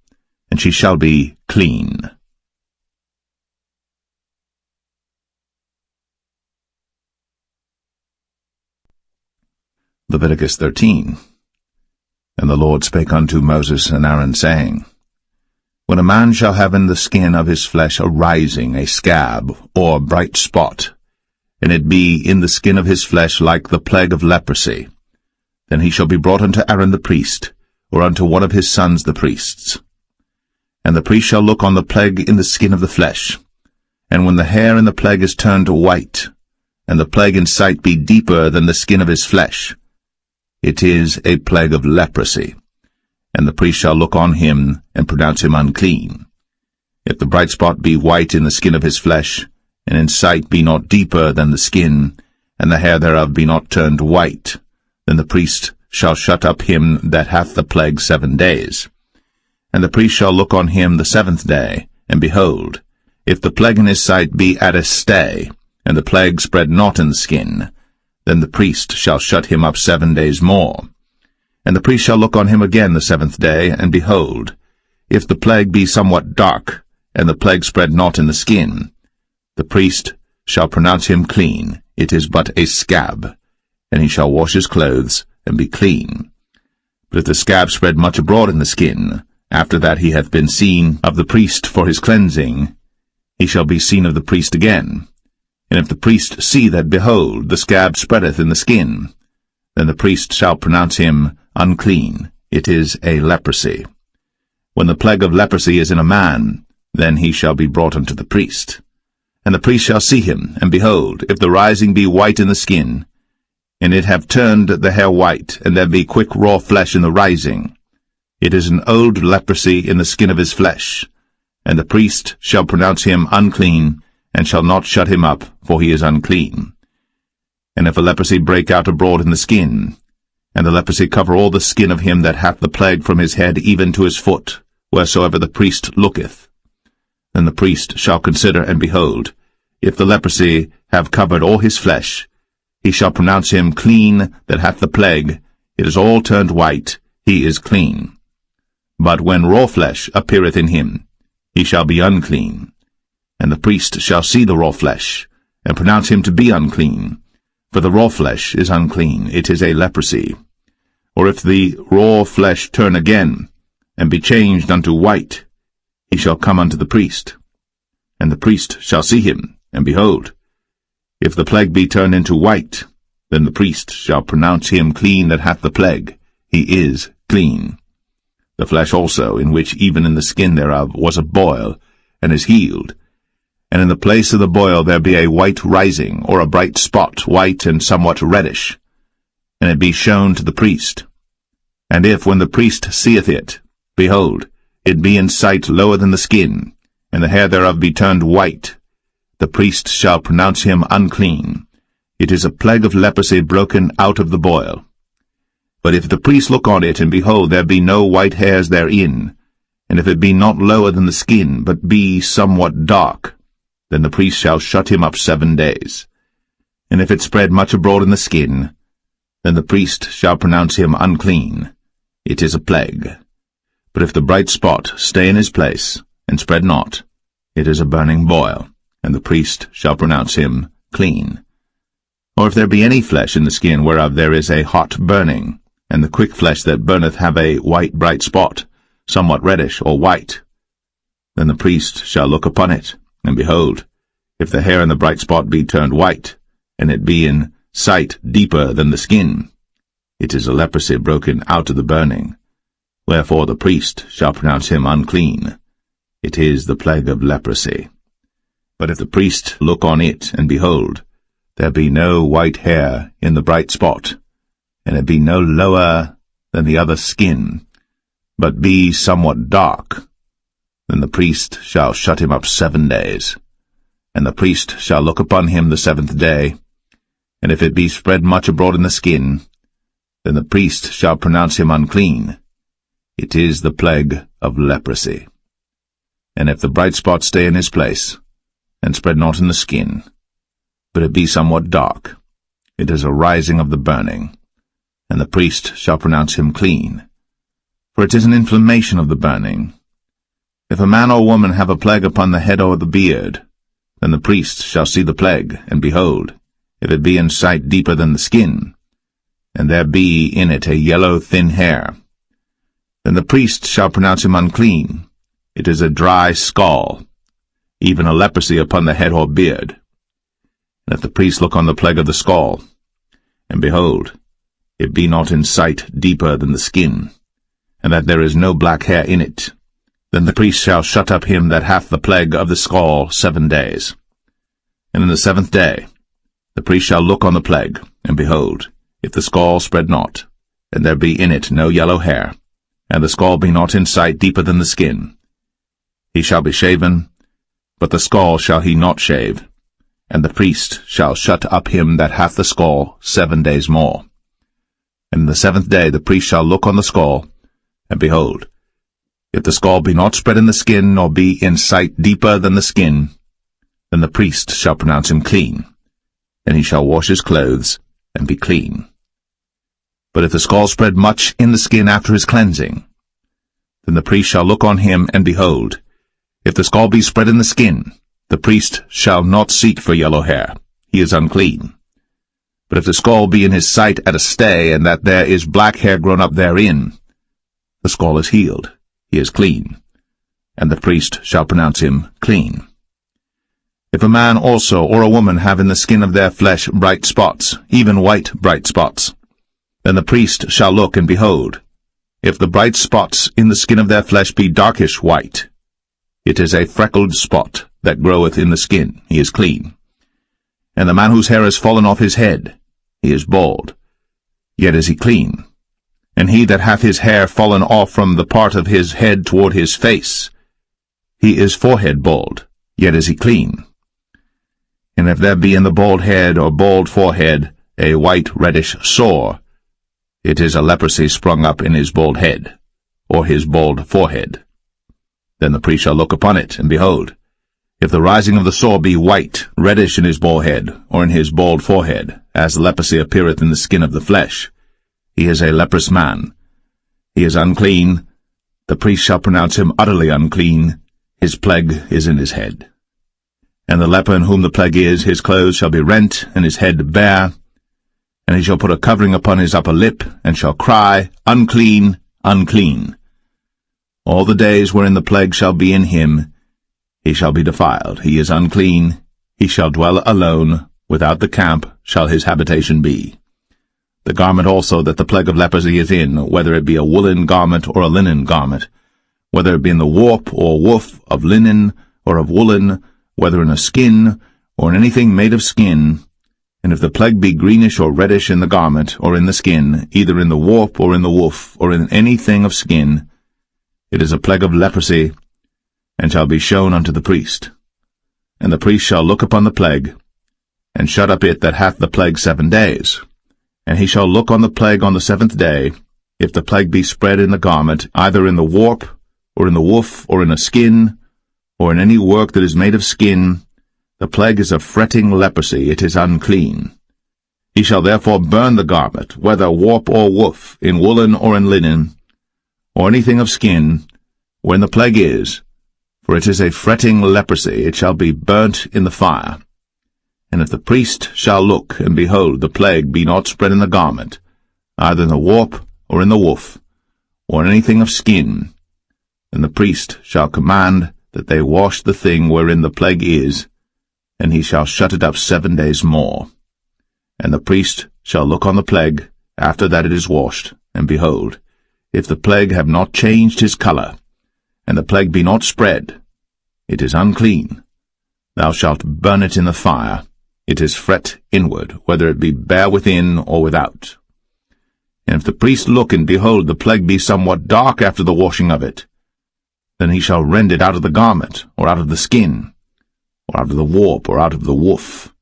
and she shall be clean. Leviticus 13. And the Lord spake unto Moses and Aaron, saying, When a man shall have in the skin of his flesh a rising, a scab, or bright spot, and it be in the skin of his flesh like the plague of leprosy, then he shall be brought unto Aaron the priest, or unto one of his sons the priests. And the priest shall look on the plague in the skin of the flesh, and when the hair in the plague is turned white, and the plague in sight be deeper than the skin of his flesh, it is a plague of leprosy, and the priest shall look on him, and pronounce him unclean. If the bright spot be white in the skin of his flesh, and in sight be not deeper than the skin, and the hair thereof be not turned white, then the priest shall shut up him that hath the plague 7 days. And the priest shall look on him the 7th day, and behold, if the plague in his sight be at a stay, and the plague spread not in the skin, then the priest shall shut him up 7 days more. And the priest shall look on him again the 7th day, and behold, if the plague be somewhat dark, and the plague spread not in the skin, the priest shall pronounce him clean. It is but a scab, and he shall wash his clothes, and be clean. But if the scab spread much abroad in the skin, after that he hath been seen of the priest for his cleansing, he shall be seen of the priest again. And if the priest see that, behold, the scab spreadeth in the skin, then the priest shall pronounce him unclean. It is a leprosy. When the plague of leprosy is in a man, then he shall be brought unto the priest. And the priest shall see him, and behold, if the rising be white in the skin, and it have turned the hair white, and there be quick raw flesh in the rising, it is an old leprosy in the skin of his flesh, and the priest shall pronounce him unclean, and shall not shut him up, for he is unclean. And if a leprosy break out abroad in the skin, and the leprosy cover all the skin of him that hath the plague from his head even to his foot, wheresoever the priest looketh. Then the priest shall consider, and behold, if the leprosy have covered all his flesh, he shall pronounce him clean that hath the plague. It is all turned white, he is clean. But when raw flesh appeareth in him, he shall be unclean. And the priest shall see the raw flesh, and pronounce him to be unclean. For the raw flesh is unclean, it is a leprosy. Or if the raw flesh turn again, and be changed unto white, he shall come unto the priest. And the priest shall see him, and behold, if the plague be turned into white, then the priest shall pronounce him clean that hath the plague. He is clean. The flesh also, in which even in the skin thereof was a boil, and is healed, and in the place of the boil there be a white rising, or a bright spot, white and somewhat reddish, and it be shown to the priest. And if, when the priest seeth it, behold, it be in sight lower than the skin, and the hair thereof be turned white, the priest shall pronounce him unclean. It is a plague of leprosy broken out of the boil. But if the priest look on it, and behold, there be no white hairs therein, and if it be not lower than the skin, but be somewhat dark, then the priest shall shut him up 7 days. And if it spread much abroad in the skin, then the priest shall pronounce him unclean. It is a plague. But if the bright spot stay in his place, and spread not, it is a burning boil, and the priest shall pronounce him clean. Or if there be any flesh in the skin whereof there is a hot burning, and the quick flesh that burneth have a white bright spot, somewhat reddish or white, then the priest shall look upon it, and behold, if the hair in the bright spot be turned white, and it be in sight deeper than the skin, it is a leprosy broken out of the burning. Wherefore the priest shall pronounce him unclean. It is the plague of leprosy. But if the priest look on it, and behold, there be no white hair in the bright spot, and it be no lower than the other skin, but be somewhat dark, then the priest shall shut him up 7 days. And the priest shall look upon him the 7th day, and if it be spread much abroad in the skin, then the priest shall pronounce him unclean. It is the plague of leprosy. And if the bright spot stay in his place, and spread not in the skin, but it be somewhat dark, it is a rising of the burning, and the priest shall pronounce him clean. For it is an inflammation of the burning. If a man or woman have a plague upon the head or the beard, then the priest shall see the plague, and behold, if it be in sight deeper than the skin, and there be in it a yellow thin hair, then the priest shall pronounce him unclean. It is a dry scall, even a leprosy upon the head or beard. And if the priest look on the plague of the scall, and behold, it be not in sight deeper than the skin, and that there is no black hair in it, then the priest shall shut up him that hath the plague of the scall 7 days. And in the 7th day the priest shall look on the plague, and behold, if the scall spread not, and there be in it no yellow hair, and the scall be not in sight deeper than the skin, he shall be shaven, but the scall shall he not shave, and the priest shall shut up him that hath the scall 7 days more. And in the 7th day the priest shall look on the scall, and behold, if the scall be not spread in the skin, nor be in sight deeper than the skin, then the priest shall pronounce him clean, and he shall wash his clothes, and be clean. But if the scall spread much in the skin after his cleansing, then the priest shall look on him, and behold, if the scall be spread in the skin, the priest shall not seek for yellow hair, he is unclean. But if the scall be in his sight at a stay, and that there is black hair grown up therein, the scall is healed, he is clean, and the priest shall pronounce him clean. If a man also or a woman have in the skin of their flesh bright spots, even white bright spots, then the priest shall look, and behold, if the bright spots in the skin of their flesh be darkish white, it is a freckled spot that groweth in the skin, he is clean. And the man whose hair is fallen off his head, he is bald, yet is he clean. And he that hath his hair fallen off from the part of his head toward his face, he is forehead bald, yet is he clean. And if there be in the bald head or bald forehead a white reddish sore, it is a leprosy sprung up in his bald head, or his bald forehead. Then the priest shall look upon it, and behold, if the rising of the sore be white, reddish in his bald head, or in his bald forehead, as leprosy appeareth in the skin of the flesh, he is a leprous man. He is unclean. The priest shall pronounce him utterly unclean. His plague is in his head. And the leper in whom the plague is, his clothes shall be rent, and his head bare, and he shall put a covering upon his upper lip, and shall cry, Unclean, unclean. All the days wherein the plague shall be in him, he shall be defiled. He is unclean. He shall dwell alone. Without the camp shall his habitation be. The garment also that the plague of leprosy is in, whether it be a woolen garment or a linen garment, whether it be in the warp or woof of linen or of woolen, whether in a skin or in anything made of skin, and if the plague be greenish or reddish in the garment or in the skin, either in the warp or in the woof or in anything of skin, it is a plague of leprosy, and shall be shown unto the priest. And the priest shall look upon the plague, and shut up it that hath the plague 7 days. And he shall look on the plague on the 7th day. If the plague be spread in the garment, either in the warp, or in the woof, or in a skin, or in any work that is made of skin, the plague is a fretting leprosy, it is unclean. He shall therefore burn the garment, whether warp or woof, in woolen or in linen, or anything of skin, wherein the plague is, for it is a fretting leprosy, it shall be burnt in the fire. And if the priest shall look, and behold, the plague be not spread in the garment, either in the warp, or in the woof, or in anything of skin, then the priest shall command that they wash the thing wherein the plague is, and he shall shut it up 7 days more. And the priest shall look on the plague, after that it is washed, and behold, if the plague have not changed his colour, and the plague be not spread, it is unclean. Thou shalt burn it in the fire. It is fret inward, whether it be bare within or without. And if the priest look, and behold, the plague be somewhat dark after the washing of it, then he shall rend it out of the garment, or out of the skin, or out of the warp, or out of the woof.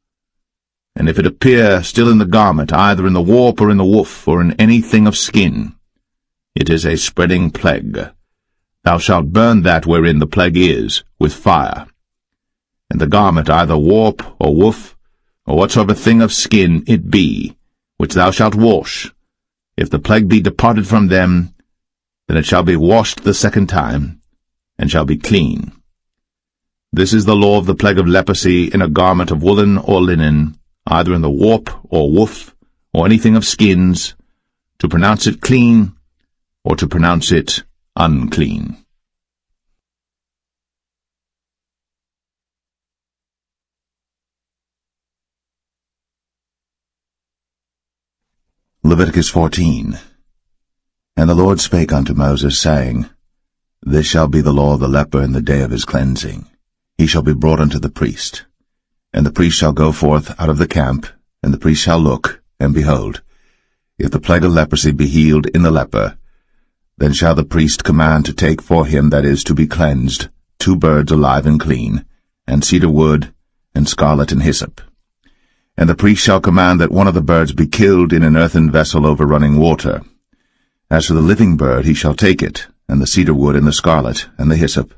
And if it appear still in the garment, either in the warp or in the woof, or in anything of skin, it is a spreading plague. Thou shalt burn that wherein the plague is, with fire. And the garment, either warp or woof, or whatsoever thing of skin it be, which thou shalt wash, if the plague be departed from them, then it shall be washed the 2nd time, and shall be clean. This is the law of the plague of leprosy in a garment of woolen or linen, either in the warp or woof, or anything of skins, to pronounce it clean, or to pronounce it unclean. Leviticus 14. And the Lord spake unto Moses, saying, This shall be the law of the leper in the day of his cleansing. He shall be brought unto the priest. And the priest shall go forth out of the camp, and the priest shall look, and behold, if the plague of leprosy be healed in the leper, then shall the priest command to take for him that is to be cleansed 2 birds alive and clean, and cedar wood, and scarlet and hyssop. And the priest shall command that one of the birds be killed in an earthen vessel over running water. As for the living bird, he shall take it, and the cedar wood, and the scarlet, and the hyssop,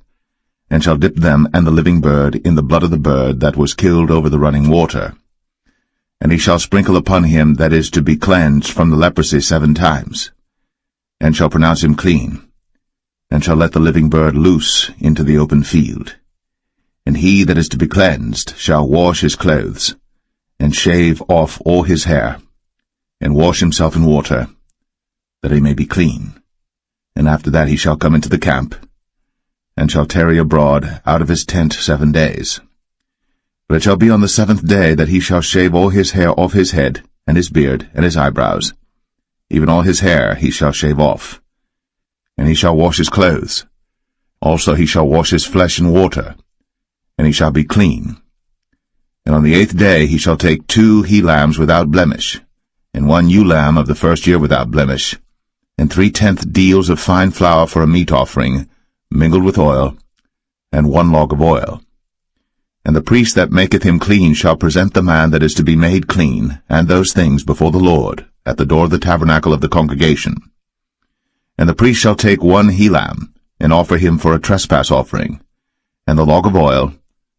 and shall dip them and the living bird in the blood of the bird that was killed over the running water. And he shall sprinkle upon him that is to be cleansed from the leprosy 7 times, and shall pronounce him clean, and shall let the living bird loose into the open field. And he that is to be cleansed shall wash his clothes, and shave off all his hair, and wash himself in water, that he may be clean. And after that he shall come into the camp, and shall tarry abroad out of his tent 7 days. But it shall be on the 7th day that he shall shave all his hair off his head, and his beard, and his eyebrows. Even all his hair he shall shave off. And he shall wash his clothes. Also he shall wash his flesh in water, and he shall be clean. And on the 8th day he shall take 2 he-lambs without blemish, and 1 ewe-lamb of the 1st year without blemish, and 3/10 deals of fine flour for a meat offering, mingled with oil, and 1 log of oil. And the priest that maketh him clean shall present the man that is to be made clean, and those things before the Lord, at the door of the tabernacle of the congregation. And the priest shall take 1 he-lamb, and offer him for a trespass offering, and the log of oil,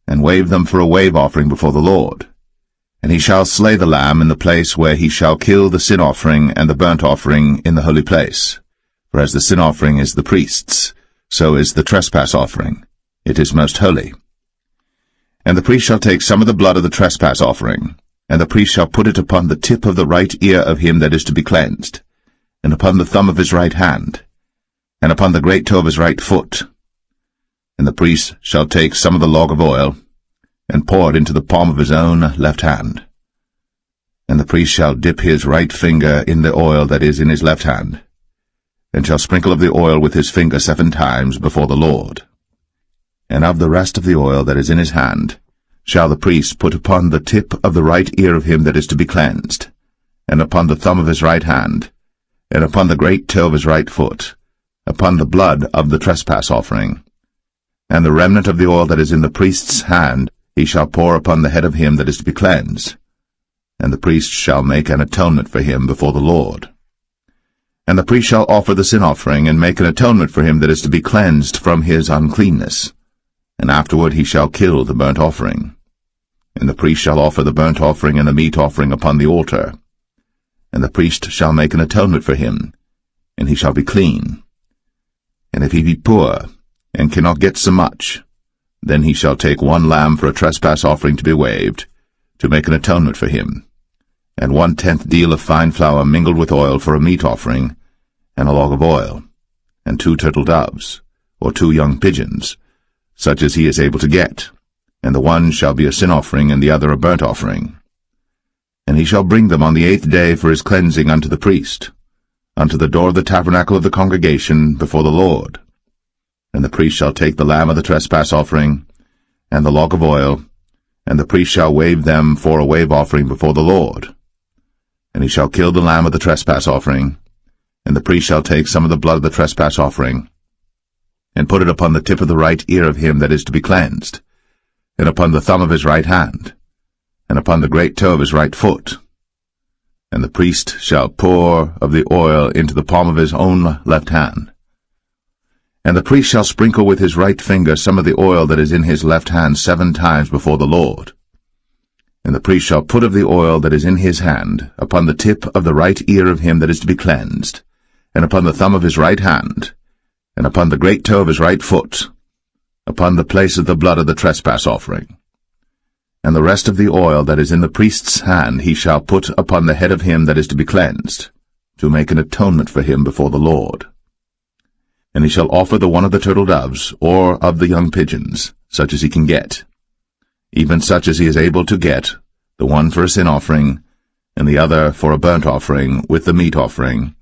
and wave them for a wave offering before the Lord. And he shall slay the lamb in the place where he shall kill the sin offering and the burnt offering in the holy place. For as the sin offering is the priest's, so is the trespass offering. It is most holy. And the priest shall take some of the blood of the trespass offering, and the priest shall put it upon the tip of the right ear of him that is to be cleansed, and upon the thumb of his right hand, and upon the great toe of his right foot. And the priest shall take some of the log of oil, and pour it into the palm of his own left hand. And the priest shall dip his right finger in the oil that is in his left hand, and shall sprinkle of the oil with his finger 7 times before the Lord. And of the rest of the oil that is in his hand shall the priest put upon the tip of the right ear of him that is to be cleansed, and upon the thumb of his right hand, and upon the great toe of his right foot, upon the blood of the trespass offering. And the remnant of the oil that is in the priest's hand he shall pour upon the head of him that is to be cleansed, and the priest shall make an atonement for him before the Lord. And the priest shall offer the sin offering, and make an atonement for him that is to be cleansed from his uncleanness, and afterward he shall kill the burnt offering. And the priest shall offer the burnt offering and the meat offering upon the altar. And the priest shall make an atonement for him, and he shall be clean. And if he be poor, and cannot get so much, then he shall take 1 lamb for a trespass offering to be waved, to make an atonement for him, and 1/10 deal of fine flour mingled with oil for a meat offering, and a log of oil, and 2 turtle doves, or 2 young pigeons, such as he is able to get, and the one shall be a sin offering, and the other a burnt offering. And he shall bring them on the 8th day for his cleansing unto the priest, unto the door of the tabernacle of the congregation before the Lord. And the priest shall take the lamb of the trespass offering, and the log of oil, and the priest shall wave them for a wave offering before the Lord. And he shall kill the lamb of the trespass offering, and the priest shall take some of the blood of the trespass offering, and put it upon the tip of the right ear of him that is to be cleansed, and upon the thumb of his right hand, and upon the great toe of his right foot. And the priest shall pour of the oil into the palm of his own left hand. And the priest shall sprinkle with his right finger some of the oil that is in his left hand 7 times before the Lord. And the priest shall put of the oil that is in his hand upon the tip of the right ear of him that is to be cleansed, and upon the thumb of his right hand, and upon the great toe of his right foot, upon the place of the blood of the trespass offering. And the rest of the oil that is in the priest's hand he shall put upon the head of him that is to be cleansed, to make an atonement for him before the Lord. And he shall offer the one of the turtle doves, or of the young pigeons, such as he can get, even such as he is able to get, the one for a sin offering, and the other for a burnt offering, with the meat offering.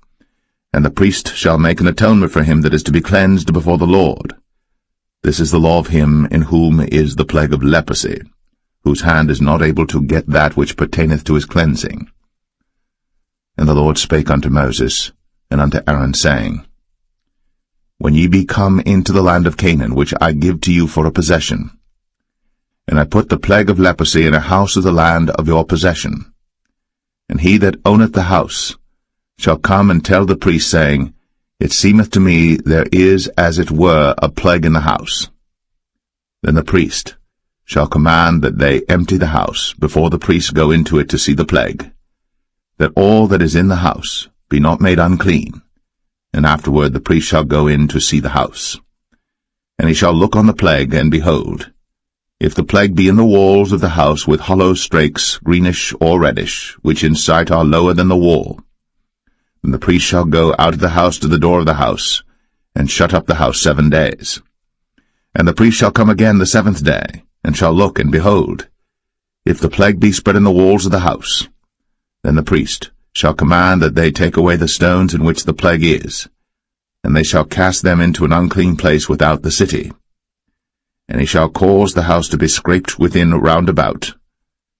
And the priest shall make an atonement for him that is to be cleansed before the Lord. This is the law of him in whom is the plague of leprosy, whose hand is not able to get that which pertaineth to his cleansing. And the Lord spake unto Moses, and unto Aaron, saying, When ye be come into the land of Canaan, which I give to you for a possession, and I put the plague of leprosy in a house of the land of your possession, and he that owneth the house shall come and tell the priest, saying, It seemeth to me there is as it were a plague in the house. Then the priest shall command that they empty the house before the priests go into it to see the plague, that all that is in the house be not made unclean. And afterward the priest shall go in to see the house. And he shall look on the plague, and behold, if the plague be in the walls of the house with hollow strakes, greenish or reddish, which in sight are lower than the wall, then the priest shall go out of the house to the door of the house, and shut up the house 7 days. And the priest shall come again the 7th day, and shall look, and behold, if the plague be spread in the walls of the house, then the priest shall command that they take away the stones in which the plague is, and they shall cast them into an unclean place without the city. And he shall cause the house to be scraped within round about,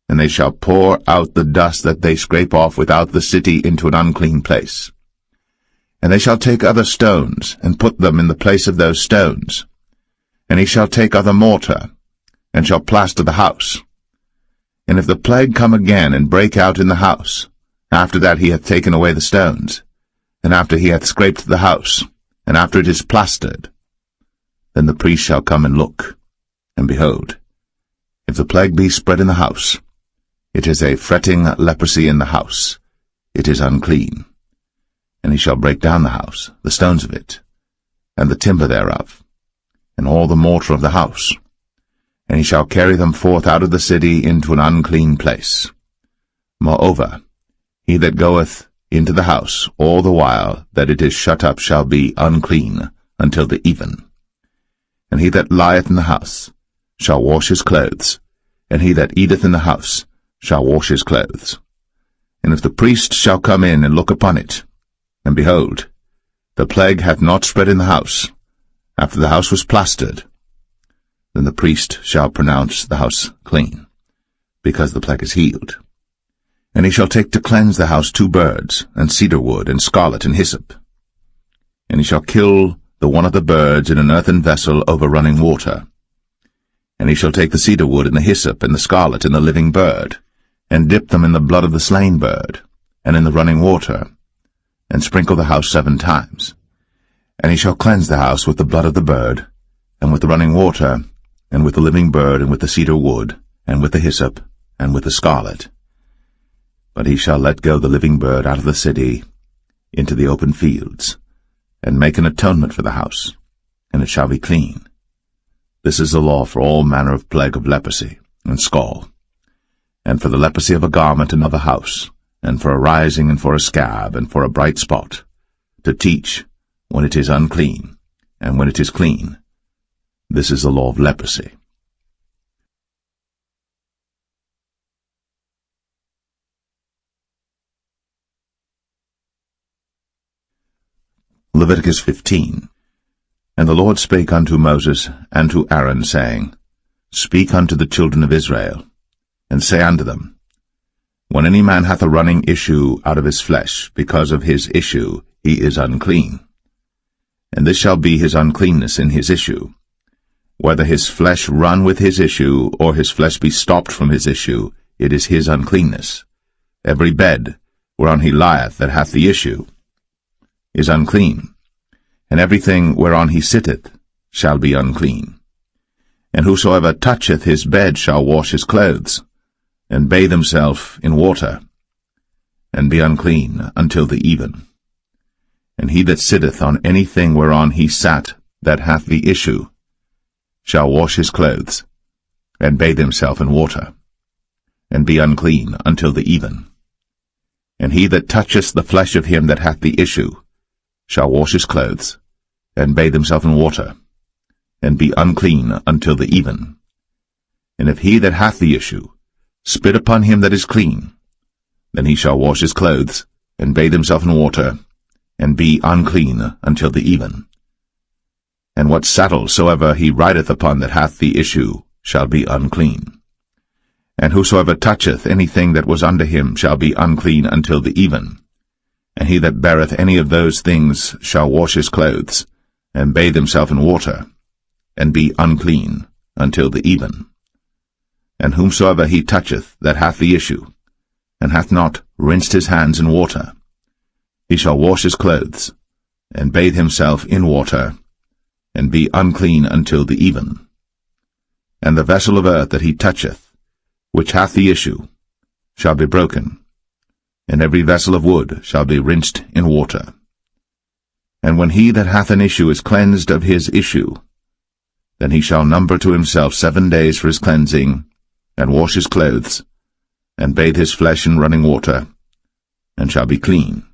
and they shall pour out the dust that they scrape off without the city into an unclean place. And they shall take other stones, and put them in the place of those stones. And he shall take other mortar, and shall plaster the house. And if the plague come again and break out in the house, after that he hath taken away the stones, and after he hath scraped the house, and after it is plastered, then the priest shall come and look. And behold, if the plague be spread in the house, it is a fretting leprosy in the house, it is unclean. And he shall break down the house, the stones of it, and the timber thereof, and all the mortar of the house, and he shall carry them forth out of the city into an unclean place. Moreover, he that goeth into the house all the while that it is shut up shall be unclean until the even. And he that lieth in the house shall wash his clothes, and he that eateth in the house shall wash his clothes. And if the priest shall come in and look upon it, and behold, the plague hath not spread in the house, after the house was plastered, then the priest shall pronounce the house clean, because the plague is healed. And he shall take to cleanse the house 2 birds, and cedar wood, and scarlet, and hyssop. And he shall kill the one of the birds in an earthen vessel over running water. And he shall take the cedar wood, and the hyssop, and the scarlet, and the living bird, and dip them in the blood of the slain bird, and in the running water, and sprinkle the house 7 times. And he shall cleanse the house with the blood of the bird, and with the running water, and with the living bird, and with the cedar wood, and with the hyssop, and with the scarlet. But he shall let go the living bird out of the city into the open fields, and make an atonement for the house, and it shall be clean. This is the law for all manner of plague of leprosy, and scall, and for the leprosy of a garment and of a house, and for a rising, and for a scab, and for a bright spot, to teach when it is unclean, and when it is clean. This is the law of leprosy. Leviticus 15. And the Lord spake unto Moses and to Aaron, saying, Speak unto the children of Israel, and say unto them, When any man hath a running issue out of his flesh, because of his issue he is unclean. And this shall be his uncleanness in his issue. Whether his flesh run with his issue, or his flesh be stopped from his issue, it is his uncleanness. Every bed whereon he lieth that hath the issue is unclean, and everything whereon he sitteth shall be unclean. And whosoever toucheth his bed shall wash his clothes, and bathe himself in water, and be unclean until the even. And he that sitteth on anything whereon he sat that hath the issue shall wash his clothes, and bathe himself in water, and be unclean until the even. And he that toucheth the flesh of him that hath the issue shall wash his clothes, and bathe himself in water, and be unclean until the even. And if he that hath the issue spit upon him that is clean, then he shall wash his clothes, and bathe himself in water, and be unclean until the even. And what saddle soever he rideth upon that hath the issue shall be unclean. And whosoever toucheth anything that was under him shall be unclean until the even. And he that beareth any of those things shall wash his clothes, and bathe himself in water, and be unclean until the even. And whomsoever he toucheth that hath the issue, and hath not rinsed his hands in water, he shall wash his clothes, and bathe himself in water, and be unclean until the even. And the vessel of earth that he toucheth, which hath the issue, shall be broken, and every vessel of wood shall be rinsed in water. And when he that hath an issue is cleansed of his issue, then he shall number to himself 7 days for his cleansing, and wash his clothes, and bathe his flesh in running water, and shall be clean.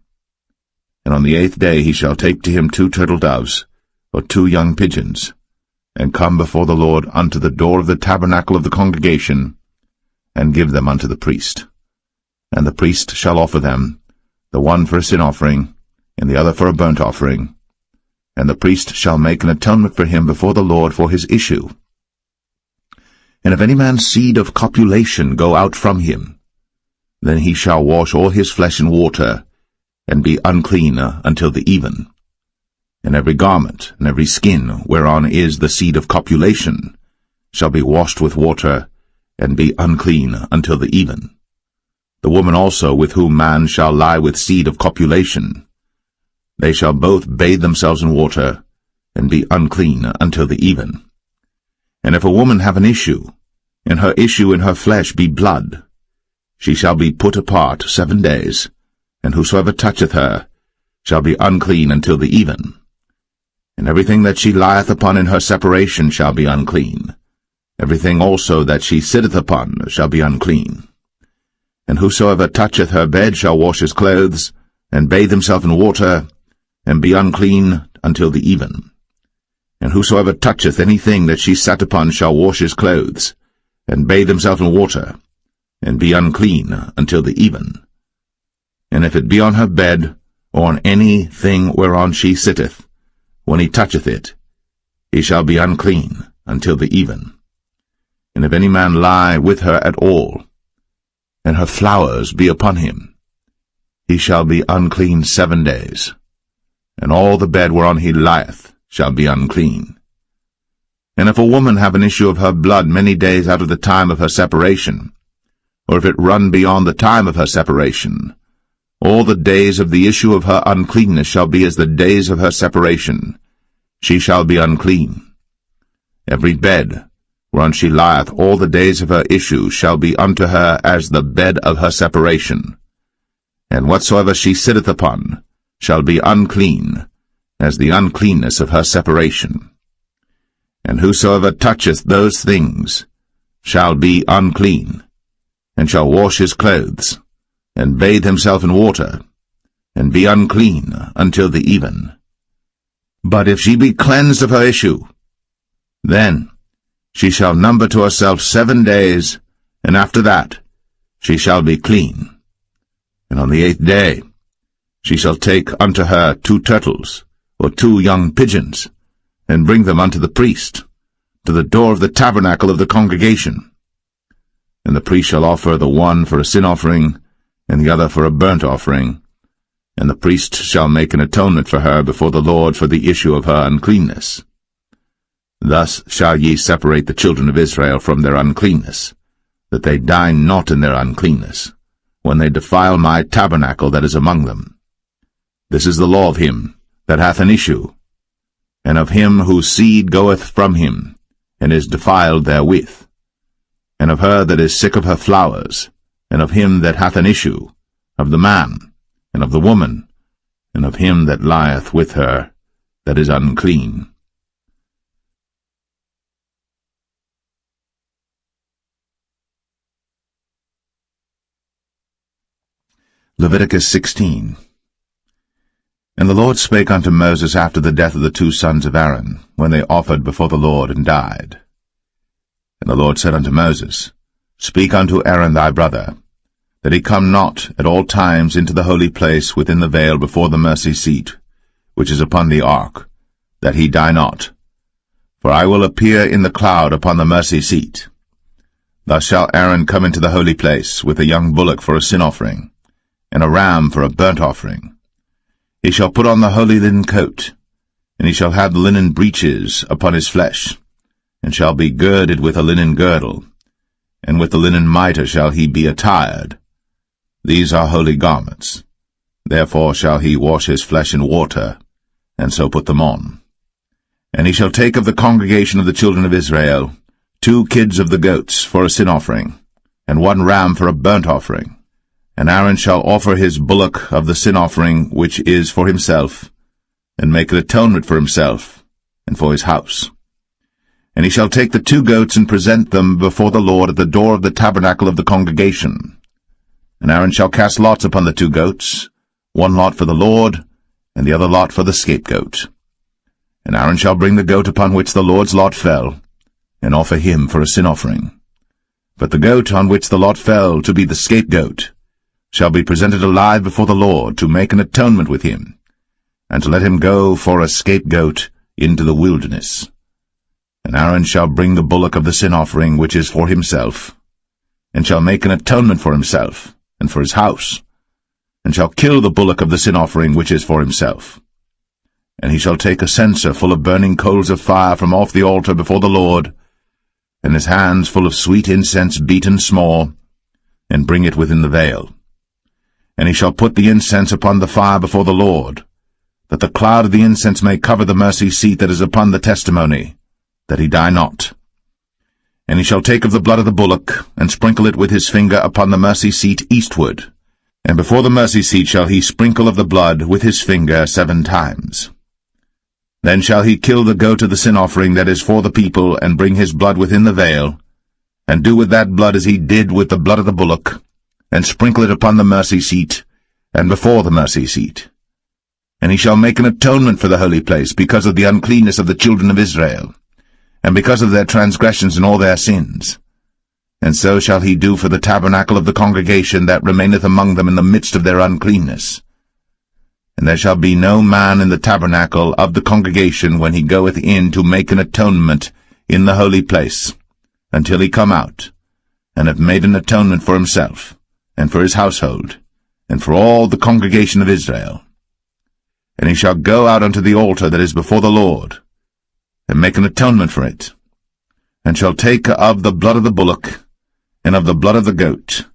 And on the 8th day he shall take to him 2 turtle doves, or 2 young pigeons, and come before the Lord unto the door of the tabernacle of the congregation, and give them unto the priest. And the priest shall offer them, the one for a sin offering, and the other for a burnt offering. And the priest shall make an atonement for him before the Lord for his issue. And if any man's seed of copulation go out from him, then he shall wash all his flesh in water, and be unclean until the even. And every garment and every skin whereon is the seed of copulation shall be washed with water, and be unclean until the even. The woman also with whom man shall lie with seed of copulation, they shall both bathe themselves in water, and be unclean until the even. And if a woman have an issue, and her issue in her flesh be blood, she shall be put apart 7 days, and whosoever toucheth her shall be unclean until the even. And everything that she lieth upon in her separation shall be unclean. Everything also that she sitteth upon shall be unclean. And whosoever toucheth her bed shall wash his clothes, and bathe himself in water, and be unclean until the even. And whosoever toucheth anything that she sat upon shall wash his clothes, and bathe himself in water, and be unclean until the even. And if it be on her bed, or on any thing whereon she sitteth, when he toucheth it, he shall be unclean until the even. And if any man lie with her at all, and her flowers be upon him, he shall be unclean 7 days, and all the bed whereon he lieth shall be unclean. And if a woman have an issue of her blood many days out of the time of her separation, or if it run beyond the time of her separation, all the days of the issue of her uncleanness shall be as the days of her separation. She shall be unclean. Every bed whereon she lieth all the days of her issue shall be unto her as the bed of her separation. And whatsoever she sitteth upon shall be unclean, as the uncleanness of her separation. And whosoever toucheth those things shall be unclean, and shall wash his clothes, and bathe himself in water, and be unclean until the even. But if she be cleansed of her issue, then she shall number to herself 7 days, and after that she shall be clean. And on the 8th day she shall take unto her 2 turtles, or 2 young pigeons, and bring them unto the priest, to the door of the tabernacle of the congregation. And the priest shall offer the one for a sin offering, and the other for a burnt offering, and the priest shall make an atonement for her before the Lord for the issue of her uncleanness. Thus shall ye separate the children of Israel from their uncleanness, that they die not in their uncleanness, when they defile my tabernacle that is among them. This is the law of him that hath an issue, and of him whose seed goeth from him, and is defiled therewith, and of her that is sick of her flowers, and of him that hath an issue, of the man, and of the woman, and of him that lieth with her that is unclean. Leviticus 16. And the Lord spake unto Moses after the death of the 2 sons of Aaron, when they offered before the Lord and died. And the Lord said unto Moses, Speak unto Aaron thy brother, that he come not at all times into the holy place within the veil before the mercy seat, which is upon the ark, that he die not. For I will appear in the cloud upon the mercy seat. Thus shall Aaron come into the holy place with a young bullock for a sin offering, and a ram for a burnt offering. He shall put on the holy linen coat, and he shall have the linen breeches upon his flesh, and shall be girded with a linen girdle, and with the linen mitre shall he be attired. These are holy garments. Therefore shall he wash his flesh in water, and so put them on. And he shall take of the congregation of the children of Israel 2 kids of the goats for a sin offering, and 1 ram for a burnt offering. And Aaron shall offer his bullock of the sin offering which is for himself, and make an atonement for himself, and for his house. And he shall take the 2 goats and present them before the Lord at the door of the tabernacle of the congregation. And Aaron shall cast lots upon the 2 goats, 1 lot for the Lord, and the other lot for the scapegoat. And Aaron shall bring the goat upon which the Lord's lot fell, and offer him for a sin offering. But the goat on which the lot fell to be the scapegoat shall be presented alive before the Lord to make an atonement with him, and to let him go for a scapegoat into the wilderness. And Aaron shall bring the bullock of the sin offering which is for himself, and shall make an atonement for himself, and for his house, and shall kill the bullock of the sin offering which is for himself. And he shall take a censer full of burning coals of fire from off the altar before the Lord, and his hands full of sweet incense beaten small, and bring it within the veil. And he shall put the incense upon the fire before the Lord, that the cloud of the incense may cover the mercy seat that is upon the testimony, that he die not. And he shall take of the blood of the bullock, and sprinkle it with his finger upon the mercy seat eastward, and before the mercy seat shall he sprinkle of the blood with his finger 7 times. Then shall he kill the goat of the sin offering that is for the people, and bring his blood within the veil, and do with that blood as he did with the blood of the bullock, and sprinkle it upon the mercy seat, and before the mercy seat. And he shall make an atonement for the holy place, because of the uncleanness of the children of Israel, and because of their transgressions and all their sins. And so shall he do for the tabernacle of the congregation that remaineth among them in the midst of their uncleanness. And there shall be no man in the tabernacle of the congregation when he goeth in to make an atonement in the holy place, until he come out, and have made an atonement for himself, and for his household, and for all the congregation of Israel. And he shall go out unto the altar that is before the Lord, and make an atonement for it, and shall take of the blood of the bullock, and of the blood of the goat,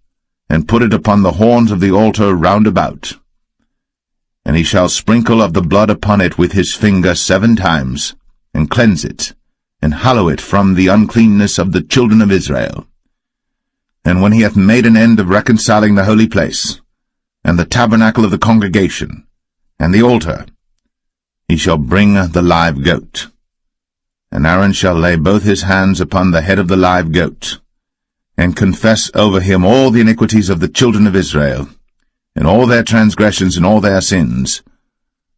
and put it upon the horns of the altar round about. And he shall sprinkle of the blood upon it with his finger 7 times, and cleanse it, and hallow it from the uncleanness of the children of Israel. And when he hath made an end of reconciling the holy place, and the tabernacle of the congregation, and the altar, he shall bring the live goat. And Aaron shall lay both his hands upon the head of the live goat, and confess over him all the iniquities of the children of Israel, and all their transgressions and all their sins,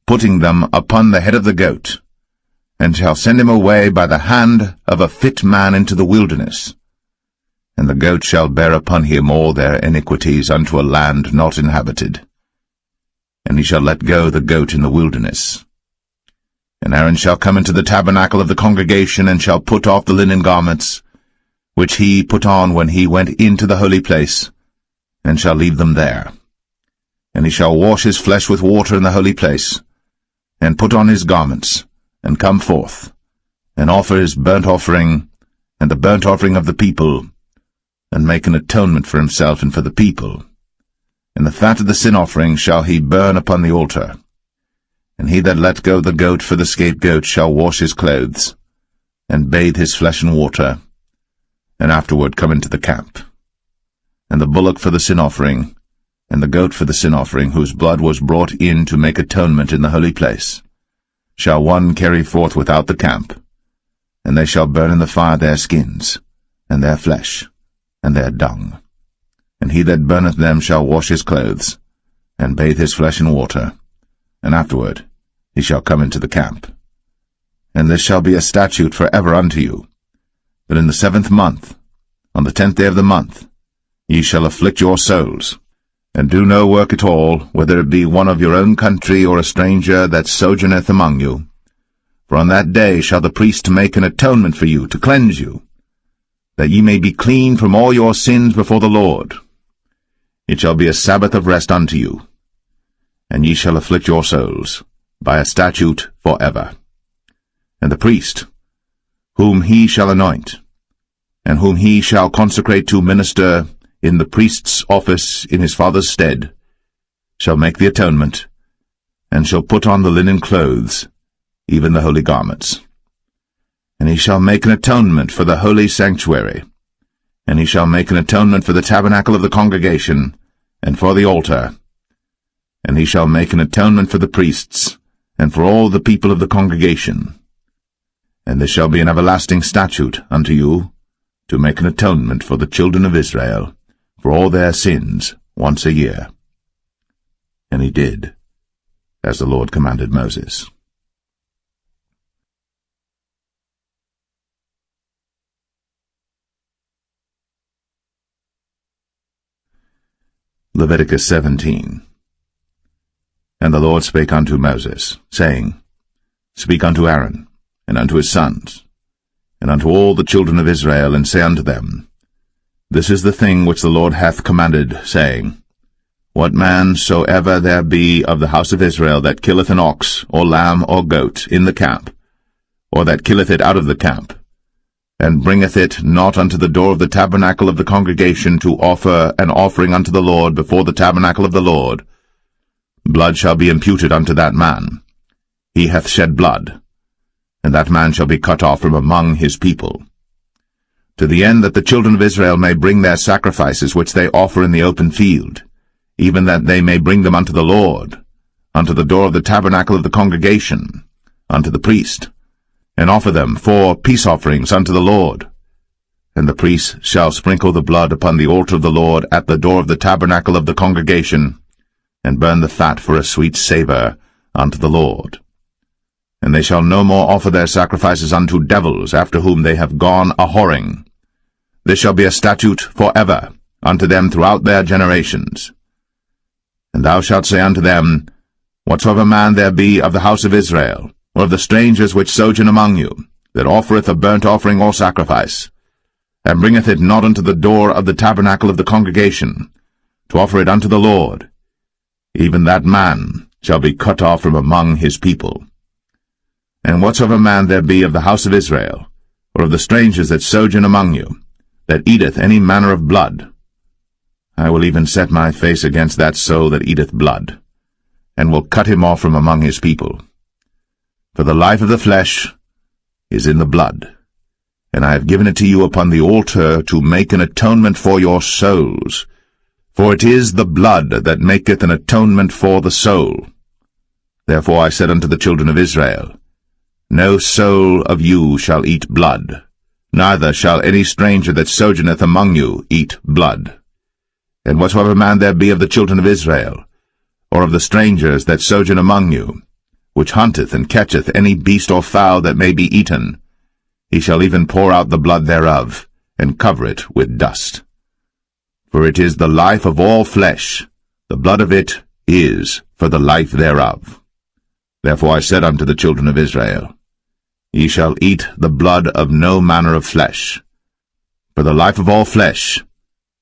putting them upon the head of the goat, and shall send him away by the hand of a fit man into the wilderness. And the goat shall bear upon him all their iniquities unto a land not inhabited. And he shall let go the goat in the wilderness. And Aaron shall come into the tabernacle of the congregation, and shall put off the linen garments, which he put on when he went into the holy place, and shall leave them there. And he shall wash his flesh with water in the holy place, and put on his garments, and come forth, and offer his burnt offering, and the burnt offering of the people, and make an atonement for himself and for the people. And the fat of the sin offering shall he burn upon the altar. And he that let go the goat for the scapegoat shall wash his clothes, and bathe his flesh in water, and afterward come into the camp. And the bullock for the sin offering, and the goat for the sin offering, whose blood was brought in to make atonement in the holy place, shall one carry forth without the camp, and they shall burn in the fire their skins, and their flesh, and their dung. And he that burneth them shall wash his clothes, and bathe his flesh in water, and afterward he shall come into the camp. And this shall be a statute for ever unto you, that in the 7th month, on the 10th day of the month, ye shall afflict your souls, and do no work at all, whether it be one of your own country or a stranger that sojourneth among you. For on that day shall the priest make an atonement for you, to cleanse you, that ye may be clean from all your sins before the Lord. It shall be a Sabbath of rest unto you, and ye shall afflict your souls, by a statute for ever. And the priest, whom he shall anoint, and whom he shall consecrate to minister in the priest's office in his father's stead, shall make the atonement, and shall put on the linen clothes, even the holy garments. And he shall make an atonement for the holy sanctuary, and he shall make an atonement for the tabernacle of the congregation, and for the altar, and he shall make an atonement for the priests, and for all the people of the congregation. And this shall be an everlasting statute unto you, to make an atonement for the children of Israel, for all their sins, once a year. And he did, as the Lord commanded Moses. Leviticus 17. And the Lord spake unto Moses, saying, Speak unto Aaron, and unto his sons, and unto all the children of Israel, and say unto them, This is the thing which the Lord hath commanded, saying, What man soever there be of the house of Israel that killeth an ox, or lamb, or goat, in the camp, or that killeth it out of the camp, and bringeth it not unto the door of the tabernacle of the congregation to offer an offering unto the Lord before the tabernacle of the Lord, blood shall be imputed unto that man, he hath shed blood, and that man shall be cut off from among his people. To the end that the children of Israel may bring their sacrifices which they offer in the open field, even that they may bring them unto the Lord, unto the door of the tabernacle of the congregation, unto the priest, and offer them for peace offerings unto the Lord. And the priest shall sprinkle the blood upon the altar of the Lord at the door of the tabernacle of the congregation, and burn the fat for a sweet savour unto the Lord. And they shall no more offer their sacrifices unto devils, after whom they have gone a-whoring. This shall be a statute for ever unto them throughout their generations. And thou shalt say unto them, Whatsoever man there be of the house of Israel, or of the strangers which sojourn among you, that offereth a burnt offering or sacrifice, and bringeth it not unto the door of the tabernacle of the congregation, to offer it unto the Lord, even that man shall be cut off from among his people. And whatsoever man there be of the house of Israel, or of the strangers that sojourn among you, that eateth any manner of blood, I will even set my face against that soul that eateth blood, and will cut him off from among his people. For the life of the flesh is in the blood, and I have given it to you upon the altar to make an atonement for your souls. For it is the blood that maketh an atonement for the soul. Therefore I said unto the children of Israel, No soul of you shall eat blood, neither shall any stranger that sojourneth among you eat blood. And whatsoever man there be of the children of Israel, or of the strangers that sojourn among you, which hunteth and catcheth any beast or fowl that may be eaten, he shall even pour out the blood thereof, and cover it with dust. For it is the life of all flesh, the blood of it is for the life thereof. Therefore I said unto the children of Israel, Ye shall eat the blood of no manner of flesh, for the life of all flesh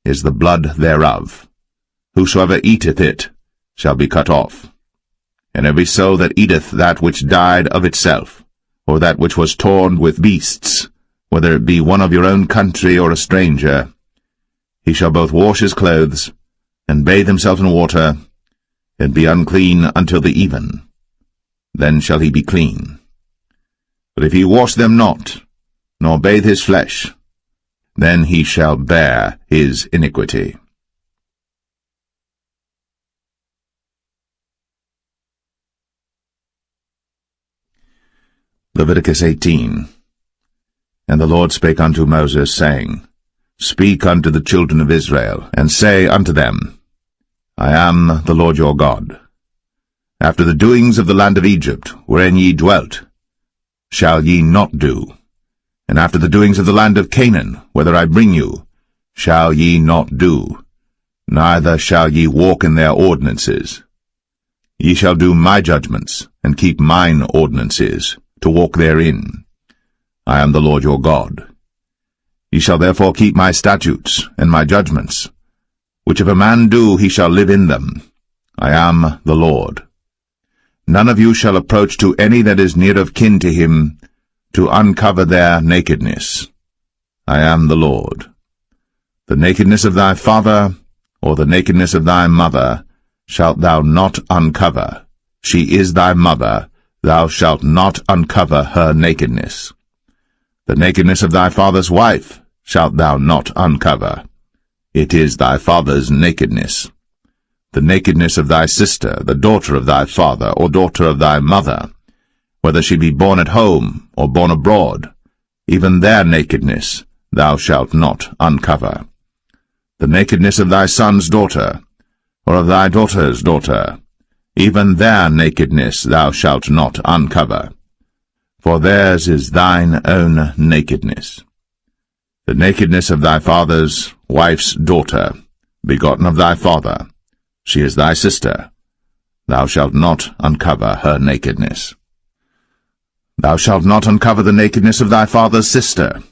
is the blood thereof. Whosoever eateth it shall be cut off. And every soul that eateth that which died of itself, or that which was torn with beasts, whether it be one of your own country or a stranger, he shall both wash his clothes, and bathe himself in water, and be unclean until the even. Then shall he be clean. But if he wash them not, nor bathe his flesh, then he shall bear his iniquity. Leviticus 18. And the Lord spake unto Moses, saying, Speak unto the children of Israel, and say unto them, I am the Lord your God. After the doings of the land of Egypt, wherein ye dwelt, shall ye not do, and after the doings of the land of Canaan, whither I bring you, shall ye not do, neither shall ye walk in their ordinances. Ye shall do my judgments, and keep mine ordinances, to walk therein. I am the Lord your God. Ye shall therefore keep my statutes and my judgments. Which if a man do, he shall live in them. I am the Lord. None of you shall approach to any that is near of kin to him, to uncover their nakedness. I am the Lord. The nakedness of thy father, or the nakedness of thy mother, shalt thou not uncover. She is thy mother, thou shalt not uncover her nakedness. The nakedness of thy father's wife shalt thou not uncover. It is thy father's nakedness. The nakedness of thy sister, the daughter of thy father, or daughter of thy mother, whether she be born at home, or born abroad, even their nakedness thou shalt not uncover. The nakedness of thy son's daughter, or of thy daughter's daughter, even their nakedness thou shalt not uncover. For theirs is thine own nakedness. The nakedness of thy father's wife's daughter, begotten of thy father, she is thy sister. Thou shalt not uncover her nakedness. Thou shalt not uncover the nakedness of thy father's sister.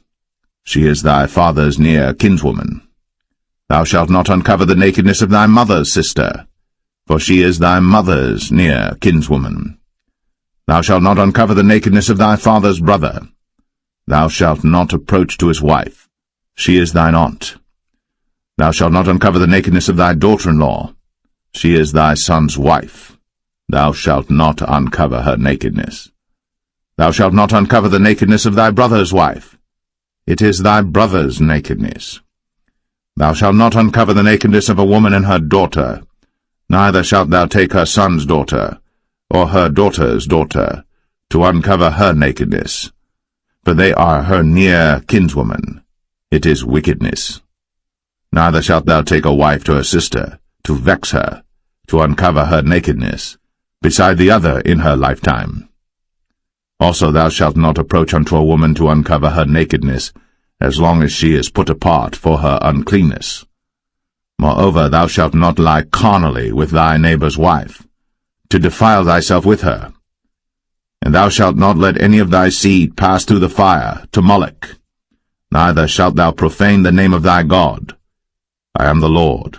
She is thy father's near kinswoman. Thou shalt not uncover the nakedness of thy mother's sister, for she is thy mother's near kinswoman. Thou shalt not uncover the nakedness of thy father's brother. Thou shalt not approach to his wife. She is thine aunt. Thou shalt not uncover the nakedness of thy daughter-in-law. She is thy son's wife. thou shalt not uncover her nakedness. Thou shalt not uncover the nakedness of thy brother's wife. It is thy brother's nakedness. Thou shalt not uncover the nakedness of a woman and her daughter, neither shalt thou take her son's daughter, or her daughter's daughter, to uncover her nakedness, for they are her near kinswoman. It is wickedness. Neither shalt thou take a wife to her sister, to vex her, to uncover her nakedness, beside the other in her lifetime. Also thou shalt not approach unto a woman to uncover her nakedness, as long as she is put apart for her uncleanness. Moreover, thou shalt not lie carnally with thy neighbor's wife, to defile thyself with her. And thou shalt not let any of thy seed pass through the fire to Moloch, neither shalt thou profane the name of thy God. I am the Lord.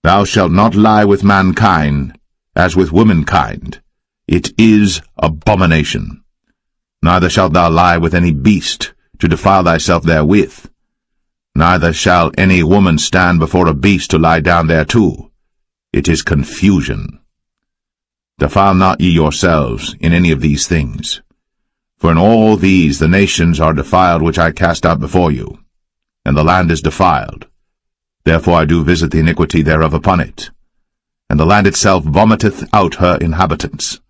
Thou shalt not lie with mankind, as with womankind. It is abomination. Neither shalt thou lie with any beast, to defile thyself therewith. Neither shall any woman stand before a beast to lie down thereto. It is confusion. Defile not ye yourselves in any of these things. For in all these the nations are defiled which I cast out before you, and the land is defiled. Therefore I do visit the iniquity thereof upon it, and the land itself vomiteth out her inhabitants.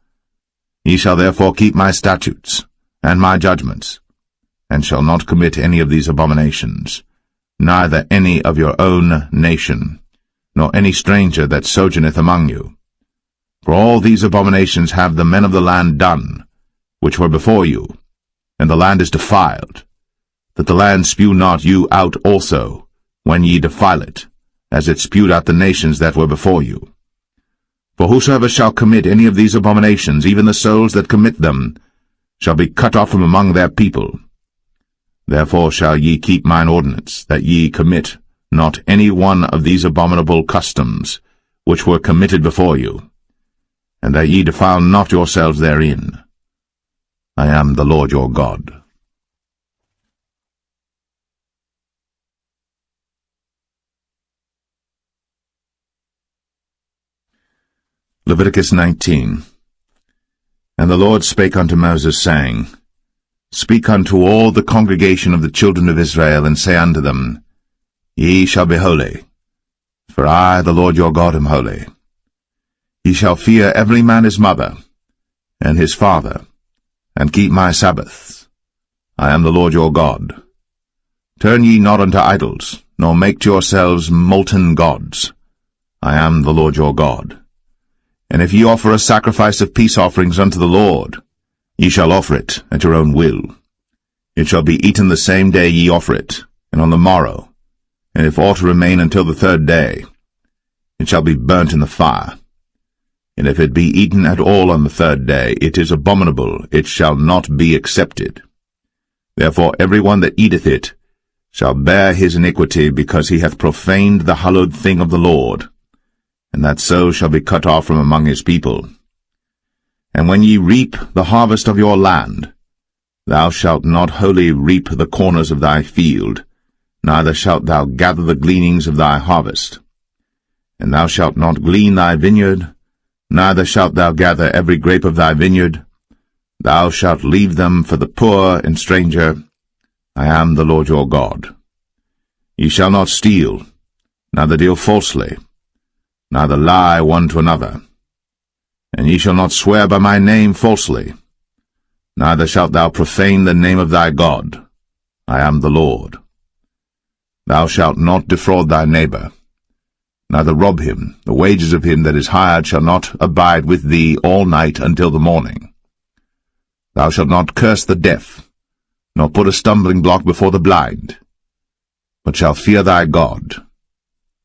Ye shall therefore keep my statutes, and my judgments, and shall not commit any of these abominations, neither any of your own nation, nor any stranger that sojourneth among you. For all these abominations have the men of the land done, which were before you, and the land is defiled, that the land spew not you out also, when ye defile it, as it spewed out the nations that were before you. For whosoever shall commit any of these abominations, even the souls that commit them, shall be cut off from among their people. Therefore shall ye keep mine ordinance, that ye commit not any one of these abominable customs, which were committed before you, and that ye defile not yourselves therein. I am the Lord your God. Leviticus 19. And the Lord spake unto Moses, saying, Speak unto all the congregation of the children of Israel, and say unto them, Ye shall be holy, for I, the Lord your God, am holy. Ye shall fear every man his mother, and his father, and keep my Sabbaths. I am the Lord your God. Turn ye not unto idols, nor make to yourselves molten gods. I am the Lord your God. And if ye offer a sacrifice of peace offerings unto the Lord, ye shall offer it at your own will. It shall be eaten the same day ye offer it, and on the morrow, and if aught remain until the third day, it shall be burnt in the fire. And if it be eaten at all on the third day, it is abominable, it shall not be accepted. Therefore every one that eateth it shall bear his iniquity, because he hath profaned the hallowed thing of the Lord, and that so shall be cut off from among his people. And when ye reap the harvest of your land, thou shalt not wholly reap the corners of thy field, neither shalt thou gather the gleanings of thy harvest. And thou shalt not glean thy vineyard, neither shalt thou gather every grape of thy vineyard. Thou shalt leave them for the poor and stranger. I am the Lord your God. Ye shall not steal, neither deal falsely, neither lie one to another. And ye shall not swear by my name falsely, neither shalt thou profane the name of thy God. I am the Lord. Thou shalt not defraud thy neighbor, neither rob him. The wages of him that is hired shall not abide with thee all night until the morning. Thou shalt not curse the deaf, nor put a stumbling block before the blind, but shalt fear thy God.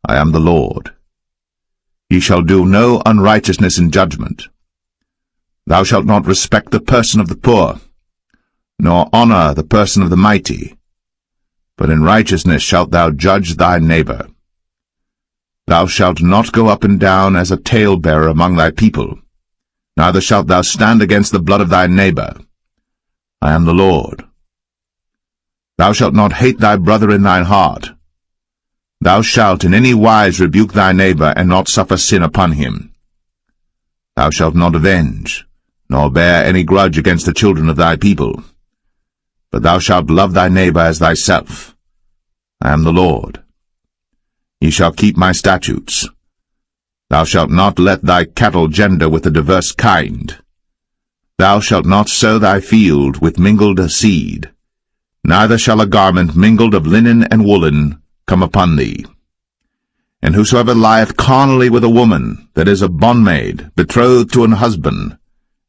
I am the Lord. Ye shall do no unrighteousness in judgment. Thou shalt not respect the person of the poor, nor honor the person of the mighty, but in righteousness shalt thou judge thy neighbor. Thou shalt not go up and down as a talebearer among thy people, neither shalt thou stand against the blood of thy neighbor. I am the Lord. Thou shalt not hate thy brother in thine heart. Thou shalt in any wise rebuke thy neighbor, and not suffer sin upon him. Thou Thou shalt not avenge, nor bear any grudge against the children of thy people. But thou shalt love thy neighbor as thyself. I am the Lord. Ye shall keep my statutes. Thou shalt not let thy cattle gender with a diverse kind. Thou shalt not sow thy field with mingled seed, neither shall a garment mingled of linen and woolen come upon thee. And whosoever lieth carnally with a woman that is a bondmaid, betrothed to an husband,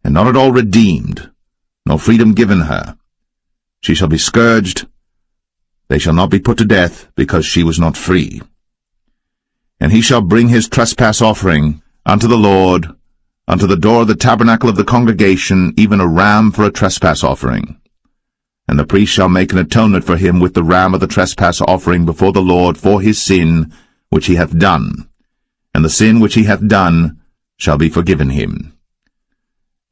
and not at all redeemed, nor freedom given her, she shall be scourged. They shall not be put to death, because she was not free. And he shall bring his trespass offering unto the Lord, unto the door of the tabernacle of the congregation, even a ram for a trespass offering. And the priest shall make an atonement for him with the ram of the trespass offering before the Lord for his sin which he hath done, and the sin which he hath done shall be forgiven him.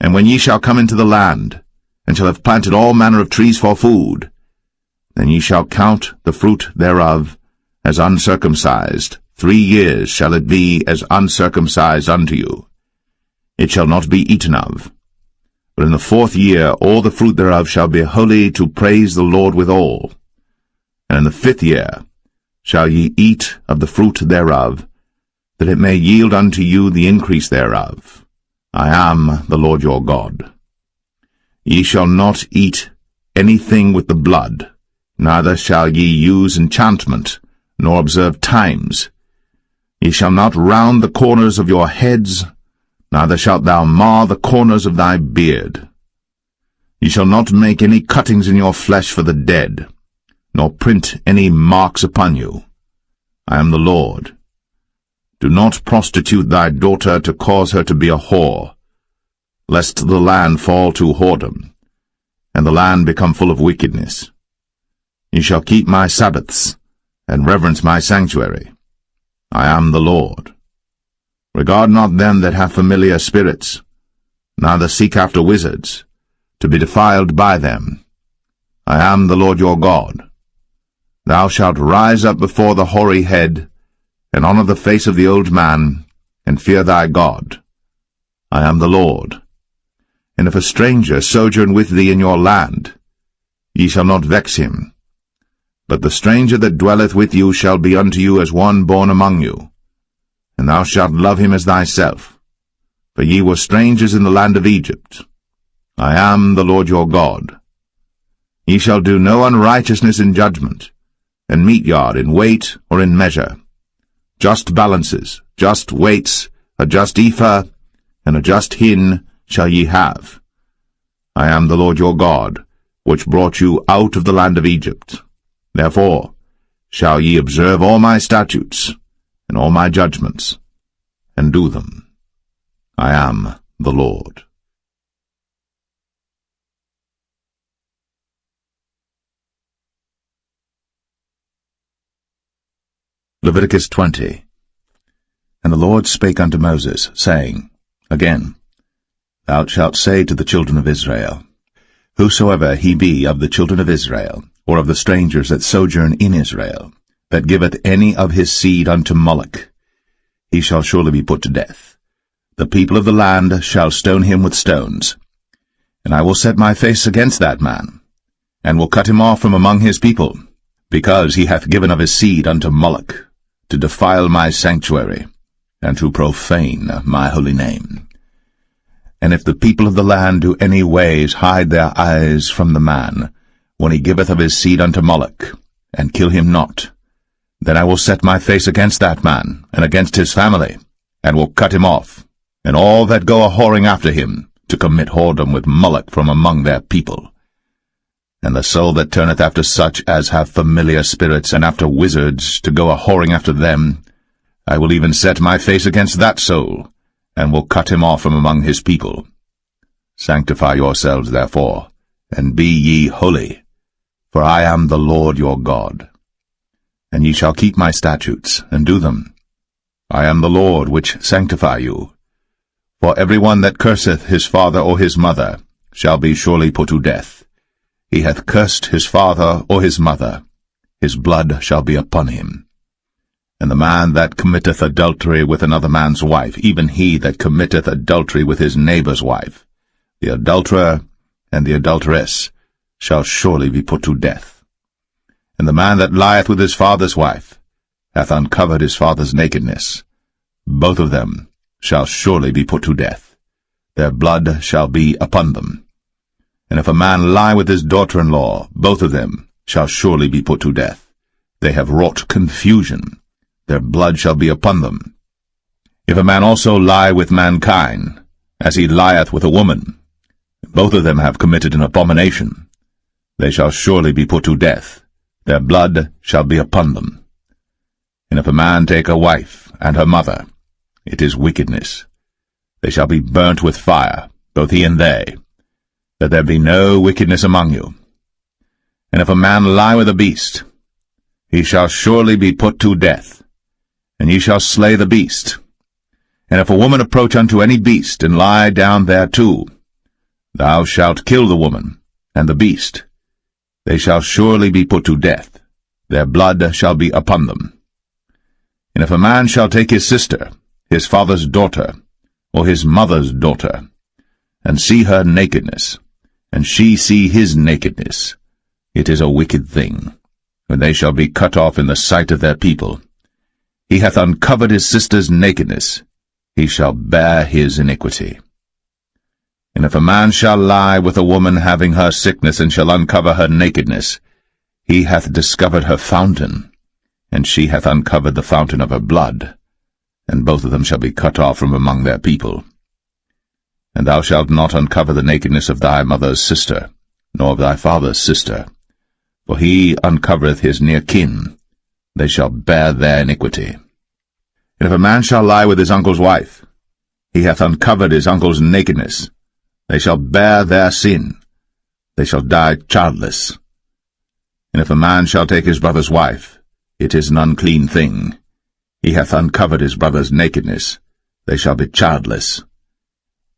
And when ye shall come into the land, and shall have planted all manner of trees for food, then ye shall count the fruit thereof as uncircumcised. 3 years shall it be as uncircumcised unto you. It shall not be eaten of. But in the 4th year all the fruit thereof shall be holy to praise the Lord withal. And in the 5th year shall ye eat of the fruit thereof, that it may yield unto you the increase thereof. I am the Lord your God. Ye shall not eat anything with the blood, neither shall ye use enchantment, nor observe times. Ye shall not round the corners of your heads, neither shalt thou mar the corners of thy beard. Ye shall not make any cuttings in your flesh for the dead, nor print any marks upon you. I am the Lord. Do not prostitute thy daughter to cause her to be a whore, lest the land fall to whoredom, and the land become full of wickedness. Ye shall keep my Sabbaths, and reverence my sanctuary. I am the Lord. Regard not them that have familiar spirits, neither seek after wizards, to be defiled by them. I am the Lord your God. Thou shalt rise up before the hoary head, and honour the face of the old man, and fear thy God. I am the Lord. And if a stranger sojourn with thee in your land, ye shall not vex him. But the stranger that dwelleth with you shall be unto you as one born among you, and thou shalt love him as thyself. For ye were strangers in the land of Egypt. I am the Lord your God. Ye shall do no unrighteousness in judgment, and mete yard in weight or in measure. Just balances, just weights, a just ephah, and a just hin shall ye have. I am the Lord your God, which brought you out of the land of Egypt. Therefore shall ye observe all my statutes, and all my judgments, and do them. I am the Lord. Leviticus 20. And the Lord spake unto Moses, saying, Again, thou shalt say to the children of Israel, Whosoever he be of the children of Israel, or of the strangers that sojourn in Israel, that giveth any of his seed unto Moloch, he shall surely be put to death. The people of the land shall stone him with stones. And I will set my face against that man, and will cut him off from among his people, because he hath given of his seed unto Moloch, to defile my sanctuary, and to profane my holy name. And if the people of the land do any ways hide their eyes from the man, when he giveth of his seed unto Moloch, and kill him not, then I will set my face against that man, and against his family, and will cut him off, and all that go a-whoring after him, to commit whoredom with Moloch from among their people. And the soul that turneth after such as have familiar spirits, and after wizards, to go a-whoring after them, I will even set my face against that soul, and will cut him off from among his people. Sanctify yourselves, therefore, and be ye holy, for I am the Lord your God. And ye shall keep my statutes, and do them. I am the Lord which sanctify you. For every one that curseth his father or his mother shall be surely put to death. He hath cursed his father or his mother, his blood shall be upon him. And the man that committeth adultery with another man's wife, even he that committeth adultery with his neighbour's wife, the adulterer and the adulteress, shall surely be put to death. And the man that lieth with his father's wife hath uncovered his father's nakedness. Both of them shall surely be put to death. Their blood shall be upon them. And if a man lie with his daughter-in-law, both of them shall surely be put to death. They have wrought confusion. Their blood shall be upon them. If a man also lie with mankind, as he lieth with a woman, both of them have committed an abomination. They shall surely be put to death. Their blood shall be upon them. And if a man take a wife and her mother, it is wickedness. They shall be burnt with fire, both he and they, that there be no wickedness among you. And if a man lie with a beast, he shall surely be put to death, and ye shall slay the beast. And if a woman approach unto any beast, and lie down thereto, thou shalt kill the woman and the beast. They shall surely be put to death. Their blood shall be upon them. And if a man shall take his sister, his father's daughter, or his mother's daughter, and see her nakedness, and she see his nakedness, it is a wicked thing, and they shall be cut off in the sight of their people. He hath uncovered his sister's nakedness, he shall bear his iniquity. And if a man shall lie with a woman having her sickness, and shall uncover her nakedness, he hath discovered her fountain, and she hath uncovered the fountain of her blood, and both of them shall be cut off from among their people. And thou shalt not uncover the nakedness of thy mother's sister, nor of thy father's sister, for he uncovereth his near kin. They shall bear their iniquity. And if a man shall lie with his uncle's wife, he hath uncovered his uncle's nakedness. They shall bear their sin. They shall die childless. And if a man shall take his brother's wife, it is an unclean thing. He hath uncovered his brother's nakedness. They shall be childless.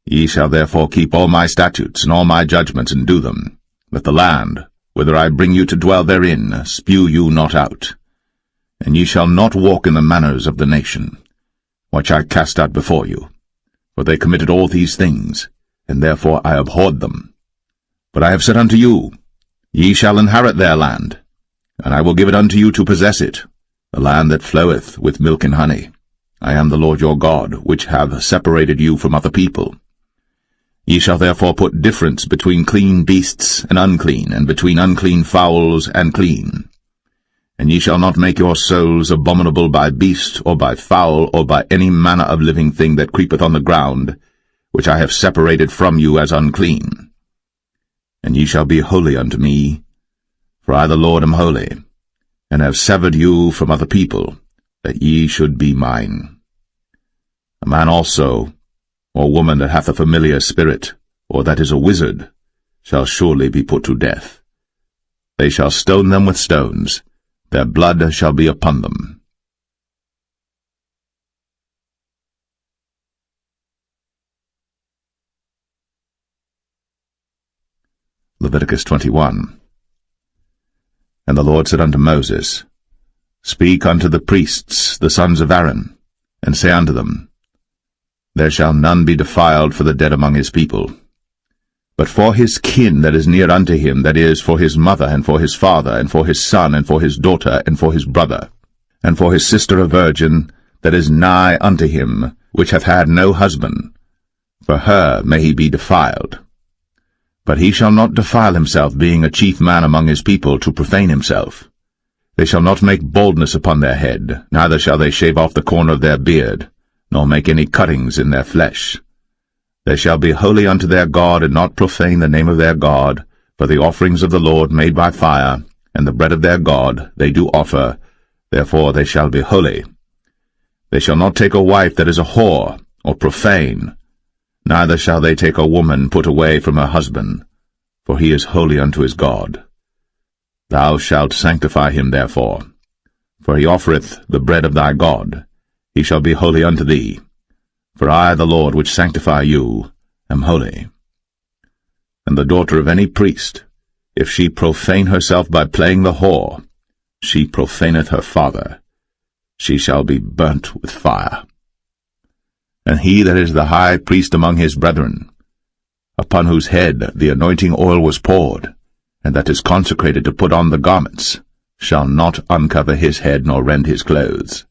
Ye shall therefore keep all my statutes and all my judgments, and do them, that the land, whither I bring you to dwell therein, spew you not out. And ye shall not walk in the manners of the nation, which I cast out before you. For they committed all these things, and therefore I abhorred them. But I have said unto you, Ye shall inherit their land, and I will give it unto you to possess it, a land that floweth with milk and honey. I am the Lord your God, which have separated you from other people. Ye shall therefore put difference between clean beasts and unclean, and between unclean fowls and clean. And ye shall not make your souls abominable by beast, or by fowl, or by any manner of living thing that creepeth on the ground, which I have separated from you as unclean. And ye shall be holy unto me, for I the Lord am holy, and have severed you from other people, that ye should be mine. A man also, or woman that hath a familiar spirit, or that is a wizard, shall surely be put to death. They shall stone them with stones, their blood shall be upon them. Leviticus 21. And the Lord said unto Moses, Speak unto the priests, the sons of Aaron, and say unto them, There shall none be defiled for the dead among his people. But for his kin that is near unto him, that is, for his mother, and for his father, and for his son, and for his daughter, and for his brother, and for his sister a virgin, that is nigh unto him, which hath had no husband, for her may he be defiled. But he shall not defile himself, being a chief man among his people, to profane himself. They shall not make baldness upon their head, neither shall they shave off the corner of their beard, nor make any cuttings in their flesh. They shall be holy unto their God, and not profane the name of their God, for the offerings of the Lord made by fire, and the bread of their God they do offer, therefore they shall be holy. They shall not take a wife that is a whore, or profane, neither shall they take a woman put away from her husband, for he is holy unto his God. Thou shalt sanctify him therefore, for he offereth the bread of thy God. He shall be holy unto thee. For I, the Lord, which sanctify you, am holy. And the daughter of any priest, if she profane herself by playing the whore, she profaneth her father. she shall be burnt with fire. And he that is the high priest among his brethren, upon whose head the anointing oil was poured, and that is consecrated to put on the garments, shall not uncover his head nor rend his clothes.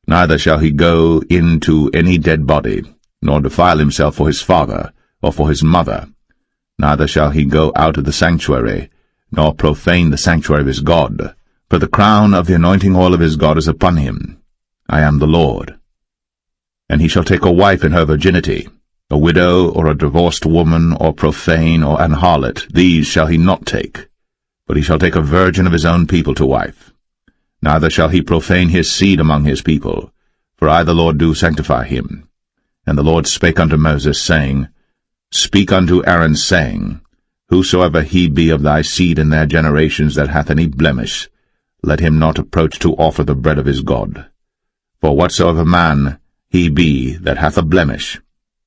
Neither shall he go into any dead body, nor defile himself for his father or for his mother. Neither shall he go out of the sanctuary, nor profane the sanctuary of his God. For the crown of the anointing oil of his God is upon him. I am the Lord. And he shall take a wife in her virginity, a widow, or a divorced woman, or profane, or an harlot. These shall he not take, but he shall take a virgin of his own people to wife. Neither shall he profane his seed among his people, for I the Lord do sanctify him. And the Lord spake unto Moses, saying, Speak unto Aaron, saying, Whosoever he be of thy seed in their generations that hath any blemish, let him not approach to offer the bread of his God. For whatsoever man he be that hath a blemish,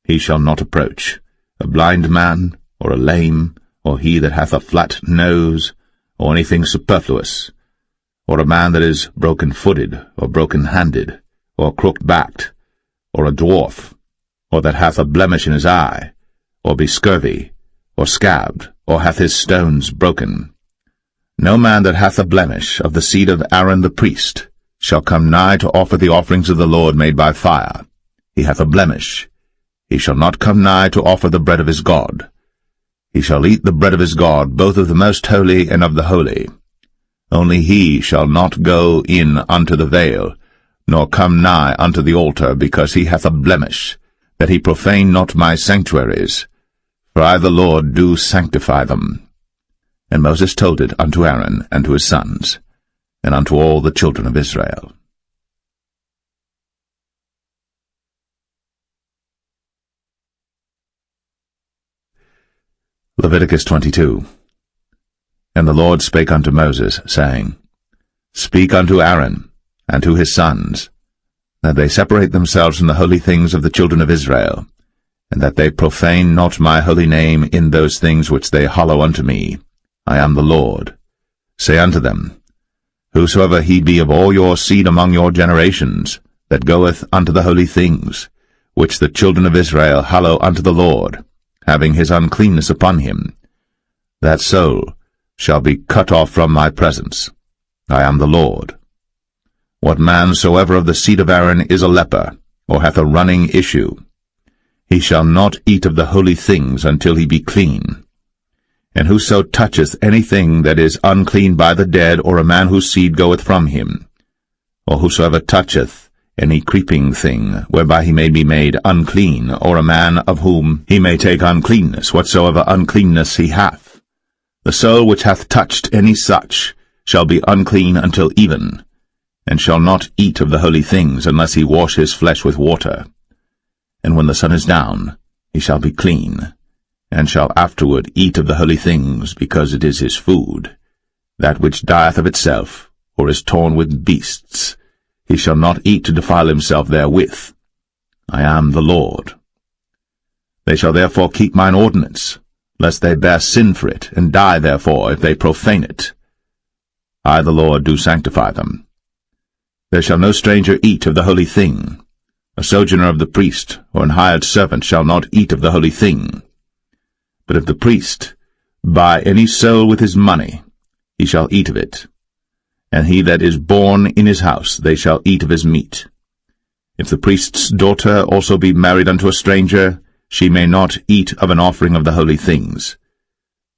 he shall not approach, a blind man, or a lame, or he that hath a flat nose, or anything superfluous, or a man that is broken-footed, or broken-handed, or crooked-backed, or a dwarf, or that hath a blemish in his eye, or be scurvy, or scabbed, or hath his stones broken. No man that hath a blemish of the seed of Aaron the priest shall come nigh to offer the offerings of the Lord made by fire. He hath a blemish. He shall not come nigh to offer the bread of his God. He shall eat the bread of his God, both of the most holy and of the holy. Only he shall not go in unto the veil, nor come nigh unto the altar, because he hath a blemish, that he profane not my sanctuaries. For I the Lord do sanctify them. And Moses told it unto Aaron and to his sons, and unto all the children of Israel. Leviticus 22. And the Lord spake unto Moses, saying, Speak unto Aaron and to his sons, that they separate themselves from the holy things of the children of Israel, and that they profane not my holy name in those things which they hallow unto me. I am the Lord. Say unto them, Whosoever he be of all your seed among your generations, that goeth unto the holy things, which the children of Israel hallow unto the Lord, having his uncleanness upon him, that soul shall be cut off from my presence. I am the Lord. What man soever of the seed of Aaron is a leper, or hath a running issue, he shall not eat of the holy things until he be clean. And whoso toucheth anything that is unclean by the dead, or a man whose seed goeth from him, or whosoever toucheth any creeping thing, whereby he may be made unclean, or a man of whom he may take uncleanness, whatsoever uncleanness he hath, the soul which hath touched any such shall be unclean until even, and shall not eat of the holy things, unless he wash his flesh with water. And when the sun is down, he shall be clean, and shall afterward eat of the holy things, because it is his food. That which dieth of itself, or is torn with beasts, he shall not eat to defile himself therewith. I am the Lord. They shall therefore keep mine ordinance, lest they bear sin for it, and die therefore if they profane it. I the Lord do sanctify them. There shall no stranger eat of the holy thing. A sojourner of the priest, or an hired servant, shall not eat of the holy thing. But if the priest buy any soul with his money, he shall eat of it. And he that is born in his house, they shall eat of his meat. If the priest's daughter also be married unto a stranger, she may not eat of an offering of the holy things.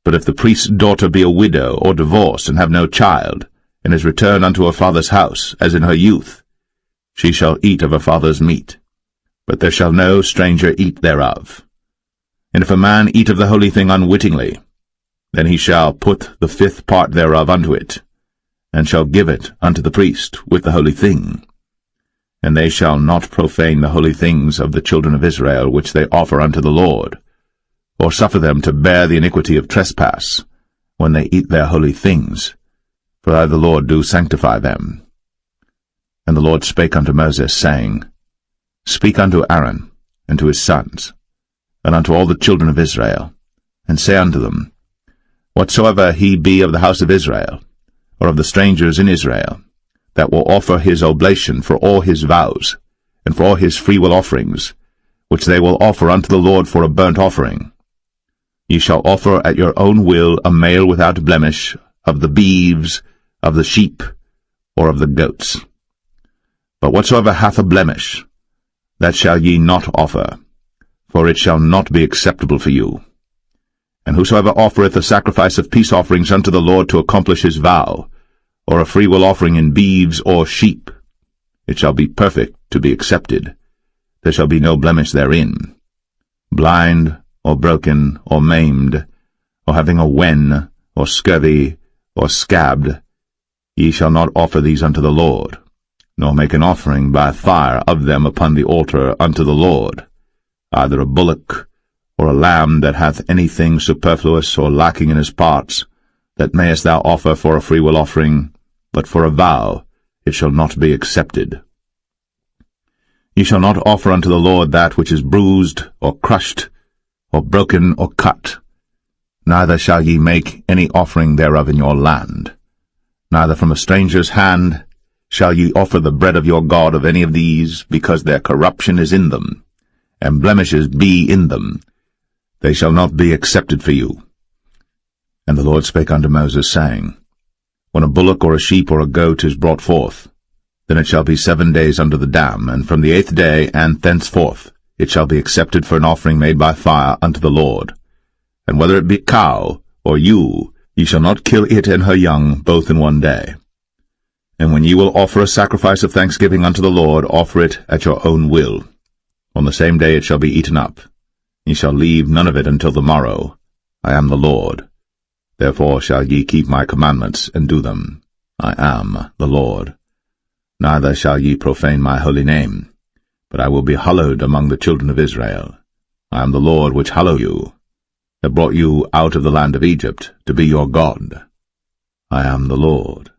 But if the priest's daughter be a widow, or divorced, and have no child, and is returned unto her father's house, as in her youth, she shall eat of her father's meat. But there shall no stranger eat thereof. And if a man eat of the holy thing unwittingly, then he shall put the fifth part thereof unto it, and shall give it unto the priest with the holy thing. And they shall not profane the holy things of the children of Israel, which they offer unto the Lord, or suffer them to bear the iniquity of trespass, when they eat their holy things. For I the Lord do sanctify them. And the Lord spake unto Moses, saying, Speak unto Aaron and to his sons, and unto all the children of Israel, and say unto them, Whatsoever he be of the house of Israel, or of the strangers in Israel, that will offer his oblation for all his vows, and for all his freewill offerings, which they will offer unto the Lord for a burnt offering. Ye shall offer at your own will a male without blemish, of the beeves, of the sheep, or of the goats. But whatsoever hath a blemish, that shall ye not offer, for it shall not be acceptable for you. And whosoever offereth a sacrifice of peace offerings unto the Lord to accomplish his vow, or a freewill offering in beeves or sheep, it shall be perfect to be accepted. There shall be no blemish therein. Blind, or broken, or maimed, or having a wen, or scurvy, or scabbed, ye shall not offer these unto the Lord, nor make an offering by fire of them upon the altar unto the Lord, either a bullock, or a lamb that hath anything superfluous or lacking in his parts, that mayest thou offer for a freewill offering, but for a vow it shall not be accepted. Ye shall not offer unto the Lord that which is bruised, or crushed, or broken, or cut. Neither shall ye make any offering thereof in your land. Neither from a stranger's hand shall ye offer the bread of your God of any of these, because their corruption is in them, and blemishes be in them. They shall not be accepted for you. And the Lord spake unto Moses, saying, When a bullock or a sheep or a goat is brought forth, then it shall be 7 days under the dam, and from the 8th day and thenceforth it shall be accepted for an offering made by fire unto the Lord. And whether it be cow or ewe, ye shall not kill it and her young both in 1 day. And when ye will offer a sacrifice of thanksgiving unto the Lord, offer it at your own will. On the same day it shall be eaten up. Ye shall leave none of it until the morrow. I am the Lord. Therefore shall ye keep my commandments, and do them. I am the Lord. Neither shall ye profane my holy name, but I will be hallowed among the children of Israel. I am the Lord which hallow you, that brought you out of the land of Egypt, to be your God. I am the Lord.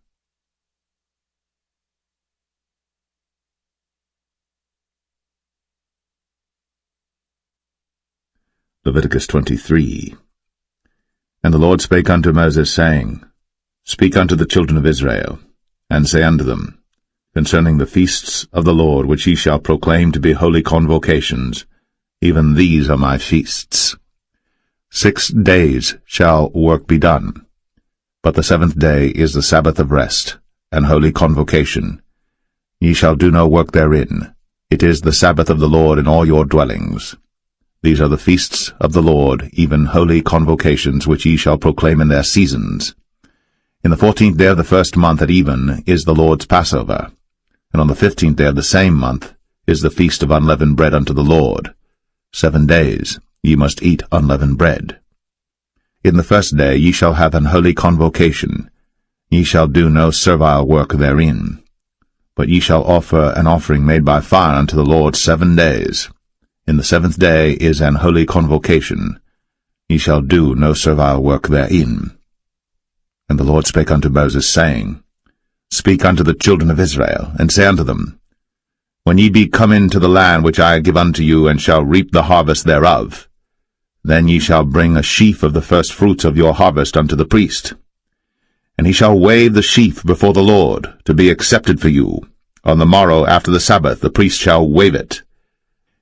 Leviticus 23. And the Lord spake unto Moses, saying, Speak unto the children of Israel, and say unto them, Concerning the feasts of the Lord, which ye shall proclaim to be holy convocations, even these are my feasts. 6 days shall work be done, but the 7th day is the Sabbath of rest, and holy convocation. Ye shall do no work therein. It is the Sabbath of the Lord in all your dwellings. These are the feasts of the Lord, even holy convocations, which ye shall proclaim in their seasons. In the 14th day of the 1st month at even is the Lord's Passover, and on the 15th day of the same month is the feast of unleavened bread unto the Lord. 7 days ye must eat unleavened bread. In the 1st day ye shall have an holy convocation. Ye shall do no servile work therein, but ye shall offer an offering made by fire unto the Lord 7 days. In the 7th day is an holy convocation. Ye shall do no servile work therein. And the Lord spake unto Moses, saying, Speak unto the children of Israel, and say unto them, When ye be come into the land which I give unto you, and shall reap the harvest thereof, then ye shall bring a sheaf of the first fruits of your harvest unto the priest. And he shall wave the sheaf before the Lord, to be accepted for you. On the morrow after the Sabbath the priest shall wave it.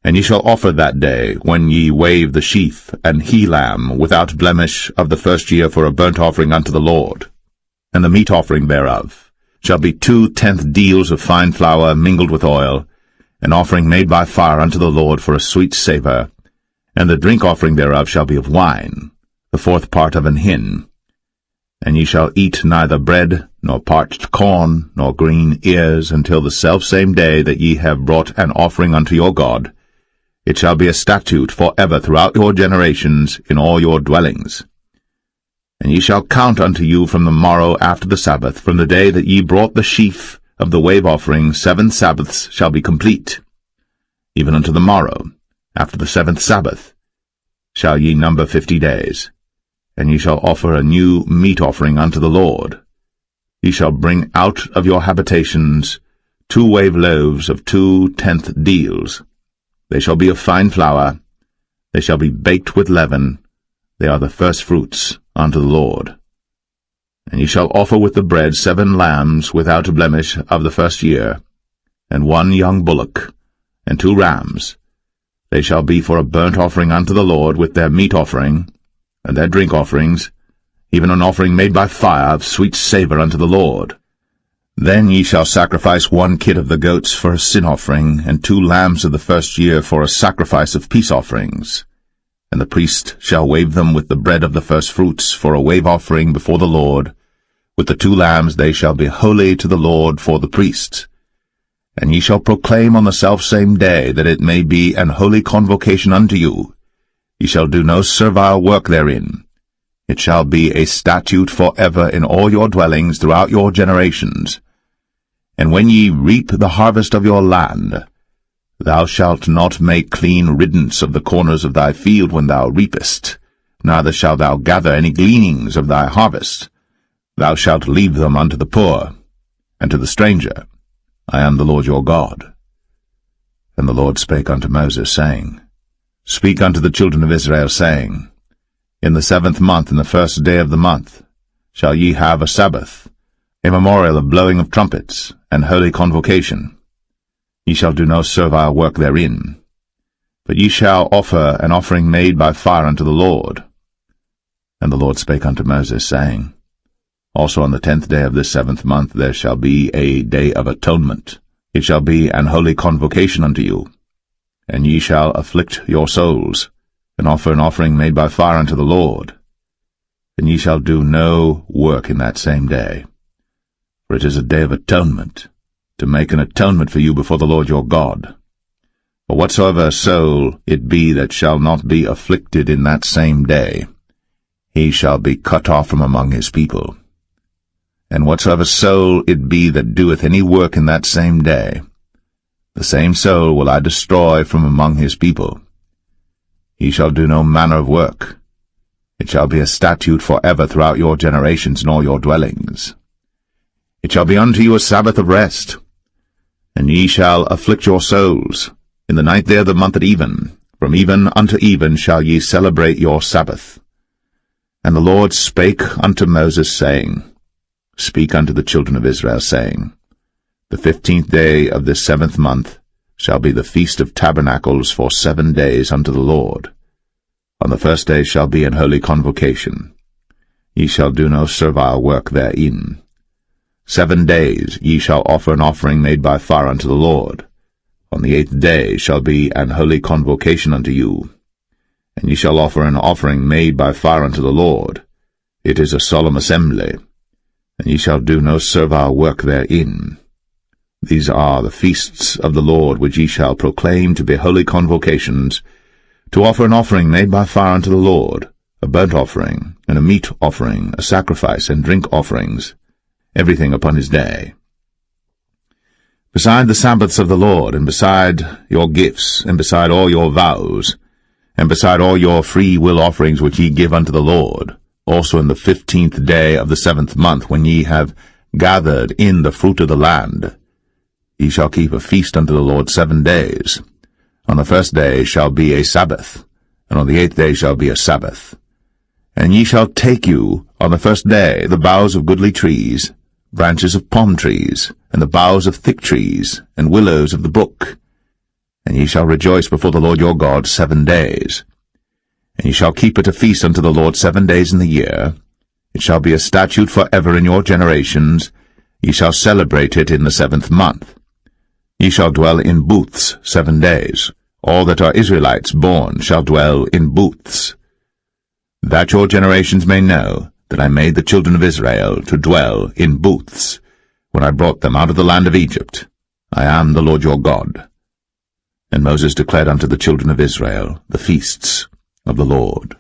And ye shall offer that day, when ye wave the sheaf, an he-lamb without blemish of the 1st year for a burnt offering unto the Lord. And the meat offering thereof shall be 2/10 deals of fine flour mingled with oil, an offering made by fire unto the Lord for a sweet savour. And the drink offering thereof shall be of wine, the 4th part of an hin. And ye shall eat neither bread, nor parched corn, nor green ears, until the selfsame day that ye have brought an offering unto your God. It shall be a statute for ever throughout your generations in all your dwellings. And ye shall count unto you from the morrow after the Sabbath, from the day that ye brought the sheaf of the wave offering, 7 Sabbaths shall be complete. Even unto the morrow, after the 7th Sabbath, shall ye number 50 days. And ye shall offer a new meat offering unto the Lord. Ye shall bring out of your habitations 2 wave loaves of 2/10 deals. They shall be of fine flour. They shall be baked with leaven. They are the first fruits unto the Lord. And ye shall offer with the bread 7 lambs without blemish of the first year, and 1 young bullock, and 2 rams. They shall be for a burnt offering unto the Lord, with their meat offering, and their drink offerings, even an offering made by fire of sweet savour unto the Lord. Then ye shall sacrifice 1 kid of the goats for a sin offering, and 2 lambs of the first year for a sacrifice of peace offerings. And the priest shall wave them with the bread of the firstfruits for a wave offering before the Lord. With the 2 lambs they shall be holy to the Lord for the priests. And ye shall proclaim on the selfsame day that it may be an holy convocation unto you. Ye shall do no servile work therein. It shall be a statute for ever in all your dwellings throughout your generations. And when ye reap the harvest of your land, thou shalt not make clean riddance of the corners of thy field when thou reapest, neither shalt thou gather any gleanings of thy harvest. Thou shalt leave them unto the poor, and to the stranger. I am the Lord your God. And the Lord spake unto Moses, saying, Speak unto the children of Israel, saying, In the 7th month, in the 1st day of the month, shall ye have a Sabbath, a memorial of blowing of trumpets, and holy convocation. Ye shall do no servile work therein, but ye shall offer an offering made by fire unto the Lord. And the Lord spake unto Moses, saying, Also on the 10th day of this 7th month there shall be a day of atonement. It shall be an holy convocation unto you. And ye shall afflict your souls, and offer an offering made by fire unto the Lord. And ye shall do no work in that same day. For it is a day of atonement, to make an atonement for you before the Lord your God. For whatsoever soul it be that shall not be afflicted in that same day, he shall be cut off from among his people. And whatsoever soul it be that doeth any work in that same day, the same soul will I destroy from among his people. He shall do no manner of work. It shall be a statute for ever throughout your generations in all your dwellings. It shall be unto you a Sabbath of rest, and ye shall afflict your souls. In the 9th day of the month at even, from even unto even shall ye celebrate your Sabbath. And the Lord spake unto Moses, saying, Speak unto the children of Israel, saying, The 15th day of this 7th month shall be the Feast of Tabernacles for 7 days unto the Lord. On the 1st day shall be an holy convocation. Ye shall do no servile work therein. 7 days ye shall offer an offering made by fire unto the Lord. On the 8th day shall be an holy convocation unto you. And ye shall offer an offering made by fire unto the Lord. It is a solemn assembly. And ye shall do no servile work therein. These are the feasts of the Lord which ye shall proclaim to be holy convocations, to offer an offering made by fire unto the Lord, a burnt offering, and a meat offering, a sacrifice, and drink offerings, everything upon his day. Beside the Sabbaths of the Lord, and beside your gifts, and beside all your vows, and beside all your free will offerings which ye give unto the Lord, also in the 15th day of the 7th month, when ye have gathered in the fruit of the land, ye shall keep a feast unto the Lord 7 days. On the 1st day shall be a Sabbath, and on the 8th day shall be a Sabbath. And ye shall take you on the 1st day the boughs of goodly trees, branches of palm trees, and the boughs of thick trees, and willows of the brook. And ye shall rejoice before the Lord your God 7 days. And ye shall keep it a feast unto the Lord 7 days in the year. It shall be a statute for ever in your generations. Ye shall celebrate it in the 7th month. Ye shall dwell in booths 7 days. All that are Israelites born shall dwell in booths. That your generations may know that I made the children of Israel to dwell in booths, when I brought them out of the land of Egypt. I am the Lord your God. And Moses declared unto the children of Israel the feasts of the Lord.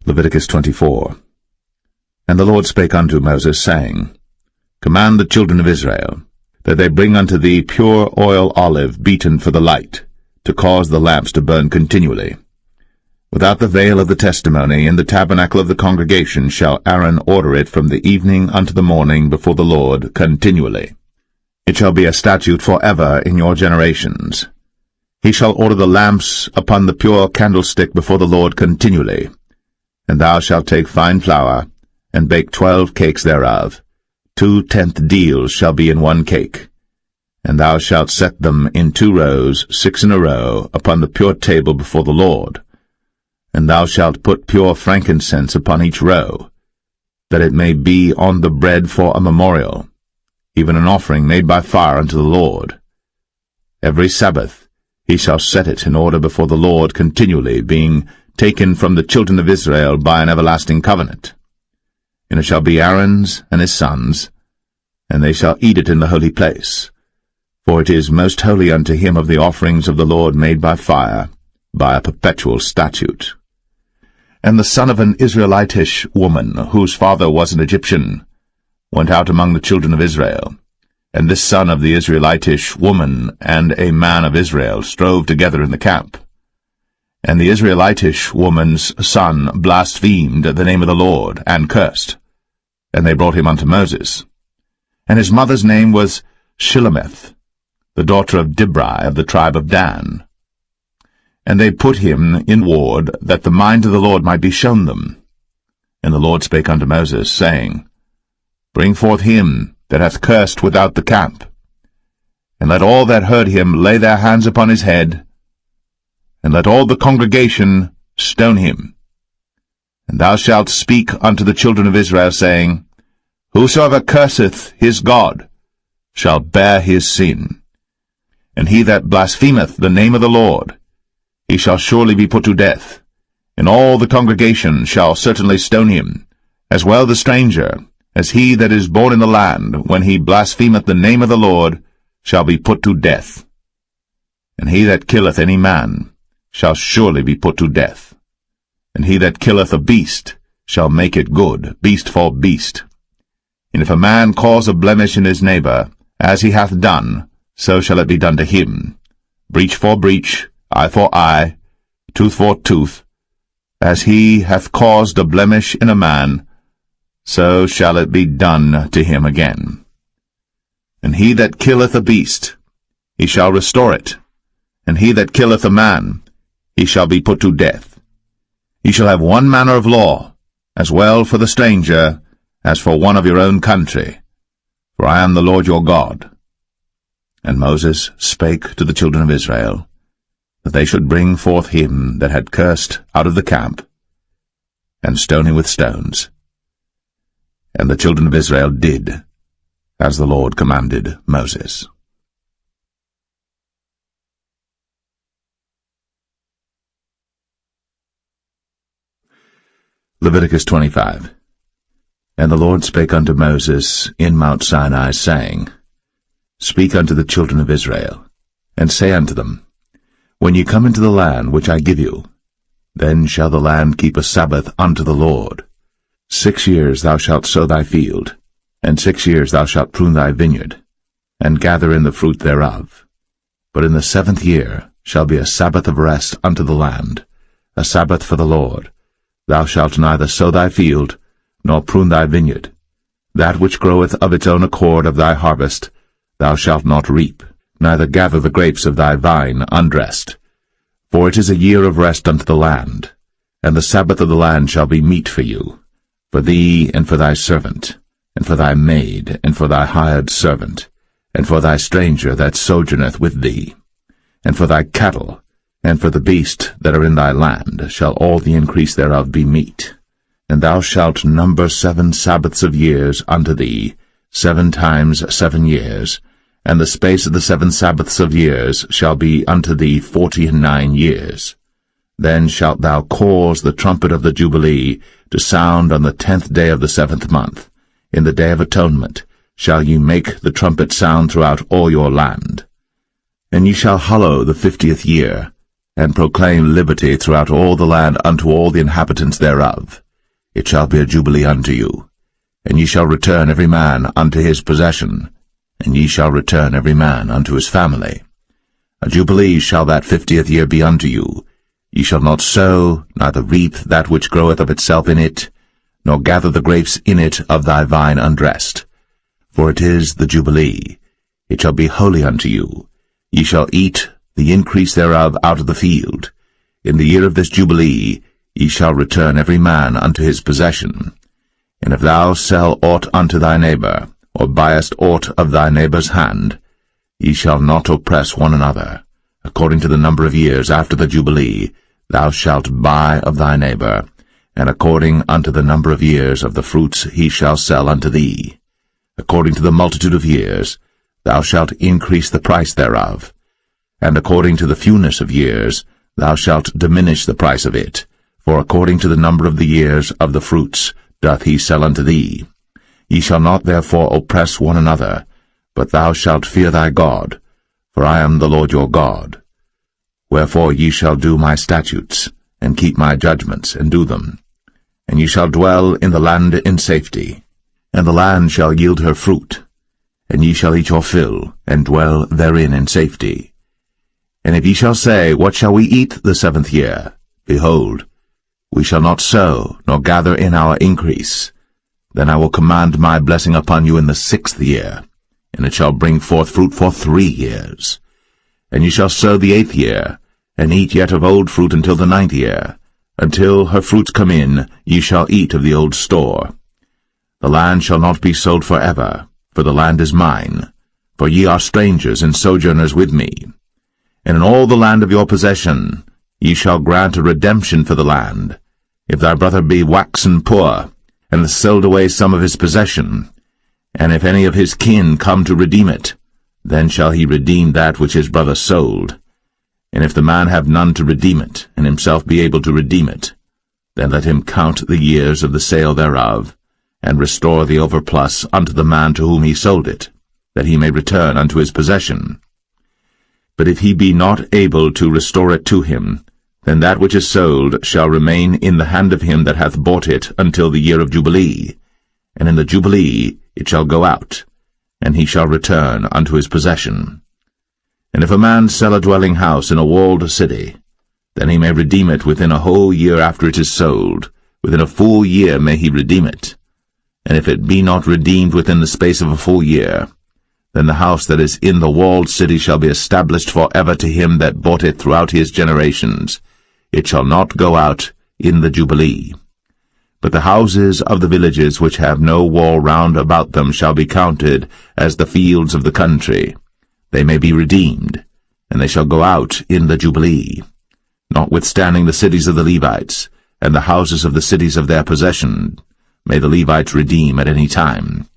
Leviticus 24. And the Lord spake unto Moses, saying, Command the children of Israel, that they bring unto thee pure oil olive beaten for the light, to cause the lamps to burn continually. Without the veil of the testimony, in the tabernacle of the congregation, shall Aaron order it from the evening unto the morning before the Lord continually. It shall be a statute for ever in your generations. He shall order the lamps upon the pure candlestick before the Lord continually. And thou shalt take fine flour, and bake 12 cakes thereof. 2/10 deals shall be in 1 cake. And thou shalt set them in 2 rows, 6 in a row, upon the pure table before the Lord. And thou shalt put pure frankincense upon each row, that it may be on the bread for a memorial, even an offering made by fire unto the Lord. Every Sabbath he shall set it in order before the Lord continually, being taken from the children of Israel by an everlasting covenant. And it shall be Aaron's and his sons, and they shall eat it in the holy place. For it is most holy unto him of the offerings of the Lord made by fire, by a perpetual statute. And the son of an Israelitish woman, whose father was an Egyptian, went out among the children of Israel. And this son of the Israelitish woman and a man of Israel strove together in the camp. And the Israelitish woman's son blasphemed the name of the Lord, and cursed. And they brought him unto Moses. And his mother's name was Shilemeth, the daughter of Dibri of the tribe of Dan. And they put him in ward, that the mind of the Lord might be shown them. And the Lord spake unto Moses, saying, Bring forth him that hath cursed without the camp, and let all that heard him lay their hands upon his head, and let all the congregation stone him. And thou shalt speak unto the children of Israel, saying, Whosoever curseth his God shall bear his sin. And he that blasphemeth the name of the Lord, he shall surely be put to death, and all the congregation shall certainly stone him, as well the stranger, as he that is born in the land, when he blasphemeth the name of the Lord, shall be put to death. And he that killeth any man shall surely be put to death. And he that killeth a beast shall make it good, beast for beast. And if a man cause a blemish in his neighbor, as he hath done, so shall it be done to him. Breach for breach, eye for eye, tooth for tooth. As he hath caused a blemish in a man, so shall it be done to him again. And he that killeth a beast, he shall restore it. And he that killeth a man, he shall be put to death. Ye shall have one manner of law, as well for the stranger, as for one of your own country. For I am the Lord your God. And Moses spake to the children of Israel, that they should bring forth him that had cursed out of the camp, and stone him with stones. And the children of Israel did, as the Lord commanded Moses. Leviticus 25. And the Lord spake unto Moses in Mount Sinai, saying, Speak unto the children of Israel, and say unto them, When ye come into the land which I give you, then shall the land keep a Sabbath unto the Lord. 6 years thou shalt sow thy field, and 6 years thou shalt prune thy vineyard, and gather in the fruit thereof. But in the 7th year shall be a Sabbath of rest unto the land, a Sabbath for the Lord. Thou shalt neither sow thy field, nor prune thy vineyard. That which groweth of its own accord of thy harvest thou shalt not reap, neither gather the grapes of thy vine undressed. For it is a year of rest unto the land, and the Sabbath of the land shall be meat for you, for thee and for thy servant, and for thy maid, and for thy hired servant, and for thy stranger that sojourneth with thee, and for thy cattle, and for the beast that are in thy land shall all the increase thereof be meat. And thou shalt number 7 Sabbaths of years unto thee, 7 times 7 years, and the space of the 7 Sabbaths of years shall be unto thee 49 years. Then shalt thou cause the trumpet of the Jubilee to sound on the 10th day of the 7th month. In the day of atonement shall ye make the trumpet sound throughout all your land. And ye shall hallow the 50th year, and proclaim liberty throughout all the land unto all the inhabitants thereof. It shall be a jubilee unto you, and ye shall return every man unto his possession, and ye shall return every man unto his family. A jubilee shall that 50th year be unto you. Ye shall not sow, neither reap that which groweth of itself in it, nor gather the grapes in it of thy vine undressed. For it is the jubilee. It shall be holy unto you. Ye shall eat the increase thereof out of the field. In the year of this Jubilee ye shall return every man unto his possession. And if thou sell aught unto thy neighbor, or buyest aught of thy neighbor's hand, ye shall not oppress one another. According to the number of years after the Jubilee thou shalt buy of thy neighbor, and according unto the number of years of the fruits he shall sell unto thee. According to the multitude of years thou shalt increase the price thereof, and according to the fewness of years thou shalt diminish the price of it, for according to the number of the years of the fruits doth he sell unto thee. Ye shall not therefore oppress one another, but thou shalt fear thy God, for I am the Lord your God. Wherefore ye shall do my statutes, and keep my judgments, and do them. And ye shall dwell in the land in safety, and the land shall yield her fruit, and ye shall eat your fill, and dwell therein in safety. And if ye shall say, What shall we eat the 7th year? Behold, we shall not sow, nor gather in our increase. Then I will command my blessing upon you in the 6th year, and it shall bring forth fruit for 3 years. And ye shall sow the 8th year, and eat yet of old fruit until the 9th year. Until her fruits come in, ye shall eat of the old store. The land shall not be sold forever, for the land is mine, for ye are strangers and sojourners with me. And in all the land of your possession ye shall grant a redemption for the land. If thy brother be waxen poor, and hath sold away some of his possession, and if any of his kin come to redeem it, then shall he redeem that which his brother sold. And if the man have none to redeem it, and himself be able to redeem it, then let him count the years of the sale thereof, and restore the overplus unto the man to whom he sold it, that he may return unto his possession. But if he be not able to restore it to him, then that which is sold shall remain in the hand of him that hath bought it until the year of Jubilee, and in the Jubilee it shall go out, and he shall return unto his possession. And if a man sell a dwelling house in a walled city, then he may redeem it within a whole year after it is sold. Within a full year may he redeem it. And if it be not redeemed within the space of a full year, then the house that is in the walled city shall be established for ever to him that bought it throughout his generations. It shall not go out in the Jubilee. But the houses of the villages which have no wall round about them shall be counted as the fields of the country. They may be redeemed, and they shall go out in the Jubilee. Notwithstanding the cities of the Levites, and the houses of the cities of their possession, may the Levites redeem at any time.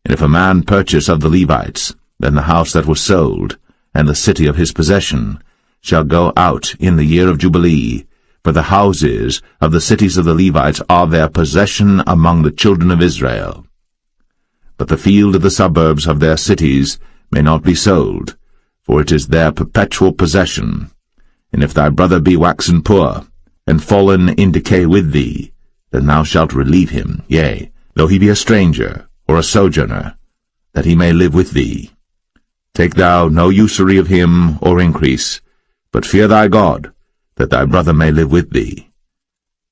And if a man purchase of the Levites, then the house that was sold, and the city of his possession, shall go out in the year of Jubilee, for the houses of the cities of the Levites are their possession among the children of Israel. But the field of the suburbs of their cities may not be sold, for it is their perpetual possession. And if thy brother be waxen poor, and fallen in decay with thee, then thou shalt relieve him, yea, though he be a stranger, or a sojourner, that he may live with thee. Take thou no usury of him, or increase, but fear thy God, that thy brother may live with thee.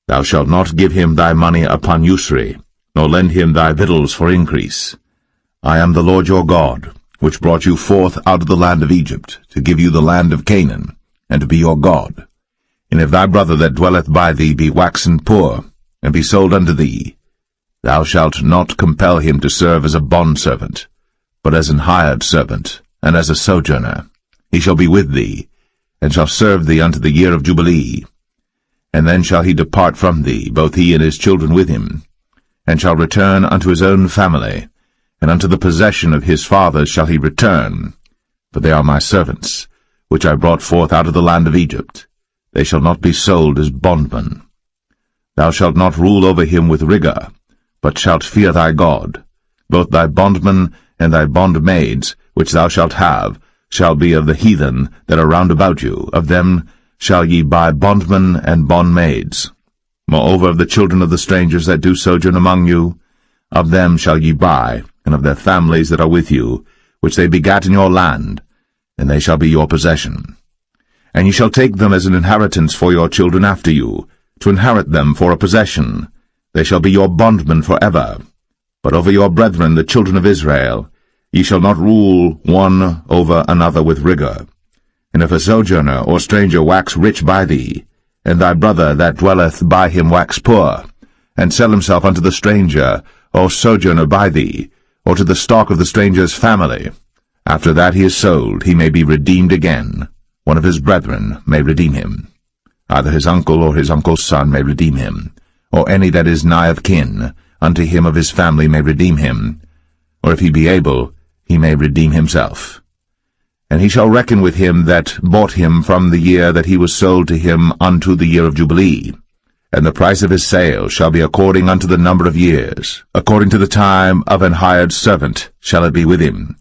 Thou shalt not give him thy money upon usury, nor lend him thy victuals for increase. I am the Lord your God, which brought you forth out of the land of Egypt, to give you the land of Canaan, and to be your God. And if thy brother that dwelleth by thee be waxen poor, and be sold unto thee, thou shalt not compel him to serve as a bondservant, but as an hired servant, and as a sojourner. He shall be with thee, and shall serve thee unto the year of Jubilee. And then shall he depart from thee, both he and his children with him, and shall return unto his own family, and unto the possession of his fathers shall he return, for they are my servants, which I brought forth out of the land of Egypt. They shall not be sold as bondmen. Thou shalt not rule over him with rigor, but shalt fear thy God. Both thy bondmen and thy bondmaids, which thou shalt have, shall be of the heathen that are round about you. Of them shall ye buy bondmen and bondmaids. Moreover, of the children of the strangers that do sojourn among you, of them shall ye buy, and of their families that are with you, which they begat in your land, and they shall be your possession. And ye shall take them as an inheritance for your children after you, to inherit them for a possession. They shall be your bondmen for ever. But over your brethren, the children of Israel, ye shall not rule one over another with rigor. And if a sojourner or stranger wax rich by thee, and thy brother that dwelleth by him wax poor, and sell himself unto the stranger or sojourner by thee, or to the stock of the stranger's family, after that he is sold, he may be redeemed again. One of his brethren may redeem him. Either his uncle or his uncle's son may redeem him, or any that is nigh of kin unto him of his family may redeem him, or if he be able, he may redeem himself. And he shall reckon with him that bought him from the year that he was sold to him unto the year of Jubilee. And the price of his sale shall be according unto the number of years, according to the time of an hired servant shall it be with him.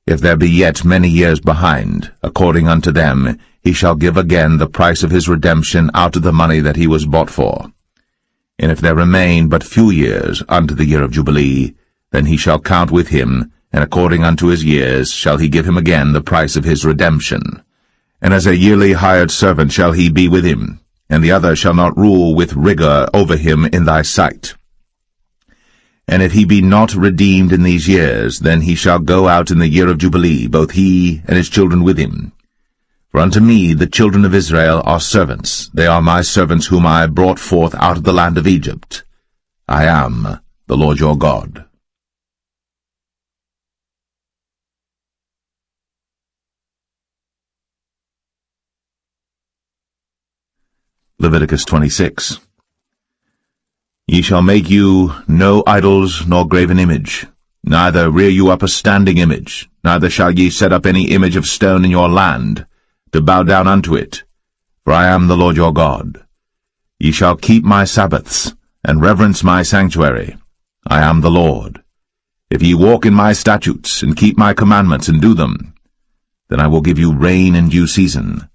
If there be yet many years behind, according unto them, he shall give again the price of his redemption out of the money that he was bought for. And if there remain but few years unto the year of Jubilee, then he shall count with him, and according unto his years shall he give him again the price of his redemption. And as a yearly hired servant shall he be with him, and the other shall not rule with rigor over him in thy sight. And if he be not redeemed in these years, then he shall go out in the year of Jubilee, both he and his children with him. For unto me the children of Israel are servants. They are my servants whom I brought forth out of the land of Egypt. I am the Lord your God. Leviticus 26. Ye shall make you no idols nor graven image, neither rear you up a standing image, neither shall ye set up any image of stone in your land, to bow down unto it, for I am the Lord your God. Ye shall keep my Sabbaths, and reverence my sanctuary. I am the Lord. If ye walk in my statutes, and keep my commandments, and do them, then I will give you rain in due season,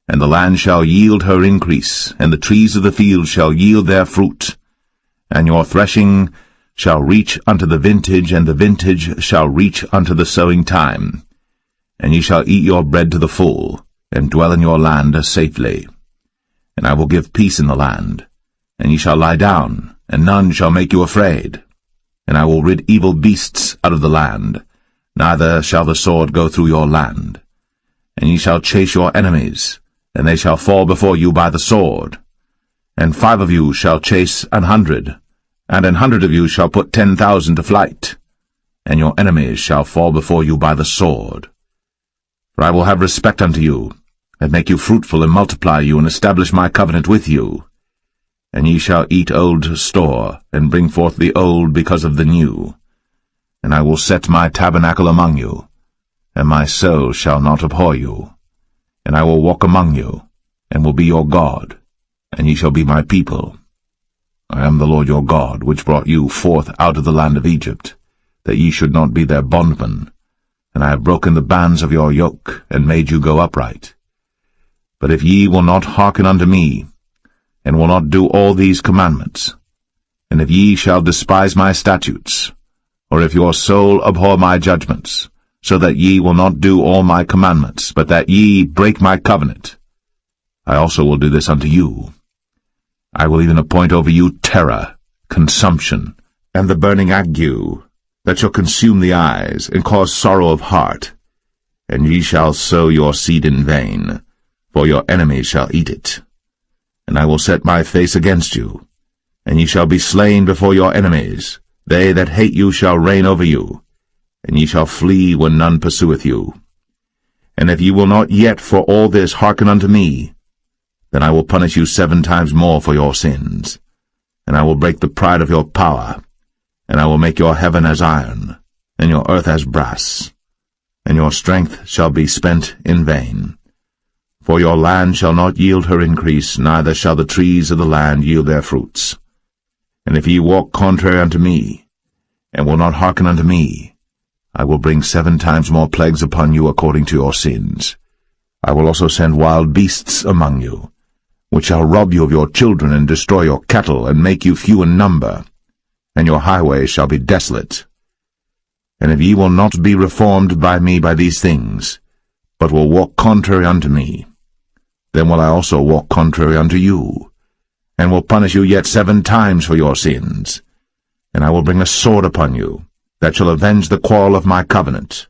and the land shall yield her increase, and the trees of the field shall yield their fruit. And your threshing shall reach unto the vintage, and the vintage shall reach unto the sowing time. And ye shall eat your bread to the full, and dwell in your land safely. And I will give peace in the land, and ye shall lie down, and none shall make you afraid. And I will rid evil beasts out of the land, neither shall the sword go through your land. And ye shall chase your enemies, and they shall fall before you by the sword. And 5 of you shall chase 100, and 100 of you shall put 10,000 to flight, and your enemies shall fall before you by the sword. For I will have respect unto you, and make you fruitful, and multiply you, and establish my covenant with you. And ye shall eat old store, and bring forth the old because of the new. And I will set my tabernacle among you, and my soul shall not abhor you. And I will walk among you, and will be your God, and ye shall be my people. I am the Lord your God, which brought you forth out of the land of Egypt, that ye should not be their bondmen. And I have broken the bands of your yoke, and made you go upright. But if ye will not hearken unto me, and will not do all these commandments, and if ye shall despise my statutes, or if your soul abhor my judgments, so that ye will not do all my commandments, but that ye break my covenant, I also will do this unto you. I will even appoint over you terror, consumption, and the burning ague, that shall consume the eyes, and cause sorrow of heart. And ye shall sow your seed in vain, for your enemies shall eat it. And I will set my face against you, and ye shall be slain before your enemies. They that hate you shall reign over you, and ye shall flee when none pursueth you. And if ye will not yet for all this hearken unto me, then I will punish you 7 times more for your sins. And I will break the pride of your power, and I will make your heaven as iron, and your earth as brass, and your strength shall be spent in vain. For your land shall not yield her increase, neither shall the trees of the land yield their fruits. And if ye walk contrary unto me, and will not hearken unto me, I will bring 7 times more plagues upon you according to your sins. I will also send wild beasts among you, which shall rob you of your children, and destroy your cattle, and make you few in number, and your highways shall be desolate. And if ye will not be reformed by me by these things, but will walk contrary unto me, then will I also walk contrary unto you, and will punish you yet 7 times for your sins. And I will bring a sword upon you, that shall avenge the quarrel of my covenant.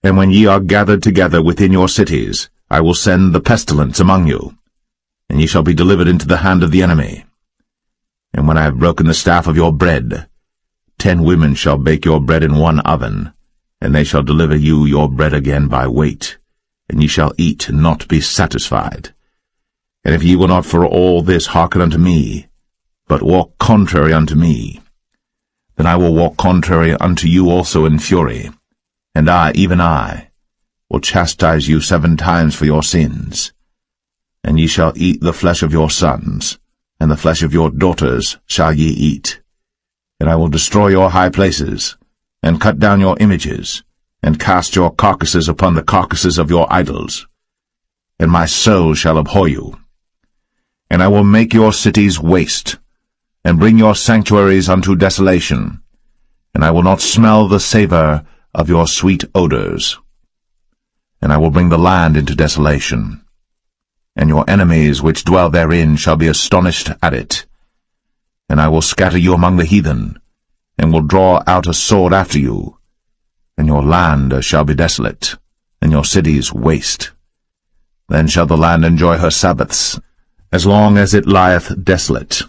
And when ye are gathered together within your cities, I will send the pestilence among you, and ye shall be delivered into the hand of the enemy. And when I have broken the staff of your bread, 10 women shall bake your bread in one oven, and they shall deliver you your bread again by weight, and ye shall eat and not be satisfied. And if ye will not for all this hearken unto me, but walk contrary unto me, then I will walk contrary unto you also in fury, and I, even I, will chastise you 7 times for your sins. And ye shall eat the flesh of your sons, and the flesh of your daughters shall ye eat. And I will destroy your high places, and cut down your images, and cast your carcasses upon the carcasses of your idols. And my soul shall abhor you. And I will make your cities waste, and bring your sanctuaries unto desolation, and I will not smell the savour of your sweet odours. And I will bring the land into desolation, and your enemies which dwell therein shall be astonished at it. And I will scatter you among the heathen, and will draw out a sword after you, and your land shall be desolate, and your cities waste. Then shall the land enjoy her Sabbaths, as long as it lieth desolate,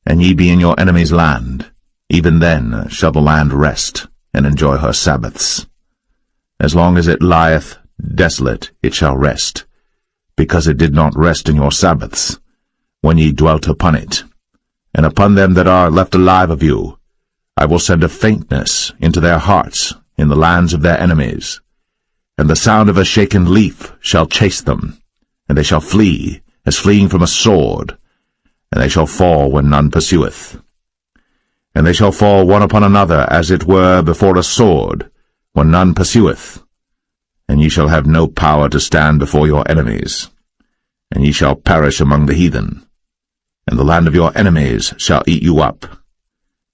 and ye be in your enemy's land. Even then shall the land rest, and enjoy her Sabbaths. As long as it lieth desolate it shall rest, because it did not rest in your Sabbaths, when ye dwelt upon it. And upon them that are left alive of you I will send a faintness into their hearts in the lands of their enemies, and the sound of a shaken leaf shall chase them, and they shall flee, as fleeing from a sword, and they shall fall when none pursueth. And they shall fall one upon another, as it were before a sword, when none pursueth. And ye shall have no power to stand before your enemies, and ye shall perish among the heathen. And the land of your enemies shall eat you up,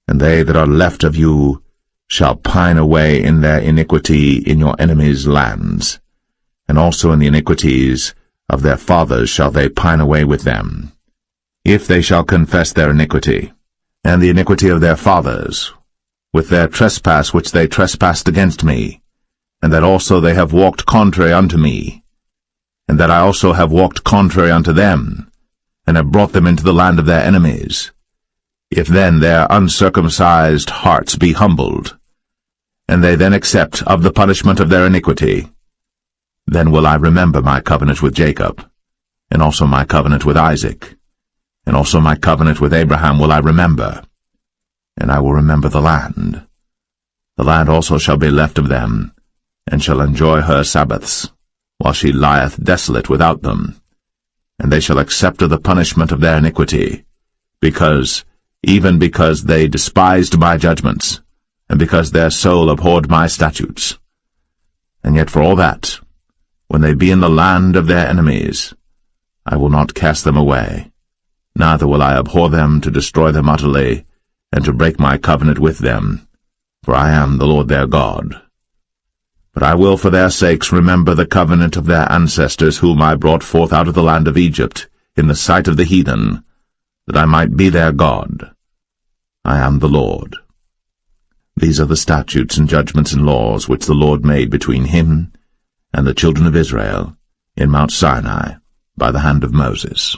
and they that are left of you shall pine away in their iniquity in your enemies' lands, and also in the iniquities of their fathers shall they pine away with them, if they shall confess their iniquity, and the iniquity of their fathers, with their trespass which they trespassed against me, and that also they have walked contrary unto me, and that I also have walked contrary unto them, and have brought them into the land of their enemies. If then their uncircumcised hearts be humbled, and they then accept of the punishment of their iniquity, then will I remember my covenant with Jacob, and also my covenant with Isaac, and also my covenant with Abraham will I remember, and I will remember the land. The land also shall be left of them, and shall enjoy her Sabbaths, while she lieth desolate without them, and they shall accept of the punishment of their iniquity, even because they despised my judgments, and because their soul abhorred my statutes. And yet for all that, when they be in the land of their enemies, I will not cast them away, neither will I abhor them to destroy them utterly, and to break my covenant with them, for I am the Lord their God. But I will for their sakes remember the covenant of their ancestors, whom I brought forth out of the land of Egypt, in the sight of the heathen, that I might be their God. I am the Lord. These are the statutes and judgments and laws which the Lord made between him and the children of Israel in Mount Sinai by the hand of Moses.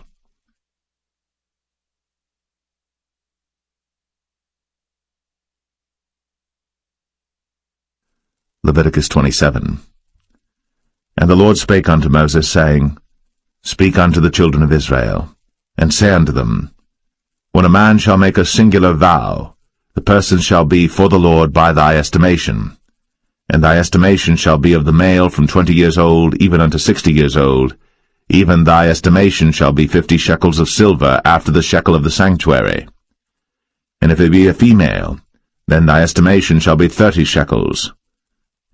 Leviticus 27. And the Lord spake unto Moses, saying, Speak unto the children of Israel, and say unto them, When a man shall make a singular vow, the person shall be for the Lord by thy estimation. And thy estimation shall be of the male from 20 years old even unto 60 years old. Even thy estimation shall be 50 shekels of silver after the shekel of the sanctuary. And if it be a female, then thy estimation shall be 30 shekels.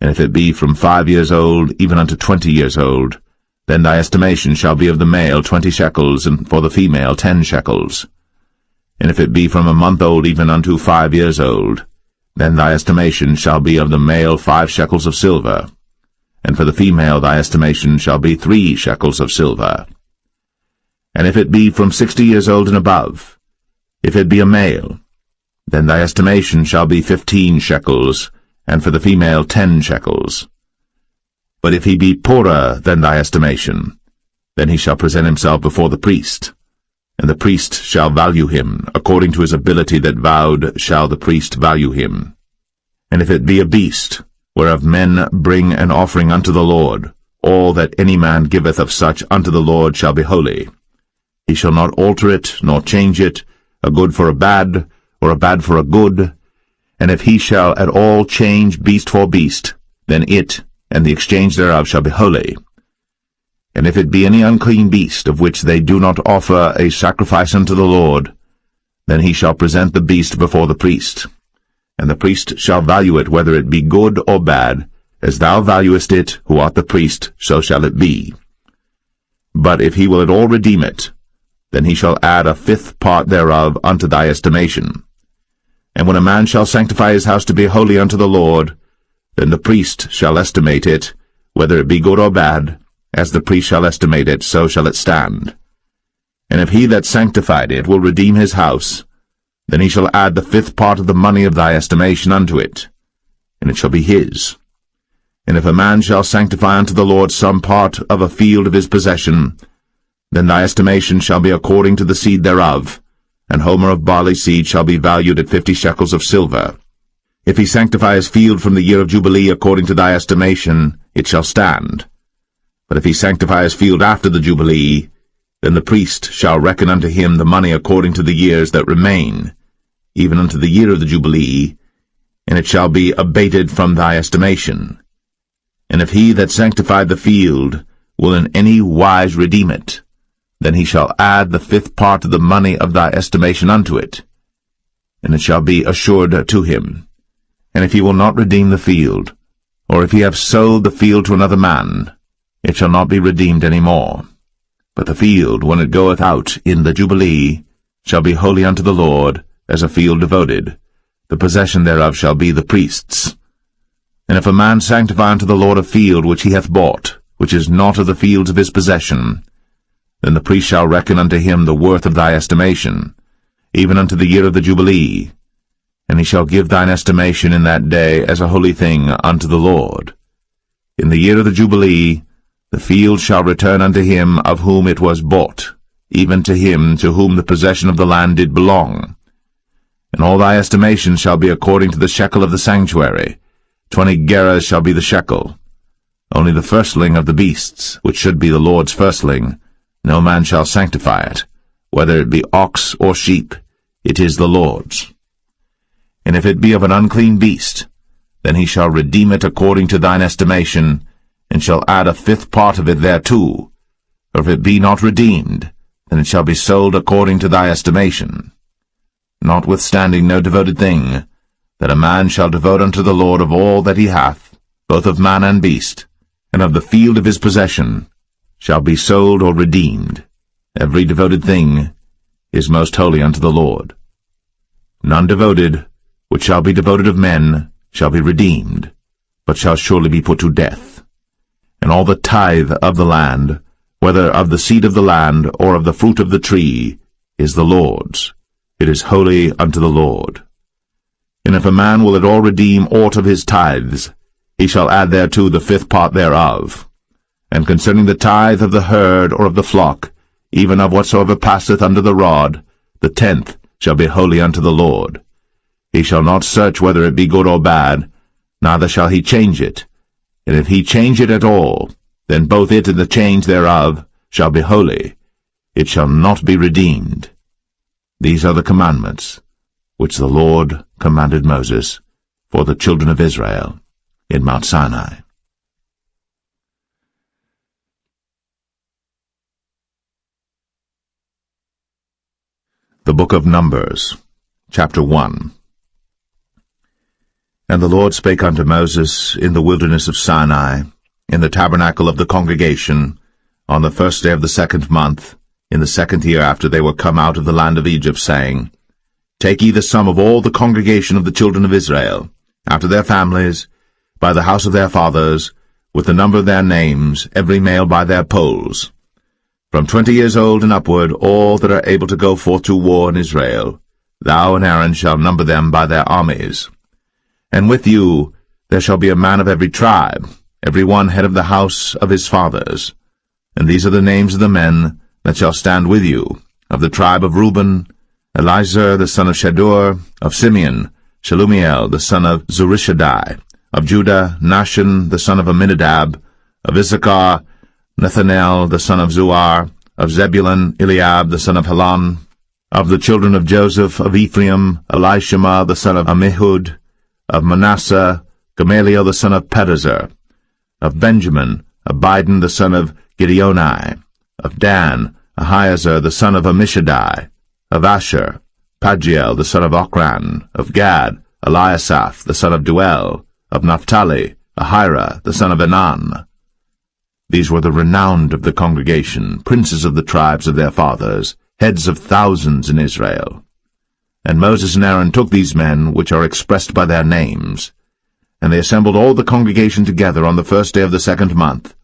And if it be from 5 years old even unto 20 years old, then thy estimation shall be of the male 20 shekels, and for the female 10 shekels. And if it be from a month old even unto 5 years old, then thy estimation shall be of the male 5 shekels of silver, and for the female thy estimation shall be 3 shekels of silver. And if it be from 60 years old and above, if it be a male, then thy estimation shall be 15 shekels, and for the female 10 shekels. But if he be poorer than thy estimation, then he shall present himself before the priest, and the priest shall value him, according to his ability that vowed shall the priest value him. And if it be a beast, whereof men bring an offering unto the Lord, all that any man giveth of such unto the Lord shall be holy. He shall not alter it, nor change it, a good for a bad, or a bad for a good. And if he shall at all change beast for beast, then it, and the exchange thereof, shall be holy. And if it be any unclean beast, of which they do not offer a sacrifice unto the Lord, then he shall present the beast before the priest. And the priest shall value it, whether it be good or bad, as thou valuest it, who art the priest, so shall it be. But if he will at all redeem it, then he shall add a fifth part thereof unto thy estimation. And when a man shall sanctify his house to be holy unto the Lord, then the priest shall estimate it, whether it be good or bad, as the priest shall estimate it, so shall it stand. And if he that sanctified it will redeem his house, then he shall add the fifth part of the money of thy estimation unto it, and it shall be his. And if a man shall sanctify unto the Lord some part of a field of his possession, then thy estimation shall be according to the seed thereof, an homer of barley seed shall be valued at 50 shekels of silver. If he sanctify his field from the year of Jubilee according to thy estimation, it shall stand. But if he sanctify his field after the Jubilee, then the priest shall reckon unto him the money according to the years that remain, even unto the year of the Jubilee, and it shall be abated from thy estimation. And if he that sanctified the field will in any wise redeem it, then he shall add the fifth part of the money of thy estimation unto it, and it shall be assured to him. And if he will not redeem the field, or if he have sold the field to another man, it shall not be redeemed any more. But the field, when it goeth out in the Jubilee, shall be holy unto the Lord, as a field devoted. The possession thereof shall be the priest's. And if a man sanctify unto the Lord a field which he hath bought, which is not of the fields of his possession, then the priest shall reckon unto him the worth of thy estimation, even unto the year of the Jubilee, and he shall give thine estimation in that day as a holy thing unto the Lord. In the year of the Jubilee, the field shall return unto him of whom it was bought, even to him to whom the possession of the land did belong. And all thy estimation shall be according to the shekel of the sanctuary. 20 gerahs shall be the shekel. Only the firstling of the beasts, which should be the Lord's firstling, no man shall sanctify it, whether it be ox or sheep, it is the Lord's. And if it be of an unclean beast, then he shall redeem it according to thine estimation, and shall add a fifth part of it thereto. Or if it be not redeemed, then it shall be sold according to thy estimation. Notwithstanding no devoted thing, that a man shall devote unto the Lord of all that he hath, both of man and beast, and of the field of his possession, shall be sold or redeemed. Every devoted thing is most holy unto the Lord. None devoted, which shall be devoted of men, shall be redeemed, but shall surely be put to death. And all the tithe of the land, whether of the seed of the land or of the fruit of the tree, is the Lord's. It is holy unto the Lord. And if a man will at all redeem aught of his tithes, he shall add thereto the fifth part thereof. And concerning the tithe of the herd or of the flock, even of whatsoever passeth under the rod, the 10th shall be holy unto the Lord. He shall not search whether it be good or bad, neither shall he change it. And if he change it at all, then both it and the change thereof shall be holy. It shall not be redeemed. These are the commandments which the Lord commanded Moses for the children of Israel in Mount Sinai. The Book of Numbers, chapter 1. And the Lord spake unto Moses in the wilderness of Sinai, in the tabernacle of the congregation, on the first day of the 2nd month, in the 2nd year after they were come out of the land of Egypt, saying, Take ye the sum of all the congregation of the children of Israel, after their families, by the house of their fathers, with the number of their names, every male by their polls. From 20 years old and upward, all that are able to go forth to war in Israel, thou and Aaron shall number them by their armies. And with you there shall be a man of every tribe, every one head of the house of his fathers. And these are the names of the men that shall stand with you. Of the tribe of Reuben, Elizur the son of Shedeur. Of Simeon, Shelumiel the son of Zurishaddai. Of Judah, Nahshon the son of Amminadab. Of Issachar, Nethanel the son of Zuar. Of Zebulun, Eliab the son of Helon. Of the children of Joseph, of Ephraim, Elishama the son of Ammihud. Of Manasseh, Gamaliel the son of Pedazur. Of Benjamin, Abidan the son of Gideoni. Of Dan, Ahiezer the son of Ammishaddai. Of Asher, Pagiel the son of Ochran. Of Gad, Eliasaph the son of Duel. Of Naphtali, Ahira the son of Enan. These were the renowned of the congregation, princes of the tribes of their fathers, heads of thousands in Israel. And Moses and Aaron took these men, which are expressed by their names, and they assembled all the congregation together on the first day of the 2nd month,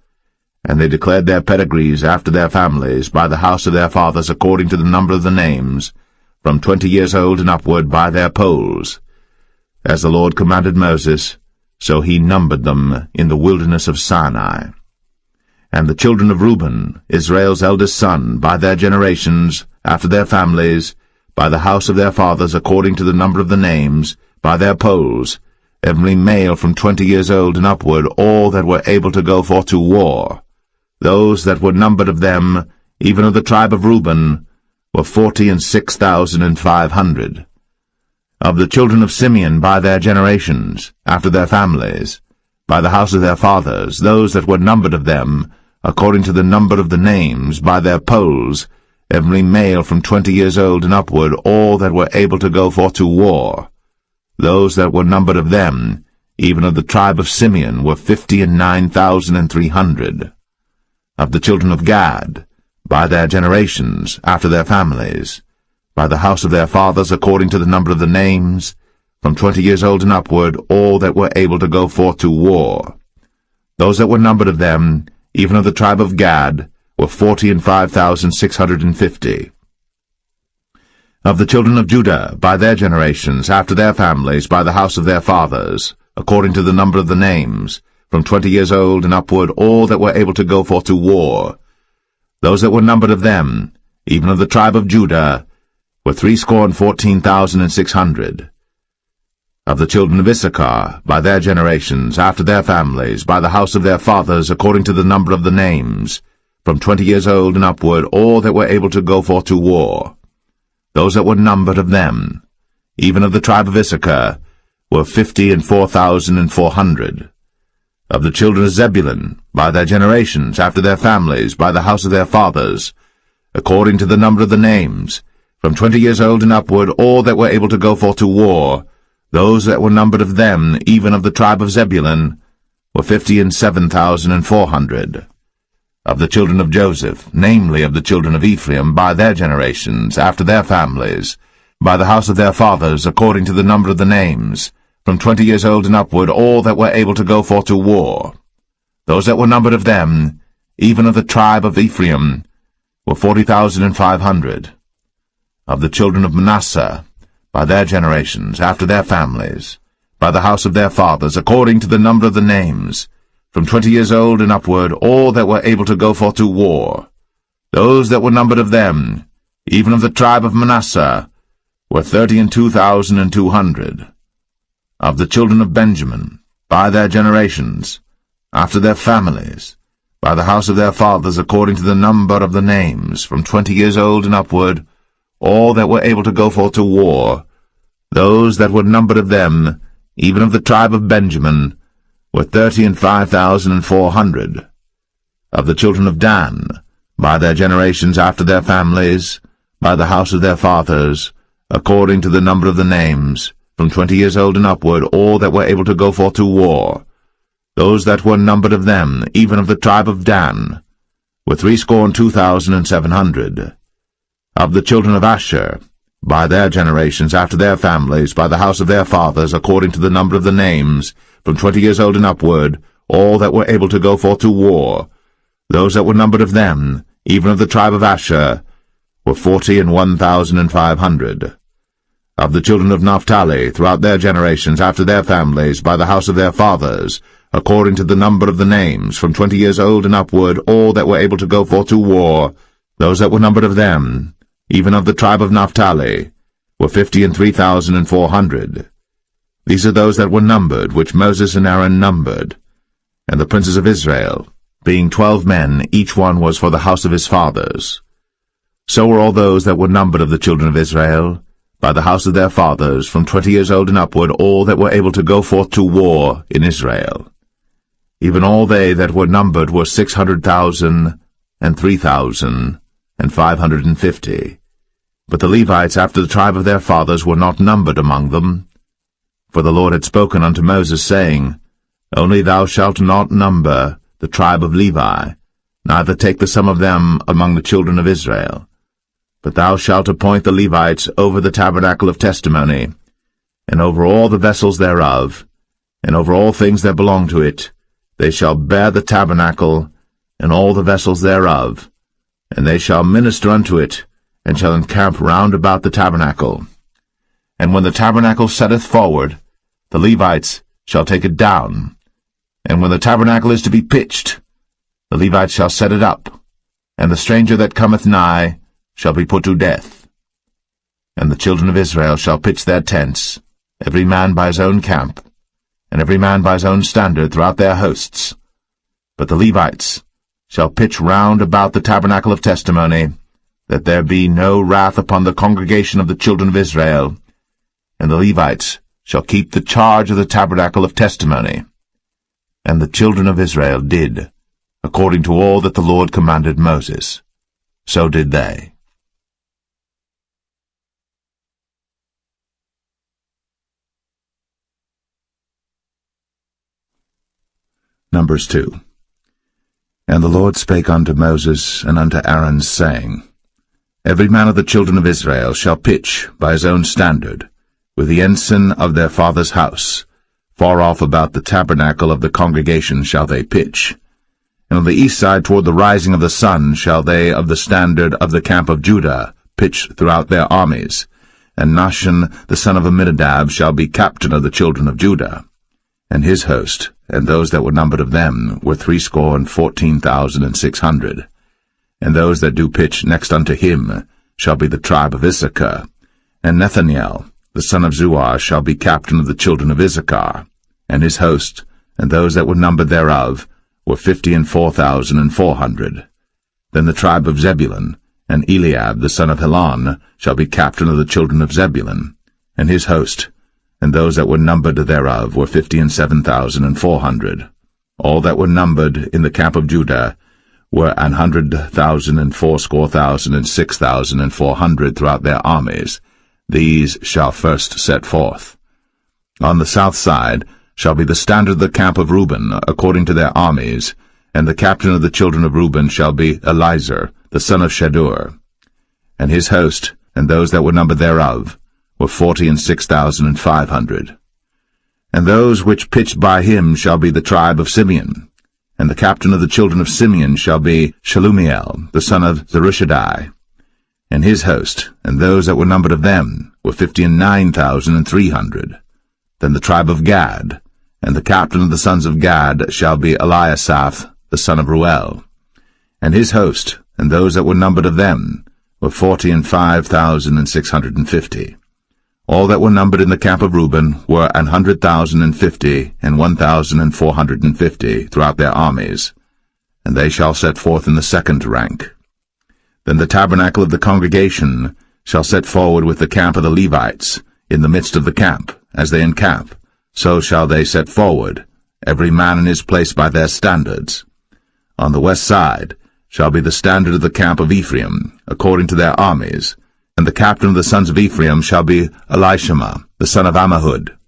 and they declared their pedigrees after their families, by the house of their fathers, according to the number of the names, from 20 years old and upward, by their polls. As the Lord commanded Moses, so he numbered them in the wilderness of Sinai. And the children of Reuben, Israel's eldest son, by their generations, after their families, by the house of their fathers, according to the number of the names, by their polls, every male from 20 years old and upward, all that were able to go forth to war. Those that were numbered of them, even of the tribe of Reuben, were 46,500. Of the children of Simeon by their generations, after their families, by the house of their fathers, those that were numbered of them, according to the number of the names, by their polls, every male from 20 years old and upward, all that were able to go forth to war. Those that were numbered of them, even of the tribe of Simeon, were 59,300. Of the children of Gad, by their generations, after their families, by the house of their fathers, according to the number of the names, from 20 years old and upward, all that were able to go forth to war. Those that were numbered of them, even of the tribe of Gad, were 45,650. Of the children of Judah, by their generations, after their families, by the house of their fathers, according to the number of the names, from 20 years old and upward, all that were able to go forth to war. Those that were numbered of them, even of the tribe of Judah, were 314,600. Of the children of Issachar, by their generations, after their families, by the house of their fathers, according to the number of the names, from 20 years old and upward, all that were able to go forth to war. Those that were numbered of them, even of the tribe of Issachar, were 54,400. Of the children of Zebulun, by their generations, after their families, by the house of their fathers, according to the number of the names, from 20 years old and upward, all that were able to go forth to war, those that were numbered of them, even of the tribe of Zebulun, were 57,400. Of the children of Joseph, namely of the children of Ephraim, by their generations, after their families, by the house of their fathers, according to the number of the names, from 20 years old and upward, all that were able to go forth to war. Those that were numbered of them, even of the tribe of Ephraim, were 40,500. Of the children of Manasseh, by their generations, after their families, by the house of their fathers, according to the number of the names, from 20 years old and upward, all that were able to go forth to war. Those that were numbered of them, even of the tribe of Manasseh, were 32,200. Of the children of Benjamin, by their generations, after their families, by the house of their fathers, according to the number of the names, from 20 years old and upward, all that were able to go forth to war, those that were numbered of them, even of the tribe of Benjamin, were 35,400. Of the children of Dan, by their generations, after their families, by the house of their fathers, according to the number of the names, from 20 years old and upward, all that were able to go forth to war, those that were numbered of them, even of the tribe of Dan, were 62,700. Of the children of Asher, by their generations, after their families, by the house of their fathers, according to the number of the names, from 20 years old and upward, all that were able to go forth to war, those that were numbered of them, even of the tribe of Asher, were 41,500. Of the children of Naphtali, throughout their generations, after their families, by the house of their fathers, according to the number of the names, from 20 years old and upward, all that were able to go forth to war, those that were numbered of them, even of the tribe of Naphtali, were 53,400. These are those that were numbered, which Moses and Aaron numbered. And the princes of Israel, being 12 men, each one was for the house of his fathers. So were all those that were numbered of the children of Israel, by the house of their fathers, from 20 years old and upward, all that were able to go forth to war in Israel. Even all they that were numbered were 600,000 and 3,550. But the Levites after the tribe of their fathers were not numbered among them. For the Lord had spoken unto Moses, saying, Only thou shalt not number the tribe of Levi, neither take the sum of them among the children of Israel. But thou shalt appoint the Levites over the tabernacle of testimony, and over all the vessels thereof, and over all things that belong to it. They shall bear the tabernacle, and all the vessels thereof, and they shall minister unto it, and shall encamp round about the tabernacle. And when the tabernacle setteth forward, the Levites shall take it down. And when the tabernacle is to be pitched, the Levites shall set it up, and the stranger that cometh nigh shall be put to death. And the children of Israel shall pitch their tents, every man by his own camp, and every man by his own standard throughout their hosts. But the Levites shall pitch round about the tabernacle of testimony, that there be no wrath upon the congregation of the children of Israel, and the Levites shall keep the charge of the tabernacle of testimony. And the children of Israel did, according to all that the Lord commanded Moses. So did they. Numbers 2. And the Lord spake unto Moses and unto Aaron, saying, Every man of the children of Israel shall pitch by his own standard, with the ensign of their father's house. Far off about the tabernacle of the congregation shall they pitch. And on the east side toward the rising of the sun shall they of the standard of the camp of Judah pitch throughout their armies. And Nahshon the son of Amminadab shall be captain of the children of Judah. And his host, and those that were numbered of them, were 314,600. And those that do pitch next unto him shall be the tribe of Issachar. And Nethaniel the son of Zuar shall be captain of the children of Issachar. And his host, and those that were numbered thereof, were 54,400. Then the tribe of Zebulun, and Eliab the son of Helon, shall be captain of the children of Zebulun. And his host, and those that were numbered thereof, were 57,400. All that were numbered in the camp of Judah were 100,000 and 80,000 and 6,400 throughout their armies. These shall first set forth. On the south side shall be the standard of the camp of Reuben, according to their armies, and the captain of the children of Reuben shall be Elizur, the son of Shedeur. And his host, and those that were numbered thereof, were 46,500. And those which pitched by him shall be the tribe of Simeon. And the captain of the children of Simeon shall be Shelumiel, the son of Zerushadai. And his host, and those that were numbered of them, were 59,300. Then the tribe of Gad, and the captain of the sons of Gad shall be Eliasaph, the son of Ruel. And his host, and those that were numbered of them, were 45,650. All that were numbered in the camp of Reuben were 100,050 and 1,450 throughout their armies, and they shall set forth in the second rank. Then the tabernacle of the congregation shall set forward with the camp of the Levites, in the midst of the camp, as they encamp, so shall they set forward, every man in his place by their standards. On the west side shall be the standard of the camp of Ephraim, according to their armies, and the captain of the sons of Ephraim shall be Elishama, the son of Ammihud.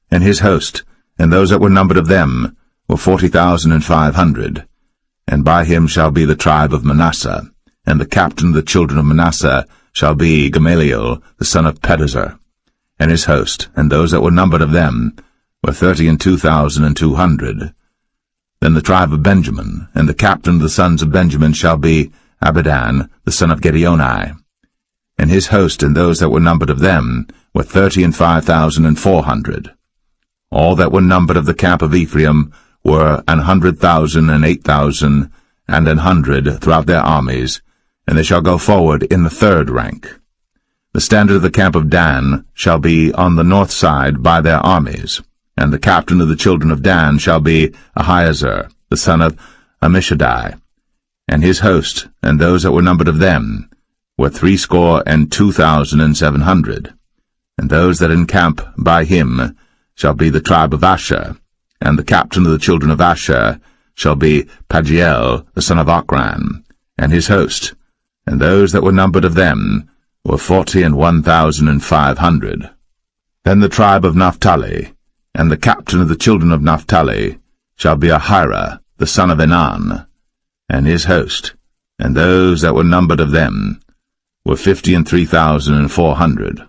And his host, and those that were numbered of them, were 40,500. And by him shall be the tribe of Manasseh, and the captain of the children of Manasseh shall be Gamaliel, the son of Pedazur. And his host, and those that were numbered of them, were 32,200. Then the tribe of Benjamin, and the captain of the sons of Benjamin shall be Abidan, the son of Gideoni. And his host, and those that were numbered of them, were 35,400. All that were numbered of the camp of Ephraim were 100,000 and 8,000 and 100 throughout their armies, and they shall go forward in the third rank. The standard of the camp of Dan shall be on the north side by their armies, and the captain of the children of Dan shall be Ahiezer, the son of Ammishaddai, and his host, and those that were numbered of them, were 62,700. And those that encamp by him shall be the tribe of Asher, and the captain of the children of Asher shall be Pagiel, the son of Ochran, and his host, and those that were numbered of them were 41,500. Then the tribe of Naphtali, and the captain of the children of Naphtali shall be Ahira, the son of Enan, and his host, and those that were numbered of them were 53,400.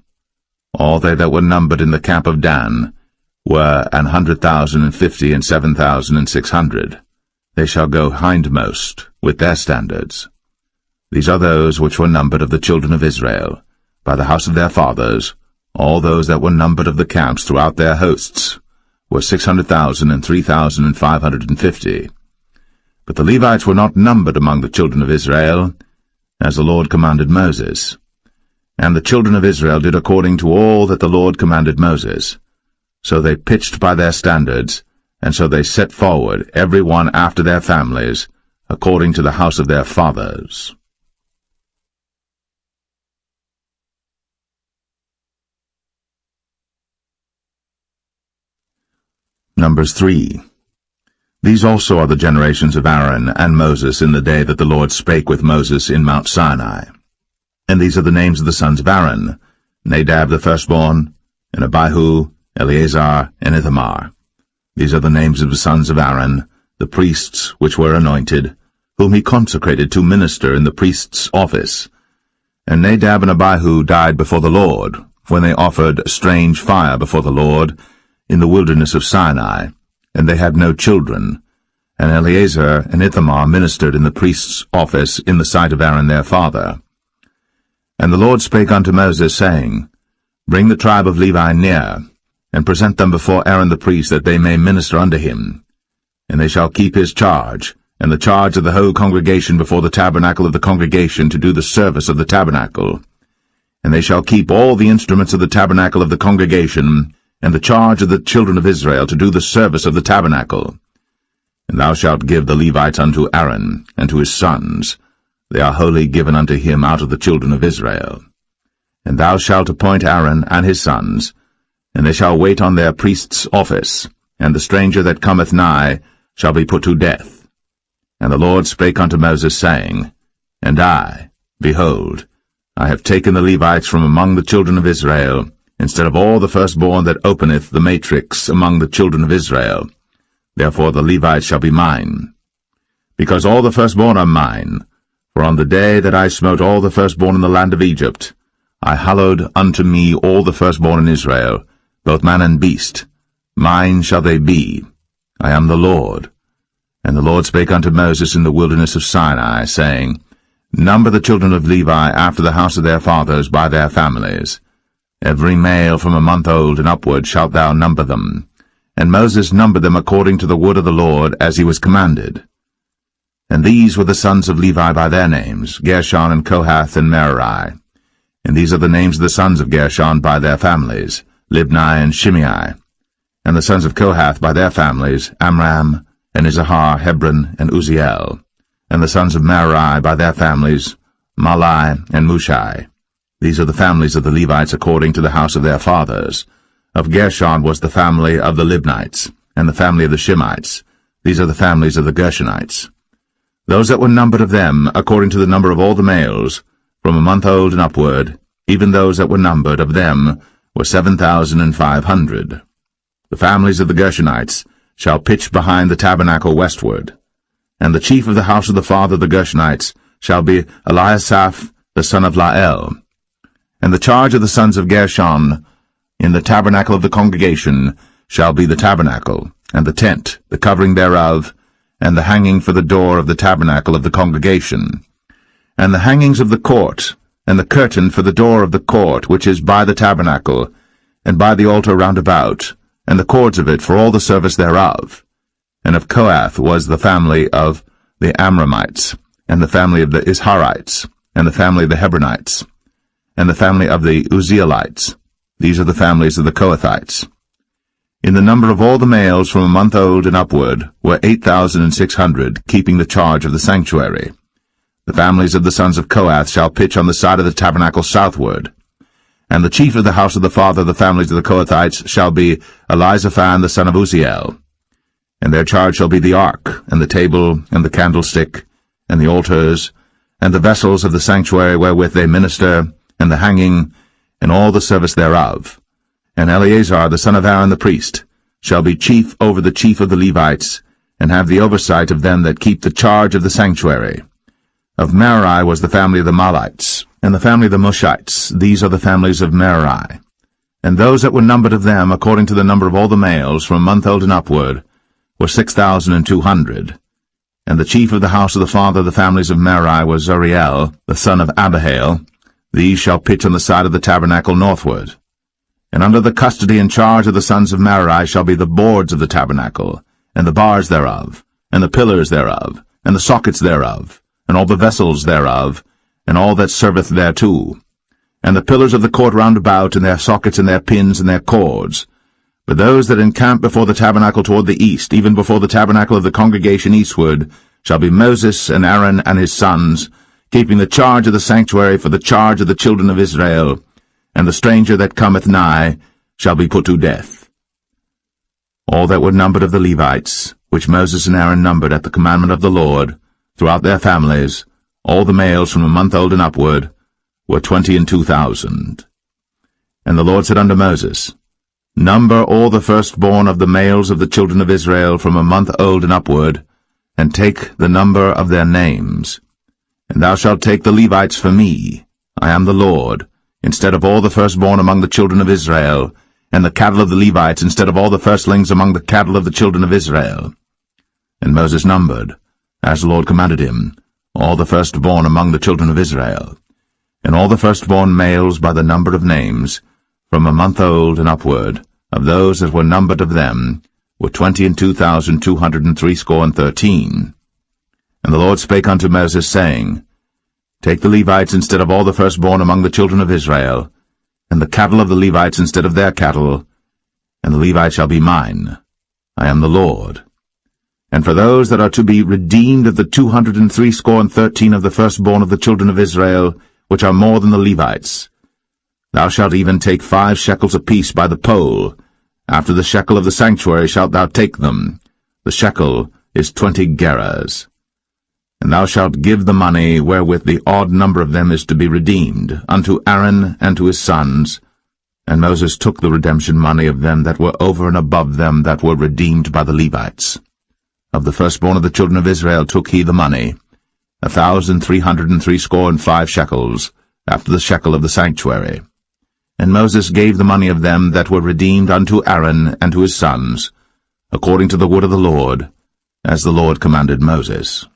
All they that were numbered in the camp of Dan were 100,050 and 7,600. They shall go hindmost with their standards. These are those which were numbered of the children of Israel, by the house of their fathers. All those that were numbered of the camps throughout their hosts were 600,000 and 3,550. But the Levites were not numbered among the children of Israel, as the Lord commanded Moses. And the children of Israel did according to all that the Lord commanded Moses. So they pitched by their standards, and so they set forward, every one after their families, according to the house of their fathers. Numbers 3. These also are the generations of Aaron and Moses in the day that the Lord spake with Moses in Mount Sinai. And these are the names of the sons of Aaron, Nadab the firstborn, and Abihu, Eleazar, and Ithamar. These are the names of the sons of Aaron, the priests which were anointed, whom he consecrated to minister in the priest's office. And Nadab and Abihu died before the Lord, when they offered strange fire before the Lord in the wilderness of Sinai, and they had no children. And Eleazar and Ithamar ministered in the priest's office in the sight of Aaron their father. And the Lord spake unto Moses, saying, Bring the tribe of Levi near, and present them before Aaron the priest, that they may minister unto him. And they shall keep his charge, and the charge of the whole congregation before the tabernacle of the congregation, to do the service of the tabernacle. And they shall keep all the instruments of the tabernacle of the congregation, and the charge of the children of Israel, to do the service of the tabernacle. And thou shalt give the Levites unto Aaron, and to his sons. They are wholly given unto him out of the children of Israel. And thou shalt appoint Aaron and his sons, and they shall wait on their priest's office, and the stranger that cometh nigh shall be put to death. And the Lord spake unto Moses, saying, And I, behold, I have taken the Levites from among the children of Israel, instead of all the firstborn that openeth the matrix among the children of Israel. Therefore the Levites shall be mine. Because all the firstborn are mine, for on the day that I smote all the firstborn in the land of Egypt, I hallowed unto me all the firstborn in Israel, both man and beast. Mine shall they be. I am the Lord. And the Lord spake unto Moses in the wilderness of Sinai, saying, Number the children of Levi after the house of their fathers by their families. Every male from a month old and upward shalt thou number them. And Moses numbered them according to the word of the Lord, as he was commanded. And these were the sons of Levi by their names, Gershon and Kohath and Merari. And these are the names of the sons of Gershon by their families, Libni and Shimei. And the sons of Kohath by their families, Amram, and Izahar, Hebron, and Uzziel. And the sons of Merari by their families, Malai and Mushai. These are the families of the Levites according to the house of their fathers. Of Gershon was the family of the Libnites, and the family of the Shimites. These are the families of the Gershonites. Those that were numbered of them, according to the number of all the males, from a month old and upward, even those that were numbered of them, were 7,500. The families of the Gershonites shall pitch behind the tabernacle westward. And the chief of the house of the father of the Gershonites shall be Eliasaph the son of Lael. And the charge of the sons of Gershon in the tabernacle of the congregation shall be the tabernacle, and the tent, the covering thereof, and the hanging for the door of the tabernacle of the congregation, and the hangings of the court, and the curtain for the door of the court which is by the tabernacle, and by the altar round about, and the cords of it for all the service thereof, And of Kohath was the family of the Amramites, and the family of the Isharites, and the family of the Hebronites, and the family of the Uzzielites. These are the families of the Kohathites. In the number of all the males from a month old and upward were 8,600, keeping the charge of the sanctuary. The families of the sons of Kohath shall pitch on the side of the tabernacle southward. And the chief of the house of the father of the families of the Kohathites shall be Elizaphan the son of Uzziel. And their charge shall be the ark, and the table, and the candlestick, and the altars, and the vessels of the sanctuary wherewith they minister, and the hanging, and all the service thereof. And Eleazar the son of Aaron the priest shall be chief over the chief of the Levites, and have the oversight of them that keep the charge of the sanctuary. Of Merari was the family of the Mahlites, and the family of the Mushites. These are the families of Merari. And those that were numbered of them, according to the number of all the males, from a month old and upward, were 6,200. And the chief of the house of the father of the families of Merari was Zuriel, the son of Abihail. These shall pitch on the side of the tabernacle northward. And under the custody and charge of the sons of Merari shall be the boards of the tabernacle, and the bars thereof, and the pillars thereof, and the sockets thereof, and all the vessels thereof, and all that serveth thereto, and the pillars of the court round about, and their sockets, and their pins, and their cords. But those that encamp before the tabernacle toward the east, even before the tabernacle of the congregation eastward, shall be Moses and Aaron and his sons, keeping the charge of the sanctuary for the charge of the children of Israel, and the stranger that cometh nigh shall be put to death. All that were numbered of the Levites, which Moses and Aaron numbered at the commandment of the Lord, throughout their families, all the males from a month old and upward, were 22,000. And the Lord said unto Moses, Number all the firstborn of the males of the children of Israel from a month old and upward, and take the number of their names. And thou shalt take the Levites for me, I am the Lord, instead of all the firstborn among the children of Israel, and the cattle of the Levites instead of all the firstlings among the cattle of the children of Israel. And Moses numbered, as the Lord commanded him, all the firstborn among the children of Israel, and all the firstborn males by the number of names, from a month old and upward, of those that were numbered of them, were 22,213. And the Lord spake unto Moses, saying, Take the Levites instead of all the firstborn among the children of Israel, and the cattle of the Levites instead of their cattle, and the Levites shall be mine. I am the Lord. And for those that are to be redeemed of the 213 of the firstborn of the children of Israel, which are more than the Levites, thou shalt even take 5 shekels apiece by the poll. After the shekel of the sanctuary shalt thou take them. The shekel is 20 gerahs. And thou shalt give the money wherewith the odd number of them is to be redeemed, unto Aaron and to his sons. And Moses took the redemption money of them that were over and above them that were redeemed by the Levites. Of the firstborn of the children of Israel took he the money, 1,365 shekels, after the shekel of the sanctuary. And Moses gave the money of them that were redeemed unto Aaron and to his sons, according to the word of the Lord, as the Lord commanded Moses.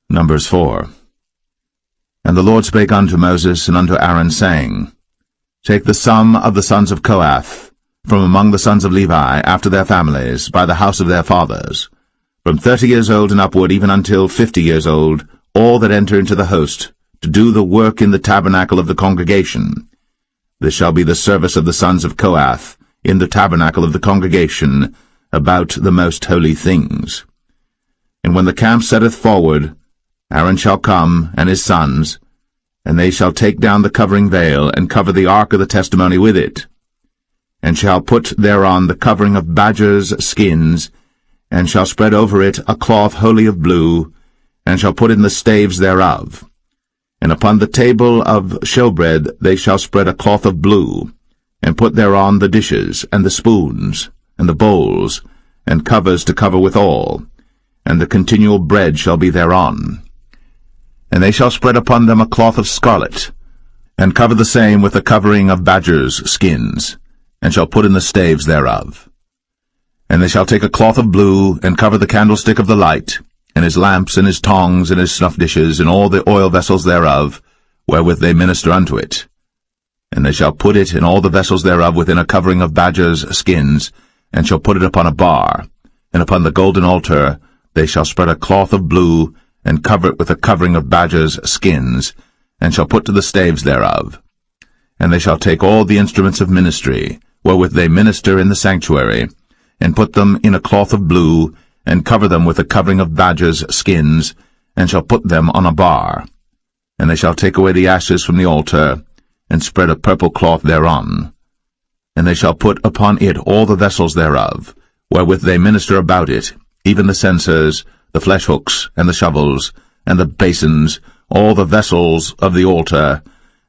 Numbers 4. And the Lord spake unto Moses and unto Aaron, saying, Take the sum of the sons of Kohath, from among the sons of Levi, after their families, by the house of their fathers, from 30 years old and upward, even until 50 years old, all that enter into the host, to do the work in the tabernacle of the congregation. This shall be the service of the sons of Kohath, in the tabernacle of the congregation, about the most holy things. And when the camp setteth forward, Aaron shall come, and his sons, and they shall take down the covering veil, and cover the ark of the testimony with it, and shall put thereon the covering of badgers' skins, and shall spread over it a cloth wholly of blue, and shall put in the staves thereof. And upon the table of showbread they shall spread a cloth of blue, and put thereon the dishes, and the spoons, and the bowls, and covers to cover withal, and the continual bread shall be thereon. And they shall spread upon them a cloth of scarlet, and cover the same with the covering of badgers' skins, and shall put in the staves thereof. And they shall take a cloth of blue, and cover the candlestick of the light, and his lamps, and his tongs, and his snuff dishes, and all the oil vessels thereof, wherewith they minister unto it. And they shall put it in all the vessels thereof within a covering of badgers' skins, and shall put it upon a bar, and upon the golden altar they shall spread a cloth of blue, and cover it with a covering of badgers' skins, and shall put to the staves thereof. And they shall take all the instruments of ministry, wherewith they minister in the sanctuary, and put them in a cloth of blue, and cover them with a covering of badgers' skins, and shall put them on a bar. And they shall take away the ashes from the altar, and spread a purple cloth thereon. And they shall put upon it all the vessels thereof, wherewith they minister about it, even the censers, the flesh hooks, and the shovels, and the basins, all the vessels of the altar,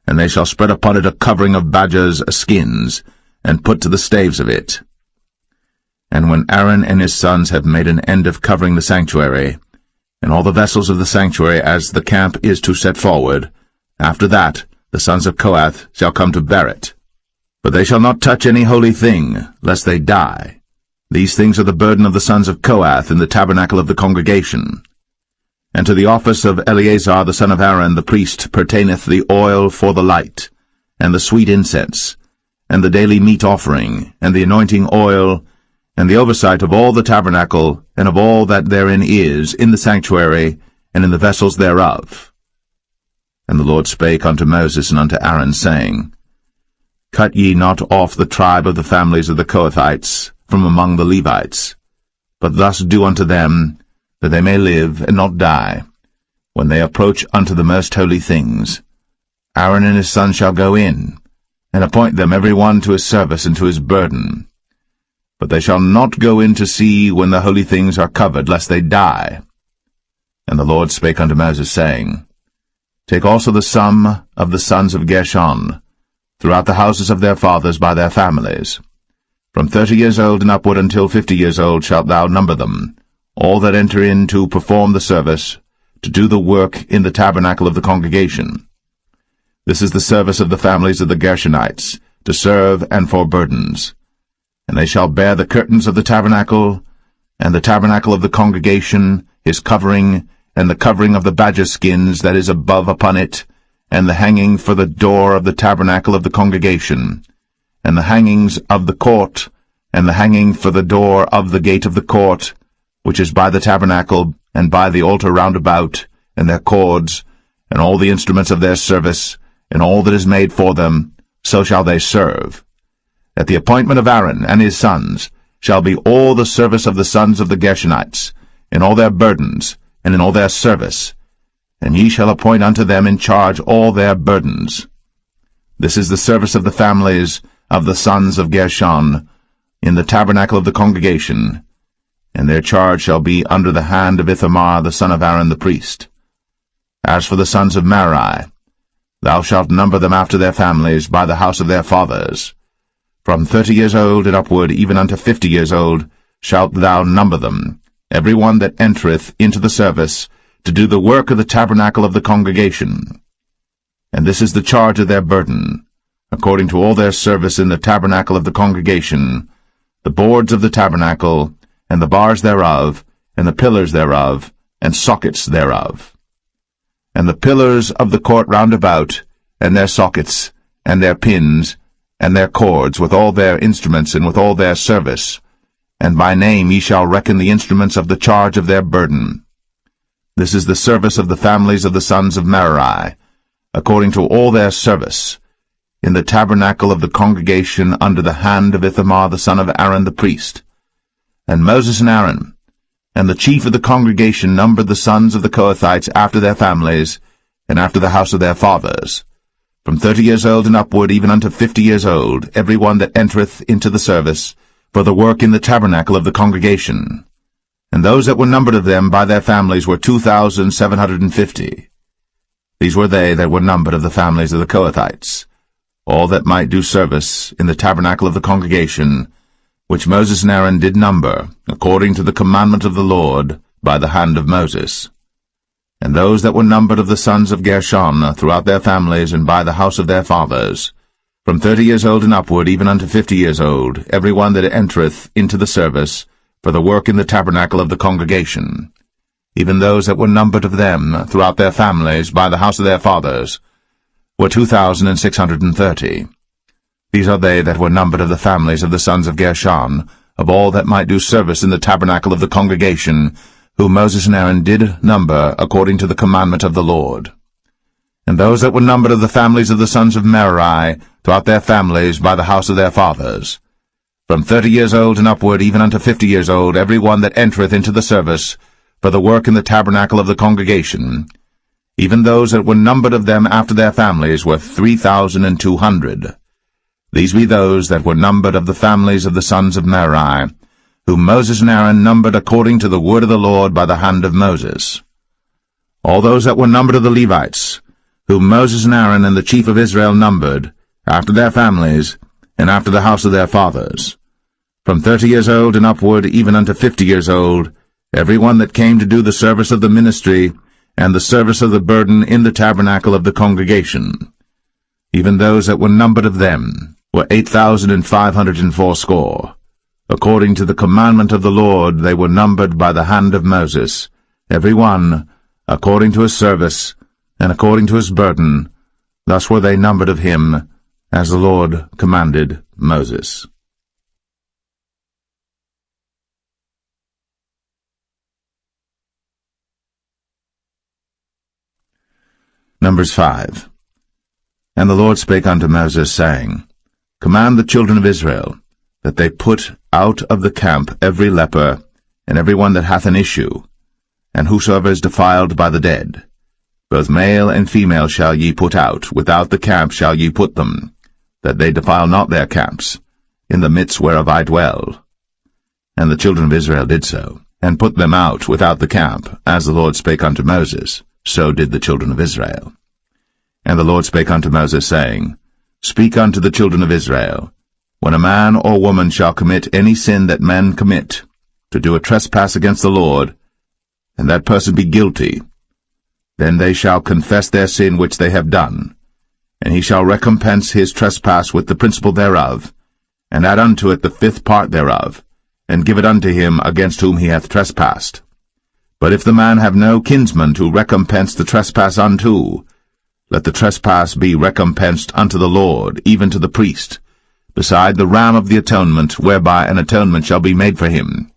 and they shall spread upon it a covering of badgers' skins, and put to the staves of it. And when Aaron and his sons have made an end of covering the sanctuary, and all the vessels of the sanctuary as the camp is to set forward, after that the sons of Kohath shall come to bear it. But they shall not touch any holy thing, lest they die. These things are the burden of the sons of Kohath in the tabernacle of the congregation. And to the office of Eleazar the son of Aaron the priest pertaineth the oil for the light, and the sweet incense, and the daily meat offering, and the anointing oil, and the oversight of all the tabernacle, and of all that therein is, in the sanctuary, and in the vessels thereof. And the Lord spake unto Moses and unto Aaron, saying, Cut ye not off the tribe of the families of the Kohathites from among the Levites, but thus do unto them, that they may live and not die, when they approach unto the most holy things. Aaron and his sons shall go in, and appoint them every one to his service and to his burden. But they shall not go in to see when the holy things are covered, lest they die. And the Lord spake unto Moses, saying, Take also the sum of the sons of Gershon, throughout the houses of their fathers by their families. From 30 years old and upward until 50 years old shalt thou number them, all that enter in to perform the service, to do the work in the tabernacle of the congregation. This is the service of the families of the Gershonites, to serve and for burdens. And they shall bear the curtains of the tabernacle, and the tabernacle of the congregation, his covering, and the covering of the badger skins that is above upon it, and the hanging for the door of the tabernacle of the congregation, and the hangings of the court, and the hanging for the door of the gate of the court, which is by the tabernacle, and by the altar round about, and their cords, and all the instruments of their service, and all that is made for them, so shall they serve. At the appointment of Aaron and his sons shall be all the service of the sons of the Gershonites, in all their burdens, and in all their service, and ye shall appoint unto them in charge all their burdens. This is the service of the families of the sons of Gershon, in the tabernacle of the congregation, and their charge shall be under the hand of Ithamar the son of Aaron the priest. As for the sons of Merari, thou shalt number them after their families by the house of their fathers. From 30 years old and upward, even unto 50 years old, shalt thou number them, every one that entereth into the service, to do the work of the tabernacle of the congregation. And this is the charge of their burden, according to all their service in the tabernacle of the congregation, the boards of the tabernacle, and the bars thereof, and the pillars thereof, and sockets thereof. And the pillars of the court round about, and their sockets, and their pins, and their cords, with all their instruments, and with all their service. And by name ye shall reckon the instruments of the charge of their burden. This is the service of the families of the sons of Merari, according to all their service, in the tabernacle of the congregation under the hand of Ithamar the son of Aaron the priest. And Moses and Aaron, and the chief of the congregation numbered the sons of the Kohathites after their families, and after the house of their fathers, from 30 years old and upward, even unto 50 years old, every one that entereth into the service, for the work in the tabernacle of the congregation. And those that were numbered of them by their families were 2,750. These were they that were numbered of the families of the Kohathites, all that might do service in the tabernacle of the congregation, which Moses and Aaron did number, according to the commandment of the Lord, by the hand of Moses. And those that were numbered of the sons of Gershon throughout their families and by the house of their fathers, from 30 years old and upward, even unto 50 years old, every one that entereth into the service, for the work in the tabernacle of the congregation, even those that were numbered of them throughout their families by the house of their fathers, were 2,630. These are they that were numbered of the families of the sons of Gershon, of all that might do service in the tabernacle of the congregation, whom Moses and Aaron did number according to the commandment of the Lord. And those that were numbered of the families of the sons of Merari, throughout their families by the house of their fathers, from 30 years old and upward, even unto 50 years old, every one that entereth into the service, for the work in the tabernacle of the congregation, even those that were numbered of them after their families were 3,200. These be those that were numbered of the families of the sons of Merari, whom Moses and Aaron numbered according to the word of the Lord by the hand of Moses. All those that were numbered of the Levites, whom Moses and Aaron and the chief of Israel numbered, after their families, and after the house of their fathers, from 30 years old and upward, even unto 50 years old, every one that came to do the service of the ministry, and the service of the burden in the tabernacle of the congregation. Even those that were numbered of them were 8,580. According to the commandment of the Lord they were numbered by the hand of Moses, every one according to his service, and according to his burden. Thus were they numbered of him, as the Lord commanded Moses. Numbers 5. And the Lord spake unto Moses, saying, Command the children of Israel, that they put out of the camp every leper, and every one that hath an issue, and whosoever is defiled by the dead. Both male and female shall ye put out, without the camp shall ye put them, that they defile not their camps, in the midst whereof I dwell. And the children of Israel did so, and put them out without the camp, as the Lord spake unto Moses, so did the children of Israel. And the Lord spake unto Moses, saying, Speak unto the children of Israel, when a man or woman shall commit any sin that men commit, to do a trespass against the Lord, and that person be guilty, then they shall confess their sin which they have done, and he shall recompense his trespass with the principal thereof, and add unto it the 5th part thereof, and give it unto him against whom he hath trespassed. But if the man have no kinsman to recompense the trespass unto, let the trespass be recompensed unto the Lord, even to the priest, beside the ram of the atonement, whereby an atonement shall be made for him.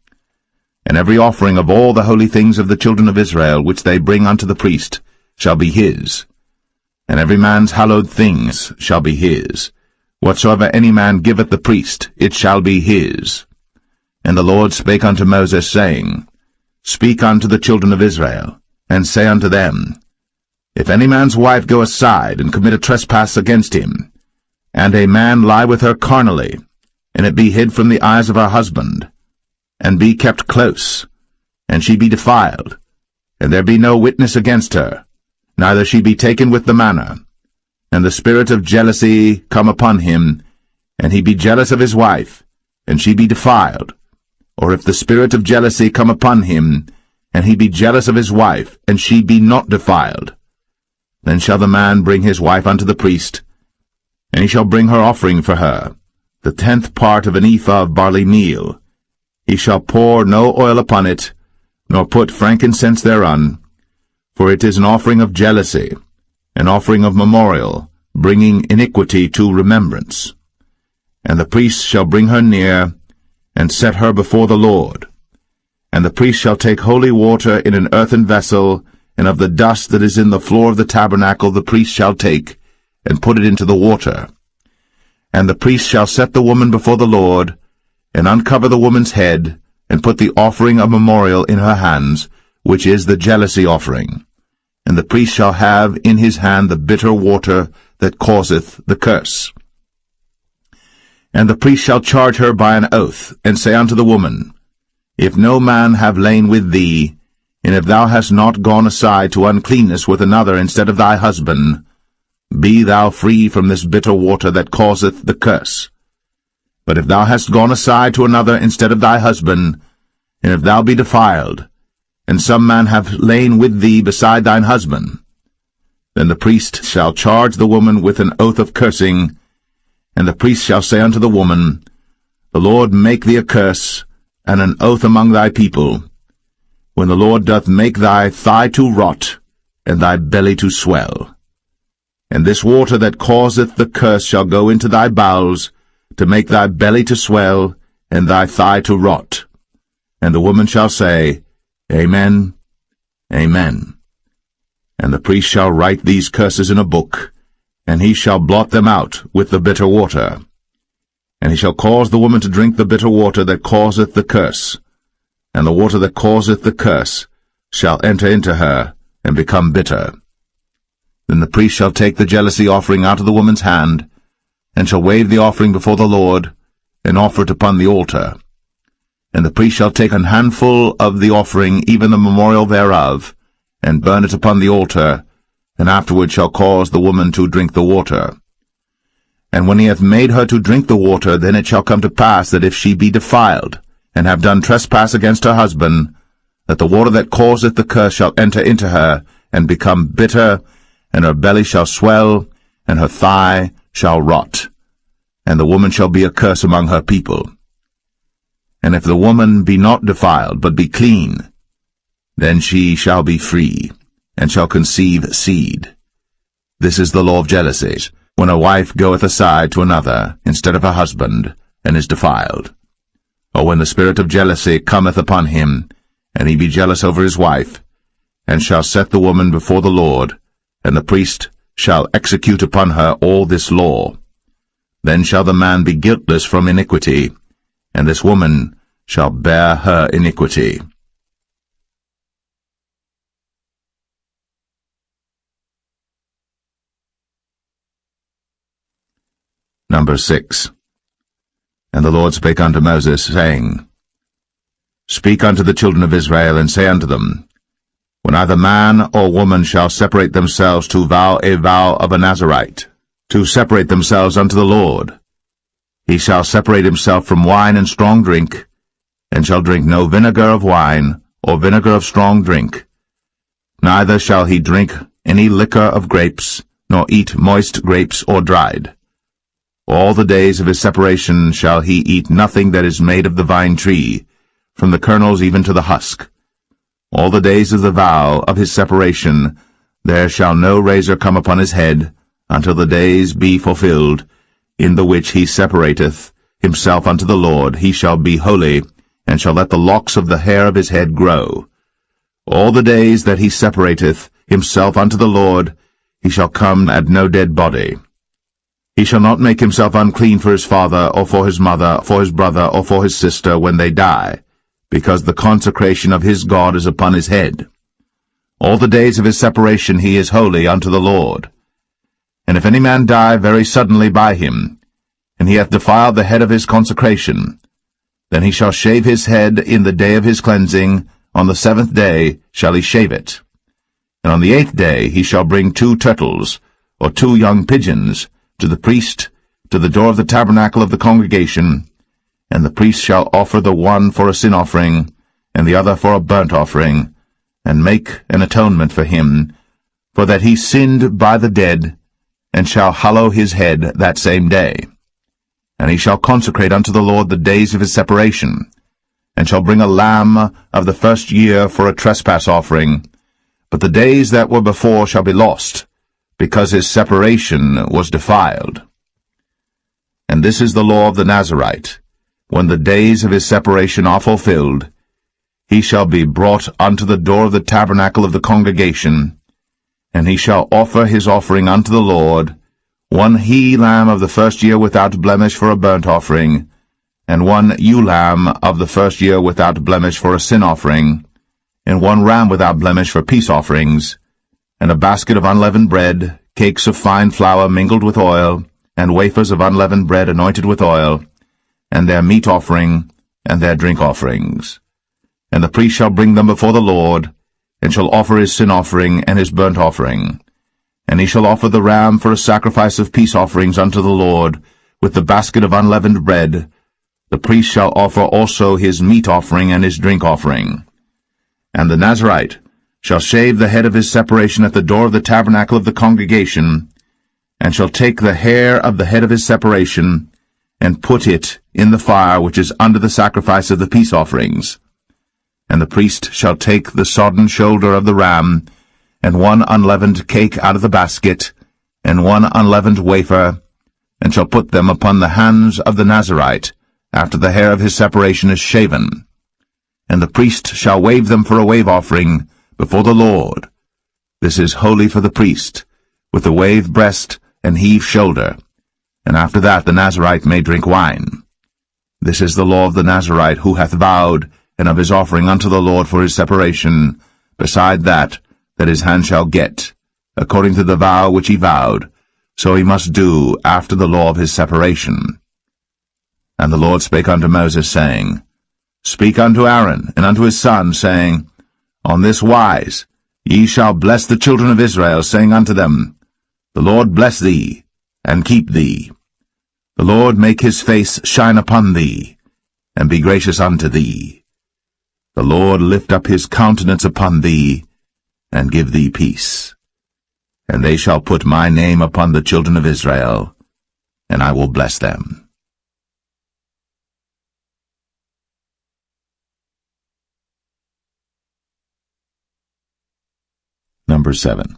And every offering of all the holy things of the children of Israel, which they bring unto the priest, shall be his. And every man's hallowed things shall be his. Whatsoever any man giveth the priest, it shall be his. And the Lord spake unto Moses, saying, Speak unto the children of Israel, and say unto them, If any man's wife go aside, and commit a trespass against him, and a man lie with her carnally, and it be hid from the eyes of her husband, and be kept close, and she be defiled, and there be no witness against her, neither she be taken with the manner, and the spirit of jealousy come upon him, and he be jealous of his wife, and she be defiled, or if the spirit of jealousy come upon him, and he be jealous of his wife, and she be not defiled, then shall the man bring his wife unto the priest, and he shall bring her offering for her, the 10th part of an ephah of barley meal. He shall pour no oil upon it, nor put frankincense thereon, for it is an offering of jealousy, an offering of memorial, bringing iniquity to remembrance. And the priest shall bring her near, and set her before the Lord. And the priest shall take holy water in an earthen vessel, and of the dust that is in the floor of the tabernacle the priest shall take, and put it into the water. And the priest shall set the woman before the Lord, and uncover the woman's head, and put the offering of memorial in her hands, which is the jealousy offering. And the priest shall have in his hand the bitter water that causeth the curse. And the priest shall charge her by an oath, and say unto the woman, If no man have lain with thee, and if thou hast not gone aside to uncleanness with another instead of thy husband, be thou free from this bitter water that causeth the curse. But if thou hast gone aside to another instead of thy husband, and if thou be defiled, and some man have lain with thee beside thine husband, then the priest shall charge the woman with an oath of cursing, and the priest shall say unto the woman, The Lord make thee a curse, and an oath among thy people, when the Lord doth make thy thigh to rot, and thy belly to swell. And this water that causeth the curse shall go into thy bowels, to make thy belly to swell, and thy thigh to rot. And the woman shall say, Amen, Amen. And the priest shall write these curses in a book, and he shall blot them out with the bitter water. And he shall cause the woman to drink the bitter water that causeth the curse, and the water that causeth the curse shall enter into her, and become bitter. Then the priest shall take the jealousy offering out of the woman's hand, and shall wave the offering before the Lord, and offer it upon the altar. And the priest shall take an handful of the offering, even the memorial thereof, and burn it upon the altar, and afterward shall cause the woman to drink the water. And when he hath made her to drink the water, then it shall come to pass that if she be defiled, and have done trespass against her husband, that the water that causeth the curse shall enter into her, and become bitter, and her belly shall swell, and her thigh shall rot, and the woman shall be a curse among her people. And if the woman be not defiled, but be clean, then she shall be free, and shall conceive seed. This is the law of jealousy, when a wife goeth aside to another instead of her husband, and is defiled. Or when the spirit of jealousy cometh upon him, and he be jealous over his wife, and shall set the woman before the Lord, and the priest shall execute upon her all this law. Then shall the man be guiltless from iniquity, and this woman shall bear her iniquity. Number 6. And the Lord spake unto Moses, saying, Speak unto the children of Israel, and say unto them, When either man or woman shall separate themselves to vow a vow of a Nazarite, to separate themselves unto the Lord, he shall separate himself from wine and strong drink, and shall drink no vinegar of wine, or vinegar of strong drink. Neither shall he drink any liquor of grapes, nor eat moist grapes or dried. All the days of his separation shall he eat nothing that is made of the vine tree, from the kernels even to the husk. All the days of the vow of his separation there shall no razor come upon his head, until the days be fulfilled, in the which he separateth himself unto the Lord. He shall be holy, and shall let the locks of the hair of his head grow. All the days that he separateth himself unto the Lord, he shall come at no dead body. He shall not make himself unclean for his father, or for his mother, for his brother, or for his sister, when they die, because the consecration of his God is upon his head. All the days of his separation he is holy unto the Lord. And if any man die very suddenly by him, and he hath defiled the head of his consecration, then he shall shave his head in the day of his cleansing. On the 7th day shall he shave it. And on the 8th day he shall bring 2 turtles, or 2 young pigeons, to the priest, to the door of the tabernacle of the congregation, and the priest shall offer the one for a sin offering, and the other for a burnt offering, and make an atonement for him, for that he sinned by the dead, and shall hallow his head that same day. And he shall consecrate unto the Lord the days of his separation, and shall bring a lamb of the 1st year for a trespass offering. But the days that were before shall be lost, because his separation was defiled. And this is the law of the Nazarite. When the days of his separation are fulfilled, he shall be brought unto the door of the tabernacle of the congregation, and he shall offer his offering unto the Lord, 1 he-lamb of the 1st year without blemish for a burnt offering, and 1 ewe-lamb of the 1st year without blemish for a sin offering, and 1 ram without blemish for peace offerings, and a basket of unleavened bread, cakes of fine flour mingled with oil, and wafers of unleavened bread anointed with oil, and their meat offering, and their drink offerings. And the priest shall bring them before the Lord, and shall offer his sin offering and his burnt offering. And he shall offer the ram for a sacrifice of peace offerings unto the Lord, with the basket of unleavened bread. The priest shall offer also his meat offering and his drink offering. And the Nazarite shall shave the head of his separation at the door of the tabernacle of the congregation, and shall take the hair of the head of his separation, and put it in the fire which is under the sacrifice of the peace offerings. And the priest shall take the sodden shoulder of the ram, and 1 unleavened cake out of the basket, and 1 unleavened wafer, and shall put them upon the hands of the Nazarite, after the hair of his separation is shaven. And the priest shall wave them for a wave offering before the Lord. This is holy for the priest, with the wave breast and heave shoulder. And after that the Nazarite may drink wine. This is the law of the Nazarite who hath vowed, and of his offering unto the Lord for his separation, beside that his hand shall get, according to the vow which he vowed, so he must do after the law of his separation. And the Lord spake unto Moses, saying, Speak unto Aaron and unto his sons, saying, On this wise ye shall bless the children of Israel, saying unto them, The Lord bless thee, and keep thee. The Lord make his face shine upon thee, and be gracious unto thee. The Lord lift up his countenance upon thee, and give thee peace. And they shall put my name upon the children of Israel, and I will bless them. Number 7.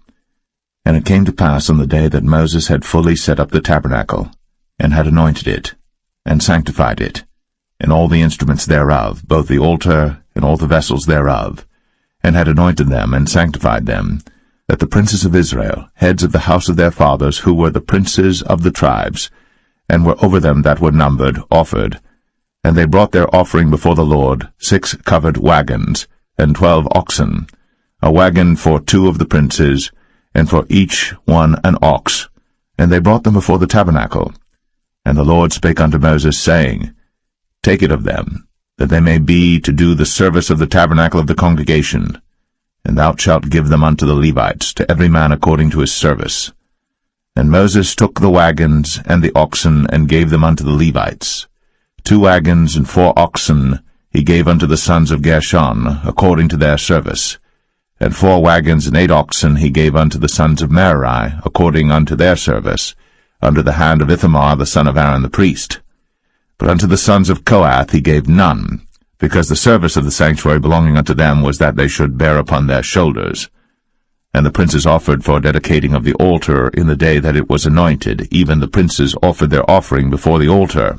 And it came to pass on the day that Moses had fully set up the tabernacle, and had anointed it, and sanctified it, and all the instruments thereof, both the altar and all the vessels thereof, and had anointed them and sanctified them, that the princes of Israel, heads of the house of their fathers, who were the princes of the tribes, and were over them that were numbered, offered. And they brought their offering before the Lord, 6 covered wagons, and 12 oxen, a wagon for 2 of the princes, and for each one an ox. And they brought them before the tabernacle. And the Lord spake unto Moses, saying, Take it of them, that they may be to do the service of the tabernacle of the congregation, and thou shalt give them unto the Levites, to every man according to his service. And Moses took the wagons and the oxen, and gave them unto the Levites. 2 wagons and 4 oxen he gave unto the sons of Gershon, according to their service. And 4 wagons and 8 oxen he gave unto the sons of Merari, according unto their service, under the hand of Ithamar the son of Aaron the priest. But unto the sons of Kohath he gave none, because the service of the sanctuary belonging unto them was that they should bear upon their shoulders. And the princes offered for dedicating of the altar in the day that it was anointed, even the princes offered their offering before the altar.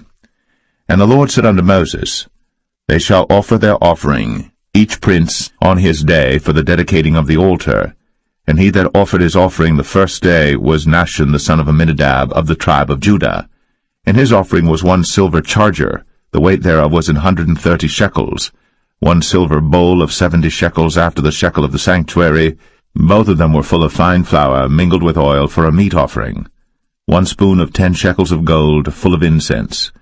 And the Lord said unto Moses, They shall offer their offering, each prince on his day, for the dedicating of the altar. And he that offered his offering the first day was Nahshon the son of Amminadab of the tribe of Judah. And his offering was 1 silver charger, the weight thereof was 130 shekels, 1 silver bowl of 70 shekels after the shekel of the sanctuary. Both of them were full of fine flour, mingled with oil, for a meat offering. 1 spoon of 10 shekels of gold, full of incense.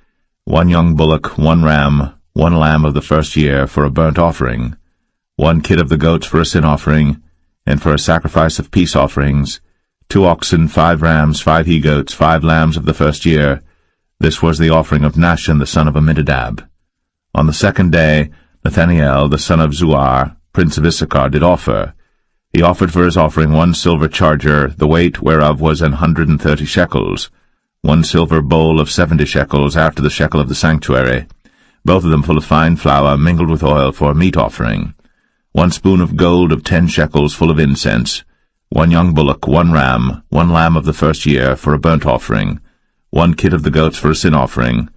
1 young bullock, 1 ram, 1 lamb of the first year, for a burnt offering. 1 kid of the goats for a sin offering, and for a sacrifice of peace offerings. 2 oxen, 5 rams, 5 he-goats, 5 lambs of the first year. This was the offering of Nahshon the son of Amminadab. On the 2nd day, Nathanael the son of Zuar, prince of Issachar, did offer. He offered for his offering 1 silver charger, the weight whereof was 130 shekels, 1 silver bowl of 70 shekels after the shekel of the sanctuary, both of them full of fine flour, mingled with oil, for a meat offering. 1 spoon of gold of 10 shekels, full of incense. 1 young bullock, 1 ram, 1 lamb of the first year, for a burnt offering. 1 kid of the goats for a sin offering.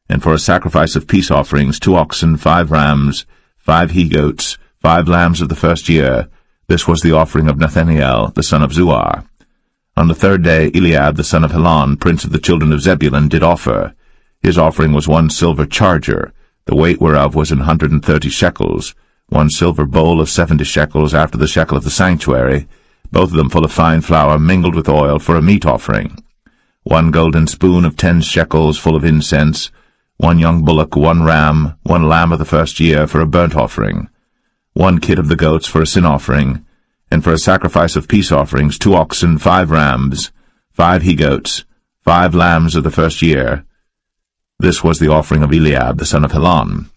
And for a sacrifice of peace offerings, 2 oxen, 5 rams, 5 he-goats, 5 lambs of the first year. This was the offering of Nathanael, the son of Zuar. On the 3rd day, Eliab, the son of Helon, prince of the children of Zebulun, did offer. His offering was 1 silver charger, the weight whereof was 130 shekels, 1 silver bowl of 70 shekels after the shekel of the sanctuary, both of them full of fine flour, mingled with oil, for a meat offering. 1 golden spoon of 10 shekels, full of incense. 1 young bullock, 1 ram, 1 lamb of the first year, for a burnt offering. 1 kid of the goats for a sin offering. And for a sacrifice of peace offerings, 2 oxen, 5 rams, 5 he-goats, 5 lambs of the first year. This was the offering of Eliab, the son of Helon.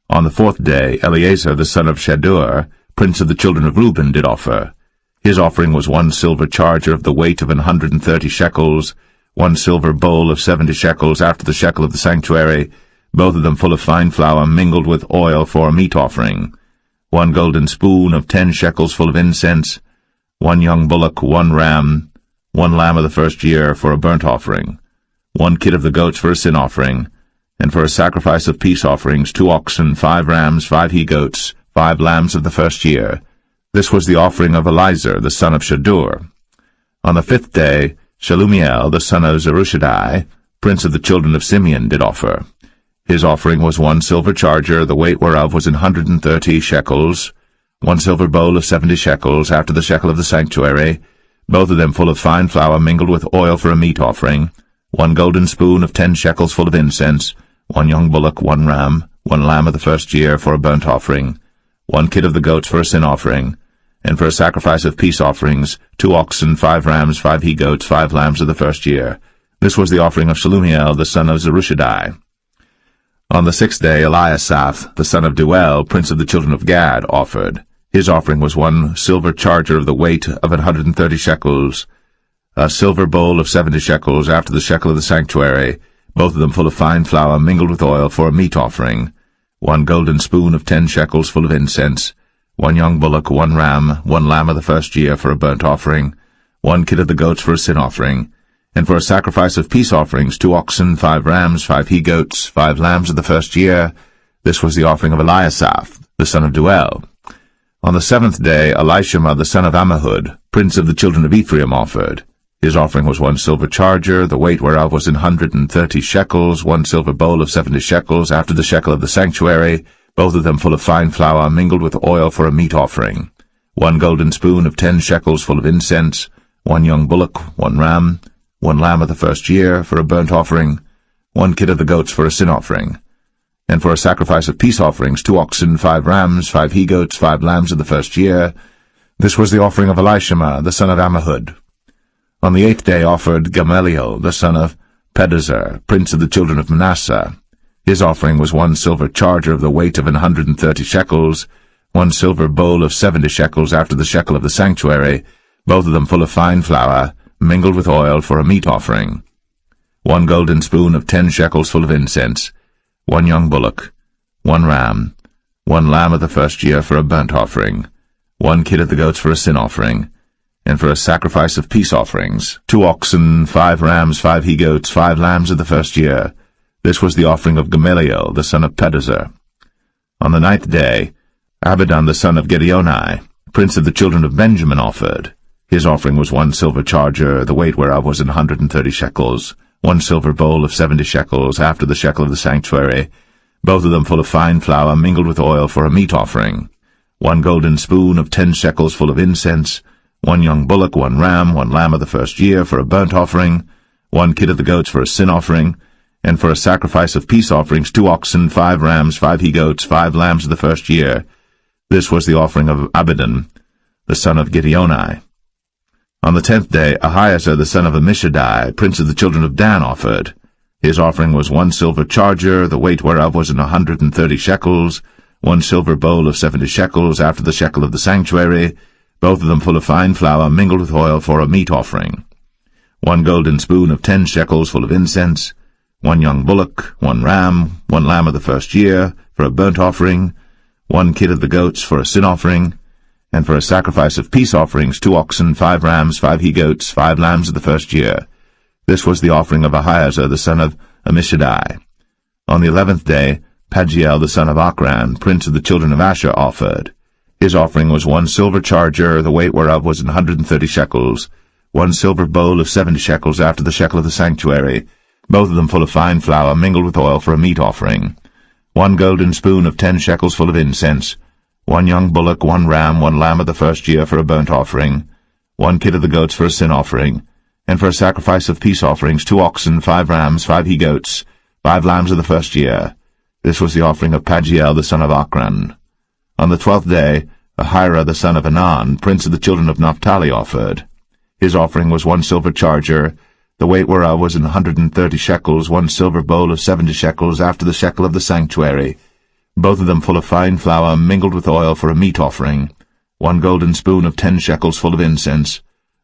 On the 4th day, Eleazar, the son of Shadur, prince of the children of Reuben, did offer. His offering was 1 silver charger of the weight of 130 shekels, 1 silver bowl of 70 shekels after the shekel of the sanctuary, both of them full of fine flour, mingled with oil, for a meat offering. 1 golden spoon of 10 shekels, full of incense. 1 young bullock, 1 ram, 1 lamb of the first year for a burnt offering, 1 kid of the goats for a sin offering, and for a sacrifice of peace offerings 2 oxen, 5 rams, 5 he-goats, 5 lambs of the first year. This was the offering of Elizur, the son of Shadur. On the 5th day, Shelumiel, the son of Zerushadai, prince of the children of Simeon, did offer. His offering was 1 silver charger, the weight whereof was 130 shekels, 1 silver bowl of 70 shekels, after the shekel of the sanctuary, both of them full of fine flour mingled with oil for a meat offering, 1 golden spoon of 10 shekels full of incense, 1 young bullock, 1 ram, 1 lamb of the first year for a burnt offering, 1 kid of the goats for a sin offering, and for a sacrifice of peace offerings 2 oxen, 5 rams, 5 he-goats, 5 lambs of the first year. This was the offering of Shelumiel, the son of Zerushadai. On the 6th day, Eliasaph, the son of Deuel, prince of the children of Gad, offered. His offering was 1 silver charger of the weight of 130 shekels, a silver bowl of 70 shekels, after the shekel of the sanctuary, both of them full of fine flour mingled with oil for a meat offering, 1 golden spoon of 10 shekels full of incense, 1 young bullock, 1 ram, 1 lamb of the first year for a burnt offering, 1 kid of the goats for a sin offering, and for a sacrifice of peace offerings 2 oxen, 5 rams, 5 he-goats, 5 lambs of the first year. This was the offering of Eliasaph, the son of Deuel. On the 7th day, Elishama, the son of Ammihud, prince of the children of Ephraim, offered. His offering was 1 silver charger, the weight whereof was 130 shekels, 1 silver bowl of 70 shekels, after the shekel of the sanctuary, both of them full of fine flour mingled with oil for a meat offering, 1 golden spoon of 10 shekels full of incense, 1 young bullock, 1 ram, 1 lamb of the first year for a burnt offering, 1 kid of the goats for a sin offering, and for a sacrifice of peace offerings 2 oxen, 5 rams, 5 he-goats, 5 lambs of the first year. This was the offering of Elishama, the son of Ammihud. On the 8th day offered Gamaliel, the son of Pedahzur, prince of the children of Manasseh. His offering was 1 silver charger of the weight of 130 shekels, 1 silver bowl of 70 shekels, after the shekel of the sanctuary, both of them full of fine flour, mingled with oil for a meat offering, 1 golden spoon of 10 shekels full of incense, 1 young bullock, 1 ram, 1 lamb of the first year for a burnt offering, 1 kid of the goats for a sin offering, and for a sacrifice of peace offerings 2 oxen, 5 rams, 5 he-goats, 5 lambs of the first year. This was the offering of Gamaliel, the son of Pedahzur. On the 9th day, Abidan, the son of Gideoni, prince of the children of Benjamin, offered. His offering was 1 silver charger, the weight whereof was 130 shekels, 1 silver bowl of 70 shekels, after the shekel of the sanctuary, both of them full of fine flour mingled with oil for a meat offering, 1 golden spoon of 10 shekels full of incense, 1 young bullock, 1 ram, 1 lamb of the first year for a burnt offering, 1 kid of the goats for a sin offering, and for a sacrifice of peace offerings 2 oxen, 5 rams, 5 he-goats, 5 lambs of the first year. This was the offering of Abidan, the son of Gideoni. On the 10th day, Ahiezer, the son of Ammishaddai, prince of the children of Dan, offered. His offering was 1 silver charger, the weight whereof was 130 shekels, 1 silver bowl of 70 shekels, after the shekel of the sanctuary, both of them full of fine flour mingled with oil for a meat offering, 1 golden spoon of 10 shekels full of incense, 1 young bullock, 1 ram, 1 lamb of the first year for a burnt offering, 1 kid of the goats for a sin offering, and for a sacrifice of peace offerings 2 oxen, 5 rams, 5 he-goats, 5 lambs of the first year. This was the offering of Ahiezer, the son of Ammishaddai. On the 11th day, Pagiel, the son of Ochran, prince of the children of Asher, offered. His offering was 1 silver charger, the weight whereof was 130 shekels, 1 silver bowl of 70 shekels, after the shekel of the sanctuary, both of them full of fine flour mingled with oil for a meat offering, 1 golden spoon of 10 shekels full of incense, 1 young bullock, 1 ram, 1 lamb of the first year for a burnt offering, 1 kid of the goats for a sin offering, and for a sacrifice of peace offerings 2 oxen, 5 rams, 5 he-goats, 5 lambs of the first year. This was the offering of Pagiel, the son of Ochran. On the 12th day, Ahira, the son of Anan, prince of the children of Naphtali, offered. His offering was 1 silver charger, the weight whereof was 130 shekels, 1 silver bowl of 70 shekels, after the shekel of the sanctuary, both of them full of fine flour mingled with oil for a meat offering, 1 golden spoon of 10 shekels full of incense,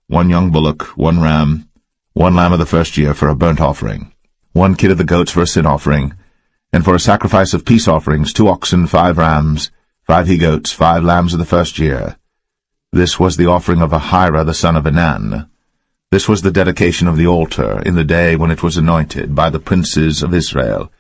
1 young bullock, 1 ram, 1 lamb of the first year for a burnt offering, 1 kid of the goats for a sin offering, and for a sacrifice of peace offerings 2 oxen, 5 rams, 5 he-goats, 5 lambs of the first year. This was the offering of Ahira, the son of Anan. This was the dedication of the altar in the day when it was anointed by the princes of Israel.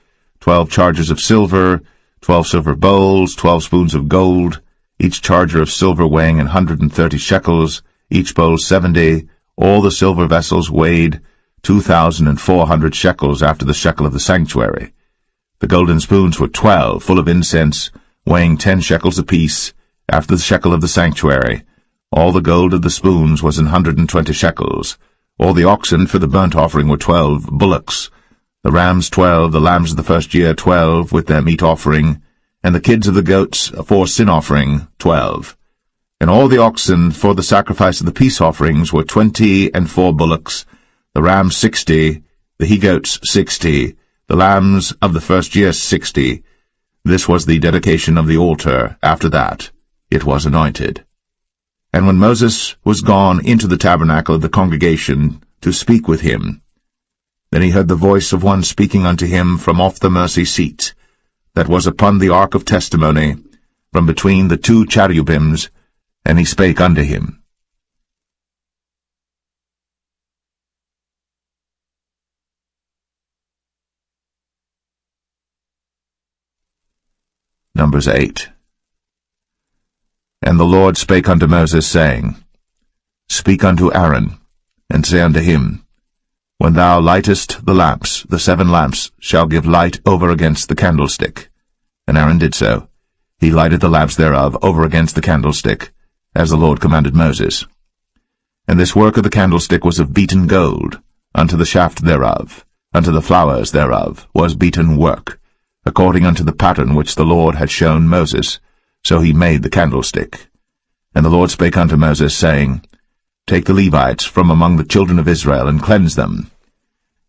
12 chargers of silver, 12 silver bowls, 12 spoons of gold, each charger of silver weighing 130 shekels, each bowl 70. All the silver vessels weighed 2,400 shekels after the shekel of the sanctuary. The golden spoons were 12, full of incense, weighing 10 shekels apiece, after the shekel of the sanctuary. All the gold of the spoons was 120 shekels. All the oxen for the burnt offering were 12 bullocks, the rams 12, the lambs of the first year 12, with their meat offering, and the kids of the goats for sin offering 12. And all the oxen for the sacrifice of the peace offerings were 20 and 4 bullocks, the rams 60, the he-goats 60, the lambs of the first year 60. This was the dedication of the altar. After that it was anointed. And when Moses was gone into the tabernacle of the congregation to speak with him, then he heard the voice of one speaking unto him from off the mercy seat, that was upon the ark of testimony, from between the 2 cherubims, and he spake unto him. Numbers 8. And the Lord spake unto Moses, saying, Speak unto Aaron, and say unto him, When thou lightest the lamps, the 7 lamps shall give light over against the candlestick. And Aaron did so. He lighted the lamps thereof over against the candlestick, as the Lord commanded Moses. And this work of the candlestick was of beaten gold, unto the shaft thereof, unto the flowers thereof was beaten work, according unto the pattern which the Lord had shown Moses. So he made the candlestick. And the Lord spake unto Moses, saying, Take the Levites from among the children of Israel, and cleanse them.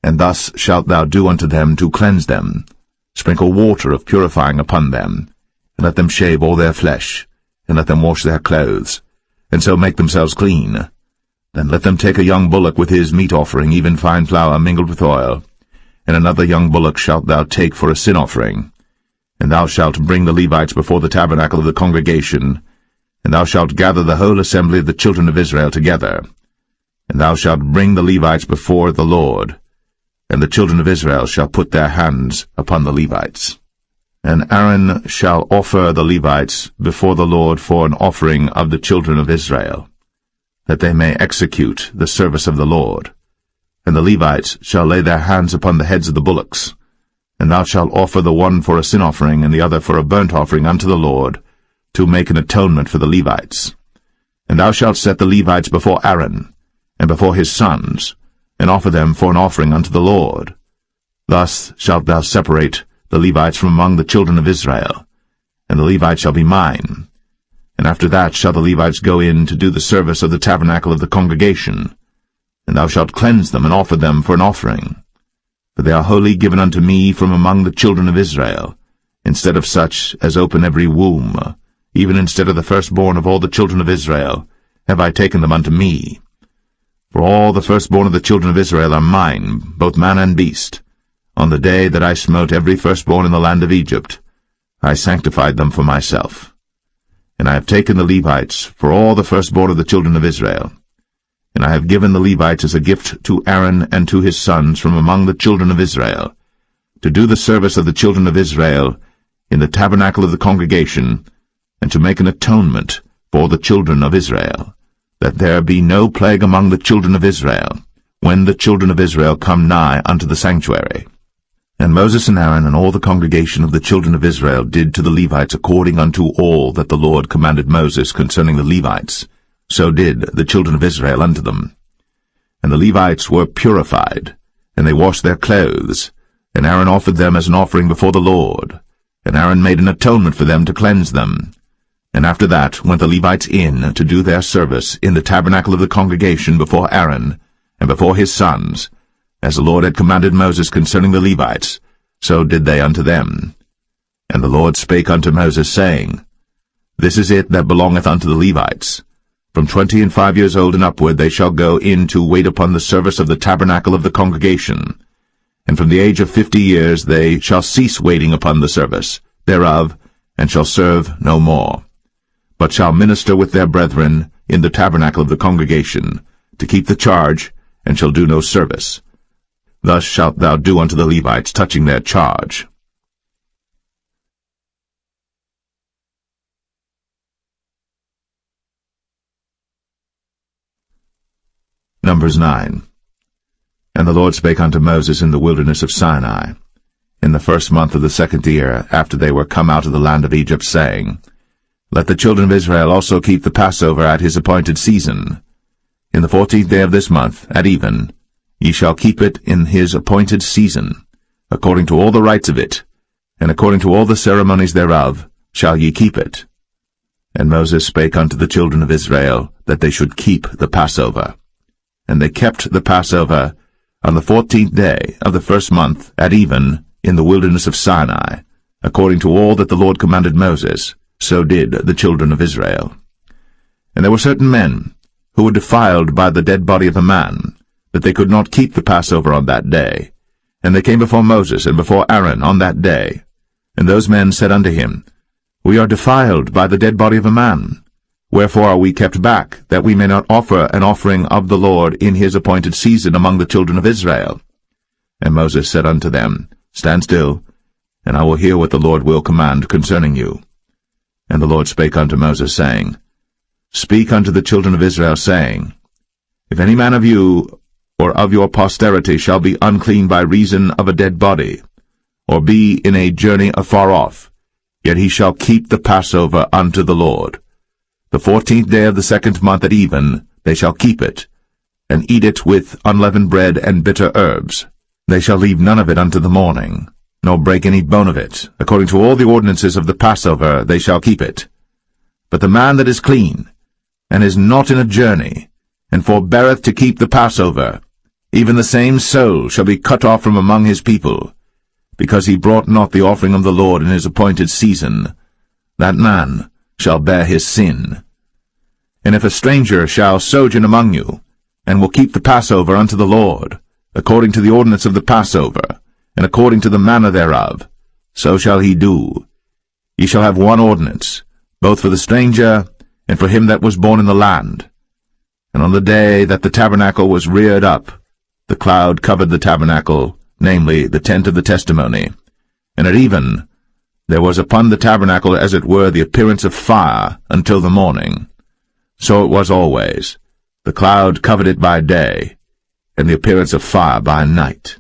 And thus shalt thou do unto them to cleanse them. Sprinkle water of purifying upon them, and let them shave all their flesh, and let them wash their clothes, and so make themselves clean. Then let them take a young bullock with his meat offering, even fine flour mingled with oil, and another young bullock shalt thou take for a sin offering. And thou shalt bring the Levites before the tabernacle of the congregation, and thou shalt gather the whole assembly of the children of Israel together. And thou shalt bring the Levites before the Lord, and the children of Israel shall put their hands upon the Levites. And Aaron shall offer the Levites before the Lord for an offering of the children of Israel, that they may execute the service of the Lord. And the Levites shall lay their hands upon the heads of the bullocks, and thou shalt offer the one for a sin offering, and the other for a burnt offering unto the Lord, to make an atonement for the Levites. And thou shalt set the Levites before Aaron, and before his sons, and offer them for an offering unto the Lord. Thus shalt thou separate the Levites from among the children of Israel, and the Levites shall be mine. And after that shall the Levites go in to do the service of the tabernacle of the congregation, and thou shalt cleanse them and offer them for an offering. For they are wholly given unto me from among the children of Israel, instead of such as open every womb, even instead of the firstborn of all the children of Israel, have I taken them unto me. For all the firstborn of the children of Israel are mine, both man and beast. On the day that I smote every firstborn in the land of Egypt, I sanctified them for myself. And I have taken the Levites for all the firstborn of the children of Israel. And I have given the Levites as a gift to Aaron and to his sons from among the children of Israel, to do the service of the children of Israel in the tabernacle of the congregation, and to make an atonement for the children of Israel, that there be no plague among the children of Israel, when the children of Israel come nigh unto the sanctuary. And Moses and Aaron and all the congregation of the children of Israel did to the Levites according unto all that the Lord commanded Moses concerning the Levites. So did the children of Israel unto them. And the Levites were purified, and they washed their clothes, and Aaron offered them as an offering before the Lord. And Aaron made an atonement for them to cleanse them. And after that went the Levites in to do their service in the tabernacle of the congregation before Aaron, and before his sons, as the Lord had commanded Moses concerning the Levites, so did they unto them. And the Lord spake unto Moses, saying, This is it that belongeth unto the Levites. From 25 years old and upward they shall go in to wait upon the service of the tabernacle of the congregation. And from the age of 50 years they shall cease waiting upon the service thereof, and shall serve no more, but shall minister with their brethren in the tabernacle of the congregation, to keep the charge, and shall do no service. Thus shalt thou do unto the Levites touching their charge. Numbers 9. And the Lord spake unto Moses in the wilderness of Sinai, in the 1st month of the 2nd year, after they were come out of the land of Egypt, saying, Let the children of Israel also keep the Passover at his appointed season. In the 14th day of this month, at even, ye shall keep it in his appointed season, according to all the rites of it, and according to all the ceremonies thereof, shall ye keep it. And Moses spake unto the children of Israel, that they should keep the Passover. And they kept the Passover on the 14th day of the 1st month, at even, in the wilderness of Sinai, according to all that the Lord commanded Moses, so did the children of Israel. And there were certain men, who were defiled by the dead body of a man, that they could not keep the Passover on that day. And they came before Moses and before Aaron on that day. And those men said unto him, We are defiled by the dead body of a man. Wherefore are we kept back, that we may not offer an offering of the Lord in his appointed season among the children of Israel? And Moses said unto them, Stand still, and I will hear what the Lord will command concerning you. And the Lord spake unto Moses, saying, Speak unto the children of Israel, saying, If any man of you or of your posterity shall be unclean by reason of a dead body, or be in a journey afar off, yet he shall keep the Passover unto the Lord. The 14th day of the 2nd month at even they shall keep it, and eat it with unleavened bread and bitter herbs. They shall leave none of it unto the morning, nor break any bone of it. According to all the ordinances of the Passover they shall keep it. But the man that is clean, and is not in a journey, and forbeareth to keep the Passover, even the same soul shall be cut off from among his people, because he brought not the offering of the Lord in his appointed season. That man shall bear his sin. And if a stranger shall sojourn among you, and will keep the Passover unto the Lord, according to the ordinance of the Passover, and according to the manner thereof, so shall he do. Ye shall have one ordinance, both for the stranger and for him that was born in the land. And on the day that the tabernacle was reared up, the cloud covered the tabernacle, namely, the tent of the testimony. And at even, there was upon the tabernacle as it were the appearance of fire until the morning. So it was always. The cloud covered it by day, and the appearance of fire by night.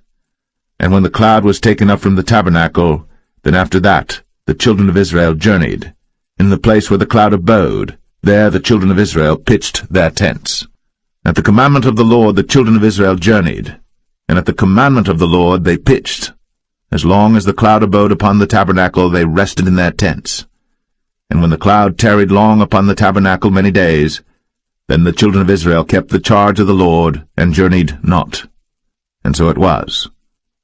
And when the cloud was taken up from the tabernacle, then after that the children of Israel journeyed. In the place where the cloud abode, there the children of Israel pitched their tents. At the commandment of the Lord the children of Israel journeyed, and at the commandment of the Lord they pitched. As long as the cloud abode upon the tabernacle, they rested in their tents. And when the cloud tarried long upon the tabernacle many days, then the children of Israel kept the charge of the Lord, and journeyed not. And so it was,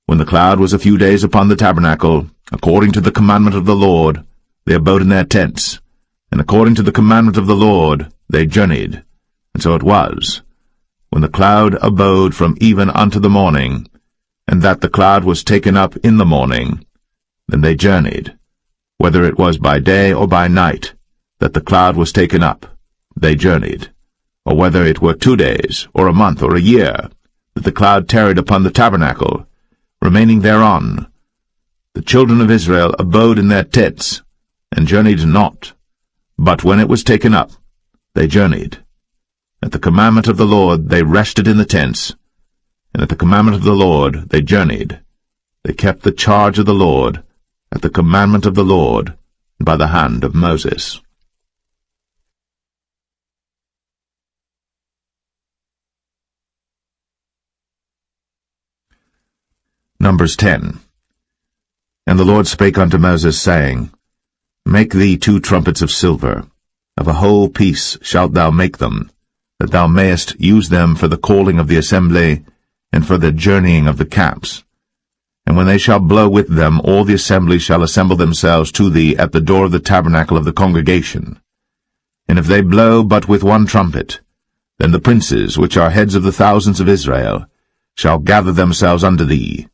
when the cloud was a few days upon the tabernacle, according to the commandment of the Lord, they abode in their tents, and according to the commandment of the Lord they journeyed. And so it was, when the cloud abode from even unto the morning, and that the cloud was taken up in the morning, then they journeyed. Whether it was by day or by night, that the cloud was taken up, they journeyed. Or whether it were 2 days, or a month, or a year, that the cloud tarried upon the tabernacle, remaining thereon, the children of Israel abode in their tents, and journeyed not. But when it was taken up, they journeyed. At the commandment of the Lord they rested in the tents, and at the commandment of the Lord they journeyed. They kept the charge of the Lord, at the commandment of the Lord, by the hand of Moses. Numbers 10. And the Lord spake unto Moses, saying, Make thee 2 trumpets of silver. Of a whole piece shalt thou make them, that thou mayest use them for the calling of the assembly, and for the journeying of the camps. And when they shall blow with them, all the assembly shall assemble themselves to thee at the door of the tabernacle of the congregation. And if they blow but with 1 trumpet, then the princes, which are heads of the thousands of Israel, shall gather themselves unto thee.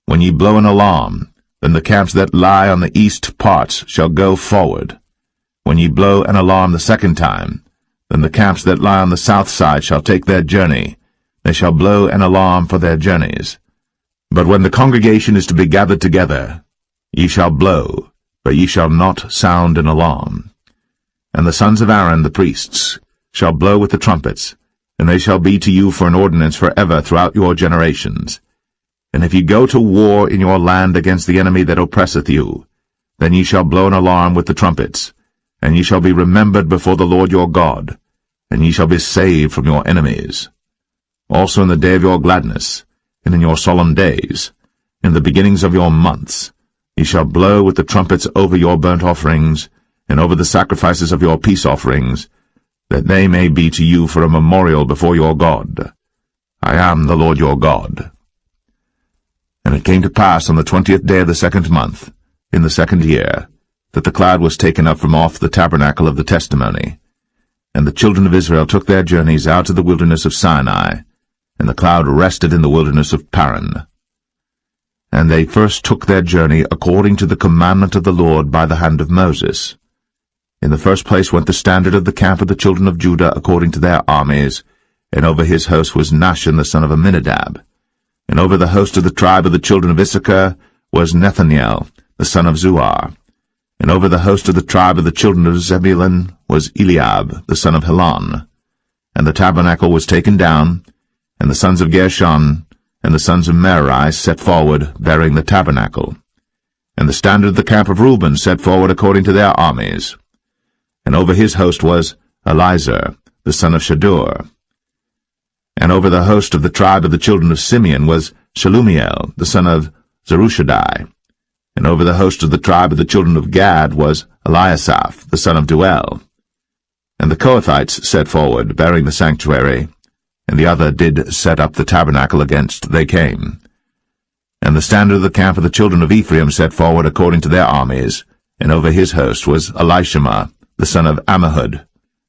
When ye blow an alarm, then the camps that lie on the east parts shall go forward. When ye blow an alarm the 2nd time, then the camps that lie on the south side shall take their journey, they shall blow an alarm for their journeys. But when the congregation is to be gathered together, ye shall blow, but ye shall not sound an alarm. And the sons of Aaron the priests shall blow with the trumpets, and they shall be to you for an ordinance forever throughout your generations. And if ye go to war in your land against the enemy that oppresseth you, then ye shall blow an alarm with the trumpets, and ye shall be remembered before the Lord your God, and ye shall be saved from your enemies. Also in the day of your gladness, and in your solemn days, in the beginnings of your months, ye shall blow with the trumpets over your burnt offerings, and over the sacrifices of your peace offerings, that they may be to you for a memorial before your God. I am the Lord your God. And it came to pass on the 20th day of the 2nd month, in the 2nd year, that the cloud was taken up from off the tabernacle of the testimony. And the children of Israel took their journeys out of the wilderness of Sinai, and the cloud rested in the wilderness of Paran. And they first took their journey according to the commandment of the Lord by the hand of Moses. In the first place went the standard of the camp of the children of Judah according to their armies, and over his host was Nahshon the son of Amminadab. And over the host of the tribe of the children of Issachar was Nethanel the son of Zuar. And over the host of the tribe of the children of Zebulun was Eliab the son of Helon. And the tabernacle was taken down, and the sons of Gershon and the sons of Merari set forward, bearing the tabernacle. And the standard of the camp of Reuben set forward according to their armies. And over his host was Elizur the son of Shadur. And over the host of the tribe of the children of Simeon was Shelumiel the son of Zerushadai. And over the host of the tribe of the children of Gad was Eliasaph the son of Duel. And the Kohathites set forward, bearing the sanctuary, and the other did set up the tabernacle against they came. And the standard of the camp of the children of Ephraim set forward according to their armies, and over his host was Elishama the son of Ammihud.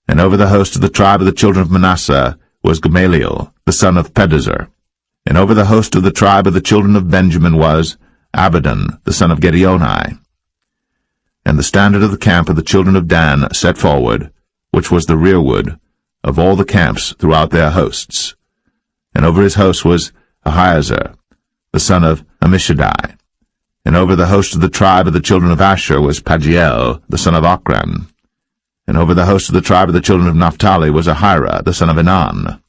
And over the host of the tribe of the children of Manasseh was Gamaliel the son of Pedazur. And over the host of the tribe of the children of Benjamin was Abidan the son of Gideoni. And the standard of the camp of the children of Dan set forward, which was the rearward of all the camps throughout their hosts. And over his host was Ahiezer the son of Ammishaddai. And over the host of the tribe of the children of Asher was Pagiel the son of Ochran. And over the host of the tribe of the children of Naphtali was Ahira the son of Enan.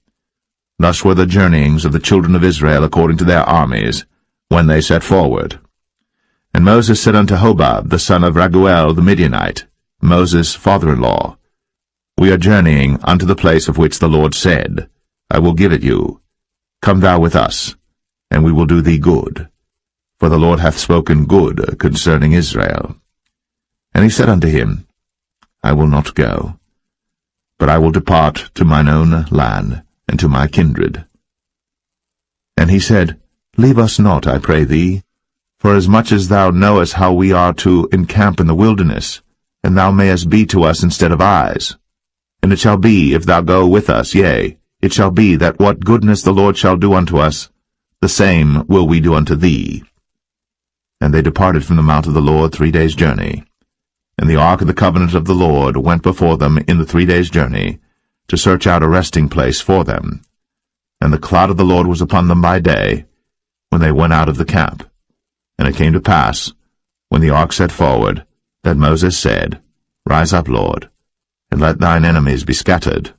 Thus were the journeyings of the children of Israel according to their armies, when they set forward. And Moses said unto Hobab the son of Raguel the Midianite, Moses' father-in-law, We are journeying unto the place of which the Lord said, I will give it you. Come thou with us, and we will do thee good. For the Lord hath spoken good concerning Israel. And he said unto him, I will not go, but I will depart to mine own land, and to my kindred. And he said, Leave us not, I pray thee, for as much as thou knowest how we are to encamp in the wilderness, and thou mayest be to us instead of eyes. And it shall be, if thou go with us, yea, it shall be that what goodness the Lord shall do unto us, the same will we do unto thee. And they departed from the mount of the Lord 3 days' journey. And the ark of the covenant of the Lord went before them in the 3 days' journey, to search out a resting place for them. And the cloud of the Lord was upon them by day, when they went out of the camp. And it came to pass, when the ark set forward, that Moses said, Rise up, Lord, and let thine enemies be scattered,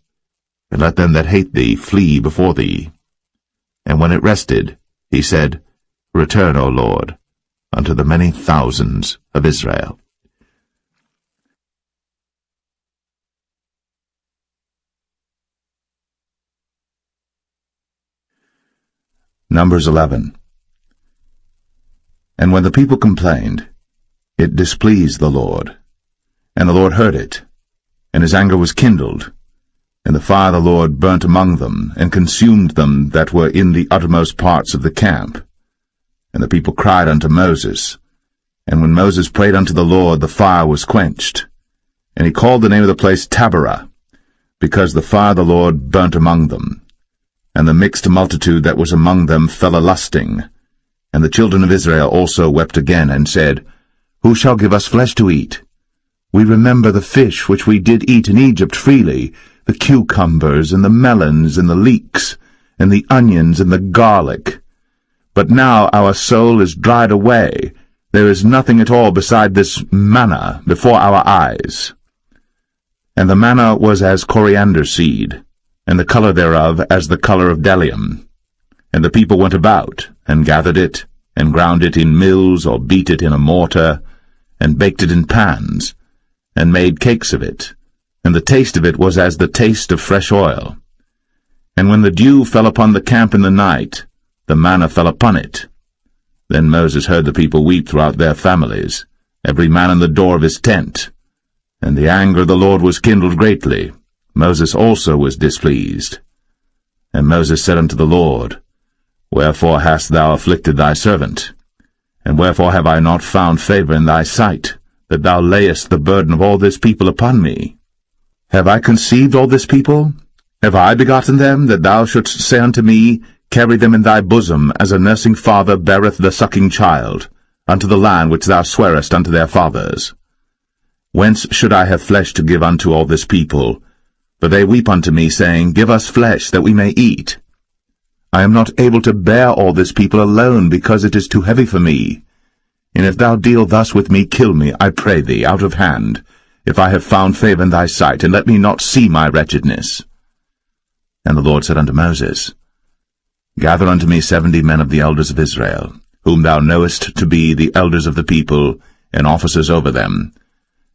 and let them that hate thee flee before thee. And when it rested, he said, Return, O Lord, unto the many thousands of Israel. Numbers 11. And when the people complained, it displeased the Lord. And the Lord heard it, and his anger was kindled. And the fire of the Lord burnt among them, and consumed them that were in the uttermost parts of the camp. And the people cried unto Moses. And when Moses prayed unto the Lord, the fire was quenched. And he called the name of the place Taberah, because the fire of the Lord burnt among them. And the mixed multitude that was among them fell a-lusting. And the children of Israel also wept again, and said, Who shall give us flesh to eat? We remember the fish which we did eat in Egypt freely, the cucumbers, and the melons, and the leeks, and the onions, and the garlic. But now our soul is dried away. There is nothing at all beside this manna before our eyes. And the manna was as coriander seed, and the color thereof as the color of bdellium. And the people went about, and gathered it, and ground it in mills, or beat it in a mortar, and baked it in pans, and made cakes of it. And the taste of it was as the taste of fresh oil. And when the dew fell upon the camp in the night, the manna fell upon it. Then Moses heard the people weep throughout their families, every man in the door of his tent. And the anger of the Lord was kindled greatly. Moses also was displeased. And Moses said unto the Lord, Wherefore hast thou afflicted thy servant? And wherefore have I not found favor in thy sight, that thou layest the burden of all this people upon me? Have I conceived all this people? Have I begotten them, that thou shouldst say unto me, Carry them in thy bosom, as a nursing father beareth the sucking child, unto the land which thou swarest unto their fathers? Whence should I have flesh to give unto all this people? For they weep unto me, saying, Give us flesh, that we may eat. I am not able to bear all this people alone, because it is too heavy for me. And if thou deal thus with me, kill me, I pray thee, out of hand, if I have found favor in thy sight, and let me not see my wretchedness. And the Lord said unto Moses, Gather unto me 70 men of the elders of Israel, whom thou knowest to be the elders of the people, and officers over them,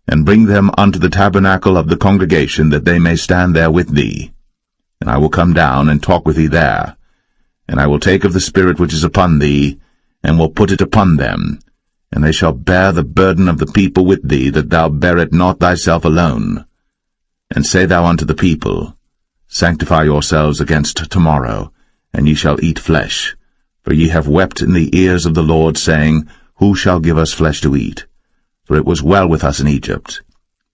and bring them unto the tabernacle of the congregation, that they may stand there with thee. And I will come down and talk with thee there. And I will take of the Spirit which is upon thee, and will put it upon them, and they shall bear the burden of the people with thee, that thou bear it not thyself alone. And say thou unto the people, Sanctify yourselves against tomorrow, and ye shall eat flesh. For ye have wept in the ears of the Lord, saying, Who shall give us flesh to eat? For it was well with us in Egypt.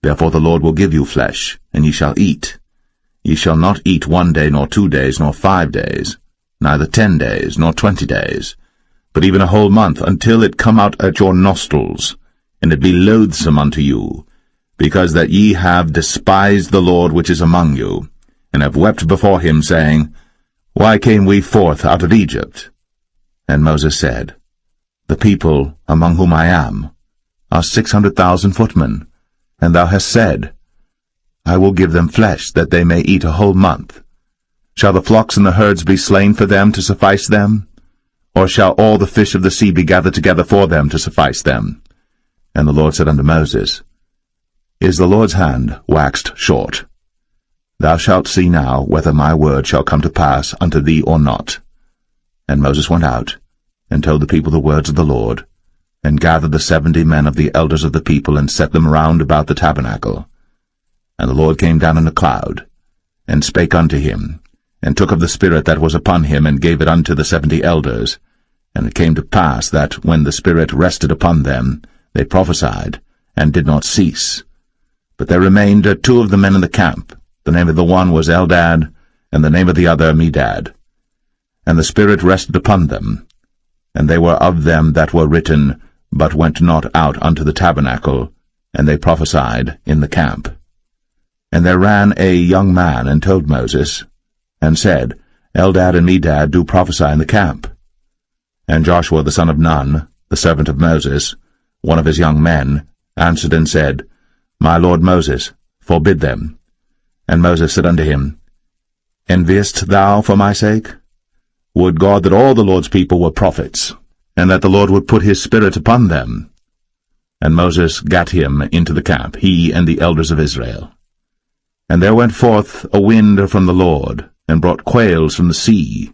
Therefore the Lord will give you flesh, and ye shall eat. Ye shall not eat 1 day, nor 2 days, nor 5 days, neither 10 days, nor 20 days, but even a whole month, until it come out at your nostrils, and it be loathsome unto you, because that ye have despised the Lord which is among you, and have wept before him, saying, Why came we forth out of Egypt? And Moses said, The people among whom I am are 600,000 footmen, and thou hast said, I will give them flesh, that they may eat a whole month. Shall the flocks and the herds be slain for them to suffice them? Or shall all the fish of the sea be gathered together for them to suffice them? And the Lord said unto Moses, Is the Lord's hand waxed short? Thou shalt see now whether my word shall come to pass unto thee or not. And Moses went out, and told the people the words of the Lord, and gathered the 70 men of the elders of the people, and set them round about the tabernacle. And the Lord came down in a cloud, and spake unto him, and took of the Spirit that was upon him, and gave it unto the 70 elders. And it came to pass that, when the Spirit rested upon them, they prophesied, and did not cease. But there remained 2 of the men in the camp. The name of the one was Eldad, and the name of the other Medad. And the Spirit rested upon them, and they were of them that were written, but went not out unto the tabernacle, and they prophesied in the camp. And there ran a young man, and told Moses, and said, Eldad and Medad do prophesy in the camp. And Joshua the son of Nun, the servant of Moses, one of his young men, answered and said, My lord Moses, forbid them. And Moses said unto him, Enviest thou for my sake? Would God that all the Lord's people were prophets, and that the Lord would put his Spirit upon them. And Moses gat him into the camp, he and the elders of Israel. And there went forth a wind from the Lord, and brought quails from the sea,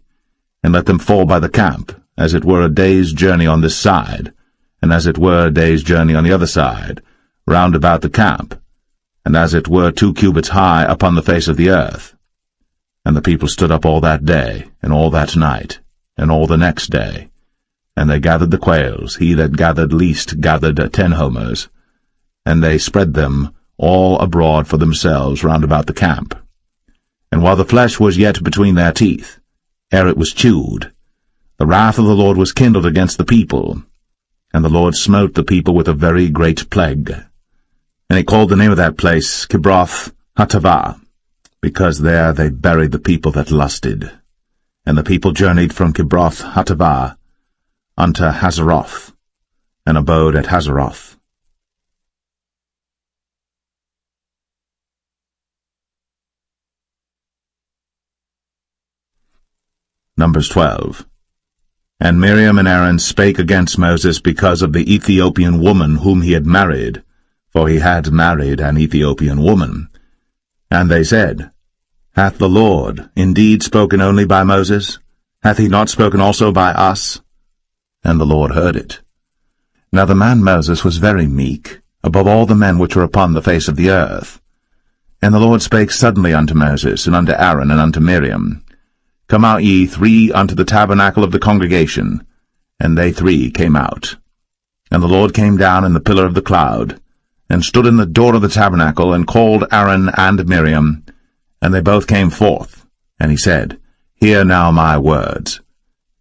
and let them fall by the camp, as it were a day's journey on this side, and as it were a day's journey on the other side, round about the camp, and as it were 2 cubits high upon the face of the earth. And the people stood up all that day, and all that night, and all the next day. And they gathered the quails, he that gathered least gathered 10 homers, and they spread them all abroad for themselves round about the camp. And while the flesh was yet between their teeth, ere it was chewed, the wrath of the Lord was kindled against the people, and the Lord smote the people with a very great plague. And he called the name of that place Kibroth Hattaavah, because there they buried the people that lusted. And the people journeyed from Kibroth-Hattaavah unto Hazeroth, and abode at Hazeroth. Numbers 12. And Miriam and Aaron spake against Moses because of the Ethiopian woman whom he had married, for he had married an Ethiopian woman. And they said, Hath the Lord indeed spoken only by Moses? Hath he not spoken also by us? And the Lord heard it. Now the man Moses was very meek, above all the men which were upon the face of the earth. And the Lord spake suddenly unto Moses, and unto Aaron, and unto Miriam, Come out ye three unto the tabernacle of the congregation. And they three came out. And the Lord came down in the pillar of the cloud, and stood in the door of the tabernacle, and called Aaron and Miriam, and they both came forth. And he said, Hear now my words.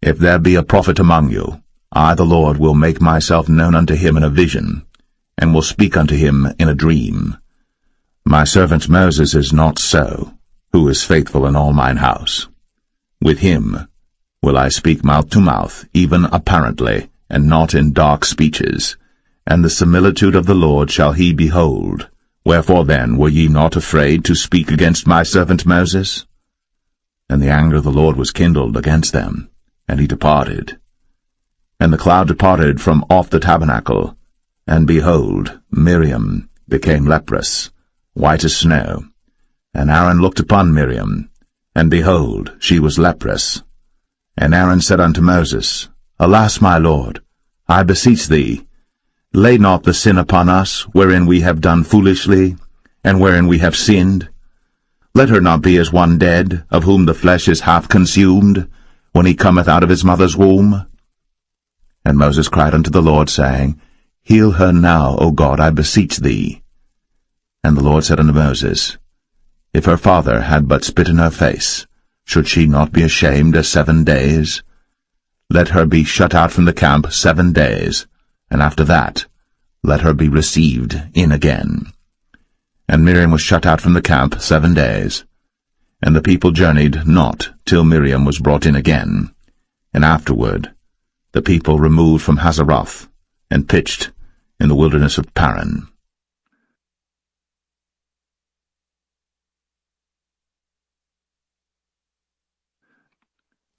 If there be a prophet among you, I the Lord will make myself known unto him in a vision, and will speak unto him in a dream. My servant Moses is not so, who is faithful in all mine house. With him will I speak mouth to mouth, even apparently, and not in dark speeches. And the similitude of the Lord shall he behold. Wherefore then were ye not afraid to speak against my servant Moses? And the anger of the Lord was kindled against them, and he departed. And the cloud departed from off the tabernacle, and behold, Miriam became leprous, white as snow. And Aaron looked upon Miriam, and behold, she was leprous. And Aaron said unto Moses, Alas, my Lord, I beseech thee, lay not the sin upon us, wherein we have done foolishly, and wherein we have sinned. Let her not be as one dead, of whom the flesh is half consumed, when he cometh out of his mother's womb. And Moses cried unto the Lord, saying, Heal her now, O God, I beseech thee. And the Lord said unto Moses, If her father had but spit in her face, should she not be ashamed 7 days? Let her be shut out from the camp 7 days, and after that let her be received in again. And Miriam was shut out from the camp 7 days. And the people journeyed not till Miriam was brought in again. And afterward the people removed from Hazeroth, and pitched in the wilderness of Paran.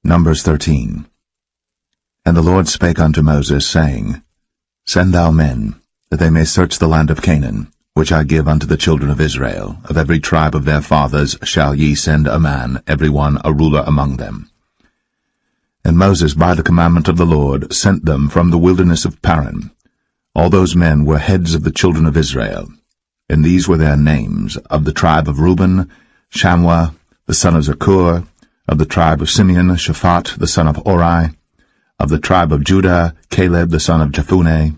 Numbers 13. And the Lord spake unto Moses, saying, Send thou men, that they may search the land of Canaan, which I give unto the children of Israel. Of every tribe of their fathers shall ye send a man, every one a ruler among them. And Moses, by the commandment of the Lord, sent them from the wilderness of Paran. All those men were heads of the children of Israel. And these were their names: of the tribe of Reuben, Shammua, the son of Zakur; of the tribe of Simeon, Shaphat, the son of Ori; of the tribe of Judah, Caleb, the son of Jephunneh;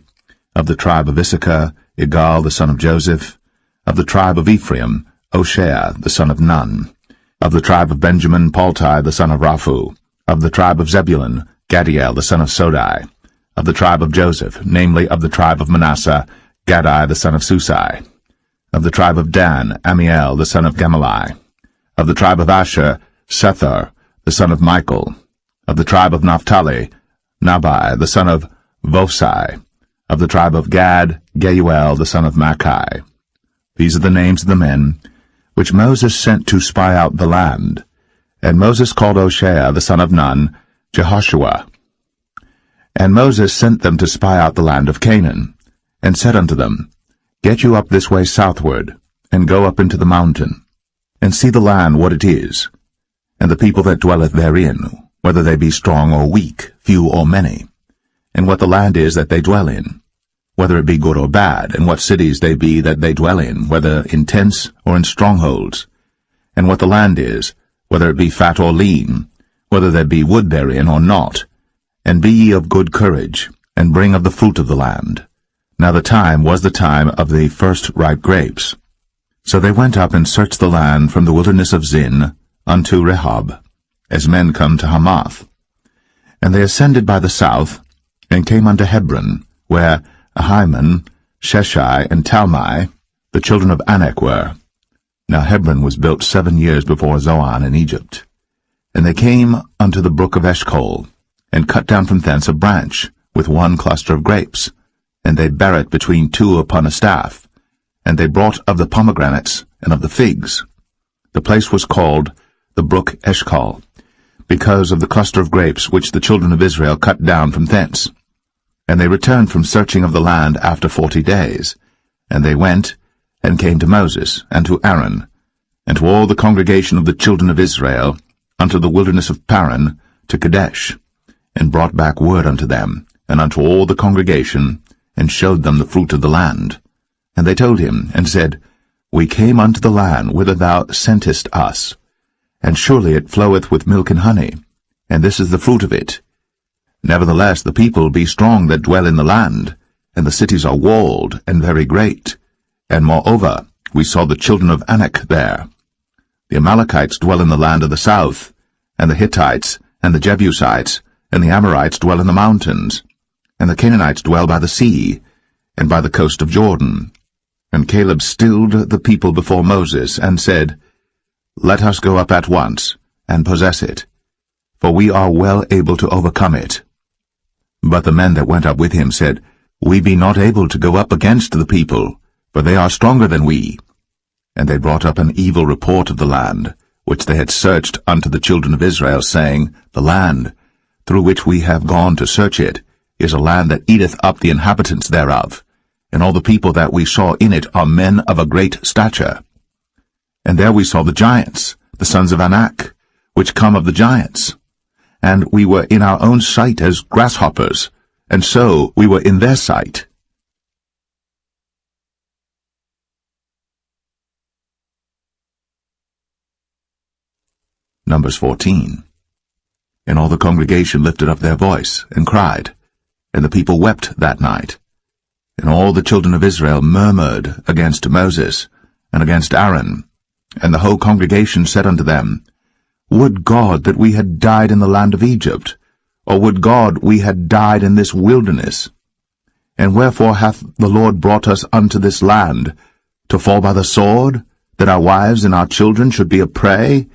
of the tribe of Issachar, Igal, the son of Joseph; of the tribe of Ephraim, Hoshea, the son of Nun; of the tribe of Benjamin, Paltai, the son of Raphu; of the tribe of Zebulun, Gadiel, the son of Sodai; of the tribe of Joseph, namely of the tribe of Manasseh, Gadai, the son of Susai; of the tribe of Dan, Amiel, the son of Gemalli; of the tribe of Asher, Sethar, the son of Michael; of the tribe of Naphtali, Nabai, the son of Vosai; of the tribe of Gad, Geuel, the son of Machi. These are the names of the men which Moses sent to spy out the land. And Moses called Hoshea, the son of Nun, Jehoshua. And Moses sent them to spy out the land of Canaan, and said unto them, Get you up this way southward, and go up into the mountain, and see the land what it is, and the people that dwelleth therein, whether they be strong or weak, few or many, and what the land is that they dwell in, whether it be good or bad, and what cities they be that they dwell in, whether in tents or in strongholds, and what the land is, whether it be fat or lean, whether there be wood therein or not. And be ye of good courage, and bring of the fruit of the land. Now the time was the time of the first ripe grapes. So they went up and searched the land from the wilderness of Zin unto Rehob, as men come to Hamath. And they ascended by the south, and came unto Hebron, where Ahiman, Sheshai, and Talmai, the children of Anak, were. Now Hebron was built 7 years before Zoan in Egypt. And they came unto the brook of Eshcol, and cut down from thence a branch, with one cluster of grapes, and they bare it between two upon a staff. And they brought of the pomegranates and of the figs. The place was called the brook Eshcol, because of the cluster of grapes which the children of Israel cut down from thence. And they returned from searching of the land after 40 days. And they went, and came to Moses, and to Aaron, and to all the congregation of the children of Israel, unto the wilderness of Paran, to Kadesh, and brought back word unto them, and unto all the congregation, and showed them the fruit of the land. And they told him, and said, We came unto the land whither thou sentest us, and surely it floweth with milk and honey, and this is the fruit of it. Nevertheless the people be strong that dwell in the land, and the cities are walled and very great. And moreover, we saw the children of Anak there. The Amalekites dwell in the land of the south, and the Hittites, and the Jebusites, and the Amorites dwell in the mountains, and the Canaanites dwell by the sea, and by the coast of Jordan. And Caleb stilled the people before Moses, and said, Let us go up at once, and possess it, for we are well able to overcome it. But the men that went up with him said, We be not able to go up against the people, for they are stronger than we. And they brought up an evil report of the land, which they had searched unto the children of Israel, saying, The land, through which we have gone to search it, is a land that eateth up the inhabitants thereof, and all the people that we saw in it are men of a great stature. And there we saw the giants, the sons of Anak, which come of the giants. And we were in our own sight as grasshoppers, and so we were in their sight. Numbers 14. And all the congregation lifted up their voice, and cried, and the people wept that night. And all the children of Israel murmured against Moses, and against Aaron. And the whole congregation said unto them, Would God that we had died in the land of Egypt, or would God we had died in this wilderness? And wherefore hath the Lord brought us unto this land, to fall by the sword, that our wives and our children should be a prey?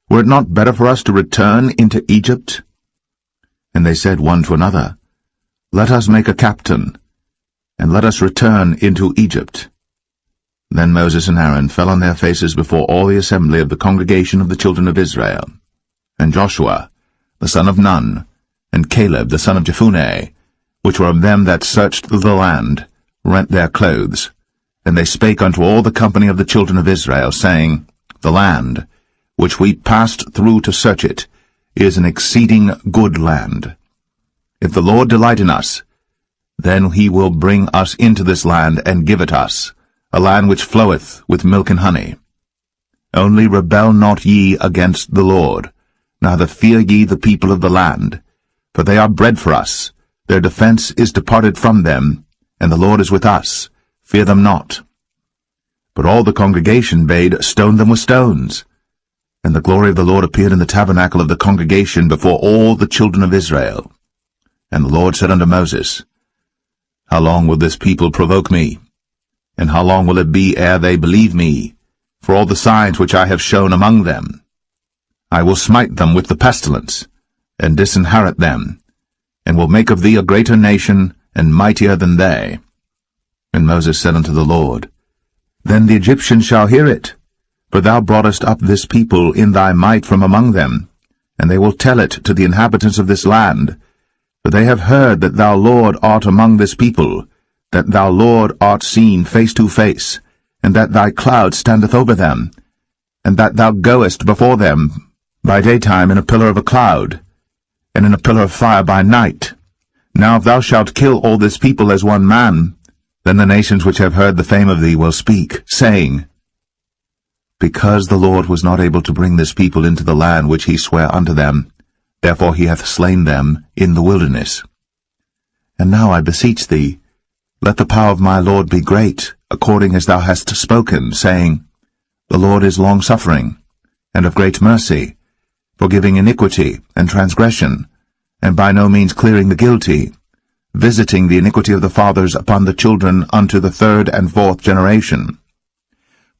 Were it not better for us to return into Egypt? And they said one to another, Let us make a captain, and let us return into Egypt. Then Moses and Aaron fell on their faces before all the assembly of the congregation of the children of Israel. And Joshua, the son of Nun, and Caleb, the son of Jephunneh, which were of them that searched the land, rent their clothes. And they spake unto all the company of the children of Israel, saying, The land, which we passed through to search it, is an exceeding good land. If the Lord delight in us, then he will bring us into this land, and give it us, a land which floweth with milk and honey. Only rebel not ye against the Lord, neither fear ye the people of the land, for they are bread for us, their defense is departed from them, and the Lord is with us, fear them not. But all the congregation bade stone them with stones. And the glory of the Lord appeared in the tabernacle of the congregation before all the children of Israel. And the Lord said unto Moses, How long will this people provoke me? And how long will it be ere they believe me, for all the signs which I have shown among them? I will smite them with the pestilence, and disinherit them, and will make of thee a greater nation, and mightier than they. And Moses said unto the Lord, Then the Egyptians shall hear it, for thou broughtest up this people in thy might from among them, and they will tell it to the inhabitants of this land. For they have heard that thou, Lord, art among this people, that thou, Lord, art seen face to face, and that thy cloud standeth over them, and that thou goest before them by daytime in a pillar of a cloud, and in a pillar of fire by night. Now if thou shalt kill all this people as one man, then the nations which have heard the fame of thee will speak, saying, Because the Lord was not able to bring this people into the land which he sware unto them, therefore he hath slain them in the wilderness. And now I beseech thee, let the power of my Lord be great, according as thou hast spoken, saying, The Lord is long-suffering, and of great mercy, forgiving iniquity and transgression, and by no means clearing the guilty, visiting the iniquity of the fathers upon the children unto the third and fourth generation.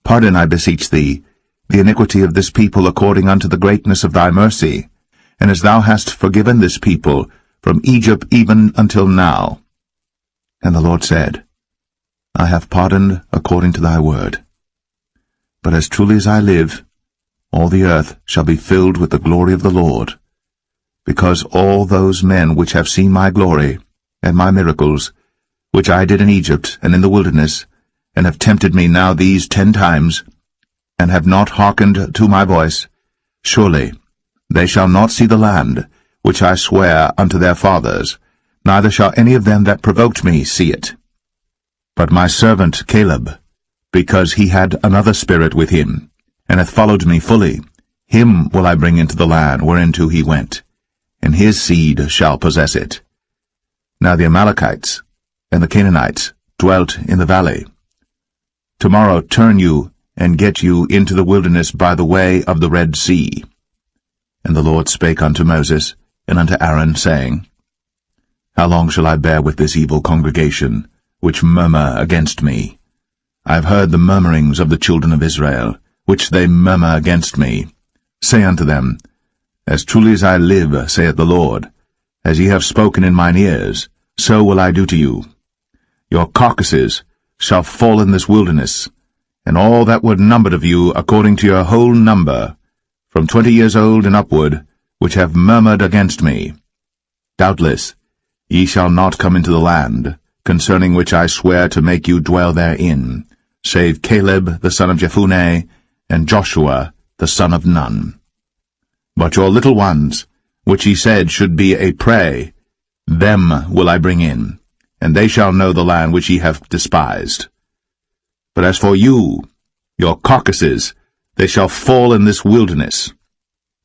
Pardon, I beseech thee, the iniquity of this people according unto the greatness of thy mercy, and as thou hast forgiven this people from Egypt even until now. And the Lord said, I have pardoned according to thy word. But as truly as I live, all the earth shall be filled with the glory of the Lord, because all those men which have seen my glory and my miracles, which I did in Egypt and in the wilderness, and have tempted me now these 10 times, and have not hearkened to my voice, surely they shall not see the land which I swear unto their fathers, neither shall any of them that provoked me see it. But my servant Caleb, because he had another spirit with him, and hath followed me fully, him will I bring into the land whereinto he went, and his seed shall possess it. Now the Amalekites and the Canaanites dwelt in the valley. Tomorrow turn you, and get you into the wilderness by the way of the Red Sea. And the Lord spake unto Moses and unto Aaron, saying, How long shall I bear with this evil congregation, which murmur against me? I have heard the murmurings of the children of Israel, which they murmur against me. Say unto them, As truly as I live, saith the Lord, as ye have spoken in mine ears, so will I do to you. Your carcasses shall fall in this wilderness, and all that were numbered of you according to your whole number, from 20 years old and upward, which have murmured against me. Doubtless ye shall not come into the land, concerning which I swear to make you dwell therein, save Caleb the son of Jephunneh, and Joshua the son of Nun. But your little ones, which ye said should be a prey, them will I bring in, and they shall know the land which ye have despised. But as for you, your carcasses, they shall fall in this wilderness,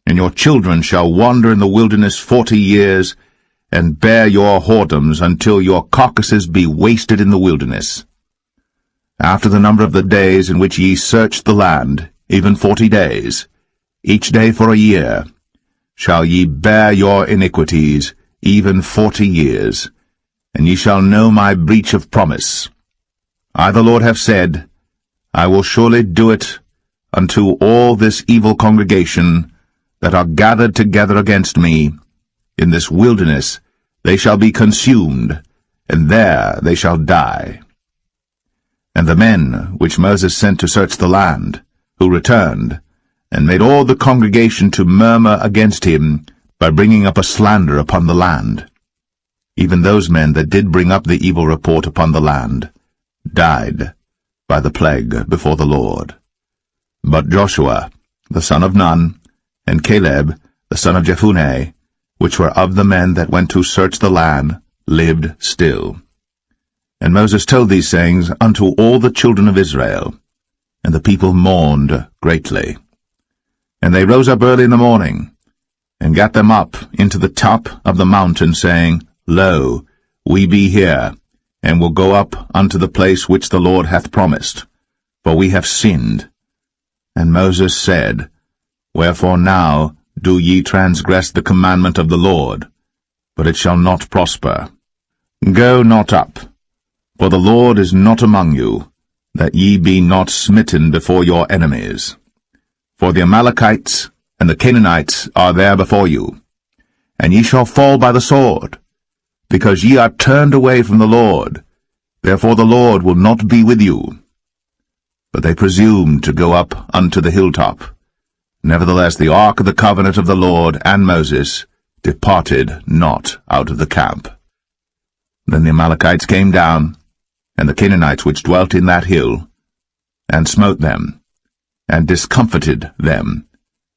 and your children shall wander in the wilderness 40 years, and bear your whoredoms until your carcasses be wasted in the wilderness. After the number of the days in which ye searched the land, even 40 days, each day for a year, shall ye bear your iniquities, even 40 years, and ye shall know my breach of promise. I the Lord have said, I will surely do it unto all this evil congregation that are gathered together against me. In this wilderness they shall be consumed, and there they shall die. And the men which Moses sent to search the land, who returned, and made all the congregation to murmur against him by bringing up a slander upon the land, even those men that did bring up the evil report upon the land, died by the plague before the Lord. But Joshua, the son of Nun, and Caleb, the son of Jephunneh, which were of the men that went to search the land, lived still. And Moses told these sayings unto all the children of Israel, and the people mourned greatly. And they rose up early in the morning, and gat them up into the top of the mountain, saying, Lo, we be here, and will go up unto the place which the Lord hath promised, for we have sinned. And Moses said, Wherefore now do ye transgress the commandment of the Lord? But it shall not prosper. Go not up, for the Lord is not among you, that ye be not smitten before your enemies. For the Amalekites and the Canaanites are there before you, and ye shall fall by the sword, because ye are turned away from the Lord. Therefore the Lord will not be with you. But they presumed to go up unto the hilltop. Nevertheless the ark of the covenant of the Lord and Moses departed not out of the camp. Then the Amalekites came down, and the Canaanites which dwelt in that hill, and smote them, and discomfited them,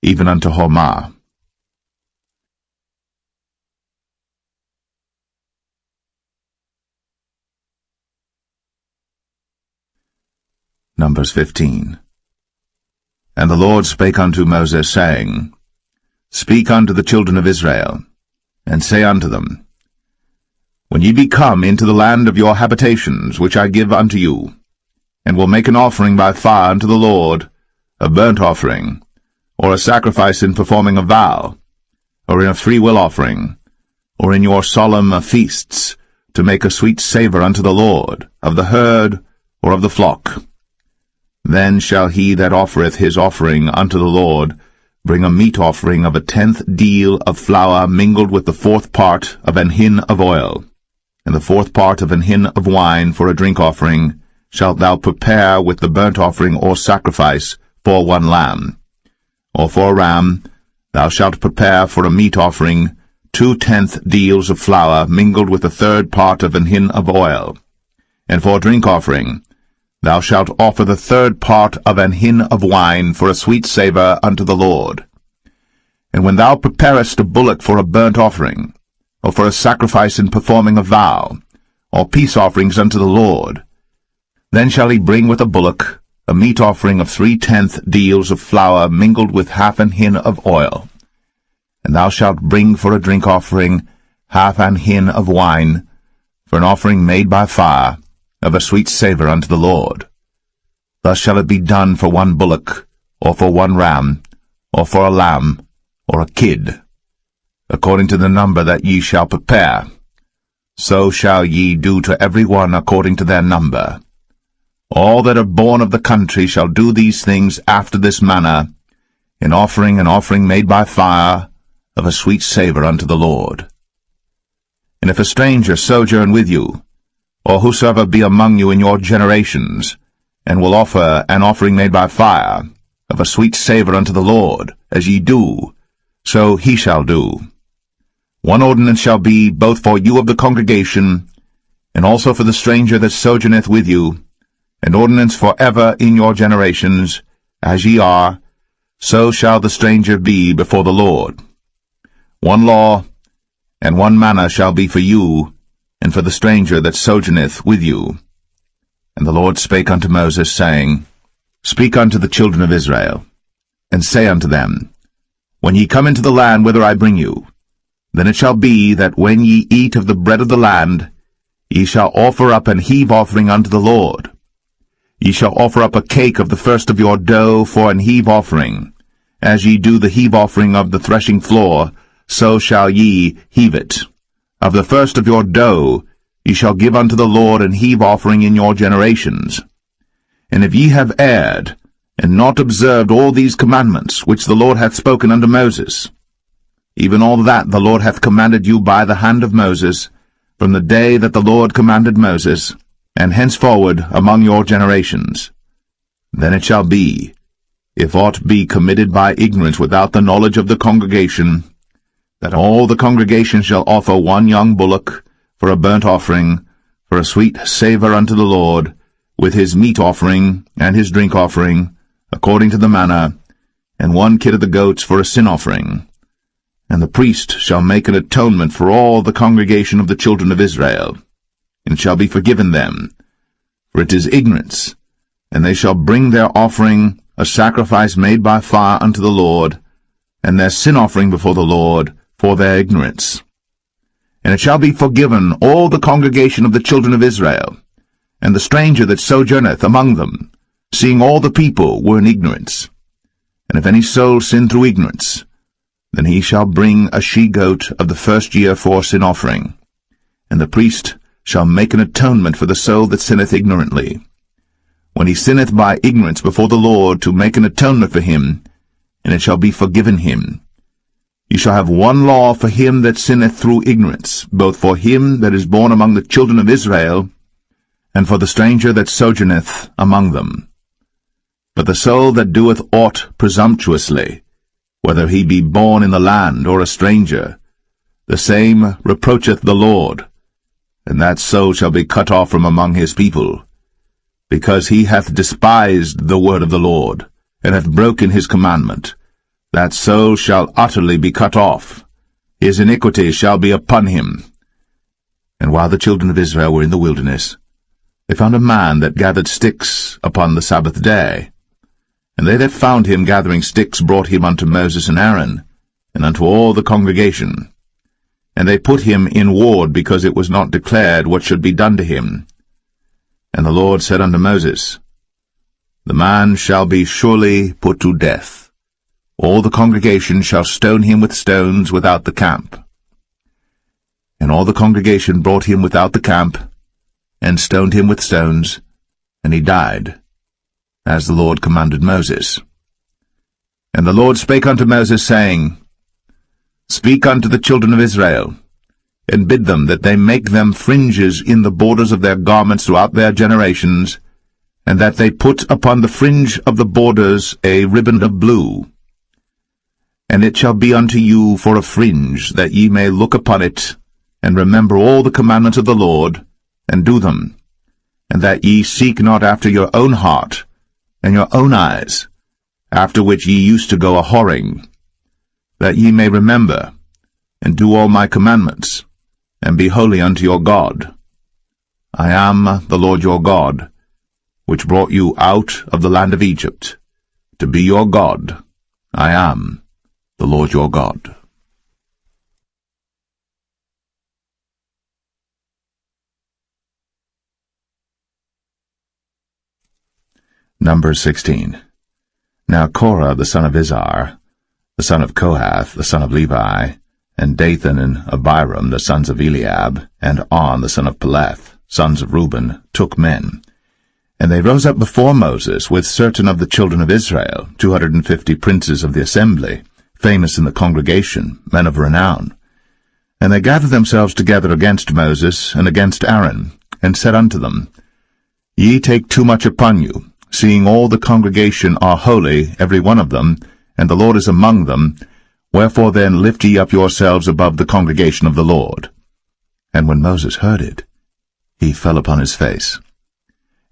even unto Hormah. Numbers 15. And the Lord spake unto Moses, saying, Speak unto the children of Israel, and say unto them, When ye be come into the land of your habitations, which I give unto you, and will make an offering by fire unto the Lord, a burnt offering, or a sacrifice in performing a vow, or in a freewill offering, or in your solemn feasts, to make a sweet savour unto the Lord, of the herd or of the flock, then shall he that offereth his offering unto the Lord bring a meat offering of 1/10 deal of flour mingled with the 4th part of an hin of oil, and the 4th part of an hin of wine for a drink offering shalt thou prepare with the burnt offering or sacrifice for 1 lamb. Or for a ram thou shalt prepare for a meat offering 2/10 deals of flour mingled with the 3rd part of an hin of oil. And for a drink offering thou shalt offer the 3rd part of an hin of wine for a sweet savour unto the Lord. And when thou preparest a bullock for a burnt offering, or for a sacrifice in performing a vow, or peace offerings unto the Lord, then shall he bring with a bullock a meat offering of 3/10 deals of flour mingled with half an hin of oil. And thou shalt bring for a drink offering half an hin of wine, for an offering made by fire, of a sweet savour unto the Lord. Thus shall it be done for 1 bullock, or for 1 ram, or for a lamb, or a kid, according to the number that ye shall prepare. So shall ye do to every one according to their number. All that are born of the country shall do these things after this manner, in offering an offering made by fire, of a sweet savour unto the Lord. And if a stranger sojourn with you, or whosoever be among you in your generations, and will offer an offering made by fire, of a sweet savour unto the Lord, as ye do, so he shall do. 1 ordinance shall be both for you of the congregation, and also for the stranger that sojourneth with you, an ordinance for ever in your generations, as ye are, so shall the stranger be before the Lord. 1 law and 1 manner shall be for you, and for the stranger that sojourneth with you. And the Lord spake unto Moses, saying, Speak unto the children of Israel, and say unto them, When ye come into the land whither I bring you, then it shall be that when ye eat of the bread of the land, ye shall offer up an heave offering unto the Lord. Ye shall offer up a cake of the first of your dough for an heave offering. As ye do the heave offering of the threshing floor, so shall ye heave it. Of the first of your dough ye shall give unto the Lord an heave offering in your generations. And if ye have erred, and not observed all these commandments which the Lord hath spoken unto Moses, even all that the Lord hath commanded you by the hand of Moses, from the day that the Lord commanded Moses, and henceforward among your generations, then it shall be, if aught be committed by ignorance without the knowledge of the congregation, that all the congregation shall offer 1 young bullock for a burnt offering, for a sweet savour unto the Lord, with his meat offering and his drink offering, according to the manner, and 1 kid of the goats for a sin offering. And the priest shall make an atonement for all the congregation of the children of Israel, and shall be forgiven them, for it is ignorance, and they shall bring their offering, a sacrifice made by fire unto the Lord, and their sin offering before the Lord, for their ignorance. And it shall be forgiven all the congregation of the children of Israel, and the stranger that sojourneth among them, seeing all the people were in ignorance. And if any soul sin through ignorance, then he shall bring a she-goat of the first year for sin offering, and the priest shall make an atonement for the soul that sinneth ignorantly. When he sinneth by ignorance before the Lord, to make an atonement for him, and it shall be forgiven him. Ye shall have 1 law for him that sinneth through ignorance, both for him that is born among the children of Israel, and for the stranger that sojourneth among them. But the soul that doeth aught presumptuously, whether he be born in the land or a stranger, the same reproacheth the Lord, and that soul shall be cut off from among his people, because he hath despised the word of the Lord, and hath broken his commandment. That soul shall utterly be cut off. His iniquity shall be upon him. And while the children of Israel were in the wilderness, they found a man that gathered sticks upon the Sabbath day. And they that found him gathering sticks brought him unto Moses and Aaron, and unto all the congregation. And they put him in ward, because it was not declared what should be done to him. And the Lord said unto Moses, The man shall be surely put to death. All the congregation shall stone him with stones without the camp. And all the congregation brought him without the camp, and stoned him with stones, and he died, as the Lord commanded Moses. And the Lord spake unto Moses, saying, Speak unto the children of Israel, and bid them that they make them fringes in the borders of their garments throughout their generations, and that they put upon the fringe of the borders a ribbon of blue. And it shall be unto you for a fringe, that ye may look upon it, and remember all the commandments of the Lord, and do them, and that ye seek not after your own heart and your own eyes, after which ye used to go a-whoring, that ye may remember, and do all my commandments, and be holy unto your God. I am the Lord your God, which brought you out of the land of Egypt, to be your God. I am the Lord your God. Numbers 16. Now Korah the son of Izhar, the son of Kohath, the son of Levi, and Dathan and Abiram, the sons of Eliab, and On the son of Paulett, sons of Reuben, took men. And they rose up before Moses with certain of the children of Israel, 250 princes of the assembly, famous in the congregation, men of renown. And they gathered themselves together against Moses and against Aaron, and said unto them, Ye take too much upon you, seeing all the congregation are holy, every one of them, and the Lord is among them, wherefore then lift ye up yourselves above the congregation of the Lord. And when Moses heard it, he fell upon his face.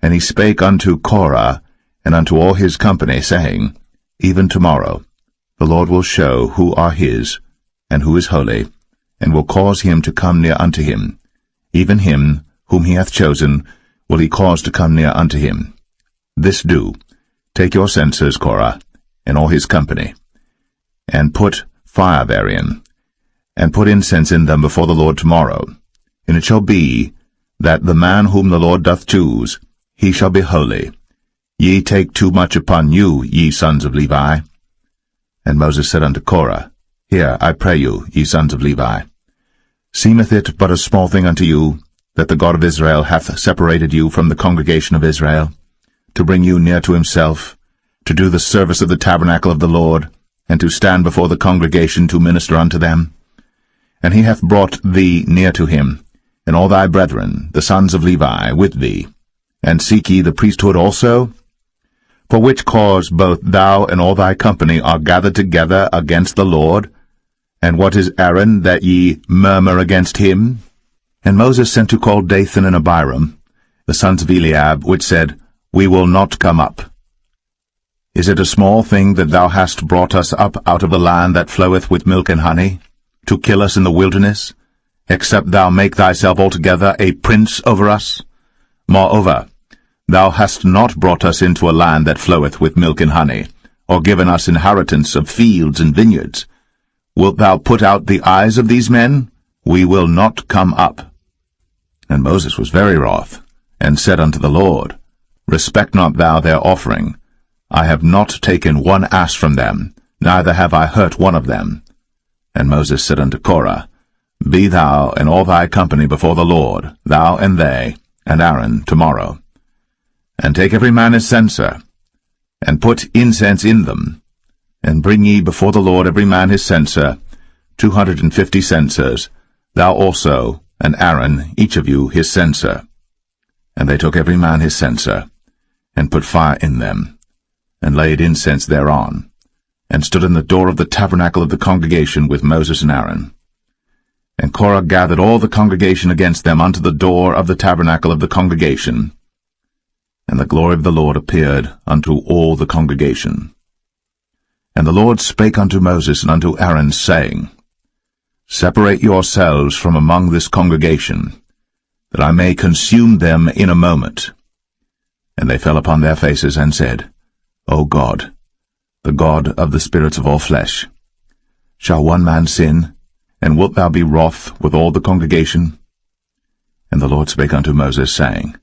And he spake unto Korah and unto all his company, saying, Even tomorrow the Lord will show who are his, and who is holy, and will cause him to come near unto him. Even him whom he hath chosen will he cause to come near unto him. This do, take your censers, Korah, and all his company, and put fire therein, and put incense in them before the Lord tomorrow. And it shall be, that the man whom the Lord doth choose, he shall be holy. Ye take too much upon you, ye sons of Levi. And Moses said unto Korah, Hear, I pray you, ye sons of Levi. Seemeth it but a small thing unto you, that the God of Israel hath separated you from the congregation of Israel, to bring you near to himself, to do the service of the tabernacle of the Lord, and to stand before the congregation to minister unto them? And he hath brought thee near to him, and all thy brethren, the sons of Levi, with thee. And seek ye the priesthood also? For which cause both thou and all thy company are gathered together against the Lord? And what is Aaron, that ye murmur against him? And Moses sent to call Dathan and Abiram, the sons of Eliab, which said, We will not come up. Is it a small thing that thou hast brought us up out of the land that floweth with milk and honey, to kill us in the wilderness, except thou make thyself altogether a prince over us? Moreover, thou hast not brought us into a land that floweth with milk and honey, or given us inheritance of fields and vineyards. Wilt thou put out the eyes of these men? We will not come up. And Moses was very wroth, and said unto the Lord, Respect not thou their offering. I have not taken one ass from them, neither have I hurt one of them. And Moses said unto Korah, Be thou and all thy company before the Lord, thou and they, and Aaron, tomorrow. And take every man his censer, and put incense in them, and bring ye before the Lord every man his censer, 250 censers, thou also, and Aaron, each of you his censer. And they took every man his censer, and put fire in them, and laid incense thereon, and stood in the door of the tabernacle of the congregation with Moses and Aaron. And Korah gathered all the congregation against them unto the door of the tabernacle of the congregation. And the glory of the Lord appeared unto all the congregation. And the Lord spake unto Moses and unto Aaron, saying, Separate yourselves from among this congregation, that I may consume them in a moment. And they fell upon their faces and said, O God, the God of the spirits of all flesh, shall one man sin, and wilt thou be wroth with all the congregation? And the Lord spake unto Moses, saying,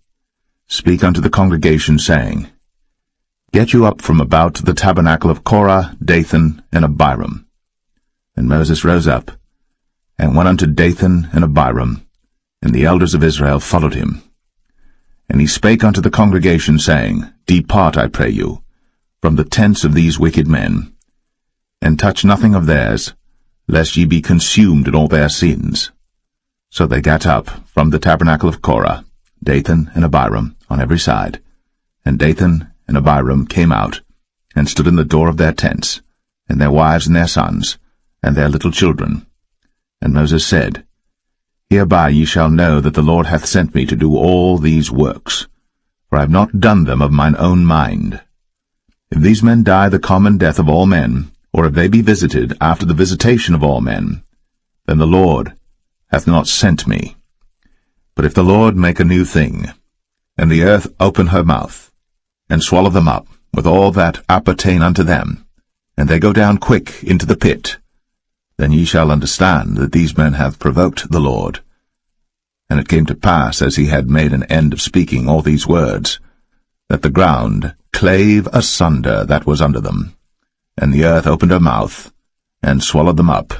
Speak unto the congregation, saying, Get you up from about the tabernacle of Korah, Dathan, and Abiram. And Moses rose up, and went unto Dathan and Abiram, and the elders of Israel followed him. And he spake unto the congregation, saying, Depart, I pray you, from the tents of these wicked men, and touch nothing of theirs, lest ye be consumed in all their sins. So they gat up from the tabernacle of Korah, Dathan and Abiram, on every side. And Dathan and Abiram came out, and stood in the door of their tents, and their wives and their sons, and their little children. And Moses said, Hereby ye shall know that the Lord hath sent me to do all these works, for I have not done them of mine own mind. If these men die the common death of all men, or if they be visited after the visitation of all men, then the Lord hath not sent me. But if the Lord make a new thing, and the earth open her mouth, and swallow them up, with all that appertain unto them, and they go down quick into the pit, then ye shall understand that these men have provoked the Lord. And it came to pass, as he had made an end of speaking all these words, that the ground clave asunder that was under them, and the earth opened her mouth, and swallowed them up,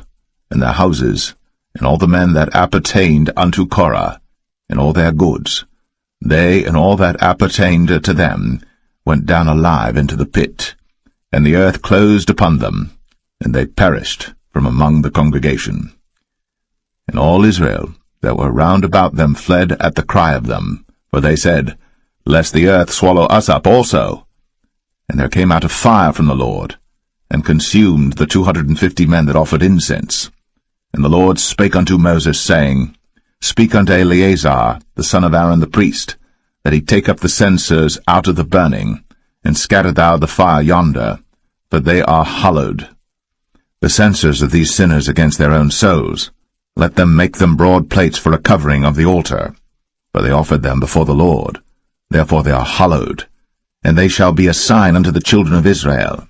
and their houses, and all the men that appertained unto Korah, and all their goods. They and all that appertained to them went down alive into the pit, and the earth closed upon them, and they perished from among the congregation. And all Israel that were round about them fled at the cry of them, for they said, Lest the earth swallow us up also. And there came out a fire from the Lord, and consumed the 250 men that offered incense. And the Lord spake unto Moses, saying, Speak unto Eleazar, the son of Aaron the priest, that he take up the censers out of the burning, and scatter thou the fire yonder, for they are hallowed. The censers of these sinners against their own souls, let them make them broad plates for a covering of the altar, for they offered them before the Lord. Therefore they are hallowed, and they shall be a sign unto the children of Israel.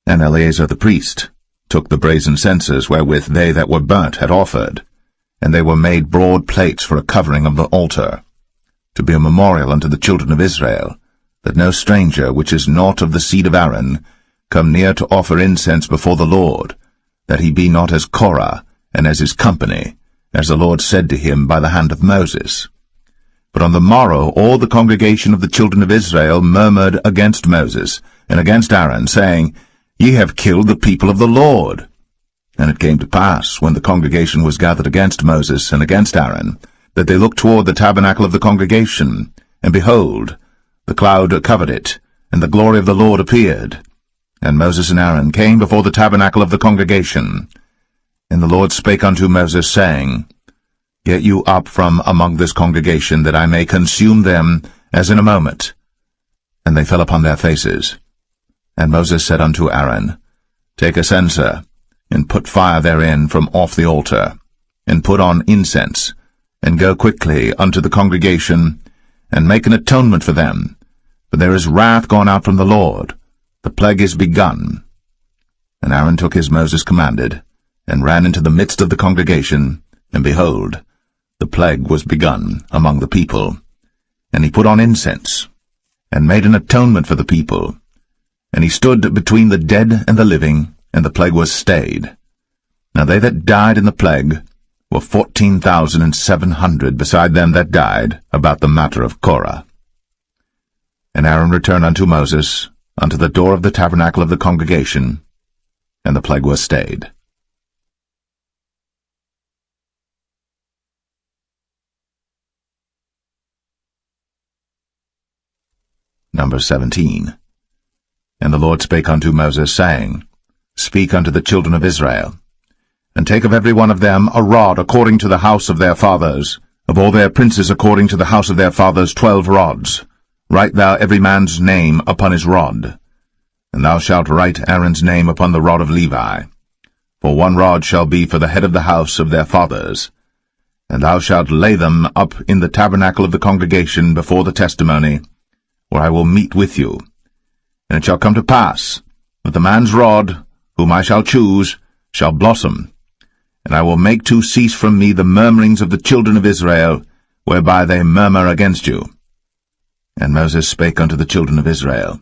And Eleazar the priest took the brazen censers wherewith they that were burnt had offered, and they were made broad plates for a covering of the altar, to be a memorial unto the children of Israel, that no stranger which is not of the seed of Aaron come near to offer incense before the Lord, that he be not as Korah, and as his company, as the Lord said to him by the hand of Moses. But on the morrow all the congregation of the children of Israel murmured against Moses, and against Aaron, saying, Ye have killed the people of the Lord. And it came to pass, when the congregation was gathered against Moses and against Aaron, that they looked toward the tabernacle of the congregation, and behold, the cloud covered it, and the glory of the Lord appeared. And Moses and Aaron came before the tabernacle of the congregation. And the Lord spake unto Moses, saying, Get you up from among this congregation, that I may consume them as in a moment. And they fell upon their faces. And Moses said unto Aaron, Take a censer, and put fire therein from off the altar, and put on incense, and go quickly unto the congregation, and make an atonement for them, for there is wrath gone out from the Lord, the plague is begun. And Aaron took as Moses commanded, and ran into the midst of the congregation, and behold, the plague was begun among the people. And he put on incense, and made an atonement for the people. And he stood between the dead and the living, and the plague was stayed. Now they that died in the plague were 14,700, beside them that died about the matter of Korah. And Aaron returned unto Moses, unto the door of the tabernacle of the congregation, and the plague was stayed. Number 17. And the Lord spake unto Moses, saying, Speak unto the children of Israel, and take of every one of them a rod according to the house of their fathers, of all their princes according to the house of their fathers 12 rods. Write thou every man's name upon his rod. And thou shalt write Aaron's name upon the rod of Levi. For 1 rod shall be for the head of the house of their fathers. And thou shalt lay them up in the tabernacle of the congregation before the testimony, where I will meet with you. And it shall come to pass that the man's rod, whom I shall choose, shall blossom, and I will make to cease from me the murmurings of the children of Israel, whereby they murmur against you. And Moses spake unto the children of Israel,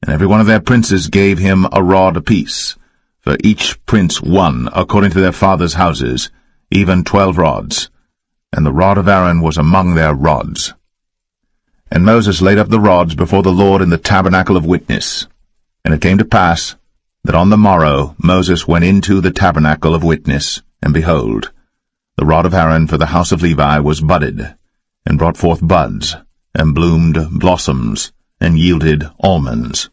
and every one of their princes gave him a rod apiece, for each prince 1 according to their fathers' houses, even 12 rods, and the rod of Aaron was among their rods. And Moses laid up the rods before the Lord in the tabernacle of witness. And it came to pass, that on the morrow Moses went into the tabernacle of witness, and behold, the rod of Aaron for the house of Levi was budded, and brought forth buds, and bloomed blossoms, and yielded almonds.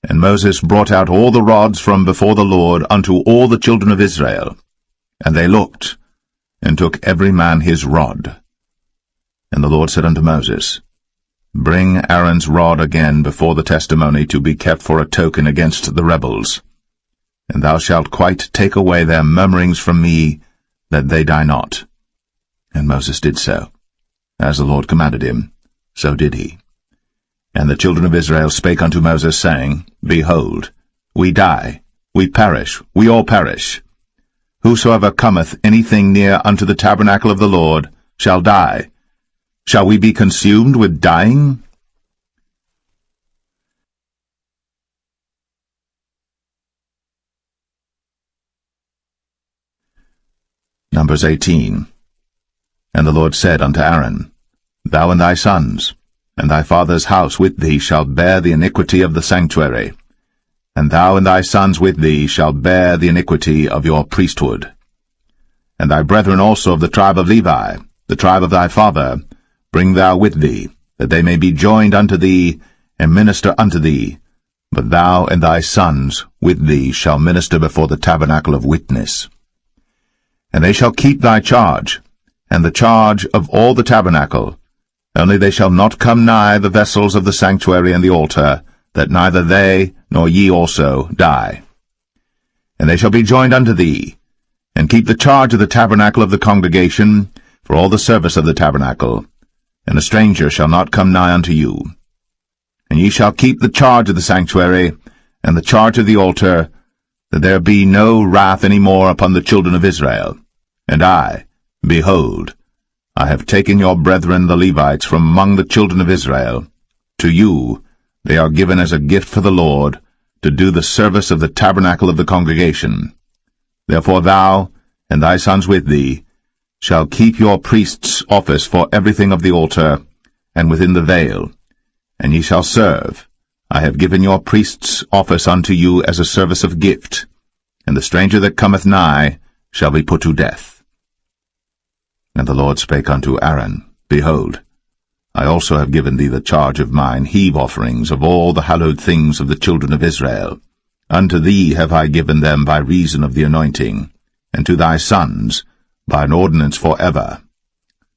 And Moses brought out all the rods from before the Lord unto all the children of Israel. And they looked, and took every man his rod. And the Lord said unto Moses, Bring Aaron's rod again before the testimony to be kept for a token against the rebels. And thou shalt quite take away their murmurings from me, that they die not. And Moses did so. As the Lord commanded him, so did he. And the children of Israel spake unto Moses, saying, Behold, we die, we perish, we all perish. Whosoever cometh anything near unto the tabernacle of the Lord shall die. Shall we be consumed with dying? Numbers 18. And the Lord said unto Aaron, Thou and thy sons, and thy father's house with thee shall bear the iniquity of the sanctuary, and thou and thy sons with thee shall bear the iniquity of your priesthood. And thy brethren also of the tribe of Levi, the tribe of thy father, bring thou with thee, that they may be joined unto thee, and minister unto thee. But thou and thy sons with thee shall minister before the tabernacle of witness. And they shall keep thy charge, and the charge of all the tabernacle, only they shall not come nigh the vessels of the sanctuary and the altar, that neither they nor ye also die. And they shall be joined unto thee, and keep the charge of the tabernacle of the congregation, for all the service of the tabernacle, and a stranger shall not come nigh unto you. And ye shall keep the charge of the sanctuary, and the charge of the altar, that there be no wrath any more upon the children of Israel. And I, behold, I have taken your brethren the Levites from among the children of Israel. To you they are given as a gift for the Lord, to do the service of the tabernacle of the congregation. Therefore thou, and thy sons with thee, shall keep your priest's office for everything of the altar, and within the veil, and ye shall serve. I have given your priest's office unto you as a service of gift, and the stranger that cometh nigh shall be put to death. And the Lord spake unto Aaron, Behold, I also have given thee the charge of mine heave offerings of all the hallowed things of the children of Israel. Unto thee have I given them by reason of the anointing, and to thy sons by an ordinance for ever.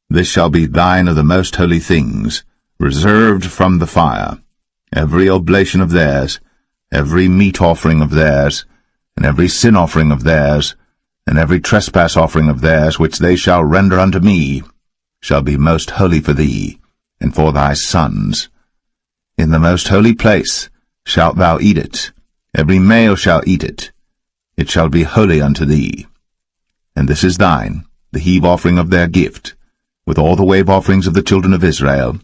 This shall be thine of the most holy things, reserved from the fire, every oblation of theirs, every meat offering of theirs, and every sin offering of theirs, and every trespass offering of theirs which they shall render unto me, shall be most holy for thee, and for thy sons. In the most holy place shalt thou eat it, every male shall eat it. It shall be holy unto thee. And this is thine, the heave offering of their gift, with all the wave offerings of the children of Israel.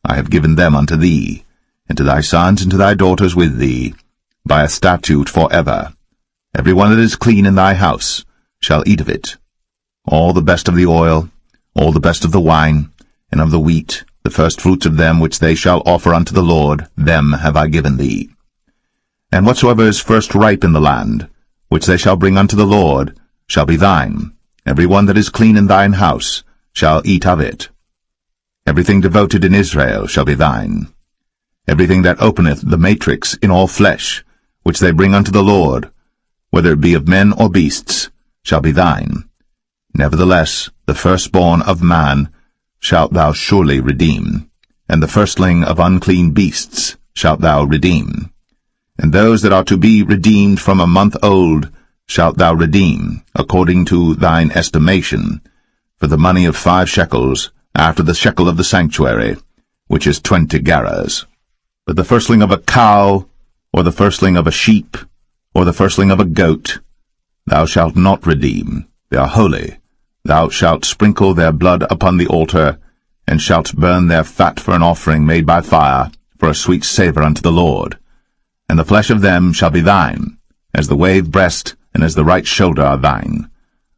I have given them unto thee, and to thy sons and to thy daughters with thee, by a statute for ever. Every one that is clean in thy house shall eat of it. All the best of the oil, all the best of the wine, and of the wheat, the first fruits of them which they shall offer unto the Lord, them have I given thee. And whatsoever is first ripe in the land, which they shall bring unto the Lord, shall be thine. Every one that is clean in thine house shall eat of it. Everything devoted in Israel shall be thine. Everything that openeth the matrix in all flesh, which they bring unto the Lord, whether it be of men or beasts, shall be thine. Nevertheless, the firstborn of man shalt thou surely redeem, and the firstling of unclean beasts shalt thou redeem. And those that are to be redeemed from a month old shalt thou redeem, according to thine estimation, for the money of 5 shekels, after the shekel of the sanctuary, which is 20 gerahs. But the firstling of a cow, or the firstling of a sheep, or the firstling of a goat, thou shalt not redeem. They are holy. Thou shalt sprinkle their blood upon the altar, and shalt burn their fat for an offering made by fire, for a sweet savour unto the Lord. And the flesh of them shall be thine, as the wave breast and as the right shoulder are thine.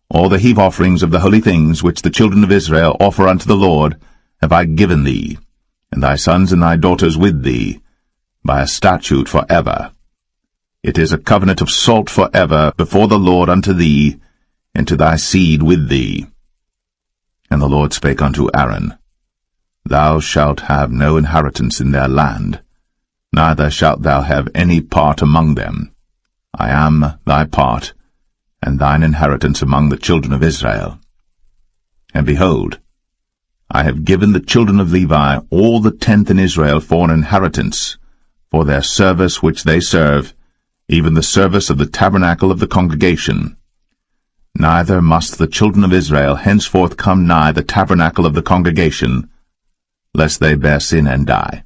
All the heave offerings of the holy things which the children of Israel offer unto the Lord have I given thee, and thy sons and thy daughters with thee, by a statute for ever. It is a covenant of salt forever before the Lord unto thee, and to thy seed with thee. And the Lord spake unto Aaron, Thou shalt have no inheritance in their land, neither shalt thou have any part among them. I am thy part, and thine inheritance among the children of Israel. And behold, I have given the children of Levi all the tenth in Israel for an inheritance, for their service which they serve, even the service of the tabernacle of the congregation. Neither must the children of Israel henceforth come nigh the tabernacle of the congregation, lest they bear sin and die.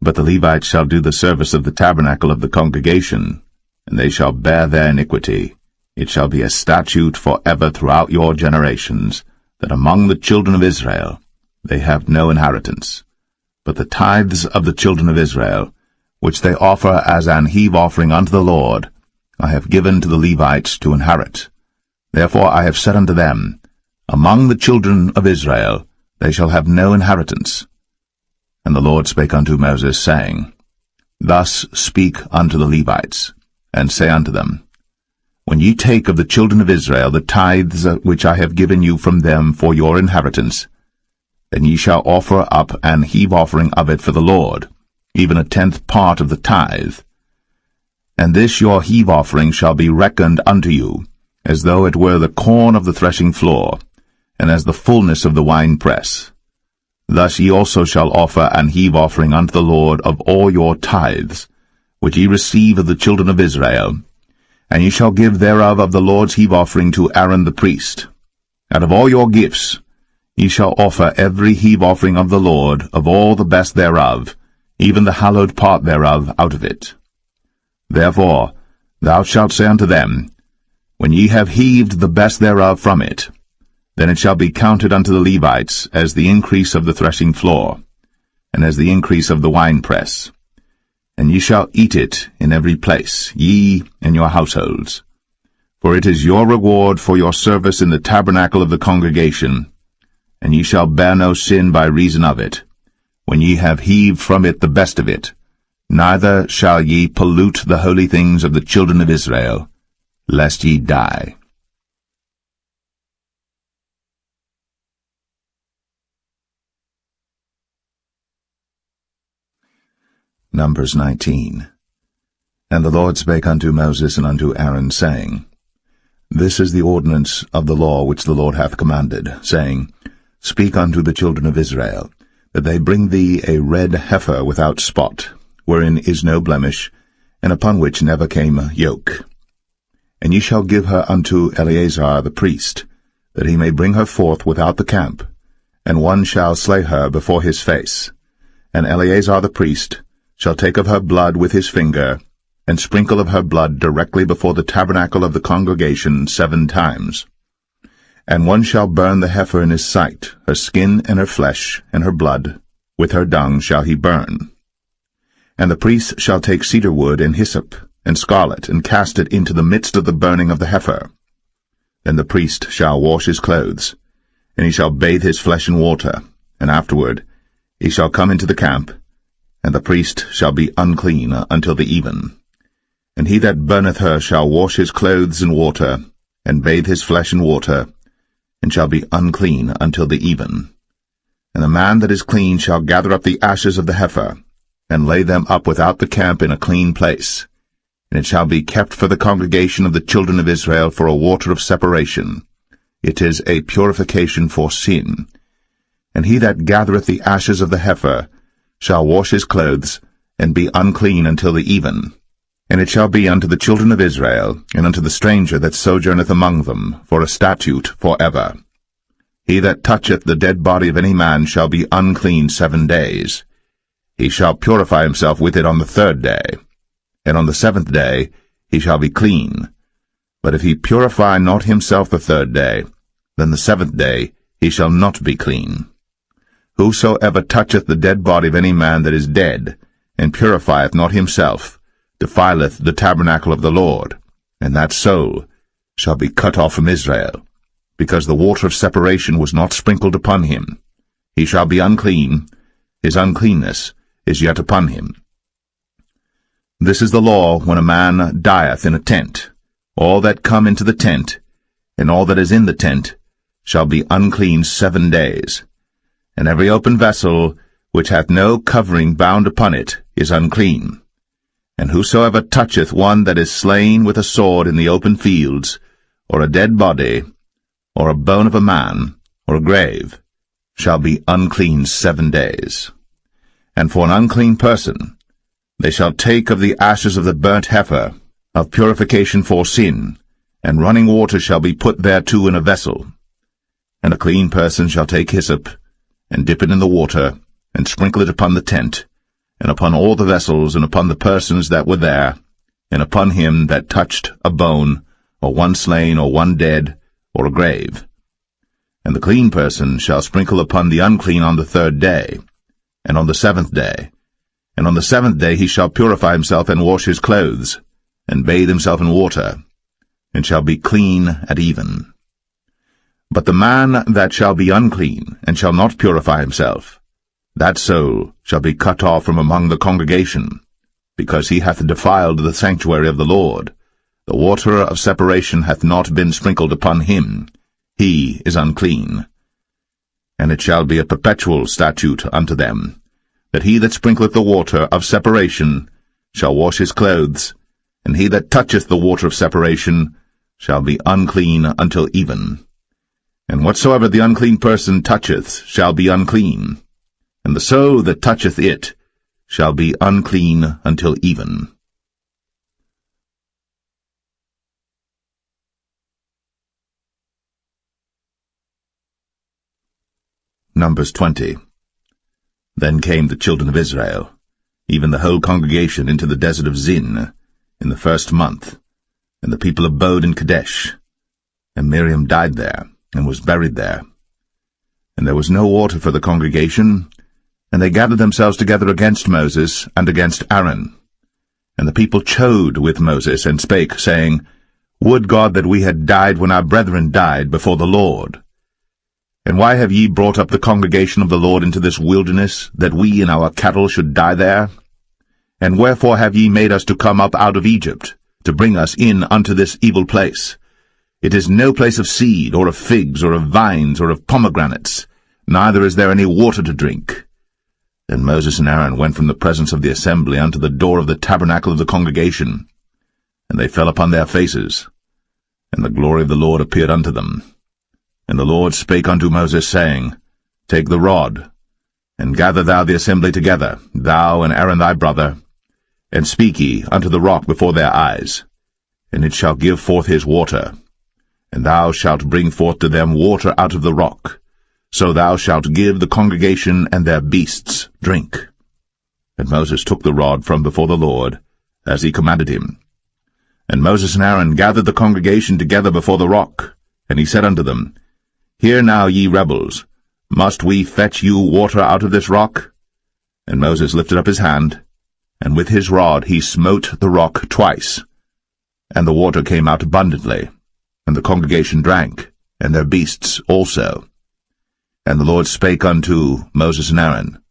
But the Levites shall do the service of the tabernacle of the congregation, and they shall bear their iniquity. It shall be a statute forever throughout your generations, that among the children of Israel they have no inheritance. But the tithes of the children of Israel, which they offer as an heave offering unto the Lord, I have given to the Levites to inherit. Therefore I have said unto them, Among the children of Israel they shall have no inheritance. And the Lord spake unto Moses, saying, Thus speak unto the Levites, and say unto them, When ye take of the children of Israel the tithes which I have given you from them for your inheritance, then ye shall offer up an heave offering of it for the Lord, even a tenth part of the tithe. And this your heave offering shall be reckoned unto you, as though it were the corn of the threshing floor, and as the fullness of the winepress. Thus ye also shall offer an heave offering unto the Lord of all your tithes, which ye receive of the children of Israel, and ye shall give thereof of the Lord's heave offering to Aaron the priest. Out of all your gifts ye shall offer every heave offering of the Lord, of all the best thereof, even the hallowed part thereof out of it. Therefore thou shalt say unto them, When ye have heaved the best thereof from it, then it shall be counted unto the Levites as the increase of the threshing floor, and as the increase of the winepress. And ye shall eat it in every place, ye and your households. For it is your reward for your service in the tabernacle of the congregation, and ye shall bear no sin by reason of it, when ye have heaved from it the best of it, neither shall ye pollute the holy things of the children of Israel, lest ye die. Numbers 19. And the Lord spake unto Moses and unto Aaron, saying, This is the ordinance of the law which the Lord hath commanded, saying, Speak unto the children of Israel, that they bring thee a red heifer without spot, wherein is no blemish, and upon which never came yoke. And ye shall give her unto Eleazar the priest, that he may bring her forth without the camp, and one shall slay her before his face. And Eleazar the priest shall take of her blood with his finger, and sprinkle of her blood directly before the tabernacle of the congregation 7 times. And one shall burn the heifer in his sight, her skin and her flesh, and her blood, with her dung shall he burn. And the priest shall take cedar wood and hyssop, and scarlet, and cast it into the midst of the burning of the heifer. Then the priest shall wash his clothes, and he shall bathe his flesh in water, and afterward he shall come into the camp, and the priest shall be unclean until the even. And he that burneth her shall wash his clothes in water, and bathe his flesh in water, and shall be unclean until the even. And the man that is clean shall gather up the ashes of the heifer, and lay them up without the camp in a clean place, and it shall be kept for the congregation of the children of Israel for a water of separation. It is a purification for sin. And he that gathereth the ashes of the heifer shall wash his clothes, and be unclean until the even. And it shall be unto the children of Israel, and unto the stranger that sojourneth among them, for a statute forever. He that toucheth the dead body of any man shall be unclean 7 days. He shall purify himself with it on the 3rd day, and on the 7th day he shall be clean. But if he purify not himself the 3rd day, then the 7th day he shall not be clean. Whosoever toucheth the dead body of any man that is dead, and purifieth not himself, defileth the tabernacle of the Lord, and that soul shall be cut off from Israel, because the water of separation was not sprinkled upon him. He shall be unclean, his uncleanness is yet upon him. This is the law when a man dieth in a tent. All that come into the tent, and all that is in the tent, shall be unclean 7 days. And every open vessel, which hath no covering bound upon it, is unclean. And whosoever toucheth one that is slain with a sword in the open fields, or a dead body, or a bone of a man, or a grave, shall be unclean 7 days. And for an unclean person, they shall take of the ashes of the burnt heifer, of purification for sin, and running water shall be put thereto in a vessel. And a clean person shall take hyssop, and dip it in the water, and sprinkle it upon the tent, and upon all the vessels, and upon the persons that were there, and upon him that touched a bone, or one slain, or one dead, or a grave. And the clean person shall sprinkle upon the unclean on the 3rd day, and on the 7th day. And on the 7th day he shall purify himself, and wash his clothes, and bathe himself in water, and shall be clean at even. But the man that shall be unclean, and shall not purify himself, that soul shall be cut off from among the congregation, because he hath defiled the sanctuary of the Lord. The water of separation hath not been sprinkled upon him. He is unclean. And it shall be a perpetual statute unto them, that he that sprinkleth the water of separation shall wash his clothes, and he that toucheth the water of separation shall be unclean until even. And whatsoever the unclean person toucheth shall be unclean, and the soul that toucheth it shall be unclean until even. Numbers 20. Then came the children of Israel, even the whole congregation, into the desert of Zin, in the 1st month, and the people abode in Kadesh. And Miriam died there, and was buried there. And there was no water for the congregation, and they gathered themselves together against Moses and against Aaron. And the people chode with Moses, and spake, saying, Would God that we had died when our brethren died before the Lord! And why have ye brought up the congregation of the Lord into this wilderness, that we and our cattle should die there? And wherefore have ye made us to come up out of Egypt, to bring us in unto this evil place? It is no place of seed, or of figs, or of vines, or of pomegranates, neither is there any water to drink. Then Moses and Aaron went from the presence of the assembly unto the door of the tabernacle of the congregation, and they fell upon their faces, and the glory of the Lord appeared unto them. And the Lord spake unto Moses, saying, Take the rod, and gather thou the assembly together, thou and Aaron thy brother, and speak ye unto the rock before their eyes, and it shall give forth his water. And thou shalt bring forth to them water out of the rock, so thou shalt give the congregation and their beasts drink. And Moses took the rod from before the Lord, as he commanded him. And Moses and Aaron gathered the congregation together before the rock, and he said unto them, Hear now, ye rebels, must we fetch you water out of this rock? And Moses lifted up his hand, and with his rod he smote the rock twice, and the water came out abundantly, and the congregation drank, and their beasts also. And the Lord spake unto Moses and Aaron,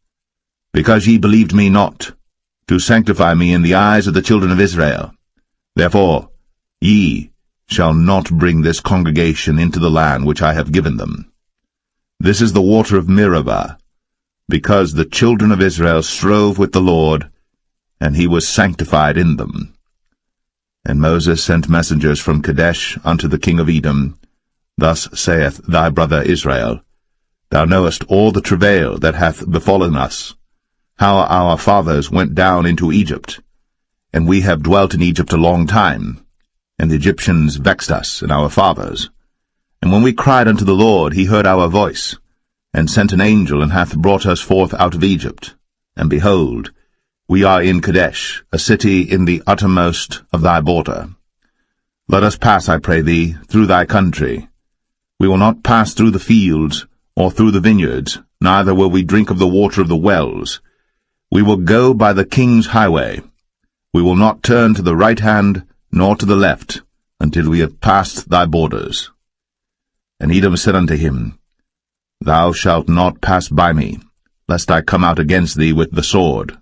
Because ye believed me not, to sanctify me in the eyes of the children of Israel, therefore ye shall not bring this congregation into the land which I have given them. This is the water of Meribah, because the children of Israel strove with the Lord, and he was sanctified in them. And Moses sent messengers from Kadesh unto the king of Edom. Thus saith thy brother Israel, Thou knowest all the travail that hath befallen us, how our fathers went down into Egypt, and we have dwelt in Egypt a long time, and the Egyptians vexed us and our fathers. And when we cried unto the Lord, he heard our voice, and sent an angel, and hath brought us forth out of Egypt. And behold, we are in Kadesh, a city in the uttermost of thy border. Let us pass, I pray thee, through thy country. We will not pass through the fields, or through the vineyards, neither will we drink of the water of the wells. We will go by the king's highway. We will not turn to the right hand, nor to the left, until we have passed thy borders. And Edom said unto him, Thou shalt not pass by me, lest I come out against thee with the sword.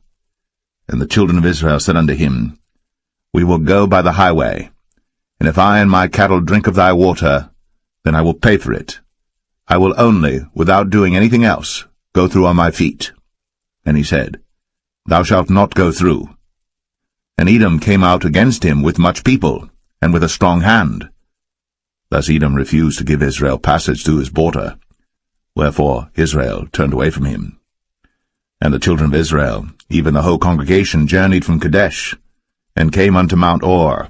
And the children of Israel said unto him, We will go by the highway, and if I and my cattle drink of thy water, then I will pay for it. I will only, without doing anything else, go through on my feet. And he said, Thou shalt not go through. And Edom came out against him with much people, and with a strong hand. Thus Edom refused to give Israel passage through his border, wherefore Israel turned away from him. And the children of Israel, even the whole congregation, journeyed from Kadesh, and came unto Mount Or.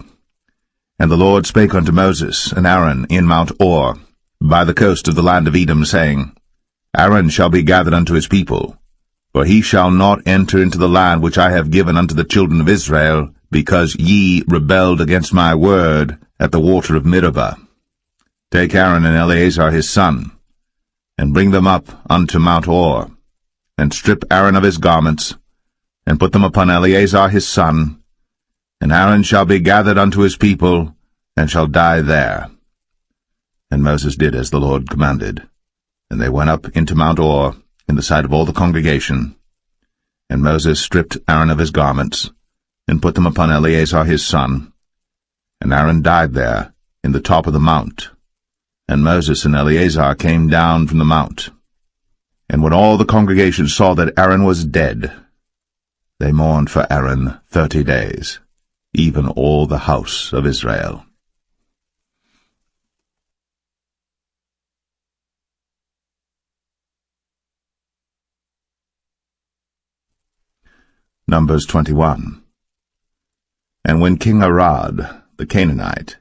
And the Lord spake unto Moses and Aaron in Mount Or, by the coast of the land of Edom, saying, Aaron shall be gathered unto his people, for he shall not enter into the land which I have given unto the children of Israel, because ye rebelled against my word at the water of Meribah. Take Aaron and Eleazar his son, and bring them up unto Mount Or, and strip Aaron of his garments, and put them upon Eleazar his son, and Aaron shall be gathered unto his people, and shall die there. And Moses did as the Lord commanded, and they went up into Mount Or in the sight of all the congregation. And Moses stripped Aaron of his garments, and put them upon Eleazar his son, and Aaron died there in the top of the mount. And Moses and Eleazar came down from the mount. And when all the congregation saw that Aaron was dead, they mourned for Aaron 30 days, even all the house of Israel. Numbers 21. And when King Arad, the Canaanite,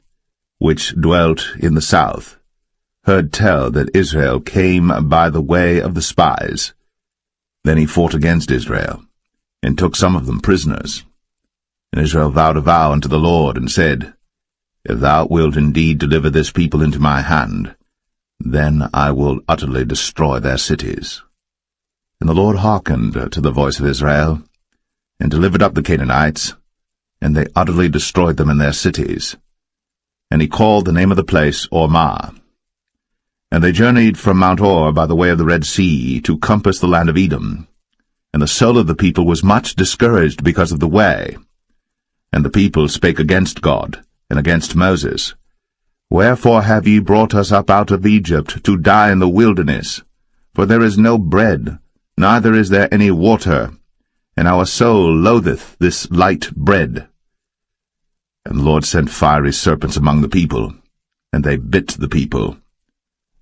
which dwelt in the south, heard tell that Israel came by the way of the spies, then he fought against Israel, and took some of them prisoners. And Israel vowed a vow unto the Lord, and said, If thou wilt indeed deliver this people into my hand, then I will utterly destroy their cities. And the Lord hearkened to the voice of Israel, and delivered up the Canaanites, and they utterly destroyed them in their cities. And he called the name of the place Ormah. And they journeyed from Mount Or by the way of the Red Sea to compass the land of Edom. And the soul of the people was much discouraged because of the way. And the people spake against God, and against Moses. Wherefore have ye brought us up out of Egypt to die in the wilderness? For there is no bread, neither is there any water, and our soul loatheth this light bread. And the Lord sent fiery serpents among the people, and they bit the people,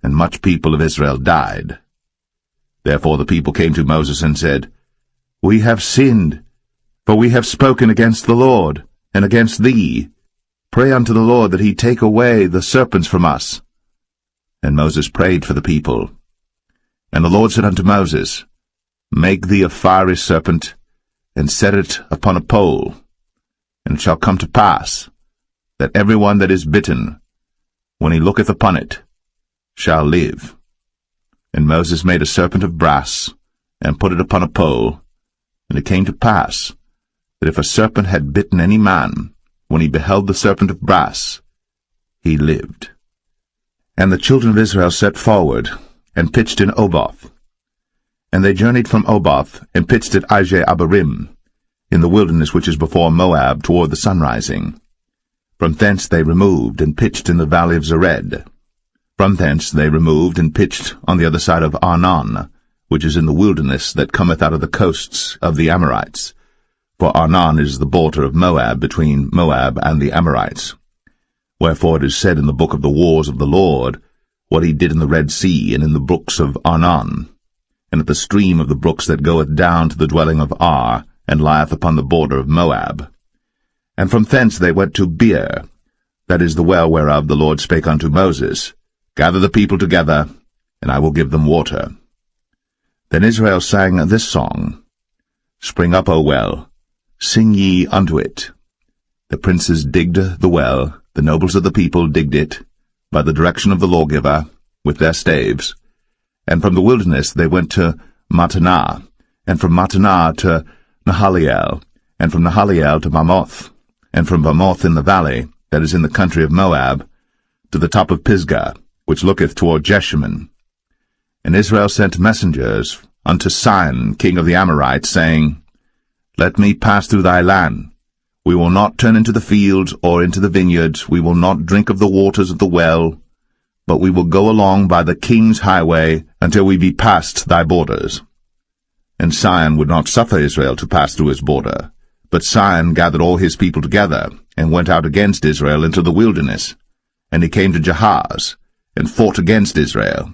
and much people of Israel died. Therefore the people came to Moses and said, We have sinned, for we have spoken against the Lord, and against thee. Pray unto the Lord that he take away the serpents from us. And Moses prayed for the people. And the Lord said unto Moses, Make thee a fiery serpent, and set it upon a pole. And it shall come to pass, that every one that is bitten, when he looketh upon it, shall live. And Moses made a serpent of brass, and put it upon a pole. And it came to pass, that if a serpent had bitten any man, when he beheld the serpent of brass, he lived. And the children of Israel set forward, and pitched in Oboth. And they journeyed from Oboth, and pitched at Abarim, in the wilderness which is before Moab, toward the sunrising. From thence they removed, and pitched in the valley of Zered. From thence they removed, and pitched on the other side of Arnon, which is in the wilderness that cometh out of the coasts of the Amorites. For Arnon is the border of Moab, between Moab and the Amorites. Wherefore it is said in the book of the wars of the Lord, what he did in the Red Sea, and in the brooks of Arnon, and at the stream of the brooks that goeth down to the dwelling of Ar, and lieth upon the border of Moab. And from thence they went to Beer, that is the well whereof the Lord spake unto Moses, Gather the people together, and I will give them water. Then Israel sang this song, Spring up, O well, sing ye unto it. The princes digged the well, the nobles of the people digged it, by the direction of the lawgiver, with their staves. And from the wilderness they went to Mattanah, and from Mattanah to Nahaliel, and from Nahaliel to Bamoth, and from Bamoth in the valley, that is in the country of Moab, to the top of Pisgah, which looketh toward Jeshimon. And Israel sent messengers unto Sihon, king of the Amorites, saying, Let me pass through thy land. We will not turn into the fields or into the vineyards. We will not drink of the waters of the well, but we will go along by the king's highway until we be past thy borders. And Sihon would not suffer Israel to pass through his border. But Sihon gathered all his people together, and went out against Israel into the wilderness. And he came to Jahaz, and fought against Israel.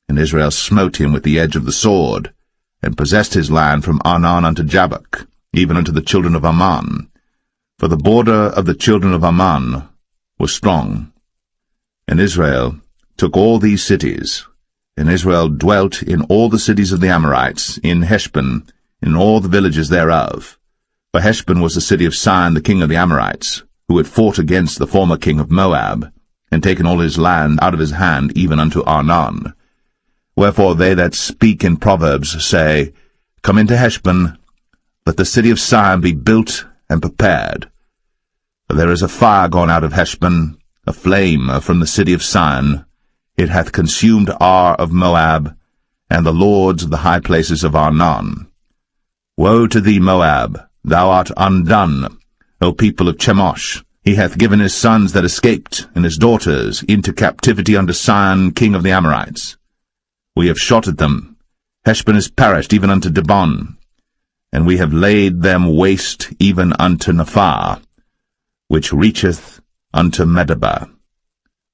And Israel smote him with the edge of the sword, and possessed his land from Arnon unto Jabbok, even unto the children of Ammon. For the border of the children of Ammon was strong. And Israel took all these cities, and Israel dwelt in all the cities of the Amorites, in Heshbon, in all the villages thereof. For Heshbon was the city of Sihon the king of the Amorites, who had fought against the former king of Moab, and taken all his land out of his hand even unto Arnon. Wherefore they that speak in Proverbs say, Come into Heshbon, let the city of Sihon be built and prepared. For there is a fire gone out of Heshbon, a flame from the city of Sihon. It hath consumed Ar of Moab, and the lords of the high places of Arnon. Woe to thee, Moab! Thou art undone, O people of Chemosh. He hath given his sons that escaped, and his daughters, into captivity unto Sihon king of the Amorites. We have shot at them. Heshbon is perished even unto Dibon, and we have laid them waste even unto Nephah, which reacheth unto Medeba.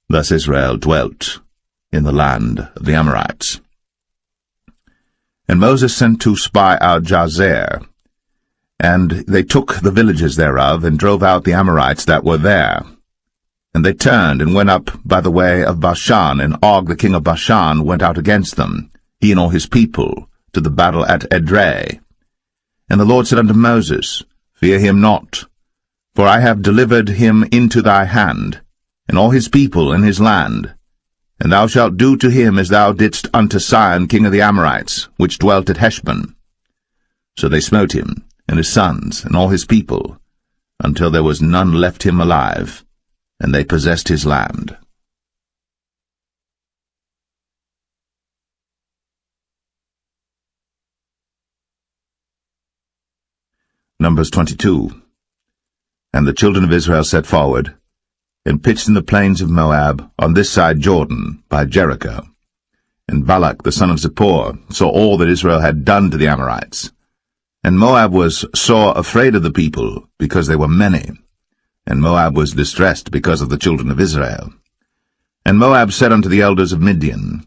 Thus Israel dwelt in the land of the Amorites. And Moses sent to spy out Jazer, and they took the villages thereof, and drove out the Amorites that were there. And they turned, and went up by the way of Bashan, and Og the king of Bashan went out against them, he and all his people, to the battle at Edrei. And the Lord said unto Moses, Fear him not, for I have delivered him into thy hand, and all his people and his land. And thou shalt do to him as thou didst unto Sihon king of the Amorites, which dwelt at Heshbon. So they smote him, and his sons, and all his people, until there was none left him alive, and they possessed his land. Numbers 22. And the children of Israel set forward, and pitched in the plains of Moab, on this side Jordan, by Jericho. And Balak the son of Zippor saw all that Israel had done to the Amorites. And Moab was sore afraid of the people, because they were many. And Moab was distressed because of the children of Israel. And Moab said unto the elders of Midian,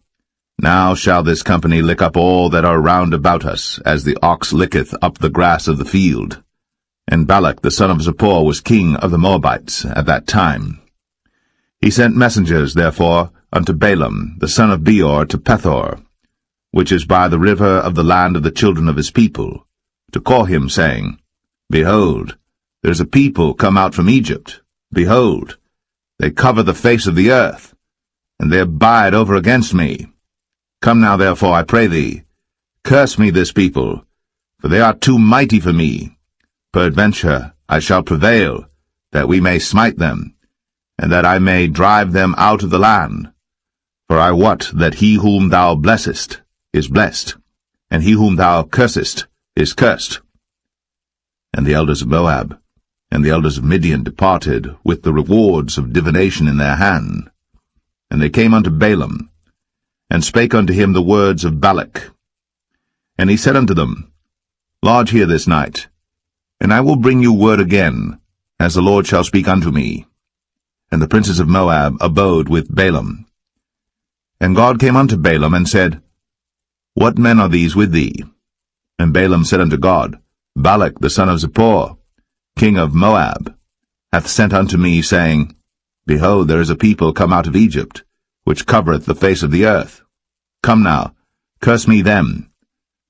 Now shall this company lick up all that are round about us, as the ox licketh up the grass of the field. And Balak the son of Zippor was king of the Moabites at that time. He sent messengers, therefore, unto Balaam the son of Beor to Pethor, which is by the river of the land of the children of his people, to call him, saying, Behold, there is a people come out from Egypt. Behold, they cover the face of the earth, and they abide over against me. Come now, therefore, I pray thee, curse me this people, for they are too mighty for me. Peradventure I shall prevail, that we may smite them, and that I may drive them out of the land. For I wot that he whom thou blessest is blessed, and he whom thou cursest is cursed. And the elders of Moab and the elders of Midian departed with the rewards of divination in their hand. And they came unto Balaam, and spake unto him the words of Balak. And he said unto them, Lodge here this night, and I will bring you word again, as the Lord shall speak unto me. And the princes of Moab abode with Balaam. And God came unto Balaam, and said, What men are these with thee? And Balaam said unto God, Balak the son of Zippor, king of Moab, hath sent unto me, saying, Behold, there is a people come out of Egypt, which covereth the face of the earth. Come now, curse me them.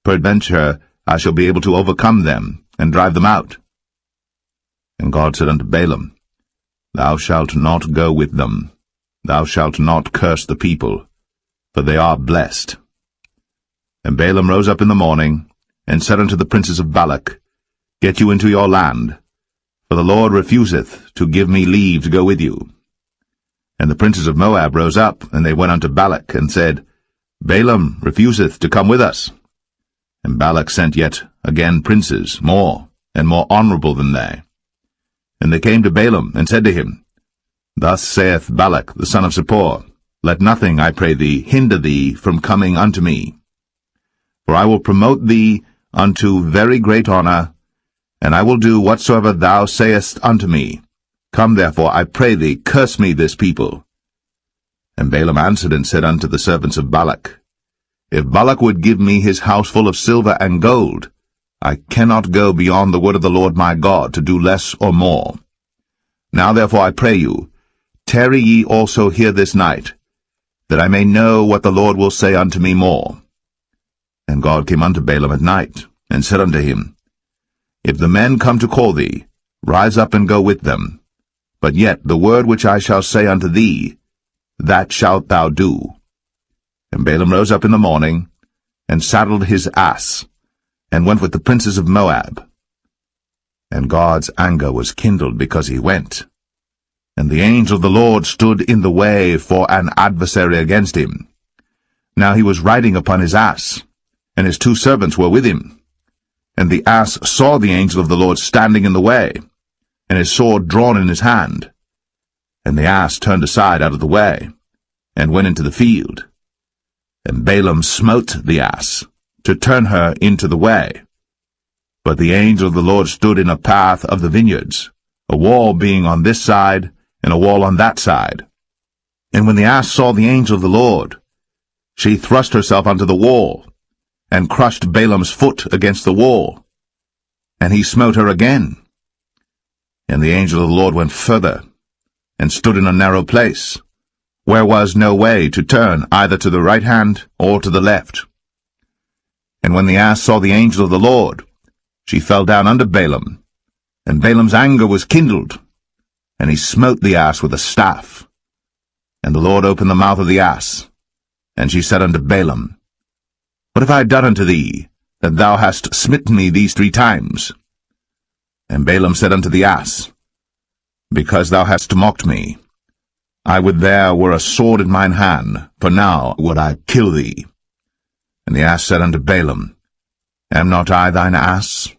Peradventure I shall be able to overcome them, and drive them out. And God said unto Balaam, Thou shalt not go with them. Thou shalt not curse the people, for they are blessed. And Balaam rose up in the morning, and said unto the princes of Balak, Get you into your land, for the Lord refuseth to give me leave to go with you. And the princes of Moab rose up, and they went unto Balak, and said, Balaam refuseth to come with us. And Balak sent yet again princes, more and more honorable than they. And they came to Balaam, and said to him, Thus saith Balak the son of Zippor, Let nothing, I pray thee, hinder thee from coming unto me. For I will promote thee unto very great honour, and I will do whatsoever thou sayest unto me. Come therefore, I pray thee, curse me this people. And Balaam answered and said unto the servants of Balak, If Balak would give me his house full of silver and gold, I cannot go beyond the word of the Lord my God to do less or more. Now therefore I pray you, tarry ye also here this night, that I may know what the Lord will say unto me more. And God came unto Balaam at night, and said unto him, If the men come to call thee, rise up and go with them. But yet the word which I shall say unto thee, that shalt thou do. And Balaam rose up in the morning, and saddled his ass, and went with the princes of Moab. And God's anger was kindled because he went. And the angel of the Lord stood in the way for an adversary against him. Now he was riding upon his ass, and his 2 servants were with him. And the ass saw the angel of the Lord standing in the way, and his sword drawn in his hand. And the ass turned aside out of the way, and went into the field. And Balaam smote the ass, to turn her into the way. But the angel of the Lord stood in a path of the vineyards, a wall being on this side, and a wall on that side. And when the ass saw the angel of the Lord, she thrust herself unto the wall, and crushed Balaam's foot against the wall. And he smote her again. And the angel of the Lord went further, and stood in a narrow place, where was no way to turn either to the right hand or to the left. And when the ass saw the angel of the Lord, she fell down under Balaam, and Balaam's anger was kindled, and he smote the ass with a staff. And the Lord opened the mouth of the ass, and she said unto Balaam, What have I done unto thee, that thou hast smitten me these 3 times? And Balaam said unto the ass, Because thou hast mocked me, I would there were a sword in mine hand, for now would I kill thee. And the ass said unto Balaam, Am not I thine ass,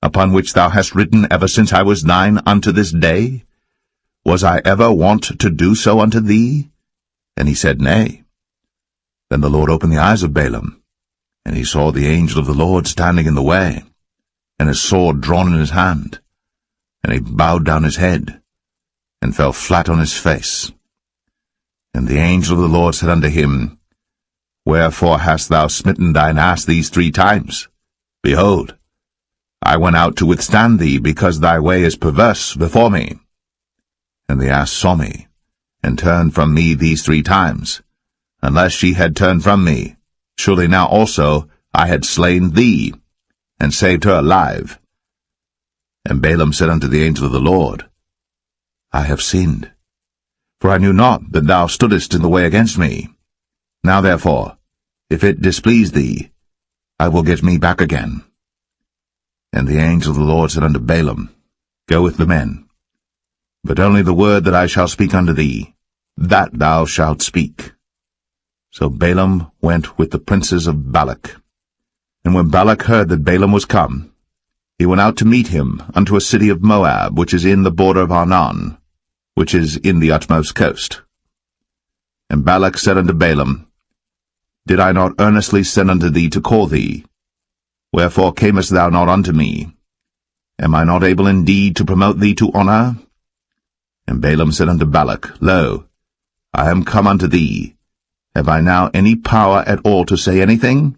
upon which thou hast ridden ever since I was thine unto this day? Was I ever wont to do so unto thee? And he said, Nay. Then the Lord opened the eyes of Balaam, and he saw the angel of the Lord standing in the way, and his sword drawn in his hand. And he bowed down his head, and fell flat on his face. And the angel of the Lord said unto him, Wherefore hast thou smitten thine ass these 3 times? Behold, I went out to withstand thee, because thy way is perverse before me. And the ass saw me, and turned from me these 3 times. Unless she had turned from me, surely now also I had slain thee, and saved her alive. And Balaam said unto the angel of the Lord, I have sinned, for I knew not that thou stoodest in the way against me. Now therefore, if it displease thee, I will get me back again. And the angel of the Lord said unto Balaam, Go with the men, but only the word that I shall speak unto thee, that thou shalt speak. So Balaam went with the princes of Balak. And when Balak heard that Balaam was come, he went out to meet him unto a city of Moab, which is in the border of Arnon, which is in the utmost coast. And Balak said unto Balaam, Did I not earnestly send unto thee to call thee? Wherefore camest thou not unto me? Am I not able indeed to promote thee to honour? And Balaam said unto Balak, Lo, I am come unto thee. Have I now any power at all to say anything?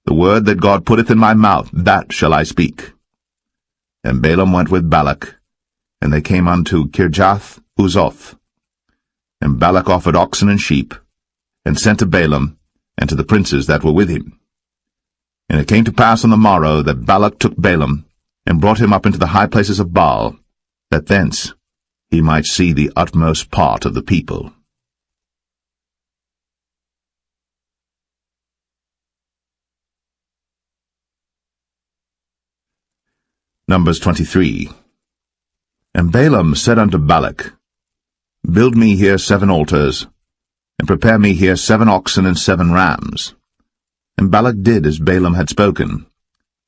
The word that God putteth in my mouth, that shall I speak. And Balaam went with Balak, and they came unto Kirjath-Uzoth. And Balak offered oxen and sheep, and sent to Balaam, and to the princes that were with him. And it came to pass on the morrow that Balak took Balaam, and brought him up into the high places of Baal, that thence he might see the utmost part of the people. Numbers 23. And Balaam said unto Balak, Build me here 7 altars, and prepare me here 7 oxen and 7 rams. And Balak did as Balaam had spoken.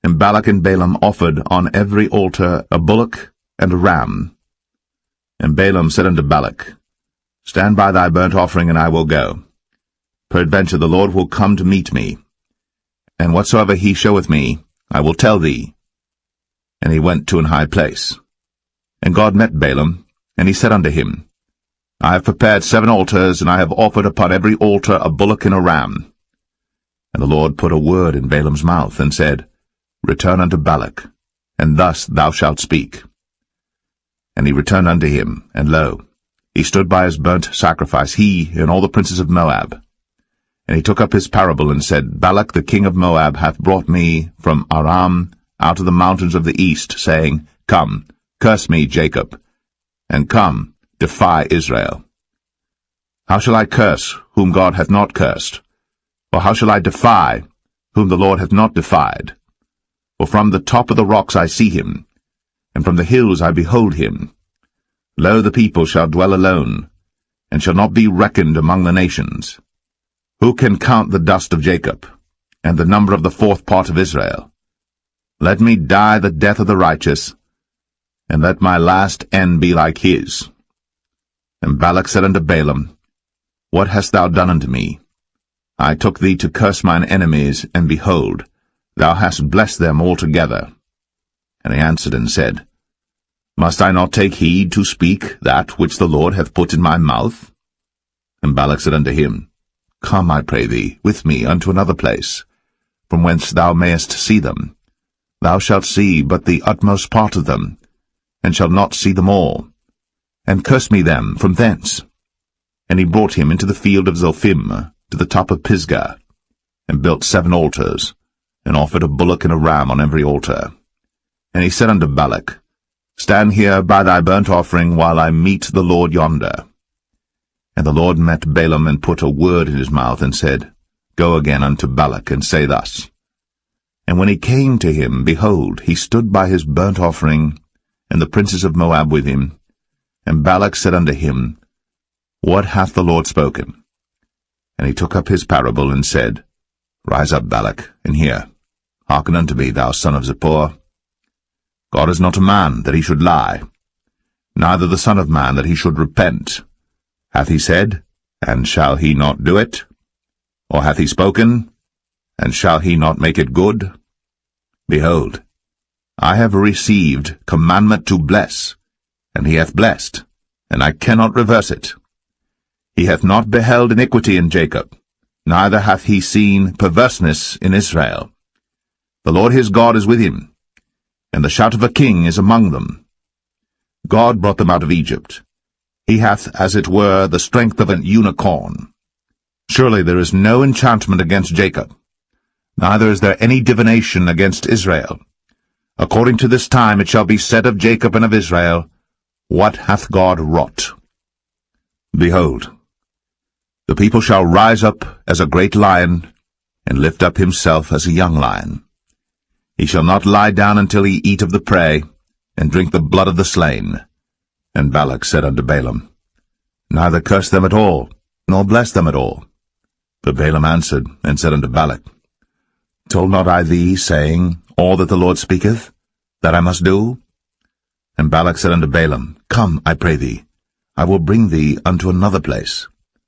And Balak and Balaam offered on every altar a bullock, and a ram. And Balaam said unto Balak, Stand by thy burnt offering, and I will go. Peradventure the Lord will come to meet me, and whatsoever he showeth me, I will tell thee. And he went to an high place. And God met Balaam, and he said unto him, I have prepared 7 altars, and I have offered upon every altar a bullock and a ram. And the Lord put a word in Balaam's mouth, and said, Return unto Balak, and thus thou shalt speak. And he returned unto him, and lo, he stood by his burnt sacrifice, he and all the princes of Moab. And he took up his parable, and said, Balak the king of Moab hath brought me from Aram out of the mountains of the east, saying, Come, curse me, Jacob, and come, defy Israel. How shall I curse whom God hath not cursed? Or how shall I defy whom the Lord hath not defied? For from the top of the rocks I see him, and from the hills I behold him. Lo, the people shall dwell alone, and shall not be reckoned among the nations. Who can count the dust of Jacob, and the number of the 4th part of Israel? Let me die the death of the righteous, and let my last end be like his. And Balak said unto Balaam, What hast thou done unto me? I took thee to curse mine enemies, and behold, thou hast blessed them altogether. And he answered and said, Must I not take heed to speak that which the Lord hath put in my mouth? And Balak said unto him, Come, I pray thee, with me unto another place, from whence thou mayest see them. Thou shalt see but the utmost part of them, and shalt not see them all. And curse me them from thence. And he brought him into the field of Zophim, to the top of Pisgah, and built 7 altars, and offered a bullock and a ram on every altar. And he said unto Balak, Stand here by thy burnt offering, while I meet the Lord yonder. And the Lord met Balaam, and put a word in his mouth, and said, Go again unto Balak, and say thus. And when he came to him, behold, he stood by his burnt offering, and the princes of Moab with him. And Balak said unto him, What hath the Lord spoken? And he took up his parable, and said, Rise up, Balak, and hear. Hearken unto me, thou son of Zippor. God is not a man, that he should lie, neither the Son of Man, that he should repent. Hath he said, and shall he not do it? Or hath he spoken, and shall he not make it good? Behold, I have received commandment to bless, and he hath blessed, and I cannot reverse it. He hath not beheld iniquity in Jacob, neither hath he seen perverseness in Israel. The Lord his God is with him, and the shout of a king is among them. God brought them out of Egypt. He hath, as it were, the strength of an unicorn. Surely there is no enchantment against Jacob, neither is there any divination against Israel. According to this time it shall be said of Jacob and of Israel, What hath God wrought? Behold, the people shall rise up as a great lion, and lift up himself as a young lion. He shall not lie down until he eat of the prey, and drink the blood of the slain. And Balak said unto Balaam, Neither curse them at all, nor bless them at all. But Balaam answered, and said unto Balak, Told not I thee, saying, All that the Lord speaketh, that I must do? And Balak said unto Balaam, Come, I pray thee, I will bring thee unto another place.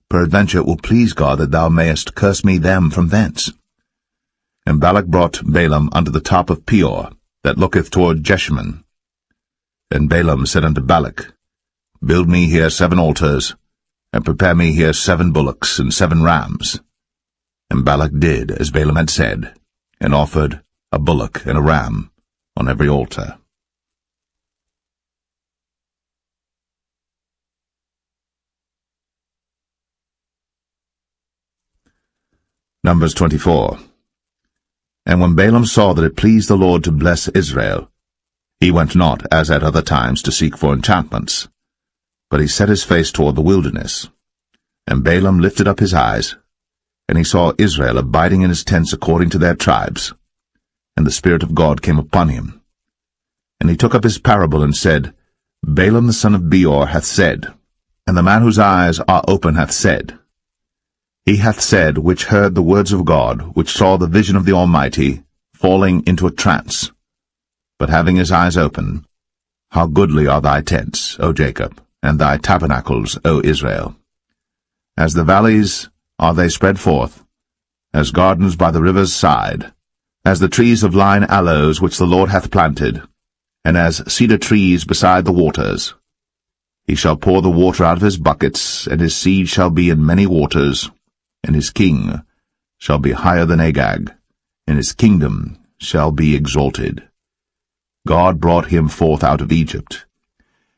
Peradventure it will please God that thou mayest curse me them from thence. And Balak brought Balaam unto the top of Peor, that looketh toward Jeshimon. And Balaam said unto Balak, Build me here 7 altars, and prepare me here 7 bullocks and 7 rams. And Balak did as Balaam had said, and offered a bullock and a ram on every altar. Numbers 24. And when Balaam saw that it pleased the Lord to bless Israel, he went not, as at other times, to seek for enchantments, but he set his face toward the wilderness. And Balaam lifted up his eyes, and he saw Israel abiding in his tents according to their tribes. And the Spirit of God came upon him. And he took up his parable, and said, Balaam the son of Beor hath said, and the man whose eyes are open hath said, He hath said, which heard the words of God, which saw the vision of the Almighty, falling into a trance, but having his eyes open, How goodly are thy tents, O Jacob, and thy tabernacles, O Israel! As the valleys are they spread forth, as gardens by the river's side, as the trees of lign aloes which the Lord hath planted, and as cedar trees beside the waters. He shall pour the water out of his buckets, and his seed shall be in many waters, and his king shall be higher than Agag, and his kingdom shall be exalted. God brought him forth out of Egypt.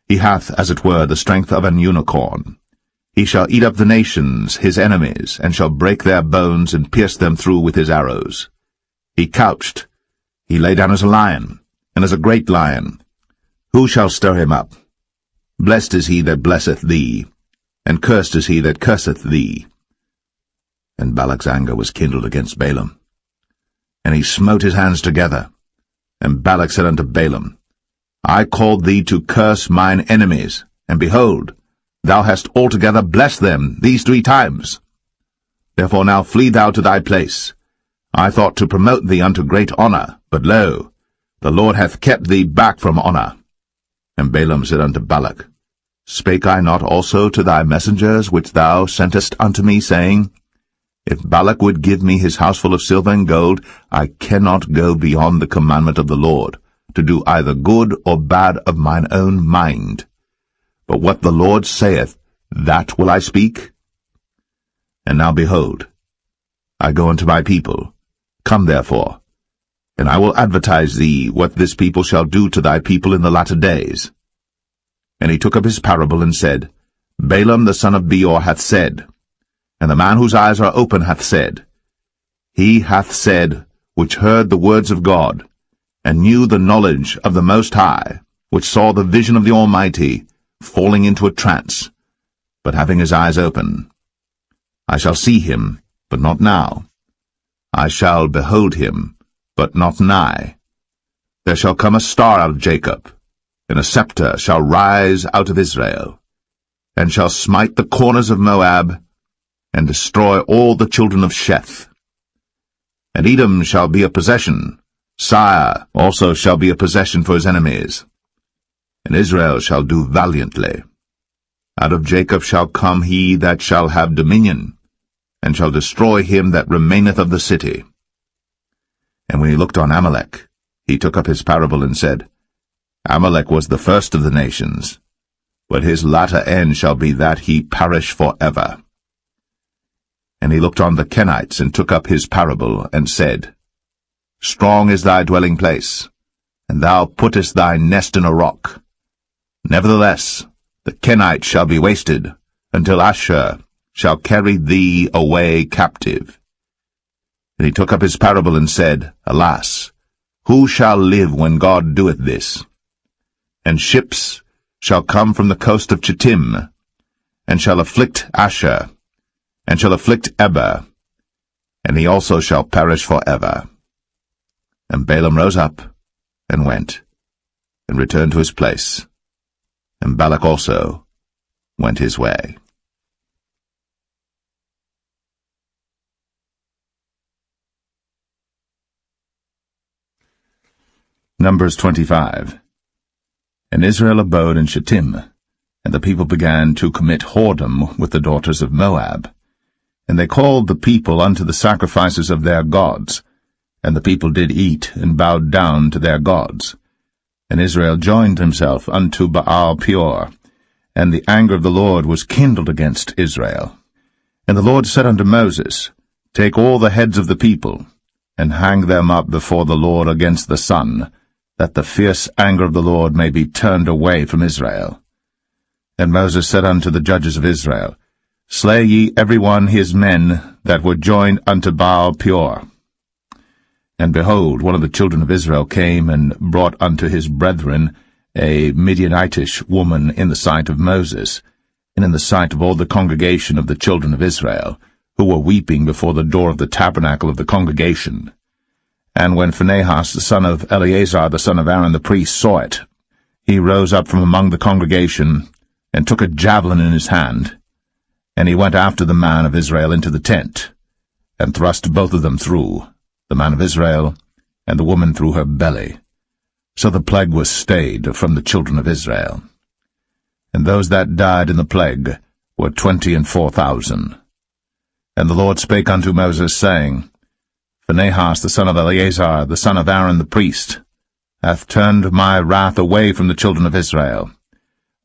He hath, as it were, the strength of an unicorn. He shall eat up the nations, his enemies, and shall break their bones and pierce them through with his arrows. He couched, he lay down as a lion, and as a great lion. Who shall stir him up? Blessed is he that blesseth thee, and cursed is he that curseth thee. And Balak's anger was kindled against Balaam. And he smote his hands together. And Balak said unto Balaam, I called thee to curse mine enemies, and behold, thou hast altogether blessed them these 3 times. Therefore now flee thou to thy place. I thought to promote thee unto great honour, but lo, the Lord hath kept thee back from honour. And Balaam said unto Balak, Spake I not also to thy messengers which thou sentest unto me, saying, If Balak would give me his houseful of silver and gold, I cannot go beyond the commandment of the Lord, to do either good or bad of mine own mind. But what the Lord saith, that will I speak. And now behold, I go unto my people. Come therefore, and I will advertise thee what this people shall do to thy people in the latter days. And he took up his parable and said, Balaam the son of Beor hath said, and the man whose eyes are open hath said, He hath said, which heard the words of God, and knew the knowledge of the Most High, which saw the vision of the Almighty, falling into a trance, but having his eyes open. I shall see him, but not now. I shall behold him, but not nigh. There shall come a star out of Jacob, and a scepter shall rise out of Israel, and shall smite the corners of Moab, and destroy all the children of Sheth. And Edom shall be a possession, Sire also shall be a possession for his enemies. And Israel shall do valiantly. Out of Jacob shall come he that shall have dominion, and shall destroy him that remaineth of the city. And when he looked on Amalek, he took up his parable and said, Amalek was the first of the nations, but his latter end shall be that he perish for ever. And he looked on the Kenites, and took up his parable, and said, Strong is thy dwelling place, and thou puttest thy nest in a rock. Nevertheless, the Kenites shall be wasted, until Ashur shall carry thee away captive. And he took up his parable and said, Alas, who shall live when God doeth this? And ships shall come from the coast of Chittim, and shall afflict Ashur, and shall afflict Eber, and he also shall perish for ever. And Balaam rose up, and went, and returned to his place, and Balak also went his way. Numbers 25. And Israel abode in Shittim, and the people began to commit whoredom with the daughters of Moab. And they called the people unto the sacrifices of their gods, and the people did eat, and bowed down to their gods. And Israel joined himself unto Baal Peor, and the anger of the Lord was kindled against Israel. And the Lord said unto Moses, Take all the heads of the people, and hang them up before the Lord against the sun, that the fierce anger of the Lord may be turned away from Israel. And Moses said unto the judges of Israel, Slay ye every one his men that were joined unto Baal Peor. And behold, one of the children of Israel came and brought unto his brethren a Midianitish woman in the sight of Moses, and in the sight of all the congregation of the children of Israel, who were weeping before the door of the tabernacle of the congregation. And when Phinehas the son of Eleazar the son of Aaron the priest saw it, he rose up from among the congregation, and took a javelin in his hand, and he went after the man of Israel into the tent, and thrust both of them through, the man of Israel, and the woman through her belly. So the plague was stayed from the children of Israel. And those that died in the plague were 24,000. And the Lord spake unto Moses, saying, Phinehas the son of Eleazar, the son of Aaron the priest, hath turned my wrath away from the children of Israel,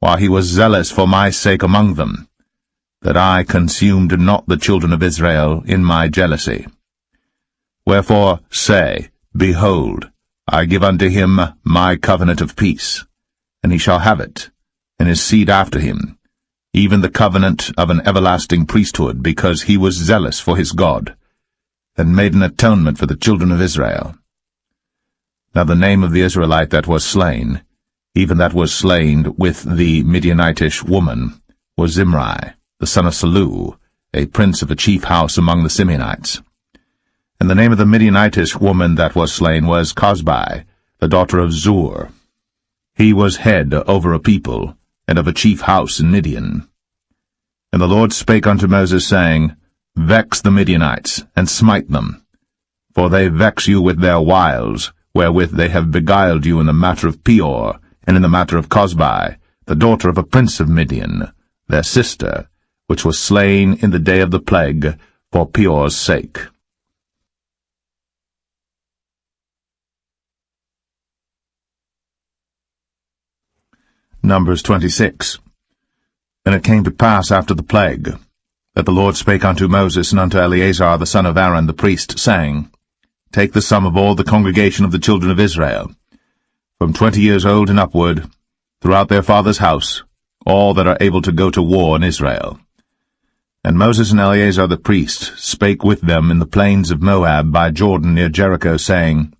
while he was zealous for my sake among them, that I consumed not the children of Israel in my jealousy. Wherefore say, Behold, I give unto him my covenant of peace, and he shall have it, and his seed after him, even the covenant of an everlasting priesthood, because he was zealous for his God, and made an atonement for the children of Israel. Now the name of the Israelite that was slain, even that was slain with the Midianitish woman, was Zimri, the son of Salu, a prince of a chief house among the Simeonites. And the name of the Midianitish woman that was slain was Cosbi, the daughter of Zur. He was head over a people, and of a chief house in Midian. And the Lord spake unto Moses, saying, Vex the Midianites, and smite them, for they vex you with their wiles, wherewith they have beguiled you in the matter of Peor, and in the matter of Cosbi, the daughter of a prince of Midian, their sister, which was slain in the day of the plague, for Peor's sake. Numbers 26. And it came to pass after the plague, that the Lord spake unto Moses and unto Eleazar the son of Aaron the priest, saying, Take the sum of all the congregation of the children of Israel, from 20 years old and upward, throughout their father's house, all that are able to go to war in Israel. And Moses and Eleazar the priest spake with them in the plains of Moab by Jordan near Jericho, saying,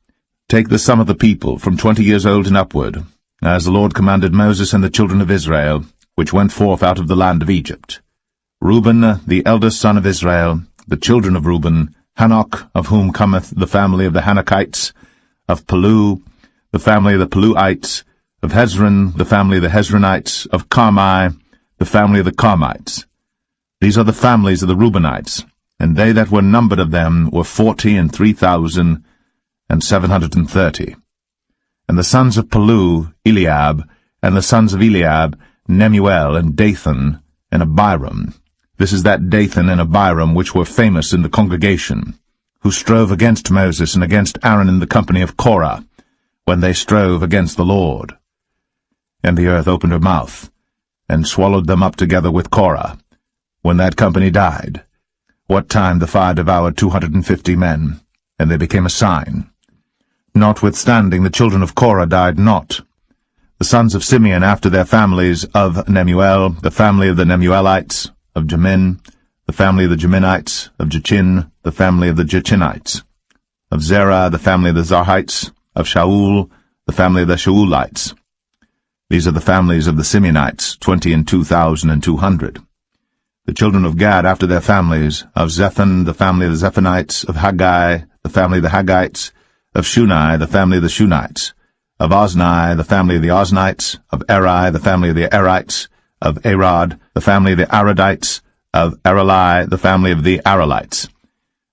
Take the sum of the people from 20 years old and upward, as the Lord commanded Moses and the children of Israel, which went forth out of the land of Egypt. Reuben, the eldest son of Israel, the children of Reuben, Hanok, of whom cometh the family of the Hanokites, of Palu, the family of the Paluites, of Hezron, the family of the Hezronites, of Carmi, the family of the Carmites. These are the families of the Reubenites, and they that were numbered of them were 43,730. And the sons of Palu, Eliab, and the sons of Eliab, Nemuel, and Dathan, and Abiram. This is that Dathan and Abiram which were famous in the congregation, who strove against Moses and against Aaron in the company of Korah, when they strove against the Lord. And the earth opened her mouth, and swallowed them up together with Korah, when that company died, what time the fire devoured 250 men, and they became a sign. Notwithstanding, the children of Korah died not. The sons of Simeon after their families, of Nemuel, the family of the Nemuelites, of Jamin, the family of the Jaminites, of Jachin, the family of the Jachinites, of Zerah, the family of the Zarhites, of Shaul, the family of the Shaulites. These are the families of the Simeonites, 22,200. The children of Gad after their families, of Zephon, the family of the Zephonites, of Haggai, the family of the Haggites, of Shuni, the family of the Shunites, of Ozni, the family of the Oznites, of Eri, the family of the Erites, of Arad, the family of the Aradites, of Arali, the family of the Aralites.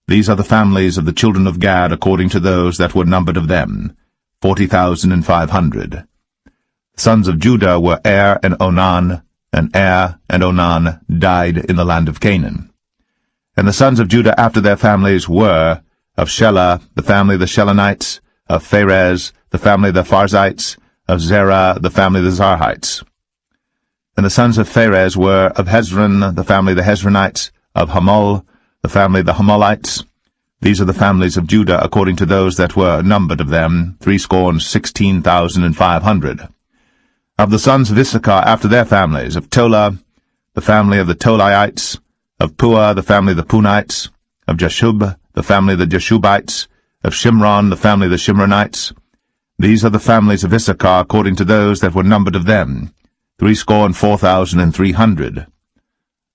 These are the families of the children of Gad according to those that were numbered of them, 40,500. The sons of Judah were Er and Onan, and Er and Onan died in the land of Canaan. And the sons of Judah after their families were, of Shelah, the family of the Shelonites, of Pharez, the family of the Pharzites, of Zerah, the family of the Zarhites. And the sons of Pharez were, of Hezron, the family of the Hezronites, of Hamul, the family of the Hamulites. These are the families of Judah according to those that were numbered of them, 16,500. Of the sons of Issachar after their families, of Tola, the family of the Tolaites, of Pua, the family of the Punites, of Jashub, the family of the Jashubites, of Shimron, the family of the Shimronites. These are the families of Issachar according to those that were numbered of them, 64,300.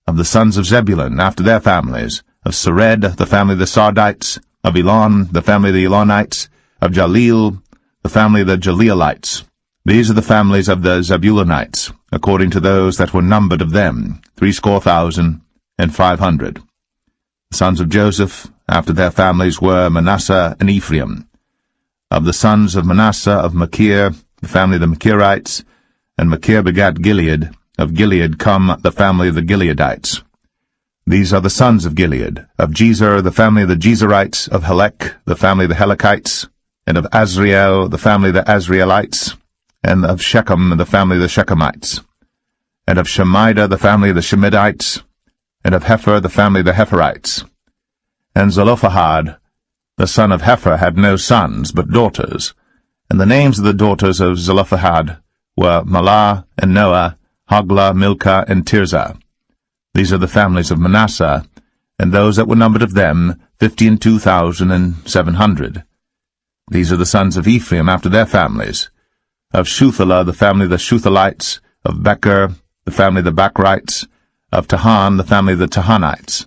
Of the sons of Zebulun after their families, of Sered, the family of the Sardites, of Elon, the family of the Elonites, of Jaleel, the family of the Jaleelites. These are the families of the Zebulunites, according to those that were numbered of them, 60,500. The sons of Joseph, after their families, were Manasseh and Ephraim. Of the sons of Manasseh, of Machir, the family of the Machirites, and Machir begat Gilead. Of Gilead come the family of the Gileadites. These are the sons of Gilead. Of Jezer, the family of the Jezerites. Of Helek, the family of the Helekites. And of Azriel, the family of the Azrielites. And of Shechem, the family of the Shechemites. And of Shemida, the family of the Shemidites. And of Hepher, the family of the Hepherites. And Zelophehad, the son of Hepher, had no sons, but daughters. And the names of the daughters of Zelophehad were Mahlah, and Noah, Hoglah, Milcah, and Tirzah. These are the families of Manasseh, and those that were numbered of them, 52,700. These are the sons of Ephraim after their families. Of Shuthelah, the family of the Shuthelites. Of Becher, the family of the Bachrites. Of Tahan, the family of the Tahanites.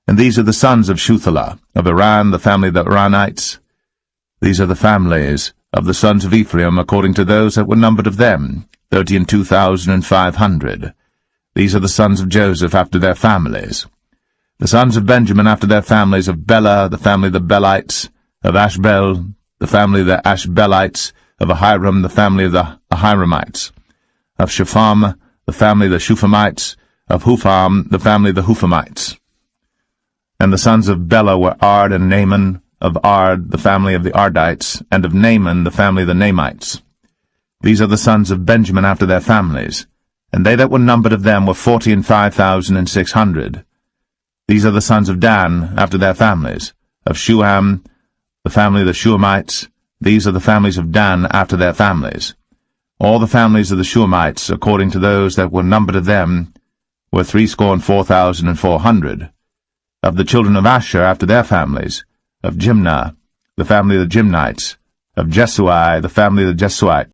And these are the sons of Shuthelah. Of Iran, the family of the Iranites. These are the families of the sons of Ephraim, according to those that were numbered of them, 32,500. These are the sons of Joseph after their families. The sons of Benjamin after their families, of Bela, the family of the Belites. Of Ashbel, the family of the Ashbelites. Of Ahiram, the family of the Ahiramites. Of Shepham, the family of the Shuphamites. Of Hupham, the family of the Huphamites. And the sons of Bela were Ard and Naaman. Of Ard, the family of the Ardites. And of Naaman, the family of the Naamites. These are the sons of Benjamin after their families. And they that were numbered of them were 45,600. These are the sons of Dan after their families. Of Shuham, the family of the Shuhamites. These are the families of Dan after their families. All the families of the Shuhamites, according to those that were numbered of them, were 64,400. Of the children of Asher after their families. Of Jimnah, the family of the Jimnites. Of Jesui, the family of the Jesuites.